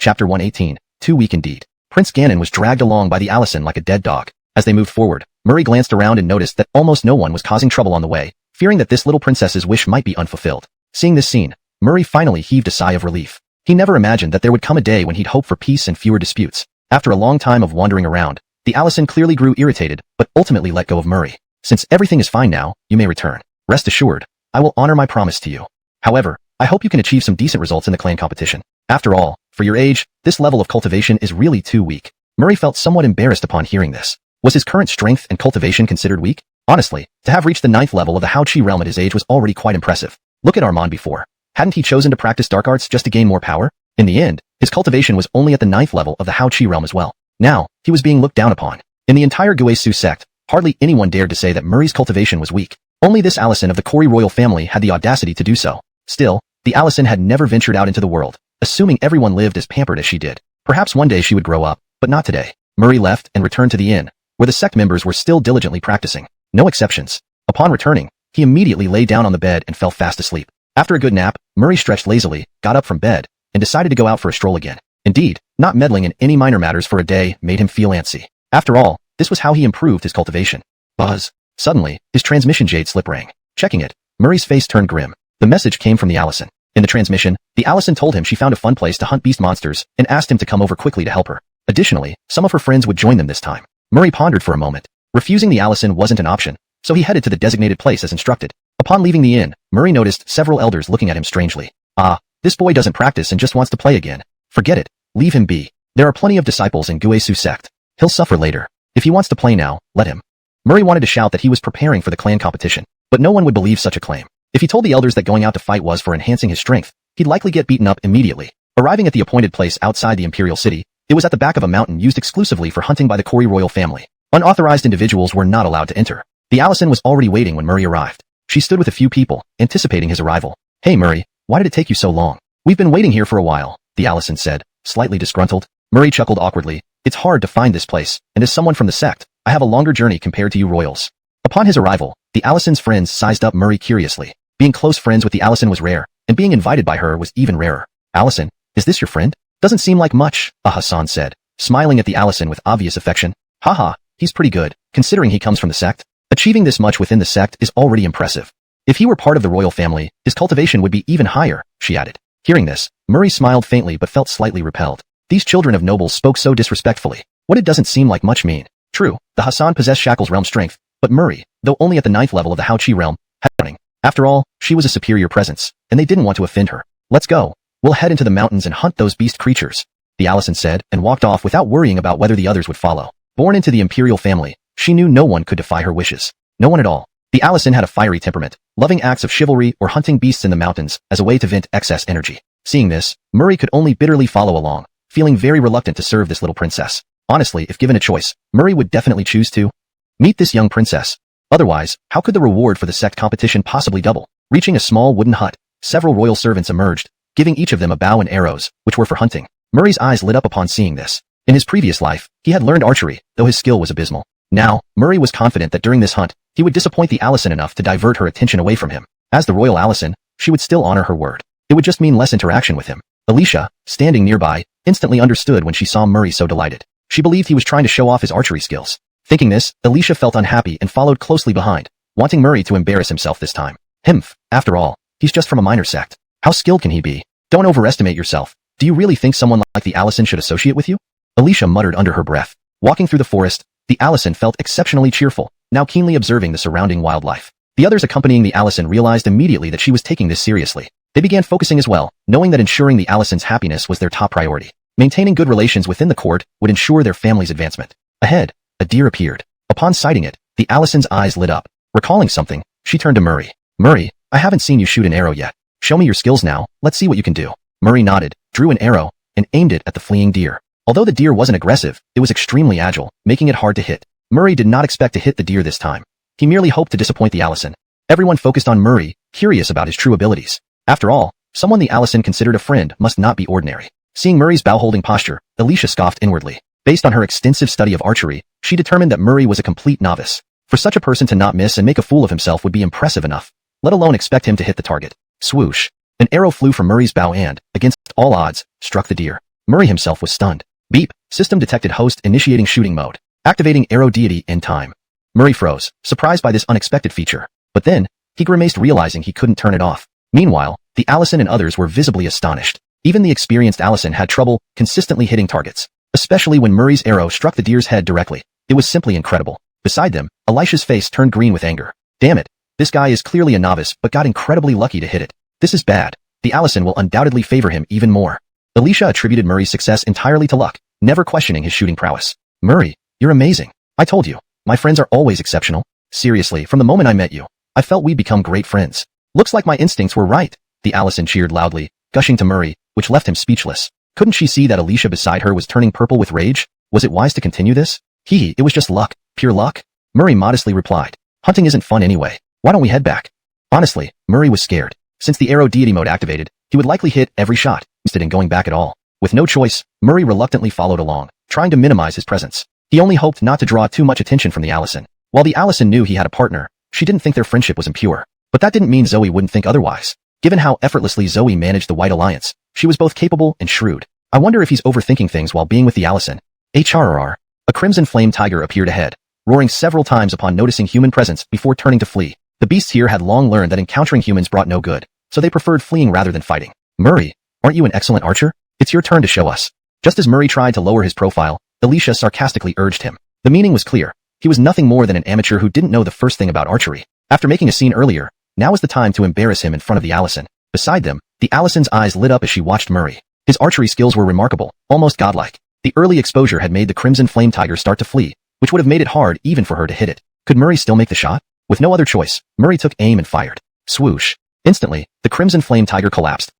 chapter 118, too weak indeed. Prince Ganon was dragged along by the Allison like a dead dog. As they moved forward, Murray glanced around and noticed that almost no one was causing trouble on the way, fearing that this little princess's wish might be unfulfilled. Seeing this scene, Murray finally heaved a sigh of relief. He never imagined that there would come a day when he'd hope for peace and fewer disputes. After a long time of wandering around, the Allison clearly grew irritated, but ultimately let go of Murray. Since everything is fine now, you may return. Rest assured, I will honor my promise to you. However, I hope you can achieve some decent results in the clan competition. After all, for your age, this level of cultivation is really too weak. Murray felt somewhat embarrassed upon hearing this. Was his current strength and cultivation considered weak? Honestly, to have reached the 9th level of the Hao Qi realm at his age was already quite impressive. Look at Armand before. Hadn't he chosen to practice dark arts just to gain more power? In the end, his cultivation was only at the 9th level of the Hao Qi realm as well. Now, he was being looked down upon. In the entire Guesu sect, hardly anyone dared to say that Murray's cultivation was weak. Only this Allison of the Corey royal family had the audacity to do so. Still, the Allison had never ventured out into the world, assuming everyone lived as pampered as she did. Perhaps one day she would grow up, but not today. Murray left and returned to the inn, where the sect members were still diligently practicing. No exceptions. Upon returning, he immediately lay down on the bed and fell fast asleep. After a good nap, Murray stretched lazily, got up from bed, and decided to go out for a stroll again. Indeed, not meddling in any minor matters for a day made him feel antsy. After all, this was how he improved his cultivation. Buzz. Suddenly, his transmission jade slip rang. Checking it, Murray's face turned grim. The message came from the Allison. In the transmission, the Allison told him she found a fun place to hunt beast monsters and asked him to come over quickly to help her. Additionally, some of her friends would join them this time. Murray pondered for a moment. Refusing the Allison wasn't an option, so he headed to the designated place as instructed. Upon leaving the inn, Murray noticed several elders looking at him strangely. Ah, this boy doesn't practice and just wants to play again. Forget it. Leave him be. There are plenty of disciples in Guesu sect. He'll suffer later. If he wants to play now, let him. Murray wanted to shout that he was preparing for the clan competition, but no one would believe such a claim. If he told the elders that going out to fight was for enhancing his strength, he'd likely get beaten up immediately. Arriving at the appointed place outside the imperial city, it was at the back of a mountain used exclusively for hunting by the Kori royal family. Unauthorized individuals were not allowed to enter. The Allison was already waiting when Murray arrived. She stood with a few people, anticipating his arrival. "Hey Murray, why did it take you so long? We've been waiting here for a while," the Allison said, slightly disgruntled. Murray chuckled awkwardly. "It's hard to find this place, and as someone from the sect, I have a longer journey compared to you royals." Upon his arrival, the Allison's friends sized up Murray curiously. Being close friends with the Allison was rare, and being invited by her was even rarer. "Allison, is this your friend?" "Doesn't seem like much," Hassan said, smiling at the Allison with obvious affection. "Haha, he's pretty good, considering he comes from the sect. Achieving this much within the sect is already impressive. If he were part of the royal family, his cultivation would be even higher," she added. Hearing this, Murray smiled faintly but felt slightly repelled. These children of nobles spoke so disrespectfully. What it doesn't seem like much mean. True, the Hassan possessed Shackle's realm strength, but Murray, though only at the 9th level of the Hao-Chi realm, had running. After all, she was a superior presence, and they didn't want to offend her. "Let's go. We'll head into the mountains and hunt those beast creatures," the Allison said, and walked off without worrying about whether the others would follow. Born into the imperial family, she knew no one could defy her wishes. No one at all. The Allison had a fiery temperament, loving acts of chivalry or hunting beasts in the mountains as a way to vent excess energy. Seeing this, Murray could only bitterly follow along, feeling very reluctant to serve this little princess. Honestly, if given a choice, Murray would definitely choose to meet this young princess. Otherwise, how could the reward for the sect competition possibly double? Reaching a small wooden hut, several royal servants emerged, giving each of them a bow and arrows, which were for hunting. Murray's eyes lit up upon seeing this. In his previous life, he had learned archery, though his skill was abysmal. Now, Murray was confident that during this hunt, he would disappoint the Allison enough to divert her attention away from him. As the royal Allison, she would still honor her word. It would just mean less interaction with him. Alicia, standing nearby, instantly understood when she saw Murray so delighted. She believed he was trying to show off his archery skills. Thinking this, Alicia felt unhappy and followed closely behind, wanting Murray to embarrass himself this time. After all, he's just from a minor sect. How skilled can he be? Don't overestimate yourself. Do you really think someone like the Allison should associate with you? Alicia muttered under her breath. Walking through the forest, the Allison felt exceptionally cheerful, now keenly observing the surrounding wildlife. The others accompanying the Allison realized immediately that she was taking this seriously. They began focusing as well, knowing that ensuring the Allison's happiness was their top priority. Maintaining good relations within the court would ensure their family's advancement. Ahead, a deer appeared. Upon sighting it, the Allison's eyes lit up. Recalling something, she turned to Murray. "Murray, I haven't seen you shoot an arrow yet. Show me your skills now, let's see what you can do." Murray nodded, drew an arrow, and aimed it at the fleeing deer. Although the deer wasn't aggressive, it was extremely agile, making it hard to hit. Murray did not expect to hit the deer this time. He merely hoped to disappoint the Allison. Everyone focused on Murray, curious about his true abilities. After all, someone the Allison considered a friend must not be ordinary. Seeing Murray's bow-holding posture, Alicia scoffed inwardly. Based on her extensive study of archery, she determined that Murray was a complete novice. For such a person to not miss and make a fool of himself would be impressive enough, let alone expect him to hit the target. Swoosh. An arrow flew from Murray's bow and, against all odds, struck the deer. Murray himself was stunned. Beep. System detected host initiating shooting mode. Activating arrow deity in time. Murray froze, surprised by this unexpected feature. But then, he grimaced realizing he couldn't turn it off. Meanwhile, the Allison and others were visibly astonished. Even the experienced Allison had trouble consistently hitting targets, especially when Murray's arrow struck the deer's head directly. It was simply incredible. Beside them, Elisha's face turned green with anger. Damn it. This guy is clearly a novice but got incredibly lucky to hit it. This is bad. The Allison will undoubtedly favor him even more. Alicia attributed Murray's success entirely to luck, never questioning his shooting prowess. "Murray, you're amazing. I told you, my friends are always exceptional. Seriously, from the moment I met you, I felt we'd become great friends. Looks like my instincts were right." The Allison cheered loudly, gushing to Murray, which left him speechless. Couldn't she see that Alicia beside her was turning purple with rage? Was it wise to continue this? It was just luck. Pure luck? Murray modestly replied. "Hunting isn't fun anyway. Why don't we head back?" Honestly, Murray was scared. Since the arrow deity mode activated, he would likely hit every shot, instead in going back at all. With no choice, Murray reluctantly followed along, trying to minimize his presence. He only hoped not to draw too much attention from the Allison. While the Allison knew he had a partner, she didn't think their friendship was impure. But that didn't mean Zoe wouldn't think otherwise. Given how effortlessly Zoe managed the White Alliance, she was both capable and shrewd. I wonder if he's overthinking things while being with the Allison. HRR. A crimson flame tiger appeared ahead, roaring several times upon noticing human presence before turning to flee. The beasts here had long learned that encountering humans brought no good, so they preferred fleeing rather than fighting. "Murray, aren't you an excellent archer? It's your turn to show us." Just as Murray tried to lower his profile, Alicia sarcastically urged him. The meaning was clear. He was nothing more than an amateur who didn't know the first thing about archery. After making a scene earlier, now was the time to embarrass him in front of the Allison. Beside them, the Allison's eyes lit up as she watched Murray. His archery skills were remarkable, almost godlike. The early exposure had made the crimson flame tiger start to flee, which would have made it hard even for her to hit it. Could Murray still make the shot? With no other choice, Murray took aim and fired. Swoosh. Instantly, the crimson flame tiger collapsed,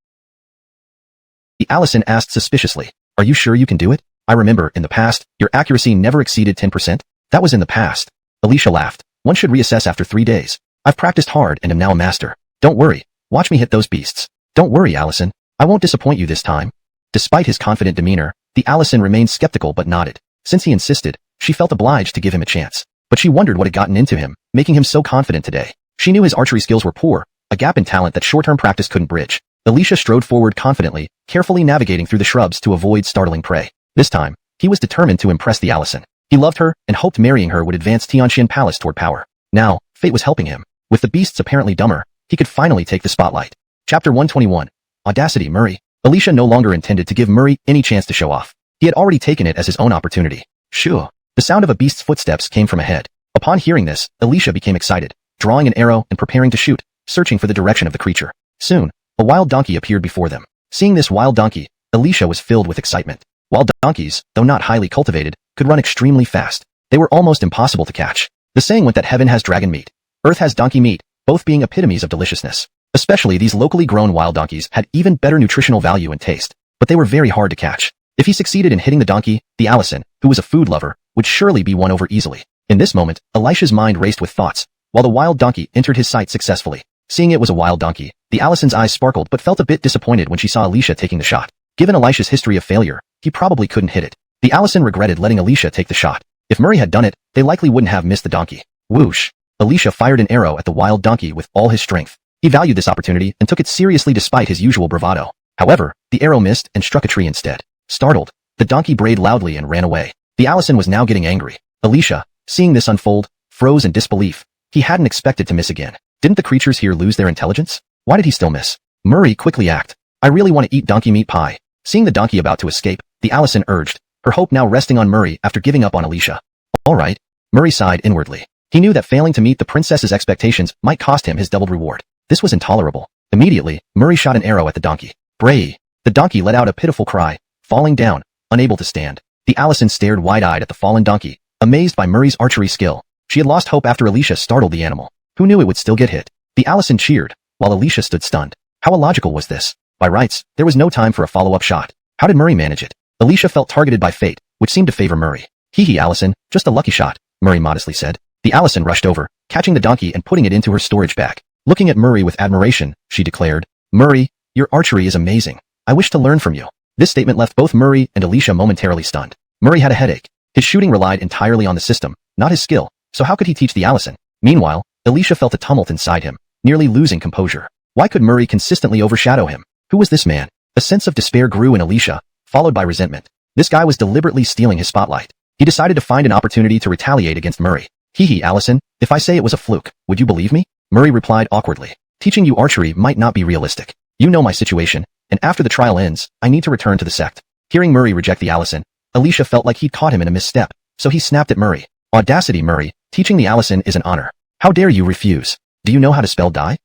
The Allison asked suspiciously. Are you sure you can do it? I remember, in the past, your accuracy never exceeded 10%. That was in the past. Alicia laughed. One should reassess after 3 days. I've practiced hard and am now a master. Don't worry. Watch me hit those beasts. Don't worry, Allison. I won't disappoint you this time. Despite his confident demeanor, the Allison remained skeptical but nodded. Since he insisted, she felt obliged to give him a chance. But she wondered what had gotten into him, making him so confident today. She knew his archery skills were poor, a gap in talent that short-term practice couldn't bridge. Alicia strode forward confidently, carefully navigating through the shrubs to avoid startling prey. This time, he was determined to impress the Allison. He loved her and hoped marrying her would advance Tianxian Palace toward power. Now, fate was helping him. With the beasts apparently dumber, he could finally take the spotlight. Chapter 121. Audacity Murray. Alicia no longer intended to give Murray any chance to show off. He had already taken it as his own opportunity. Shoo! The sound of a beast's footsteps came from ahead. Upon hearing this, Alicia became excited, drawing an arrow and preparing to shoot, searching for the direction of the creature. Soon, a wild donkey appeared before them. Seeing this wild donkey, Alicia was filled with excitement. Wild donkeys, though not highly cultivated, could run extremely fast. They were almost impossible to catch. The saying went that heaven has dragon meat, earth has donkey meat, both being epitomes of deliciousness. Especially these locally grown wild donkeys had even better nutritional value and taste, but they were very hard to catch. If he succeeded in hitting the donkey, the Allison, who was a food lover, would surely be won over easily. In this moment, Alicia's mind raced with thoughts, while the wild donkey entered his sight successfully. Seeing it was a wild donkey, the Allison's eyes sparkled but felt a bit disappointed when she saw Alicia taking the shot. Given Alicia's history of failure, he probably couldn't hit it. The Allison regretted letting Alicia take the shot. If Murray had done it, they likely wouldn't have missed the donkey. Whoosh! Alicia fired an arrow at the wild donkey with all his strength. He valued this opportunity and took it seriously despite his usual bravado. However, the arrow missed and struck a tree instead. Startled, the donkey brayed loudly and ran away. The Allison was now getting angry. Alicia, seeing this unfold, froze in disbelief. He hadn't expected to miss again. Didn't the creatures here lose their intelligence? Why did he still miss? Murray quickly acted. I really want to eat donkey meat pie. Seeing the donkey about to escape, the Allison urged, her hope now resting on Murray after giving up on Alicia. All right. Murray sighed inwardly. He knew that failing to meet the princess's expectations might cost him his doubled reward. This was intolerable. Immediately, Murray shot an arrow at the donkey. Bray! The donkey let out a pitiful cry, falling down, unable to stand. The Allison stared wide-eyed at the fallen donkey, amazed by Murray's archery skill. She had lost hope after Alicia startled the animal. Who knew it would still get hit? The Allison cheered, while Alicia stood stunned. How illogical was this? By rights, there was no time for a follow-up shot. How did Murray manage it? Alicia felt targeted by fate, which seemed to favor Murray. Hee Allison, just a lucky shot, Murray modestly said. The Allison rushed over, catching the donkey and putting it into her storage bag. Looking at Murray with admiration, she declared, Murray, your archery is amazing. I wish to learn from you. This statement left both Murray and Alicia momentarily stunned. Murray had a headache. His shooting relied entirely on the system, not his skill, so how could he teach the Allison? Meanwhile, Alicia felt a tumult inside him, nearly losing composure. Why could Murray consistently overshadow him? Who was this man? A sense of despair grew in Alicia, followed by resentment. This guy was deliberately stealing his spotlight. He decided to find an opportunity to retaliate against Murray. Hee Allison, if I say it was a fluke, would you believe me? Murray replied awkwardly. Teaching you archery might not be realistic. You know my situation, and after the trial ends, I need to return to the sect. Hearing Murray reject the Allison, Alicia felt like he'd caught him in a misstep, so he snapped at Murray. Audacity Murray, teaching the Allison is an honor. How dare you refuse? Do you know how to spell die?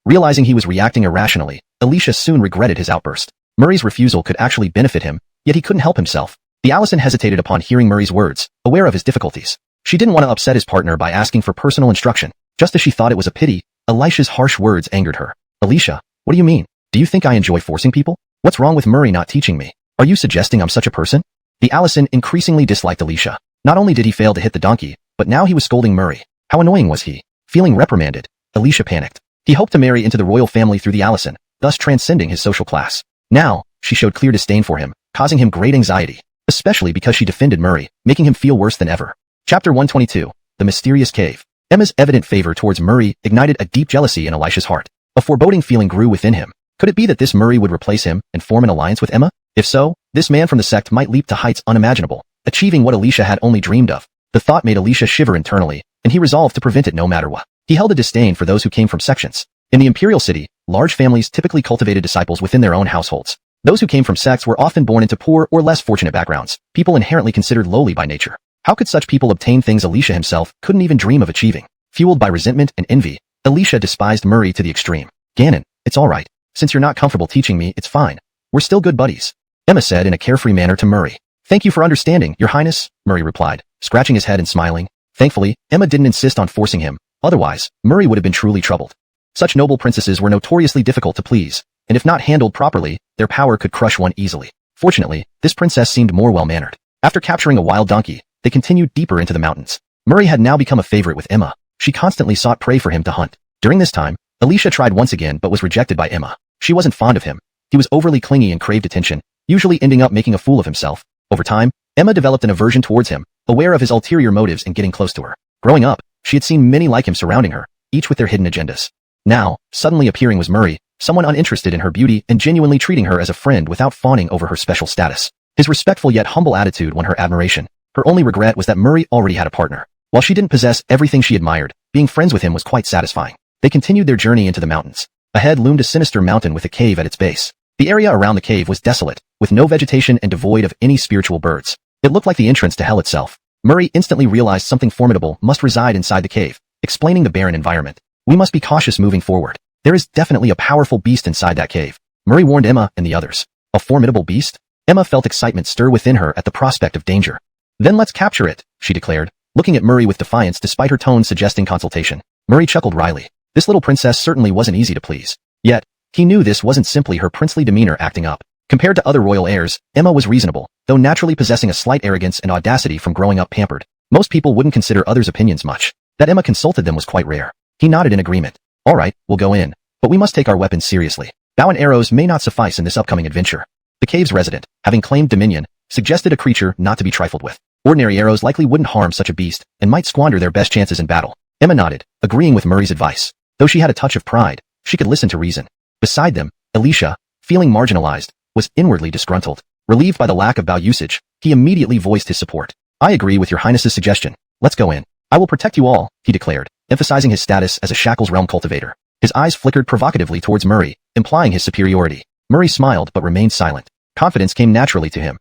Realizing he was reacting irrationally, Alicia soon regretted his outburst. Murray's refusal could actually benefit him, yet he couldn't help himself. The Allison hesitated upon hearing Murray's words, aware of his difficulties. She didn't want to upset his partner by asking for personal instruction. Just as she thought it was a pity, Alicia's harsh words angered her. Alicia, what do you mean? Do you think I enjoy forcing people? What's wrong with Murray not teaching me? Are you suggesting I'm such a person? The Allison increasingly disliked Alicia. Not only did he fail to hit the donkey, but now he was scolding Murray. How annoying was he? Feeling reprimanded, Alicia panicked. He hoped to marry into the royal family through the Allison, thus transcending his social class. Now, she showed clear disdain for him, causing him great anxiety, especially because she defended Murray, making him feel worse than ever. Chapter 122. The Mysterious Cave. Emma's evident favor towards Murray ignited a deep jealousy in Alicia's heart. A foreboding feeling grew within him. Could it be that this Murray would replace him and form an alliance with Emma? If so, this man from the sect might leap to heights unimaginable, achieving what Alicia had only dreamed of. The thought made Alicia shiver internally, and he resolved to prevent it no matter what. He held a disdain for those who came from sections. In the imperial city, large families typically cultivated disciples within their own households. Those who came from sects were often born into poor or less fortunate backgrounds, people inherently considered lowly by nature. How could such people obtain things Alicia himself couldn't even dream of achieving? Fueled by resentment and envy, Alicia despised Murray to the extreme. Ganon, it's all right. Since you're not comfortable teaching me, it's fine. We're still good buddies, Emma said in a carefree manner to Murray. Thank you for understanding, Your Highness, Murray replied, scratching his head and smiling. Thankfully, Emma didn't insist on forcing him. Otherwise, Murray would have been truly troubled. Such noble princesses were notoriously difficult to please, and if not handled properly, their power could crush one easily. Fortunately, this princess seemed more well-mannered. After capturing a wild donkey, they continued deeper into the mountains. Murray had now become a favorite with Emma. She constantly sought prey for him to hunt. During this time, Alicia tried once again but was rejected by Emma. She wasn't fond of him. He was overly clingy and craved attention, usually ending up making a fool of himself. Over time, Emma developed an aversion towards him, aware of his ulterior motives in getting close to her. Growing up, she had seen many like him surrounding her, each with their hidden agendas. Now, suddenly appearing was Murray, someone uninterested in her beauty and genuinely treating her as a friend without fawning over her special status. His respectful yet humble attitude won her admiration. Her only regret was that Murray already had a partner. While she didn't possess everything she admired, being friends with him was quite satisfying. They continued their journey into the mountains. Ahead loomed a sinister mountain with a cave at its base. The area around the cave was desolate, with no vegetation and devoid of any spiritual birds. It looked like the entrance to hell itself. Murray instantly realized something formidable must reside inside the cave, explaining the barren environment. We must be cautious moving forward. There is definitely a powerful beast inside that cave. Murray warned Emma and the others. A formidable beast? Emma felt excitement stir within her at the prospect of danger. Then let's capture it, she declared, looking at Murray with defiance despite her tone suggesting consultation. Murray chuckled wryly. This little princess certainly wasn't easy to please. Yet, he knew this wasn't simply her princely demeanor acting up. Compared to other royal heirs, Emma was reasonable, though naturally possessing a slight arrogance and audacity from growing up pampered. Most people wouldn't consider others' opinions much. That Emma consulted them was quite rare. He nodded in agreement. All right, we'll go in. But we must take our weapons seriously. Bow and arrows may not suffice in this upcoming adventure. The cave's resident, having claimed dominion, suggested a creature not to be trifled with. Ordinary arrows likely wouldn't harm such a beast, and might squander their best chances in battle. Emma nodded, agreeing with Murray's advice. Though she had a touch of pride, she could listen to reason. Beside them, Alicia, feeling marginalized, was inwardly disgruntled. Relieved by the lack of bow usage, he immediately voiced his support. I agree with your highness's suggestion. Let's go in. I will protect you all, he declared, emphasizing his status as a Shackles realm cultivator. His eyes flickered provocatively towards Murray, implying his superiority. Murray smiled but remained silent. Confidence came naturally to him.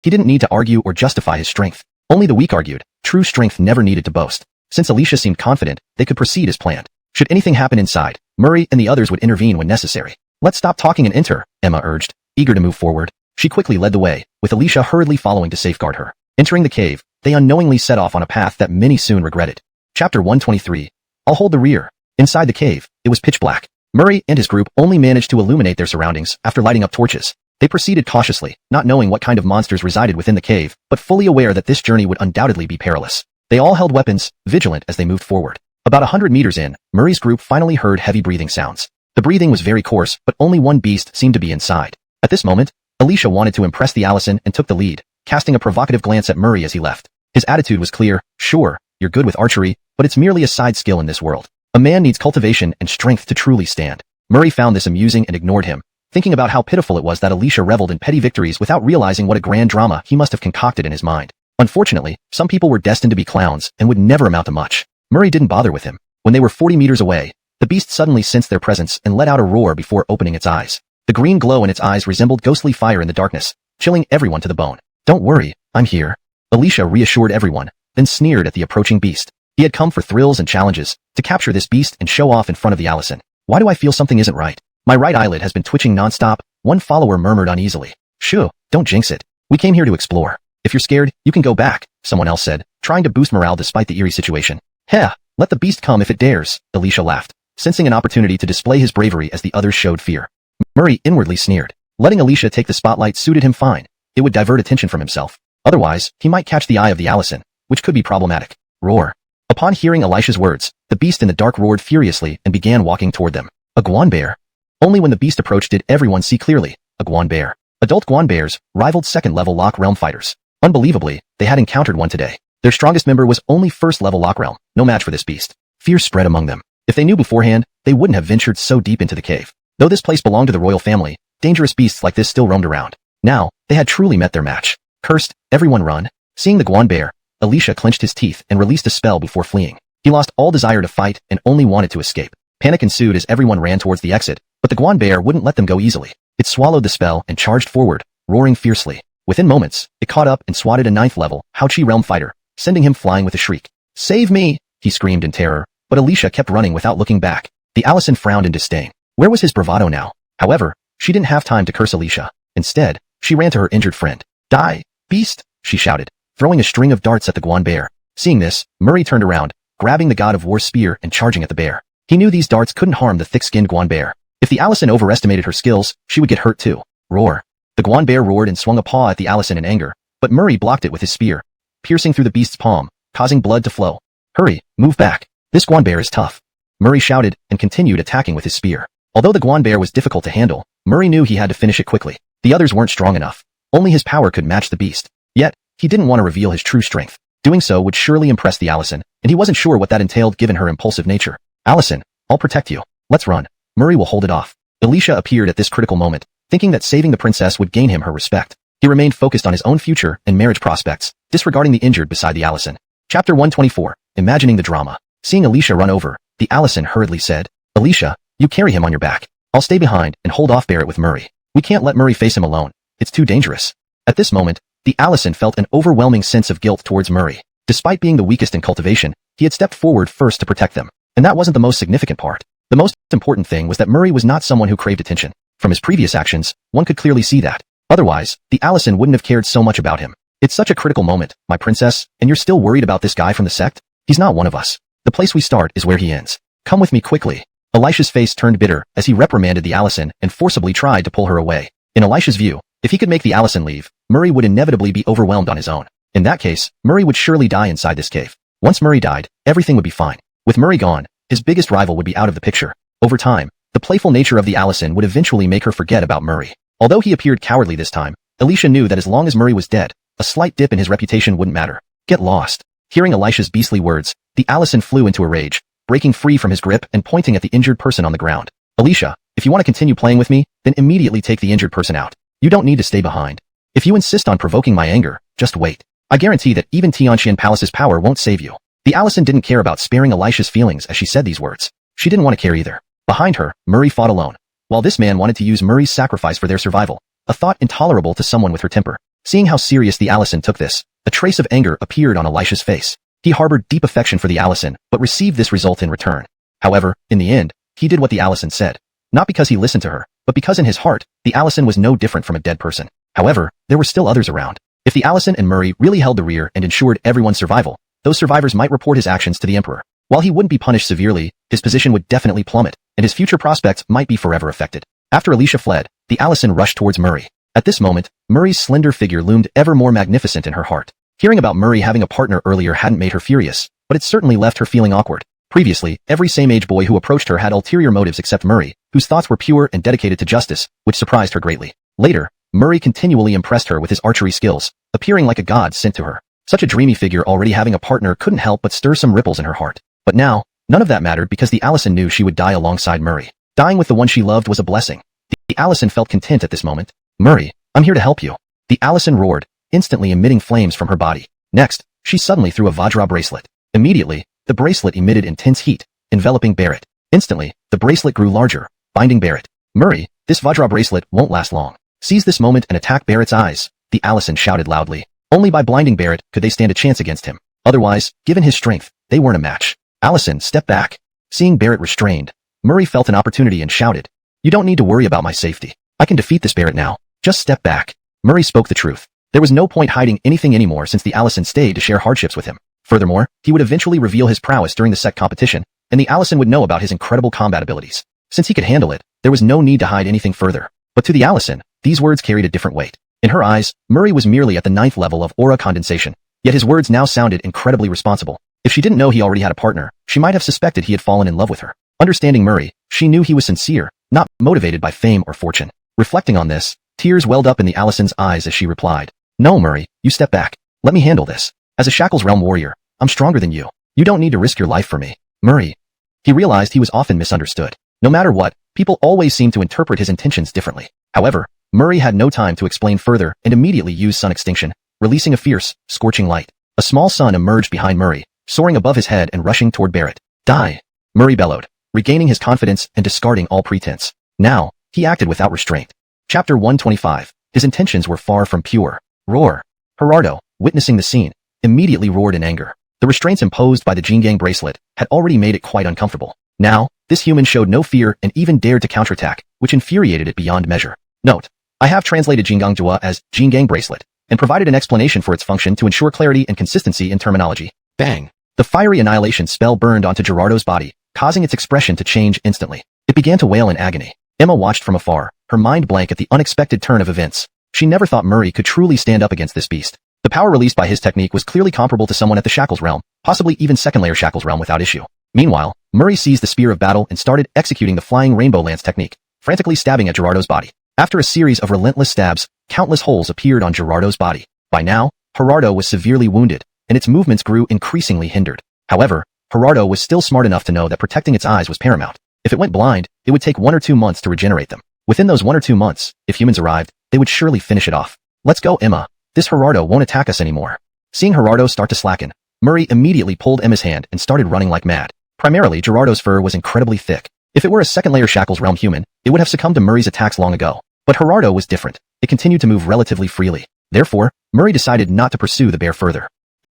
He didn't need to argue or justify his strength. Only the weak argued. True strength never needed to boast. Since Alicia seemed confident, they could proceed as planned. Should anything happen inside, Murray and the others would intervene when necessary. Let's stop talking and enter, Emma urged, eager to move forward. She quickly led the way, with Alicia hurriedly following to safeguard her. Entering the cave, they unknowingly set off on a path that many soon regretted. Chapter 123. I'll hold the rear. Inside the cave, it was pitch black. Murray and his group only managed to illuminate their surroundings after lighting up torches. They proceeded cautiously, not knowing what kind of monsters resided within the cave, but fully aware that this journey would undoubtedly be perilous. They all held weapons, vigilant as they moved forward. About 100 meters in, Murray's group finally heard heavy breathing sounds. The breathing was very coarse, but only one beast seemed to be inside. At this moment, Alicia wanted to impress the Allison and took the lead, casting a provocative glance at Murray as he left. His attitude was clear. Sure, you're good with archery, but it's merely a side skill in this world. A man needs cultivation and strength to truly stand. Murray found this amusing and ignored him, thinking about how pitiful it was that Alicia reveled in petty victories without realizing what a grand drama he must have concocted in his mind. Unfortunately, some people were destined to be clowns and would never amount to much. Murray didn't bother with him. When they were 40 meters away, the beast suddenly sensed their presence and let out a roar before opening its eyes. The green glow in its eyes resembled ghostly fire in the darkness, chilling everyone to the bone. Don't worry, I'm here. Alicia reassured everyone, then sneered at the approaching beast. He had come for thrills and challenges, to capture this beast and show off in front of the Allison. Why do I feel something isn't right? My right eyelid has been twitching nonstop, one follower murmured uneasily. Shoo, don't jinx it. We came here to explore. If you're scared, you can go back, someone else said, trying to boost morale despite the eerie situation. Heh, let the beast come if it dares, Alicia laughed, sensing an opportunity to display his bravery as the others showed fear. Murray inwardly sneered. Letting Alicia take the spotlight suited him fine. It would divert attention from himself. Otherwise, he might catch the eye of the Allison, which could be problematic. Roar. Upon hearing Alicia's words, the beast in the dark roared furiously and began walking toward them. A guan bear. Only when the beast approached did everyone see clearly. A guan bear. Adult guan bears rivaled second-level lock realm fighters. Unbelievably, they had encountered one today. Their strongest member was only first-level lock realm, no match for this beast. Fear spread among them. If they knew beforehand, they wouldn't have ventured so deep into the cave. Though this place belonged to the royal family, dangerous beasts like this still roamed around. Now, they had truly met their match. Cursed, everyone run. Seeing the guan bear, Alicia clenched his teeth and released a spell before fleeing. He lost all desire to fight and only wanted to escape. Panic ensued as everyone ran towards the exit, but the guan bear wouldn't let them go easily. It swallowed the spell and charged forward, roaring fiercely. Within moments, it caught up and swatted a 9th-level Haochi realm fighter, sending him flying with a shriek. Save me! He screamed in terror, but Alicia kept running without looking back. The Allison frowned in disdain. Where was his bravado now? However, she didn't have time to curse Alicia. Instead, she ran to her injured friend. Die, beast! She shouted, throwing a string of darts at the guan bear. Seeing this, Murray turned around, grabbing the god of war spear and charging at the bear. He knew these darts couldn't harm the thick-skinned guan bear. If the Allison overestimated her skills, she would get hurt too. Roar. The Guan bear roared and swung a paw at the Allison in anger, but Murray blocked it with his spear, piercing through the beast's palm, causing blood to flow. Hurry, move back. This Guan bear is tough. Murray shouted and continued attacking with his spear. Although the Guan bear was difficult to handle, Murray knew he had to finish it quickly. The others weren't strong enough. Only his power could match the beast. Yet, he didn't want to reveal his true strength. Doing so would surely impress the Allison, and he wasn't sure what that entailed given her impulsive nature. Allison, I'll protect you. Let's run. Murray will hold it off. Alicia appeared at this critical moment, thinking that saving the princess would gain him her respect. He remained focused on his own future and marriage prospects, disregarding the injured beside the Allison. Chapter 124, Imagining the Drama. Seeing Alicia run over, the Allison hurriedly said, Alicia, you carry him on your back. I'll stay behind and hold off Barrett with Murray. We can't let Murray face him alone. It's too dangerous. At this moment, the Allison felt an overwhelming sense of guilt towards Murray. Despite being the weakest in cultivation, he had stepped forward first to protect them. And that wasn't the most significant part. The most important thing was that Murray was not someone who craved attention. From his previous actions, one could clearly see that. Otherwise, the Allison wouldn't have cared so much about him. It's such a critical moment, my princess, and you're still worried about this guy from the sect? He's not one of us. The place we start is where he ends. Come with me quickly. Elisha's face turned bitter as he reprimanded the Allison and forcibly tried to pull her away. In Elisha's view, if he could make the Allison leave, Murray would inevitably be overwhelmed on his own. In that case, Murray would surely die inside this cave. Once Murray died, everything would be fine. With Murray gone, his biggest rival would be out of the picture. Over time, the playful nature of the Allison would eventually make her forget about Murray. Although he appeared cowardly this time, Alicia knew that as long as Murray was dead, a slight dip in his reputation wouldn't matter. Get lost. Hearing Elisha's beastly words, the Allison flew into a rage, breaking free from his grip and pointing at the injured person on the ground. Alicia, if you want to continue playing with me, then immediately take the injured person out. You don't need to stay behind. If you insist on provoking my anger, just wait. I guarantee that even Tianqian Palace's power won't save you. The Allison didn't care about sparing Elisha's feelings as she said these words. She didn't want to care either. Behind her, Murray fought alone. While this man wanted to use Murray's sacrifice for their survival, a thought intolerable to someone with her temper. Seeing how serious the Allison took this, a trace of anger appeared on Elisha's face. He harbored deep affection for the Allison, but received this result in return. However, in the end, he did what the Allison said. Not because he listened to her, but because in his heart, the Allison was no different from a dead person. However, there were still others around. If the Allison and Murray really held the rear and ensured everyone's survival, those survivors might report his actions to the Emperor. While he wouldn't be punished severely, his position would definitely plummet, and his future prospects might be forever affected. After Alicia fled, the Allison rushed towards Murray. At this moment, Murray's slender figure loomed ever more magnificent in her heart. Hearing about Murray having a partner earlier hadn't made her furious, but it certainly left her feeling awkward. Previously, every same-age boy who approached her had ulterior motives except Murray, whose thoughts were pure and dedicated to justice, which surprised her greatly. Later, Murray continually impressed her with his archery skills, appearing like a god sent to her. Such a dreamy figure already having a partner couldn't help but stir some ripples in her heart. But now, none of that mattered because the Allison knew she would die alongside Murray. Dying with the one she loved was a blessing. The Allison felt content at this moment. Murray, I'm here to help you. The Allison roared, instantly emitting flames from her body. Next, she suddenly threw a Vajra bracelet. Immediately, the bracelet emitted intense heat, enveloping Barrett. Instantly, the bracelet grew larger, binding Barrett. Murray, this Vajra bracelet won't last long. Seize this moment and attack Barrett's eyes, the Allison shouted loudly. Only by blinding Barrett could they stand a chance against him. Otherwise, given his strength, they weren't a match. Allison, step back. Seeing Barrett restrained, Murray felt an opportunity and shouted, You don't need to worry about my safety. I can defeat this Barrett now. Just step back. Murray spoke the truth. There was no point hiding anything anymore since the Allison stayed to share hardships with him. Furthermore, he would eventually reveal his prowess during the sect competition, and the Allison would know about his incredible combat abilities. Since he could handle it, there was no need to hide anything further. But to the Allison, these words carried a different weight. In her eyes, Murray was merely at the 9th level of aura condensation, yet his words now sounded incredibly responsible. If she didn't know he already had a partner, she might have suspected he had fallen in love with her. Understanding Murray, she knew he was sincere, not motivated by fame or fortune. Reflecting on this, tears welled up in the Allison's eyes as she replied, No, Murray, you step back. Let me handle this. As a Shackles Realm warrior, I'm stronger than you. You don't need to risk your life for me. Murray. He realized he was often misunderstood. No matter what, people always seemed to interpret his intentions differently. However, Murray had no time to explain further and immediately used sun extinction, releasing a fierce, scorching light. A small sun emerged behind Murray, soaring above his head and rushing toward Barrett. Die! Murray bellowed, regaining his confidence and discarding all pretense. Now, he acted without restraint. Chapter 125. His intentions were far from pure. Roar. Gerardo, witnessing the scene, immediately roared in anger. The restraints imposed by the Jingang bracelet had already made it quite uncomfortable. Now, this human showed no fear and even dared to counterattack, which infuriated it beyond measure. Note: I have translated Jingang Jua as Jingang bracelet, and provided an explanation for its function to ensure clarity and consistency in terminology. Bang! The fiery annihilation spell burned onto Gerardo's body, causing its expression to change instantly. It began to wail in agony. Emma watched from afar, her mind blank at the unexpected turn of events. She never thought Murray could truly stand up against this beast. The power released by his technique was clearly comparable to someone at the Shackles realm, possibly even second-layer Shackles realm without issue. Meanwhile, Murray seized the Spear of Battle and started executing the Flying Rainbow Lance technique, frantically stabbing at Gerardo's body. After a series of relentless stabs, countless holes appeared on Gerardo's body. By now, Gerardo was severely wounded, and its movements grew increasingly hindered. However, Gerardo was still smart enough to know that protecting its eyes was paramount. If it went blind, it would take 1 or 2 months to regenerate them. Within those 1 or 2 months, if humans arrived, they would surely finish it off. Let's go, Emma. This Gerardo won't attack us anymore. Seeing Gerardo start to slacken, Murray immediately pulled Emma's hand and started running like mad. Primarily, Gerardo's fur was incredibly thick. If it were a second-layer Shackles realm human, it would have succumbed to Murray's attacks long ago. But Gerardo was different. It continued to move relatively freely. Therefore, Murray decided not to pursue the bear further.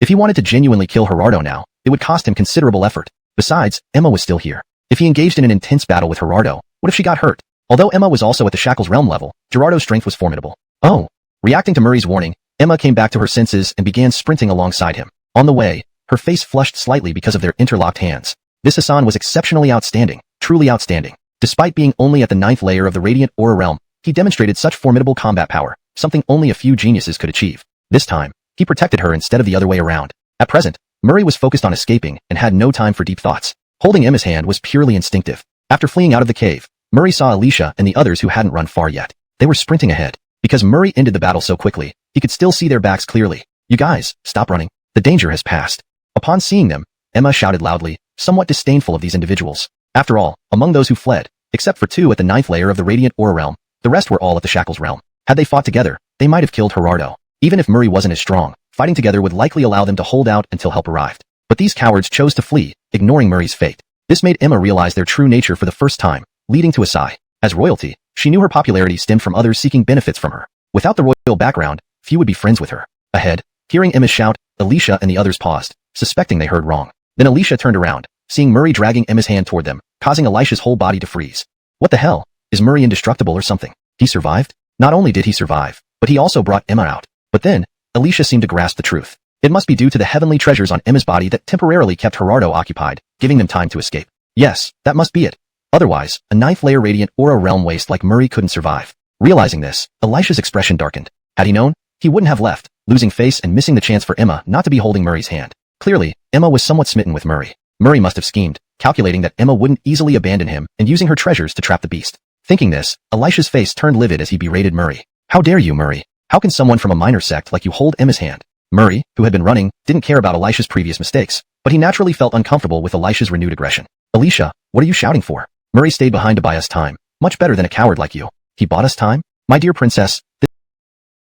If he wanted to genuinely kill Gerardo now, it would cost him considerable effort. Besides, Emma was still here. If he engaged in an intense battle with Gerardo, what if she got hurt? Although Emma was also at the Shackles realm level, Gerardo's strength was formidable. Oh! Reacting to Murray's warning, Emma came back to her senses and began sprinting alongside him. On the way, her face flushed slightly because of their interlocked hands. This Hassan was exceptionally outstanding, truly outstanding. Despite being only at the 9th layer of the Radiant Aura realm, he demonstrated such formidable combat power, something only a few geniuses could achieve. This time, he protected her instead of the other way around. At present, Murray was focused on escaping and had no time for deep thoughts. Holding Emma's hand was purely instinctive. After fleeing out of the cave, Murray saw Alicia and the others who hadn't run far yet. They were sprinting ahead. Because Murray ended the battle so quickly, he could still see their backs clearly. You guys, stop running. The danger has passed. Upon seeing them, Emma shouted loudly, somewhat disdainful of these individuals. After all, among those who fled, except for 2 at the 9th layer of the Radiant Aura realm, the rest were all at the Shackles realm. Had they fought together, they might have killed Gerardo. Even if Murray wasn't as strong, fighting together would likely allow them to hold out until help arrived. But these cowards chose to flee, ignoring Murray's fate. This made Emma realize their true nature for the first time, leading to a sigh. As royalty, she knew her popularity stemmed from others seeking benefits from her. Without the royal background, few would be friends with her. Ahead, hearing Emma's shout, Alicia and the others paused, suspecting they heard wrong. Then Alicia turned around, seeing Murray dragging Emma's hand toward them, causing Alicia's whole body to freeze. What the hell? Is Murray indestructible or something? He survived? Not only did he survive, but he also brought Emma out. But then, Alicia seemed to grasp the truth. It must be due to the heavenly treasures on Emma's body that temporarily kept Gerardo occupied, giving them time to escape. Yes, that must be it. Otherwise, a 9th layer Radiant Aura realm waste like Murray couldn't survive. Realizing this, Alicia's expression darkened. Had he known, he wouldn't have left, losing face and missing the chance for Emma not to be holding Murray's hand. Clearly, Emma was somewhat smitten with Murray. Murray must have schemed, calculating that Emma wouldn't easily abandon him and using her treasures to trap the beast. Thinking this, Alicia's face turned livid as he berated Murray. How dare you, Murray? How can someone from a minor sect like you hold Emma's hand? Murray, who had been running, didn't care about Alicia's previous mistakes, but he naturally felt uncomfortable with Alicia's renewed aggression. Alicia, what are you shouting for? Murray stayed behind to buy us time. Much better than a coward like you. He bought us time? My dear princess,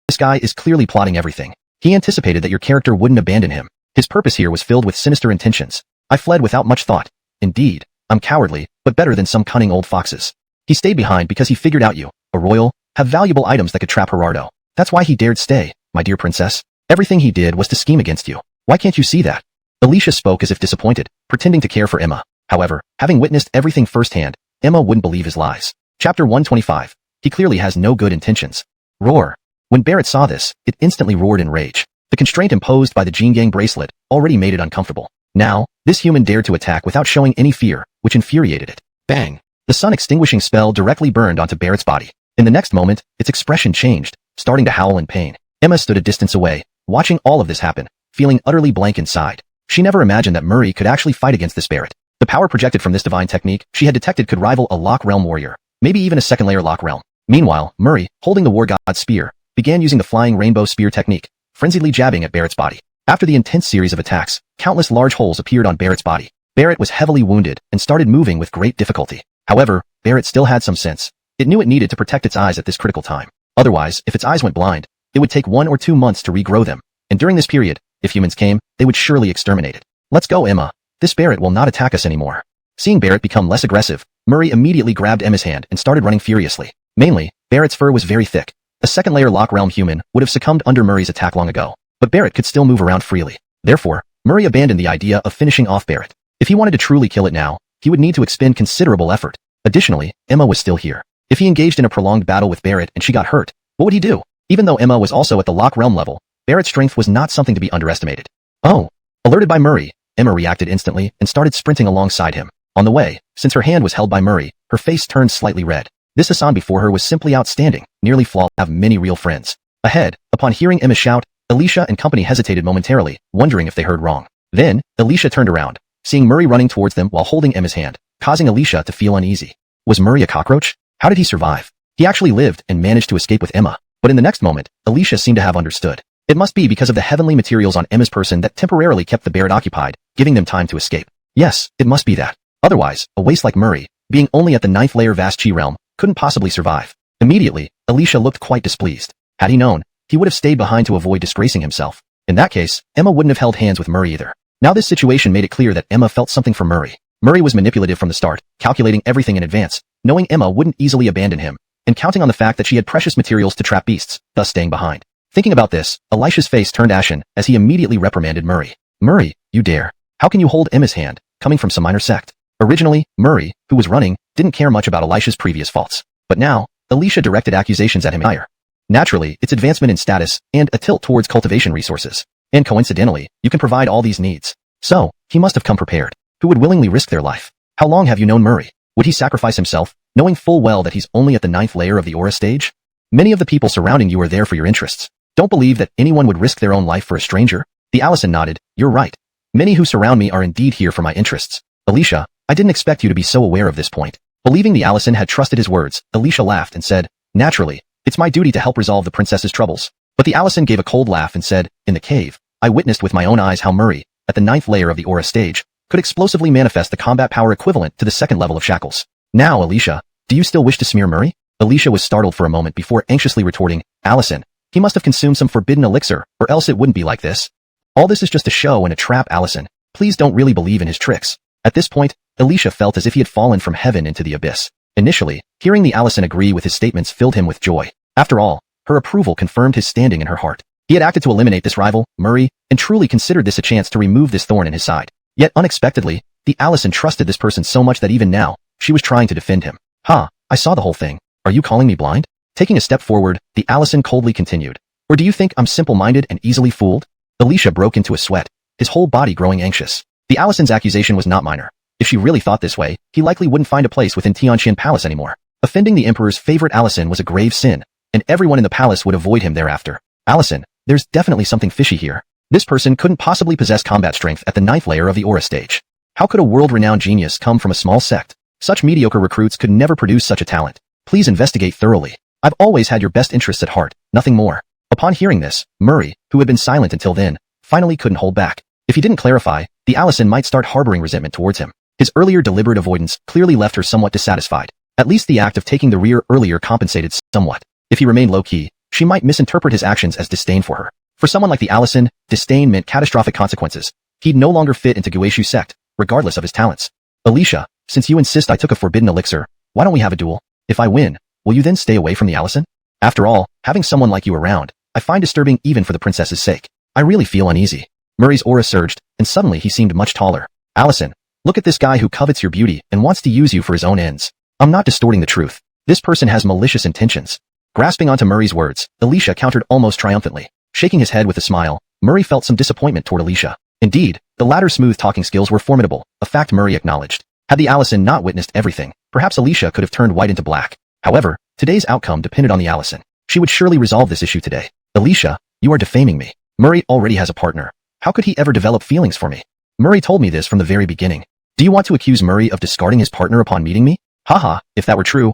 this guy is clearly plotting everything. He anticipated that your character wouldn't abandon him. His purpose here was filled with sinister intentions. I fled without much thought. Indeed, I'm cowardly, but better than some cunning old foxes. He stayed behind because he figured out you, a royal, have valuable items that could trap Gerardo. That's why he dared stay, my dear princess. Everything he did was to scheme against you. Why can't you see that? Alicia spoke as if disappointed, pretending to care for Emma. However, having witnessed everything firsthand, Emma wouldn't believe his lies. Chapter 125. He clearly has no good intentions. Roar. When Barrett saw this, it instantly roared in rage. The constraint imposed by the Gene Gang bracelet already made it uncomfortable. Now, this human dared to attack without showing any fear, which infuriated it. Bang! The sun-extinguishing spell directly burned onto Barrett's body. In the next moment, its expression changed, starting to howl in pain. Emma stood a distance away, watching all of this happen, feeling utterly blank inside. She never imagined that Murray could actually fight against this Barrett. The power projected from this divine technique she had detected could rival a Lock Realm warrior, maybe even a second-layer Lock Realm. Meanwhile, Murray, holding the War God's spear, began using the Flying Rainbow Spear technique, frenziedly jabbing at Barrett's body. After the intense series of attacks, countless large holes appeared on Barrett's body. Barrett was heavily wounded and started moving with great difficulty. However, Barrett still had some sense. It knew it needed to protect its eyes at this critical time. Otherwise, if its eyes went blind, it would take 1 or 2 months to regrow them. And during this period, if humans came, they would surely exterminate it. Let's go, Emma. This Barrett will not attack us anymore. Seeing Barrett become less aggressive, Murray immediately grabbed Emma's hand and started running furiously. Mainly, Barrett's fur was very thick. A second-layer Lock Realm human would have succumbed under Murray's attack long ago. But Barrett could still move around freely. Therefore, Murray abandoned the idea of finishing off Barrett. If he wanted to truly kill it now, he would need to expend considerable effort. Additionally, Emma was still here. If he engaged in a prolonged battle with Barrett and she got hurt, what would he do? Even though Emma was also at the Lock Realm level, Barrett's strength was not something to be underestimated. Oh! Alerted by Murray, Emma reacted instantly and started sprinting alongside him. On the way, since her hand was held by Murray, her face turned slightly red. This Hassan before her was simply outstanding, nearly flawless, have many real friends. Ahead, upon hearing Emma's shout, Alicia and company hesitated momentarily, wondering if they heard wrong. Then, Alicia turned around, seeing Murray running towards them while holding Emma's hand, causing Alicia to feel uneasy. Was Murray a cockroach? How did he survive? He actually lived and managed to escape with Emma. But in the next moment, Alicia seemed to have understood. It must be because of the heavenly materials on Emma's person that temporarily kept the Barrett occupied, giving them time to escape. Yes, it must be that. Otherwise, a waste like Murray, being only at the 9th layer vast chi realm, couldn't possibly survive. Immediately, Alicia looked quite displeased. Had he known, he would have stayed behind to avoid disgracing himself. In that case, Emma wouldn't have held hands with Murray either. Now this situation made it clear that Emma felt something for Murray. Murray was manipulative from the start, calculating everything in advance, knowing Emma wouldn't easily abandon him, and counting on the fact that she had precious materials to trap beasts, thus staying behind. Thinking about this, Elisha's face turned ashen as he immediately reprimanded Murray. Murray, you dare. How can you hold Emma's hand, coming from some minor sect? Originally, Murray, who was running, didn't care much about Elisha's previous faults. But now, Alicia directed accusations at him higher. Naturally, it's advancement in status, and a tilt towards cultivation resources. And coincidentally, you can provide all these needs. So, he must have come prepared. Who would willingly risk their life? How long have you known Murray? Would he sacrifice himself, knowing full well that he's only at the 9th layer of the aura stage? Many of the people surrounding you are there for your interests. Don't believe that anyone would risk their own life for a stranger. The Allison nodded. You're right. Many who surround me are indeed here for my interests. Alicia, I didn't expect you to be so aware of this point. Believing the Allison had trusted his words, Alicia laughed and said, naturally, it's my duty to help resolve the princess's troubles. But the Allison gave a cold laugh and said, in the cave, I witnessed with my own eyes how Murray, at the 9th layer of the aura stage, could explosively manifest the combat power equivalent to the 2nd level of shackles. Now, Alicia, do you still wish to smear Murray? Alicia was startled for a moment before anxiously retorting, Allison, he must have consumed some forbidden elixir, or else it wouldn't be like this. All this is just a show and a trap, Allison. Please don't really believe in his tricks. At this point, Alicia felt as if he had fallen from heaven into the abyss. Initially, hearing the Allison agree with his statements filled him with joy. After all, her approval confirmed his standing in her heart. He had acted to eliminate this rival, Murray, and truly considered this a chance to remove this thorn in his side. Yet unexpectedly, the Allison trusted this person so much that even now, she was trying to defend him. I saw the whole thing. Are you calling me blind? Taking a step forward, the Allison coldly continued. Or do you think I'm simple-minded and easily fooled? Alicia broke into a sweat, his whole body growing anxious. The Allison's accusation was not minor. If she really thought this way, he likely wouldn't find a place within Tianqian Palace anymore. Offending the Emperor's favorite Allison was a grave sin, and everyone in the palace would avoid him thereafter. Allison, there's definitely something fishy here. This person couldn't possibly possess combat strength at the 9th layer of the aura stage. How could a world-renowned genius come from a small sect? Such mediocre recruits could never produce such a talent. Please investigate thoroughly. I've always had your best interests at heart, nothing more. Upon hearing this, Murray, who had been silent until then, finally couldn't hold back. If he didn't clarify, the Allison might start harboring resentment towards him. His earlier deliberate avoidance clearly left her somewhat dissatisfied. At least the act of taking the rear earlier compensated somewhat. If he remained low-key, she might misinterpret his actions as disdain for her. For someone like the Allison, disdain meant catastrophic consequences. He'd no longer fit into Guishu sect, regardless of his talents. Alicia, since you insist I took a forbidden elixir, why don't we have a duel? If I win, will you then stay away from the Allison? After all, having someone like you around, I find disturbing even for the princess's sake. I really feel uneasy. Murray's aura surged, and suddenly he seemed much taller. Allison, look at this guy who covets your beauty and wants to use you for his own ends. I'm not distorting the truth. This person has malicious intentions. Grasping onto Murray's words, Alicia countered almost triumphantly. Shaking his head with a smile, Murray felt some disappointment toward Alicia. Indeed, the latter's smooth talking skills were formidable, a fact Murray acknowledged. Had the Allison not witnessed everything, perhaps Alicia could have turned white into black. However, today's outcome depended on the Allison. She would surely resolve this issue today. Alicia, you are defaming me. Murray already has a partner. How could he ever develop feelings for me? Murray told me this from the very beginning. Do you want to accuse Murray of discarding his partner upon meeting me? Haha, if that were true,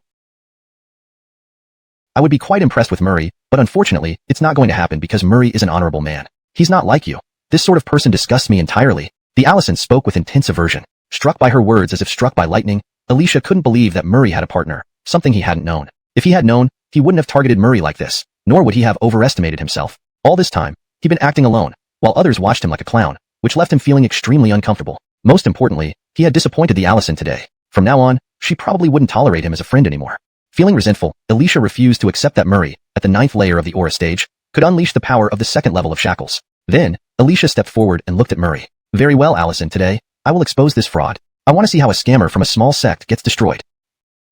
I would be quite impressed with Murray, but unfortunately, it's not going to happen because Murray is an honorable man. He's not like you. This sort of person disgusts me entirely. The Allison spoke with intense aversion. Struck by her words as if struck by lightning, Alicia couldn't believe that Murray had a partner, something he hadn't known. If he had known, he wouldn't have targeted Murray like this, nor would he have overestimated himself. All this time, he'd been acting alone, while others watched him like a clown, which left him feeling extremely uncomfortable. Most importantly, he had disappointed the Allison today. From now on, she probably wouldn't tolerate him as a friend anymore. Feeling resentful, Alicia refused to accept that Murray, at the 9th layer of the aura stage, could unleash the power of the 2nd level of shackles. Then, Alicia stepped forward and looked at Murray. Very well, Allison, today, I will expose this fraud. I want to see how a scammer from a small sect gets destroyed.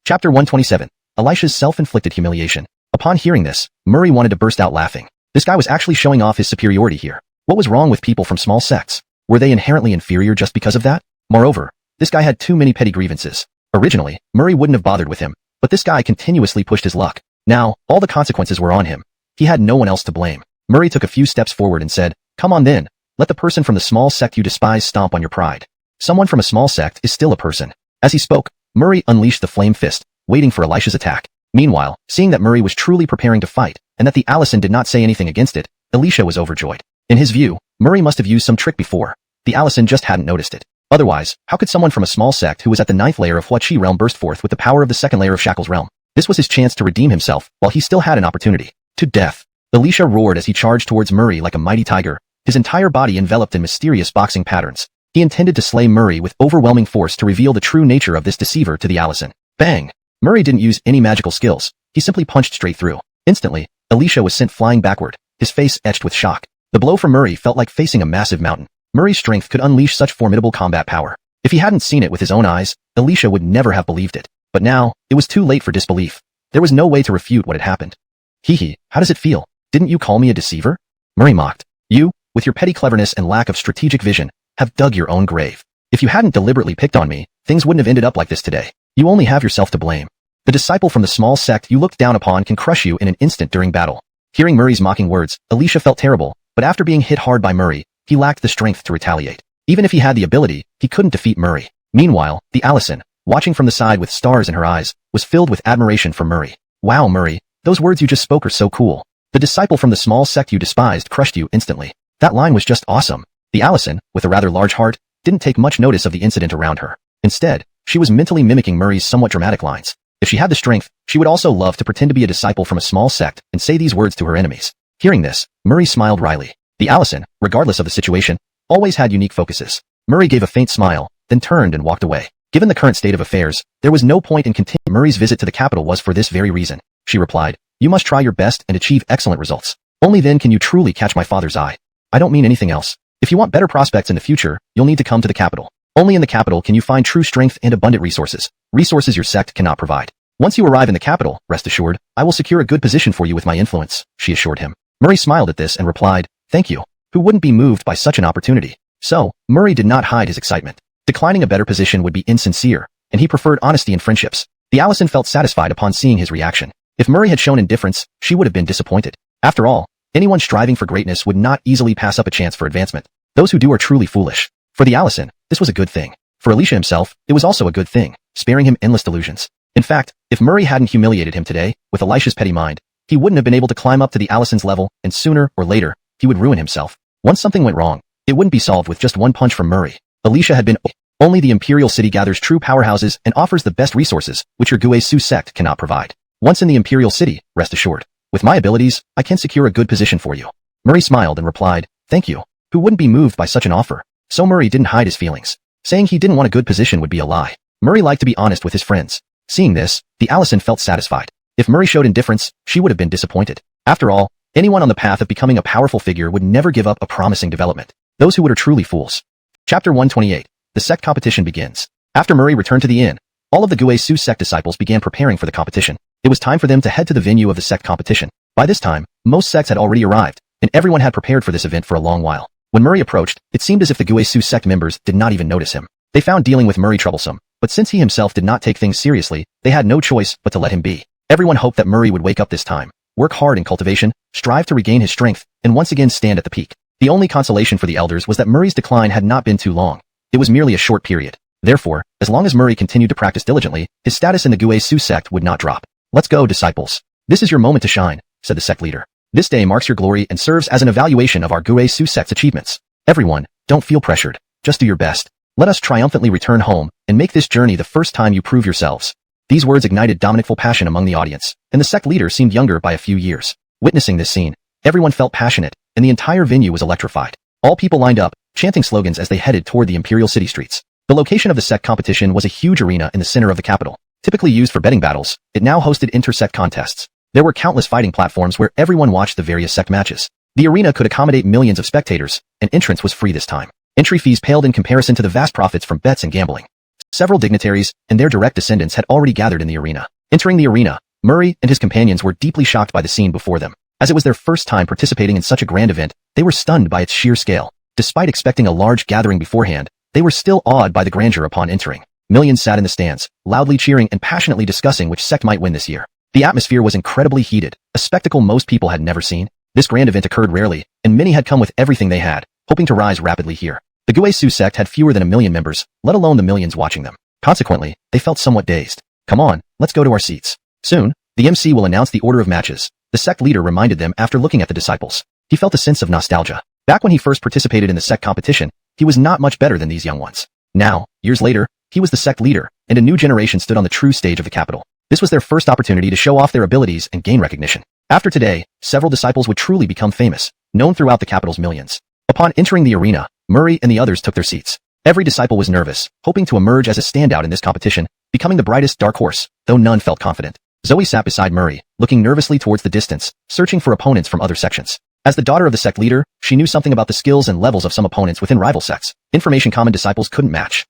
Chapter 127. Elisha's self-inflicted humiliation. Upon hearing this, Murray wanted to burst out laughing. This guy was actually showing off his superiority here. What was wrong with people from small sects? Were they inherently inferior just because of that? Moreover, this guy had too many petty grievances. Originally, Murray wouldn't have bothered with him, But this guy continuously pushed his luck. Now, all the consequences were on him. He had no one else to blame. Murray took a few steps forward and said, "Come on then. Let the person from the small sect you despise stomp on your pride." Someone from a small sect is still a person. As he spoke, Murray unleashed the flame fist, waiting for Elisha's attack. Meanwhile, seeing that Murray was truly preparing to fight, and that the Allison did not say anything against it, Elisha was overjoyed. In his view, Murray must have used some trick before. The Allison just hadn't noticed it. Otherwise, how could someone from a small sect who was at the 9th layer of Hua Chi realm burst forth with the power of the 2nd layer of Shackles realm? This was his chance to redeem himself, while he still had an opportunity. To death. Elisha roared as he charged towards Murray like a mighty tiger, his entire body enveloped in mysterious boxing patterns. He intended to slay Murray with overwhelming force to reveal the true nature of this deceiver to the Allison. Bang! Murray didn't use any magical skills. He simply punched straight through. Instantly, Elisha was sent flying backward, his face etched with shock. The blow from Murray felt like facing a massive mountain. Murray's strength could unleash such formidable combat power. If he hadn't seen it with his own eyes, Elisha would never have believed it. But now, it was too late for disbelief. There was no way to refute what had happened. Hee, how does it feel? Didn't you call me a deceiver? Murray mocked. You, with your petty cleverness and lack of strategic vision, have dug your own grave. If you hadn't deliberately picked on me, things wouldn't have ended up like this today. You only have yourself to blame. The disciple from the small sect you looked down upon can crush you in an instant during battle. Hearing Murray's mocking words, Elisha felt terrible, but after being hit hard by Murray, he lacked the strength to retaliate. Even if he had the ability, he couldn't defeat Murray. Meanwhile, the Allison, watching from the side with stars in her eyes, was filled with admiration for Murray. Wow, Murray, those words you just spoke are so cool. The disciple from the small sect you despised crushed you instantly. That line was just awesome. The Allison, with a rather large heart, didn't take much notice of the incident around her. Instead, she was mentally mimicking Murray's somewhat dramatic lines. If she had the strength, she would also love to pretend to be a disciple from a small sect and say these words to her enemies. Hearing this, Murray smiled wryly. The Allison, regardless of the situation, always had unique focuses. Murray gave a faint smile, then turned and walked away. Given the current state of affairs, there was no point in continuing. Murray's visit to the capital was for this very reason. She replied, "You must try your best and achieve excellent results. Only then can you truly catch my father's eye. I don't mean anything else. If you want better prospects in the future, you'll need to come to the capital. Only in the capital can you find true strength and abundant resources your sect cannot provide. Once you arrive in the capital, rest assured, I will secure a good position for you with my influence," she assured him. Murray smiled at this and replied, "Thank you." Who wouldn't be moved by such an opportunity? So, Murray did not hide his excitement. Declining a better position would be insincere, and he preferred honesty in friendships. The Allison felt satisfied upon seeing his reaction. If Murray had shown indifference, she would have been disappointed. After all, anyone striving for greatness would not easily pass up a chance for advancement. Those who do are truly foolish. For the Allison, this was a good thing. For Elisha himself, it was also a good thing, sparing him endless delusions. In fact, if Murray hadn't humiliated him today, with Elisha's petty mind, he wouldn't have been able to climb up to the Allison's level, and sooner or later, he would ruin himself. Once something went wrong, it wouldn't be solved with just one punch from Murray. Elisha had been only the Imperial City gathers true powerhouses and offers the best resources, which your Gue Su sect cannot provide. Once in the Imperial City, rest assured, with my abilities, I can secure a good position for you. Murray smiled and replied, "Thank you." Who wouldn't be moved by such an offer? So Murray didn't hide his feelings. Saying he didn't want a good position would be a lie. Murray liked to be honest with his friends. Seeing this, the Allison felt satisfied. If Murray showed indifference, she would have been disappointed. After all, anyone on the path of becoming a powerful figure would never give up a promising development. Those who would are truly fools. Chapter 128. The sect competition begins. After Murray returned to the inn, all of the Gue Su sect disciples began preparing for the competition. It was time for them to head to the venue of the sect competition. By this time, most sects had already arrived, and everyone had prepared for this event for a long while. When Murray approached, it seemed as if the Gue Su sect members did not even notice him. They found dealing with Murray troublesome, but since he himself did not take things seriously, they had no choice but to let him be. Everyone hoped that Murray would wake up this time, work hard in cultivation, strive to regain his strength, and once again stand at the peak. The only consolation for the elders was that Murray's decline had not been too long. It was merely a short period. Therefore, as long as Murray continued to practice diligently, his status in the Gue Su sect would not drop. "Let's go, disciples. This is your moment to shine," said the sect leader. "This day marks your glory and serves as an evaluation of our Gue Su sect's achievements. Everyone, don't feel pressured. Just do your best. Let us triumphantly return home and make this journey the first time you prove yourselves." These words ignited dominantful passion among the audience, and the sect leader seemed younger by a few years. Witnessing this scene, everyone felt passionate, and the entire venue was electrified. All people lined up, chanting slogans as they headed toward the Imperial City streets. The location of the sect competition was a huge arena in the center of the capital. Typically used for betting battles, it now hosted inter-sect contests. There were countless fighting platforms where everyone watched the various sect matches. The arena could accommodate millions of spectators, and entrance was free this time. Entry fees paled in comparison to the vast profits from bets and gambling. Several dignitaries and their direct descendants had already gathered in the arena. Entering the arena, Murray and his companions were deeply shocked by the scene before them. As it was their first time participating in such a grand event, they were stunned by its sheer scale. Despite expecting a large gathering beforehand, they were still awed by the grandeur upon entering. Millions sat in the stands, loudly cheering and passionately discussing which sect might win this year. The atmosphere was incredibly heated, a spectacle most people had never seen. This grand event occurred rarely, and many had come with everything they had, hoping to rise rapidly here. The Guisu sect had fewer than 1 million members, let alone the millions watching them. Consequently, they felt somewhat dazed. Come on, let's go to our seats. Soon, the MC will announce the order of matches, the sect leader reminded them after looking at the disciples. He felt a sense of nostalgia. Back when he first participated in the sect competition, he was not much better than these young ones. Now, years later, he was the sect leader, and a new generation stood on the true stage of the capital. This was their first opportunity to show off their abilities and gain recognition. After today, several disciples would truly become famous, known throughout the capital's millions. Upon entering the arena, Murray and the others took their seats. Every disciple was nervous, hoping to emerge as a standout in this competition, becoming the brightest dark horse, though none felt confident. Zoe sat beside Murray, looking nervously towards the distance, searching for opponents from other sections. As the daughter of the sect leader, she knew something about the skills and levels of some opponents within rival sects, information common disciples couldn't match.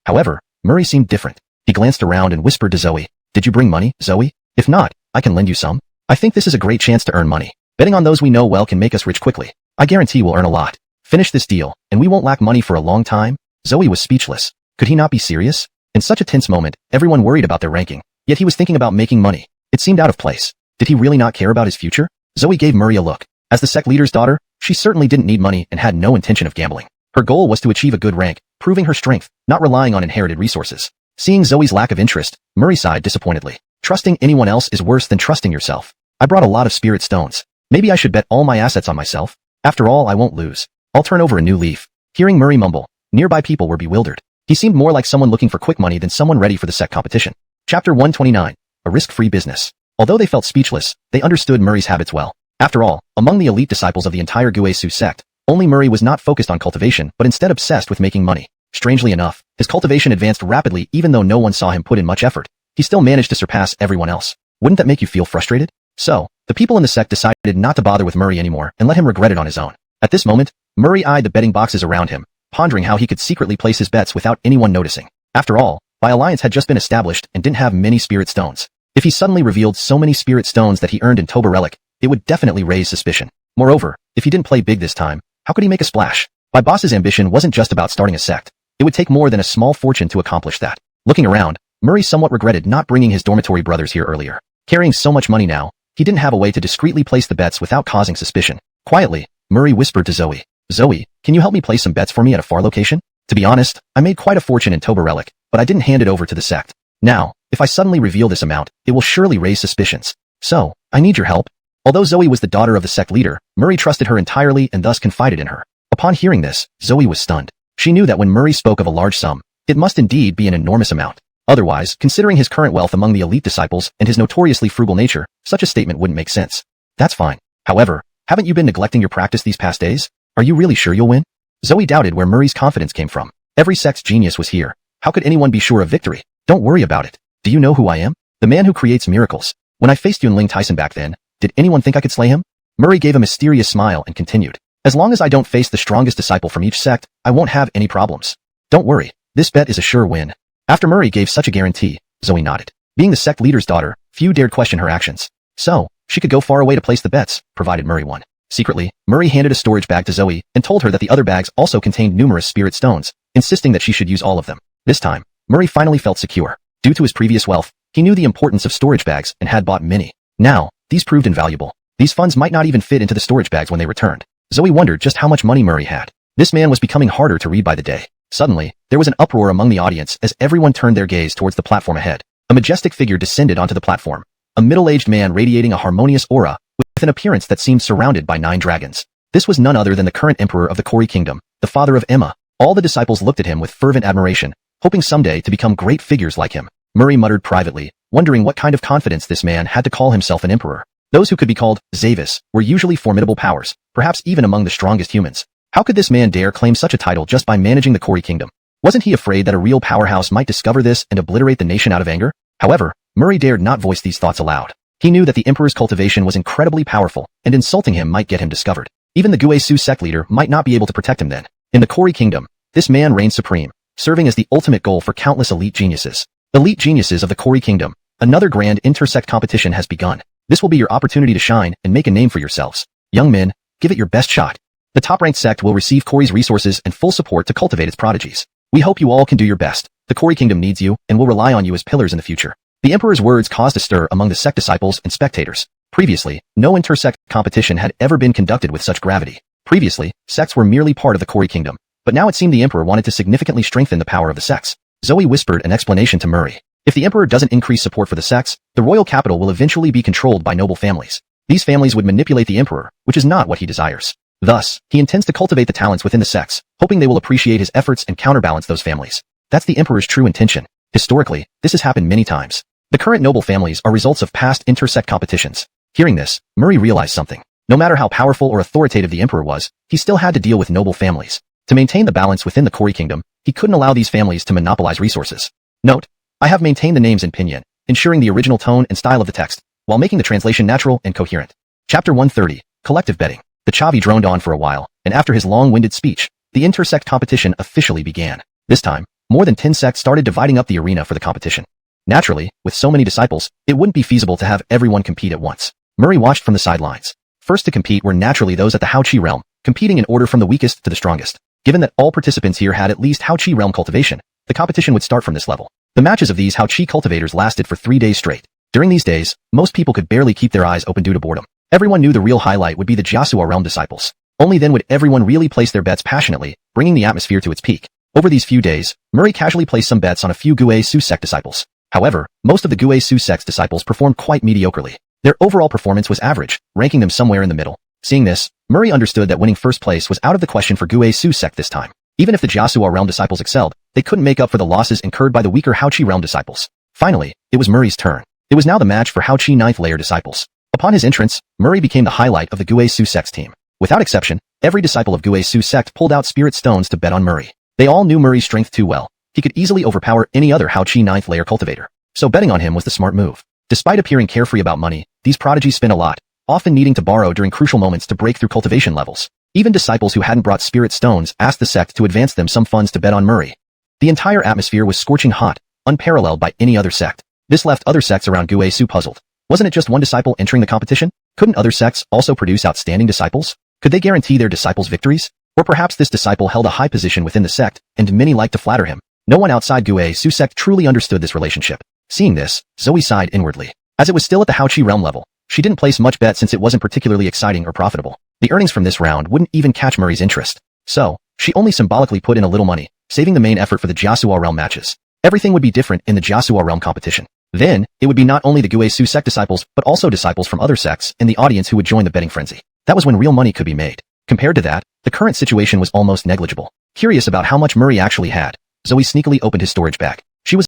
However, Murray seemed different. He glanced around and whispered to Zoe, "Did you bring money, Zoe? If not, I can lend you some. I think this is a great chance to earn money. Betting on those we know well can make us rich quickly. I guarantee we'll earn a lot. Finish this deal, and we won't lack money for a long time." Zoe was speechless. Could he not be serious? In such a tense moment, everyone worried about their ranking, yet he was thinking about making money. It seemed out of place. Did he really not care about his future? Zoe gave Murray a look. As the sect leader's daughter, she certainly didn't need money and had no intention of gambling. Her goal was to achieve a good rank, proving her strength, not relying on inherited resources. Seeing Zoe's lack of interest, Murray sighed disappointedly. Trusting anyone else is worse than trusting yourself. I brought a lot of spirit stones. Maybe I should bet all my assets on myself. After all, I won't lose. I'll turn over a new leaf. Hearing Murray mumble, nearby people were bewildered. He seemed more like someone looking for quick money than someone ready for the sect competition. Chapter 129. A risk-free business. Although they felt speechless, they understood Murray's habits well. After all, among the elite disciples of the entire Guisu sect, only Murray was not focused on cultivation but instead obsessed with making money. Strangely enough, his cultivation advanced rapidly even though no one saw him put in much effort. He still managed to surpass everyone else. Wouldn't that make you feel frustrated? So, the people in the sect decided not to bother with Murray anymore and let him regret it on his own. At this moment, Murray eyed the betting boxes around him, pondering how he could secretly place his bets without anyone noticing. After all, Bai Alliance had just been established and didn't have many spirit stones. If he suddenly revealed so many spirit stones that he earned in Toba Relic, it would definitely raise suspicion. Moreover, if he didn't play big this time, how could he make a splash? Bai Boss's ambition wasn't just about starting a sect. It would take more than a small fortune to accomplish that. Looking around, Murray somewhat regretted not bringing his dormitory brothers here earlier. Carrying so much money now, he didn't have a way to discreetly place the bets without causing suspicion. Quietly, Murray whispered to Zoe, "Zoe, can you help me place some bets for me at a far location? To be honest, I made quite a fortune in Toba Relic, but I didn't hand it over to the sect. Now, if I suddenly reveal this amount, it will surely raise suspicions. So, I need your help." Although Zoe was the daughter of the sect leader, Murray trusted her entirely and thus confided in her. Upon hearing this, Zoe was stunned. She knew that when Murray spoke of a large sum, it must indeed be an enormous amount. Otherwise, considering his current wealth among the elite disciples and his notoriously frugal nature, such a statement wouldn't make sense. That's fine. However, haven't you been neglecting your practice these past days? Are you really sure you'll win? Zoe doubted where Murray's confidence came from. Every sect's genius was here. How could anyone be sure of victory? Don't worry about it. Do you know who I am? The man who creates miracles. When I faced Ye Leng Tyson back then, did anyone think I could slay him? Murray gave a mysterious smile and continued. As long as I don't face the strongest disciple from each sect, I won't have any problems. Don't worry. This bet is a sure win. After Murray gave such a guarantee, Zoe nodded. Being the sect leader's daughter, few dared question her actions. So, she could go far away to place the bets, provided Murray won. Secretly, Murray handed a storage bag to Zoe and told her that the other bags also contained numerous spirit stones, insisting that she should use all of them. This time, Murray finally felt secure. Due to his previous wealth, he knew the importance of storage bags and had bought many. Now, these proved invaluable. These funds might not even fit into the storage bags when they returned. Zoe wondered just how much money Murray had. This man was becoming harder to read by the day. Suddenly, there was an uproar among the audience as everyone turned their gaze towards the platform ahead. A majestic figure descended onto the platform. A middle-aged man radiating a harmonious aura, with an appearance that seemed surrounded by 9 dragons. This was none other than the current emperor of the Kori kingdom, the father of Emma. All the disciples looked at him with fervent admiration, hoping someday to become great figures like him. Murray muttered privately, wondering what kind of confidence this man had to call himself an emperor. Those who could be called Zavis were usually formidable powers, perhaps even among the strongest humans. How could this man dare claim such a title just by managing the Kori kingdom? Wasn't he afraid that a real powerhouse might discover this and obliterate the nation out of anger? However, Murray dared not voice these thoughts aloud. He knew that the emperor's cultivation was incredibly powerful, and insulting him might get him discovered. Even the Guisu sect leader might not be able to protect him then. In the Kori kingdom, this man reigned supreme, serving as the ultimate goal for countless elite geniuses. Elite geniuses of the Kori kingdom, another grand intersect competition has begun. This will be your opportunity to shine and make a name for yourselves. Young men, give it your best shot. The top-ranked sect will receive Corey's resources and full support to cultivate its prodigies. We hope you all can do your best. The Corey kingdom needs you and will rely on you as pillars in the future. The emperor's words caused a stir among the sect disciples and spectators. Previously, no inter-sect competition had ever been conducted with such gravity. Previously, sects were merely part of the Corey kingdom, but now it seemed the emperor wanted to significantly strengthen the power of the sects. Zoe whispered an explanation to Murray. If the emperor doesn't increase support for the sects, the royal capital will eventually be controlled by noble families. These families would manipulate the emperor, which is not what he desires. Thus, he intends to cultivate the talents within the sects, hoping they will appreciate his efforts and counterbalance those families. That's the emperor's true intention. Historically, this has happened many times. The current noble families are results of past inter-sect competitions. Hearing this, Murray realized something. No matter how powerful or authoritative the emperor was, he still had to deal with noble families. To maintain the balance within the Corey kingdom, he couldn't allow these families to monopolize resources. Note, I have maintained the names in pinyin, ensuring the original tone and style of the text, while making the translation natural and coherent. Chapter 130, Collective Betting. The Chavi droned on for a while, and after his long-winded speech, the inter-sect competition officially began. This time, more than 10 sects started dividing up the arena for the competition. Naturally, with so many disciples, it wouldn't be feasible to have everyone compete at once. Murray watched from the sidelines. First to compete were naturally those at the Hao-Chi realm, competing in order from the weakest to the strongest. Given that all participants here had at least Hao-Chi realm cultivation, the competition would start from this level. The matches of these Hao-Chi cultivators lasted for 3 days straight. During these days, most people could barely keep their eyes open due to boredom. Everyone knew the real highlight would be the Jiasua realm disciples. Only then would everyone really place their bets passionately, bringing the atmosphere to its peak. Over these few days, Murray casually placed some bets on a few Gue Su sect disciples. However, most of the Gue Su sect's disciples performed quite mediocrely. Their overall performance was average, ranking them somewhere in the middle. Seeing this, Murray understood that winning first place was out of the question for Gue Su sect this time. Even if the Jiasua realm disciples excelled, they couldn't make up for the losses incurred by the weaker Hao-Chi realm disciples. Finally, it was Murray's turn. It was now the match for Hao-Chi 9th layer disciples. Upon his entrance, Murray became the highlight of the Gue Su sect's team. Without exception, every disciple of Gue Su sect pulled out spirit stones to bet on Murray. They all knew Murray's strength too well. He could easily overpower any other Hao-Chi 9th layer cultivator. So betting on him was the smart move. Despite appearing carefree about money, these prodigies spent a lot, often needing to borrow during crucial moments to break through cultivation levels. Even disciples who hadn't brought spirit stones asked the sect to advance them some funds to bet on Murray. The entire atmosphere was scorching hot, unparalleled by any other sect. This left other sects around Gue Su puzzled. Wasn't it just one disciple entering the competition? Couldn't other sects also produce outstanding disciples? Could they guarantee their disciples victories? Or perhaps this disciple held a high position within the sect, and many liked to flatter him. No one outside Gue Su sect truly understood this relationship. Seeing this, Zoe sighed inwardly. As it was still at the Hao-Chi realm level, she didn't place much bet since it wasn't particularly exciting or profitable. The earnings from this round wouldn't even catch Murray's interest. So, she only symbolically put in a little money, saving the main effort for the Jiasua realm matches. Everything would be different in the Jiasua realm competition. Then, it would be not only the Gue Su sect disciples, but also disciples from other sects in the audience who would join the betting frenzy. That was when real money could be made. Compared to that, the current situation was almost negligible. Curious about how much Murray actually had, Zoe sneakily opened his storage bag. She was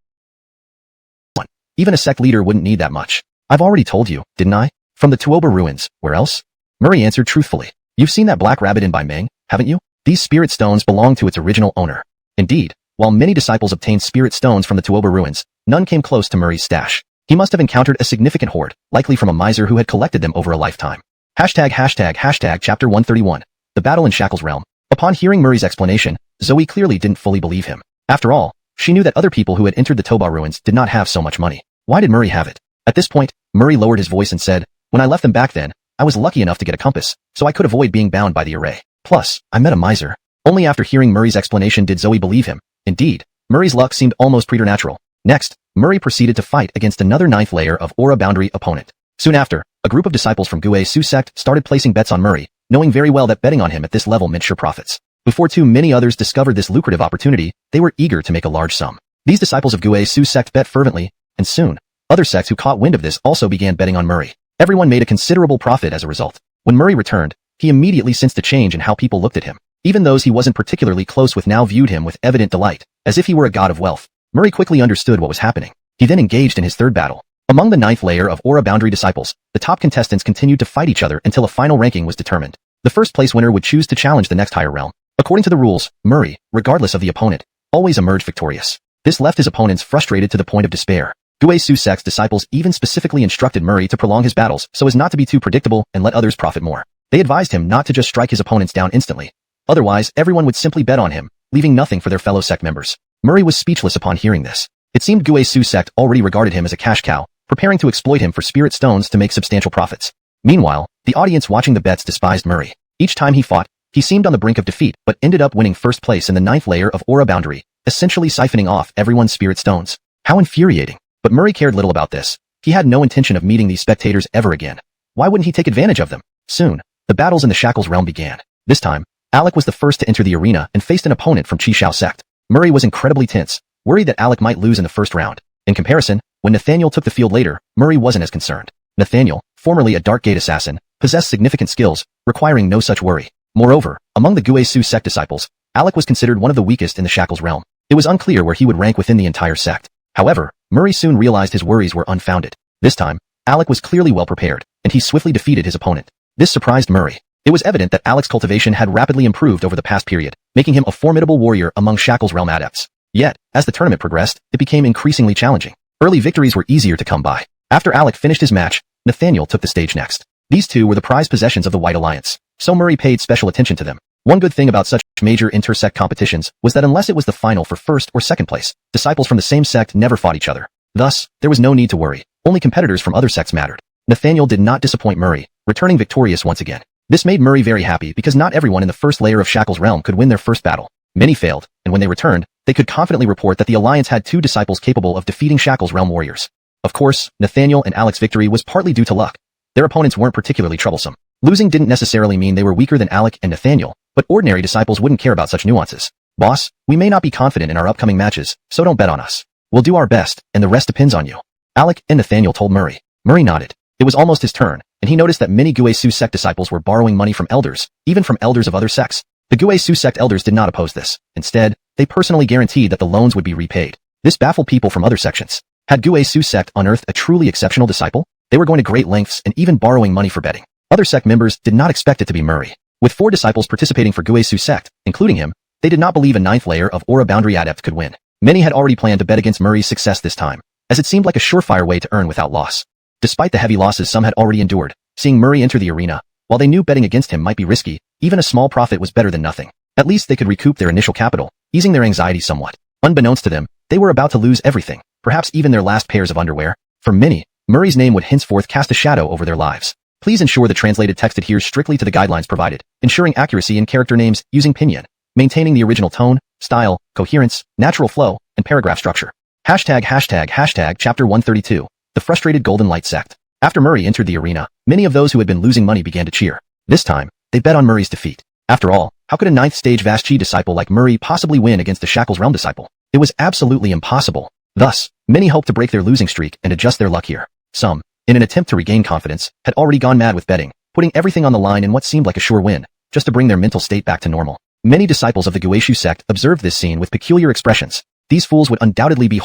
one. Even a sect leader wouldn't need that much. I've already told you, didn't I? From the Tuoba ruins, where else? Murray answered truthfully. You've seen that black rabbit in Bai Meng, haven't you? These spirit stones belong to its original owner. Indeed, while many disciples obtained spirit stones from the Tuoba ruins, none came close to Murray's stash. He must have encountered a significant hoard, likely from a miser who had collected them over a lifetime. Chapter 131. The Battle in Shackles Realm. Upon hearing Murray's explanation, Zoe clearly didn't fully believe him. After all, she knew that other people who had entered the Toba ruins did not have so much money. Why did Murray have it? At this point, Murray lowered his voice and said, when I left them back then, I was lucky enough to get a compass, so I could avoid being bound by the array. Plus, I met a miser. Only after hearing Murray's explanation did Zoe believe him. Indeed, Murray's luck seemed almost preternatural. Next, Murray proceeded to fight against another 9th layer of aura boundary opponent. Soon after, a group of disciples from Gue Su sect started placing bets on Murray, knowing very well that betting on him at this level meant sure profits. Before too many others discovered this lucrative opportunity, they were eager to make a large sum. These disciples of Gue Su sect bet fervently, and soon, other sects who caught wind of this also began betting on Murray. Everyone made a considerable profit as a result. When Murray returned, he immediately sensed a change in how people looked at him. Even those he wasn't particularly close with now viewed him with evident delight, as if he were a god of wealth. Murray quickly understood what was happening. He then engaged in his third battle. Among the 9th layer of aura boundary disciples, the top contestants continued to fight each other until a final ranking was determined. The first place winner would choose to challenge the next higher realm. According to the rules, Murray, regardless of the opponent, always emerged victorious. This left his opponents frustrated to the point of despair. Gue Su sect's disciples even specifically instructed Murray to prolong his battles so as not to be too predictable and let others profit more. They advised him not to just strike his opponents down instantly. Otherwise, everyone would simply bet on him, leaving nothing for their fellow sect members. Murray was speechless upon hearing this. It seemed Gue Su sect already regarded him as a cash cow, preparing to exploit him for spirit stones to make substantial profits. Meanwhile, the audience watching the bets despised Murray. Each time he fought, He seemed on the brink of defeat, but ended up winning first place in the 9th layer of aura boundary, essentially siphoning off everyone's spirit stones. How infuriating. But Murray cared little about this. He had no intention of meeting these spectators ever again. Why wouldn't he take advantage of them? Soon, the battles in the Shackles realm began. This time, Alec was the first to enter the arena and faced an opponent from Chi sect. Murray was incredibly tense, worried that Alec might lose in the first round. In comparison, when Nathaniel took the field later, Murray wasn't as concerned. Nathaniel, formerly a Dark Gate assassin, possessed significant skills, requiring no such worry. Moreover, among the Guisu sect disciples, Alec was considered one of the weakest in the Shackles realm. It was unclear where he would rank within the entire sect. However, Murray soon realized his worries were unfounded. This time, Alec was clearly well prepared, and he swiftly defeated his opponent. This surprised Murray. It was evident that Alec's cultivation had rapidly improved over the past period, making him a formidable warrior among Shackles realm adepts. Yet, as the tournament progressed, it became increasingly challenging. Early victories were easier to come by. After Alec finished his match, Nathaniel took the stage next. These two were the prized possessions of the White Alliance, so Murray paid special attention to them. One good thing about such major inter-sect competitions was that unless it was the final for first or second place, disciples from the same sect never fought each other. Thus, there was no need to worry. Only competitors from other sects mattered. Nathaniel did not disappoint Murray, returning victorious once again. This made Murray very happy because not everyone in the first layer of Shackles realm could win their first battle. Many failed, and when they returned, they could confidently report that the Alliance had 2 disciples capable of defeating Shackles realm warriors. Of course, Nathaniel and Alec's victory was partly due to luck. Their opponents weren't particularly troublesome. Losing didn't necessarily mean they were weaker than Alec and Nathaniel, but ordinary disciples wouldn't care about such nuances. Boss, we may not be confident in our upcoming matches, so don't bet on us. We'll do our best, and the rest depends on you. Alec and Nathaniel told Murray. Murray nodded. It was almost his turn, and he noticed that many Guisu sect disciples were borrowing money from elders, even from elders of other sects. The Guisu sect elders did not oppose this. Instead, they personally guaranteed that the loans would be repaid. This baffled people from other sections. Had Guisu sect unearthed a truly exceptional disciple? They were going to great lengths and even borrowing money for betting. Other sect members did not expect it to be Murray. With 4 disciples participating for Guisu sect, including him, they did not believe a 9th layer of aura boundary adept could win. Many had already planned to bet against Murray's success this time, as it seemed like a surefire way to earn without loss. Despite the heavy losses some had already endured, seeing Murray enter the arena, while they knew betting against him might be risky, even a small profit was better than nothing. At least they could recoup their initial capital, easing their anxiety somewhat. Unbeknownst to them, they were about to lose everything, perhaps even their last pairs of underwear. For many, Murray's name would henceforth cast a shadow over their lives. Please ensure the translated text adheres strictly to the guidelines provided, ensuring accuracy in character names using pinyin, maintaining the original tone, style, coherence, natural flow, and paragraph structure. Hashtag chapter 132, the frustrated Golden Light sect. After Murray entered the arena, many of those who had been losing money began to cheer. This time, they bet on Murray's defeat. After all, how could a 9th stage Vast Chi disciple like Murray possibly win against a Shackles realm disciple? It was absolutely impossible. Thus, many hoped to break their losing streak and adjust their luck here. Some, in an attempt to regain confidence, had already gone mad with betting, putting everything on the line in what seemed like a sure win, just to bring their mental state back to normal. Many disciples of the Guisu sect observed this scene with peculiar expressions. These fools would undoubtedly be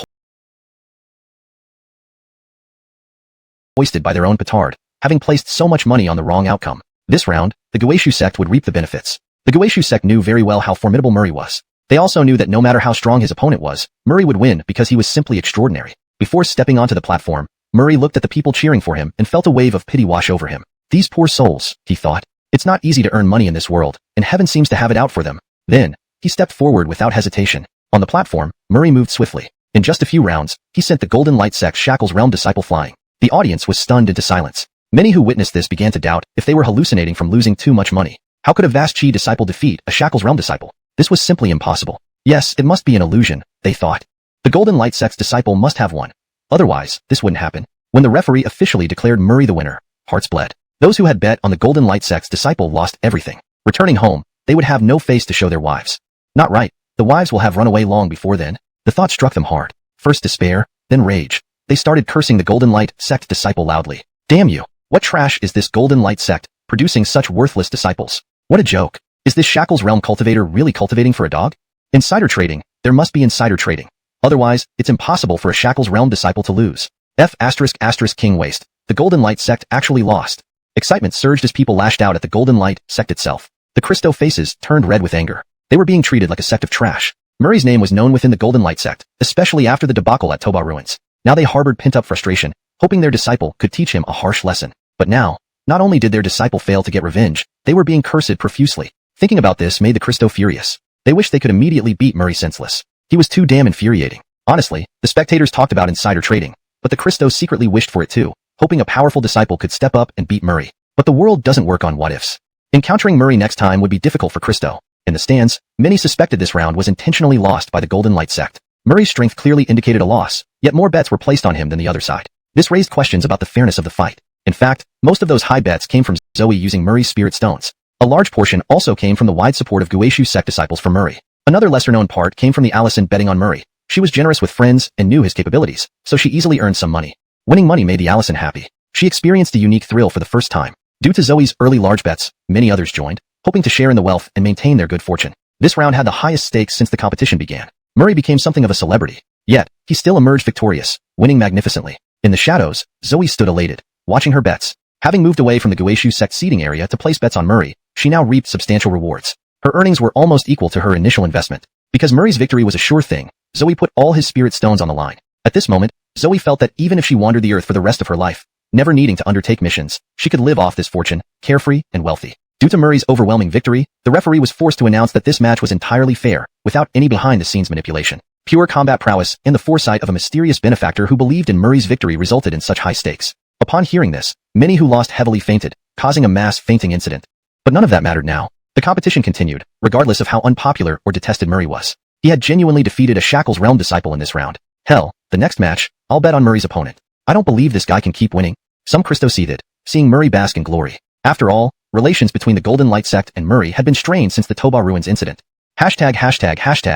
hoisted by their own petard, having placed so much money on the wrong outcome. This round, the Guisu sect would reap the benefits. The Guisu sect knew very well how formidable Murray was. They also knew that no matter how strong his opponent was, Murray would win because he was simply extraordinary. Before stepping onto the platform, Murray looked at the people cheering for him and felt a wave of pity wash over him. These poor souls, he thought. It's not easy to earn money in this world, and heaven seems to have it out for them. Then, he stepped forward without hesitation. On the platform, Murray moved swiftly. In just a few rounds, he sent the Golden Light Sect's Shackles realm disciple flying. The audience was stunned into silence. Many who witnessed this began to doubt if they were hallucinating from losing too much money. How could a Vast Chi disciple defeat a Shackles realm disciple? This was simply impossible. Yes, it must be an illusion, they thought. The Golden Light Sect's disciple must have won. Otherwise, this wouldn't happen. When the referee officially declared Murray the winner, hearts bled. Those who had bet on the Golden Light Sect's disciple lost everything. Returning home, they would have no face to show their wives. Not right. The wives will have run away long before then. The thought struck them hard. First despair, then rage. They started cursing the Golden Light Sect disciple loudly. Damn you! What trash is this Golden Light Sect, producing such worthless disciples? What a joke. Is this Shackles realm cultivator really cultivating for a dog? Insider trading. There must be insider trading. Otherwise, it's impossible for a Shackles realm disciple to lose. King waste. The Golden Light Sect actually lost. Excitement surged as people lashed out at the Golden Light Sect itself. The Christo faces turned red with anger. They were being treated like a sect of trash. Murray's name was known within the Golden Light Sect, especially after the debacle at Toba Ruins. Now they harbored pent-up frustration, hoping their disciple could teach him a harsh lesson. But now, not only did their disciple fail to get revenge, they were being cursed profusely. Thinking about this made the Christo furious. They wished they could immediately beat Murray senseless. He was too damn infuriating. Honestly, the spectators talked about insider trading, but the Christo secretly wished for it too, hoping a powerful disciple could step up and beat Murray. But the world doesn't work on what-ifs. Encountering Murray next time would be difficult for Christo. In the stands, many suspected this round was intentionally lost by the Golden Light sect. Murray's strength clearly indicated a loss, yet more bets were placed on him than the other side. This raised questions about the fairness of the fight. In fact, most of those high bets came from Zoe using Murray's spirit stones. A large portion also came from the wide support of Gueshu sect disciples for Murray. Another lesser-known part came from the Allison betting on Murray. She was generous with friends and knew his capabilities, so she easily earned some money. Winning money made the Allison happy. She experienced a unique thrill for the first time. Due to Zoe's early large bets, many others joined, hoping to share in the wealth and maintain their good fortune. This round had the highest stakes since the competition began. Murray became something of a celebrity. Yet, he still emerged victorious, winning magnificently. In the shadows, Zoe stood elated, watching her bets. Having moved away from the Gueshu sect seating area to place bets on Murray, she now reaped substantial rewards. Her earnings were almost equal to her initial investment. Because Murray's victory was a sure thing, Zoe put all his spirit stones on the line. At this moment, Zoe felt that even if she wandered the earth for the rest of her life, never needing to undertake missions, she could live off this fortune, carefree and wealthy. Due to Murray's overwhelming victory, the referee was forced to announce that this match was entirely fair, without any behind-the-scenes manipulation. Pure combat prowess and the foresight of a mysterious benefactor who believed in Murray's victory resulted in such high stakes. Upon hearing this, many who lost heavily fainted, causing a mass fainting incident. But none of that mattered now. The competition continued, regardless of how unpopular or detested Murray was. He had genuinely defeated a Shackles Realm disciple in this round. Hell, the next match, I'll bet on Murray's opponent. I don't believe this guy can keep winning. Some Christo seethed, seeing Murray bask in glory. After all, relations between the Golden Light sect and Murray had been strained since the Toba Ruins incident. Hashtag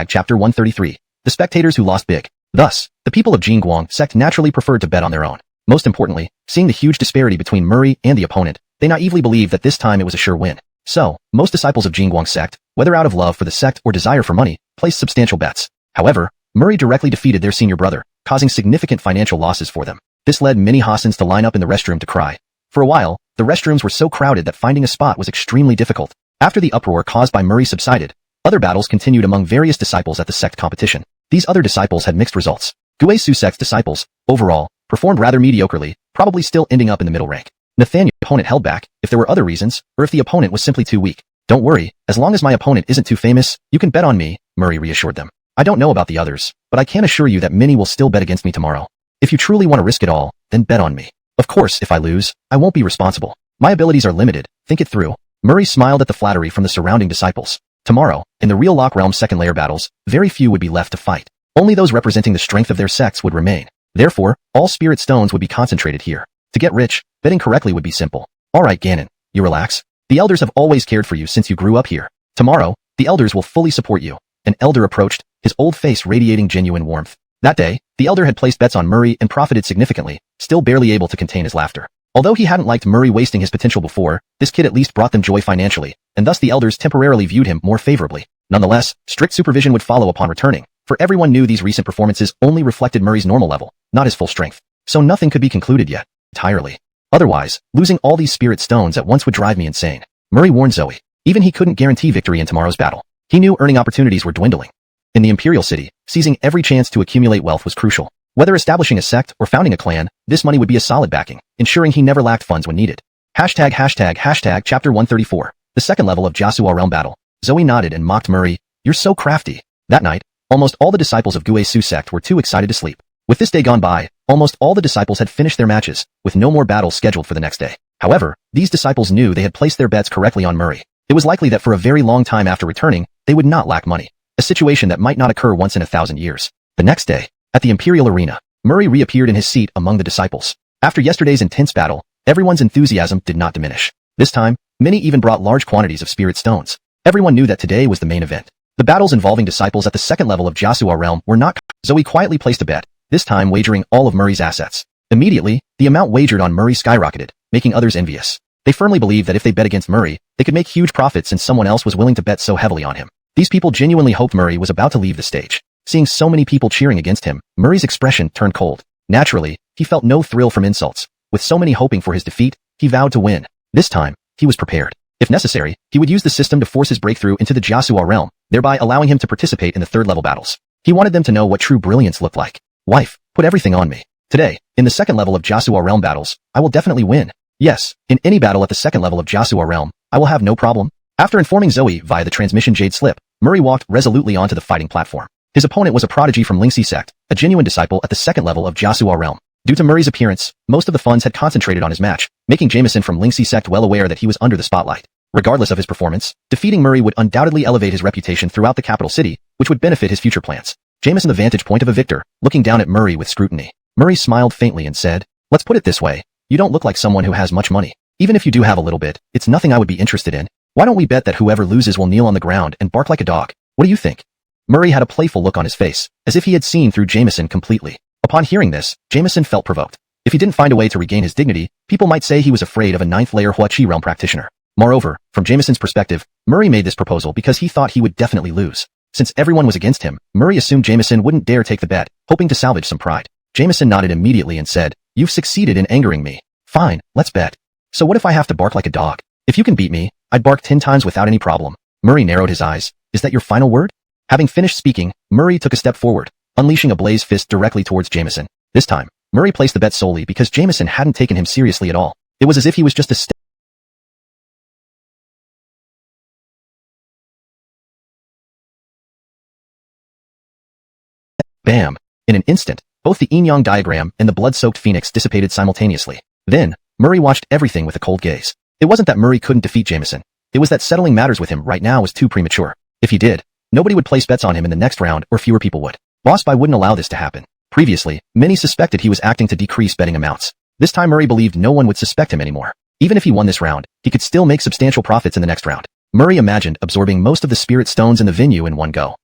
chapter 133. The spectators who lost big. Thus, the people of Jingguang sect naturally preferred to bet on their own. Most importantly, seeing the huge disparity between Murray and the opponent, they naively believed that this time it was a sure win. So, most disciples of Jingguang sect, whether out of love for the sect or desire for money, placed substantial bets. However, Murray directly defeated their senior brother, causing significant financial losses for them. This led many Hassans to line up in the restroom to cry. For a while, the restrooms were so crowded that finding a spot was extremely difficult. After the uproar caused by Murray subsided, other battles continued among various disciples at the sect competition. These other disciples had mixed results. Gueshu sect's disciples, overall, performed rather mediocrely, probably still ending up in the middle rank. Nathaniel's opponent held back, if there were other reasons, or if the opponent was simply too weak. Don't worry, as long as my opponent isn't too famous, you can bet on me, Murray reassured them. I don't know about the others, but I can assure you that many will still bet against me tomorrow. If you truly want to risk it all, then bet on me. Of course, if I lose, I won't be responsible. My abilities are limited, think it through. Murray smiled at the flattery from the surrounding disciples. Tomorrow, in the real Lock Realm second layer battles, very few would be left to fight. Only those representing the strength of their sects would remain. Therefore, all spirit stones would be concentrated here. To get rich, betting correctly would be simple. Alright Ganon, you relax. The elders have always cared for you since you grew up here. Tomorrow, the elders will fully support you. An elder approached, his old face radiating genuine warmth. That day, the elder had placed bets on Murray and profited significantly, still barely able to contain his laughter. Although he hadn't liked Murray wasting his potential before, this kid at least brought them joy financially, and thus the elders temporarily viewed him more favorably. Nonetheless, strict supervision would follow upon returning, for everyone knew these recent performances only reflected Murray's normal level, not his full strength. So nothing could be concluded yet, entirely. Otherwise, losing all these spirit stones at once would drive me insane. Murray warned Zoe. Even he couldn't guarantee victory in tomorrow's battle. He knew earning opportunities were dwindling. In the Imperial City, seizing every chance to accumulate wealth was crucial. Whether establishing a sect or founding a clan, this money would be a solid backing, ensuring he never lacked funds when needed. Hashtag chapter 134. The second level of Jiasuo Realm battle. Zoe nodded and mocked Murray. You're so crafty. That night, almost all the disciples of Gueshu sect were too excited to sleep. With this day gone by, almost all the disciples had finished their matches, with no more battles scheduled for the next day. However, these disciples knew they had placed their bets correctly on Murray. It was likely that for a very long time after returning, they would not lack money. A situation that might not occur once in 1,000 years. The next day, at the Imperial Arena, Murray reappeared in his seat among the disciples. After yesterday's intense battle, everyone's enthusiasm did not diminish. This time, many even brought large quantities of spirit stones. Everyone knew that today was the main event. The battles involving disciples at the second level of Jiasuo Realm were not. Zoe quietly placed a bet, this time wagering all of Murray's assets. Immediately, the amount wagered on Murray skyrocketed, making others envious. They firmly believed that if they bet against Murray, they could make huge profits since someone else was willing to bet so heavily on him. These people genuinely hoped Murray was about to leave the stage. Seeing so many people cheering against him, Murray's expression turned cold. Naturally, he felt no thrill from insults. With so many hoping for his defeat, he vowed to win. This time, he was prepared. If necessary, he would use the system to force his breakthrough into the Jiasuo Realm, thereby allowing him to participate in the third-level battles. He wanted them to know what true brilliance looked like. Wife, put everything on me. Today, in the second level of Jiasuo Realm battles, I will definitely win. Yes, in any battle at the second level of Jiasuo Realm, I will have no problem. After informing Zoe via the transmission Jade Slip, Murray walked resolutely onto the fighting platform. His opponent was a prodigy from Lingxi sect, a genuine disciple at the second level of Jiasuo Realm. Due to Murray's appearance, most of the funds had concentrated on his match, making Jameson from Lingxi sect well aware that he was under the spotlight. Regardless of his performance, defeating Murray would undoubtedly elevate his reputation throughout the capital city, which would benefit his future plans. Jameson, the vantage point of a victor, looking down at Murray with scrutiny. Murray smiled faintly and said, "Let's put it this way. You don't look like someone who has much money. Even if you do have a little bit, it's nothing I would be interested in. Why don't we bet that whoever loses will kneel on the ground and bark like a dog? What do you think?" Murray had a playful look on his face, as if he had seen through Jameson completely. Upon hearing this, Jameson felt provoked. If he didn't find a way to regain his dignity, people might say he was afraid of a ninth-layer Hua Qi realm practitioner. Moreover, from Jameson's perspective, Murray made this proposal because he thought he would definitely lose. Since everyone was against him, Murray assumed Jameson wouldn't dare take the bet, hoping to salvage some pride. Jameson nodded immediately and said, "You've succeeded in angering me. Fine, let's bet. So what if I have to bark like a dog? If you can beat me, I'd bark 10 times without any problem." Murray narrowed his eyes. "Is that your final word?" Having finished speaking, Murray took a step forward, unleashing a blaze fist directly towards Jameson. This time, Murray placed the bet solely because Jameson hadn't taken him seriously at all. It was as if he was just a step. Bam! In an instant, both the yin-yang diagram and the blood-soaked phoenix dissipated simultaneously. Then, Murray watched everything with a cold gaze. It wasn't that Murray couldn't defeat Jameson. It was that settling matters with him right now was too premature. If he did, nobody would place bets on him in the next round or fewer people would. Boss Bai wouldn't allow this to happen. Previously, many suspected he was acting to decrease betting amounts. This time Murray believed no one would suspect him anymore. Even if he won this round, he could still make substantial profits in the next round. Murray imagined absorbing most of the spirit stones in the venue in one go.